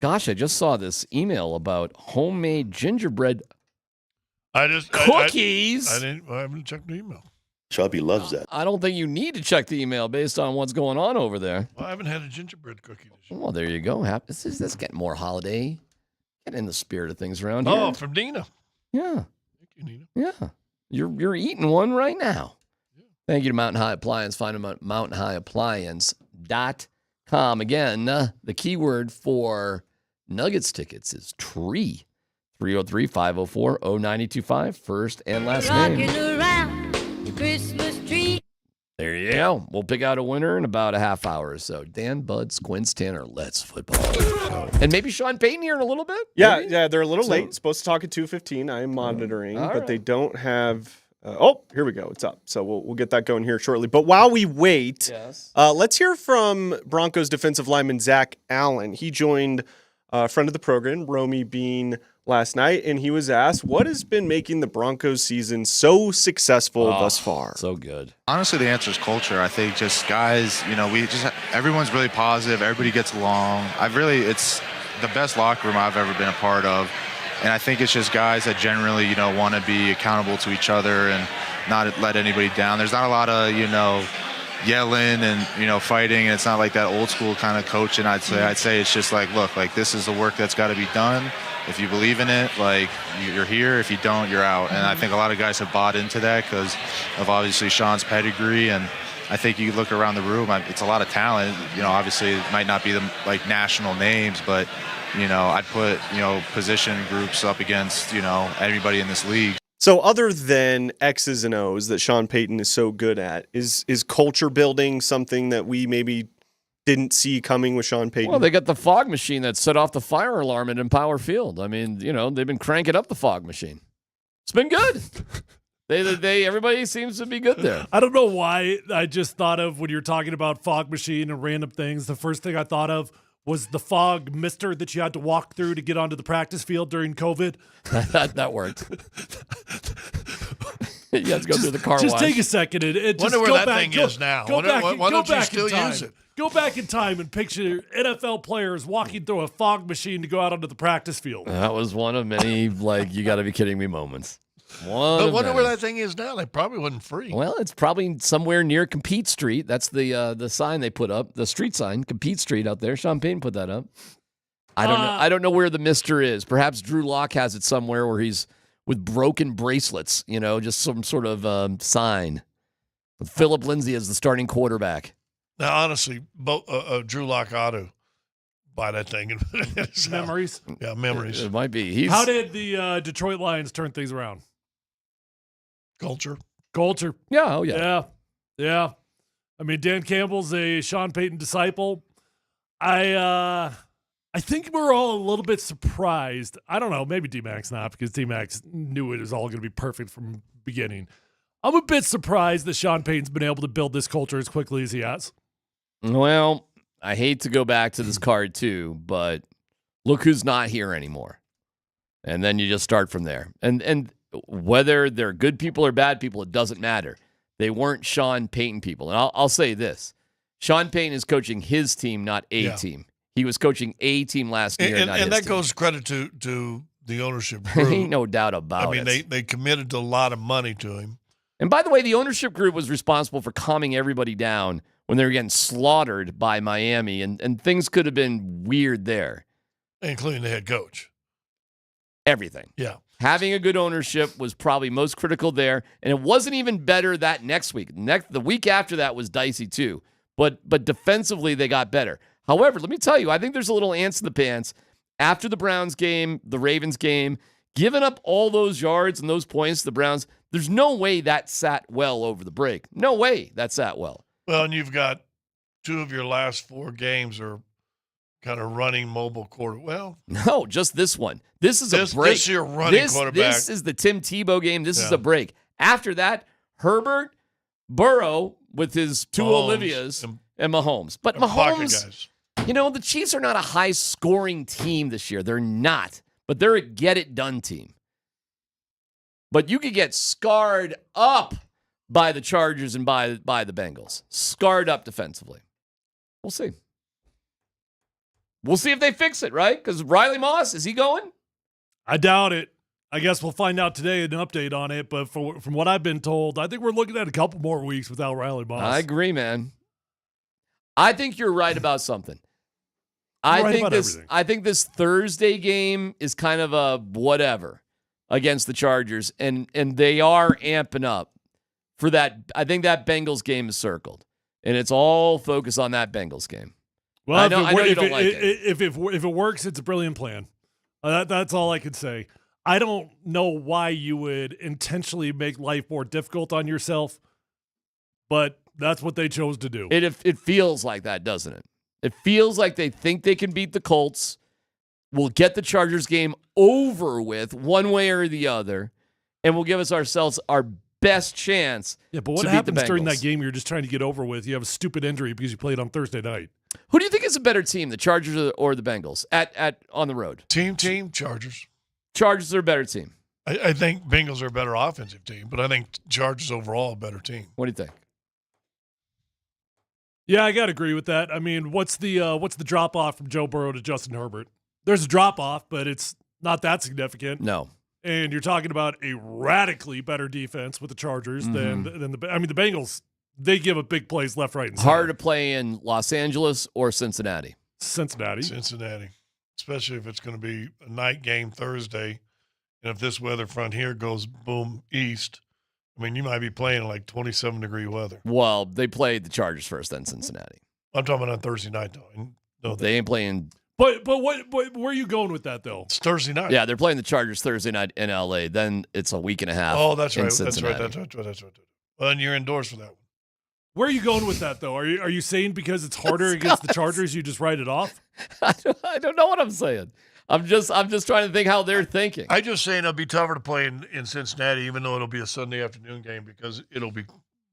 Gosh, I just saw this email about homemade gingerbread cookies. I haven't checked the email. Chubby loves that. I don't think you need to check the email based on what's going on over there. Well, I haven't had a gingerbread cookie this year. Well, there you go. This is getting more holiday. Get in the spirit of things around here. Oh, from Dina. Yeah. Thank you, Nina. Yeah. You're eating one right now. Yeah. Thank you to Mountain High Appliance. Find them at mountainhighappliance.com. Again, the keyword for Nuggets tickets is tree. 303-504-0925. First and last name. Around the Christmas tree. There you go. We'll pick out a winner in about a half hour or so. Dan, Bud, Squints, Tanner, let's football. And maybe Sean Payton here in a little bit? Yeah, maybe? yeah, they're a little late. Supposed to talk at 2:15. I am monitoring, but right. they don't have. Here we go. It's up. So we'll get that going here shortly. But while we wait, let's hear from Broncos defensive lineman Zach Allen. He joined a friend of the program, Romy Bean, last night, and he was asked what has been making the Broncos season so successful thus far. So good. Honestly, the answer is culture. I think just guys, everyone's really positive. Everybody gets along. It's the best locker room I've ever been a part of. And I think it's just guys that generally, want to be accountable to each other and not let anybody down. There's not a lot of, yelling and, fighting. And it's not like that old school kind of coaching, I'd say it's just like, look, like this is the work that's got to be done. If you believe in it, like you're here. If you don't, you're out. And I think a lot of guys have bought into that because of obviously Sean's pedigree. And I think you look around the room, it's a lot of talent. Obviously it might not be the national names, but I'd put position groups up against everybody in this league. So other than X's and O's that Sean Payton is so good at, is culture building something that we maybe didn't see coming with Sean Payton? Well, they got the fog machine that set off the fire alarm at Empower Field. I mean, they've been cranking up the fog machine. It's been good. Everybody seems to be good there. I don't know why I just thought of, when you're talking about fog machine and random things, the first thing I thought of was the fog mister that you had to walk through to get onto the practice field during COVID. that worked. You have to go through the car wash. Just take a second and just wonder where go that back, thing go, is now. Go back, why go don't you back still in time. use it? Go back in time and picture NFL players walking through a fog machine to go out onto the practice field. That was one of many, you got to be kidding me moments. But wonder where that thing is now. They probably wasn't free. Well, it's probably somewhere near Compete Street. That's the sign they put up, the street sign, Compete Street out there. Sean Payton put that up. I don't know. I don't know where the mister is. Perhaps Drew Lock has it somewhere where he's with broken bracelets, just some sort of sign. With Philip Lindsay as the starting quarterback. Now, honestly, Drew Lock ought to buy that thing. Memories? Yeah, memories. It might be. How did the Detroit Lions turn things around? Culture. Yeah, oh yeah. Yeah. I mean, Dan Campbell's a Sean Payton disciple. I think we're all a little bit surprised. I don't know, maybe D-Max not, because D-Max knew it was all going to be perfect from the beginning. I'm a bit surprised that Sean Payton's been able to build this culture as quickly as he has. Well, I hate to go back to this card too, but look who's not here anymore. And then you just start from there. And whether they're good people or bad people, it doesn't matter. They weren't Sean Payton people. And I'll say this. Sean Payton is coaching his team, not a team. He was coaching a team last year, and not his that team. goes credit to the ownership group. Ain't no doubt about it. I mean, they committed a lot of money to him. And by the way, the ownership group was responsible for calming everybody down when they were getting slaughtered by Miami, and things could have been weird there. Including the head coach. Everything. Yeah. Having a good ownership was probably most critical there, and it wasn't even better that next week. The week after that was dicey too, but defensively they got better. However, let me tell you, I think there's a little ants in the pants after the Browns game, the Ravens game, giving up all those yards and those points to the Browns. There's no way that sat well over the break. No way that sat well. Well, and you've got 2 of your last 4 games are kind of running mobile quarter. Well, no, just this one. This is a break. This year running quarterback. This is the Tim Tebow game. This is a break. After that, Herbert, Burrow with his 2 Olivias, and Mahomes. But Mahomes, the Chiefs are not a high-scoring team this year. They're not. But they're a get-it-done team. But you could get scarred up by the Chargers and by the Bengals. Scarred up defensively. We'll see. We'll see if they fix it, right? Because Riley Moss, is he going? I doubt it. I guess we'll find out today an update on it. But from what I've been told, I think we're looking at a couple more weeks without Riley Moss. I agree, man. I think you're right about something. Right I think this Thursday game is kind of a whatever against the Chargers, and they are amping up for that. I think that Bengals game is circled, and it's all focused on that Bengals game. Well, I know you don't like it. If it works, it's a brilliant plan. That's all I could say. I don't know why you would intentionally make life more difficult on yourself, but that's what they chose to do. It feels like that, doesn't it? It feels like they think they can beat the Colts. We'll get the Chargers game over with one way or the other, and we'll give ourselves our best chance. Yeah, but what to happens beat the during that Bengals. game you're just trying to get over with? You have a stupid injury because you played on Thursday night. Who do you think is a better team, the Chargers or the Bengals at on the road? Team, Chargers. Chargers are a better team. I think Bengals are a better offensive team, but I think Chargers overall a better team. What do you think? Yeah, I gotta agree with that. I mean, what's the drop off from Joe Burrow to Justin Herbert? There's a drop off, but it's not that significant. No. And you're talking about a radically better defense with the Chargers than the Bengals. They give up big plays left, right, and center. Hard to play in Los Angeles or Cincinnati. Cincinnati, especially if it's going to be a night game Thursday, and if this weather front here goes boom east. I mean, you might be playing in like 27-degree weather. Well, they played the Chargers first, then Cincinnati. I'm talking about on Thursday night, though. No, they ain't playing. But where are you going with that, though? It's Thursday night. Yeah, they're playing the Chargers Thursday night in L.A. Then it's a week and a half. Oh, that's in right. Cincinnati. That's right. Well, and you're indoors for that one. Where are you going with that, though? Are you saying because it's harder against the Chargers, you just write it off? I don't know what I'm saying. I'm just trying to think how they're thinking. I'm just saying it'll be tougher to play in Cincinnati, even though it'll be a Sunday afternoon game because it'll be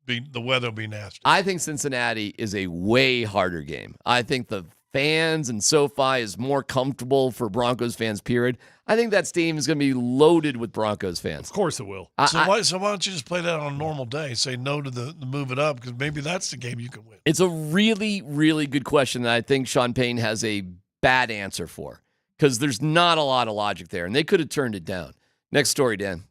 the weather will be nasty. I think Cincinnati is a way harder game. I think the fans and SoFi is more comfortable for Broncos fans, period. I think that stadium is going to be loaded with Broncos fans. Of course it will. So why don't you just play that on a normal day? Say no to the move it up because maybe that's the game you can win. It's a really, really good question that I think Sean Payton has a bad answer for because there's not a lot of logic there, and they could have turned it down. Next story, Dan.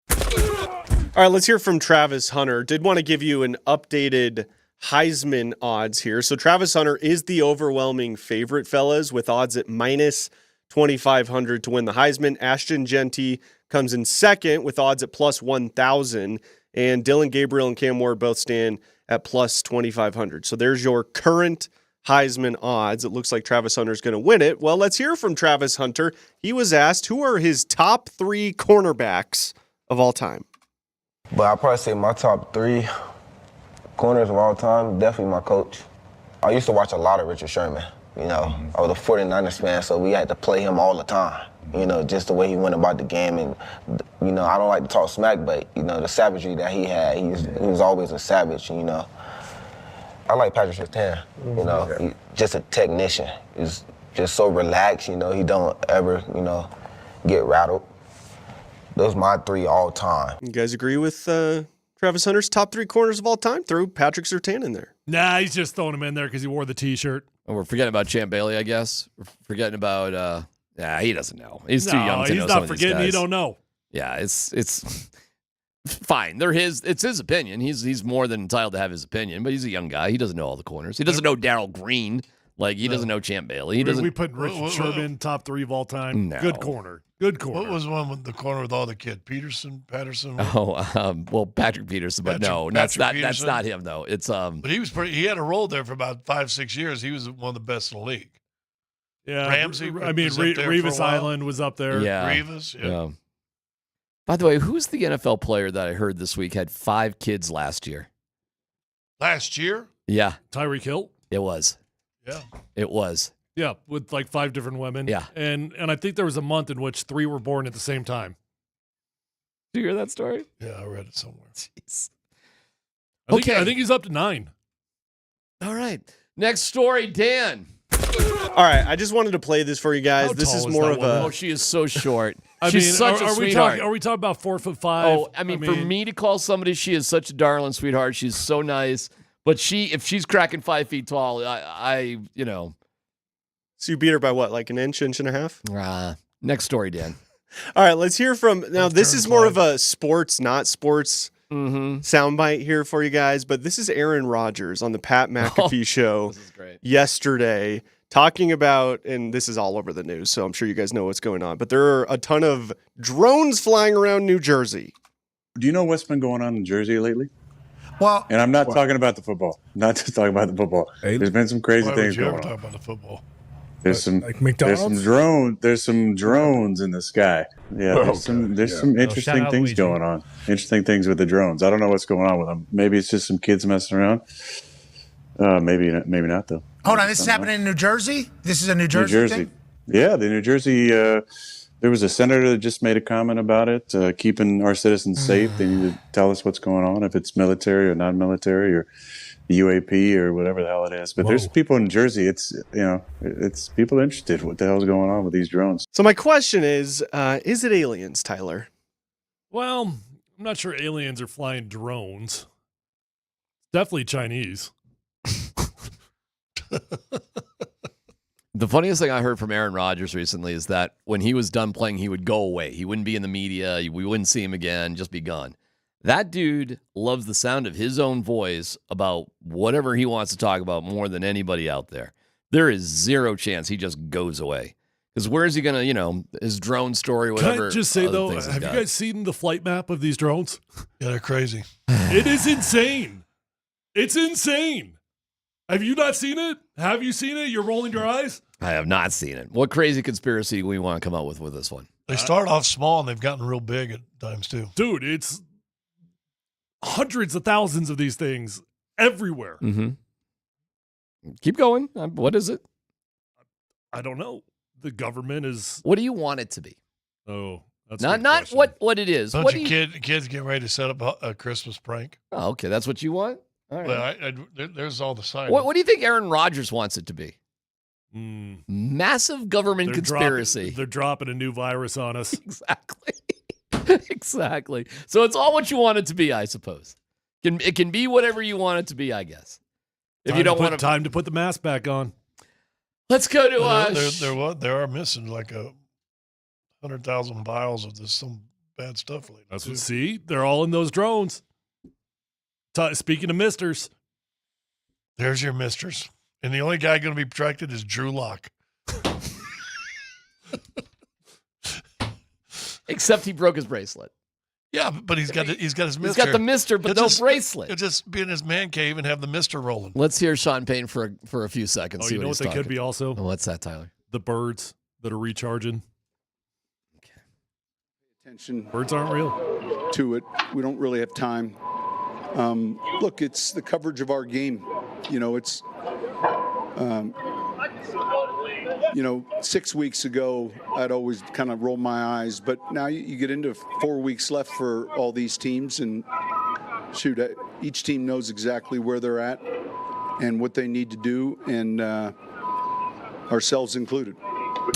All right, let's hear from Travis Hunter. Did want to give you an updated Heisman odds here. So Travis Hunter is the overwhelming favorite, fellas, with odds at minus 2,500 to win the Heisman. Ashton Genty comes in second with odds at plus 1,000. And Dylan Gabriel and Cam Ward both stand at plus 2,500. So there's your current Heisman odds. It looks like Travis Hunter is going to win it. Well, let's hear from Travis Hunter. He was asked who are his top 3 cornerbacks of all time. But I'll probably say my top 3 corners of all time, definitely my coach. I used to watch a lot of Richard Sherman. You know, I was a 49ers fan, so we had to play him all the time. You know, just the way he went about the game. And, you know, I don't like to talk smack, but, you know, the savagery that he had, he was always a savage, you know. I like Patrick Surtain, you know, he's just a technician. He's just so relaxed, you know, he don't ever, you know, get rattled. Those are my 3 all time. You guys agree with Travis Hunter's top 3 corners of all time? Throw Patrick Surtain in there. Nah, he's just throwing him in there because he wore the T-shirt. And we're forgetting about Champ Bailey, I guess. We're forgetting about, he doesn't know. He's too young to know some of these guys. He's not forgetting. He don't know. Yeah, it's fine. It's his opinion. He's more than entitled to have his opinion, but he's a young guy. He doesn't know all the corners. He doesn't know Darryl Green. Like, he doesn't know Champ Bailey. We put Richard Sherman top 3 of all time. No. Good corner. Good corner. What was the one with the corner with all the kid? Patterson? Well, Patrick Peterson, but that's not him though. It's But he had a role there for about 5-6 years. He was one of the best in the league. Yeah. Ramsey. I mean, Revis Island was up there. Yeah. Revis. Yeah. By the way, who's the NFL player that I heard this week had 5 kids last year? Last year? Yeah. Tyreek Hill? It was. Yeah. It was. Yeah, with like 5 different women. Yeah. And I think there was a month in which 3 were born at the same time. Did you hear that story? Yeah, I read it somewhere. Jeez. I think he's up to 9. All right. Next story, Dan. All right, I just wanted to play this for you guys. How This tall is is more that of woman? a. Oh, she is so short. She's such a sweetheart. Are we talking about 4'5"? Oh, I mean, for me to call somebody she is such a darling sweetheart, she's so nice. But if she's cracking 5 feet tall, I So you beat her by what, like an inch and a half? Next story, Dan. All right, let's hear from now. This is more of a sports, not sports soundbite here for you guys, but this is Aaron Rodgers on the Pat McAfee show yesterday talking about, and this is all over the news, so I'm sure you guys know what's going on, but there are a ton of drones flying around New Jersey. Do you know what's been going on in Jersey lately? Well, and I'm not talking about the football. Not just talking about the football. There's been some crazy things going on. Talk about the football. There's some like McDonald's? There's some drones in the sky. Yeah, there's some interesting things going on. Interesting things with the drones. I don't know what's going on with them. Maybe it's just some kids messing around. Maybe not though. Hold on, this is happening in New Jersey? This is a New Jersey thing? Yeah, the New Jersey. There was a senator that just made a comment about it, keeping our citizens safe. They need to tell us what's going on, if it's military or non-military or UAP or whatever the hell it is. But there's people in Jersey. It's people interested. What the hell's going on with these drones? So my question is it aliens, Tyler? Well, I'm not sure aliens are flying drones. Definitely Chinese. The funniest thing I heard from Aaron Rodgers recently is that when he was done playing, he would go away. He wouldn't be in the media. We wouldn't see him again, just be gone. That dude loves the sound of his own voice about whatever he wants to talk about more than anybody out there. There is zero chance he just goes away. Because where is he going to, his drone story, whatever. Can I just say, though, have you guys seen the flight map of these drones? Yeah, they're crazy. It is insane. It's insane. Have you not seen it? Have you seen it? You're rolling your eyes? I have not seen it. What crazy conspiracy do we want to come up with this one? They start off small and they've gotten real big at times too. Dude, it's hundreds of thousands of these things everywhere. Mm-hmm. Keep going. What is it? I don't know. The government is. What do you want it to be? Oh, that's not what it is. Bunch of kids getting ready to set up a Christmas prank. Oh, okay. That's what you want? All right. Well, there's all the signs. What do you think Aaron Rodgers wants it to be? Massive government conspiracy. They're dropping a new virus on us. Exactly. Exactly. So it's all what you want it to be, I suppose. It can be whatever you want it to be, I guess. If you don't want time to put the mask back on. Let's go to They are missing like 100,000 vials of this some bad stuff lately. That's what. See, they're all in those drones. Speaking of misters, there's your misters. And the only guy going to be protected is Drew Lock. Except he broke his bracelet. Yeah, but he's got his mister. He's got the mister, but no bracelet. He'll just be in his man cave and have the mister rolling. Let's hear Sean Payne for a few seconds. Oh, you know what they could be also? Oh, what's that, Tyler? The birds that are recharging. Okay. Attention. Birds aren't real. To it. We don't really have time. Look, it's the coverage of our game. It's 6 weeks ago, I'd always kind of roll my eyes, but now you get into 4 weeks left for all these teams, and each team knows exactly where they're at and what they need to do, and ourselves included.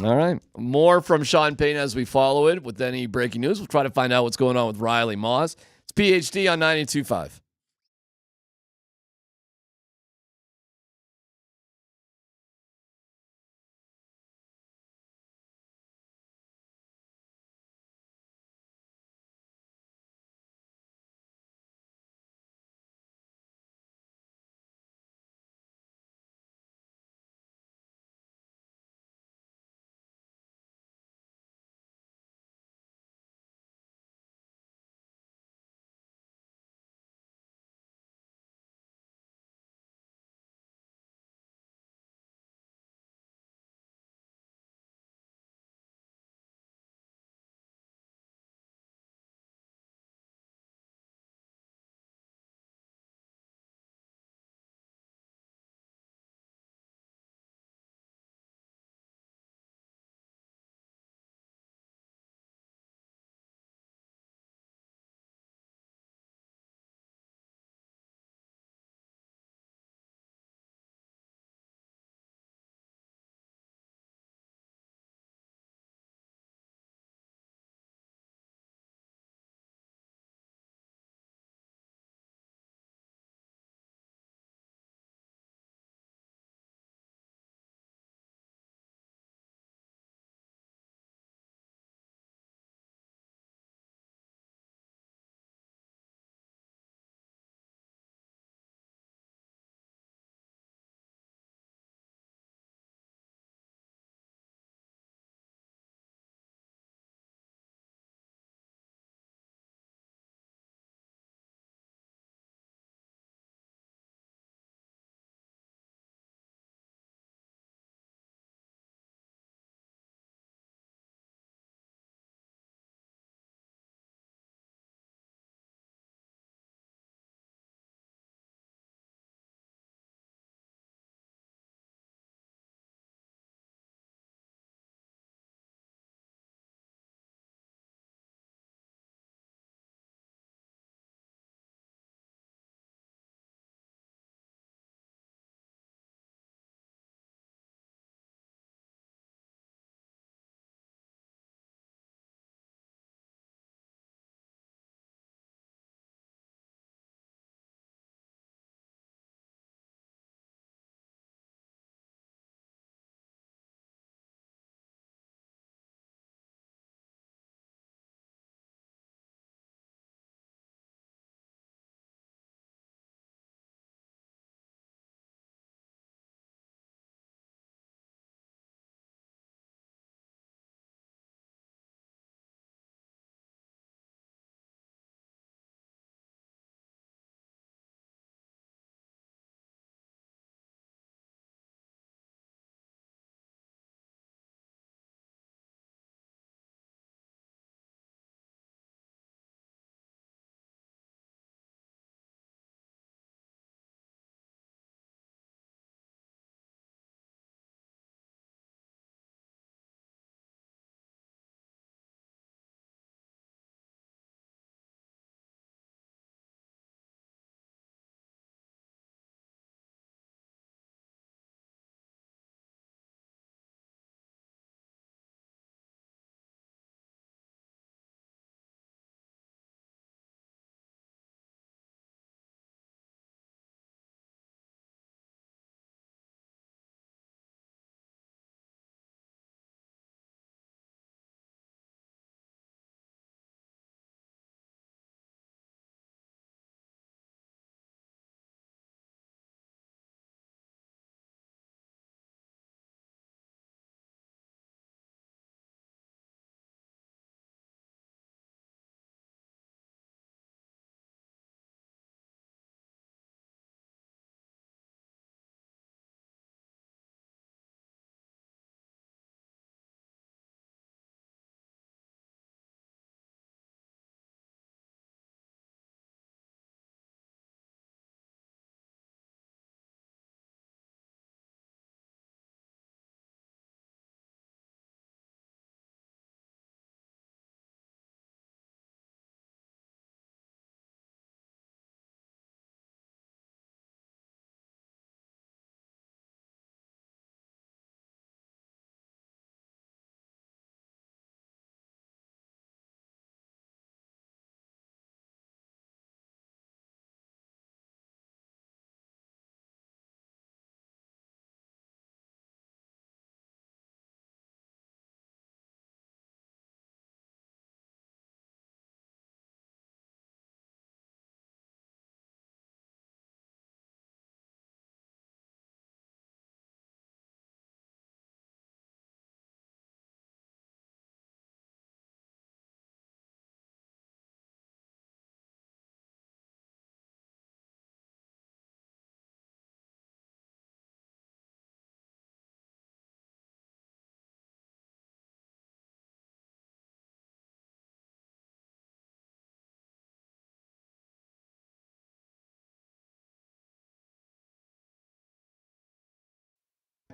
All right. More from Sean Payne as we follow it with any breaking news. We'll try to find out what's going on with Riley Moss. It's PhD on 92.5.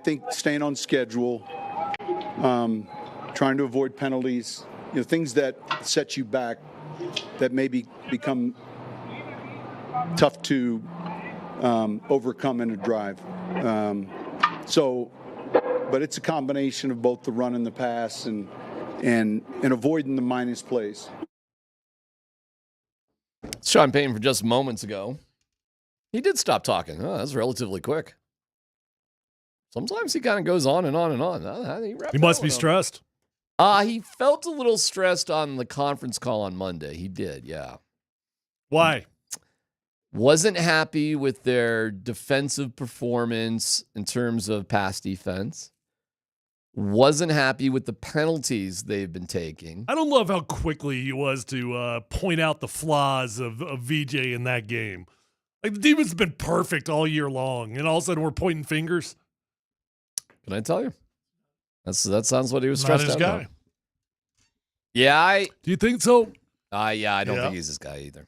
I think staying on schedule, trying to avoid penalties, things that set you back that maybe become tough to overcome in a drive. But it's a combination of both the run and the pass and avoiding the minus plays. Sean Payton from just moments ago. He did stop talking. Oh, that was relatively quick. Sometimes he kind of goes on and on and on. He must be stressed. He felt a little stressed on the conference call on Monday. He did, yeah. Why? Wasn't happy with their defensive performance in terms of pass defense. Wasn't happy with the penalties they've been taking. I don't love how quickly he was to point out the flaws of VJ in that game. Like, the defense has been perfect all year long, and all of a sudden we're pointing fingers. Can I tell you? That sounds what he was stressed Not his out guy. about. Yeah, Do you think so? yeah, I don't think he's this guy either.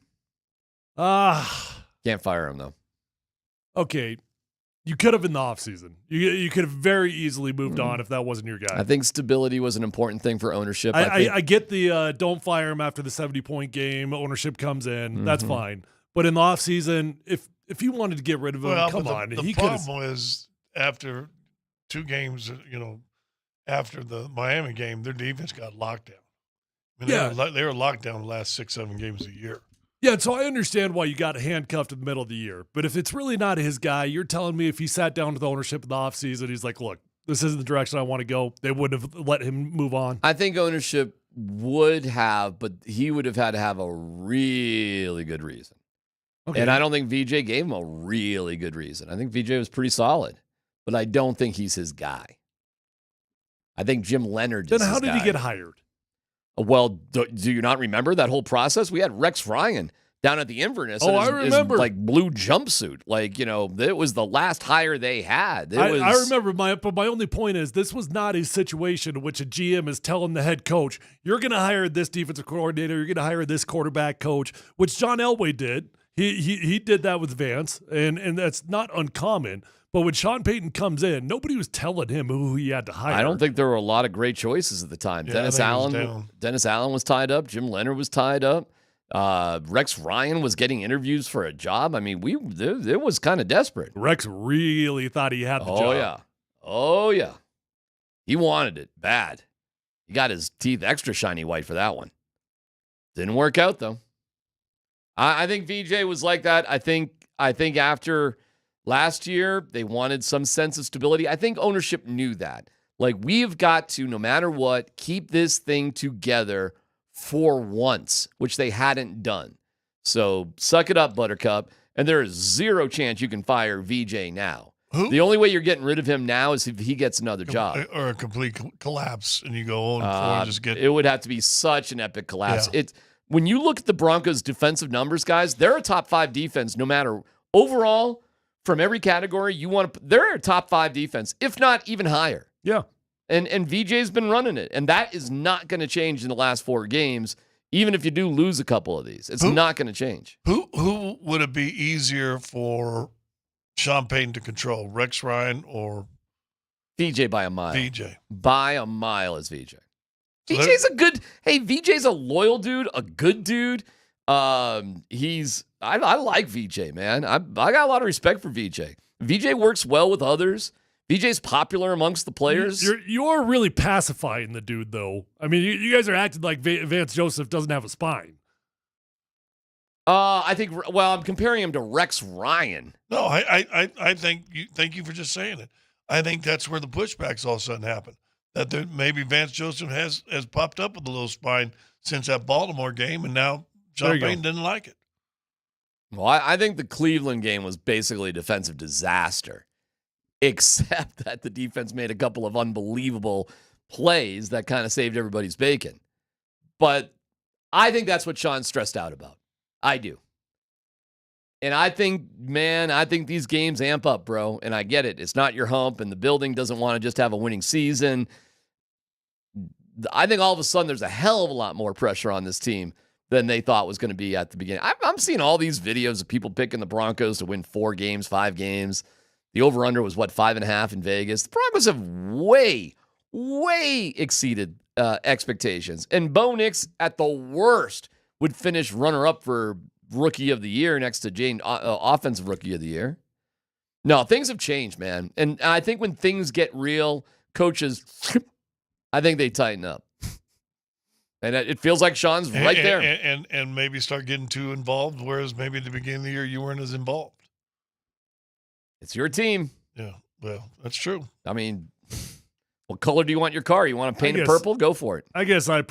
Ah. Can't fire him, though. Okay. You could have in the offseason. You could have very easily moved on if that wasn't your guy. I think stability was an important thing for ownership. I get the don't fire him after the 70-point game. Ownership comes in. That's fine. But in the offseason, if you wanted to get rid of him, come on. The problem is after 2 games, after the Miami game, their defense got locked down. They were locked down the last 6-7 games of the year. Yeah, so I understand why you got handcuffed in the middle of the year. But if it's really not his guy, you're telling me if he sat down with the ownership in the offseason, he's like, look, this isn't the direction I want to go, they wouldn't have let him move on? I think ownership would have, but he would have had to have a really good reason. Okay. And I don't think VJ gave him a really good reason. I think VJ was pretty solid, but I don't think he's his guy. I think Jim Leonard is his guy. Then how did he get hired? Well, do you not remember that whole process? We had Rex Ryan down at the Inverness. Oh, I remember. Like blue jumpsuit. Like, it was the last hire they had. I remember, but my only point is this was not a situation in which a GM is telling the head coach, you're going to hire this defensive coordinator, you're going to hire this quarterback coach, which John Elway did. He did that with Vance, and that's not uncommon. But when Sean Payton comes in, nobody was telling him who he had to hire. I don't think there were a lot of great choices at the time. Yeah, Dennis Allen was tied up. Jim Leonard was tied up. Rex Ryan was getting interviews for a job. I mean, it was kind of desperate. Rex really thought he had the job. Oh, yeah. He wanted it bad. He got his teeth extra shiny white for that one. Didn't work out, though. I think VJ was like that. I think after last year, they wanted some sense of stability. I think ownership knew that. Like, we've got to, no matter what, keep this thing together for once, which they hadn't done. So suck it up, Buttercup. And there is zero chance you can fire VJ now. Who? The only way you're getting rid of him now is if he gets another job. Or a complete collapse, and you go 0-4 and just get... It would have to be such an epic collapse. Yeah. When you look at the Broncos' defensive numbers, guys, they're a top 5 defense no matter overall. From every category, they're a top 5 defense, if not even higher. Yeah. And VJ's been running it. And that is not going to change in the last 4 games, even if you do lose a couple of these. It's not going to change. Who would it be easier for Sean Payton to control, Rex Ryan or VJ by a mile? VJ. By a mile is VJ. VJ's a loyal dude, a good dude. I like VJ, man. I got a lot of respect for VJ. VJ works well with others. VJ's popular amongst the players. You're really pacifying the dude, though. I mean, you guys are acting like Vance Joseph doesn't have a spine. I'm comparing him to Rex Ryan. No, I thank you for just saying it. I think that's where the pushbacks all of a sudden happen. That maybe Vance Joseph has popped up with a little spine since that Baltimore game, and now Sean Payton didn't like it. Well, I think the Cleveland game was basically a defensive disaster, except that the defense made a couple of unbelievable plays that kind of saved everybody's bacon. But I think that's what Sean's stressed out about. I do. And I think these games amp up, bro. And I get it. It's not your hump, and the building doesn't want to just have a winning season. I think all of a sudden there's a hell of a lot more pressure on this team than they thought was going to be at the beginning. I'm seeing all these videos of people picking the Broncos to win 4 games, 5 games. The over-under was, 5.5 in Vegas. The Broncos have way exceeded expectations. And Bo Nix, at the worst, would finish runner-up for Rookie of the Year next to Jane, Offensive Rookie of the Year. No, things have changed, man. And I think when things get real, coaches, I think they tighten up. And it feels like Sean's right there. And maybe start getting too involved, whereas maybe at the beginning of the year you weren't as involved. It's your team. Yeah, well, that's true. I mean, what color do you want your car? You want to paint it purple? Go for it. I guess I'm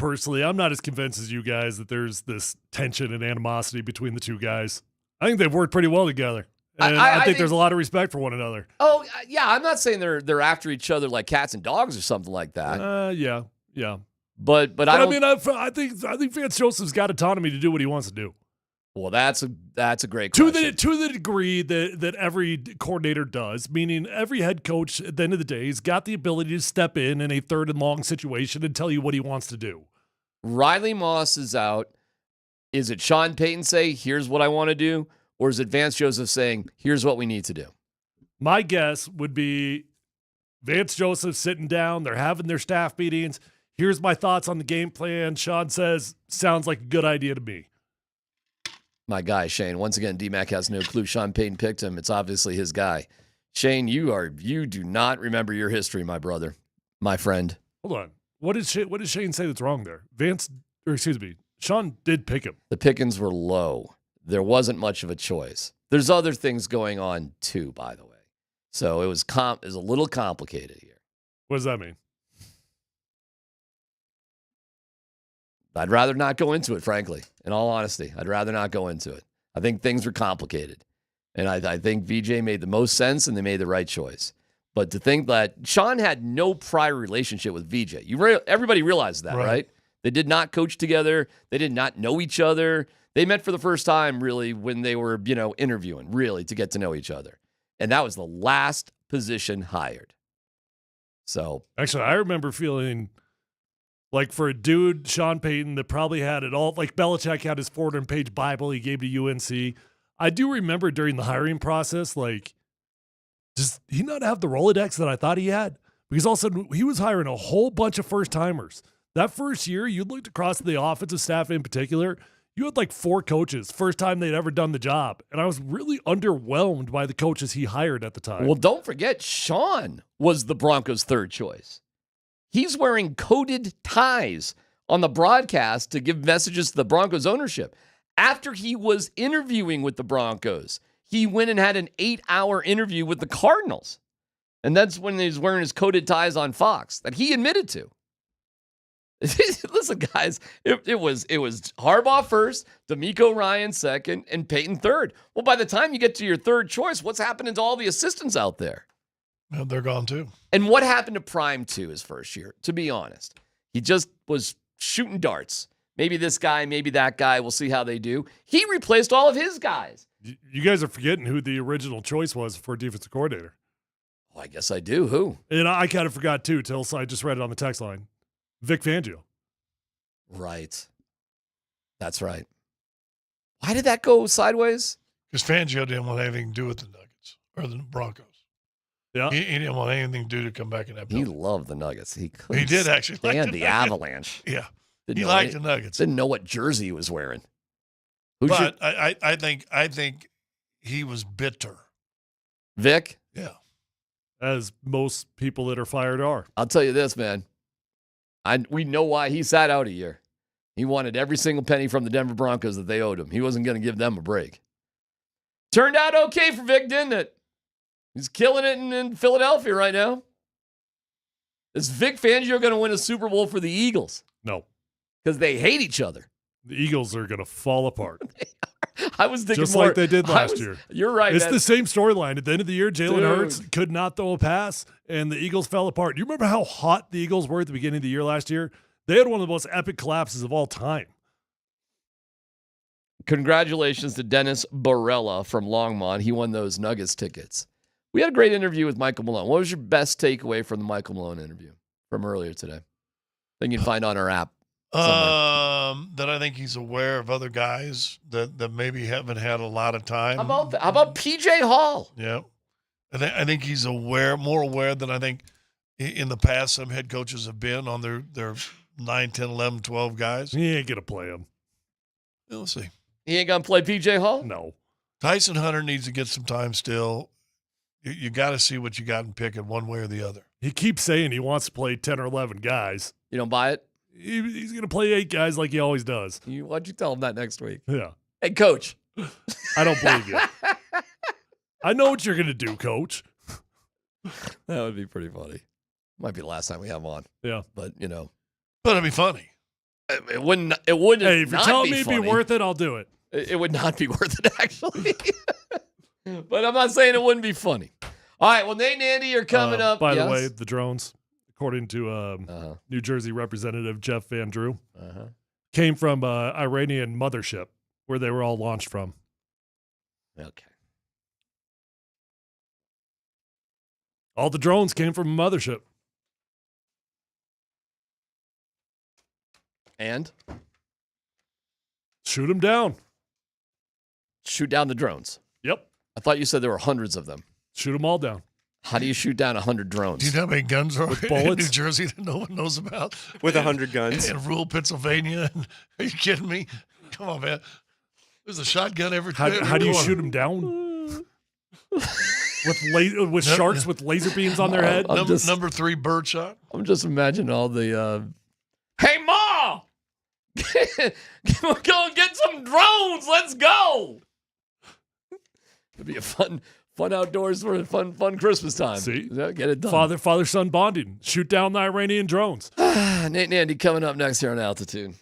not as convinced as you guys that there's this tension and animosity between the two guys. I think they've worked pretty well together. And I think there's a lot of respect for one another. Oh, yeah. I'm not saying they're after each other like cats and dogs or something like that. Yeah. But I mean, I think Vance Joseph's got autonomy to do what he wants to do. Well, that's a great question. To the degree that every coordinator does, meaning every head coach at the end of the day has got the ability to step in a third and long situation and tell you what he wants to do. Riley Moss is out. Is it Sean Payton say, here's what I want to do? Or is it Vance Joseph saying, here's what we need to do? My guess would be Vance Joseph sitting down. They're having their staff meetings. Here's my thoughts on the game plan. Sean says, sounds like a good idea to me. My guy, Shane. Once again, DMAC has no clue. Sean Payton picked him. It's obviously his guy. Shane, you do not remember your history, my brother, my friend. Hold on. What did Shane say that's wrong there? Sean did pick him. The pickings were low. There wasn't much of a choice. There's other things going on too, by the way. So it was a little complicated here. What does that mean? I'd rather not go into it, frankly. In all honesty, I'd rather not go into it. I think things were complicated. And I think VJ made the most sense and they made the right choice. But to think that Sean had no prior relationship with VJ, everybody realized that, right? They did not coach together. They did not know each other. They met for the first time, really, when they were, interviewing, really, to get to know each other. And that was the last position hired. So. Actually, I remember feeling like for a dude, Sean Payton, that probably had it all, like Belichick had his 400-page Bible he gave to UNC. I do remember during the hiring process, does he not have the Rolodex that I thought he had? Because all of a sudden, he was hiring a whole bunch of first-timers. That first year, you looked across the offensive staff in particular, you had 4 coaches, first time they'd ever done the job. And I was really underwhelmed by the coaches he hired at the time. Well, don't forget, Sean was the Broncos' third choice. He's wearing coded ties on the broadcast to give messages to the Broncos ownership. After he was interviewing with the Broncos, he went and had an 8-hour interview with the Cardinals. And that's when he was wearing his coded ties on Fox that he admitted to. Listen, guys, it was Harbaugh first, DeMeco Ryan second, and Payton third. Well, by the time you get to your third choice, what's happening to all the assistants out there? Well, they're gone too. And what happened to Prime 2 his first year? To be honest, he just was shooting darts. Maybe this guy, maybe that guy. We'll see how they do. He replaced all of his guys. You guys are forgetting who the original choice was for defensive coordinator. Oh, I guess I do. Who? And I kind of forgot too, till I just read it on the text line. Vic Fangio. Right. That's right. Why did that go sideways? Because Fangio didn't want anything to do with the Nuggets or the Broncos. Yeah, he didn't want anything to do to come back in that building. He loved the Nuggets. He did actually stand the Avalanche. Yeah, he liked the Nuggets. Didn't know what jersey he was wearing. I think he was bitter. Vic? Yeah. As most people that are fired are. I'll tell you this, man. We know why he sat out a year. He wanted every single penny from the Denver Broncos that they owed him. He wasn't going to give them a break. Turned out okay for Vic, didn't it? He's killing it in Philadelphia right now. Is Vic Fangio going to win a Super Bowl for the Eagles? No. Because they hate each other. The Eagles are going to fall apart. I was thinking just more, like they did last year. You're right. It's the same storyline. At the end of the year, Jalen Hurts could not throw a pass, and the Eagles fell apart. Do you remember how hot the Eagles were at the beginning of the year last year? They had one of the most epic collapses of all time. Congratulations to Dennis Barella from Longmont. He won those Nuggets tickets. We had a great interview with Michael Malone. What was your best takeaway from the Michael Malone interview from earlier today? I think you can find on our app. That I think he's aware of other guys that maybe haven't had a lot of time. How about PJ Hall? Yeah. I think he's more aware than I think in the past some head coaches have been on their 9, 10, 11, 12 guys. He ain't going to play him. We'll see. He ain't going to play P.J. Hall? No. Tyson Hunter needs to get some time still. You got to see what you got in Pickett one way or the other. He keeps saying he wants to play 10 or 11 guys. You don't buy it? He's going to play 8 guys like he always does. Why'd you tell him that next week? Yeah. Hey, Coach. I don't believe you. I know what you're going to do, Coach. That would be pretty funny. Might be the last time we have him on. Yeah. But, But it'd be funny. It wouldn't. Hey, if you're telling me it'd be worth it, I'll do it. It would not be worth it, actually. But I'm not saying it wouldn't be funny. All right. Well, Nate and Andy are coming up. By the way, the drones, according to New Jersey Representative Jeff Van Drew, came from Iranian mothership where they were all launched from. Okay. All the drones came from a mothership. And? Shoot them down. Shoot down the drones. Yep. I thought you said there were hundreds of them. Shoot them all down. How do you shoot down 100 drones? Do you know how many guns are With in bullets? New Jersey that no one knows about? With 100 guns. In rural Pennsylvania. Are you kidding me? Come on, man. There's a shotgun every How do you shoot them down? with sharks with laser beams on their head? Number 3 bird shot. I'm just imagining all the, hey, Ma! Go and get some drones. Let's go. It'd be a fun outdoors for a fun Christmas time. See? Get it done. Father-son bonding. Shoot down the Iranian drones. Nate and Andy coming up next here on Altitude.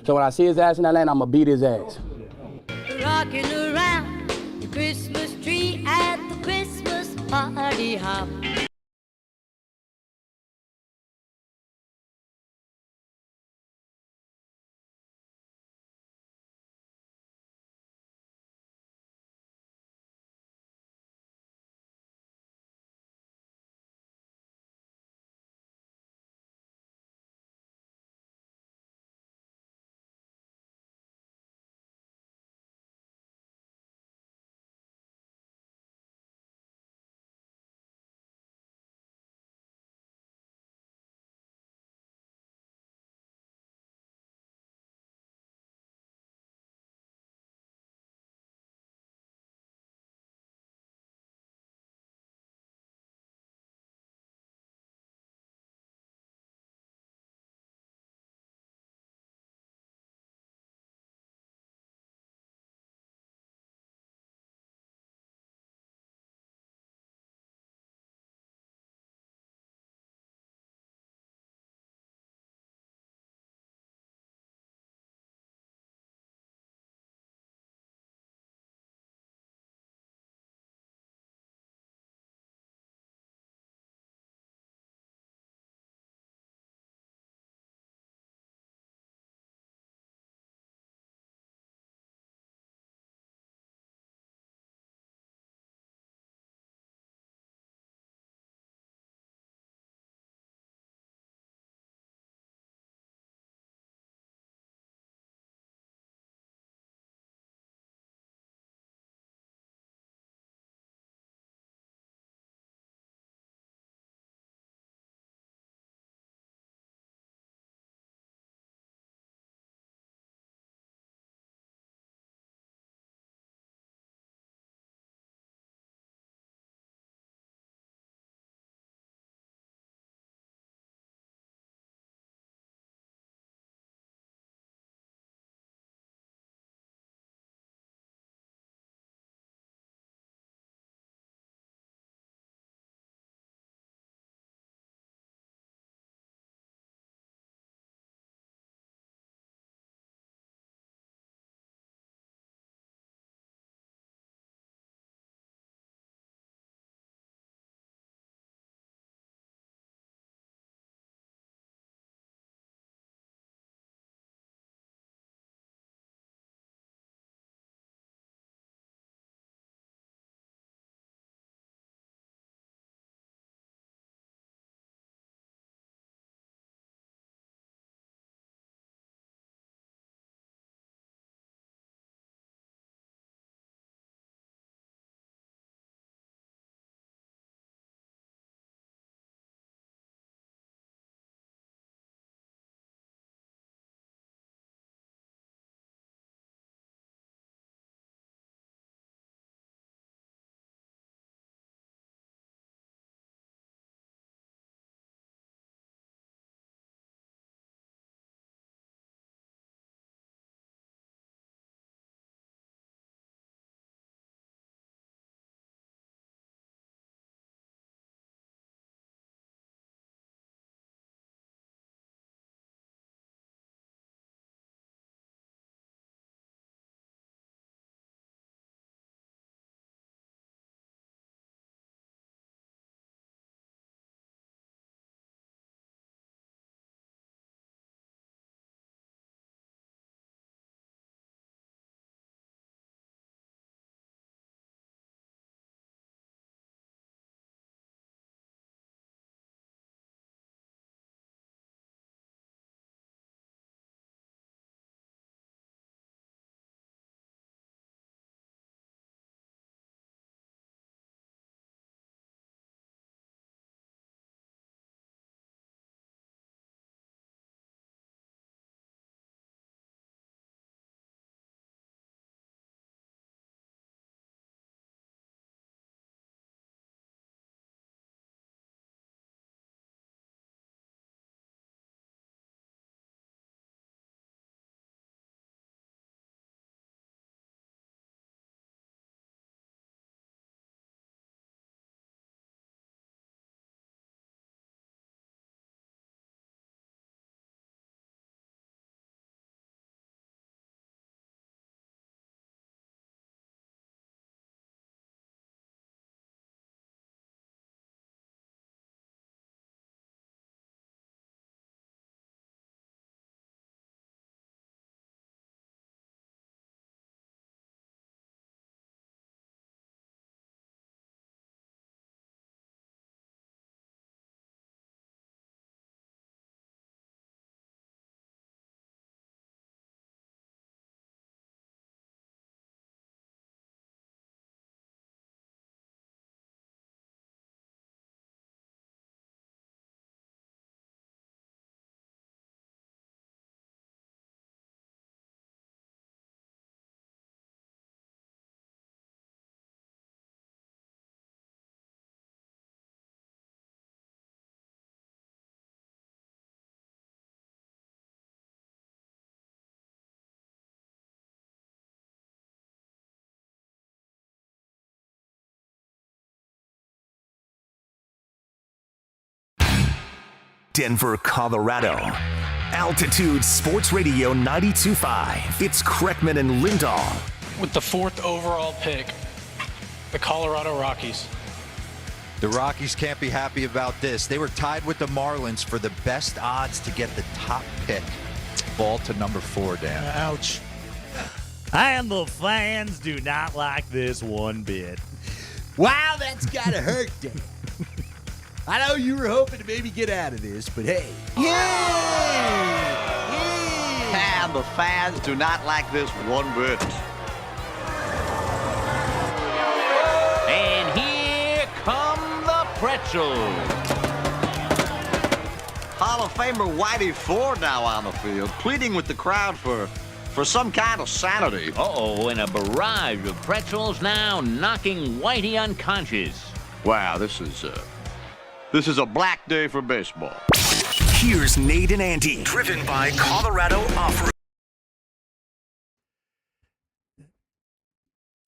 So when I see his ass in that lane, I'm going to beat his ass. Rocking around the Christmas tree at the Christmas party hop. Denver, Colorado. Altitude Sports Radio 92.5. It's Kreckman and Lindahl. With the 4th overall pick, the Colorado Rockies. The Rockies can't be happy about this. They were tied with the Marlins for the best odds to get the top pick. Ball to number 4, Dan. Ouch. And the fans do not like this one bit. Wow, that's gotta hurt, Dan. I know you were hoping to maybe get out of this, but hey. And the fans do not like this one bit. And here come the pretzels. Hall of Famer Whitey Ford now on the field, pleading with the crowd for some kind of sanity. Uh-oh, and a barrage of pretzels now knocking Whitey unconscious. Wow, this is a black day for baseball. Here's Nate and Andy, driven by Colorado Off-Road.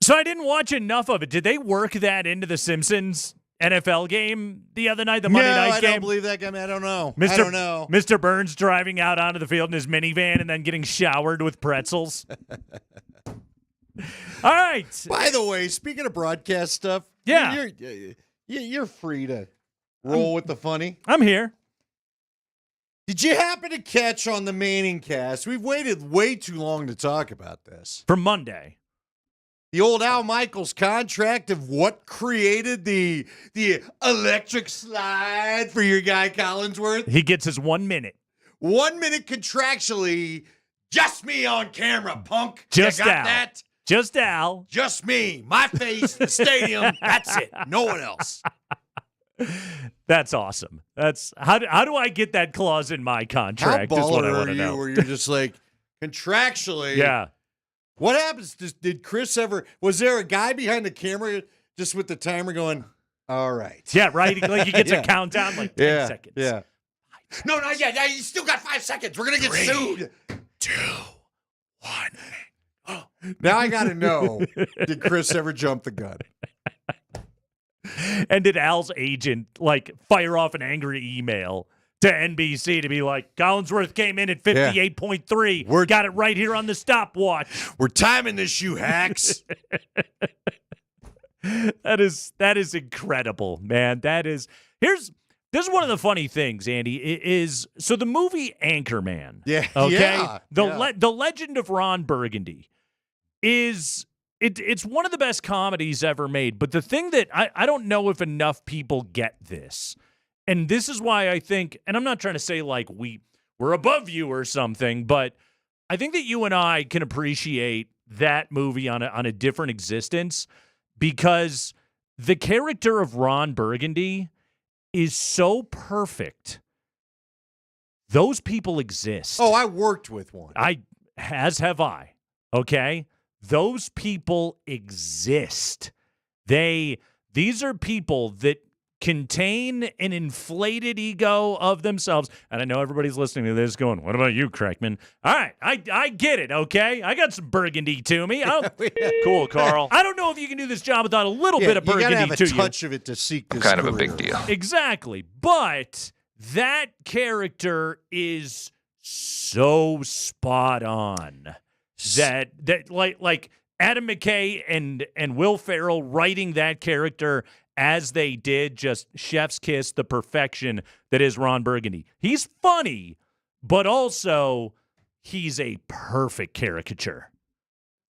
So I didn't watch enough of it. Did they work that into the Simpsons NFL game the other night, the Monday night game? I don't believe that game. I don't know. I don't know. Mr. Burns driving out onto the field in his minivan and then getting showered with pretzels. All right. By the way, speaking of broadcast stuff, yeah, you're free to roll with the funny. I'm here. Did you happen to catch on the Manning cast? We've waited way too long to talk about this. From Monday. The old Al Michaels contract of what created the electric slide for your guy Collinsworth. He gets his 1 minute. 1 minute contractually. Just me on camera, punk. Just you got Al. that? Just Al. Just me. My face, the stadium. That's it. No one else. That's awesome. That's how do I get that clause in my contract? How is what I baller want are to you know. where you're just like, contractually. Yeah. What happens? Did Chris ever, was there a guy behind the camera just with the timer going, all right. Yeah, right. Like he gets a countdown, like 10 seconds. Yeah. No, not yet. Yeah, you still got 5 seconds. We're going to get 3, sued. 2, 1. Oh. Now I got to know, did Chris ever jump the gun? And did Al's agent like fire off an angry email to NBC to be like, Collinsworth came in at 58.3. We're got it right here on the stopwatch. We're timing this, you hacks. That is incredible, man. This is one of the funny things, Andy, is so the movie Anchorman. Yeah. Okay. Yeah, The Legend of Ron Burgundy is it's one of the best comedies ever made. But the thing that I don't know if enough people get this. And this is why I think, and I'm not trying to say like we're above you or something, but I think that you and I can appreciate that movie on a different existence because the character of Ron Burgundy is so perfect. Those people exist. Oh, I worked with one. As have I. Okay? Those people exist. These are people that contain an inflated ego of themselves. And I know everybody's listening to this going, what about you, Kreckman? All right, I get it, okay? I got some burgundy to me. Cool, Carl. I don't know if you can do this job without a little bit of burgundy to you. You got to have a touch of it to seek this kind of a career. big deal. Exactly. But that character is so spot on that like Adam McKay and Will Ferrell writing that character as they did, just chef's kiss, the perfection that is Ron Burgundy. He's funny, but also he's a perfect caricature.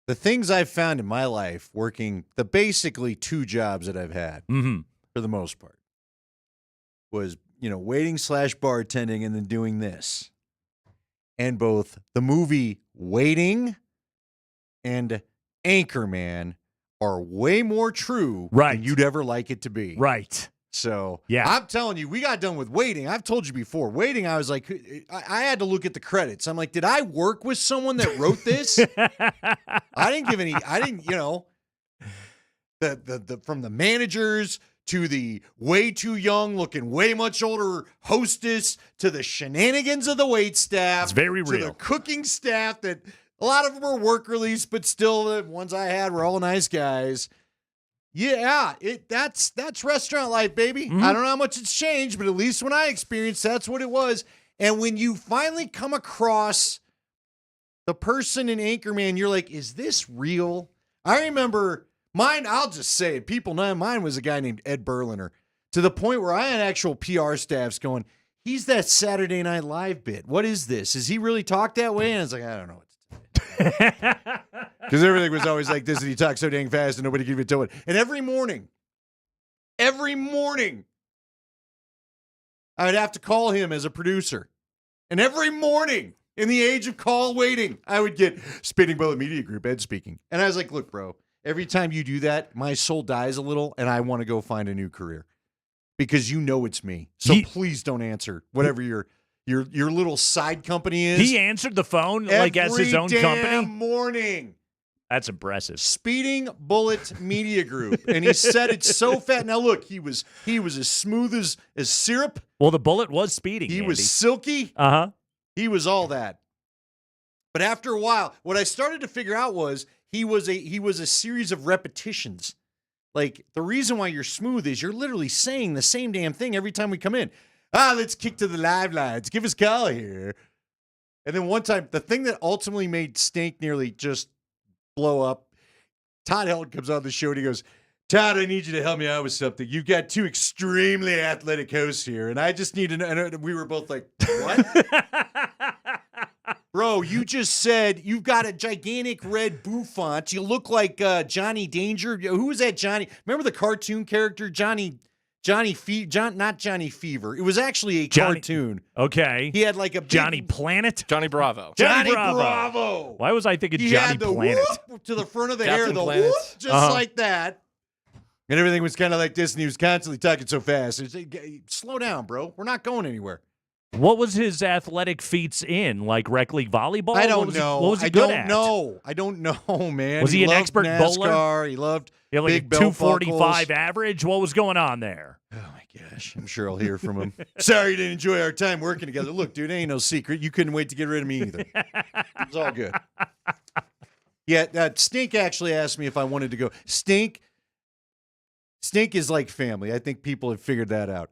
The things I've found in my life working the basically 2 jobs that I've had for the most part was, waiting / bartending and then doing this. And both the movie Waiting and Anchorman are way more true than you'd ever like it to be. Right. So, yeah. I'm telling you, we got done with Waiting. I've told you before. Waiting, I was like, I had to look at the credits. I'm like, did I work with someone that wrote this? I didn't, from the managers to the way too young, looking way much older hostess to the shenanigans of the wait staff. It's very real. To the cooking staff that a lot of them were work release, but still the ones I had were all nice guys. Yeah, that's restaurant life, baby. I don't know how much it's changed, but at least when I experienced, that's what it was. And when you finally come across the person in Anchorman, you're like, is this real? I remember mine, I'll just say it. People know mine was a guy named Ed Berliner, to the point where I had actual PR staffs going, he's that Saturday Night Live bit. What is this? Does he really talk that way? And I was like, I don't know what to because everything was always like this, and he talks so dang fast and nobody could even tell it. And every morning, I would have to call him as a producer. And every morning, in the age of call waiting, I would get Spinning Bullet Media Group, Ed speaking. And I was like, look, bro, every time you do that, my soul dies a little, and I want to go find a new career. Because you know it's me. So please don't answer whatever your little side company is. He answered the phone like as his own company? Every morning. That's impressive. Speeding Bullet Media Group. And he said it so fast. Now, look, he was as smooth as syrup. Well, the bullet was speeding, He Andy. was silky. Uh-huh. He was all that. But after a while, what I started to figure out was he was a series of repetitions. Like, the reason why you're smooth is you're literally saying the same damn thing every time we come in. Let's kick to the live lines. Give us a call here. And then one time, the thing that ultimately made Stink nearly just blow up, Todd Helton comes on the show and he goes, Todd, I need you to help me out with something. You've got two extremely athletic hosts here, and I just need to know. And we were both like, what? Bro, you just said you've got a gigantic red bouffant. You look like Johnny Danger. Who was that Johnny? Remember the cartoon character, not Johnny Fever. It was actually a cartoon. Okay. He had like a big, Johnny Planet? Johnny Bravo. Johnny Bravo. Why was I thinking He Johnny had the Planet? whoop to the front of the Captain hair, the Planet. whoop, just like that. And everything was kind of like this, and he was constantly talking so fast. It's like, slow down, bro. We're not going anywhere. What was his athletic feats in? Like rec league volleyball? I don't What know. what was he I good don't at? know. I don't know, man. Was he an loved expert NASCAR. bowler? He loved He had like big a belt 245 buckles. average? What was going on there? Oh, my gosh. I'm sure I'll hear from him. Sorry you didn't enjoy our time working together. Look, dude, ain't no secret. You couldn't wait to get rid of me either. It's all good. Yeah, Stink actually asked me if I wanted to go. Stink is like family. I think people have figured that out.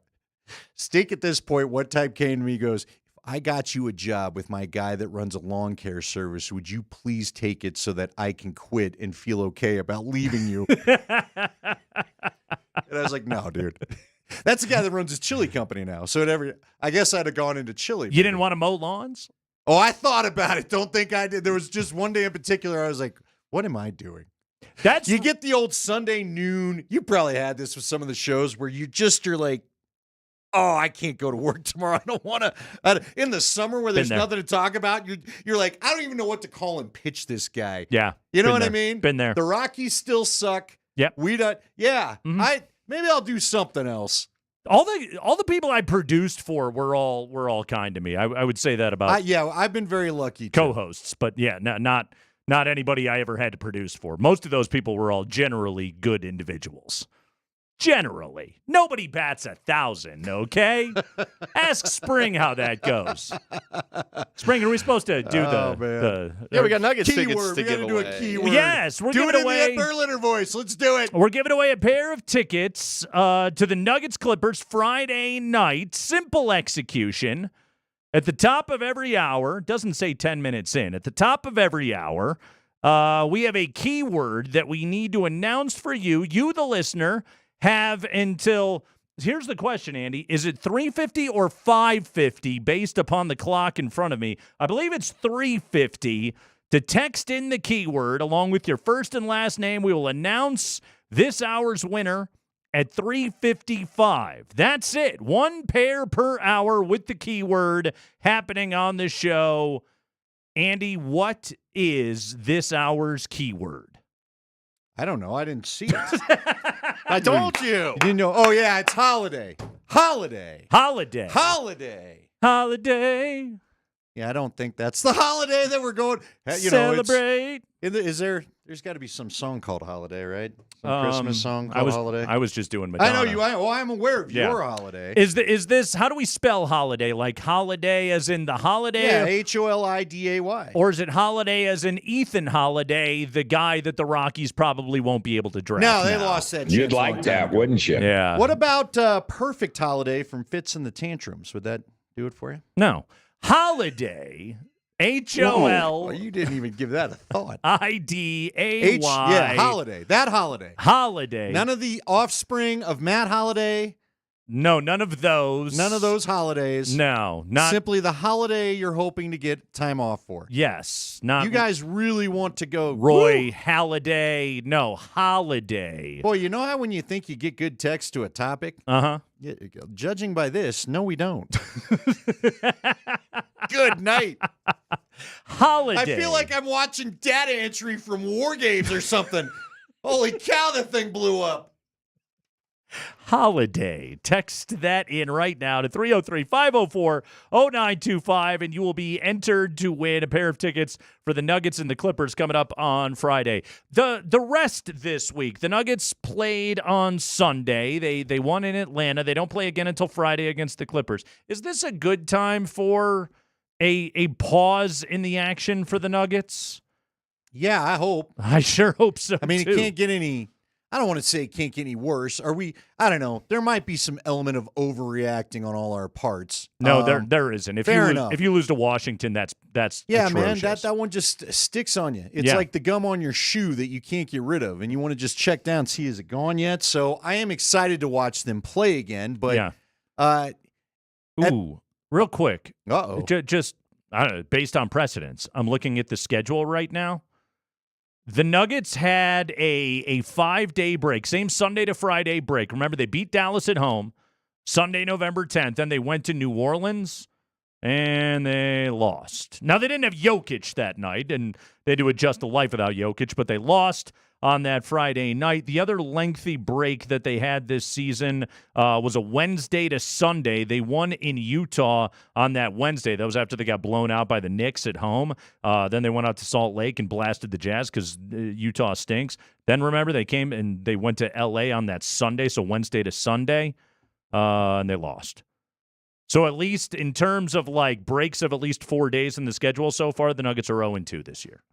Stink at this point, one time came to me, goes, if I got you a job with my guy that runs a lawn care service, would you please take it so that I can quit and feel okay about leaving you? And I was like, no, dude. That's the guy that runs his chili company now. So I guess I'd have gone into chili. You didn't want to mow lawns? Oh, I thought about it. Don't think I did. There was just one day in particular I was like, what am I doing? You get the old Sunday noon. You probably had this with some of the shows where you're like, oh, I can't go to work tomorrow. I don't want to. In the summer where there's nothing to talk about, you're like, I don't even know what to call and pitch this guy. Yeah. You know been what there. I mean? Been there. The Rockies still suck. Yep. We don't. Yeah. Mm-hmm. Maybe I'll do something else. All the people I produced for were all kind to me. I would say that about I've been very lucky. Co-hosts, but yeah, not anybody I ever had to produce for. Most of those people were all generally good individuals. Generally. Nobody bats 1,000, okay? Ask Spring how that goes. Spring, are we supposed to do Yeah, we got Nuggets tickets keyword. to We gotta give do away. a keyword. Yes, we're do giving it away in the Ed Berliner voice. Let's do it. We're giving away a pair of tickets to the Nuggets Clippers Friday night. Simple execution. At the top of every hour, doesn't say 10 minutes in, at the top of every hour, we have a keyword that we need to announce for you. You, the listener, have until, here's the question, Andy, is it 3:50 or 5:50 based upon the clock in front of me? I believe it's 3:50 to text in the keyword along with your first and last name. We will announce this hour's winner at 3:55. That's it. One pair per hour with the keyword happening on the show. Andy, what is this hour's keyword? I don't know. I didn't see it. I told you. You didn't know. Oh, yeah, it's holiday. Holiday. Holiday. Holiday. Holiday. Yeah, I don't think that's the holiday that we're going. Celebrate. There's got to be some song called Holiday, right? Some Christmas song called Holiday. I was just doing Madonna. I know you. I'm aware of your holiday. Is this? How do we spell holiday? Like holiday as in the holiday? Yeah, HOLIDAY. Or is it holiday as in Ethan Holiday, the guy that the Rockies probably won't be able to draft? No, they lost that. You'd like that, wouldn't you? Yeah. What about Perfect Holiday from Fitz and the Tantrums? Would that do it for you? No. Holiday. HOL. Well, you didn't even give that a thought. IDAY. Yeah, Holiday. That Holiday. Holiday. None of the offspring of Matt Holiday. No, none of those. None of those holidays. No, not simply the holiday you're hoping to get time off for. Yes, not. You guys really want to go Roy Halladay. No, Holiday. Boy, you know how when you think you get good text to a topic? Uh-huh. Judging by this, no, we don't. Good night. Holiday. I feel like I'm watching data entry from War Games or something. Holy cow, that thing blew up. Holiday. Text that in right now to 303-504-0925, and you will be entered to win a pair of tickets for the Nuggets and the Clippers coming up on Friday. The rest this week, the Nuggets played on Sunday. They won in Atlanta. They don't play again until Friday against the Clippers. Is this a good time for a pause in the action for the Nuggets? Yeah, I hope. I sure hope so, I mean, too. it can't get any... I don't want to say it can't get any worse. Are we? I don't know. There might be some element of overreacting on all our parts. No, there isn't. If you lose to Washington, that's yeah, atrocious. man. That one just sticks on you. It's like the gum on your shoe that you can't get rid of, and you want to just check down, see is it gone yet. So I am excited to watch them play again. But real quick. Uh-oh. Just I don't know, based on precedence, I'm looking at the schedule right now. The Nuggets had a 5-day break, same Sunday to Friday break. Remember, they beat Dallas at home Sunday, November 10th. Then they went to New Orleans, and they lost. Now, they didn't have Jokic that night, and they had to adjust to life without Jokic, but they lost on that Friday night. The other lengthy break that they had this season was a Wednesday to Sunday. They won in Utah on that Wednesday. That was after they got blown out by the Knicks at home. Then they went out to Salt Lake and blasted the Jazz because Utah stinks. Then remember, they came and they went to L.A. on that Sunday, so Wednesday to Sunday, and they lost. So at least in terms of like breaks of at least 4 days in the schedule so far, the Nuggets are 0-2 this year.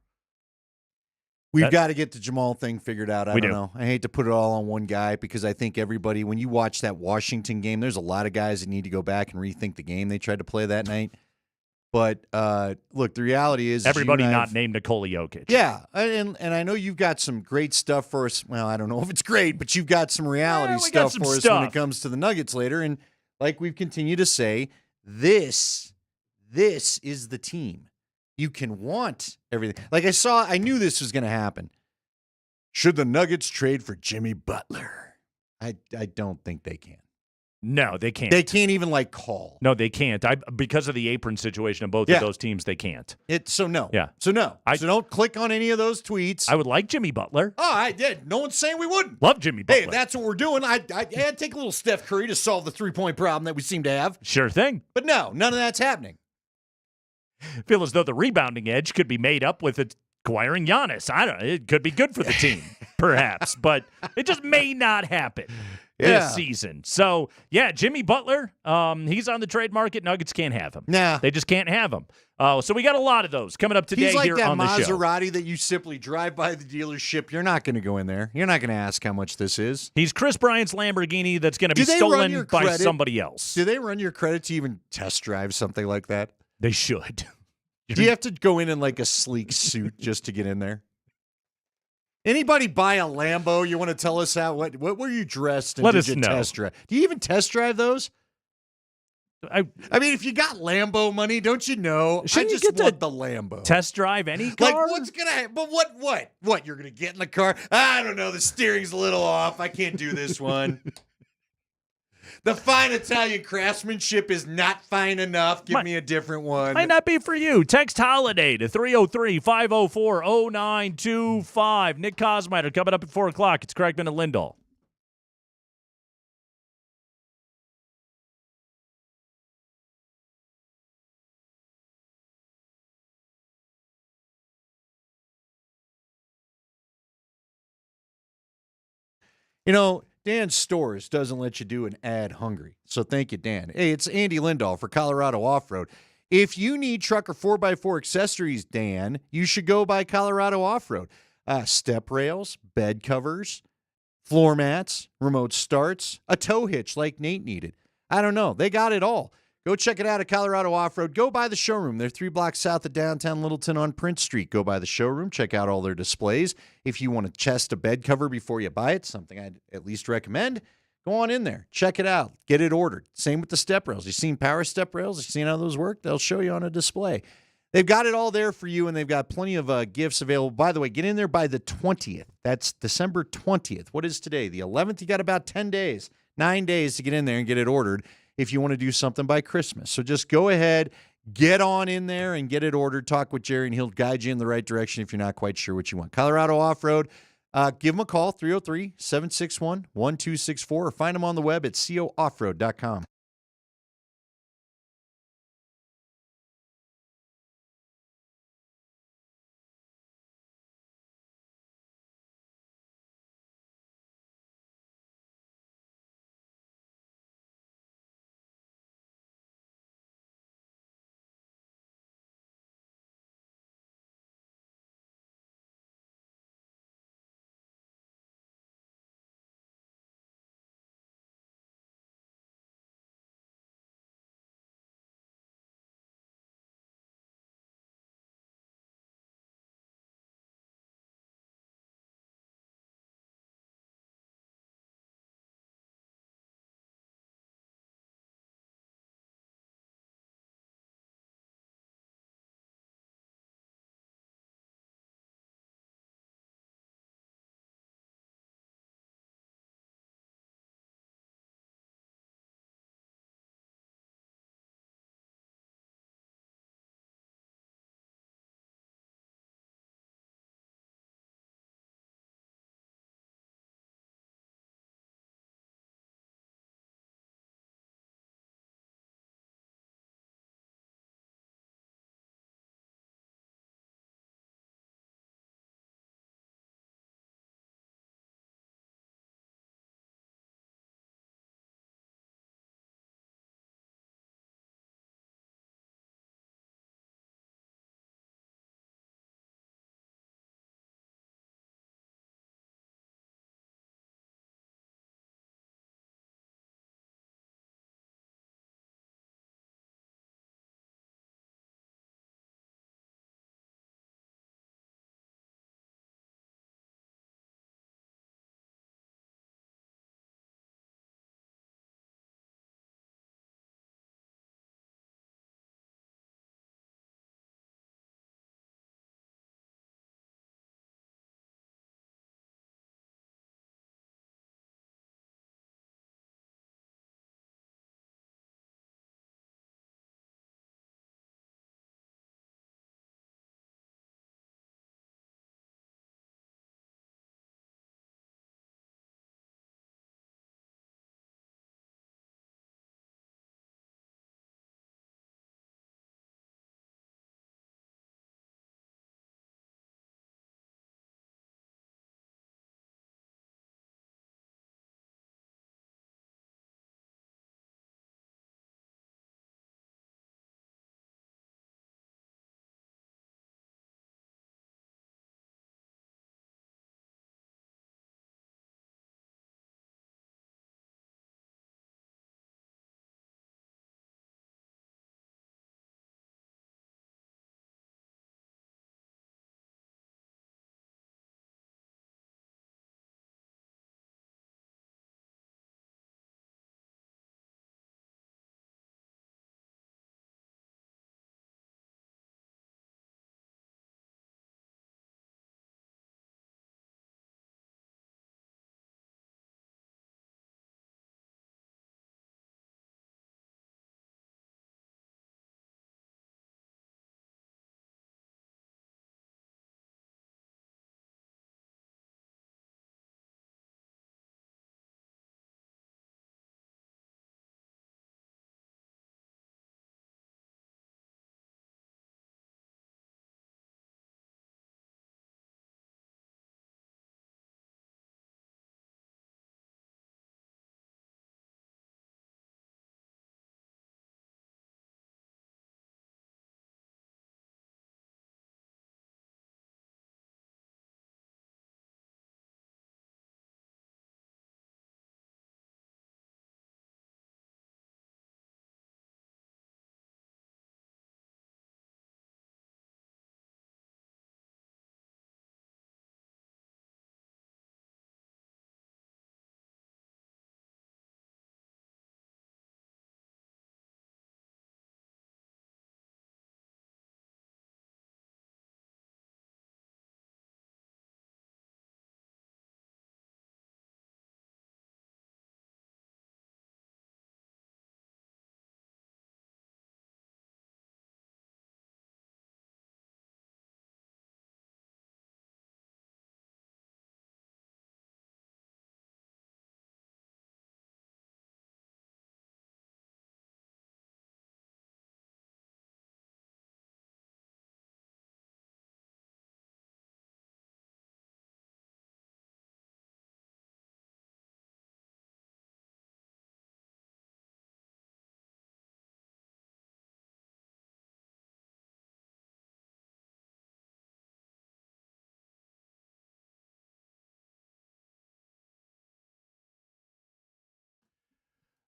We've got to get the Jamal thing figured out. I don't do. know. I hate to put it all on one guy because I think everybody, when you watch that Washington game, there's a lot of guys that need to go back and rethink the game they tried to play that night. But look, the reality is everybody not named Nikola Jokic. Yeah, and I know you've got some great stuff for us. Well, I don't know if it's great, but you've got some reality stuff for us when it comes to the Nuggets later. And like we've continued to say, this is the team. You can want everything. Like I knew this was going to happen. Should the Nuggets trade for Jimmy Butler? I don't think they can. No, they can't. They can't even call. No, they can't. Because of the apron situation of both of those teams, they can't. So no. Yeah. So no. So don't click on any of those tweets. I would like Jimmy Butler. Oh, I did. No one's saying we wouldn't. Love Jimmy Butler. Hey, if that's what we're doing, I'd take a little Steph Curry to solve the 3-point problem that we seem to have. Sure thing. But no, none of that's happening. Feel as though the rebounding edge could be made up with acquiring Giannis. I don't know. It could be good for the team, perhaps, but it just may not happen this season. So, yeah, Jimmy Butler, he's on the trade market. Nuggets can't have him. Nah. They just can't have him. So we got a lot of those coming up today He's like here that on the show. Maserati that you simply drive by the dealership. You're not going to go in there. You're not going to ask how much this is. He's Chris Bryant's Lamborghini that's going to be stolen by somebody else. Do they run your credit to even test drive something like that? They should. Do you have to go in like a sleek suit just to get in there? Anybody buy a Lambo? You want to tell us how? What were you dressed in? Let us you know. Test drive? Do you even test drive those? I mean, if you got Lambo money, don't you know? Shouldn't I just you get want to the Lambo. Test drive any car? Like, what's gonna happen? But what? You're gonna get in the car? I don't know. The steering's a little off. I can't do this one. The fine Italian craftsmanship is not fine enough. Give me a different one. Might not be for you. Text Holiday to 303-504-0925. Nick Kosmider coming up at 4 o'clock. It's Craigman and Lindahl. You know, Dan Stores doesn't let you do an ad hungry. So thank you, Dan. Hey, it's Andy Lindahl for Colorado Off-Road. If you need truck or 4x4 accessories, Dan, you should go by Colorado Off-Road. Step rails, bed covers, floor mats, remote starts, a tow hitch like Nate needed. I don't know. They got it all. Go check it out at Colorado Off-Road. Go by the showroom. They're 3 blocks south of downtown Littleton on Prince Street. Go by the showroom. Check out all their displays. If you want to test a bed cover before you buy it, something I'd at least recommend, go on in there. Check it out. Get it ordered. Same with the step rails. You've seen power step rails? You've seen how those work? They'll show you on a display. They've got it all there for you, and they've got plenty of gifts available. By the way, get in there by the 20th. That's December 20th. What is today? The 11th? You got about 10 days, 9 days to get in there and get it ordered if you want to do something by Christmas. So just go ahead, get on in there and get it ordered. Talk with Jerry, and he'll guide you in the right direction if you're not quite sure what you want. Colorado Off-Road, give them a call, 303-761-1264, or find them on the web at cooffroad.com.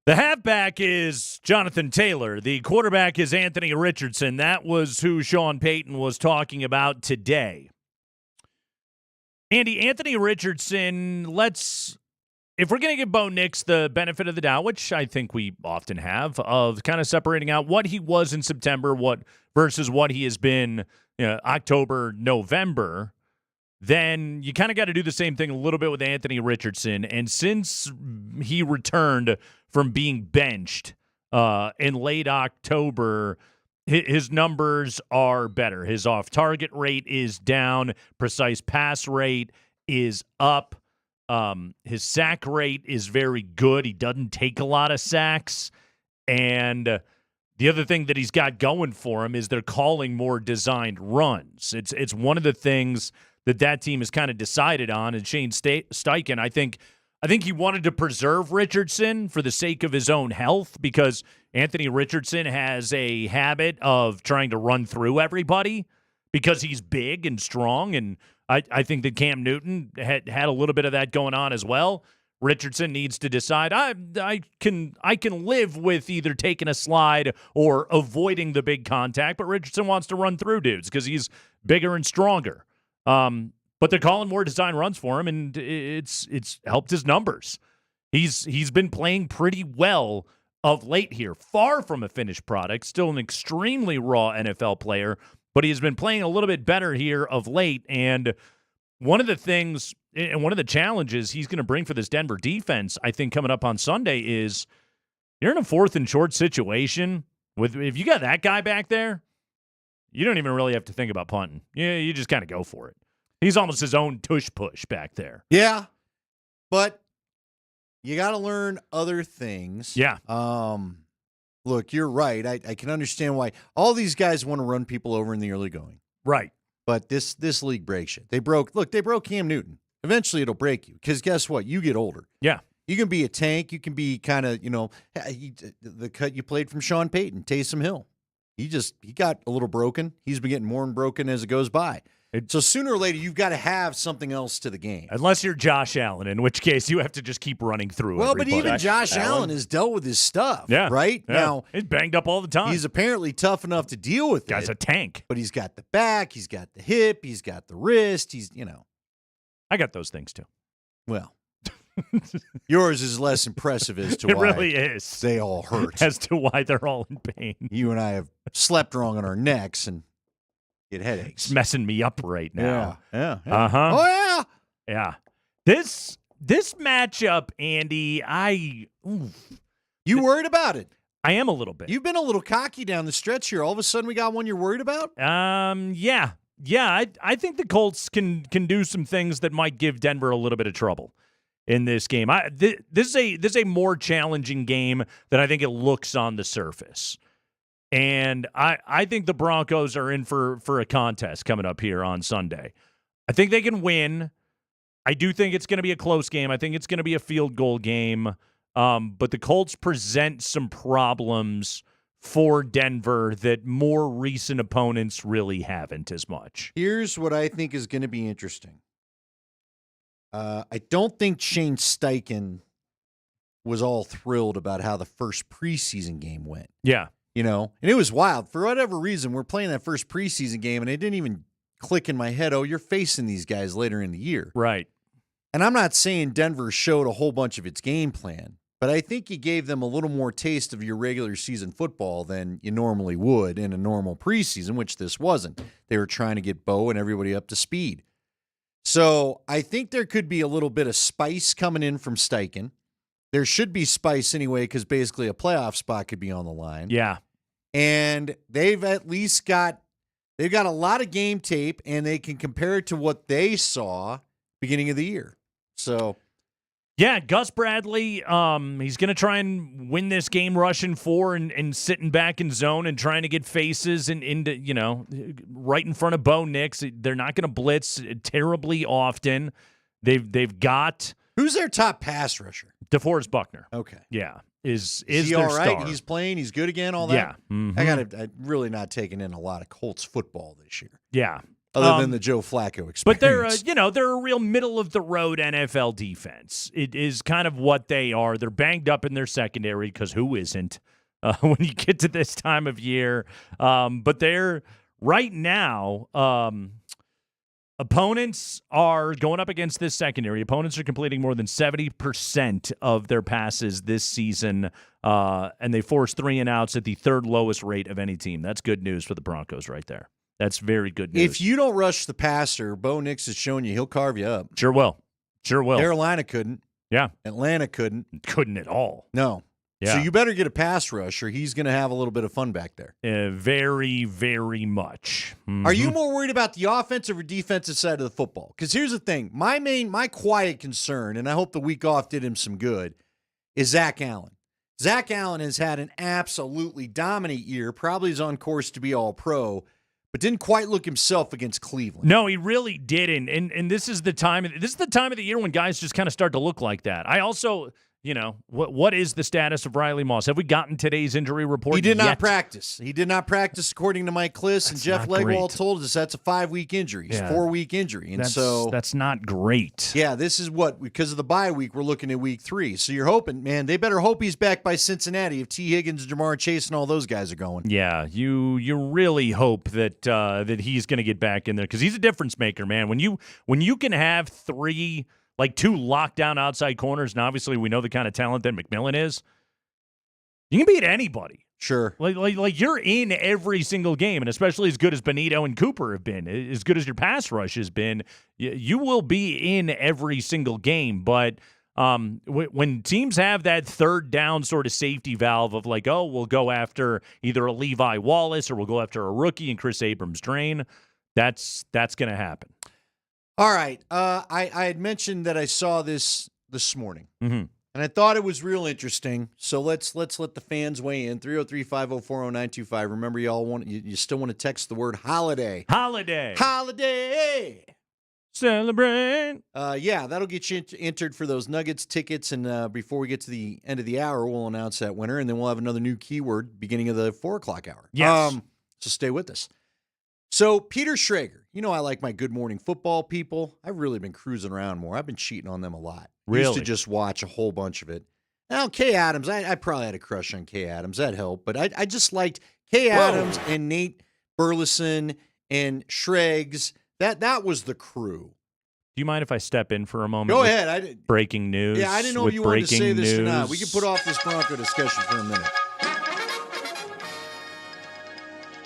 The halfback is Jonathan Taylor. The quarterback is Anthony Richardson. That was who Sean Payton was talking about today. Andy, Anthony Richardson, if we're going to give Bo Nix the benefit of the doubt, which I think we often have, of kind of separating out what he was in September versus what he has been October, November, then you kind of got to do the same thing a little bit with Anthony Richardson. And since he returned from being benched in late October, his numbers are better. His off-target rate is down. Precise pass rate is up. His sack rate is very good. He doesn't take a lot of sacks. And the other thing that he's got going for him is they're calling more designed runs. It's one of the things that team has kind of decided on. And Shane Steichen, I think he wanted to preserve Richardson for the sake of his own health, because Anthony Richardson has a habit of trying to run through everybody because he's big and strong. And I think that Cam Newton had a little bit of that going on as well. Richardson needs to decide, I can live with either taking a slide or avoiding the big contact, but Richardson wants to run through dudes because he's bigger and stronger. But they're calling more design runs for him, and it's helped his numbers. He's been playing pretty well of late here. Far from a finished product, still an extremely raw NFL player, but he's been playing a little bit better here of late. And one of the things and one of the challenges he's going to bring for this Denver defense, I think, coming up on Sunday is you're in a 4th and short situation. If you got that guy back there, you don't even really have to think about punting. You just kind of go for it. He's almost his own tush push back there. Yeah, but you got to learn other things. Yeah. Look, you're right. I can understand why all these guys want to run people over in the early going. Right. But this league breaks you. They broke Cam Newton. Eventually it'll break you, because guess what? You get older. Yeah. You can be a tank. You can be kind of, the cut you played from Sean Payton, Taysom Hill. He got a little broken. He's been getting more and broken as it goes by. So sooner or later, you've got to have something else to the game. Unless you're Josh Allen, in which case you have to just keep running through everybody. But even Josh Allen has dealt with his stuff, right? Yeah. Now, he's banged up all the time. He's apparently tough enough to deal with it. Guy's a tank. But he's got the back, he's got the hip, he's got the wrist, I got those things too. Well, yours is less impressive as to why it really is. They all hurt. As to why they're all in pain. You and I have slept wrong on our necks and get headaches. It's messing me up right now. Yeah. Uh-huh. Oh, yeah. Yeah. This matchup, Andy, You worried about it? I am a little bit. You've been a little cocky down the stretch here. All of a sudden we got one you're worried about? Yeah. Yeah, I think the Colts can do some things that might give Denver a little bit of trouble in this game. This is a more challenging game than I think it looks on the surface. And I think the Broncos are in for a contest coming up here on Sunday. I think they can win. I do think it's going to be a close game. I think it's going to be a field goal game. But the Colts present some problems for Denver that more recent opponents really haven't as much. Here's what I think is going to be interesting. I don't think Shane Steichen was all thrilled about how the first preseason game went. Yeah. And it was wild. For whatever reason, we're playing that first preseason game, and it didn't even click in my head, you're facing these guys later in the year. Right. And I'm not saying Denver showed a whole bunch of its game plan, but I think you gave them a little more taste of your regular season football than you normally would in a normal preseason, which this wasn't. They were trying to get Bo and everybody up to speed. So I think there could be a little bit of spice coming in from Steichen. There should be spice anyway, because basically a playoff spot could be on the line. Yeah. And they've a lot of game tape, and they can compare it to what they saw beginning of the year. So, yeah, Gus Bradley, he's going to try and win this game rushing 4 and sitting back in zone and trying to get faces and into, right in front of Bo Nix. They're not going to blitz terribly often. They've got... Who's their top pass rusher? DeForest Buckner. Okay. Yeah. Is he their all right? star. He's playing. He's good again. All that. Yeah. Mm-hmm. I'm really not taking in a lot of Colts football this year. Yeah. Other than the Joe Flacco experience. But they're a real middle of the road NFL defense. It is kind of what they are. They're banged up in their secondary because who isn't when you get to this time of year? But they're right now. Opponents are going up against this secondary. Opponents are completing more than 70% of their passes this season, and they force 3 and outs at the third lowest rate of any team. That's good news for the Broncos right there. That's very good news. If you don't rush the passer, Bo Nix has shown you he'll carve you up. Sure will. Carolina couldn't. Yeah. Atlanta couldn't. Couldn't at all. No. Yeah. So you better get a pass rush or he's going to have a little bit of fun back there. Very, very much. Are you more worried about the offensive or defensive side of the football? Because here's the thing. My quiet concern, and I hope the week off did him some good, is Zach Allen. Zach Allen has had an absolutely dominant year, probably is on course to be all-pro, but didn't quite look himself against Cleveland. No, he really didn't. And this is the time of the year when guys just kind of start to look like that. I also, what is the status of Riley Moss? Have we gotten today's injury report? He did yet? not practice. He did not practice, according to Mike Kliss, and Jeff Legwald told us that's a 5-week injury. It's a 4-week injury. And that's not great. Yeah, this is because of the bye week, we're looking at week 3. So you're hoping, man, they better hope he's back by Cincinnati if T. Higgins, Jamar Chase, and all those guys are going. Yeah, you really hope that he's going to get back in there because he's a difference maker, man. When you can have 2 lockdown outside corners, and obviously we know the kind of talent that McMillan is, you can beat anybody. Sure. Like you're in every single game, and especially as good as Benito and Cooper have been, as good as your pass rush has been, you will be in every single game. But when teams have that third down sort of safety valve of like, oh, we'll go after either a Levi Wallace or we'll go after a rookie and Chris Abrams-Drain, that's going to happen. All right. I had mentioned that I saw this morning, mm-hmm. and I thought it was real interesting. So let's let the fans weigh in. 303-504-0925. Remember, you still want to text the word holiday. Holiday. Celebrate. Yeah, that'll get you entered for those Nuggets tickets. And before we get to the end of the hour, we'll announce that winner, and then we'll have another new keyword beginning of the 4 o'clock hour. Yes. So stay with us. So, Peter Schrager, I like my Good Morning Football people. I've really been cruising around more. I've been cheating on them a lot. Really? Used to just watch a whole bunch of it. Now, Kay Adams, I probably had a crush on Kay Adams. That helped. But I just liked Kay Adams and Nate Burleson and Shregs. That was the crew. Do you mind if I step in for a moment? Go ahead. Breaking news. Yeah, I didn't know if you wanted to say this or not. We can put off this Bronco discussion for a minute.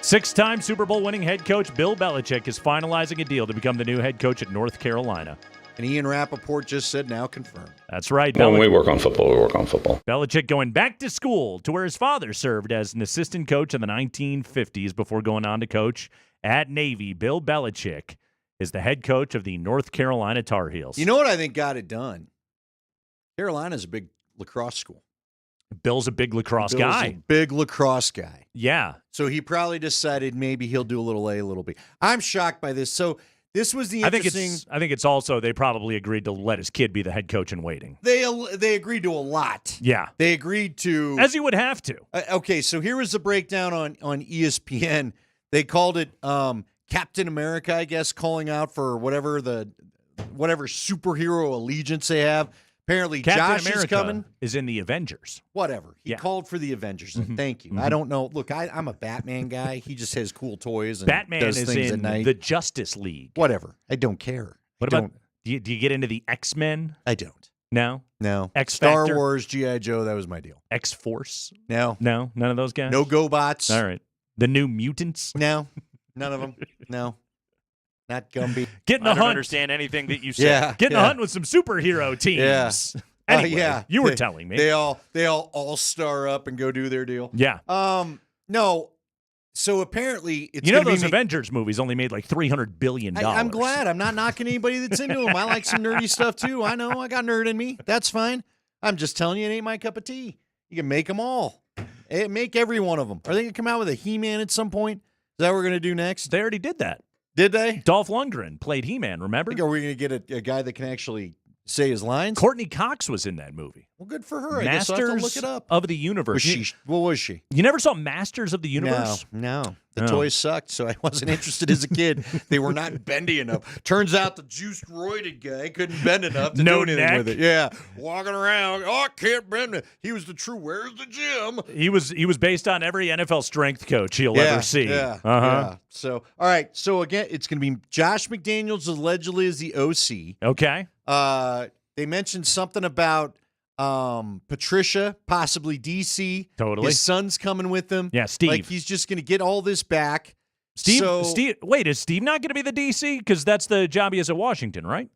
6-time Super Bowl winning head coach Bill Belichick is finalizing a deal to become the new head coach at North Carolina. And Ian Rappaport just said now confirmed. That's right. When we work on football, we work on football. Belichick going back to school to where his father served as an assistant coach in the 1950s before going on to coach at Navy. Bill Belichick is the head coach of the North Carolina Tar Heels. You know what I think got it done? Carolina's a big lacrosse school. Bill's a big lacrosse guy. A big lacrosse guy. Yeah. So he probably decided maybe he'll do a little A, a little B. I'm shocked by this. So this was the interesting. I think it's also they probably agreed to let his kid be the head coach in waiting. They agreed to a lot. Yeah. They agreed to. As you would have to. Okay, so here was the breakdown on ESPN. They called it Captain America, I guess, calling out for whatever superhero allegiance they have. Apparently, Captain Josh America is coming. Is in the Avengers. Whatever. He called for the Avengers. And thank you. I don't know. Look, I'm a Batman guy. He just has cool toys and Batman does is things in at night. the Justice League. Whatever. I don't care. What about? Do you get into the X-Men? I don't. No. Star X-Factor? Wars, G.I. Joe. That was my deal. X-Force? No. None of those guys. No GoBots. All right. The New Mutants? No. None of them. No. Not Gumby. Get in the I hunt. don't understand anything that you said. Yeah, Get in the hunt with some superhero teams. Yeah. Anyway, you were telling me. They all star up and go do their deal. Yeah. No. So apparently it's those Avengers movies only made like $300 billion. I'm glad. I'm not knocking anybody that's into them. I like some nerdy stuff too. I know. I got nerd in me. That's fine. I'm just telling you, it ain't my cup of tea. You can make them all. Make every one of them. Are they going to come out with a He-Man at some point? Is that what we're going to do next? They already did that. Did they? Dolph Lundgren played He-Man, remember? Are we going to get a guy that can actually say his lines? Courtney Cox was in that movie. Well, good for her. I guess I'll have to look Masters it up. of the Universe. What was she? You never saw Masters of the Universe? No. The No. toys sucked, so I wasn't interested as a kid. They were not bendy enough. Turns out the juiced roided guy couldn't bend enough to No do anything neck? with it. Yeah. Walking around, I can't bend it. He was the true, where's the gym? He was based on every NFL strength coach you'll ever see. Yeah. Uh-huh. So, all right. So, again, it's going to be Josh McDaniels allegedly as the OC. Okay. They mentioned something about Patricia, possibly DC. Totally. His son's coming with him. Yeah, Steve. Like, he's just going to get all this back. Steve, So- wait, is Steve not going to be the DC? Because that's the job he has at Washington, right?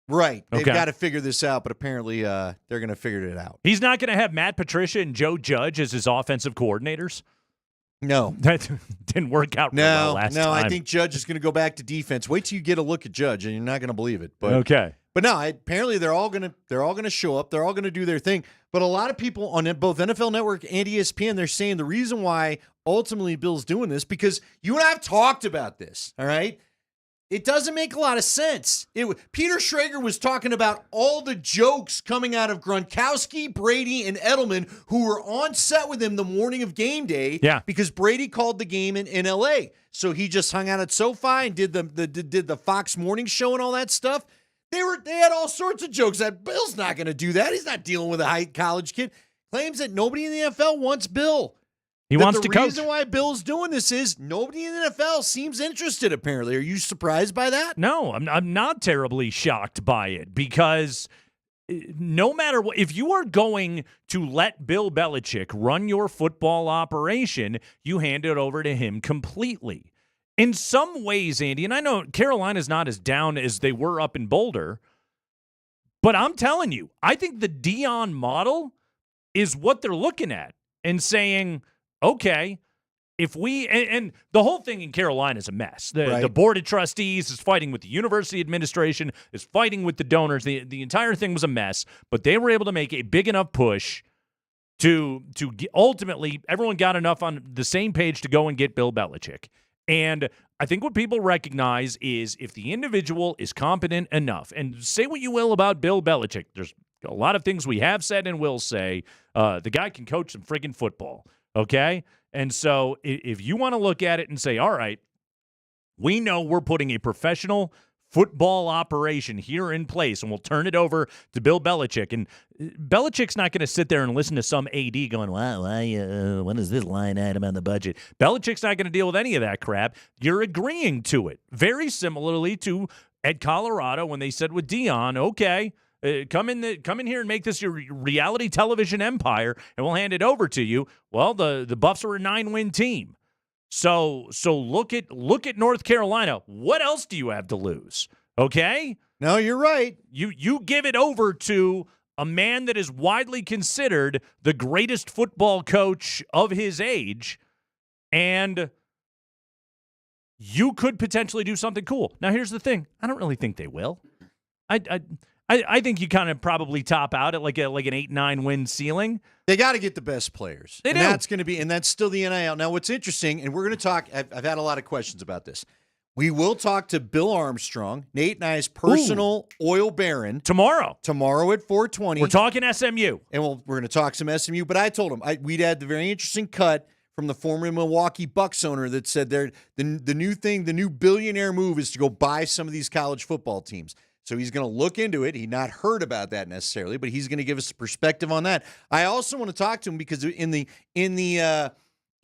Right. They've Okay. got to figure this out, but apparently they're going to figure it out. He's not going to have Matt Patricia and Joe Judge as his offensive coordinators? No. That didn't work out real well last time. I think Judge is going to go back to defense. Wait till you get a look at Judge, and you're not going to believe it. But Okay. But no, apparently they're all going to show up. They're all going to do their thing. But a lot of people on both NFL Network and ESPN, they're saying the reason why ultimately Bill's doing this, because you and I have talked about this, all right? It doesn't make a lot of sense. Peter Schrager was talking about all the jokes coming out of Gronkowski, Brady, and Edelman, who were on set with him the morning of game day. Yeah. Because Brady called the game in L.A. So he just hung out at SoFi and did the Fox Morning Show and all that stuff. They had all sorts of jokes that Bill's not going to do that. He's not dealing with a high college kid. Claims that nobody in the NFL wants Bill. He wants to coach. The reason why Bill's doing this is nobody in the NFL seems interested, apparently. Are you surprised by that? No, I'm not terribly shocked by it because no matter what, if you are going to let Bill Belichick run your football operation, you hand it over to him completely. In some ways, Andy, and I know Carolina's not as down as they were up in Boulder, but I'm telling you, I think the Dion model is what they're looking at and saying, okay, if we and the whole thing in Carolina is a mess. The board of trustees is fighting with the university administration, is fighting with the donors. The entire thing was a mess, but they were able to make a big enough push to ultimately everyone got enough on the same page to go and get Bill Belichick. And I think what people recognize is if the individual is competent enough, and say what you will about Bill Belichick, there's a lot of things we have said and will say. The guy can coach some friggin' football, okay? And so if you want to look at it and say, all right, we know we're putting a professional football operation here in place, and we'll turn it over to Bill Belichick. And Belichick's not going to sit there and listen to some AD going, wow, what is this line item on the budget? Belichick's not going to deal with any of that crap. You're agreeing to it. Very similarly to at Colorado when they said with Dion, okay, come in here and make this your reality television empire, and we'll hand it over to you. Well, the Buffs are a 9-win team. So look at North Carolina. What else do you have to lose? Okay? No, you're right. You give it over to a man that is widely considered the greatest football coach of his age, and you could potentially do something cool. Now, here's the thing. I don't really think they will. I think you kind of probably top out at like an 8-9 win ceiling. They got to get the best players. They do. That's going to be, and that's still the NIL. Now, what's interesting, and we're going to talk. I've had a lot of questions about this. We will talk to Bill Armstrong, Nate and I's personal oil baron, tomorrow. Tomorrow at 4:20. We're talking SMU, and we're going to talk some SMU. But I told him we'd had the very interesting cut from the former Milwaukee Bucks owner that said the new thing, the new billionaire move is to go buy some of these college football teams. So he's going to look into it. He'd not heard about that necessarily, but he's going to give us a perspective on that. I also want to talk to him because in the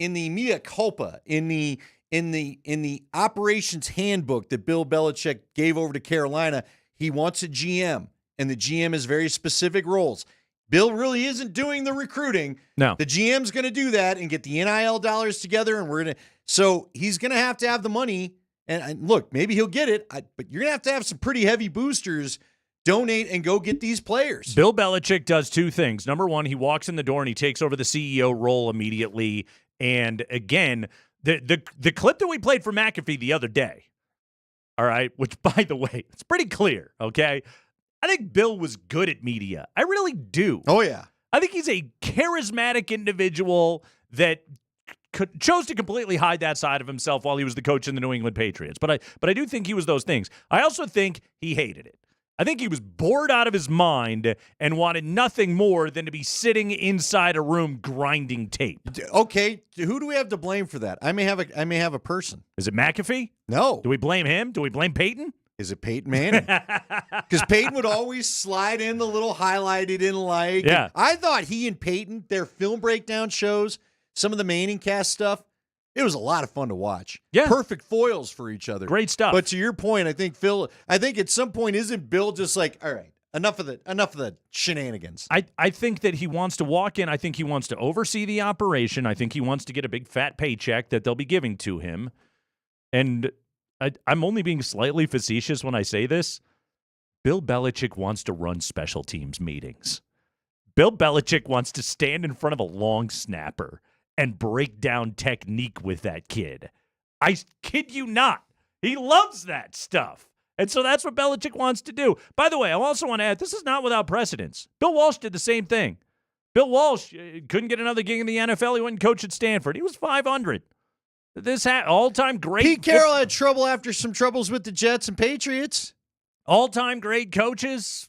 mea culpa, in the operations handbook that Bill Belichick gave over to Carolina, he wants a GM, and the GM has very specific roles. Bill really isn't doing the recruiting. No. The GM's going to do that and get the NIL dollars together, and so he's going to have the money. And look, maybe he'll get it, but you're going to have some pretty heavy boosters donate and go get these players. Bill Belichick does two things. Number one, he walks in the door and he takes over the CEO role immediately. And again, the clip that we played for McAfee the other day, all right, which, by the way, it's pretty clear, okay? I think Bill was good at media. I really do. Oh, yeah. I think he's a charismatic individual that chose to completely hide that side of himself while he was the coach in the New England Patriots. But I do think he was those things. I also think he hated it. I think he was bored out of his mind and wanted nothing more than to be sitting inside a room grinding tape. Okay, who do we have to blame for that? I may have a person. Is it McAfee? No. Do we blame him? Do we blame Peyton? Is it Peyton Manning? Because Peyton would always slide in the little highlight he didn't like. Yeah. And I thought he and Peyton, their film breakdown shows, some of the Manning cast stuff, it was a lot of fun to watch. Yeah. Perfect foils for each other. Great stuff. But to your point, I think at some point, isn't Bill just like, all right, enough of the shenanigans? I think that he wants to walk in. I think he wants to oversee the operation. I think he wants to get a big fat paycheck that they'll be giving to him. And I'm only being slightly facetious when I say this. Bill Belichick wants to run special teams meetings. Bill Belichick wants to stand in front of a long snapper and break down technique with that kid. I kid you not. He loves that stuff. And so that's what Belichick wants to do. By the way, I also want to add, this is not without precedence. Bill Walsh did the same thing. Bill Walsh couldn't get another gig in the NFL. He went and coached at Stanford. He was 500. This all-time great. Pete Carroll had trouble after some troubles with the Jets and Patriots. All-time great coaches,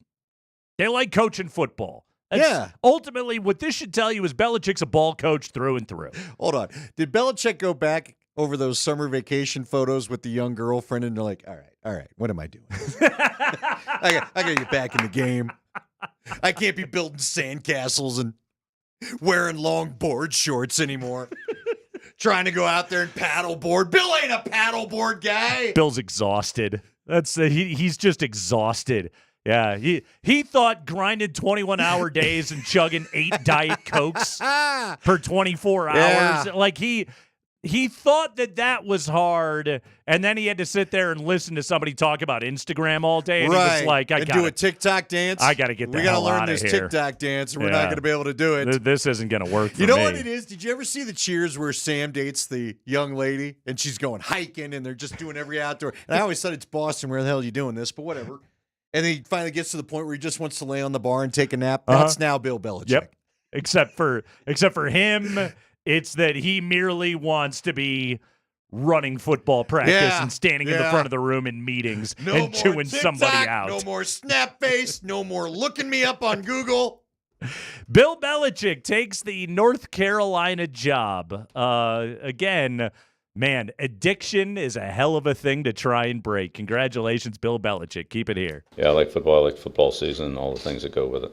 they like coaching football. Yeah. Ultimately, what this should tell you is Belichick's a ball coach through and through. Hold on. Did Belichick go back over those summer vacation photos with the young girlfriend and they're like, all right, what am I doing? I got to get back in the game. I can't be building sandcastles and wearing long board shorts anymore. Trying to go out there and paddleboard. Bill ain't a paddleboard guy. Bill's exhausted. He's just exhausted. Yeah, he thought grinding 21-hour days and chugging 8 Diet Cokes for 24 hours. Yeah. Like he thought that was hard, and then he had to sit there and listen to somebody talk about Instagram all day, and he was like, I got to do a TikTok dance. I got to get the we hell gotta out learn of this here. TikTok dance, and we're not going to be able to do it. This isn't going to work for me. You know what it is? Did you ever see the Cheers where Sam dates the young lady, and she's going hiking, and they're just doing every outdoor? And I always thought it's Boston. Where the hell are you doing this? But whatever. And then he finally gets to the point where he just wants to lay on the bar and take a nap. That's now Bill Belichick. Yep. Except for him, it's that he merely wants to be running football practice and standing in the front of the room in meetings and chewing somebody out. No more snap face. No more looking me up on Google. Bill Belichick takes the North Carolina job. Again, man, addiction is a hell of a thing to try and break. Congratulations, Bill Belichick. Keep it here. Yeah, I like football. I like football season and all the things that go with it.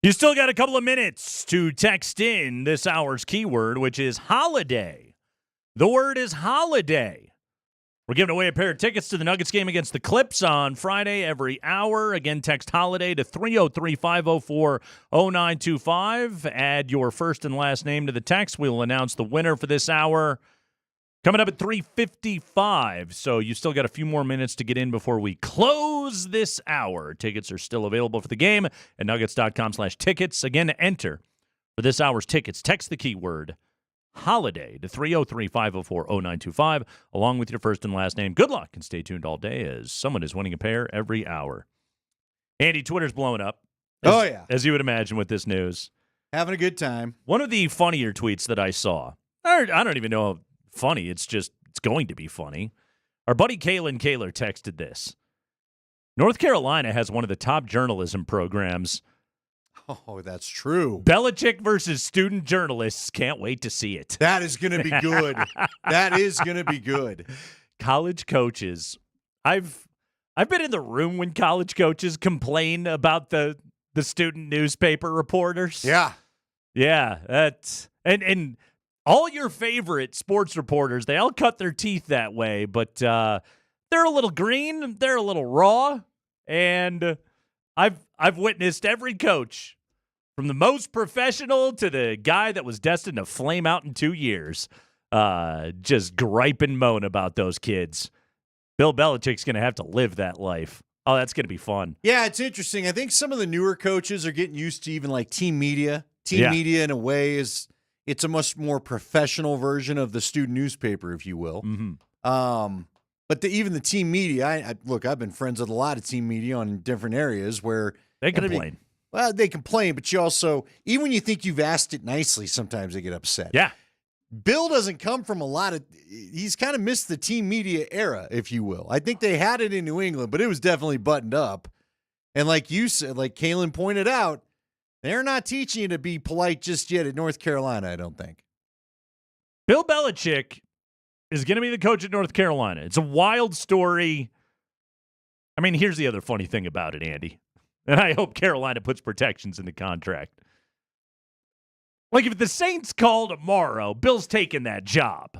You still got a couple of minutes to text in this hour's keyword, which is holiday. The word is holiday. We're giving away a pair of tickets to the Nuggets game against the Clips on Friday every hour. Again, text holiday to 303-504-0925. Add your first and last name to the text. We will announce the winner for this hour coming up at 3:55. So you still got a few more minutes to get in before we close this hour. Tickets are still available for the game at nuggets.com/tickets. Again, to enter for this hour's tickets, text the keyword holiday to 303-504-0925 along with your first and last name. Good luck and stay tuned all day as someone is winning a pair every hour. Andy, Twitter's blowing up. As you would imagine with this news. Having a good time. One of the funnier tweets that I saw, I don't even know funny, it's going to be funny. Our buddy Kalen Kaler texted this. North Carolina has one of the top journalism programs. Oh, that's true. Belichick versus student journalists. Can't wait to see it. That is going to be good. That is going to be good. College coaches. I've been in the room when college coaches complain about the student newspaper reporters. Yeah. Yeah, that's and all your favorite sports reporters, they all cut their teeth that way, but they're a little green, they're a little raw, and I've witnessed every coach from the most professional to the guy that was destined to flame out in 2 years, just gripe and moan about those kids. Bill Belichick's going to have to live that life. Oh, that's going to be fun. Yeah, it's interesting. I think some of the newer coaches are getting used to even like team media. Team media, in a way, it's a much more professional version of the student newspaper, if you will. Mm-hmm. But even the team media, look, I've been friends with a lot of team media on different areas where they complain. They complain, but you also, even when you think you've asked it nicely, sometimes they get upset. Yeah. Bill doesn't come from he's kind of missed the team media era, if you will. I think they had it in New England, but it was definitely buttoned up. And like you said, like Kalen pointed out, they're not teaching you to be polite just yet at North Carolina, I don't think. Bill Belichick is going to be the coach at North Carolina. It's a wild story. I mean, here's the other funny thing about it, Andy. And I hope Carolina puts protections in the contract. Like, if the Saints call tomorrow, Bill's taking that job.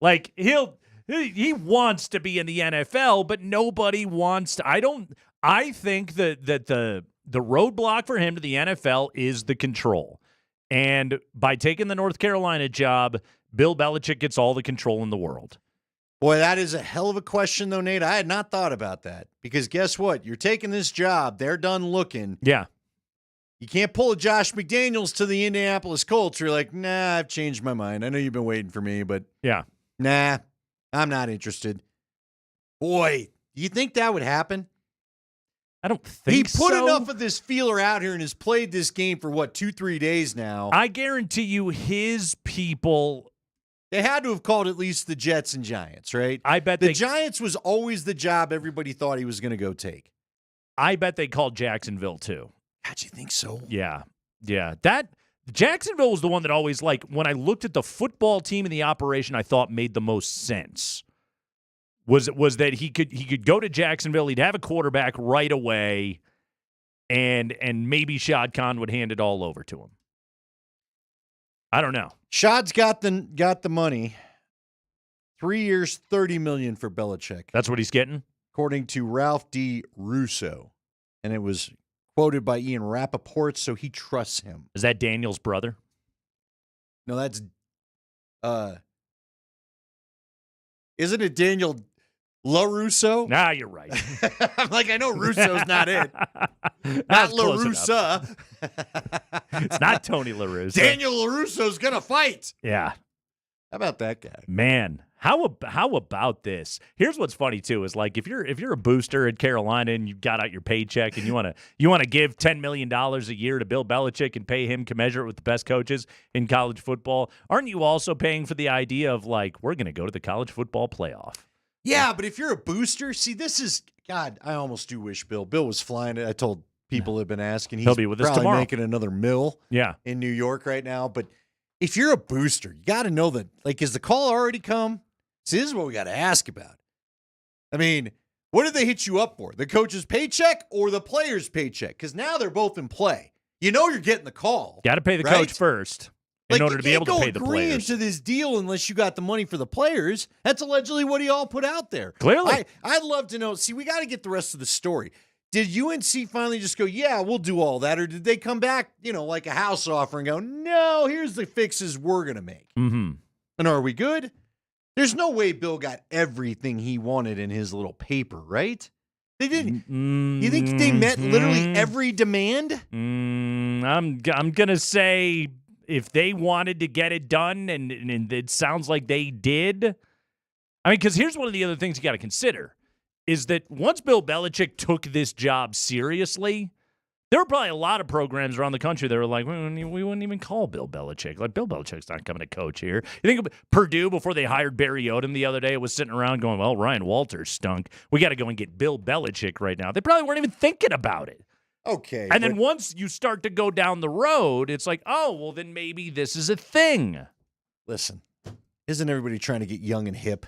Like, he wants to be in the NFL, but nobody wants to. I think that the roadblock for him to the NFL is the control. And by taking the North Carolina job, Bill Belichick gets all the control in the world. Boy, that is a hell of a question, though, Nate. I had not thought about that. Because guess what? You're taking this job. They're done looking. Yeah. You can't pull a Josh McDaniels to the Indianapolis Colts. You're like, nah, I've changed my mind. I know you've been waiting for me, but yeah, nah, I'm not interested. Boy, do you think that would happen? I don't think so. He put enough of this feeler out here and has played this game for, 2-3 days now? I guarantee you his people... They had to have called at least the Jets and Giants, right? I bet the Giants was always the job everybody thought he was going to go take. I bet they called Jacksonville, too. God, you think so? Yeah. That Jacksonville was the one that always, like, when I looked at the football team and the operation, I thought made the most sense. Was that he could go to Jacksonville, he'd have a quarterback right away, and maybe Shad Khan would hand it all over to him. I don't know. Shad's got the money. 3 years, $30 million for Belichick. That's what he's getting? According to Ralph D. Russo. And it was quoted by Ian Rappaport, so he trusts him. Is that Daniel's brother? No, that's isn't it Daniel LaRusso? Nah, you're right. I'm like, I know Russo's not it. Not LaRussa. It's not Tony LaRussa. Daniel LaRusso's going to fight. Yeah. How about that guy? Man, how about this? Here's what's funny too is like if you're a booster at Carolina and you got out your paycheck and you want to give $10 million a year to Bill Belichick and pay him commensurate with the best coaches in college football, aren't you also paying for the idea of like we're going to go to the college football playoff? Yeah, but if you're a booster, see, this is God. I almost do wish Bill was flying. I told people have been asking. He'll be with us probably tomorrow. Making another mill. Yeah. In New York right now, but if you're a booster, you got to know that. Like, has the call already come? See, this is what we got to ask about. I mean, what did they hit you up for? The coach's paycheck or the player's paycheck? Because now they're both in play. you know you're getting the call. Got to pay the right? coach first in order to be able to pay the agreeing players. to this deal unless you got the money for the players. That's allegedly what he all put out there. Clearly. I'd love to know. See, we got to get the rest of the story. Did UNC finally just go, yeah, we'll do all that? Or did they come back, like a house offer and go, no, here's the fixes we're going to make? Mm-hmm. And are we good? There's no way Bill got everything he wanted in his little paper, right? They didn't. You think they met literally every demand? I'm gonna say if they wanted to get it done, and it sounds like they did. I mean, because here's one of the other things you got to consider is that once Bill Belichick took this job seriously, there were probably a lot of programs around the country that were like, we wouldn't even call Bill Belichick. Like, Bill Belichick's not coming to coach here. You think of Purdue before they hired Barry Odom the other day, it was sitting around going, well, Ryan Walters stunk. We got to go and get Bill Belichick right now. They probably weren't even thinking about it. Okay. And then once you start to go down the road, it's like, oh, well, then maybe this is a thing. Listen, isn't everybody trying to get young and hip?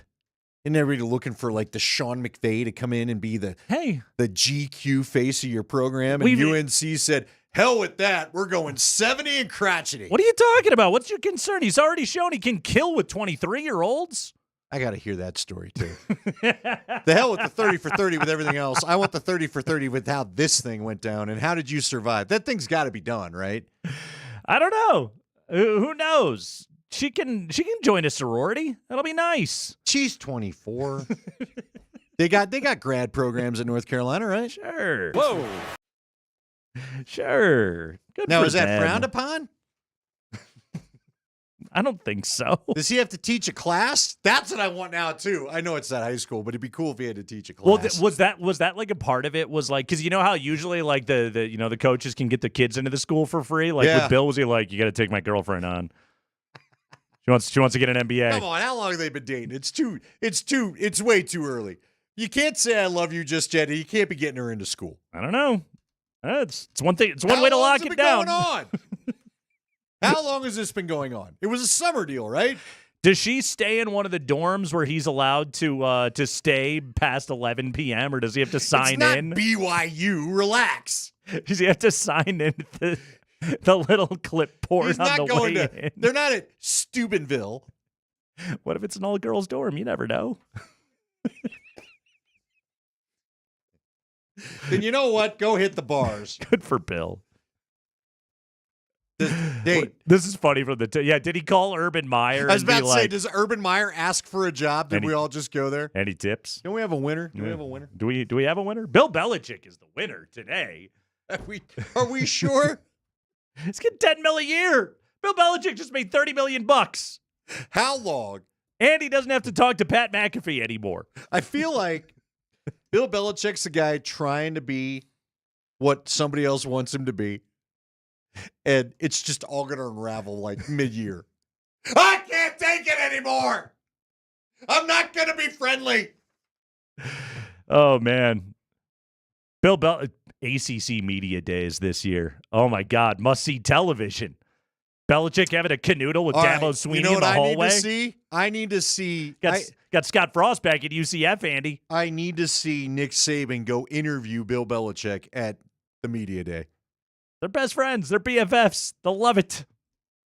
Isn't everybody looking for like the Sean McVay to come in and be the GQ face of your program? And UNC said, hell with that. We're going 70 and crotchety. What are you talking about? What's your concern? He's already shown he can kill with 23-year-olds. I got to hear that story, too. The hell with the 30 for 30 with everything else. I want the 30 for 30 with how this thing went down. And how did you survive? That thing's got to be done, right? I don't know. Who knows? She can join a sorority. That'll be nice. She's 24. They got grad programs in North Carolina, right? Sure. Whoa. Sure. Good now, for is that them. frowned upon? I don't think so. Does he have to teach a class? That's what I want now too. I know it's at high school, but it'd be cool if he had to teach a class. Well, was that like a part of it? Was like, because you know how usually like the coaches can get the kids into the school for free. Like with Bill, was he like, you got to take my girlfriend on? She wants to get an MBA. Come on, how long have they been dating? It's way too early. You can't say I love you just yet. You can't be getting her into school. I don't know. It's one thing. It's one way to lock it down. Going on? How long has this been going on? It was a summer deal, right? Does she stay in one of the dorms where he's allowed to stay past 11 p.m. or does he have to sign it's not in? BYU. Relax. Does he have to sign in the little clipboard He's on not the going way to. in? They're not at Steubenville. What if it's an all-girls dorm? You never know. Then you know what? Go hit the bars. Good for Bill. This is funny from the did he call Urban Meyer? I was and be about to say, like, does Urban Meyer ask for a job? Did we all just go there? Any tips? Don't we have a winner? Do we have a winner? Do we have a winner? Bill Belichick is the winner today. Are we sure? He's getting $10 million a year. Bill Belichick just made $30 million. How long? And he doesn't have to talk to Pat McAfee anymore. I feel like Bill Belichick's the guy trying to be what somebody else wants him to be. And it's just all going to unravel like mid-year. I can't take it anymore. I'm not going to be friendly. Oh, man. ACC Media Days this year. Oh, my God. Must-see television. Belichick having a canoodle with Dabo Sweeney in the hallway. I need to see. Got Scott Frost back at UCF, Andy. I need to see Nick Saban go interview Bill Belichick at the Media Day. They're best friends. They're BFFs. They'll love it.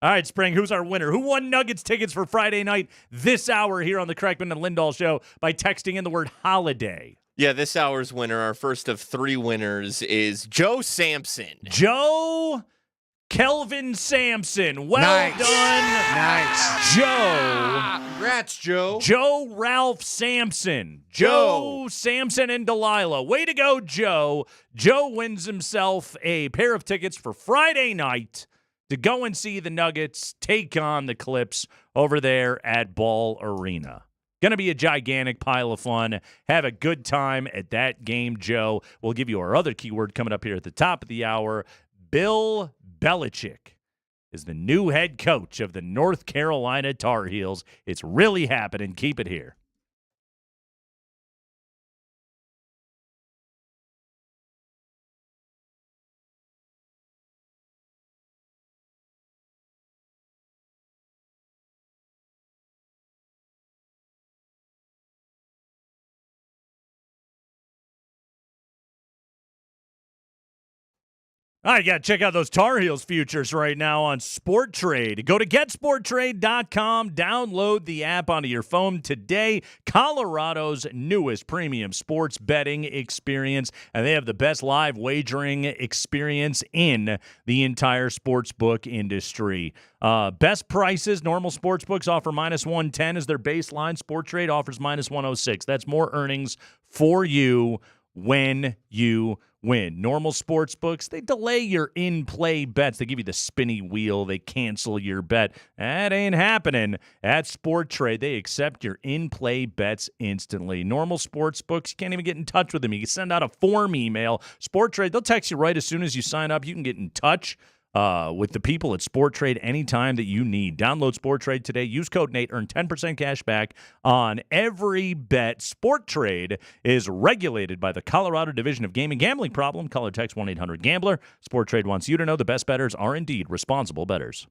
All right, Spring, who's our winner? Who won Nuggets tickets for Friday night this hour here on the Kreckman and Lindahl Show by texting in the word holiday? Yeah, this hour's winner, our first of three winners, is Joe Sampson. Joe Kelvin Sampson. Well Nice. done. Nice. Joe. Congrats, Joe. Joe Ralph Sampson. Joe Sampson and Delilah. Way to go, Joe. Joe wins himself a pair of tickets for Friday night to go and see the Nuggets take on the Clips over there at Ball Arena. Going to be a gigantic pile of fun. Have a good time at that game, Joe. We'll give you our other keyword coming up here at the top of the hour. Bill Belichick is the new head coach of the North Carolina Tar Heels. It's really happening. Keep it here. All right, check out those Tar Heels futures right now on Sport Trade. Go to getsporttrade.com, download the app onto your phone today. Colorado's newest premium sports betting experience, and they have the best live wagering experience in the entire sportsbook industry. Best prices, normal sportsbooks offer -110 as their baseline. Sport Trade offers -106. That's more earnings for you when you win. Normal sports books, they delay your in-play bets. They give you the spinny wheel. They cancel your bet. That ain't happening at Sport Trade. They accept your in-play bets instantly. Normal sports books, you can't even get in touch with them. You can send out a form email. Sport Trade, they'll text you right as soon as you sign up. You can get in touch with the people at Sport Trade anytime that you need. Download Sport Trade today. Use code Nate. Earn 10% cash back on every bet. Sport Trade is regulated by the Colorado Division of Gaming. Gambling problem? Call or text 1-800-GAMBLER. Sport Trade wants you to know the best bettors are indeed responsible bettors.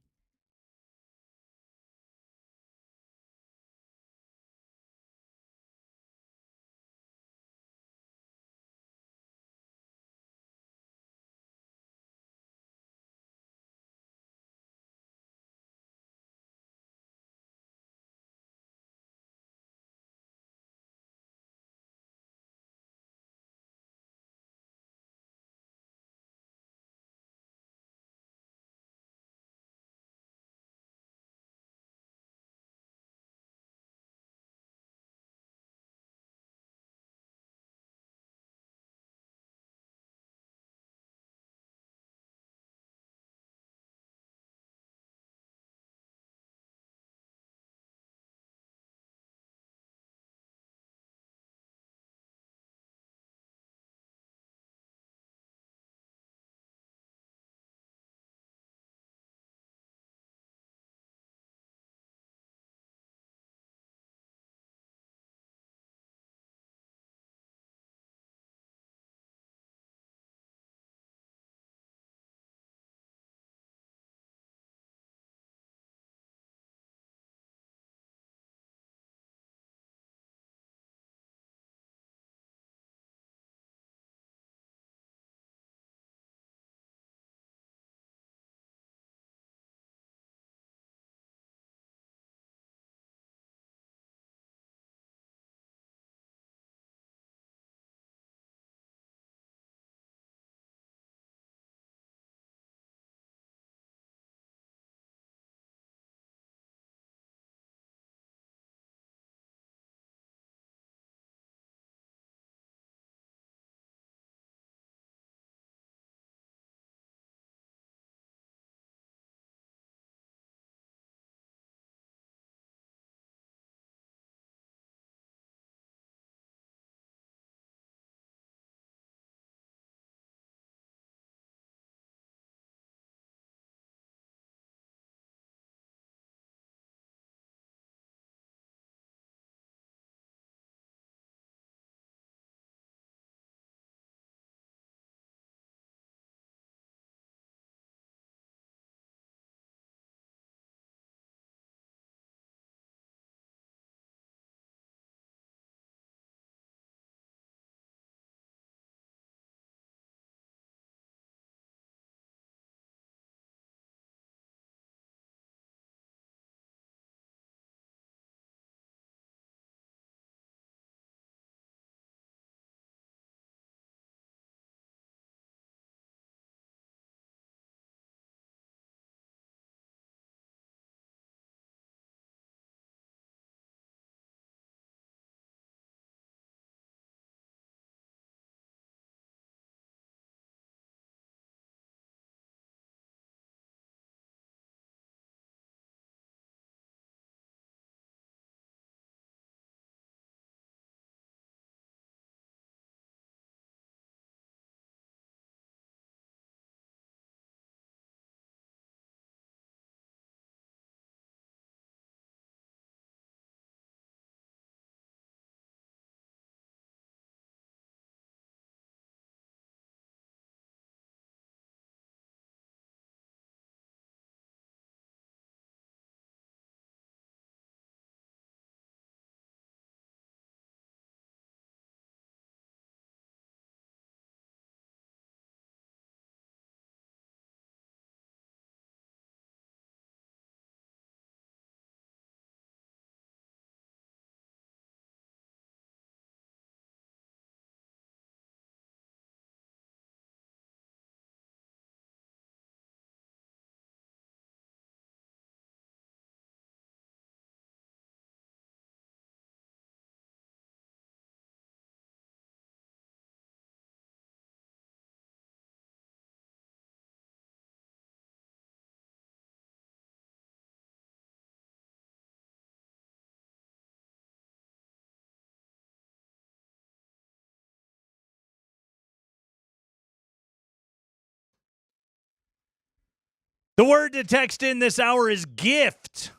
The word to text in this hour is gift.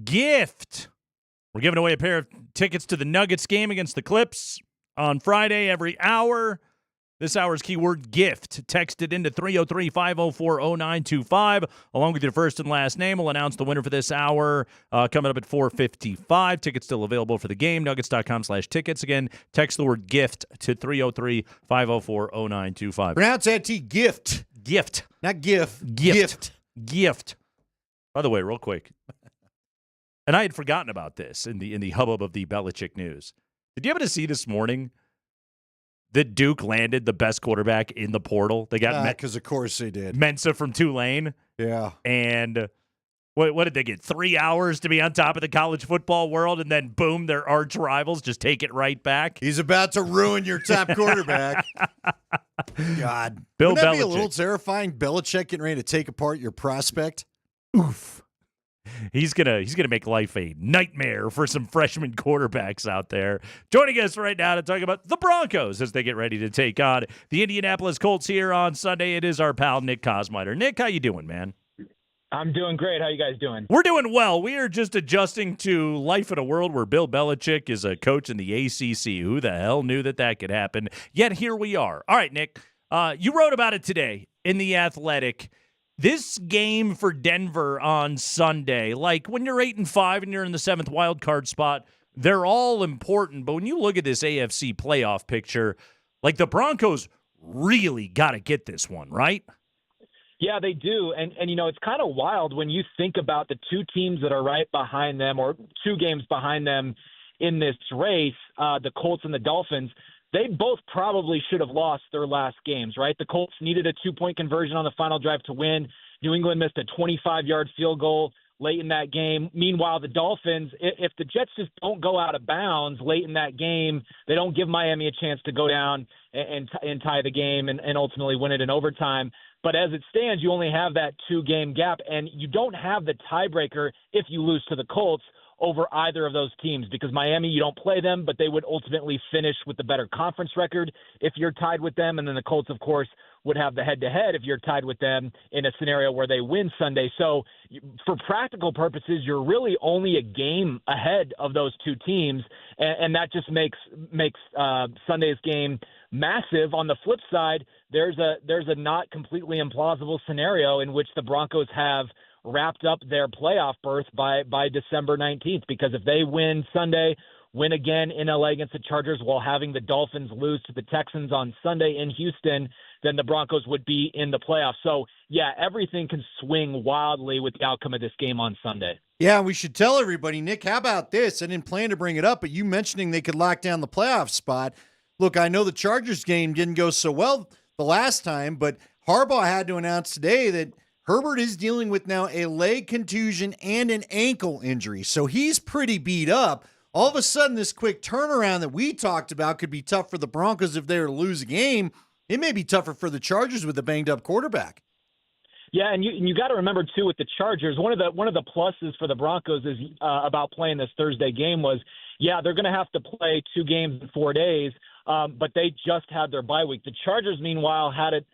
Gift. We're giving away a pair of tickets to the Nuggets game against the Clips on Friday every hour. This hour's keyword gift. Text it into 303-504-0925 along with your first and last name. We'll announce the winner for this hour coming up at 4:55. Tickets still available for the game. Nuggets.com/tickets. Again, text the word gift to 303-504-0925. Pronounce that T, gift. Gift. Not gif. Gift. Gift. By the way, real quick, and I had forgotten about this in the hubbub of the Belichick news. Did you happen to see this morning that Duke landed the best quarterback in the portal? They got because of course they did. Mensa from Tulane. Yeah. And what did they get? 3 hours to be on top of the college football world, and then boom, their arch rivals just take it right back. He's about to ruin your top quarterback. God. Bill Wouldn't that be a Belichick. little terrifying? Belichick getting ready to take apart your prospect? Oof. He's gonna make life a nightmare for some freshman quarterbacks out there. Joining us right now to talk about the Broncos as they get ready to take on the Indianapolis Colts here on Sunday. It is our pal Nick Kosmider. Nick, how you doing, man? I'm doing great. How you guys doing? We're doing well. We are just adjusting to life in a world where Bill Belichick is a coach in the ACC. Who the hell knew that could happen? Yet here we are. All right, Nick, you wrote about it today in The Athletic. This game for Denver on Sunday, like when you're 8-5 and you're in the 7th wild card spot, they're all important. But when you look at this AFC playoff picture, like the Broncos really got to get this one, right? Yeah, they do. And you know, it's kind of wild when you think about the two teams that are right behind them or 2 games behind them in this race, the Colts and the Dolphins. They both probably should have lost their last games, right? The Colts needed a 2-point conversion on the final drive to win. New England missed a 25-yard field goal late in that game. Meanwhile, the Dolphins, if the Jets just don't go out of bounds late in that game, they don't give Miami a chance to go down and tie the game and ultimately win it in overtime. But as it stands, you only have that 2-game gap, and you don't have the tiebreaker if you lose to the Colts over either of those teams, because Miami, you don't play them, but they would ultimately finish with the better conference record if you're tied with them. And then the Colts, of course, would have the head-to-head if you're tied with them in a scenario where they win Sunday. So for practical purposes, you're really only a game ahead of those two teams, and that just makes Sunday's game massive. On the flip side, there's a not completely implausible scenario in which the Broncos have wrapped up their playoff berth by December 19th, because if they win Sunday, win again in LA against the Chargers while having the Dolphins lose to the Texans on Sunday in Houston, then the Broncos would be in the playoffs. So, yeah, everything can swing wildly with the outcome of this game on Sunday. Yeah, we should tell everybody, Nick, how about this? I didn't plan to bring it up, but you mentioning they could lock down the playoff spot. Look, I know the Chargers game didn't go so well the last time, but Harbaugh had to announce today that Herbert is dealing with now a leg contusion and an ankle injury, so he's pretty beat up. All of a sudden, this quick turnaround that we talked about could be tough for the Broncos if they were to lose a game. It may be tougher for the Chargers with a banged-up quarterback. Yeah, and you got to remember too with the Chargers, one of the pluses for the Broncos is about playing this Thursday game was, yeah, they're going to have to play 2 games in 4 days, but they just had their bye week. The Chargers, meanwhile, had it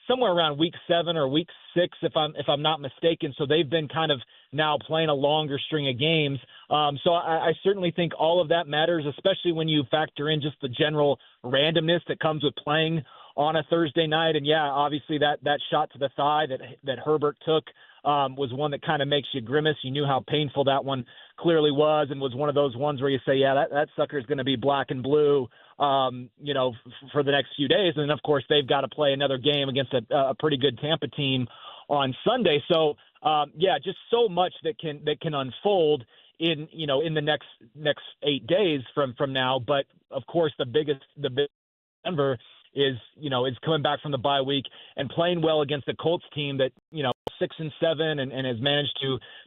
somewhere around week 7 or week 6, if I'm not mistaken. So they've been kind of now playing a longer string of games. So I certainly think all of that matters, especially when you factor in just the general randomness that comes with playing on a Thursday night. And yeah, obviously that shot to the thigh that Herbert took was one that kind of makes you grimace. You knew how painful that one clearly was, and was one of those ones where you say, yeah, that sucker is going to be black and blue, for the next few days. And then, of course, they've got to play another game against a pretty good Tampa team on Sunday. So, just so much that can unfold in the next 8 days from now. But of course, the biggest Denver is coming back from the bye week and playing well against the Colts team that 6-7 and has managed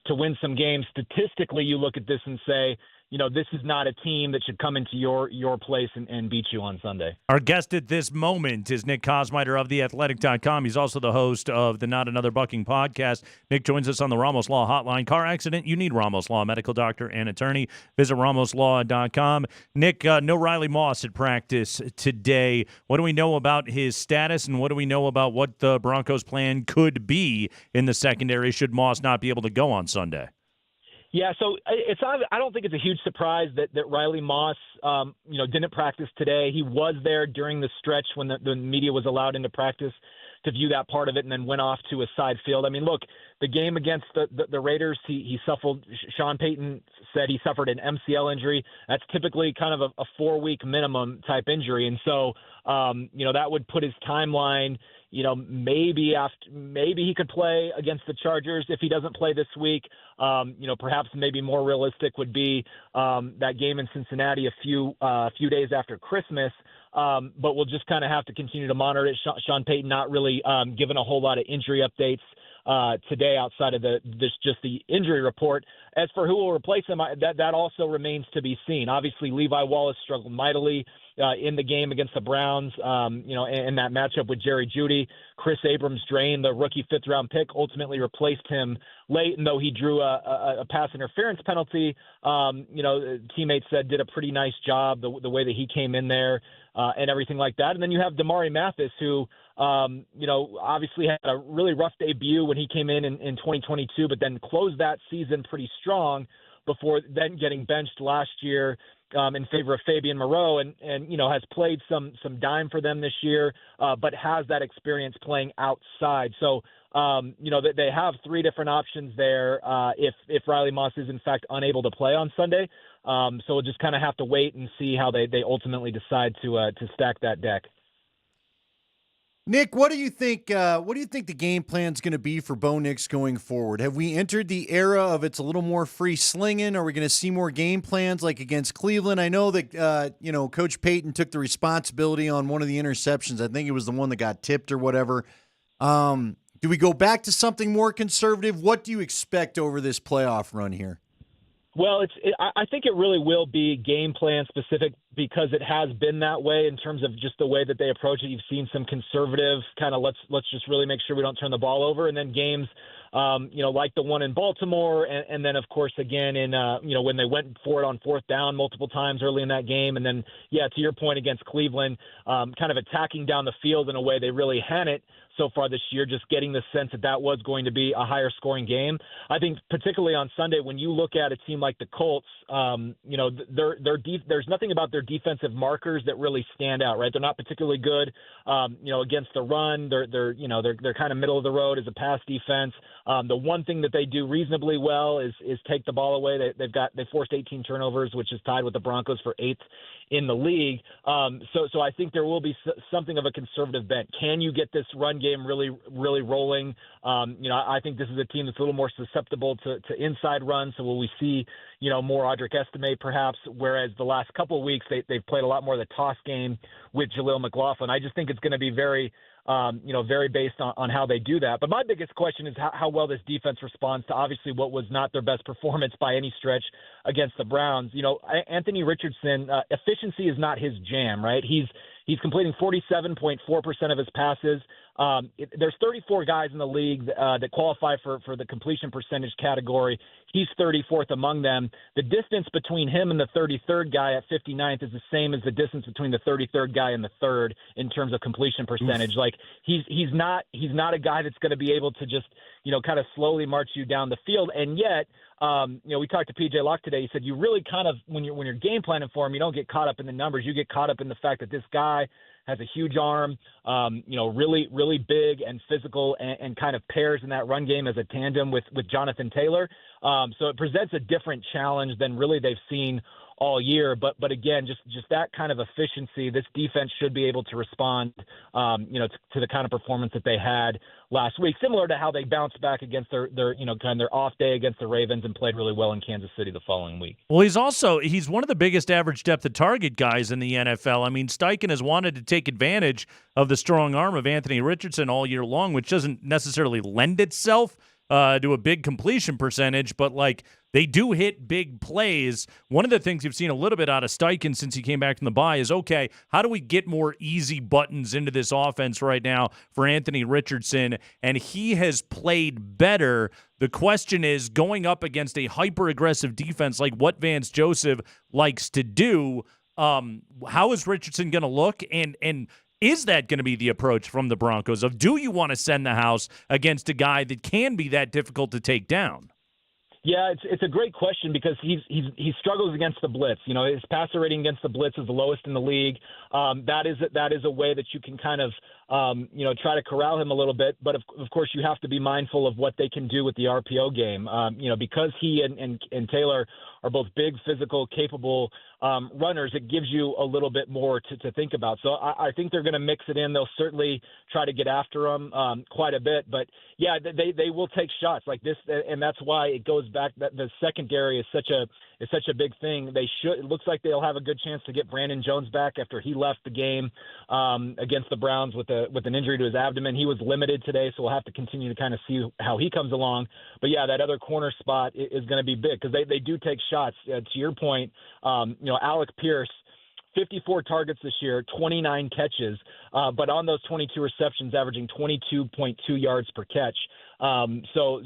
to win some games. Statistically, you look at this and say, this is not a team that should come into your place and beat you on Sunday. Our guest at this moment is Nick Kosmider of TheAthletic.com. He's also the host of the Not Another Bucking podcast. Nick joins us on the Ramos Law Hotline. Car accident, you need Ramos Law, medical doctor and attorney. Visit RamosLaw.com. Nick, no Riley Moss at practice today. What do we know about his status, and what do we know about what the Broncos' plan could be in the secondary should Moss not be able to go on Sunday? Yeah, so I don't think it's a huge surprise that Riley Moss, didn't practice today. He was there during the stretch when the media was allowed into practice to view that part of it, and then went off to a side field. I mean, look, the game against the Raiders, he suffered. Sean Payton said he suffered an MCL injury. That's typically kind of a 4-week minimum type injury, and so that would put his timeline. Maybe he could play against the Chargers if he doesn't play this week. Perhaps maybe more realistic would be that game in Cincinnati a few days after Christmas. But we'll just kind of have to continue to monitor it. Sean Payton not really given a whole lot of injury updates today outside of just the injury report. As for who will replace him, that also remains to be seen. Obviously, Levi Wallace struggled mightily in the game against the Browns, in that matchup with Jerry Jeudy. Chris Abrams-Draine, the rookie 5th-round pick, ultimately replaced him late, and though he drew a pass interference penalty, teammates said did a pretty nice job the way that he came in there and everything like that. And then you have Damari Mathis, who obviously had a really rough debut when he came in 2022, but then closed that season pretty strong before then getting benched last year in favor of Fabian Moreau, and has played some dime for them this year, but has that experience playing outside. So, they have 3 different options there if Riley Moss is in fact unable to play on Sunday. So we'll just kind of have to wait and see how they ultimately decide to stack that deck. Nick, what do you think? What do you think the game plan's going to be for Bo Nix going forward? Have we entered the era of it's a little more free slinging? Are we going to see more game plans like against Cleveland? I know that Coach Payton took the responsibility on one of the interceptions. I think it was the one that got tipped or whatever. Do we go back to something more conservative? What do you expect over this playoff run here? Well, I think it really will be game plan specific because it has been that way in terms of just the way that they approach it. You've seen some conservative kind of let's just really make sure we don't turn the ball over, and then games like the one in Baltimore, and then of course again in when they went for it on 4th down multiple times early in that game, and then to your point against Cleveland, kind of attacking down the field in a way they really hadn't so far this year, just getting the sense that was going to be a higher scoring game. I think particularly on Sunday, when you look at a team like the Colts, there's nothing about their defensive markers that really stand out, right? They're not particularly good, against the run. They're kind of middle of the road as a pass defense. The one thing that they do reasonably well is take the ball away. They forced 18 turnovers, which is tied with the Broncos for 8th in the league. So I think there will be something of a conservative bent. Can you get this run game really, really rolling? I think this is a team that's a little more susceptible to inside runs. So will we see, more Audric Estime perhaps, whereas the last couple of weeks they've played a lot more of the toss game with Jaleel McLaughlin. I just think it's going to be very based on how they do that. But my biggest question is how well this defense responds to obviously what was not their best performance by any stretch against the Browns. Anthony Richardson, efficiency is not his jam, right? He's completing 47.4% of his passes. There's 34 guys in the league that qualify for the completion percentage category. He's 34th among them. The distance between him and the 33rd guy at 59th is the same as the distance between the 33rd guy and the 3rd in terms of completion percentage. Oof. Like he's not a guy that's going to be able to just kind of slowly march you down the field. And yet, we talked to PJ Locke today. He said you really kind of when you're game planning for him, you don't get caught up in the numbers. You get caught up in the fact that this guy has a huge arm, really, really big and physical, and kind of pairs in that run game as a tandem with Jonathan Taylor. So it presents a different challenge than really they've seen all year. But again, just that kind of efficiency, this defense should be able to respond, to the kind of performance that they had last week, similar to how they bounced back against their off day against the Ravens and played really well in Kansas City the following week. Well, he's one of the biggest average depth of target guys in the NFL. I mean, Steichen has wanted to take advantage of the strong arm of Anthony Richardson all year long, which doesn't necessarily lend itself to a big completion percentage, but like they do hit big plays. One of the things you've seen a little bit out of Steichen since he came back from the bye is, okay, how do we get more easy buttons into this offense right now for Anthony Richardson? And he has played better. The question is, going up against a hyper-aggressive defense like what Vance Joseph likes to do, how is Richardson going to look? And is that going to be the approach from the Broncos of, do you want to send the house against a guy that can be that difficult to take down? Yeah, it's a great question because he struggles against the blitz. You know, his passer rating against the blitz is the lowest in the league. That is a way that you can kind of try to corral him a little bit. But of course, you have to be mindful of what they can do with the RPO game. Because he and Taylor are both big, physical, capable runners, it gives you a little bit more to think about. So I think they're going to mix it in. They'll certainly try to get after him quite a bit. But yeah, they will take shots like this, and that's why it goes back that the secondary is such a big thing. It looks like they'll have a good chance to get Brandon Jones back after he left the game against the Browns with an injury to his abdomen. He was limited today, so we'll have to continue to kind of see how he comes along. But yeah, that other corner spot is going to be big because they do take shots. To your point, Alec Pierce, 54 targets this year, 29 catches, but on those 22 receptions, averaging 22.2 yards per catch. So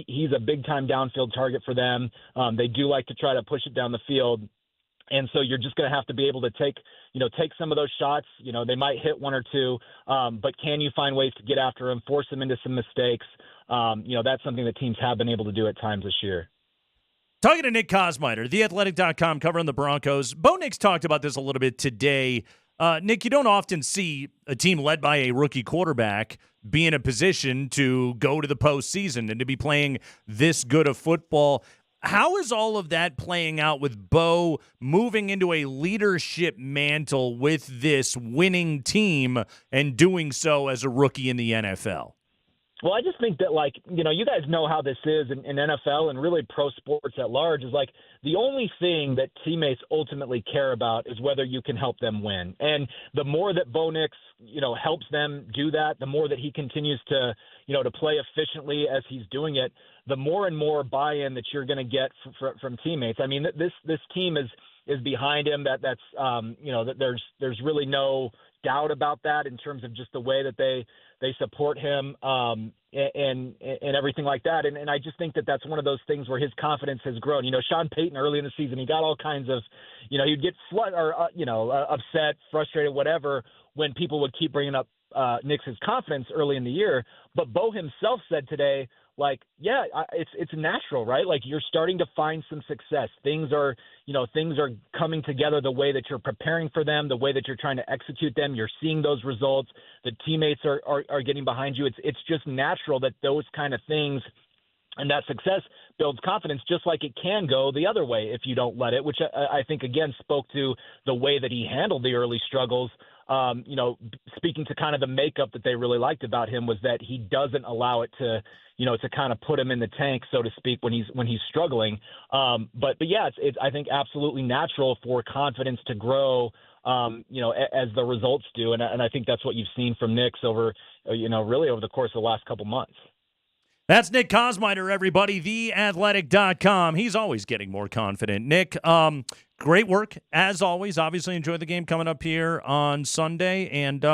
he's a big-time downfield target for them. They do like to try to push it down the field. And so you're just going to have to be able to take some of those shots. They might hit one or two, but can you find ways to get after them, force them into some mistakes? That's something that teams have been able to do at times this year. Talking to Nick Kosmider, TheAthletic.com, covering the Broncos. Bo Nix talked about this a little bit today. Nick, you don't often see a team led by a rookie quarterback be in a position to go to the postseason and to be playing this good of football. How is all of that playing out with Bo moving into a leadership mantle with this winning team and doing so as a rookie in the NFL? Well, I just think that, you guys know how this is in NFL and really pro sports at large is the only thing that teammates ultimately care about is whether you can help them win. And the more that Bo Nix, helps them do that, the more that he continues to play efficiently as he's doing it, the more and more buy-in that you're going to get from teammates. I mean, this team is behind him. That there's really no doubt about that in terms of just the way that they support him and everything like that. And I just think that that's one of those things where his confidence has grown. Sean Payton early in the season, he got all kinds of, he'd get upset, frustrated, whatever, when people would keep bringing up Nix's confidence early in the year. But Bo himself said today, it's natural, right? You're starting to find some success. Things are coming together the way that you're preparing for them, the way that you're trying to execute them. You're seeing those results. The teammates are getting behind you. It's just natural that those kind of things and that success builds confidence, just like it can go the other way if you don't let it, which I think, again, spoke to the way that he handled the early struggles. Speaking to kind of the makeup that they really liked about him was that he doesn't allow it to kind of put him in the tank, so to speak, when he's struggling. But yeah, it's I think absolutely natural for confidence to grow, as the results do. And I think that's what you've seen from Nix over, really over the course of the last couple months. That's Nick Kosmider, everybody, TheAthletic.com. He's always getting more confident. Nick, great work, as always. Obviously, enjoy the game coming up here on Sunday. And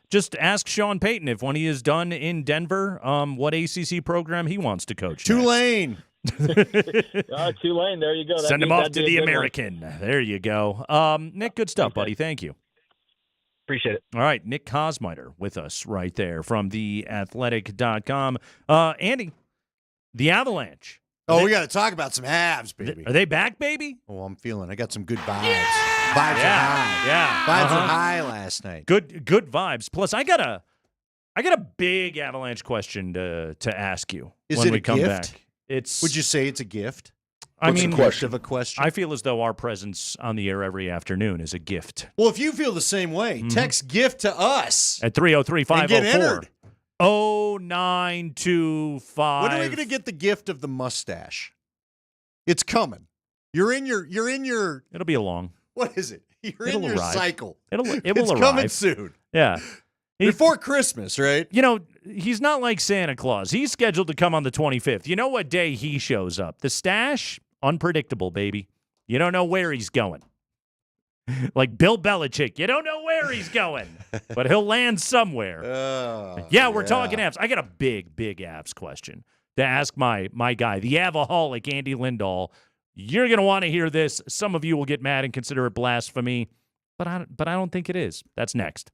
just ask Sean Payton if when he is done in Denver, what ACC program he wants to coach. Tulane. Tulane, there you go. Send him off to the American. There you go. Nick, good stuff, buddy. Thank you. Appreciate it. All right, Nick Kosmider with us right there from TheAthletic.com. Andy, the Avalanche. We got to talk about some Avs, baby. Are they back, baby? Oh, I'm feeling. I got some good vibes. Vibes are high. Yeah. Vibes are high last night. Good vibes. Plus, I got a big Avalanche question to ask you when we come back. Would you say it's a gift? I mean, gift of a question. I feel as though our presence on the air every afternoon is a gift. Well, if you feel the same way, text gift to us at 303-504. Get entered. 0925. When are we going to get the gift of the mustache? It's coming. You're in your. It'll be along. What is it? It'll arrive. Cycle. It will it's arrive. coming soon. Yeah. Before Christmas, right? he's not like Santa Claus. He's scheduled to come on the 25th. You know what day he shows up? The stash, unpredictable, baby. You don't know where he's going. Like Bill Belichick, you don't know where he's going, but he'll land somewhere. We're talking apps. I got a big apps question to ask my guy, the avaholic Andy Lindahl. You're going to want to hear this. Some of you will get mad and consider it blasphemy, but I don't think it is. That's next.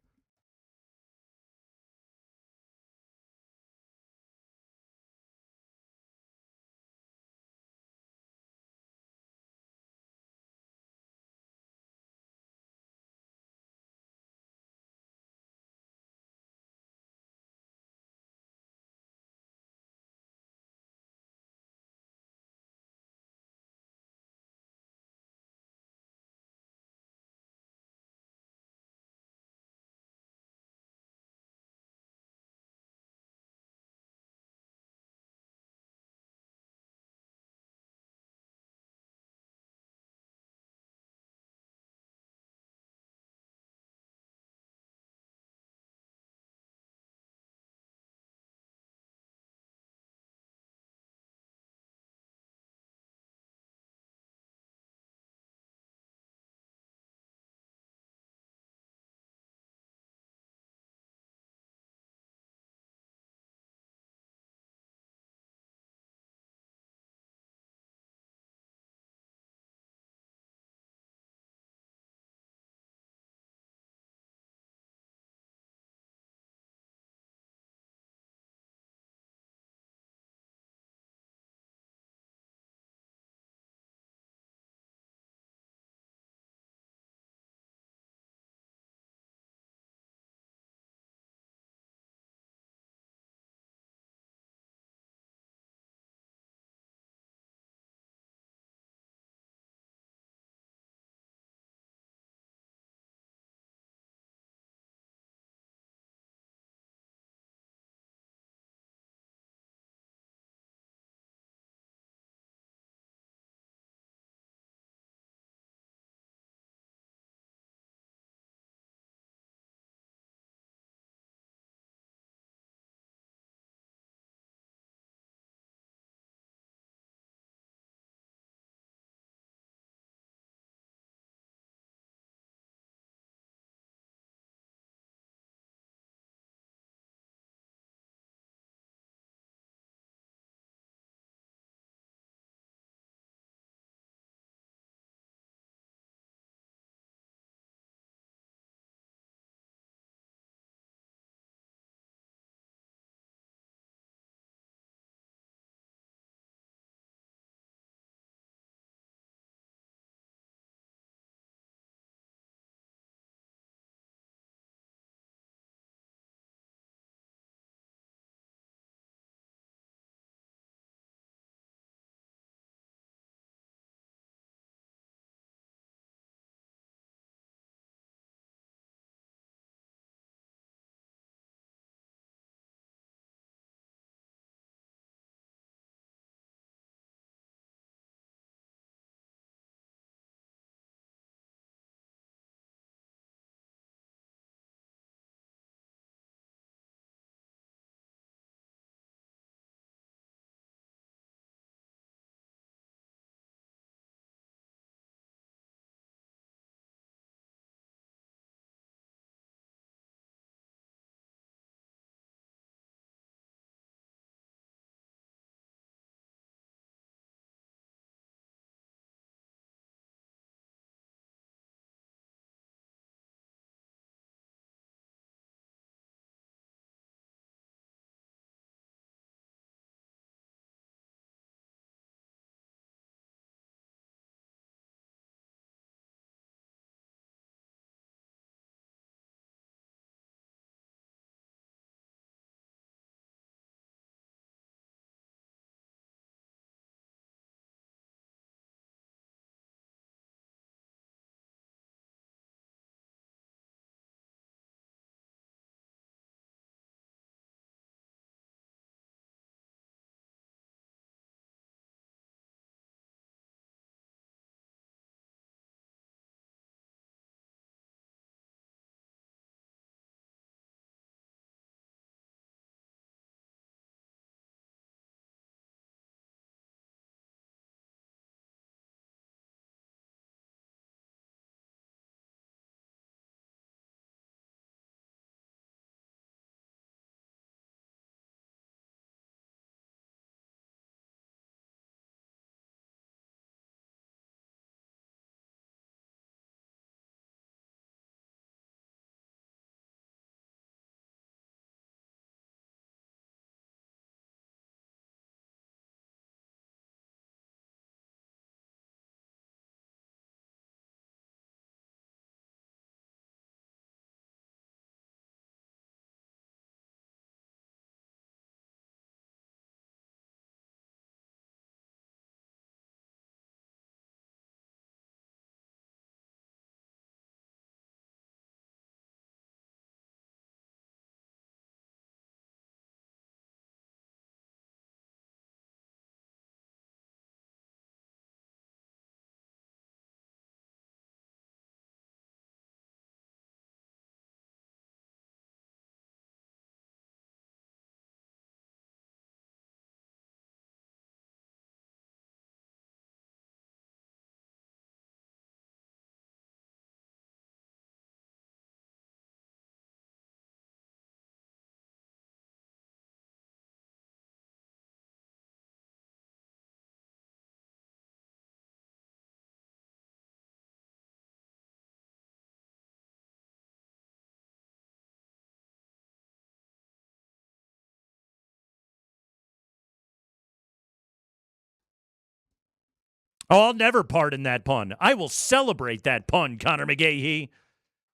Oh, I'll never pardon that pun. I will celebrate that pun, Connor McGahee.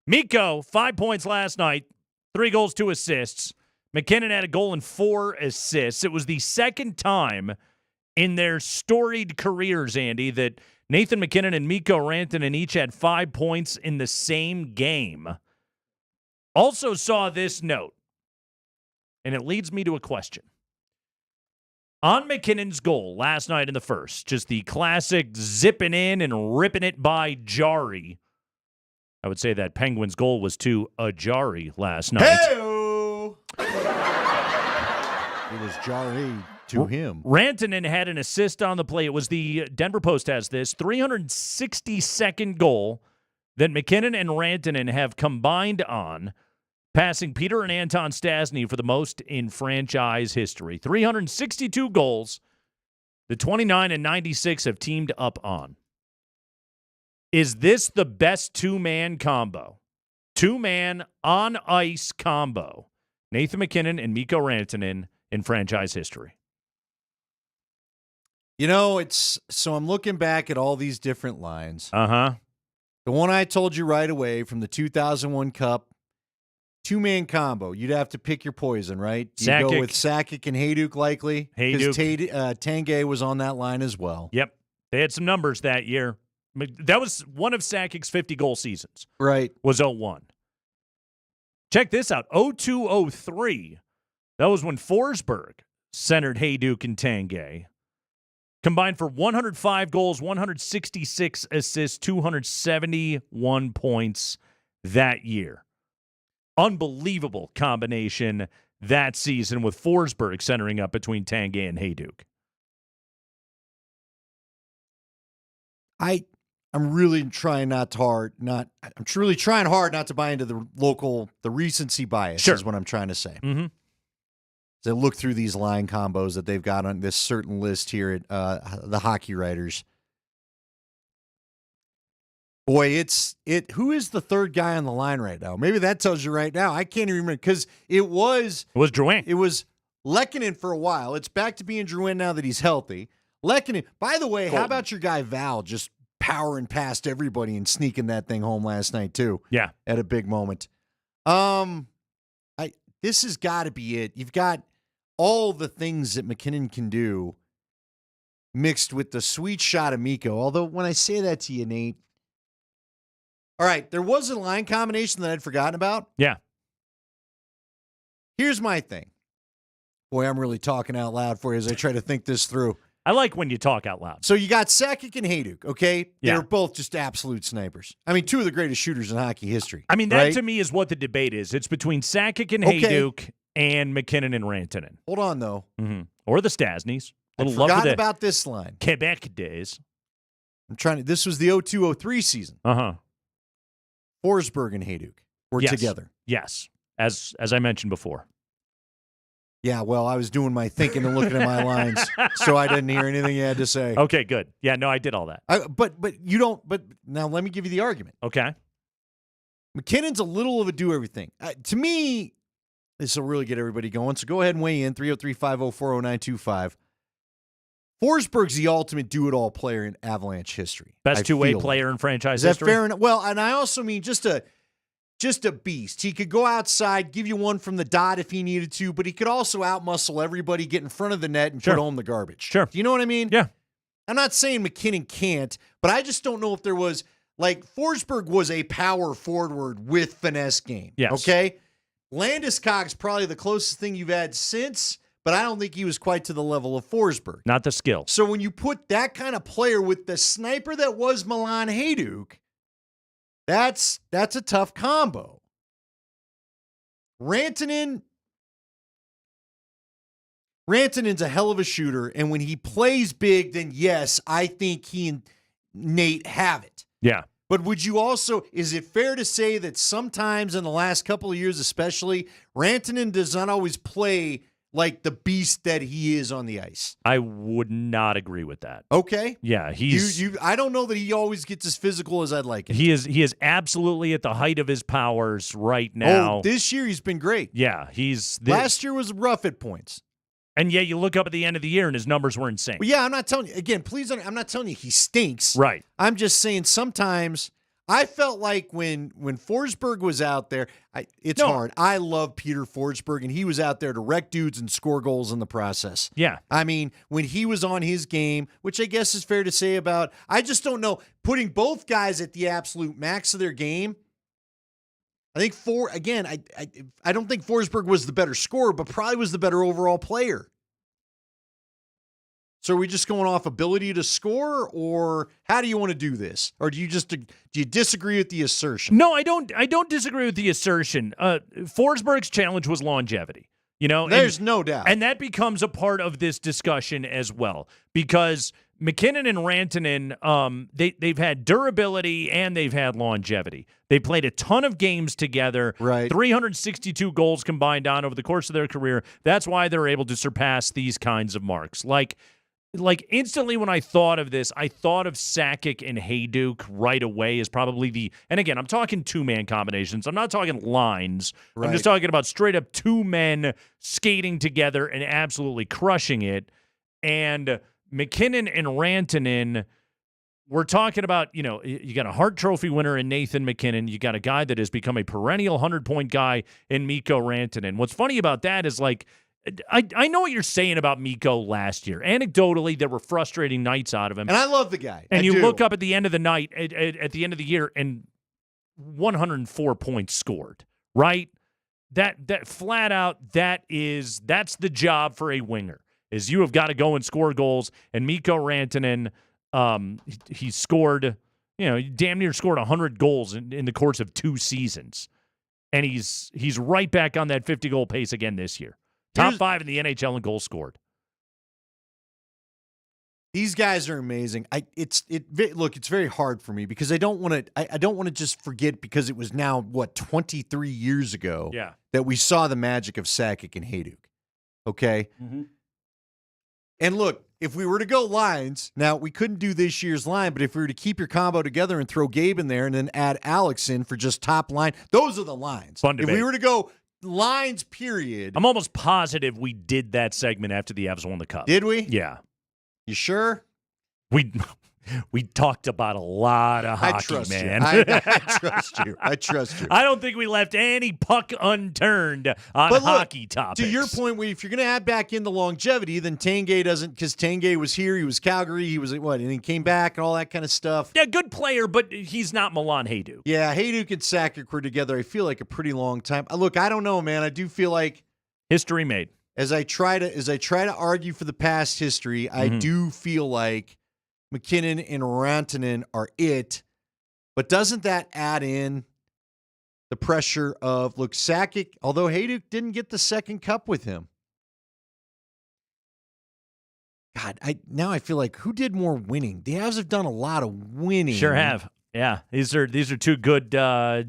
Mikko, 5 points last night, 3 goals, 2 assists. McKinnon had a goal and 4 assists. It was the second time in their storied careers, Andy, that Nathan McKinnon and Mikko Rantanen each had 5 points in the same game. Also saw this note, and it leads me to a question. On McKinnon's goal last night in the first, just the classic zipping in and ripping it by Jari. I would say that Penguins' goal was to Ajari last night. Hey-o! It was Jari to him. Rantanen had an assist on the play. It was the Denver Post has this 362nd goal that McKinnon and Rantanen have combined on, passing Peter and Anton Stastny for the most in franchise history. 362 goals. The 29 and 96 have teamed up on. Is this the best two-man combo? Two-man on-ice combo. Nathan McKinnon and Mikko Rantanen in franchise history. You know, so I'm looking back at all these different lines. Uh-huh. The one I told you right away from the 2001 Cup, two-man combo. You'd have to pick your poison, right? You go with Sakic and Hayduk likely. Because Tanguay was on that line as well. Yep. They had some numbers that year. That was one of Sakic's 50-goal seasons. Right. Was 0-1. Check this out. 0-2-0-3. That was when Forsberg centered Hayduk and Tanguay. Combined for 105 goals, 166 assists, 271 points that year. Unbelievable combination that season with Forsberg centering up between Tanguay and Hayduk. I'm really trying hard not to buy into the recency bias is what I'm trying to say. Mm-hmm. As I look through these line combos that they've got on this certain list here at the Hockey Writers. Boy, who is the third guy on the line right now? Maybe that tells you right now. I can't even remember because it was Drouin. It was Lehkonen for a while. It's back to being Drouin now that he's healthy. Lehkonen, by the way, how about your guy Val just powering past everybody and sneaking that thing home last night too? Yeah. At a big moment. This has got to be it. You've got all the things that McKinnon can do mixed with the sweet shot of Mikko. Although when I say that to you, Nate, all right, there was a line combination that I'd forgotten about. Yeah. Here's my thing. Boy, I'm really talking out loud for you as I try to think this through. I like when you talk out loud. So you got Sakic and Hayduk, okay? Yeah. They're both just absolute snipers. I mean, two of the greatest shooters in hockey history. I mean, that right? to me is what the debate is. It's between Sakic and Hayduk and McKinnon and Rantanen. Hold on, though. Mm-hmm. Or the Stasnys. I forgot about this line. Quebec days. This was the 02-03 season. Uh-huh. Forsberg and Hayduk were together. Yes, as I mentioned before. Yeah, well, I was doing my thinking and looking at my lines, so I didn't hear anything you had to say. Okay, good. Yeah, no, I did all that. But you don't. But now let me give you the argument. Okay. McKinnon's a little of a do-everything. To me, this will really get everybody going, so go ahead and weigh in, 303-504-0925. Forsberg's the ultimate do-it-all player in Avalanche history. Best two-way player in franchise history. Is that fair enough? Well, and I also mean just a beast. He could go outside, give you one from the dot if he needed to, but he could also outmuscle everybody, get in front of the net, and put home the garbage. Sure. Do you know what I mean? Yeah. I'm not saying McKinnon can't, but I just don't know if there was, Forsberg was a power forward with finesse game. Yes. Okay? Landeskog's probably the closest thing you've had since, but I don't think he was quite to the level of Forsberg. Not the skill. So when you put that kind of player with the sniper that was Milan Hayduk, that's a tough combo. Rantanen's a hell of a shooter, and when he plays big, then yes, I think he and Nate have it. Yeah. But would you also, is it fair to say that sometimes in the last couple of years especially, Rantanen does not always play like the beast that he is on the ice? I would not agree with that. Okay. Yeah, he's I don't know that he always gets as physical as I'd like it. He is absolutely at the height of his powers right now. Oh, this year he's been great. Yeah, last year was rough at points. And yet you look up at the end of the year and his numbers were insane. Well, yeah, I'm not telling you again. Please, I'm not telling you he stinks. Right. I'm just saying sometimes I felt like when Forsberg was out there, it's hard. I love Peter Forsberg, and he was out there to wreck dudes and score goals in the process. Yeah. I mean, when he was on his game, which I guess is fair to say about, I just don't know, putting both guys at the absolute max of their game. I think I don't think Forsberg was the better scorer, but probably was the better overall player. So are we just going off ability to score, or how do you want to do this? Or do you disagree with the assertion? No, I don't disagree with the assertion. Forsberg's challenge was longevity. There's no doubt. And that becomes a part of this discussion as well, because McKinnon and Rantanen, they've had durability and they've had longevity. They played a ton of games together, right? 362 goals combined on over the course of their career. That's why they're able to surpass these kinds of marks. Like instantly when I thought of this, I thought of Sakic and Hayduk right away as probably and again, I'm talking two-man combinations. I'm not talking lines. Right. I'm just talking about straight up two men skating together and absolutely crushing it. And McKinnon and Rantanen, we're talking about, you got a Hart Trophy winner in Nathan McKinnon. You got a guy that has become a perennial 100-point guy in Mikko Rantanen. What's funny about that is, I know what you're saying about Mikko last year. Anecdotally, there were frustrating nights out of him. And I love the guy. And you look up at the end of the night, at the end of the year, and 104 points scored, right? That flat out, that's the job for a winger, is you have got to go and score goals. And Mikko Rantanen, he scored, damn near scored 100 goals in the course of 2 seasons. And he's right back on that 50-goal pace again this year. Top 5 in the NHL in goals scored. These guys are amazing. It's very hard for me because I don't want to just forget, because it was now 23 years ago that we saw the magic of Sakic and Hayduk. Okay? Mm-hmm. And look, if we were to go lines, now we couldn't do this year's line, but if we were to keep your combo together and throw Gabe in there and then add Alex in for just top line, those are the lines. Fun debate. If we were to go lines, period. I'm almost positive we did that segment after the Avs won the Cup. Did we? Yeah. You sure? We talked about a lot of hockey, I trust man. You. I trust you. I trust you. I don't think we left any puck unturned on hockey topics. To your point, if you're going to add back in the longevity, then Tanguay doesn't, because Tanguay was here, he was Calgary, he was and he came back and all that kind of stuff. Yeah, good player, but he's not Milan Hayduk. Yeah, Hayduk and Sakic were together, I feel like, a pretty long time. Look, I don't know, man. I do feel like history made. As I try to argue for the past history, I do feel like McKinnon and Rantanen are it, but doesn't that add in the pressure of, look, Sakic, although Hayduk didn't get the second cup with him. God, now I feel like, who did more winning? The Avs have done a lot of winning. Sure have. Yeah, these are two good. I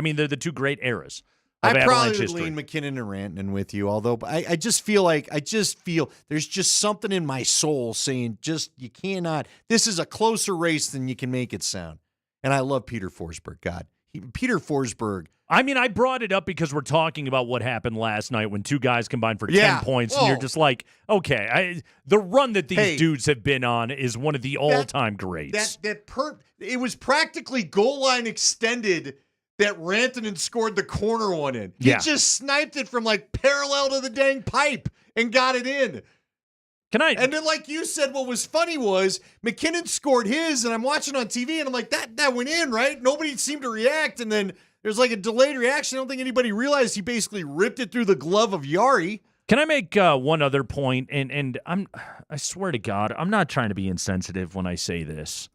mean, they're the two great eras. I probably would lean McKinnon and Rantanen with you, although I just feel there's just something in my soul saying you cannot. This is a closer race than you can make it sound. And I love Peter Forsberg. God, Peter Forsberg. I mean, I brought it up because we're talking about what happened last night when two guys combined for 10 points, and you're just like, okay, the run that these dudes have been on is one of the all-time greats. It was practically goal line extended that Rantanen scored the corner one in. He just sniped it from parallel to the dang pipe and got it in. And then, like you said, what was funny was McKinnon scored his, and I'm watching on TV, and I'm like, that went in, right? Nobody seemed to react, and then there's a delayed reaction. I don't think anybody realized he basically ripped it through the glove of Yari. Can I make one other point? And I swear to God, I'm not trying to be insensitive when I say this.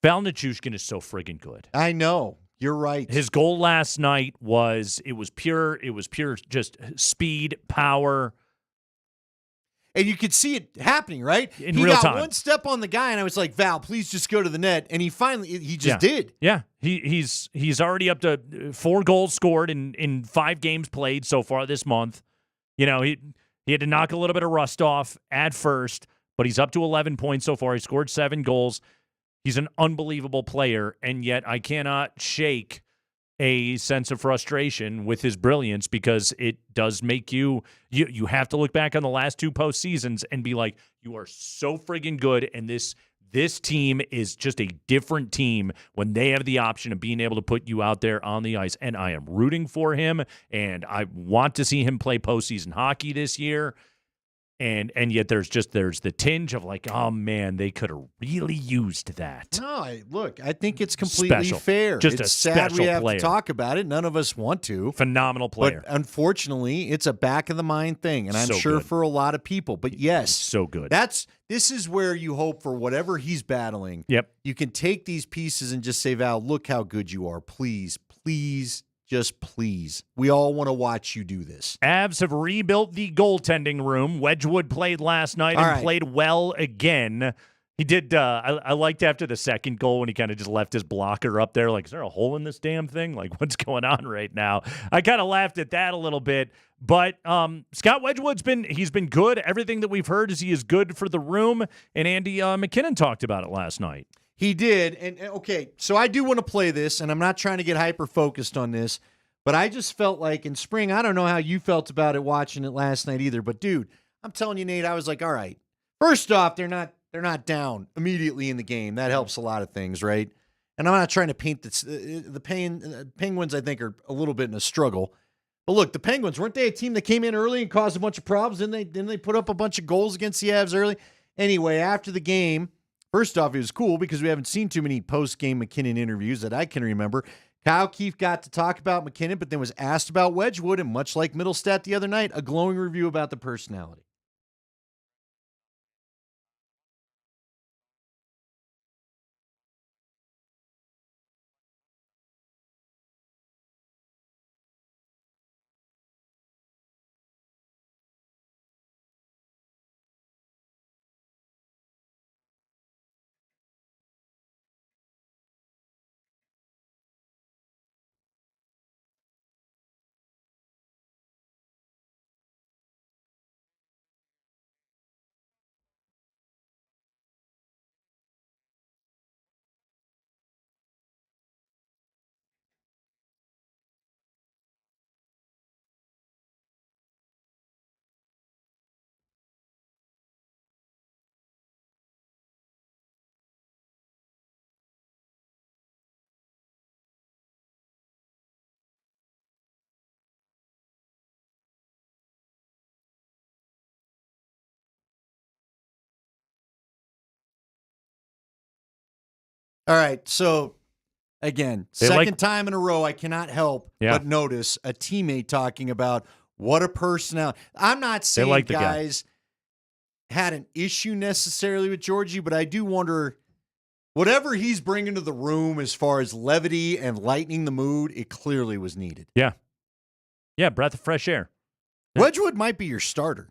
Val Nichushkin is so friggin' good. I know. You're right. His goal last night was pure just speed, power. And you could see it happening, right? In he real got time. One step on the guy, and I was like, Val, please just go to the net. And he just did. Yeah. He's already up to 4 goals scored in 5 games played so far this month. He had to knock a little bit of rust off at first, but he's up to 11 points so far. He scored 7 goals. He's an unbelievable player, and yet I cannot shake a sense of frustration with his brilliance because it does make you have to look back on the last 2 postseasons and be like, you are so friggin' good, and this team is just a different team when they have the option of being able to put you out there on the ice. And I am rooting for him, and I want to see him play postseason hockey this year. And yet there's the tinge of like, oh man, they could have really used that. No, I think it's completely fair. Just it's a sad special we have player. to talk about it. None of us want to. Phenomenal player. But unfortunately, it's a back of the mind thing, and I'm So sure good. for a lot of people. But yes, so good. This is where you hope for whatever he's battling. Yep. You can take these pieces and just say, Val, look how good you are. Please, please. Just please. We all want to watch you do this. Avs have rebuilt the goaltending room. Wedgwood played last night and played well again. He did. I liked after the second goal when he kind of just left his blocker up there. Like, is there a hole in this damn thing? Like, what's going on right now? I kind of laughed at that a little bit. But Scott Wedgwood's been good. Everything that we've heard is he is good for the room. And Andy McKinnon talked about it last night. He did. And okay, so I do want to play this, and I'm not trying to get hyper-focused on this, but I just felt like in spring, I don't know how you felt about it watching it last night either, but dude, I'm telling you, Nate, I was like, all right, first off, they're not down immediately in the game. That helps a lot of things, right? And I'm not trying to paint the Penguins, I think, are a little bit in a struggle. But look, the Penguins, weren't they a team that came in early and caused a bunch of problems? Didn't they put up a bunch of goals against the Avs early? Anyway, after the game, first off, it was cool because we haven't seen too many post-game McKinnon interviews that I can remember. Kyle Keefe got to talk about McKinnon, but then was asked about Wedgwood, and much like Middlestat the other night, a glowing review about the personality. All right, so again, second time in a row, I cannot help but notice a teammate talking about what a personality. I'm not saying guys had an issue necessarily with Georgie, but I do wonder, whatever he's bringing to the room as far as levity and lightening the mood, it clearly was needed. Yeah. Yeah, breath of fresh air. Wedgwood might be your starter.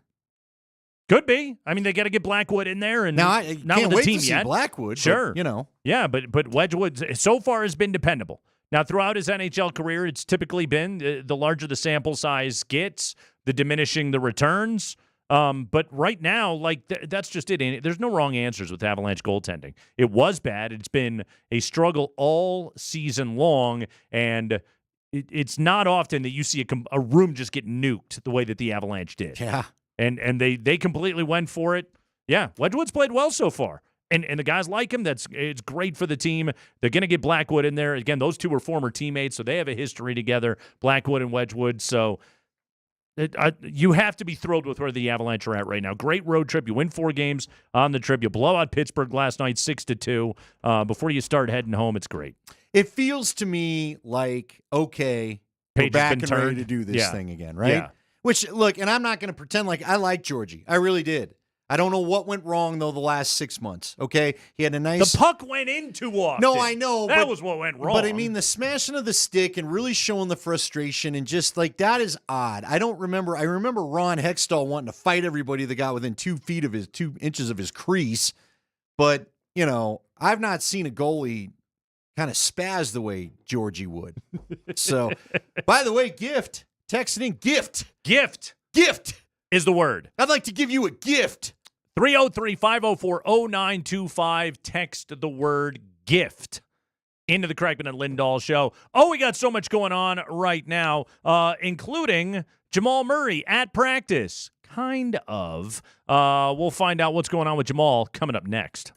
Could be. I mean, they got to get Blackwood in there, and now I not can't with the wait team to see yet. Blackwood. Sure, but, yeah, but Wedgwood so far has been dependable. Now, throughout his NHL career, it's typically been the larger the sample size gets, the diminishing the returns. But right now, like that's just it. There's no wrong answers with Avalanche goaltending. It was bad. It's been a struggle all season long, and it's not often that you see a room just get nuked the way that the Avalanche did. Yeah. And they completely went for it. Yeah, Wedgwood's played well so far. And the guys like him. It's great for the team. They're going to get Blackwood in there. Again, those two were former teammates, so they have a history together, Blackwood and Wedgwood. So you have to be thrilled with where the Avalanche are at right now. Great road trip. You win 4 games on the trip. You blow out Pittsburgh last night 6-2. Before you start heading home, it's great. It feels to me like, okay, we're back and ready to do this thing again, right? Yeah. Which, look, and I'm not going to pretend like I like Georgie. I really did. I don't know what went wrong, though, the last 6 months, okay? He had a nice... The puck went in too often. No, I know. That was what went wrong. But, I mean, the smashing of the stick and really showing the frustration and just, like, that is odd. I remember Ron Hextall wanting to fight everybody that got within 2 inches of his crease. But, I've not seen a goalie kind of spaz the way Georgie would. So, by the way, gift... Text it in. Gift is the word. I'd like to give you a gift. 303-504-0925. Text the word gift into the Kreckman and Lindahl show. Oh, we got so much going on right now, including Jamal Murray at practice. Kind of. We'll find out what's going on with Jamal coming up next.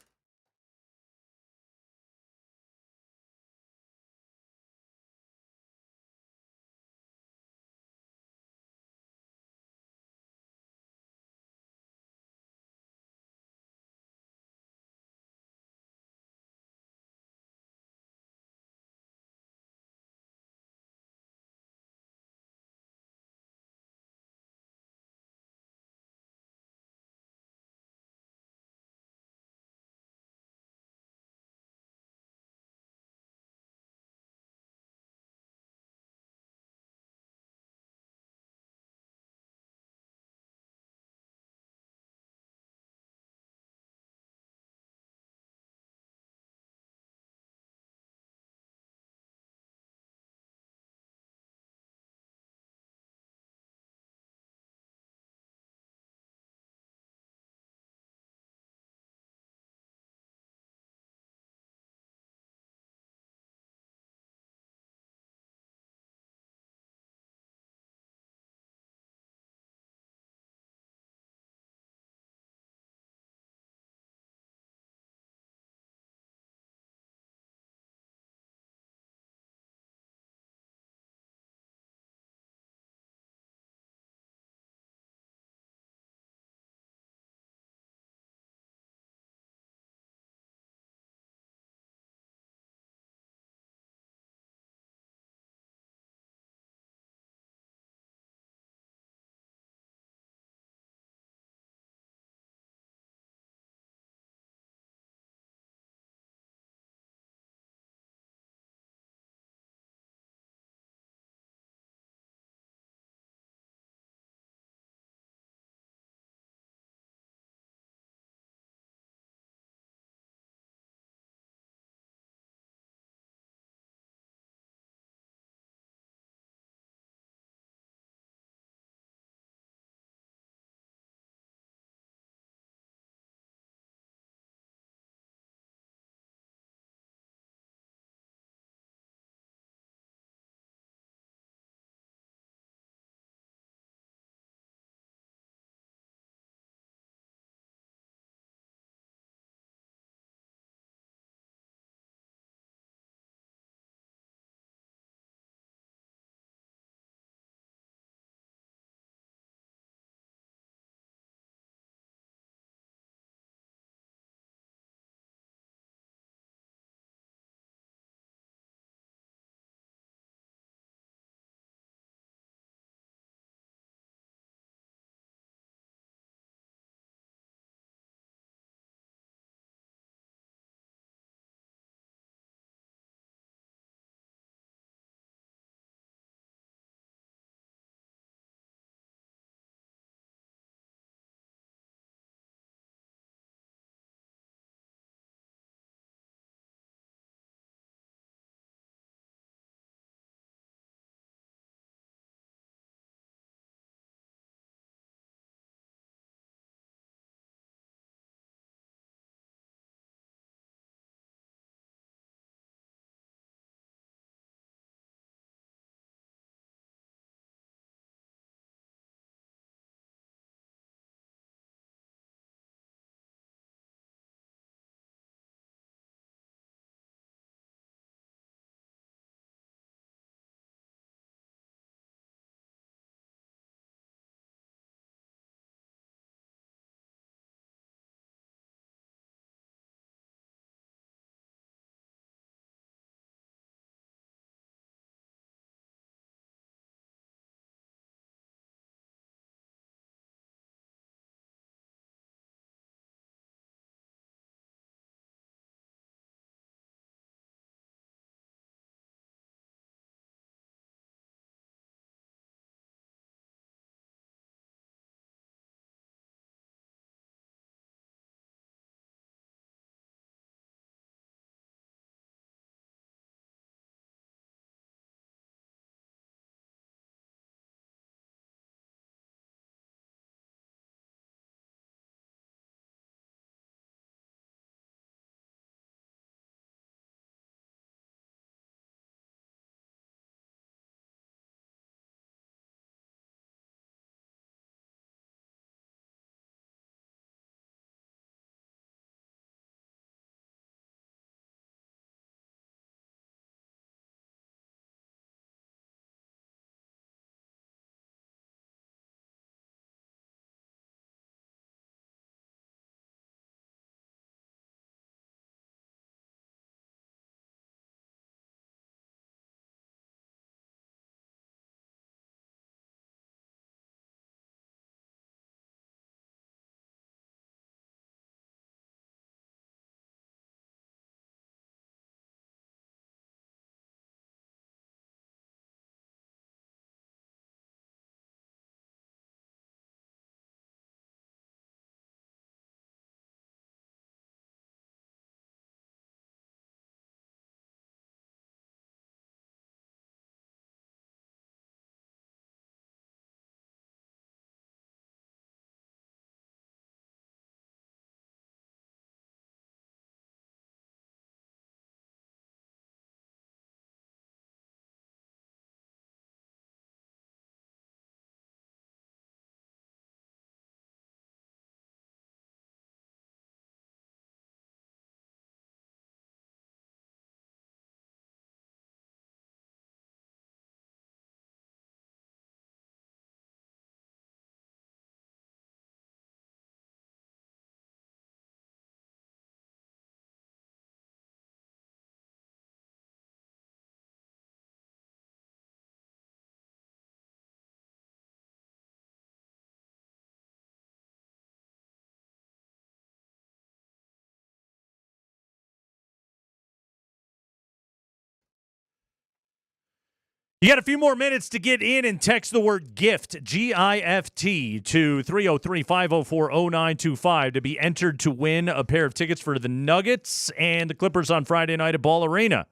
You got a few more minutes to get in and text the word GIFT, G-I-F-T, to 303-504-0925 to be entered to win a pair of tickets for the Nuggets and the Clippers on Friday night at Ball Arena.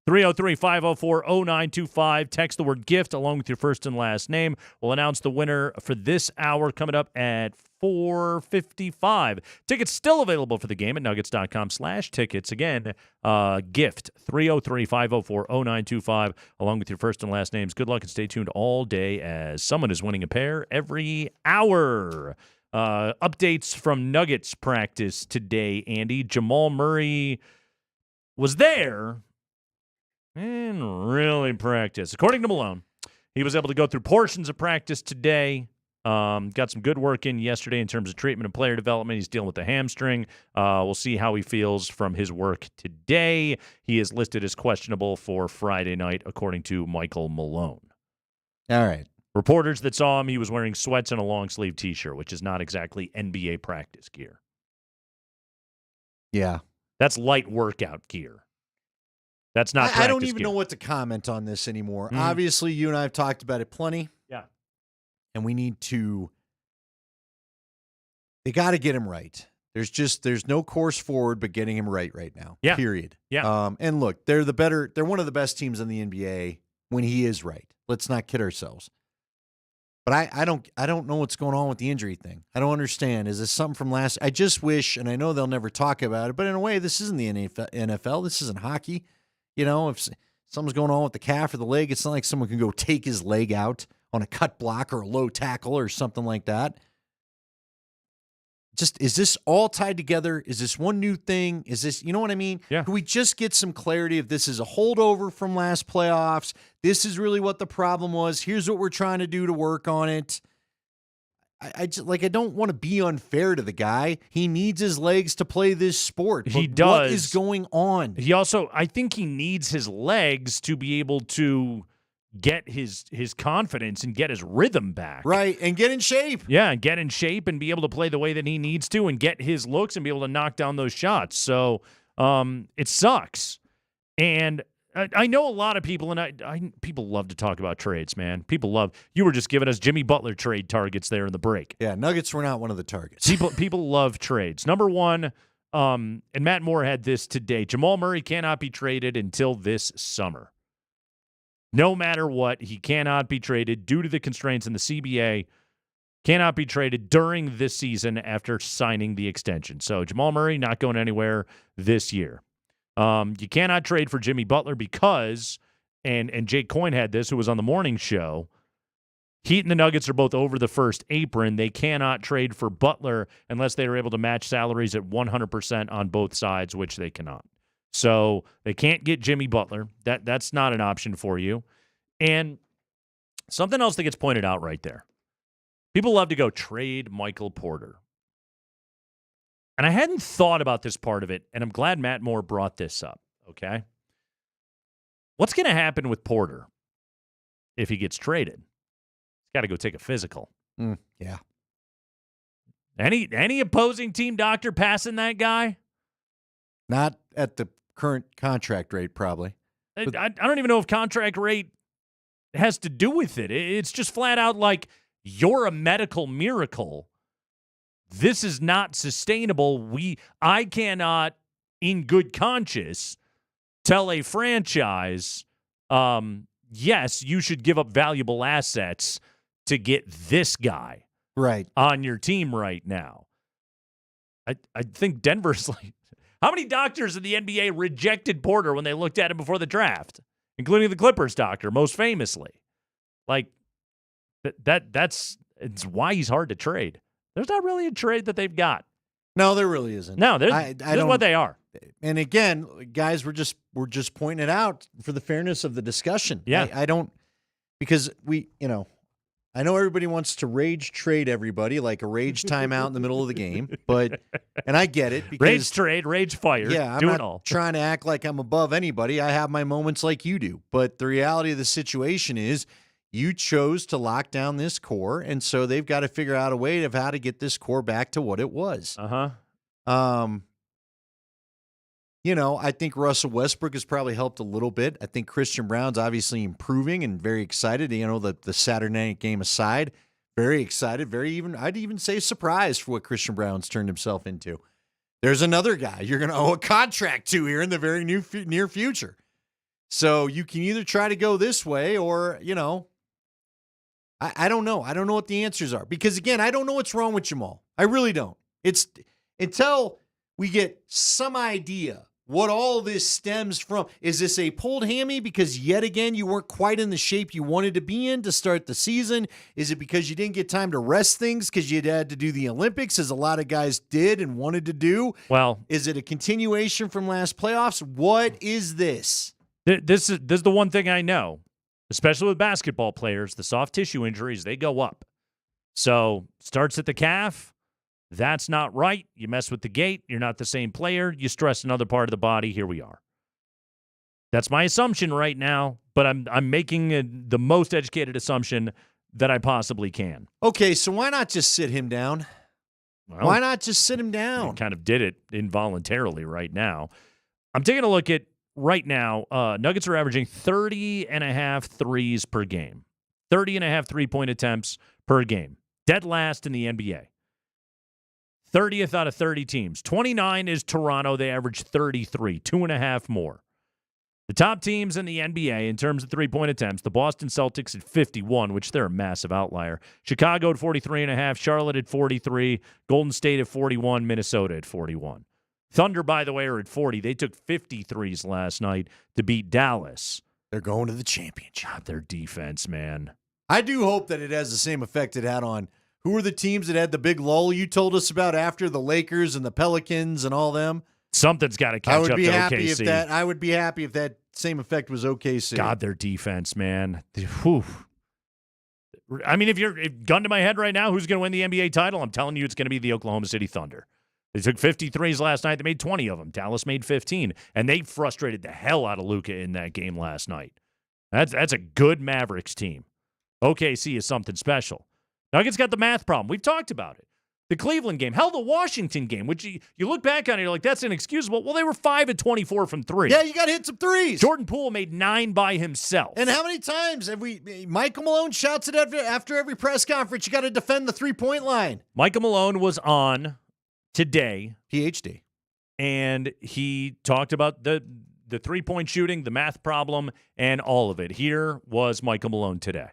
303-504-0925. Text the word GIFT along with your first and last name. We'll announce the winner for this hour coming up at 4:55. Tickets still available for the game at nuggets.com/tickets. Again, GIFT, 303-504-0925 along with your first and last names. Good luck and stay tuned all day as someone is winning a pair every hour. Updates from Nuggets practice today, Andy. Jamal Murray was there and really practice. According to Malone, he was able to go through portions of practice today. Got some good work in yesterday in terms of treatment and player development. He's dealing with the hamstring. We'll see how he feels from his work today. He is listed as questionable for Friday night, according to Michael Malone. All right. Reporters that saw him, he was wearing sweats and a long-sleeve T-shirt, which is not exactly NBA practice gear. Yeah. That's light workout gear. That's not practice I don't even gear. know what to comment on this anymore. Mhm. Obviously, you and I have talked about it plenty. Yeah. And we need to – they got to get him right. There's no course forward but getting him right now. Yeah. Period. Yeah. And look, they're one of the best teams in the NBA when he is right. Let's not kid ourselves. But I don't know what's going on with the injury thing. I don't understand. Is this something from last – I just wish, and I know they'll never talk about it, but in a way, this isn't the NFL. This isn't hockey. You know, if something's going on with the calf or the leg, it's not like someone can go take his leg out on a cut block or a low tackle or something like that. Just, is this all tied together? Is this one new thing? Is this, you know what I mean? Yeah. Can we just get some clarity if this is a holdover from last playoffs? This is really what the problem was. Here's what we're trying to do to work on it. I just, I don't want to be unfair to the guy. He needs his legs to play this sport. He But does. What is going on? He also, I think he needs his legs to be able to get his confidence and get his rhythm back. Right, and get in shape. Yeah, and get in shape and be able to play the way that he needs to and get his looks and be able to knock down those shots. So it sucks. And I know a lot of people, and people love to talk about trades, man. People love. You were just giving us Jimmy Butler trade targets there in the break. Yeah, Nuggets were not one of the targets. People love trades. Number one, and Matt Moore had this today. Jamal Murray cannot be traded until this summer. No matter what, he cannot be traded due to the constraints in the CBA. Cannot be traded during this season after signing the extension. So Jamal Murray not going anywhere this year. You cannot trade for Jimmy Butler because, and Jake Coyne had this, who was on the morning show, Heat and the Nuggets are both over the first apron. They cannot trade for Butler unless they are able to match salaries at 100% on both sides, which they cannot. So they can't get Jimmy Butler. That's not an option for you. And something else that gets pointed out right there. People love to go trade Michael Porter. And I hadn't thought about this part of it, and I'm glad Matt Moore brought this up, okay? What's going to happen with Porter if he gets traded? He's got to go take a physical. Yeah. Any opposing team doctor passing that guy? Not at the current contract rate, probably. I don't even know if contract rate has to do with it. It's just flat out like, you're a medical miracle. This is not sustainable. I cannot, in good conscience, tell a franchise, yes, you should give up valuable assets to get this guy right on your team right now. I think Denver's like, how many doctors in the NBA rejected Porter when they looked at him before the draft, including the Clippers doctor, most famously? Like, that's it's why he's hard to trade. There's not really a trade that they've got. No, there really isn't. No, this is what they are. And again, guys, we're just pointing it out for the fairness of the discussion. Yeah. I don't, because I know everybody wants to rage trade everybody like a rage timeout in the middle of the game, and I get it. Because, rage trade, rage fire. Yeah, I'm do not it all. trying to act like I'm above anybody. I have my moments like you do. But the reality of the situation is, you chose to lock down this core, and so they've got to figure out a way of how to get this core back to what it was. Uh-huh. I think Russell Westbrook has probably helped a little bit. I think Christian Brown's obviously improving and very excited. The Saturday night game aside, very excited, I'd even say surprised for what Christian Brown's turned himself into. There's another guy you're going to owe a contract to here in the very near future. So you can either try to go this way or, I don't know. I don't know what the answers are because, again, I don't know what's wrong with Jamal. I really don't. It's until we get some idea what all this stems from. Is this a pulled hammy because yet again you weren't quite in the shape you wanted to be in to start the season? Is it because you didn't get time to rest things because you had to do the Olympics as a lot of guys did and wanted to do? Well, is it a continuation from last playoffs? What is this? This is the one thing I know, especially with basketball players, the soft tissue injuries, they go up. So starts at the calf. That's not right. You mess with the gait. You're not the same player. You stress another part of the body. Here we are. That's my assumption right now, but I'm making the most educated assumption that I possibly can. Okay, so why not just sit him down? Well, why not just sit him down? I kind of did it involuntarily right now. I'm taking a look at right now. Nuggets are averaging 30.5 threes per game. 30.5 3-point attempts per game. Dead last in the NBA. 30th out of 30 teams. 29 is Toronto. They average 33, 2.5 more. The top teams in the NBA in terms of 3-point attempts, the Boston Celtics at 51, which they're a massive outlier. Chicago at 43.5, Charlotte at 43, Golden State at 41, Minnesota at 41. Thunder, by the way, are at 40. They took 53s last night to beat Dallas. They're going to the championship. God, their defense, man. I do hope that it has the same effect it had on who were the teams that had the big lull you told us about after the Lakers and the Pelicans and all them? Something's got to catch up to OKC. I would be happy if that same effect was OKC. God, their defense, man. Whew. I mean, if gun to my head right now, who's going to win the NBA title? I'm telling you, it's going to be the Oklahoma City Thunder. They took 53s last night. They made 20 of them. Dallas made 15, and they frustrated the hell out of Luka in that game last night. That's a good Mavericks team. OKC is something special. Nuggets got the math problem. We've talked about it. The Cleveland game. Hell, the Washington game, which you look back on it, you're like, that's inexcusable. Well, they were 5 of 24 from 3. Yeah, you got to hit some threes. Jordan Poole made 9 by himself. And how many times have Michael Malone shouts it after every press conference, you got to defend the 3-point line. Michael Malone was on today. PhD. And he talked about the 3-point shooting, the math problem, and all of it. Here was Michael Malone today.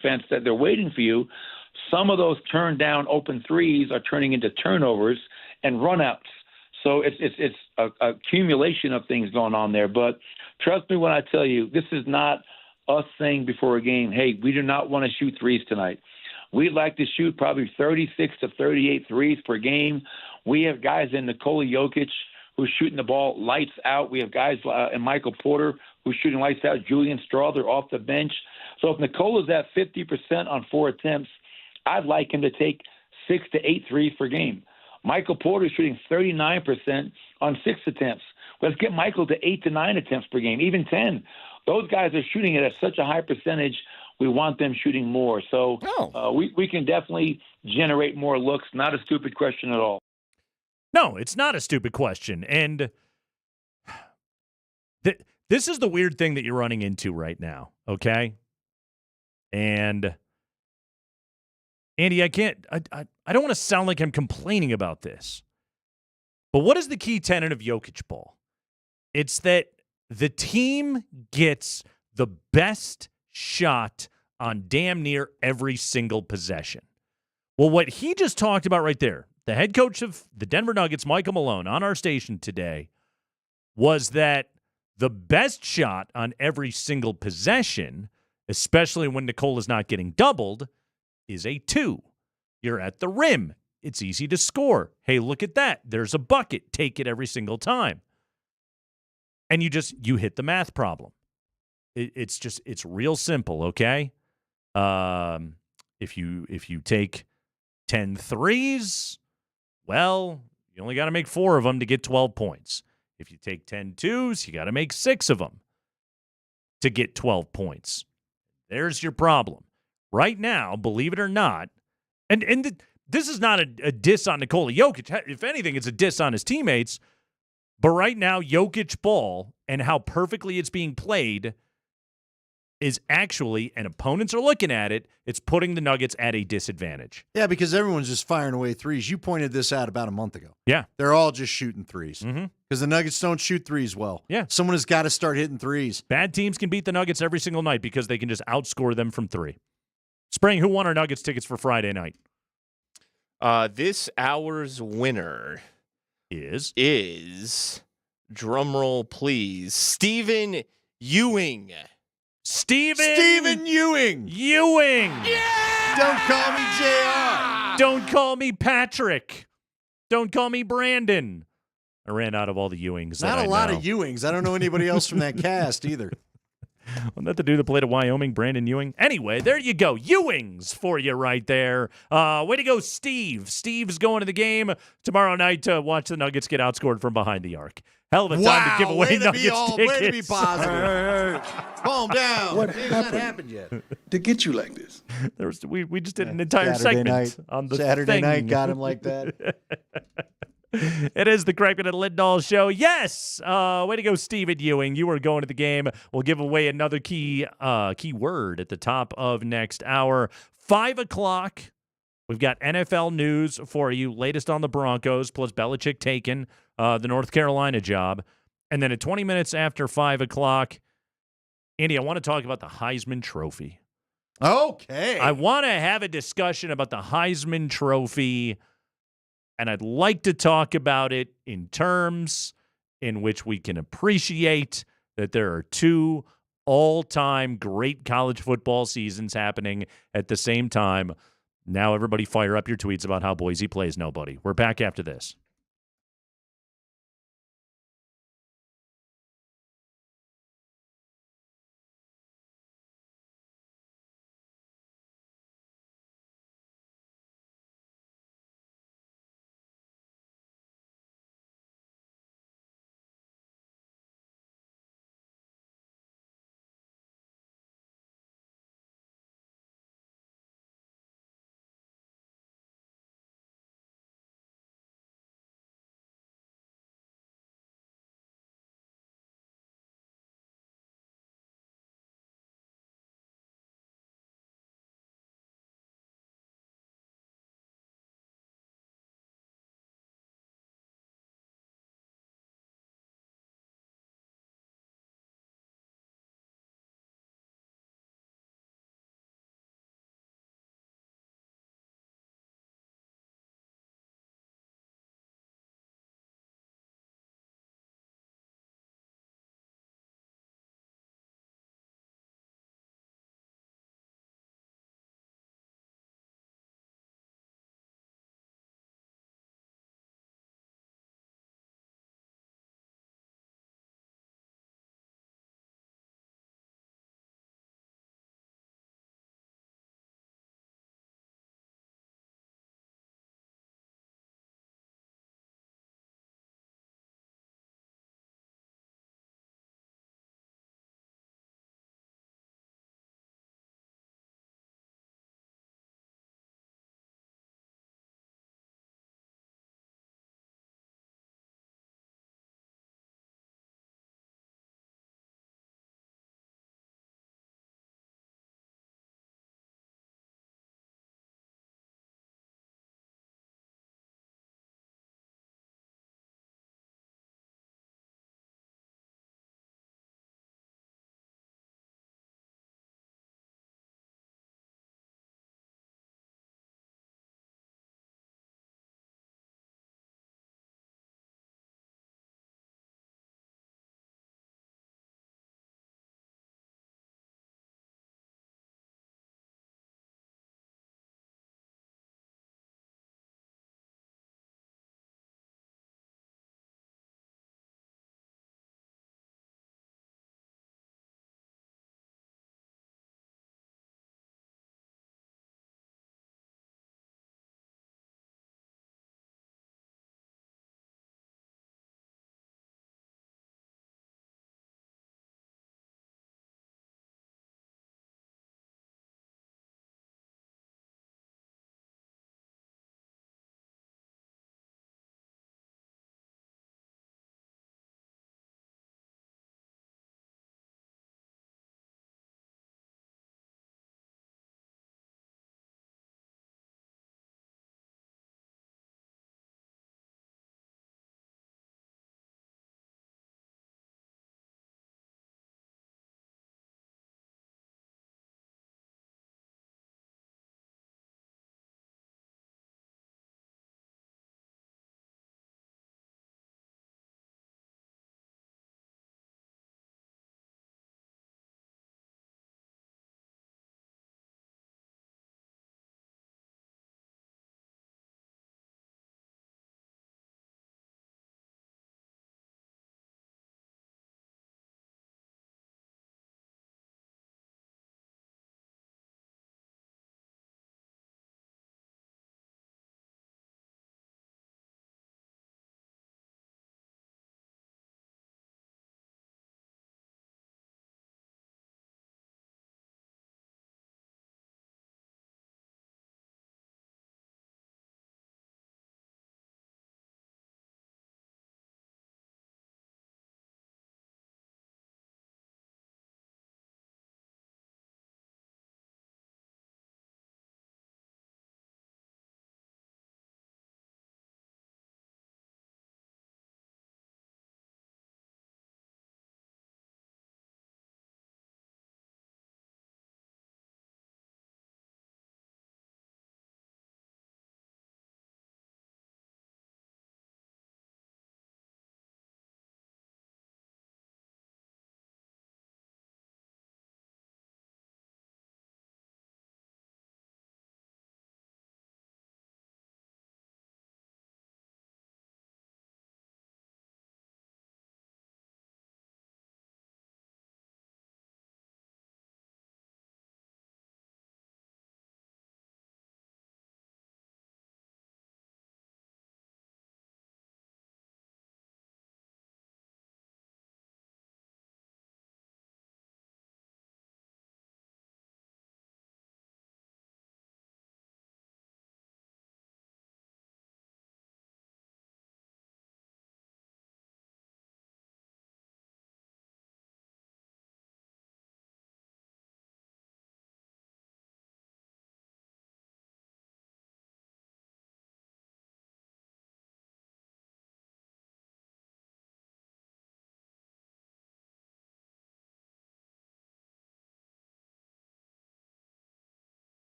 Defense that they're waiting for you. Some of those turned down open threes are turning into turnovers and runouts. So it's a accumulation of things going on there. But trust me when I tell you, this is not us saying before a game, hey, we do not want to shoot threes tonight. We'd like to shoot probably 36 to 38 threes per game. We have guys in Nikola Jokic who's shooting the ball lights out. We have guys in Michael Porter who's shooting lights out. Julian Strawther off the bench. So if Nikola's at 50% on 4 attempts, I'd like him to take 6 to 8 threes per game. Michael Porter's shooting 39% on 6 attempts. Let's get Michael to 8 to 9 attempts per game, even 10. Those guys are shooting it at such a high percentage. We want them shooting more. So we can definitely generate more looks. Not a stupid question at all. No, it's not a stupid question. And this is the weird thing that you're running into right now, okay? And Andy, I don't want to sound like I'm complaining about this. But what is the key tenet of Jokic ball? It's that the team gets the best shot on damn near every single possession. Well, what he just talked about right there, the head coach of the Denver Nuggets, Michael Malone, on our station today, was that the best shot on every single possession, especially when Nicole is not getting doubled, is a 2. You're at the rim. It's easy to score. Hey, look at that. There's a bucket. Take it every single time. And you hit the math problem. It's real simple, okay? If you take 10 threes, well, you only got to make 4 of them to get 12 points. If you take 10 twos, you got to make 6 of them to get 12 points. There's your problem. Right now, believe it or not, this is not a diss on Nikola Jokic. If anything, it's a diss on his teammates. But right now, Jokic ball and how perfectly it's being played is actually, and opponents are looking at it, it's putting the Nuggets at a disadvantage. Yeah, because everyone's just firing away threes. You pointed this out about a month ago. Yeah. They're all just shooting threes. Because the Nuggets don't shoot threes well. Yeah. Someone has got to start hitting threes. Bad teams can beat the Nuggets every single night because they can just outscore them from 3. Spring, who won our Nuggets tickets for Friday night? This hour's winner is drumroll please, Stephen Ewing. Stephen Ewing. Yeah! Don't call me JR. Don't call me Patrick. Don't call me Brandon. I ran out of all the Ewings. Not a lot of Ewings. I don't know anybody else from that cast either. Wasn't that the dude that played at Wyoming, Brandon Ewing? Anyway, there you go. Ewings for you right there. Way to go, Steve. Steve's going to the game tomorrow night to watch the Nuggets get outscored from behind the arc. Hell of a time to give away Nuggets tickets. Way to be positive. Hey. Calm down. What It's happened? not happened yet. To get you like this. We just did an entire Saturday segment night. on the Saturday thing. night got him like that. It is the Crackman and Lindahl show. Yes. Way to go, Stephen Ewing. You are going to the game. We'll give away another key word at the top of next hour. 5 o'clock. We've got NFL news for you. Latest on the Broncos, plus Belichick taking the North Carolina job. And then at 20 minutes after 5 o'clock, Andy, I want to talk about the Heisman Trophy. Okay. I want to have a discussion about the Heisman Trophy, and I'd like to talk about it in terms in which we can appreciate that there are 2 all-time great college football seasons happening at the same time. Now everybody fire up your tweets about how Boise plays nobody. We're back after this.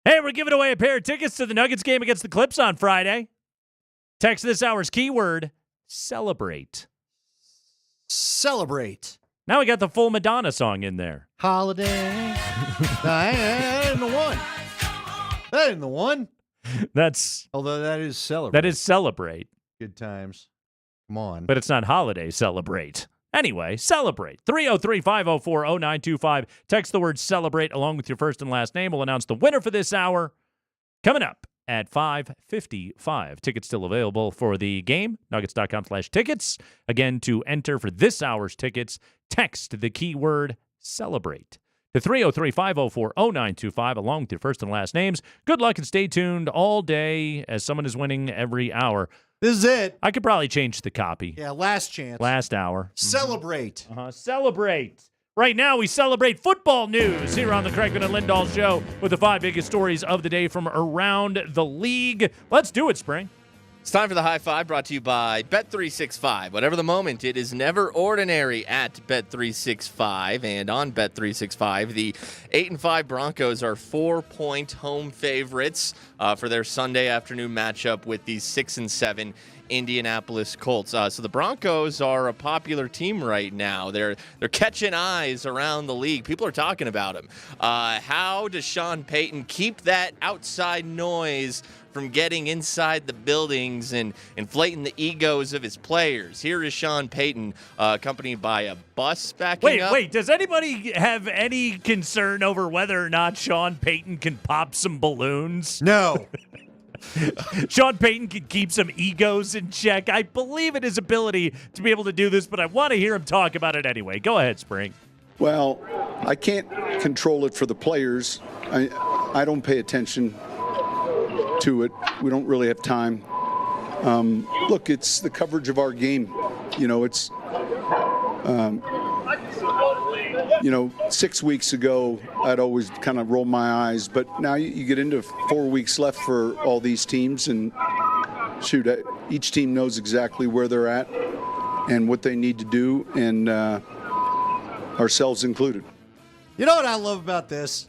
Hey, we're giving away a pair of tickets to the Nuggets game against the Clips on Friday. Text this hour's keyword, celebrate. Celebrate. Now we got the full Madonna song in there. Holiday. That ain't the one. That ain't the one. That's Although that is celebrate. that is celebrate, Good times. Come on. but it's not holiday celebrate. Anyway, celebrate. 303-504-0925. Text the word celebrate along with your first and last name. We'll announce the winner for this hour coming up at 5:55. Tickets still available for the game. Nuggets.com/tickets. Again, to enter for this hour's tickets, text the keyword celebrate to 303-504-0925 along with your first and last names. Good luck and stay tuned all day as someone is winning every hour. This is it. I could probably change the copy. Yeah, last chance. Last hour. Celebrate. Celebrate. Right now, we celebrate football news here on the Craigman and Lindahl Show with the 5 biggest stories of the day from around the league. Let's do it, Spring. It's time for the High Five, brought to you by Bet365. Whatever the moment, it is never ordinary at Bet365. And on Bet365, the 8-5 Broncos are 4-point home favorites for their Sunday afternoon matchup with the 6-7 Indianapolis Colts. So the Broncos are a popular team right now. They're catching eyes around the league. People are talking about them. How does Sean Payton keep that outside noise from getting inside the buildings and inflating the egos of his players? Here is Sean Payton, accompanied by a bus backing up. Wait. Does anybody have any concern over whether or not Sean Payton can pop some balloons? No. Sean Payton can keep some egos in check. I believe in his ability to be able to do this, but I want to hear him talk about it anyway. Go ahead, Spring. Well, I can't control it for the players. I don't pay attention to it. We don't really have time. Look, it's the coverage of our game. You know, it's 6 weeks ago, I'd always kind of roll my eyes, but now you get into 4 weeks left for all these teams, and shoot, each team knows exactly where they're at and what they need to do, and ourselves included. You know what I love about this?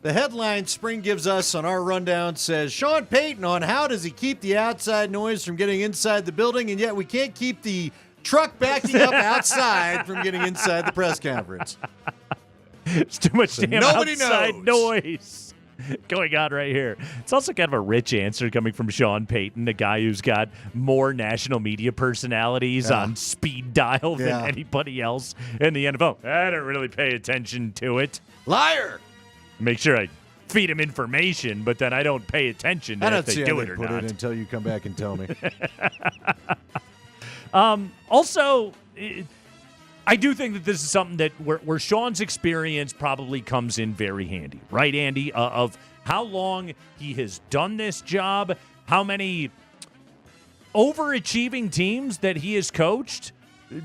The headline Spring gives us on our rundown says, Sean Payton on how does he keep the outside noise from getting inside the building, and yet we can't keep the truck backing up outside from getting inside the press conference. It's too much damn nobody outside knows. noise going on right here. It's also kind of a rich answer coming from Sean Payton, a guy who's got more national media personalities on speed dial than anybody else in the NFL. I don't really pay attention to it. Liar! Make sure I feed him information, but then I don't pay attention to if they do it or put not. it until you come back and tell me. Also, I do think that this is something that where Sean's experience probably comes in very handy, right, Andy? Of how long he has done this job, how many overachieving teams that he has coached.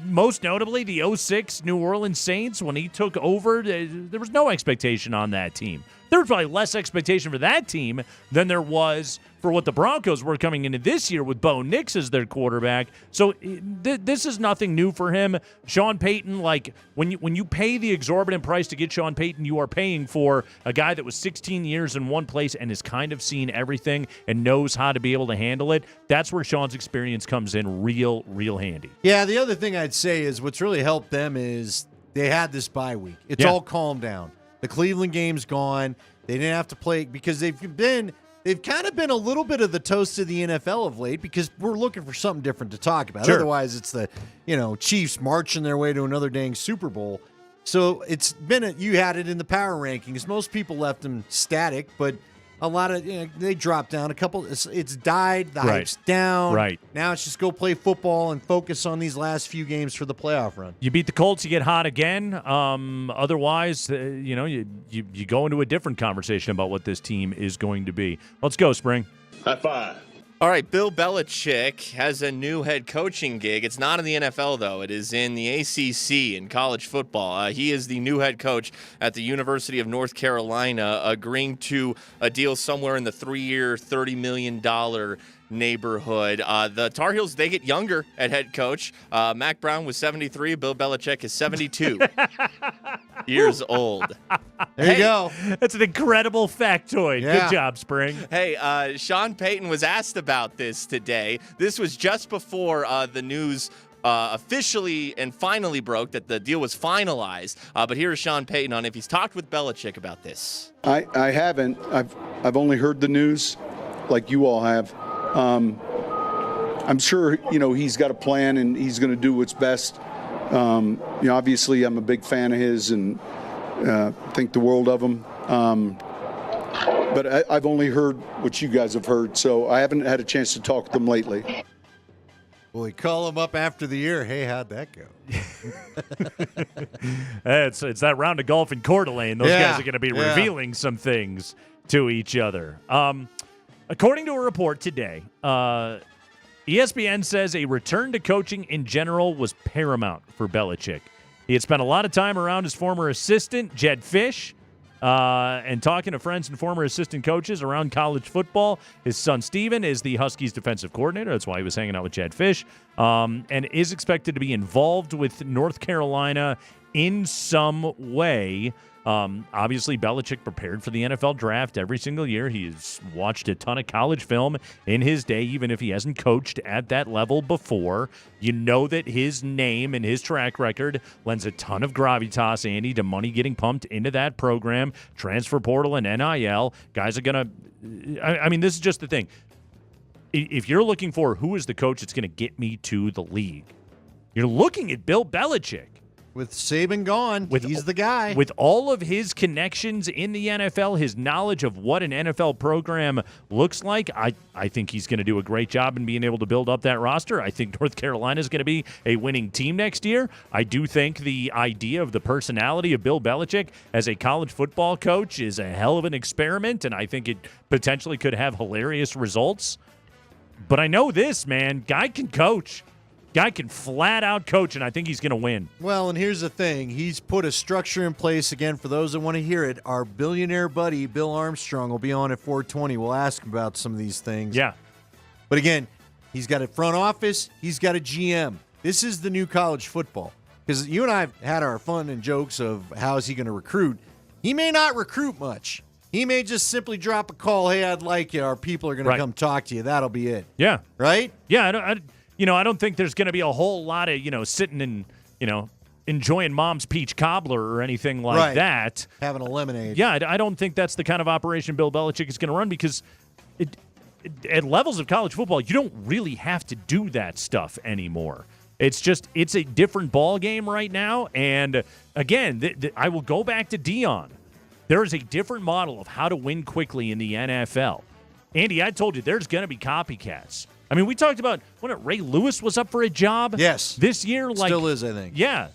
Most notably, the 06 New Orleans Saints, when he took over, there was no expectation on that team. There was probably less expectation for that team than there was for what the Broncos were coming into this year with Bo Nix as their quarterback. So this is nothing new for him. Sean Payton, like when you pay the exorbitant price to get Sean Payton, you are paying for a guy that was 16 years in one place and has kind of seen everything and knows how to be able to handle it. That's where Sean's experience comes in real handy. Yeah, the other thing I'd say is what's really helped them is they had this bye week. It's all calmed down. The Cleveland game's gone. They didn't have to play because they've kind of been a little bit of the toast of the NFL of late because we're looking for something different to talk about. Sure. Otherwise, it's the Chiefs marching their way to another dang Super Bowl. So it's been you had it in the power rankings. Most people left them static, but a lot of they dropped down a couple. It's died. The hype's down. Right now, it's just go play football and focus on these last few games for the playoff run. You beat the Colts, you get hot again. Otherwise, you go into a different conversation about what this team is going to be. Let's go, Spring. High five. All right, Bill Belichick has a new head coaching gig. It's not in the NFL, though. It is in the ACC in college football. He is the new head coach at the University of North Carolina, agreeing to a deal somewhere in the 3-year, $30 million neighborhood. The Tar Heels, they get younger at head coach. Mac Brown was 73. Bill Belichick is 72 years old. There you go. That's an incredible factoid. Yeah. Good job, Spring. Hey, Sean Payton was asked about this today. This was just before the news officially and finally broke that the deal was finalized. But here is Sean Payton on if he's talked with Belichick about this. I haven't. I've only heard the news, like you all have. I'm sure he's got a plan and he's going to do what's best. Obviously I'm a big fan of his and think the world of him. But I've only heard what you guys have heard, so I haven't had a chance to talk with them lately. Will we call him up after the year? Hey, how'd that go? It's that round of golf in Coeur d'Alene. Those Yeah, guys are going to be yeah. revealing some things to each other. According to a report today, ESPN says a return to coaching in general was paramount for Belichick. He had spent a lot of time around his former assistant, Jed Fish, and talking to friends and former assistant coaches around college football. His son, Steven, is the Huskies defensive coordinator. That's why he was hanging out with Jed Fish, and is expected to be involved with North Carolina in some way. Obviously, Belichick prepared for the NFL draft every single year. He's watched a ton of college film in his day, even if he hasn't coached at that level before. You know that his name and his track record lends a ton of gravitas, Andy, to money getting pumped into that program, transfer portal and NIL. Guys are going to – I mean, this is just the thing. If you're looking for who is the coach that's going to get me to the league, you're looking at Bill Belichick. With Saban gone, he's the guy. With all of his connections in the NFL, his knowledge of what an NFL program looks like, I think he's going to do a great job in being able to build up that roster. I think North Carolina is going to be a winning team next year. I do think the idea of the personality of Bill Belichick as a college football coach is a hell of an experiment, and I think it potentially could have hilarious results. But I know this, man. Guy can coach. Guy can flat out coach, and I think he's going to win. Well, and here's the thing. He's put a structure in place. Again, for those that want to hear it, our billionaire buddy, Bill Armstrong, will be on at 420. We'll ask him about some of these things. Yeah. But again, he's got a front office. He's got a GM. This is the new college football. Because you and I have had our fun and jokes of how is he going to recruit. He may not recruit much. He may just simply drop a call, hey, I'd like you. Our people are going to come talk to you. That'll be it. Yeah. Right? Yeah, I don't think there's going to be a whole lot of, sitting and, enjoying mom's peach cobbler or anything like that. Having a lemonade. Yeah, I don't think that's the kind of operation Bill Belichick is going to run because at levels of college football, you don't really have to do that stuff anymore. It's a different ball game right now. And again, I will go back to Dion. There is a different model of how to win quickly in the NFL. Andy, I told you there's going to be copycats. I mean, we talked about when Ray Lewis was up for a job. Yes. This year, still is, I think. Yeah.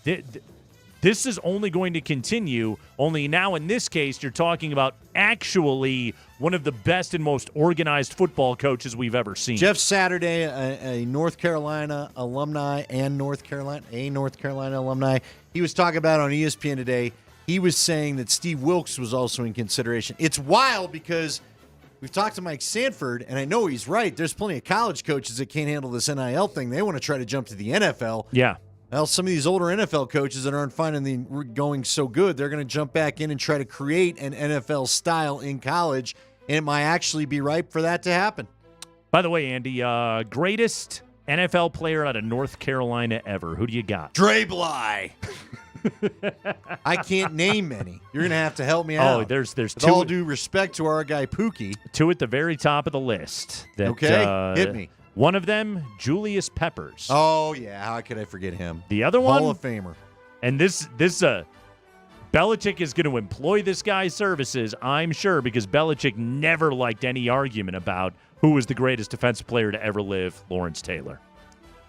This is only going to continue. Only now, in this case, you're talking about actually one of the best and most organized football coaches we've ever seen. Jeff Saturday, a North Carolina alumni and North Carolina alumni, he was talking about on ESPN today. He was saying that Steve Wilkes was also in consideration. It's wild because we've talked to Mike Sanford, and I know he's right. There's plenty of college coaches that can't handle this NIL thing. They want to try to jump to the NFL. Yeah. Well, some of these older NFL coaches that aren't finding the going so good, they're going to jump back in and try to create an NFL style in college, and it might actually be ripe for that to happen. By the way, Andy, greatest NFL player out of North Carolina ever. Who do you got? Dre Bly. I can't name many. You're going to have to help me out. Oh, there's With two. all due respect to our guy Pookie. Two at the very top of the list. Okay, hit me. One of them, Julius Peppers. Oh, yeah. How could I forget him? The other one, Hall of Famer. And this Belichick is going to employ this guy's services, I'm sure, because Belichick never liked any argument about who was the greatest defensive player to ever live, Lawrence Taylor.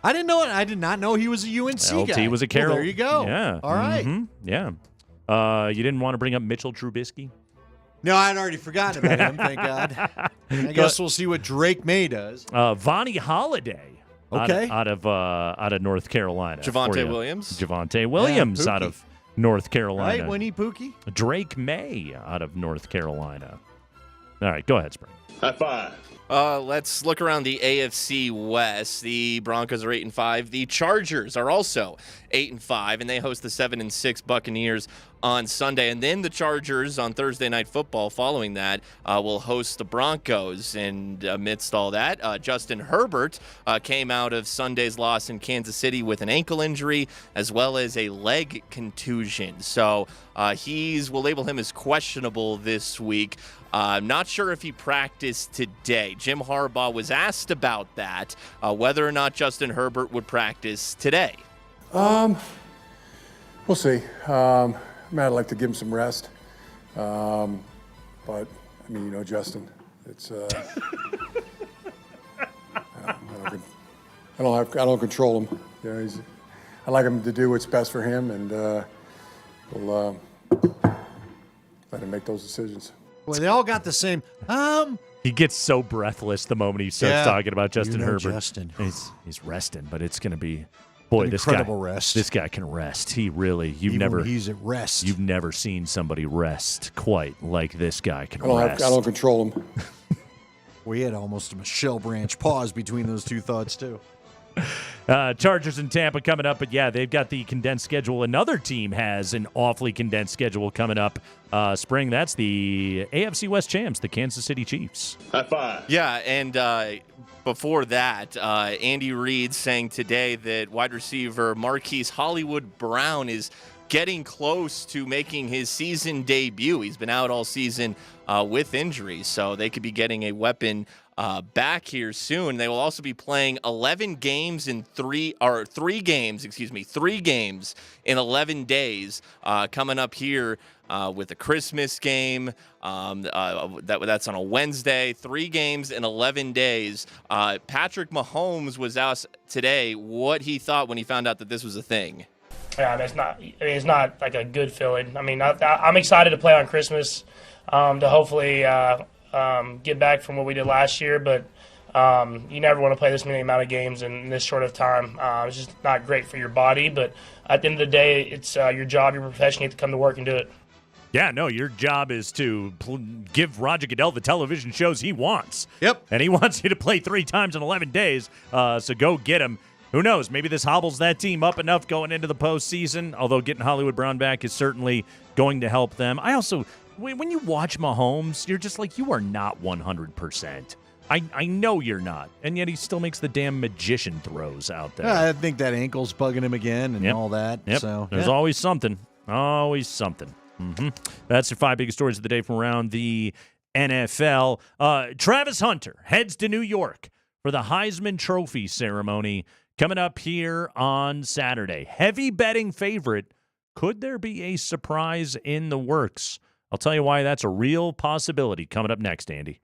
I didn't know it. I did not know he was a UNC guy. LT was a Carol. Well, there you go. Yeah. All right. Mm-hmm. Yeah. You didn't want to bring up Mitchell Trubisky? No, I'd already forgotten about him, thank God. I guess we'll see what Drake May does. Vonnie Holiday. Okay. Out of North Carolina. Javonte Williams. Javonte Williams out of North Carolina. Right, Winnie Pookie? Drake May out of North Carolina. All right, go ahead, Spring. High five. Let's look around the AFC West. The Broncos are 8-5. The Chargers are also 8-5, and they host the 7-6 Buccaneers on Sunday. And then the Chargers on Thursday Night Football following that will host the Broncos. And amidst all that, Justin Herbert came out of Sunday's loss in Kansas City with an ankle injury as well as a leg contusion. So we'll label him as questionable this week. I'm not sure if he practiced today. Jim Harbaugh was asked about that, whether or not Justin Herbert would practice today. We'll see. I'd like to give him some rest. But, I mean, Justin, it's, I don't control him. I like him to do what's best for him, and we'll let him make those decisions. Boy, they all got the same. He gets so breathless the moment he starts talking about Justin Herbert. Justin. He's resting, but it's going to be, boy, An this incredible guy. rest. This guy can rest. He really, Even when he's at rest. You've never seen somebody rest quite like this guy can I rest. don't control him. We had almost a Michelle Branch pause between those two thoughts, too. Chargers and Tampa coming up, but yeah, they've got the condensed schedule. Another team has an awfully condensed schedule coming up. Spring, that's the AFC West champs, the Kansas City Chiefs. High five. Yeah, and before that, Andy Reid saying today that wide receiver Marquise Hollywood Brown is getting close to making his season debut. He's been out all season with injuries, so they could be getting a weapon back here soon. They will also be playing 11 games in 3 games in 11 days coming up here with a Christmas game. That's on a Wednesday. 3 games in 11 days. Patrick Mahomes was asked today what he thought when he found out that this was a thing. Yeah, it's not like a good feeling. I mean, I'm excited to play on Christmas, to hopefully get back from what we did last year, but you never want to play this many amount of games in this short of time. It's just not great for your body, but at the end of the day, it's your job, your profession. You have to come to work and do it. Yeah, no, your job is to give Roger Goodell the television shows he wants. Yep. And he wants you to play 3 times in 11 days, so go get him. Who knows? Maybe this hobbles that team up enough going into the postseason, although getting Hollywood Brown back is certainly going to help them. I also, when you watch Mahomes, you're just like, you are not 100%. I know you're not, and yet he still makes the damn magician throws out there. I think that ankle's bugging him again and all that. Yep. So There's always something. Always something. That's your 5 biggest stories of the day from around the NFL. Travis Hunter heads to New York for the Heisman Trophy ceremony coming up here on Saturday. Heavy betting favorite. Could there be a surprise in the works? I'll tell you why that's a real possibility coming up next, Andy.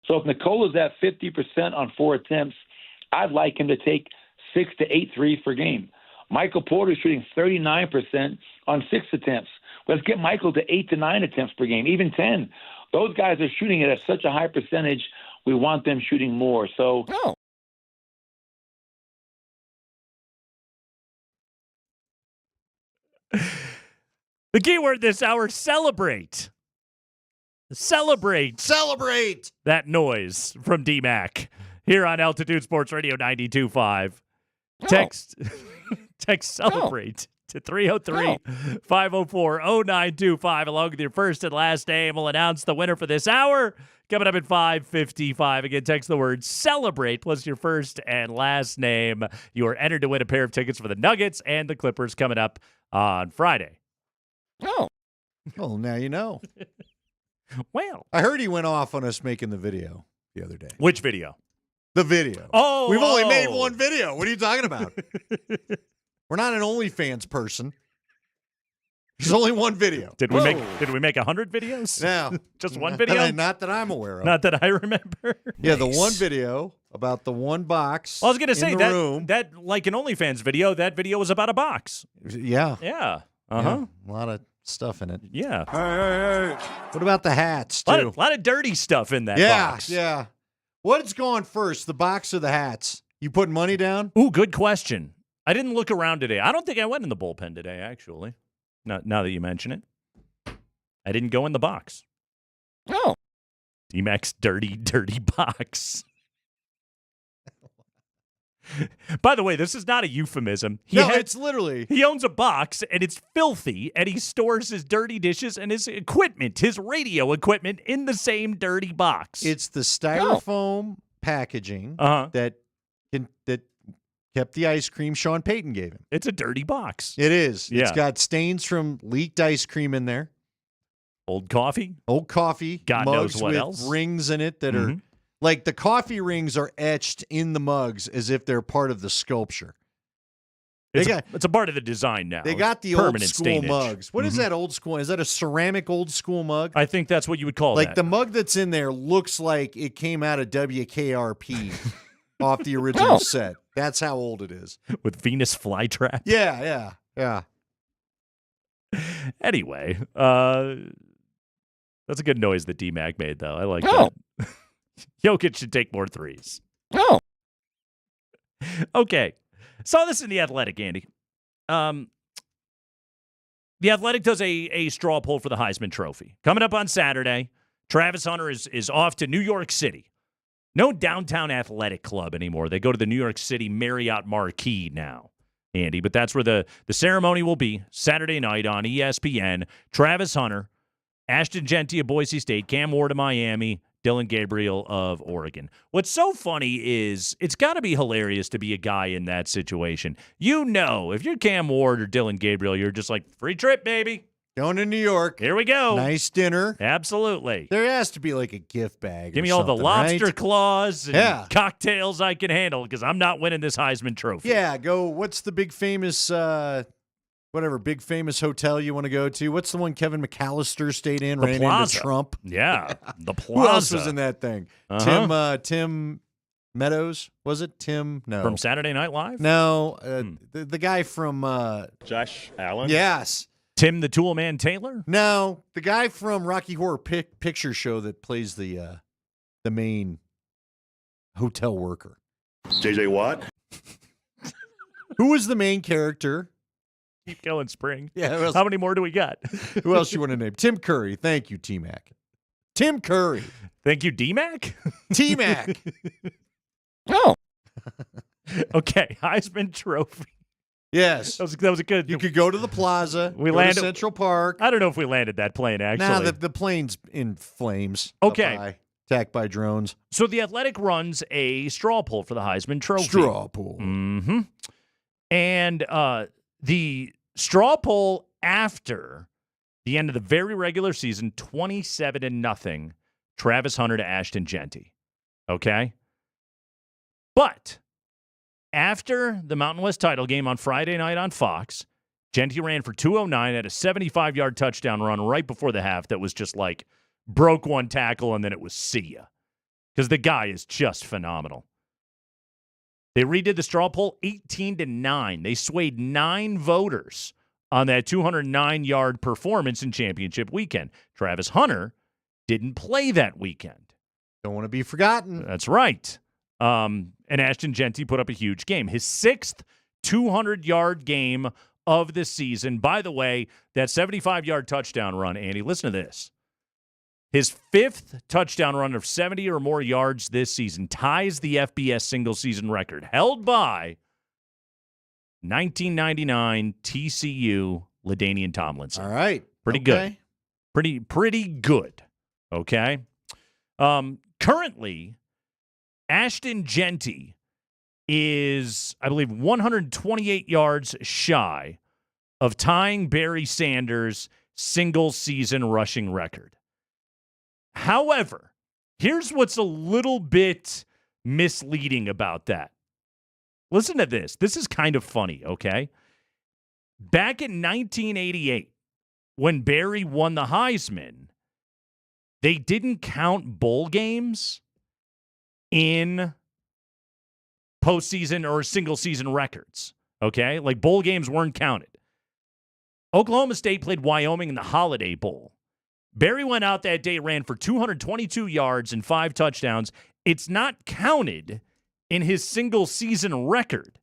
So if Nicola's at 50% on 4 attempts, I'd like him to take 6 to 8 threes per game. Michael Porter's shooting 39% on 6 attempts. Let's get Michael to 8 to 9 attempts per game, even 10. Those guys are shooting it at such a high percentage. We want them shooting more. So. The key word this hour, celebrate. Celebrate. Celebrate. That noise from D-Mac here on Altitude Sports Radio 92.5. Text celebrate to 303-504-0925 along with your first and last name. We'll announce the winner for this hour coming up at 5:55. Again, text the word celebrate plus your first and last name. You are entered to win a pair of tickets for the Nuggets and the Clippers coming up on Friday. Well, now you know. Well, I heard he went off on us making the video the other day. Which video? The video. Oh, we've only made one video. What are you talking about? We're not an OnlyFans person. There's only one video. Did we make 100 videos? No, just one video. Not that I'm aware of. Not that I remember. Yeah, the one video about the one box. Well, I was going to say room. that like an OnlyFans video. That video was about a box. Yeah. Yeah. Yeah, a lot of stuff in it. Yeah. Hey. What about the hats too? A lot of dirty stuff in that box. Yeah. What's gone first, the box or the hats? You putting money down? Ooh, good question. I didn't look around today. I don't think I went in the bullpen today, actually. Now that you mention it. I didn't go in the box. Oh. D-Mac's dirty box. By the way, this is not a euphemism. It's literally. He owns a box, and it's filthy, and he stores his dirty dishes and his equipment, his radio equipment, in the same dirty box. It's the styrofoam packaging that kept the ice cream Sean Payton gave him. It's a dirty box. It is. Yeah. It's got stains from leaked ice cream in there. Old coffee. mugs God knows what with else. Rings in it that are like the coffee rings are etched in the mugs as if they're part of the sculpture. It's a part of the design now. They got the old school stainage. mugs. What is that old school? Is that a ceramic old school mug? I think that's what you would call like that. the mug that's in there looks like it came out of WKRP off the original set. That's how old it is. With Venus flytrap. Yeah. Anyway, that's a good noise that D-Mac made, though. I like that. Jokic should take more threes. Okay. Saw this in The Athletic, Andy. The Athletic does a straw poll for the Heisman Trophy. Coming up on Saturday, Travis Hunter is off to New York City. No downtown athletic club anymore. They go to the New York City Marriott Marquis now, Andy. But that's where the ceremony will be Saturday night on ESPN. Travis Hunter, Ashton Genty of Boise State, Cam Ward of Miami, Dylan Gabriel of Oregon. What's so funny is it's got to be hilarious to be a guy in that situation. You know, if you're Cam Ward or Dylan Gabriel, you're just like, free trip, baby. Going to New York. Here we go. Nice dinner. Absolutely. There has to be like a gift bag. Give me all the lobster claws and Yeah. cocktails I can handle because I'm not winning this Heisman Trophy. Yeah, go. What's the big famous, big famous hotel you want to go to? What's the one Kevin McAllister stayed in? The ran Plaza. into Trump. Yeah, the Plaza. Who else was in that thing? Uh-huh. Tim Meadows, was it? Tim? No. From Saturday Night Live? No, the guy from Josh Allen. Yes. Tim the Tool Man Taylor? No, the guy from Rocky Horror Picture Show that plays the main hotel worker. JJ Watt. Who was the main character? Keep going, Spring. Yeah. How many more do we got? Who else you want to name? Tim Curry. Thank you, T-Mac. Tim Curry. Thank you, D-Mac? T-Mac. Okay, Heisman Trophy. Yes. That was a good. You could go to the Plaza. We go landed to Central Park. I don't know if we landed that plane, actually. Nah, the plane's in flames. Okay. Up high, attacked by drones. So the Athletic runs a straw poll for the Heisman Trophy. Straw poll. Mm-hmm. And the straw poll after the end of the very regular season, 27-0, Travis Hunter to Ashton Genty. Okay? But after the Mountain West title game on Friday night on Fox, Genty ran for 209 at a 75-yard touchdown run right before the half that was just like broke one tackle and then it was see ya. because the guy is just phenomenal. They redid the straw poll 18-9. They swayed 9 voters on that 209-yard performance in championship weekend. Travis Hunter didn't play that weekend. Don't want to be forgotten. That's right. And Ashton Jeanty put up a huge game. His 6th 200-yard game of the season. By the way, that 75-yard touchdown run, Andy, listen to this. His 5th touchdown run of 70 or more yards this season ties the FBS single-season record, held by 1999 TCU LaDainian Tomlinson. All right. Pretty good. Pretty good. Okay. Currently, Ashton Jeanty is, I believe, 128 yards shy of tying Barry Sanders' single-season rushing record. However, here's what's a little bit misleading about that. Listen to this. This is kind of funny, okay? Back in 1988, when Barry won the Heisman, they didn't count bowl games in postseason or single-season records, okay? Like, bowl games weren't counted. Oklahoma State played Wyoming in the Holiday Bowl. Barry went out that day, ran for 222 yards and 5 touchdowns. It's not counted in his single-season record.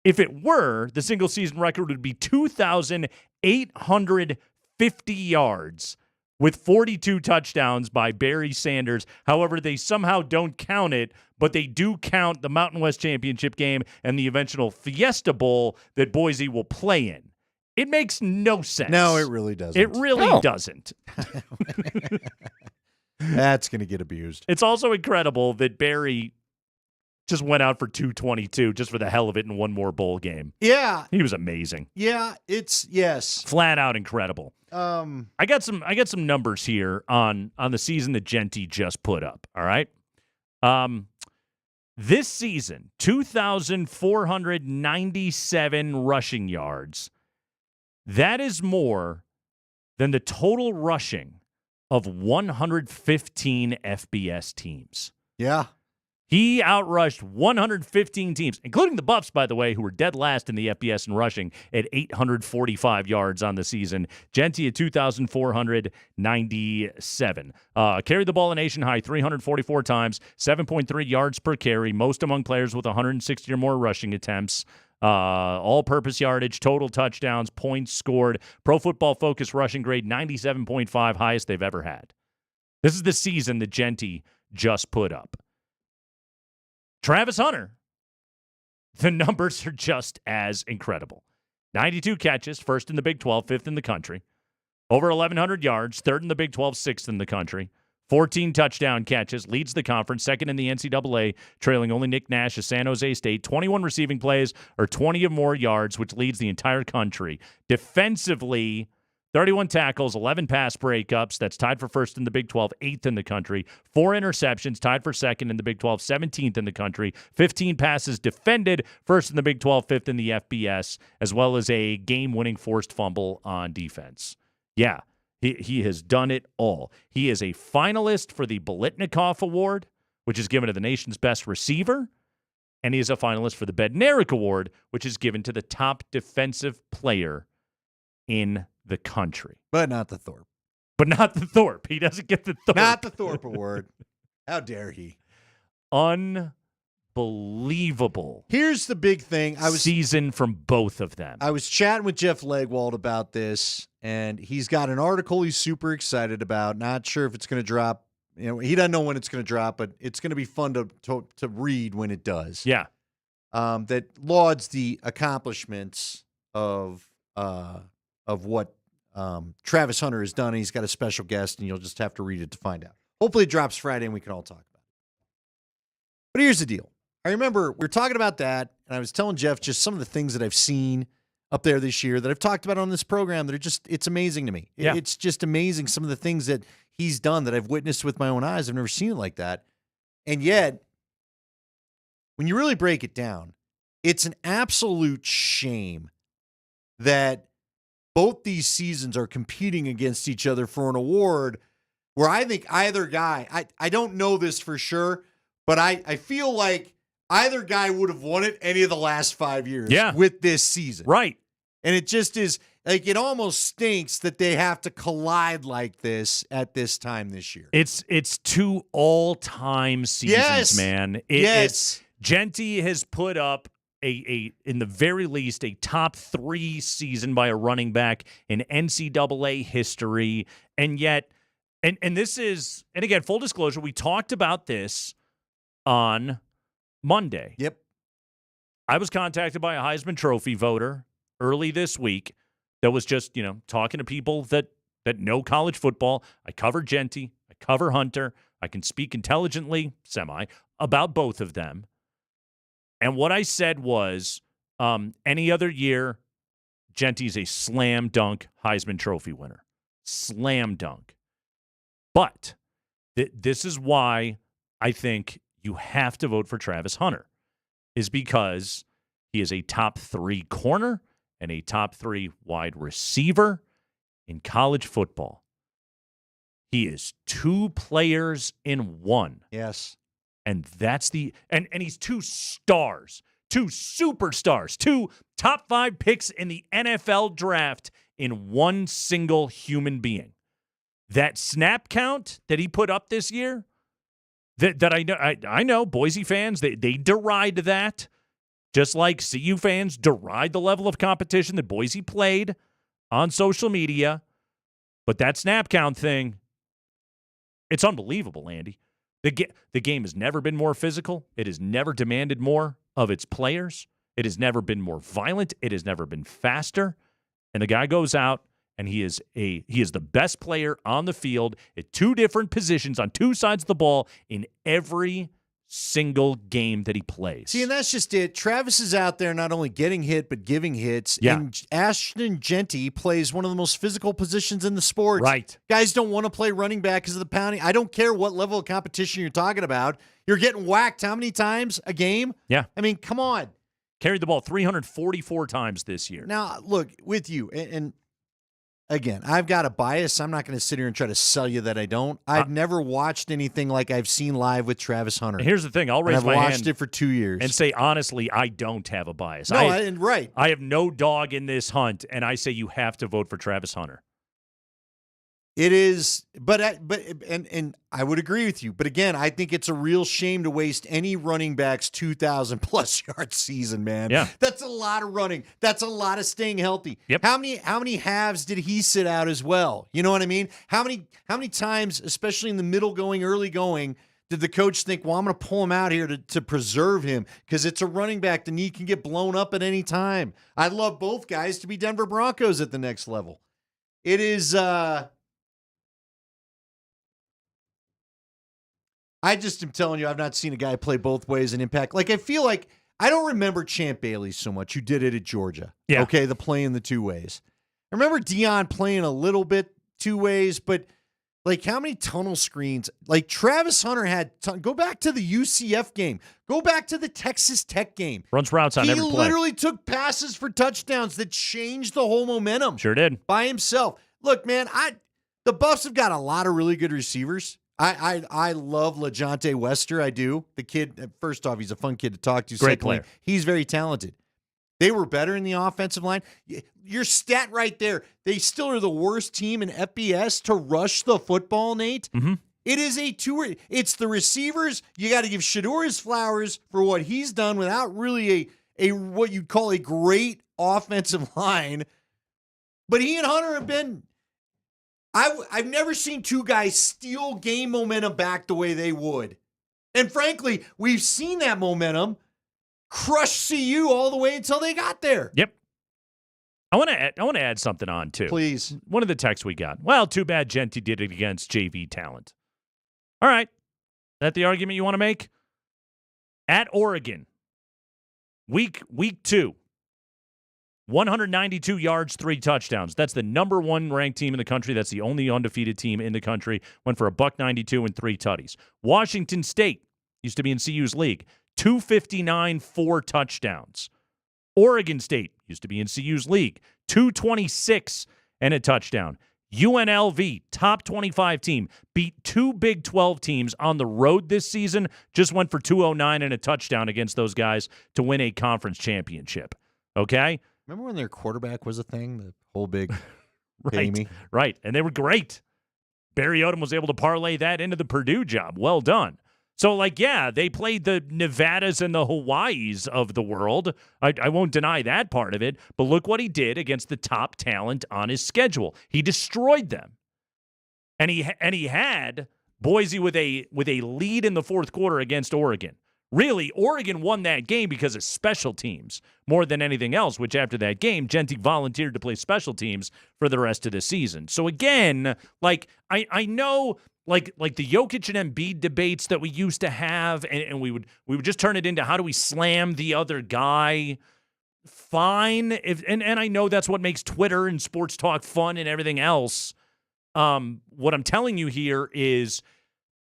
If it were, the single-season record would be 2,850 yards with 42 touchdowns by Barry Sanders. However, they somehow don't count it, but they do count the Mountain West Championship game and the eventual Fiesta Bowl that Boise will play in. It makes no sense. No, it really doesn't. It really doesn't. That's going to get abused. It's also incredible that Barry just went out for 222 just for the hell of it in one more bowl game. Yeah. He was amazing. Yeah, yes. Flat out incredible. I got some numbers here on the season that Jeanty just put up, all right? This season, 2,497 rushing yards. That is more than the total rushing of 115 FBS teams. Yeah. He outrushed 115 teams, including the Buffs, by the way, who were dead last in the FBS in rushing at 845 yards on the season. Jeanty at 2,497. Carried the ball a nation high 344 times, 7.3 yards per carry, most among players with 160 or more rushing attempts. All-purpose yardage, total touchdowns, points scored, Pro Football Focus rushing grade 97.5, highest they've ever had. This is the season that Jeanty just put up. Travis Hunter, the numbers are just as incredible. 92 catches, first in the Big 12, 5th in the country. Over 1,100 yards, 3rd in the Big 12, 6th in the country. 14 touchdown catches, leads the conference, 2nd in the NCAA, trailing only Nick Nash of San Jose State. 21 receiving plays or 20 or more yards, which leads the entire country. Defensively, 31 tackles, 11 pass breakups. That's tied for 1st in the Big 12, 8th in the country. 4 interceptions, tied for 2nd in the Big 12, 17th in the country. 15 passes defended, 1st in the Big 12, 5th in the FBS, as well as a game-winning forced fumble on defense. Yeah. He has done it all. He is a finalist for the Biletnikoff Award, which is given to the nation's best receiver, and he is a finalist for the Bednarik Award, which is given to the top defensive player in the country. But not the Thorpe. He doesn't get the Thorpe. Not the Thorpe Award. How dare he? Unbelievable. Here's the big thing. Season from both of them. I was chatting with Jeff Legwald about this, and he's got an article he's super excited about. Not sure if it's going to drop. You know, he doesn't know when it's going to drop, but it's going to be fun to read when it does. Yeah. That lauds the accomplishments of what Travis Hunter has done. And he's got a special guest, and you'll just have to read it to find out. Hopefully it drops Friday, and we can all talk about it. But here's the deal. I remember we were talking about that, and I was telling Jeff just some of the things that I've seen up there this year that I've talked about on this program that are just, it's amazing to me. Yeah. It's just amazing some of the things that he's done that I've witnessed with my own eyes. I've never seen it like that. And yet, when you really break it down, it's an absolute shame that both these seasons are competing against each other for an award where I think either guy, I don't know this for sure, But I feel like either guy would have won it any of the last 5 years with this season. Right. And it just is like it almost stinks that they have to collide like this at this time this year. It's 2 all-time seasons, man. It's Genty has put up a in the very least a top 3 season by a running back in NCAA history, and yet and this is, and again, full disclosure, we talked about this on Monday. Yep. I was contacted by a Heisman Trophy voter early this week that was just, talking to people that know college football. I cover Genty, I cover Hunter. I can speak intelligently, about both of them. And what I said was, any other year, Genty's a slam dunk Heisman Trophy winner. Slam dunk. But this is why I think you have to vote for Travis Hunter, is because he is a top 3 corner and a top 3 wide receiver in college football. He is 2 players in 1. Yes. And that's and he's 2 stars, 2 superstars, 2 top 5 picks in the NFL draft in one single human being. That snap count that he put up this year, that I know Boise fans, they deride that, just like CU fans deride the level of competition that Boise played on social media. But that snap count thing, it's unbelievable, Andy. The game has never been more physical. It has never demanded more of its players. It has never been more violent. It has never been faster. And the guy goes out, and he is the best player on the field at 2 different positions on 2 sides of the ball in every single game that he plays. See, and that's just it. Travis is out there not only getting hit, but giving hits. Yeah. And Ashton Genty plays one of the most physical positions in the sport. Right. Guys don't want to play running back because of the pounding. I don't care what level of competition you're talking about. You're getting whacked how many times a game? Yeah. I mean, come on. Carried the ball 344 times this year. Now, look, with you, and again, I've got a bias. I'm not going to sit here and try to sell you that I don't. I've never watched anything like I've seen live with Travis Hunter. Here's the thing. I'll raise my hand. I've watched it for 2 years. And say, honestly, I don't have a bias. No, right. I have no dog in this hunt, and I say you have to vote for Travis Hunter. It is, but I would agree with you. But again, I think it's a real shame to waste any running back's 2,000+ yard season, man. Yeah. That's a lot of running. That's a lot of staying healthy. Yep. How many halves did he sit out as well? You know what I mean? How many times, especially in the middle going, early going, did the coach think, well, I'm going to pull him out here to preserve him because it's a running back. The knee can get blown up at any time. I'd love both guys to be Denver Broncos at the next level. It is, I just am telling you, I've not seen a guy play both ways and impact. Like, I feel like I don't remember Champ Bailey so much. You did it at Georgia. Yeah. Okay, the playing the 2 ways. I remember Deion playing a little bit 2 ways, but like how many tunnel screens? Like Travis Hunter had, go back to the UCF game. Go back to the Texas Tech game. Runs routes on every play. He literally took passes for touchdowns that changed the whole momentum. Sure did. By himself. Look, man, the Buffs have got a lot of really good receivers. I love LeJontay Wester. I do. The kid, first off, he's a fun kid to talk to. Great Secondly, player. He's very talented. They were better in the offensive line. Your stat right there. They still are the worst team in FBS to rush the football, Nate. Mm-hmm. It is it's the receivers. You got to give Shedeur his flowers for what he's done without really a what you'd call a great offensive line. But he and Hunter have been... I've never seen 2 guys steal game momentum back the way they would. And frankly, we've seen that momentum crush CU all the way until they got there. Yep. I want to add something on, too. Please. One of the texts we got. Well, too bad Genty did it against JV talent. All right. Is that the argument you want to make? At Oregon, week 2. 192 yards, 3 touchdowns. That's the number 1 ranked team in the country. That's the only undefeated team in the country. Went for $192 and 3 tutties. Washington State used to be in CU's league. 259, 4 touchdowns. Oregon State used to be in CU's league. 226 and a touchdown. UNLV, top 25 team, beat 2 Big 12 teams on the road this season, just went for 209 and a touchdown against those guys to win a conference championship. Okay? Remember when their quarterback was a thing? The whole big Right, right. And they were great. Barry Odom was able to parlay that into the Purdue job. Well done. So, yeah, they played the Nevadas and the Hawaiis of the world. I won't deny that part of it. But look what he did against the top talent on his schedule. He destroyed them. And he had Boise with a lead in the fourth quarter against Oregon. Really, Oregon won that game because of special teams more than anything else, which after that game, Jeanty volunteered to play special teams for the rest of the season. So again, I know like the Jokic and Embiid debates that we used to have, and we would just turn it into how do we slam the other guy. Fine. And I know that's what makes Twitter and sports talk fun and everything else. What I'm telling you here is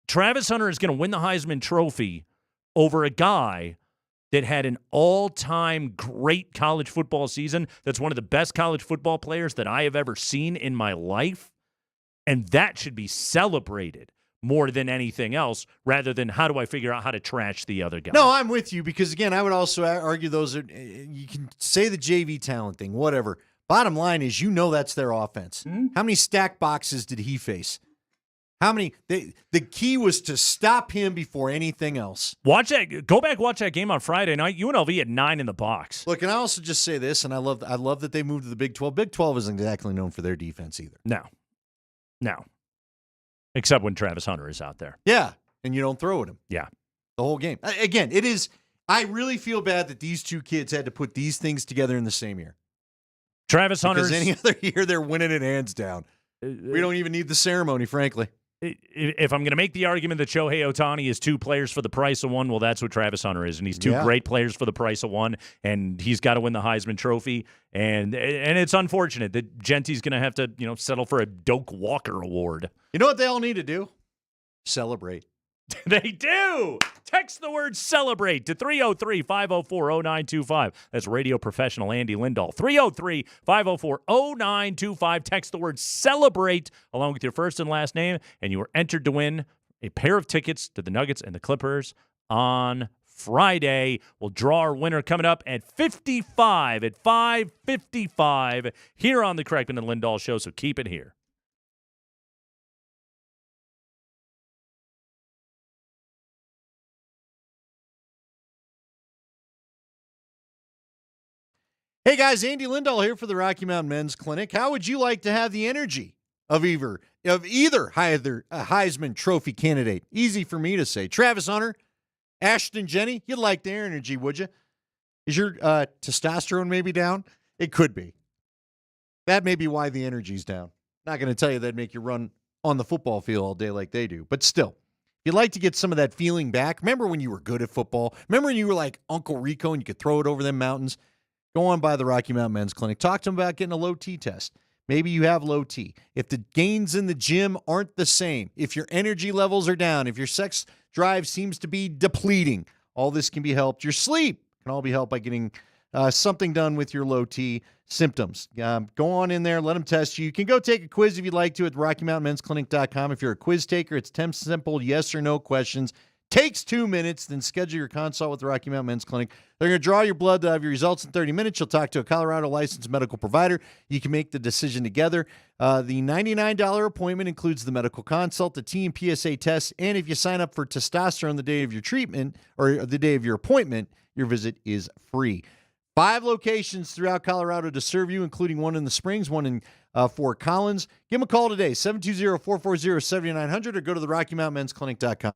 Travis Hunter is going to win the Heisman Trophy over a guy that had an all-time great college football season. That's one of the best college football players that I have ever seen in my life. And that should be celebrated more than anything else, rather than how do I figure out how to trash the other guy. No, I'm with you because, again, I would also argue those are – you can say the JV talent thing, whatever. Bottom line is that's their offense. Mm-hmm. How many stack boxes did he face? How many? The key was to stop him before anything else. Watch that. Go back, watch that game on Friday night. UNLV had 9 in the box. Look, and I also just say this, and I love that they moved to the Big 12. Big 12 isn't exactly known for their defense either. No. Except when Travis Hunter is out there. Yeah, and you don't throw at him. Yeah. The whole game. Again, it is – I really feel bad that these two kids had to put these things together in the same year. Travis Hunter. Because any other year, they're winning it hands down. We don't even need the ceremony, frankly. If I'm going to make the argument that Shohei Ohtani is 2 players for the price of 1, well, that's what Travis Hunter is. And he's 2 great players for the price of 1, and he's got to win the Heisman Trophy. And it's unfortunate that Jeanty's going to have to, settle for a Doak Walker Award. You know what they all need to do? Celebrate. They do. Text the word celebrate to 303-504-0925. That's radio professional Andy Lindahl. 303-504-0925. Text the word celebrate along with your first and last name, and you are entered to win a pair of tickets to the Nuggets and the Clippers on Friday. We'll draw our winner coming up at 5:55 here on the Kreckman and Lindahl Show, so keep it here. Hey guys, Andy Lindahl here for the Rocky Mountain Men's Clinic. How would you like to have the energy of either Heisman Trophy candidate? Easy for me to say. Travis Hunter, Ashton Jenny, you'd like their energy, would you? Is your testosterone maybe down? It could be. That may be why the energy's down. Not going to tell you that'd make you run on the football field all day like they do, but still. If you'd like to get some of that feeling back, remember when you were good at football? Remember when you were like Uncle Rico and you could throw it over them mountains? Go on by the Rocky Mountain Men's Clinic. Talk to them about getting a low T test. Maybe you have low T. If the gains in the gym aren't the same, if your energy levels are down, if your sex drive seems to be depleting, all this can be helped. Your sleep can all be helped by getting something done with your low T symptoms. Go on in there. Let them test you. You can go take a quiz if you'd like to at RockyMountainMen'sClinic.com. If you're a quiz taker, it's 10 simple yes or no questions. Takes 2 minutes, then schedule your consult with the Rocky Mountain Men's Clinic. They're going to draw your blood to have your results in 30 minutes. You'll talk to a Colorado licensed medical provider. You can make the decision together. The $99 appointment includes the medical consult, the T and PSA tests, and if you sign up for testosterone the day of your treatment or the day of your appointment, your visit is free. 5 locations throughout Colorado to serve you, including one in the Springs, one in Fort Collins. Give them a call today, 720-440-7900, or go to the RockyMountainMen'sClinic.com.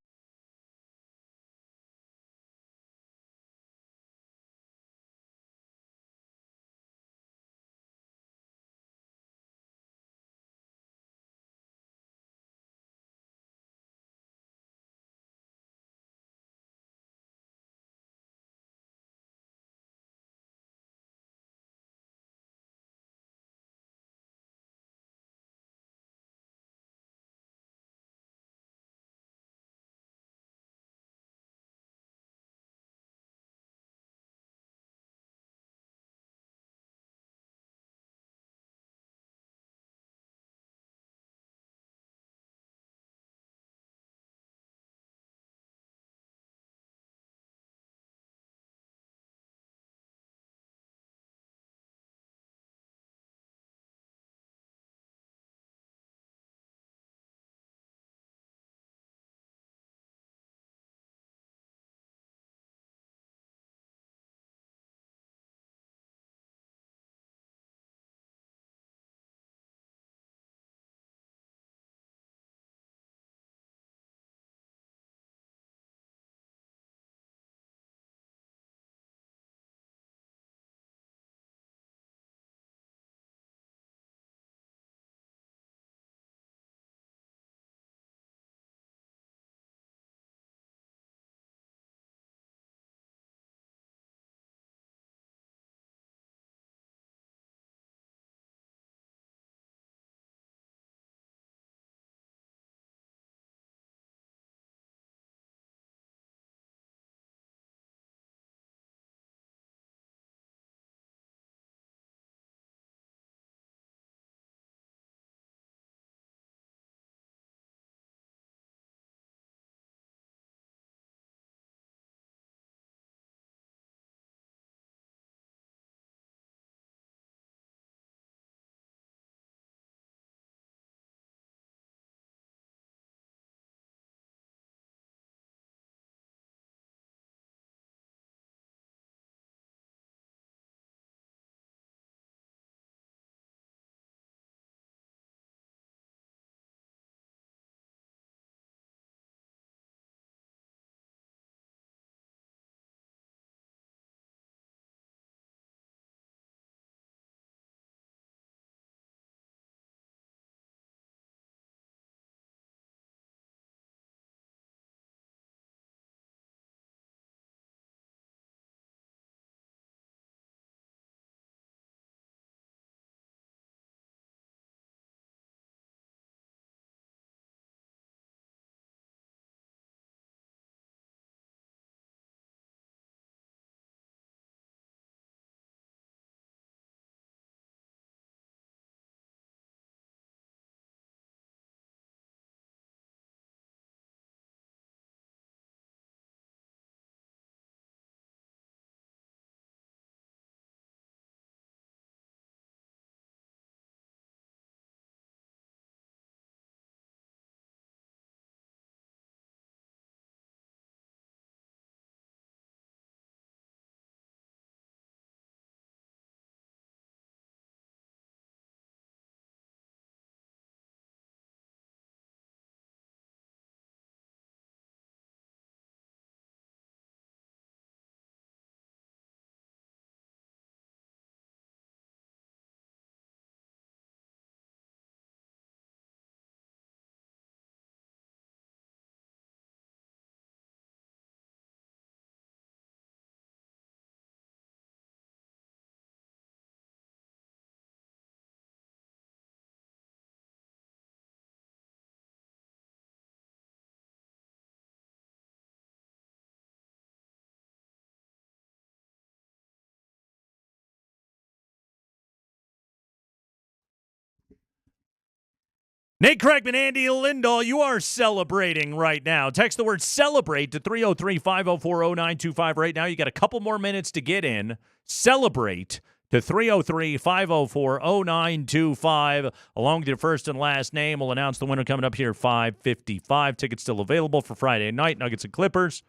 Nate Kreckman, Andy Lindahl, you are celebrating right now. Text the word celebrate to 303-504-0925 right now. You got a couple more minutes to get in. Celebrate to 303-504-0925. Along with your first and last name, we'll announce the winner coming up here at 5:55. Tickets still available for Friday night. Nuggets and Clippers.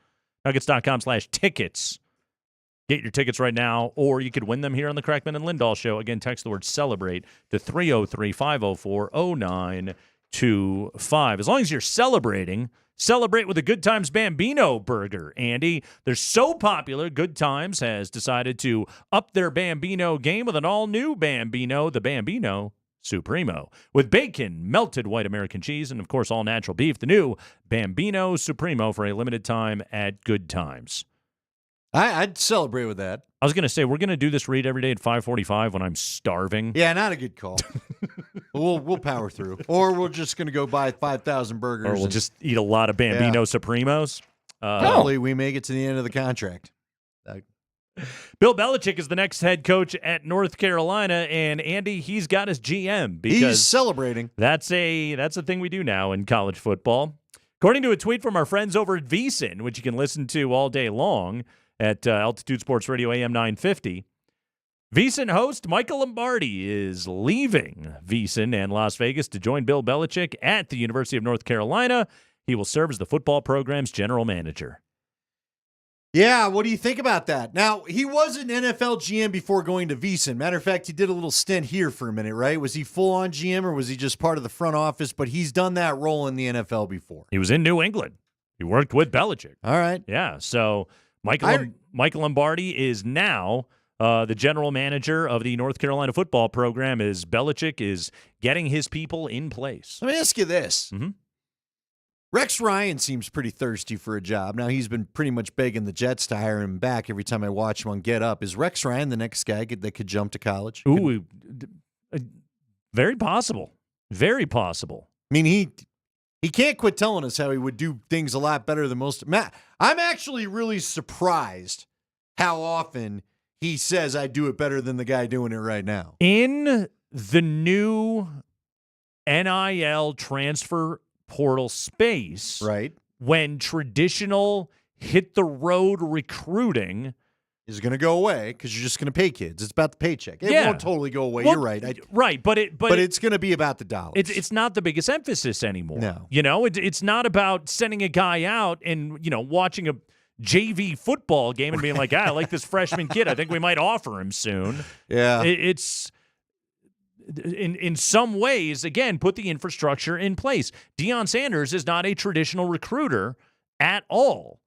Nuggets.com/tickets. Get your tickets right now, or you could win them here on the Kreckman and Lindahl Show. Again, text the word celebrate to 303-504-0925. As long as you're celebrating, celebrate with a Good Times Bambino burger, Andy. They're so popular, Good Times has decided to up their Bambino game with an all-new Bambino, the Bambino Supremo. With bacon, melted white American cheese, and, of course, all-natural beef. The new Bambino Supremo for a limited time at Good Times. I'd celebrate with that. I was going to say, we're going to do this read every day at 5:45 when I'm starving. Yeah, not a good call. we'll power through. Or we're just going to go buy 5,000 burgers. Or we'll just eat a lot of Bambino Supremos. Hopefully we make it to the end of the contract. Bill Belichick is the next head coach at North Carolina, and Andy, he's got his GM because he's celebrating. That's a thing we do now in college football. According to a tweet from our friends over at VSiN, which you can listen to all day long at Altitude Sports Radio AM 950, VSiN host Michael Lombardi is leaving VSiN and Las Vegas to join Bill Belichick at the University of North Carolina. He will serve as the football program's general manager. Yeah, what do you think about that? Now, he was an NFL GM before going to VSiN. Matter of fact, he did a little stint here for a minute, right? Was he full-on GM or was he just part of the front office? But he's done that role in the NFL before. He was in New England. He worked with Belichick. All right. Yeah, so Michael Lombardi is now the general manager of the North Carolina football program as Belichick is getting his people in place. Let me ask you this. Mm-hmm. Rex Ryan seems pretty thirsty for a job. Now, he's been pretty much begging the Jets to hire him back every time I watch him on Get Up. Is Rex Ryan the next guy that could jump to college? Ooh, very possible. Very possible. I mean, he can't quit telling us how he would do things a lot better than most. Matt, I'm actually really surprised how often he says I do it better than the guy doing it right now. In the new NIL transfer portal space, right? When traditional hit the road recruiting is going to go away because you're just going to pay kids. It's about the paycheck. It won't totally go away. You're right. Right, but it's going to be about the dollars. It's not the biggest emphasis anymore. No, you know, it's not about sending a guy out and watching a JV football game and being like, I like this freshman kid. I think we might offer him soon. Yeah, it's. In some ways, again, put the infrastructure in place. Deion Sanders is not a traditional recruiter at all.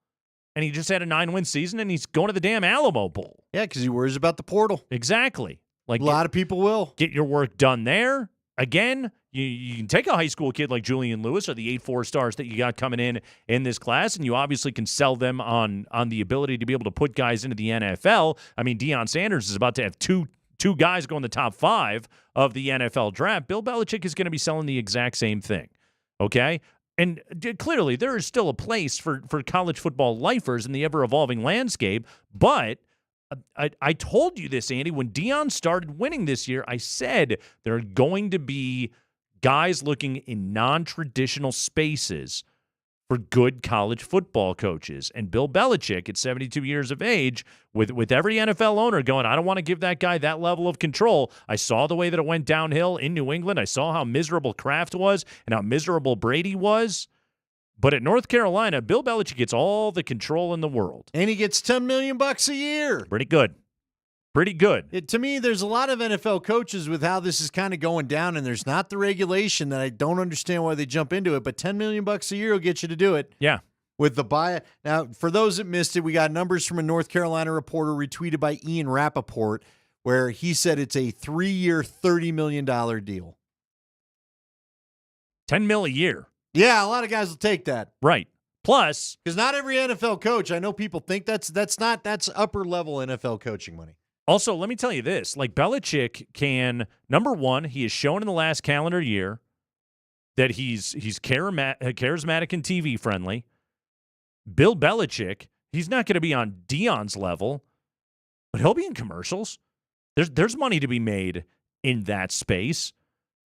And he just had a 9-win season, and he's going to the damn Alamo Bowl. Yeah, because he worries about the portal. Exactly. Like a lot of people will. Get your work done there. Again, you can take a high school kid like Julian Lewis or the 8 4-stars that you got coming in this class, and you obviously can sell them on the ability to be able to put guys into the NFL. I mean, Deion Sanders is about to have two guys go in the top 5 of the NFL draft. Bill Belichick is going to be selling the exact same thing, okay? And clearly there is still a place for college football lifers in the ever-evolving landscape, but I told you this, Andy, when Deion started winning this year, I said there are going to be guys looking in non-traditional spaces for good college football coaches. And Bill Belichick, at 72 years of age, with every NFL owner going, I don't want to give that guy that level of control. I saw the way that it went downhill in New England. I saw how miserable Kraft was and how miserable Brady was. But at North Carolina, Bill Belichick gets all the control in the world. And he gets $10 million a year. Pretty good. Pretty good. To me, there's a lot of NFL coaches with how this is kind of going down, and there's not the regulation that I don't understand why they jump into it, but $10 million a year will get you to do it. Yeah. With the buy. Now, for those that missed it, we got numbers from a North Carolina reporter retweeted by Ian Rappaport, where he said it's a 3-year, $30 million deal. $10 million a year. Yeah, a lot of guys will take that. Right. Plus, because not every NFL coach, I know people think that's upper level NFL coaching money. Also, let me tell you this. Like, Belichick can, number one, he has shown in the last calendar year that he's charismatic and TV friendly. Bill Belichick, he's not going to be on Deion's level, but he'll be in commercials. There's money to be made in that space.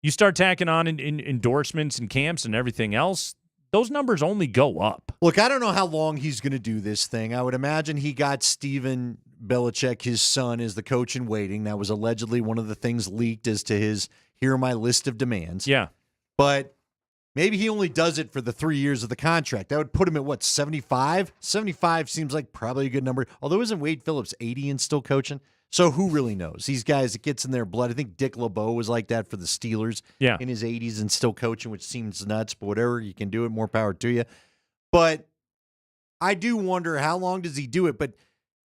You start tacking on in endorsements and camps and everything else, those numbers only go up. Look, I don't know how long he's going to do this thing. I would imagine he got Steven Belichick, his son, as the coach in waiting. That was allegedly one of the things leaked as to his, here are my list of demands. Yeah. But maybe he only does it for the 3 years of the contract. That would put him at, what, 75? 75 seems like probably a good number. Although isn't Wade Phillips 80 and still coaching? So who really knows? These guys, it gets in their blood. I think Dick LeBeau was like that for the Steelers in his 80s and still coaching, which seems nuts, but whatever. You can do it. More power to you. But I do wonder, how long does he do it? But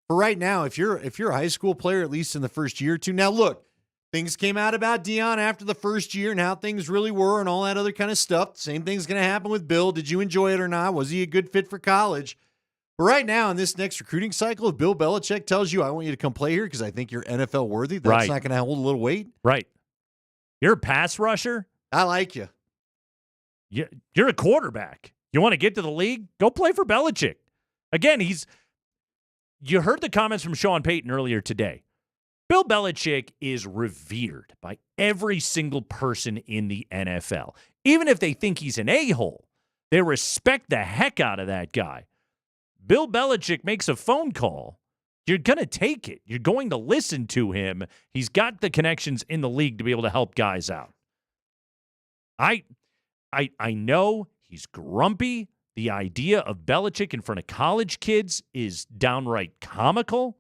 for right now, if you're a high school player, at least in the first year or two. Now, look, things came out about Deion after the first year and how things really were and all that other kind of stuff. Same thing's going to happen with Bill. Did you enjoy it or not? Was he a good fit for college? But right now, in this next recruiting cycle, if Bill Belichick tells you, I want you to come play here because I think you're NFL worthy, that's not going to hold a little weight. Right. You're a pass rusher. I like you. You're a quarterback. You want to get to the league? Go play for Belichick. Again, you heard the comments from Sean Payton earlier today. Bill Belichick is revered by every single person in the NFL. Even if they think he's an a-hole, they respect the heck out of that guy. Bill Belichick makes a phone call, you're going to take it. You're going to listen to him. He's got the connections in the league to be able to help guys out. I know he's grumpy. The idea of Belichick in front of college kids is downright comical.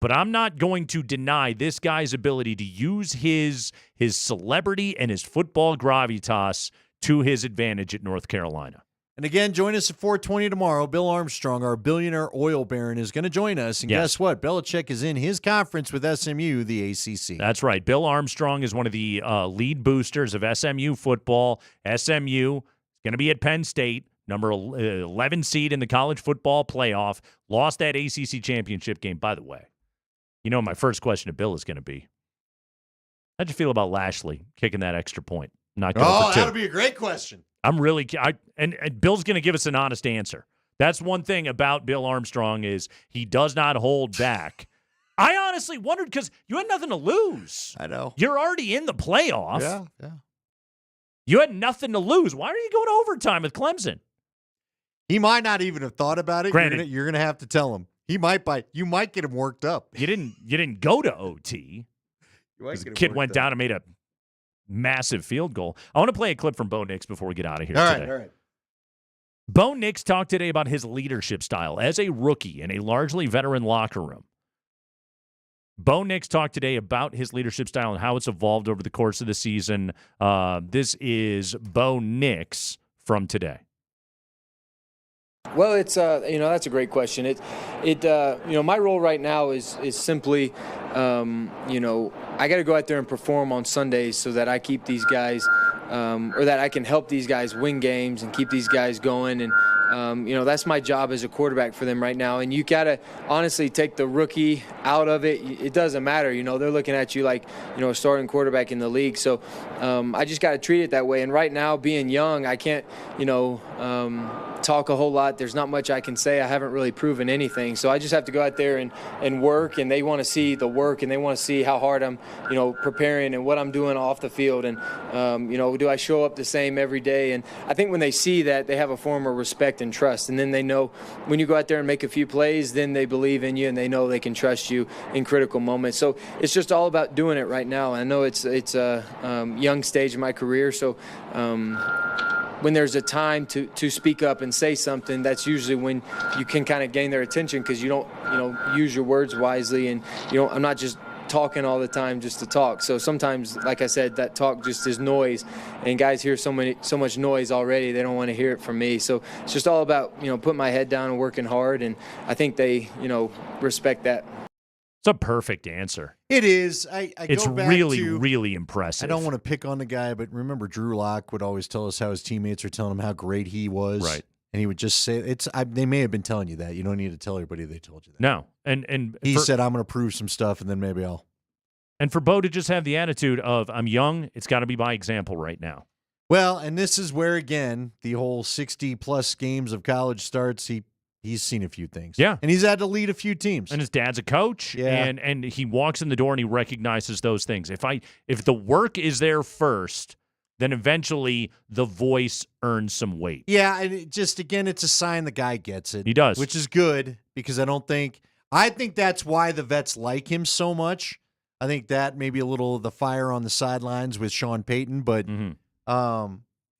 But I'm not going to deny this guy's ability to use his celebrity and his football gravitas to his advantage at North Carolina. And again, join us at 4:20 tomorrow. Bill Armstrong, our billionaire oil baron, is going to join us. And guess what? Belichick is in his conference with SMU, the ACC. That's right. Bill Armstrong is one of the lead boosters of SMU football. SMU is going to be at Penn State, number 11 seed in the college football playoff. Lost that ACC championship game, by the way. You know, my first question to Bill is going to be, how'd you feel about Lashley kicking that extra point? Not going for two. That'll be a great question. I'm really and Bill's going to give us an honest answer. That's one thing about Bill Armstrong is he does not hold back. I honestly wondered because you had nothing to lose. I know. You're already in the playoff. Yeah. You had nothing to lose. Why are you going to overtime with Clemson? He might not even have thought about it. Granted, you're going to have to tell him. He might bite. You might get him worked up. You didn't go to OT. The kid went down and made a massive field goal. I want to play a clip from Bo Nix before we get out of here today. All right. Bo Nix talked today about his leadership style as a rookie in a largely veteran locker room. Bo Nix talked today about his leadership style and how it's evolved over the course of the season. This is Bo Nix from today. Well, it's that's a great question. My role right now is simply, I got to go out there and perform on Sundays so that I keep these guys, or that I can help these guys win games and keep these guys going. And that's my job as a quarterback for them right now. And you got to honestly take the rookie out of it. It doesn't matter. They're looking at you like, a starting quarterback in the league. So I just got to treat it that way. And right now, being young, I can't, talk a whole lot. There's not much I can say. I haven't really proven anything. So I just have to go out there and work, and they want to see the work, and they want to see how hard I'm, preparing and what I'm doing off the field. And, do I show up the same every day? And I think when they see that, they have a form of respect and trust. And then they know when you go out there and make a few plays, then they believe in you and they know they can trust you in critical moments. So it's just all about doing it right now. I know it's a young stage of my career. So, when there's a time to speak up and say something, that's usually when you can kind of gain their attention because you don't, use your words wisely, and I'm not just talking all the time just to talk. So sometimes, like I said, that talk just is noise, and guys hear so much noise already. They don't want to hear it from me. So it's just all about putting my head down and working hard, and I think they respect that. It's a perfect answer. It is. It's go back really, to, really impressive. I don't want to pick on the guy, but remember Drew Lock would always tell us how his teammates are telling him how great he was. Right. And he would just say, they may have been telling you that. You don't need to tell everybody they told you that. No. And he said, I'm going to prove some stuff, and then maybe I'll. And for Bo to just have the attitude of, I'm young, it's got to be by example right now. Well, and this is where, again, the whole 60-plus games of college starts. He He's seen a few things. Yeah. And he's had to lead a few teams. And his dad's a coach. Yeah. And he walks in the door and he recognizes those things. If the work is there first, then eventually the voice earns some weight. Yeah, and it's a sign the guy gets it. He does. Which is good because I think that's why the vets like him so much. I think that maybe a little of the fire on the sidelines with Sean Payton, but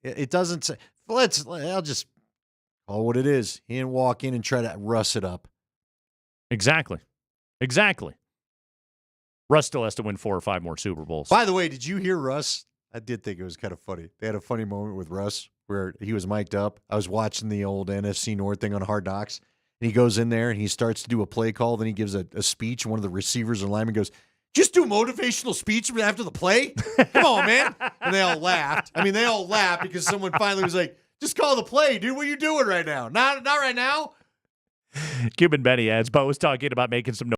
it doesn't say, I'll just call what it is. He didn't walk in and try to Russ it up. Exactly. Russ still has to win 4 or 5 more Super Bowls. By the way, did you hear Russ? I did think it was kind of funny. They had a funny moment with Russ where he was mic'd up. I was watching the old NFC North thing on Hard Knocks, and he goes in there and he starts to do a play call. Then he gives a speech, and one of the receivers or linemen goes, "Just do a motivational speech after the play? Come on, man." And they all laughed. I mean, they all laughed because someone finally was like, "Just call the play, dude. What are you doing right now? Not right now." Cuban Benny adds, Bo was talking about making some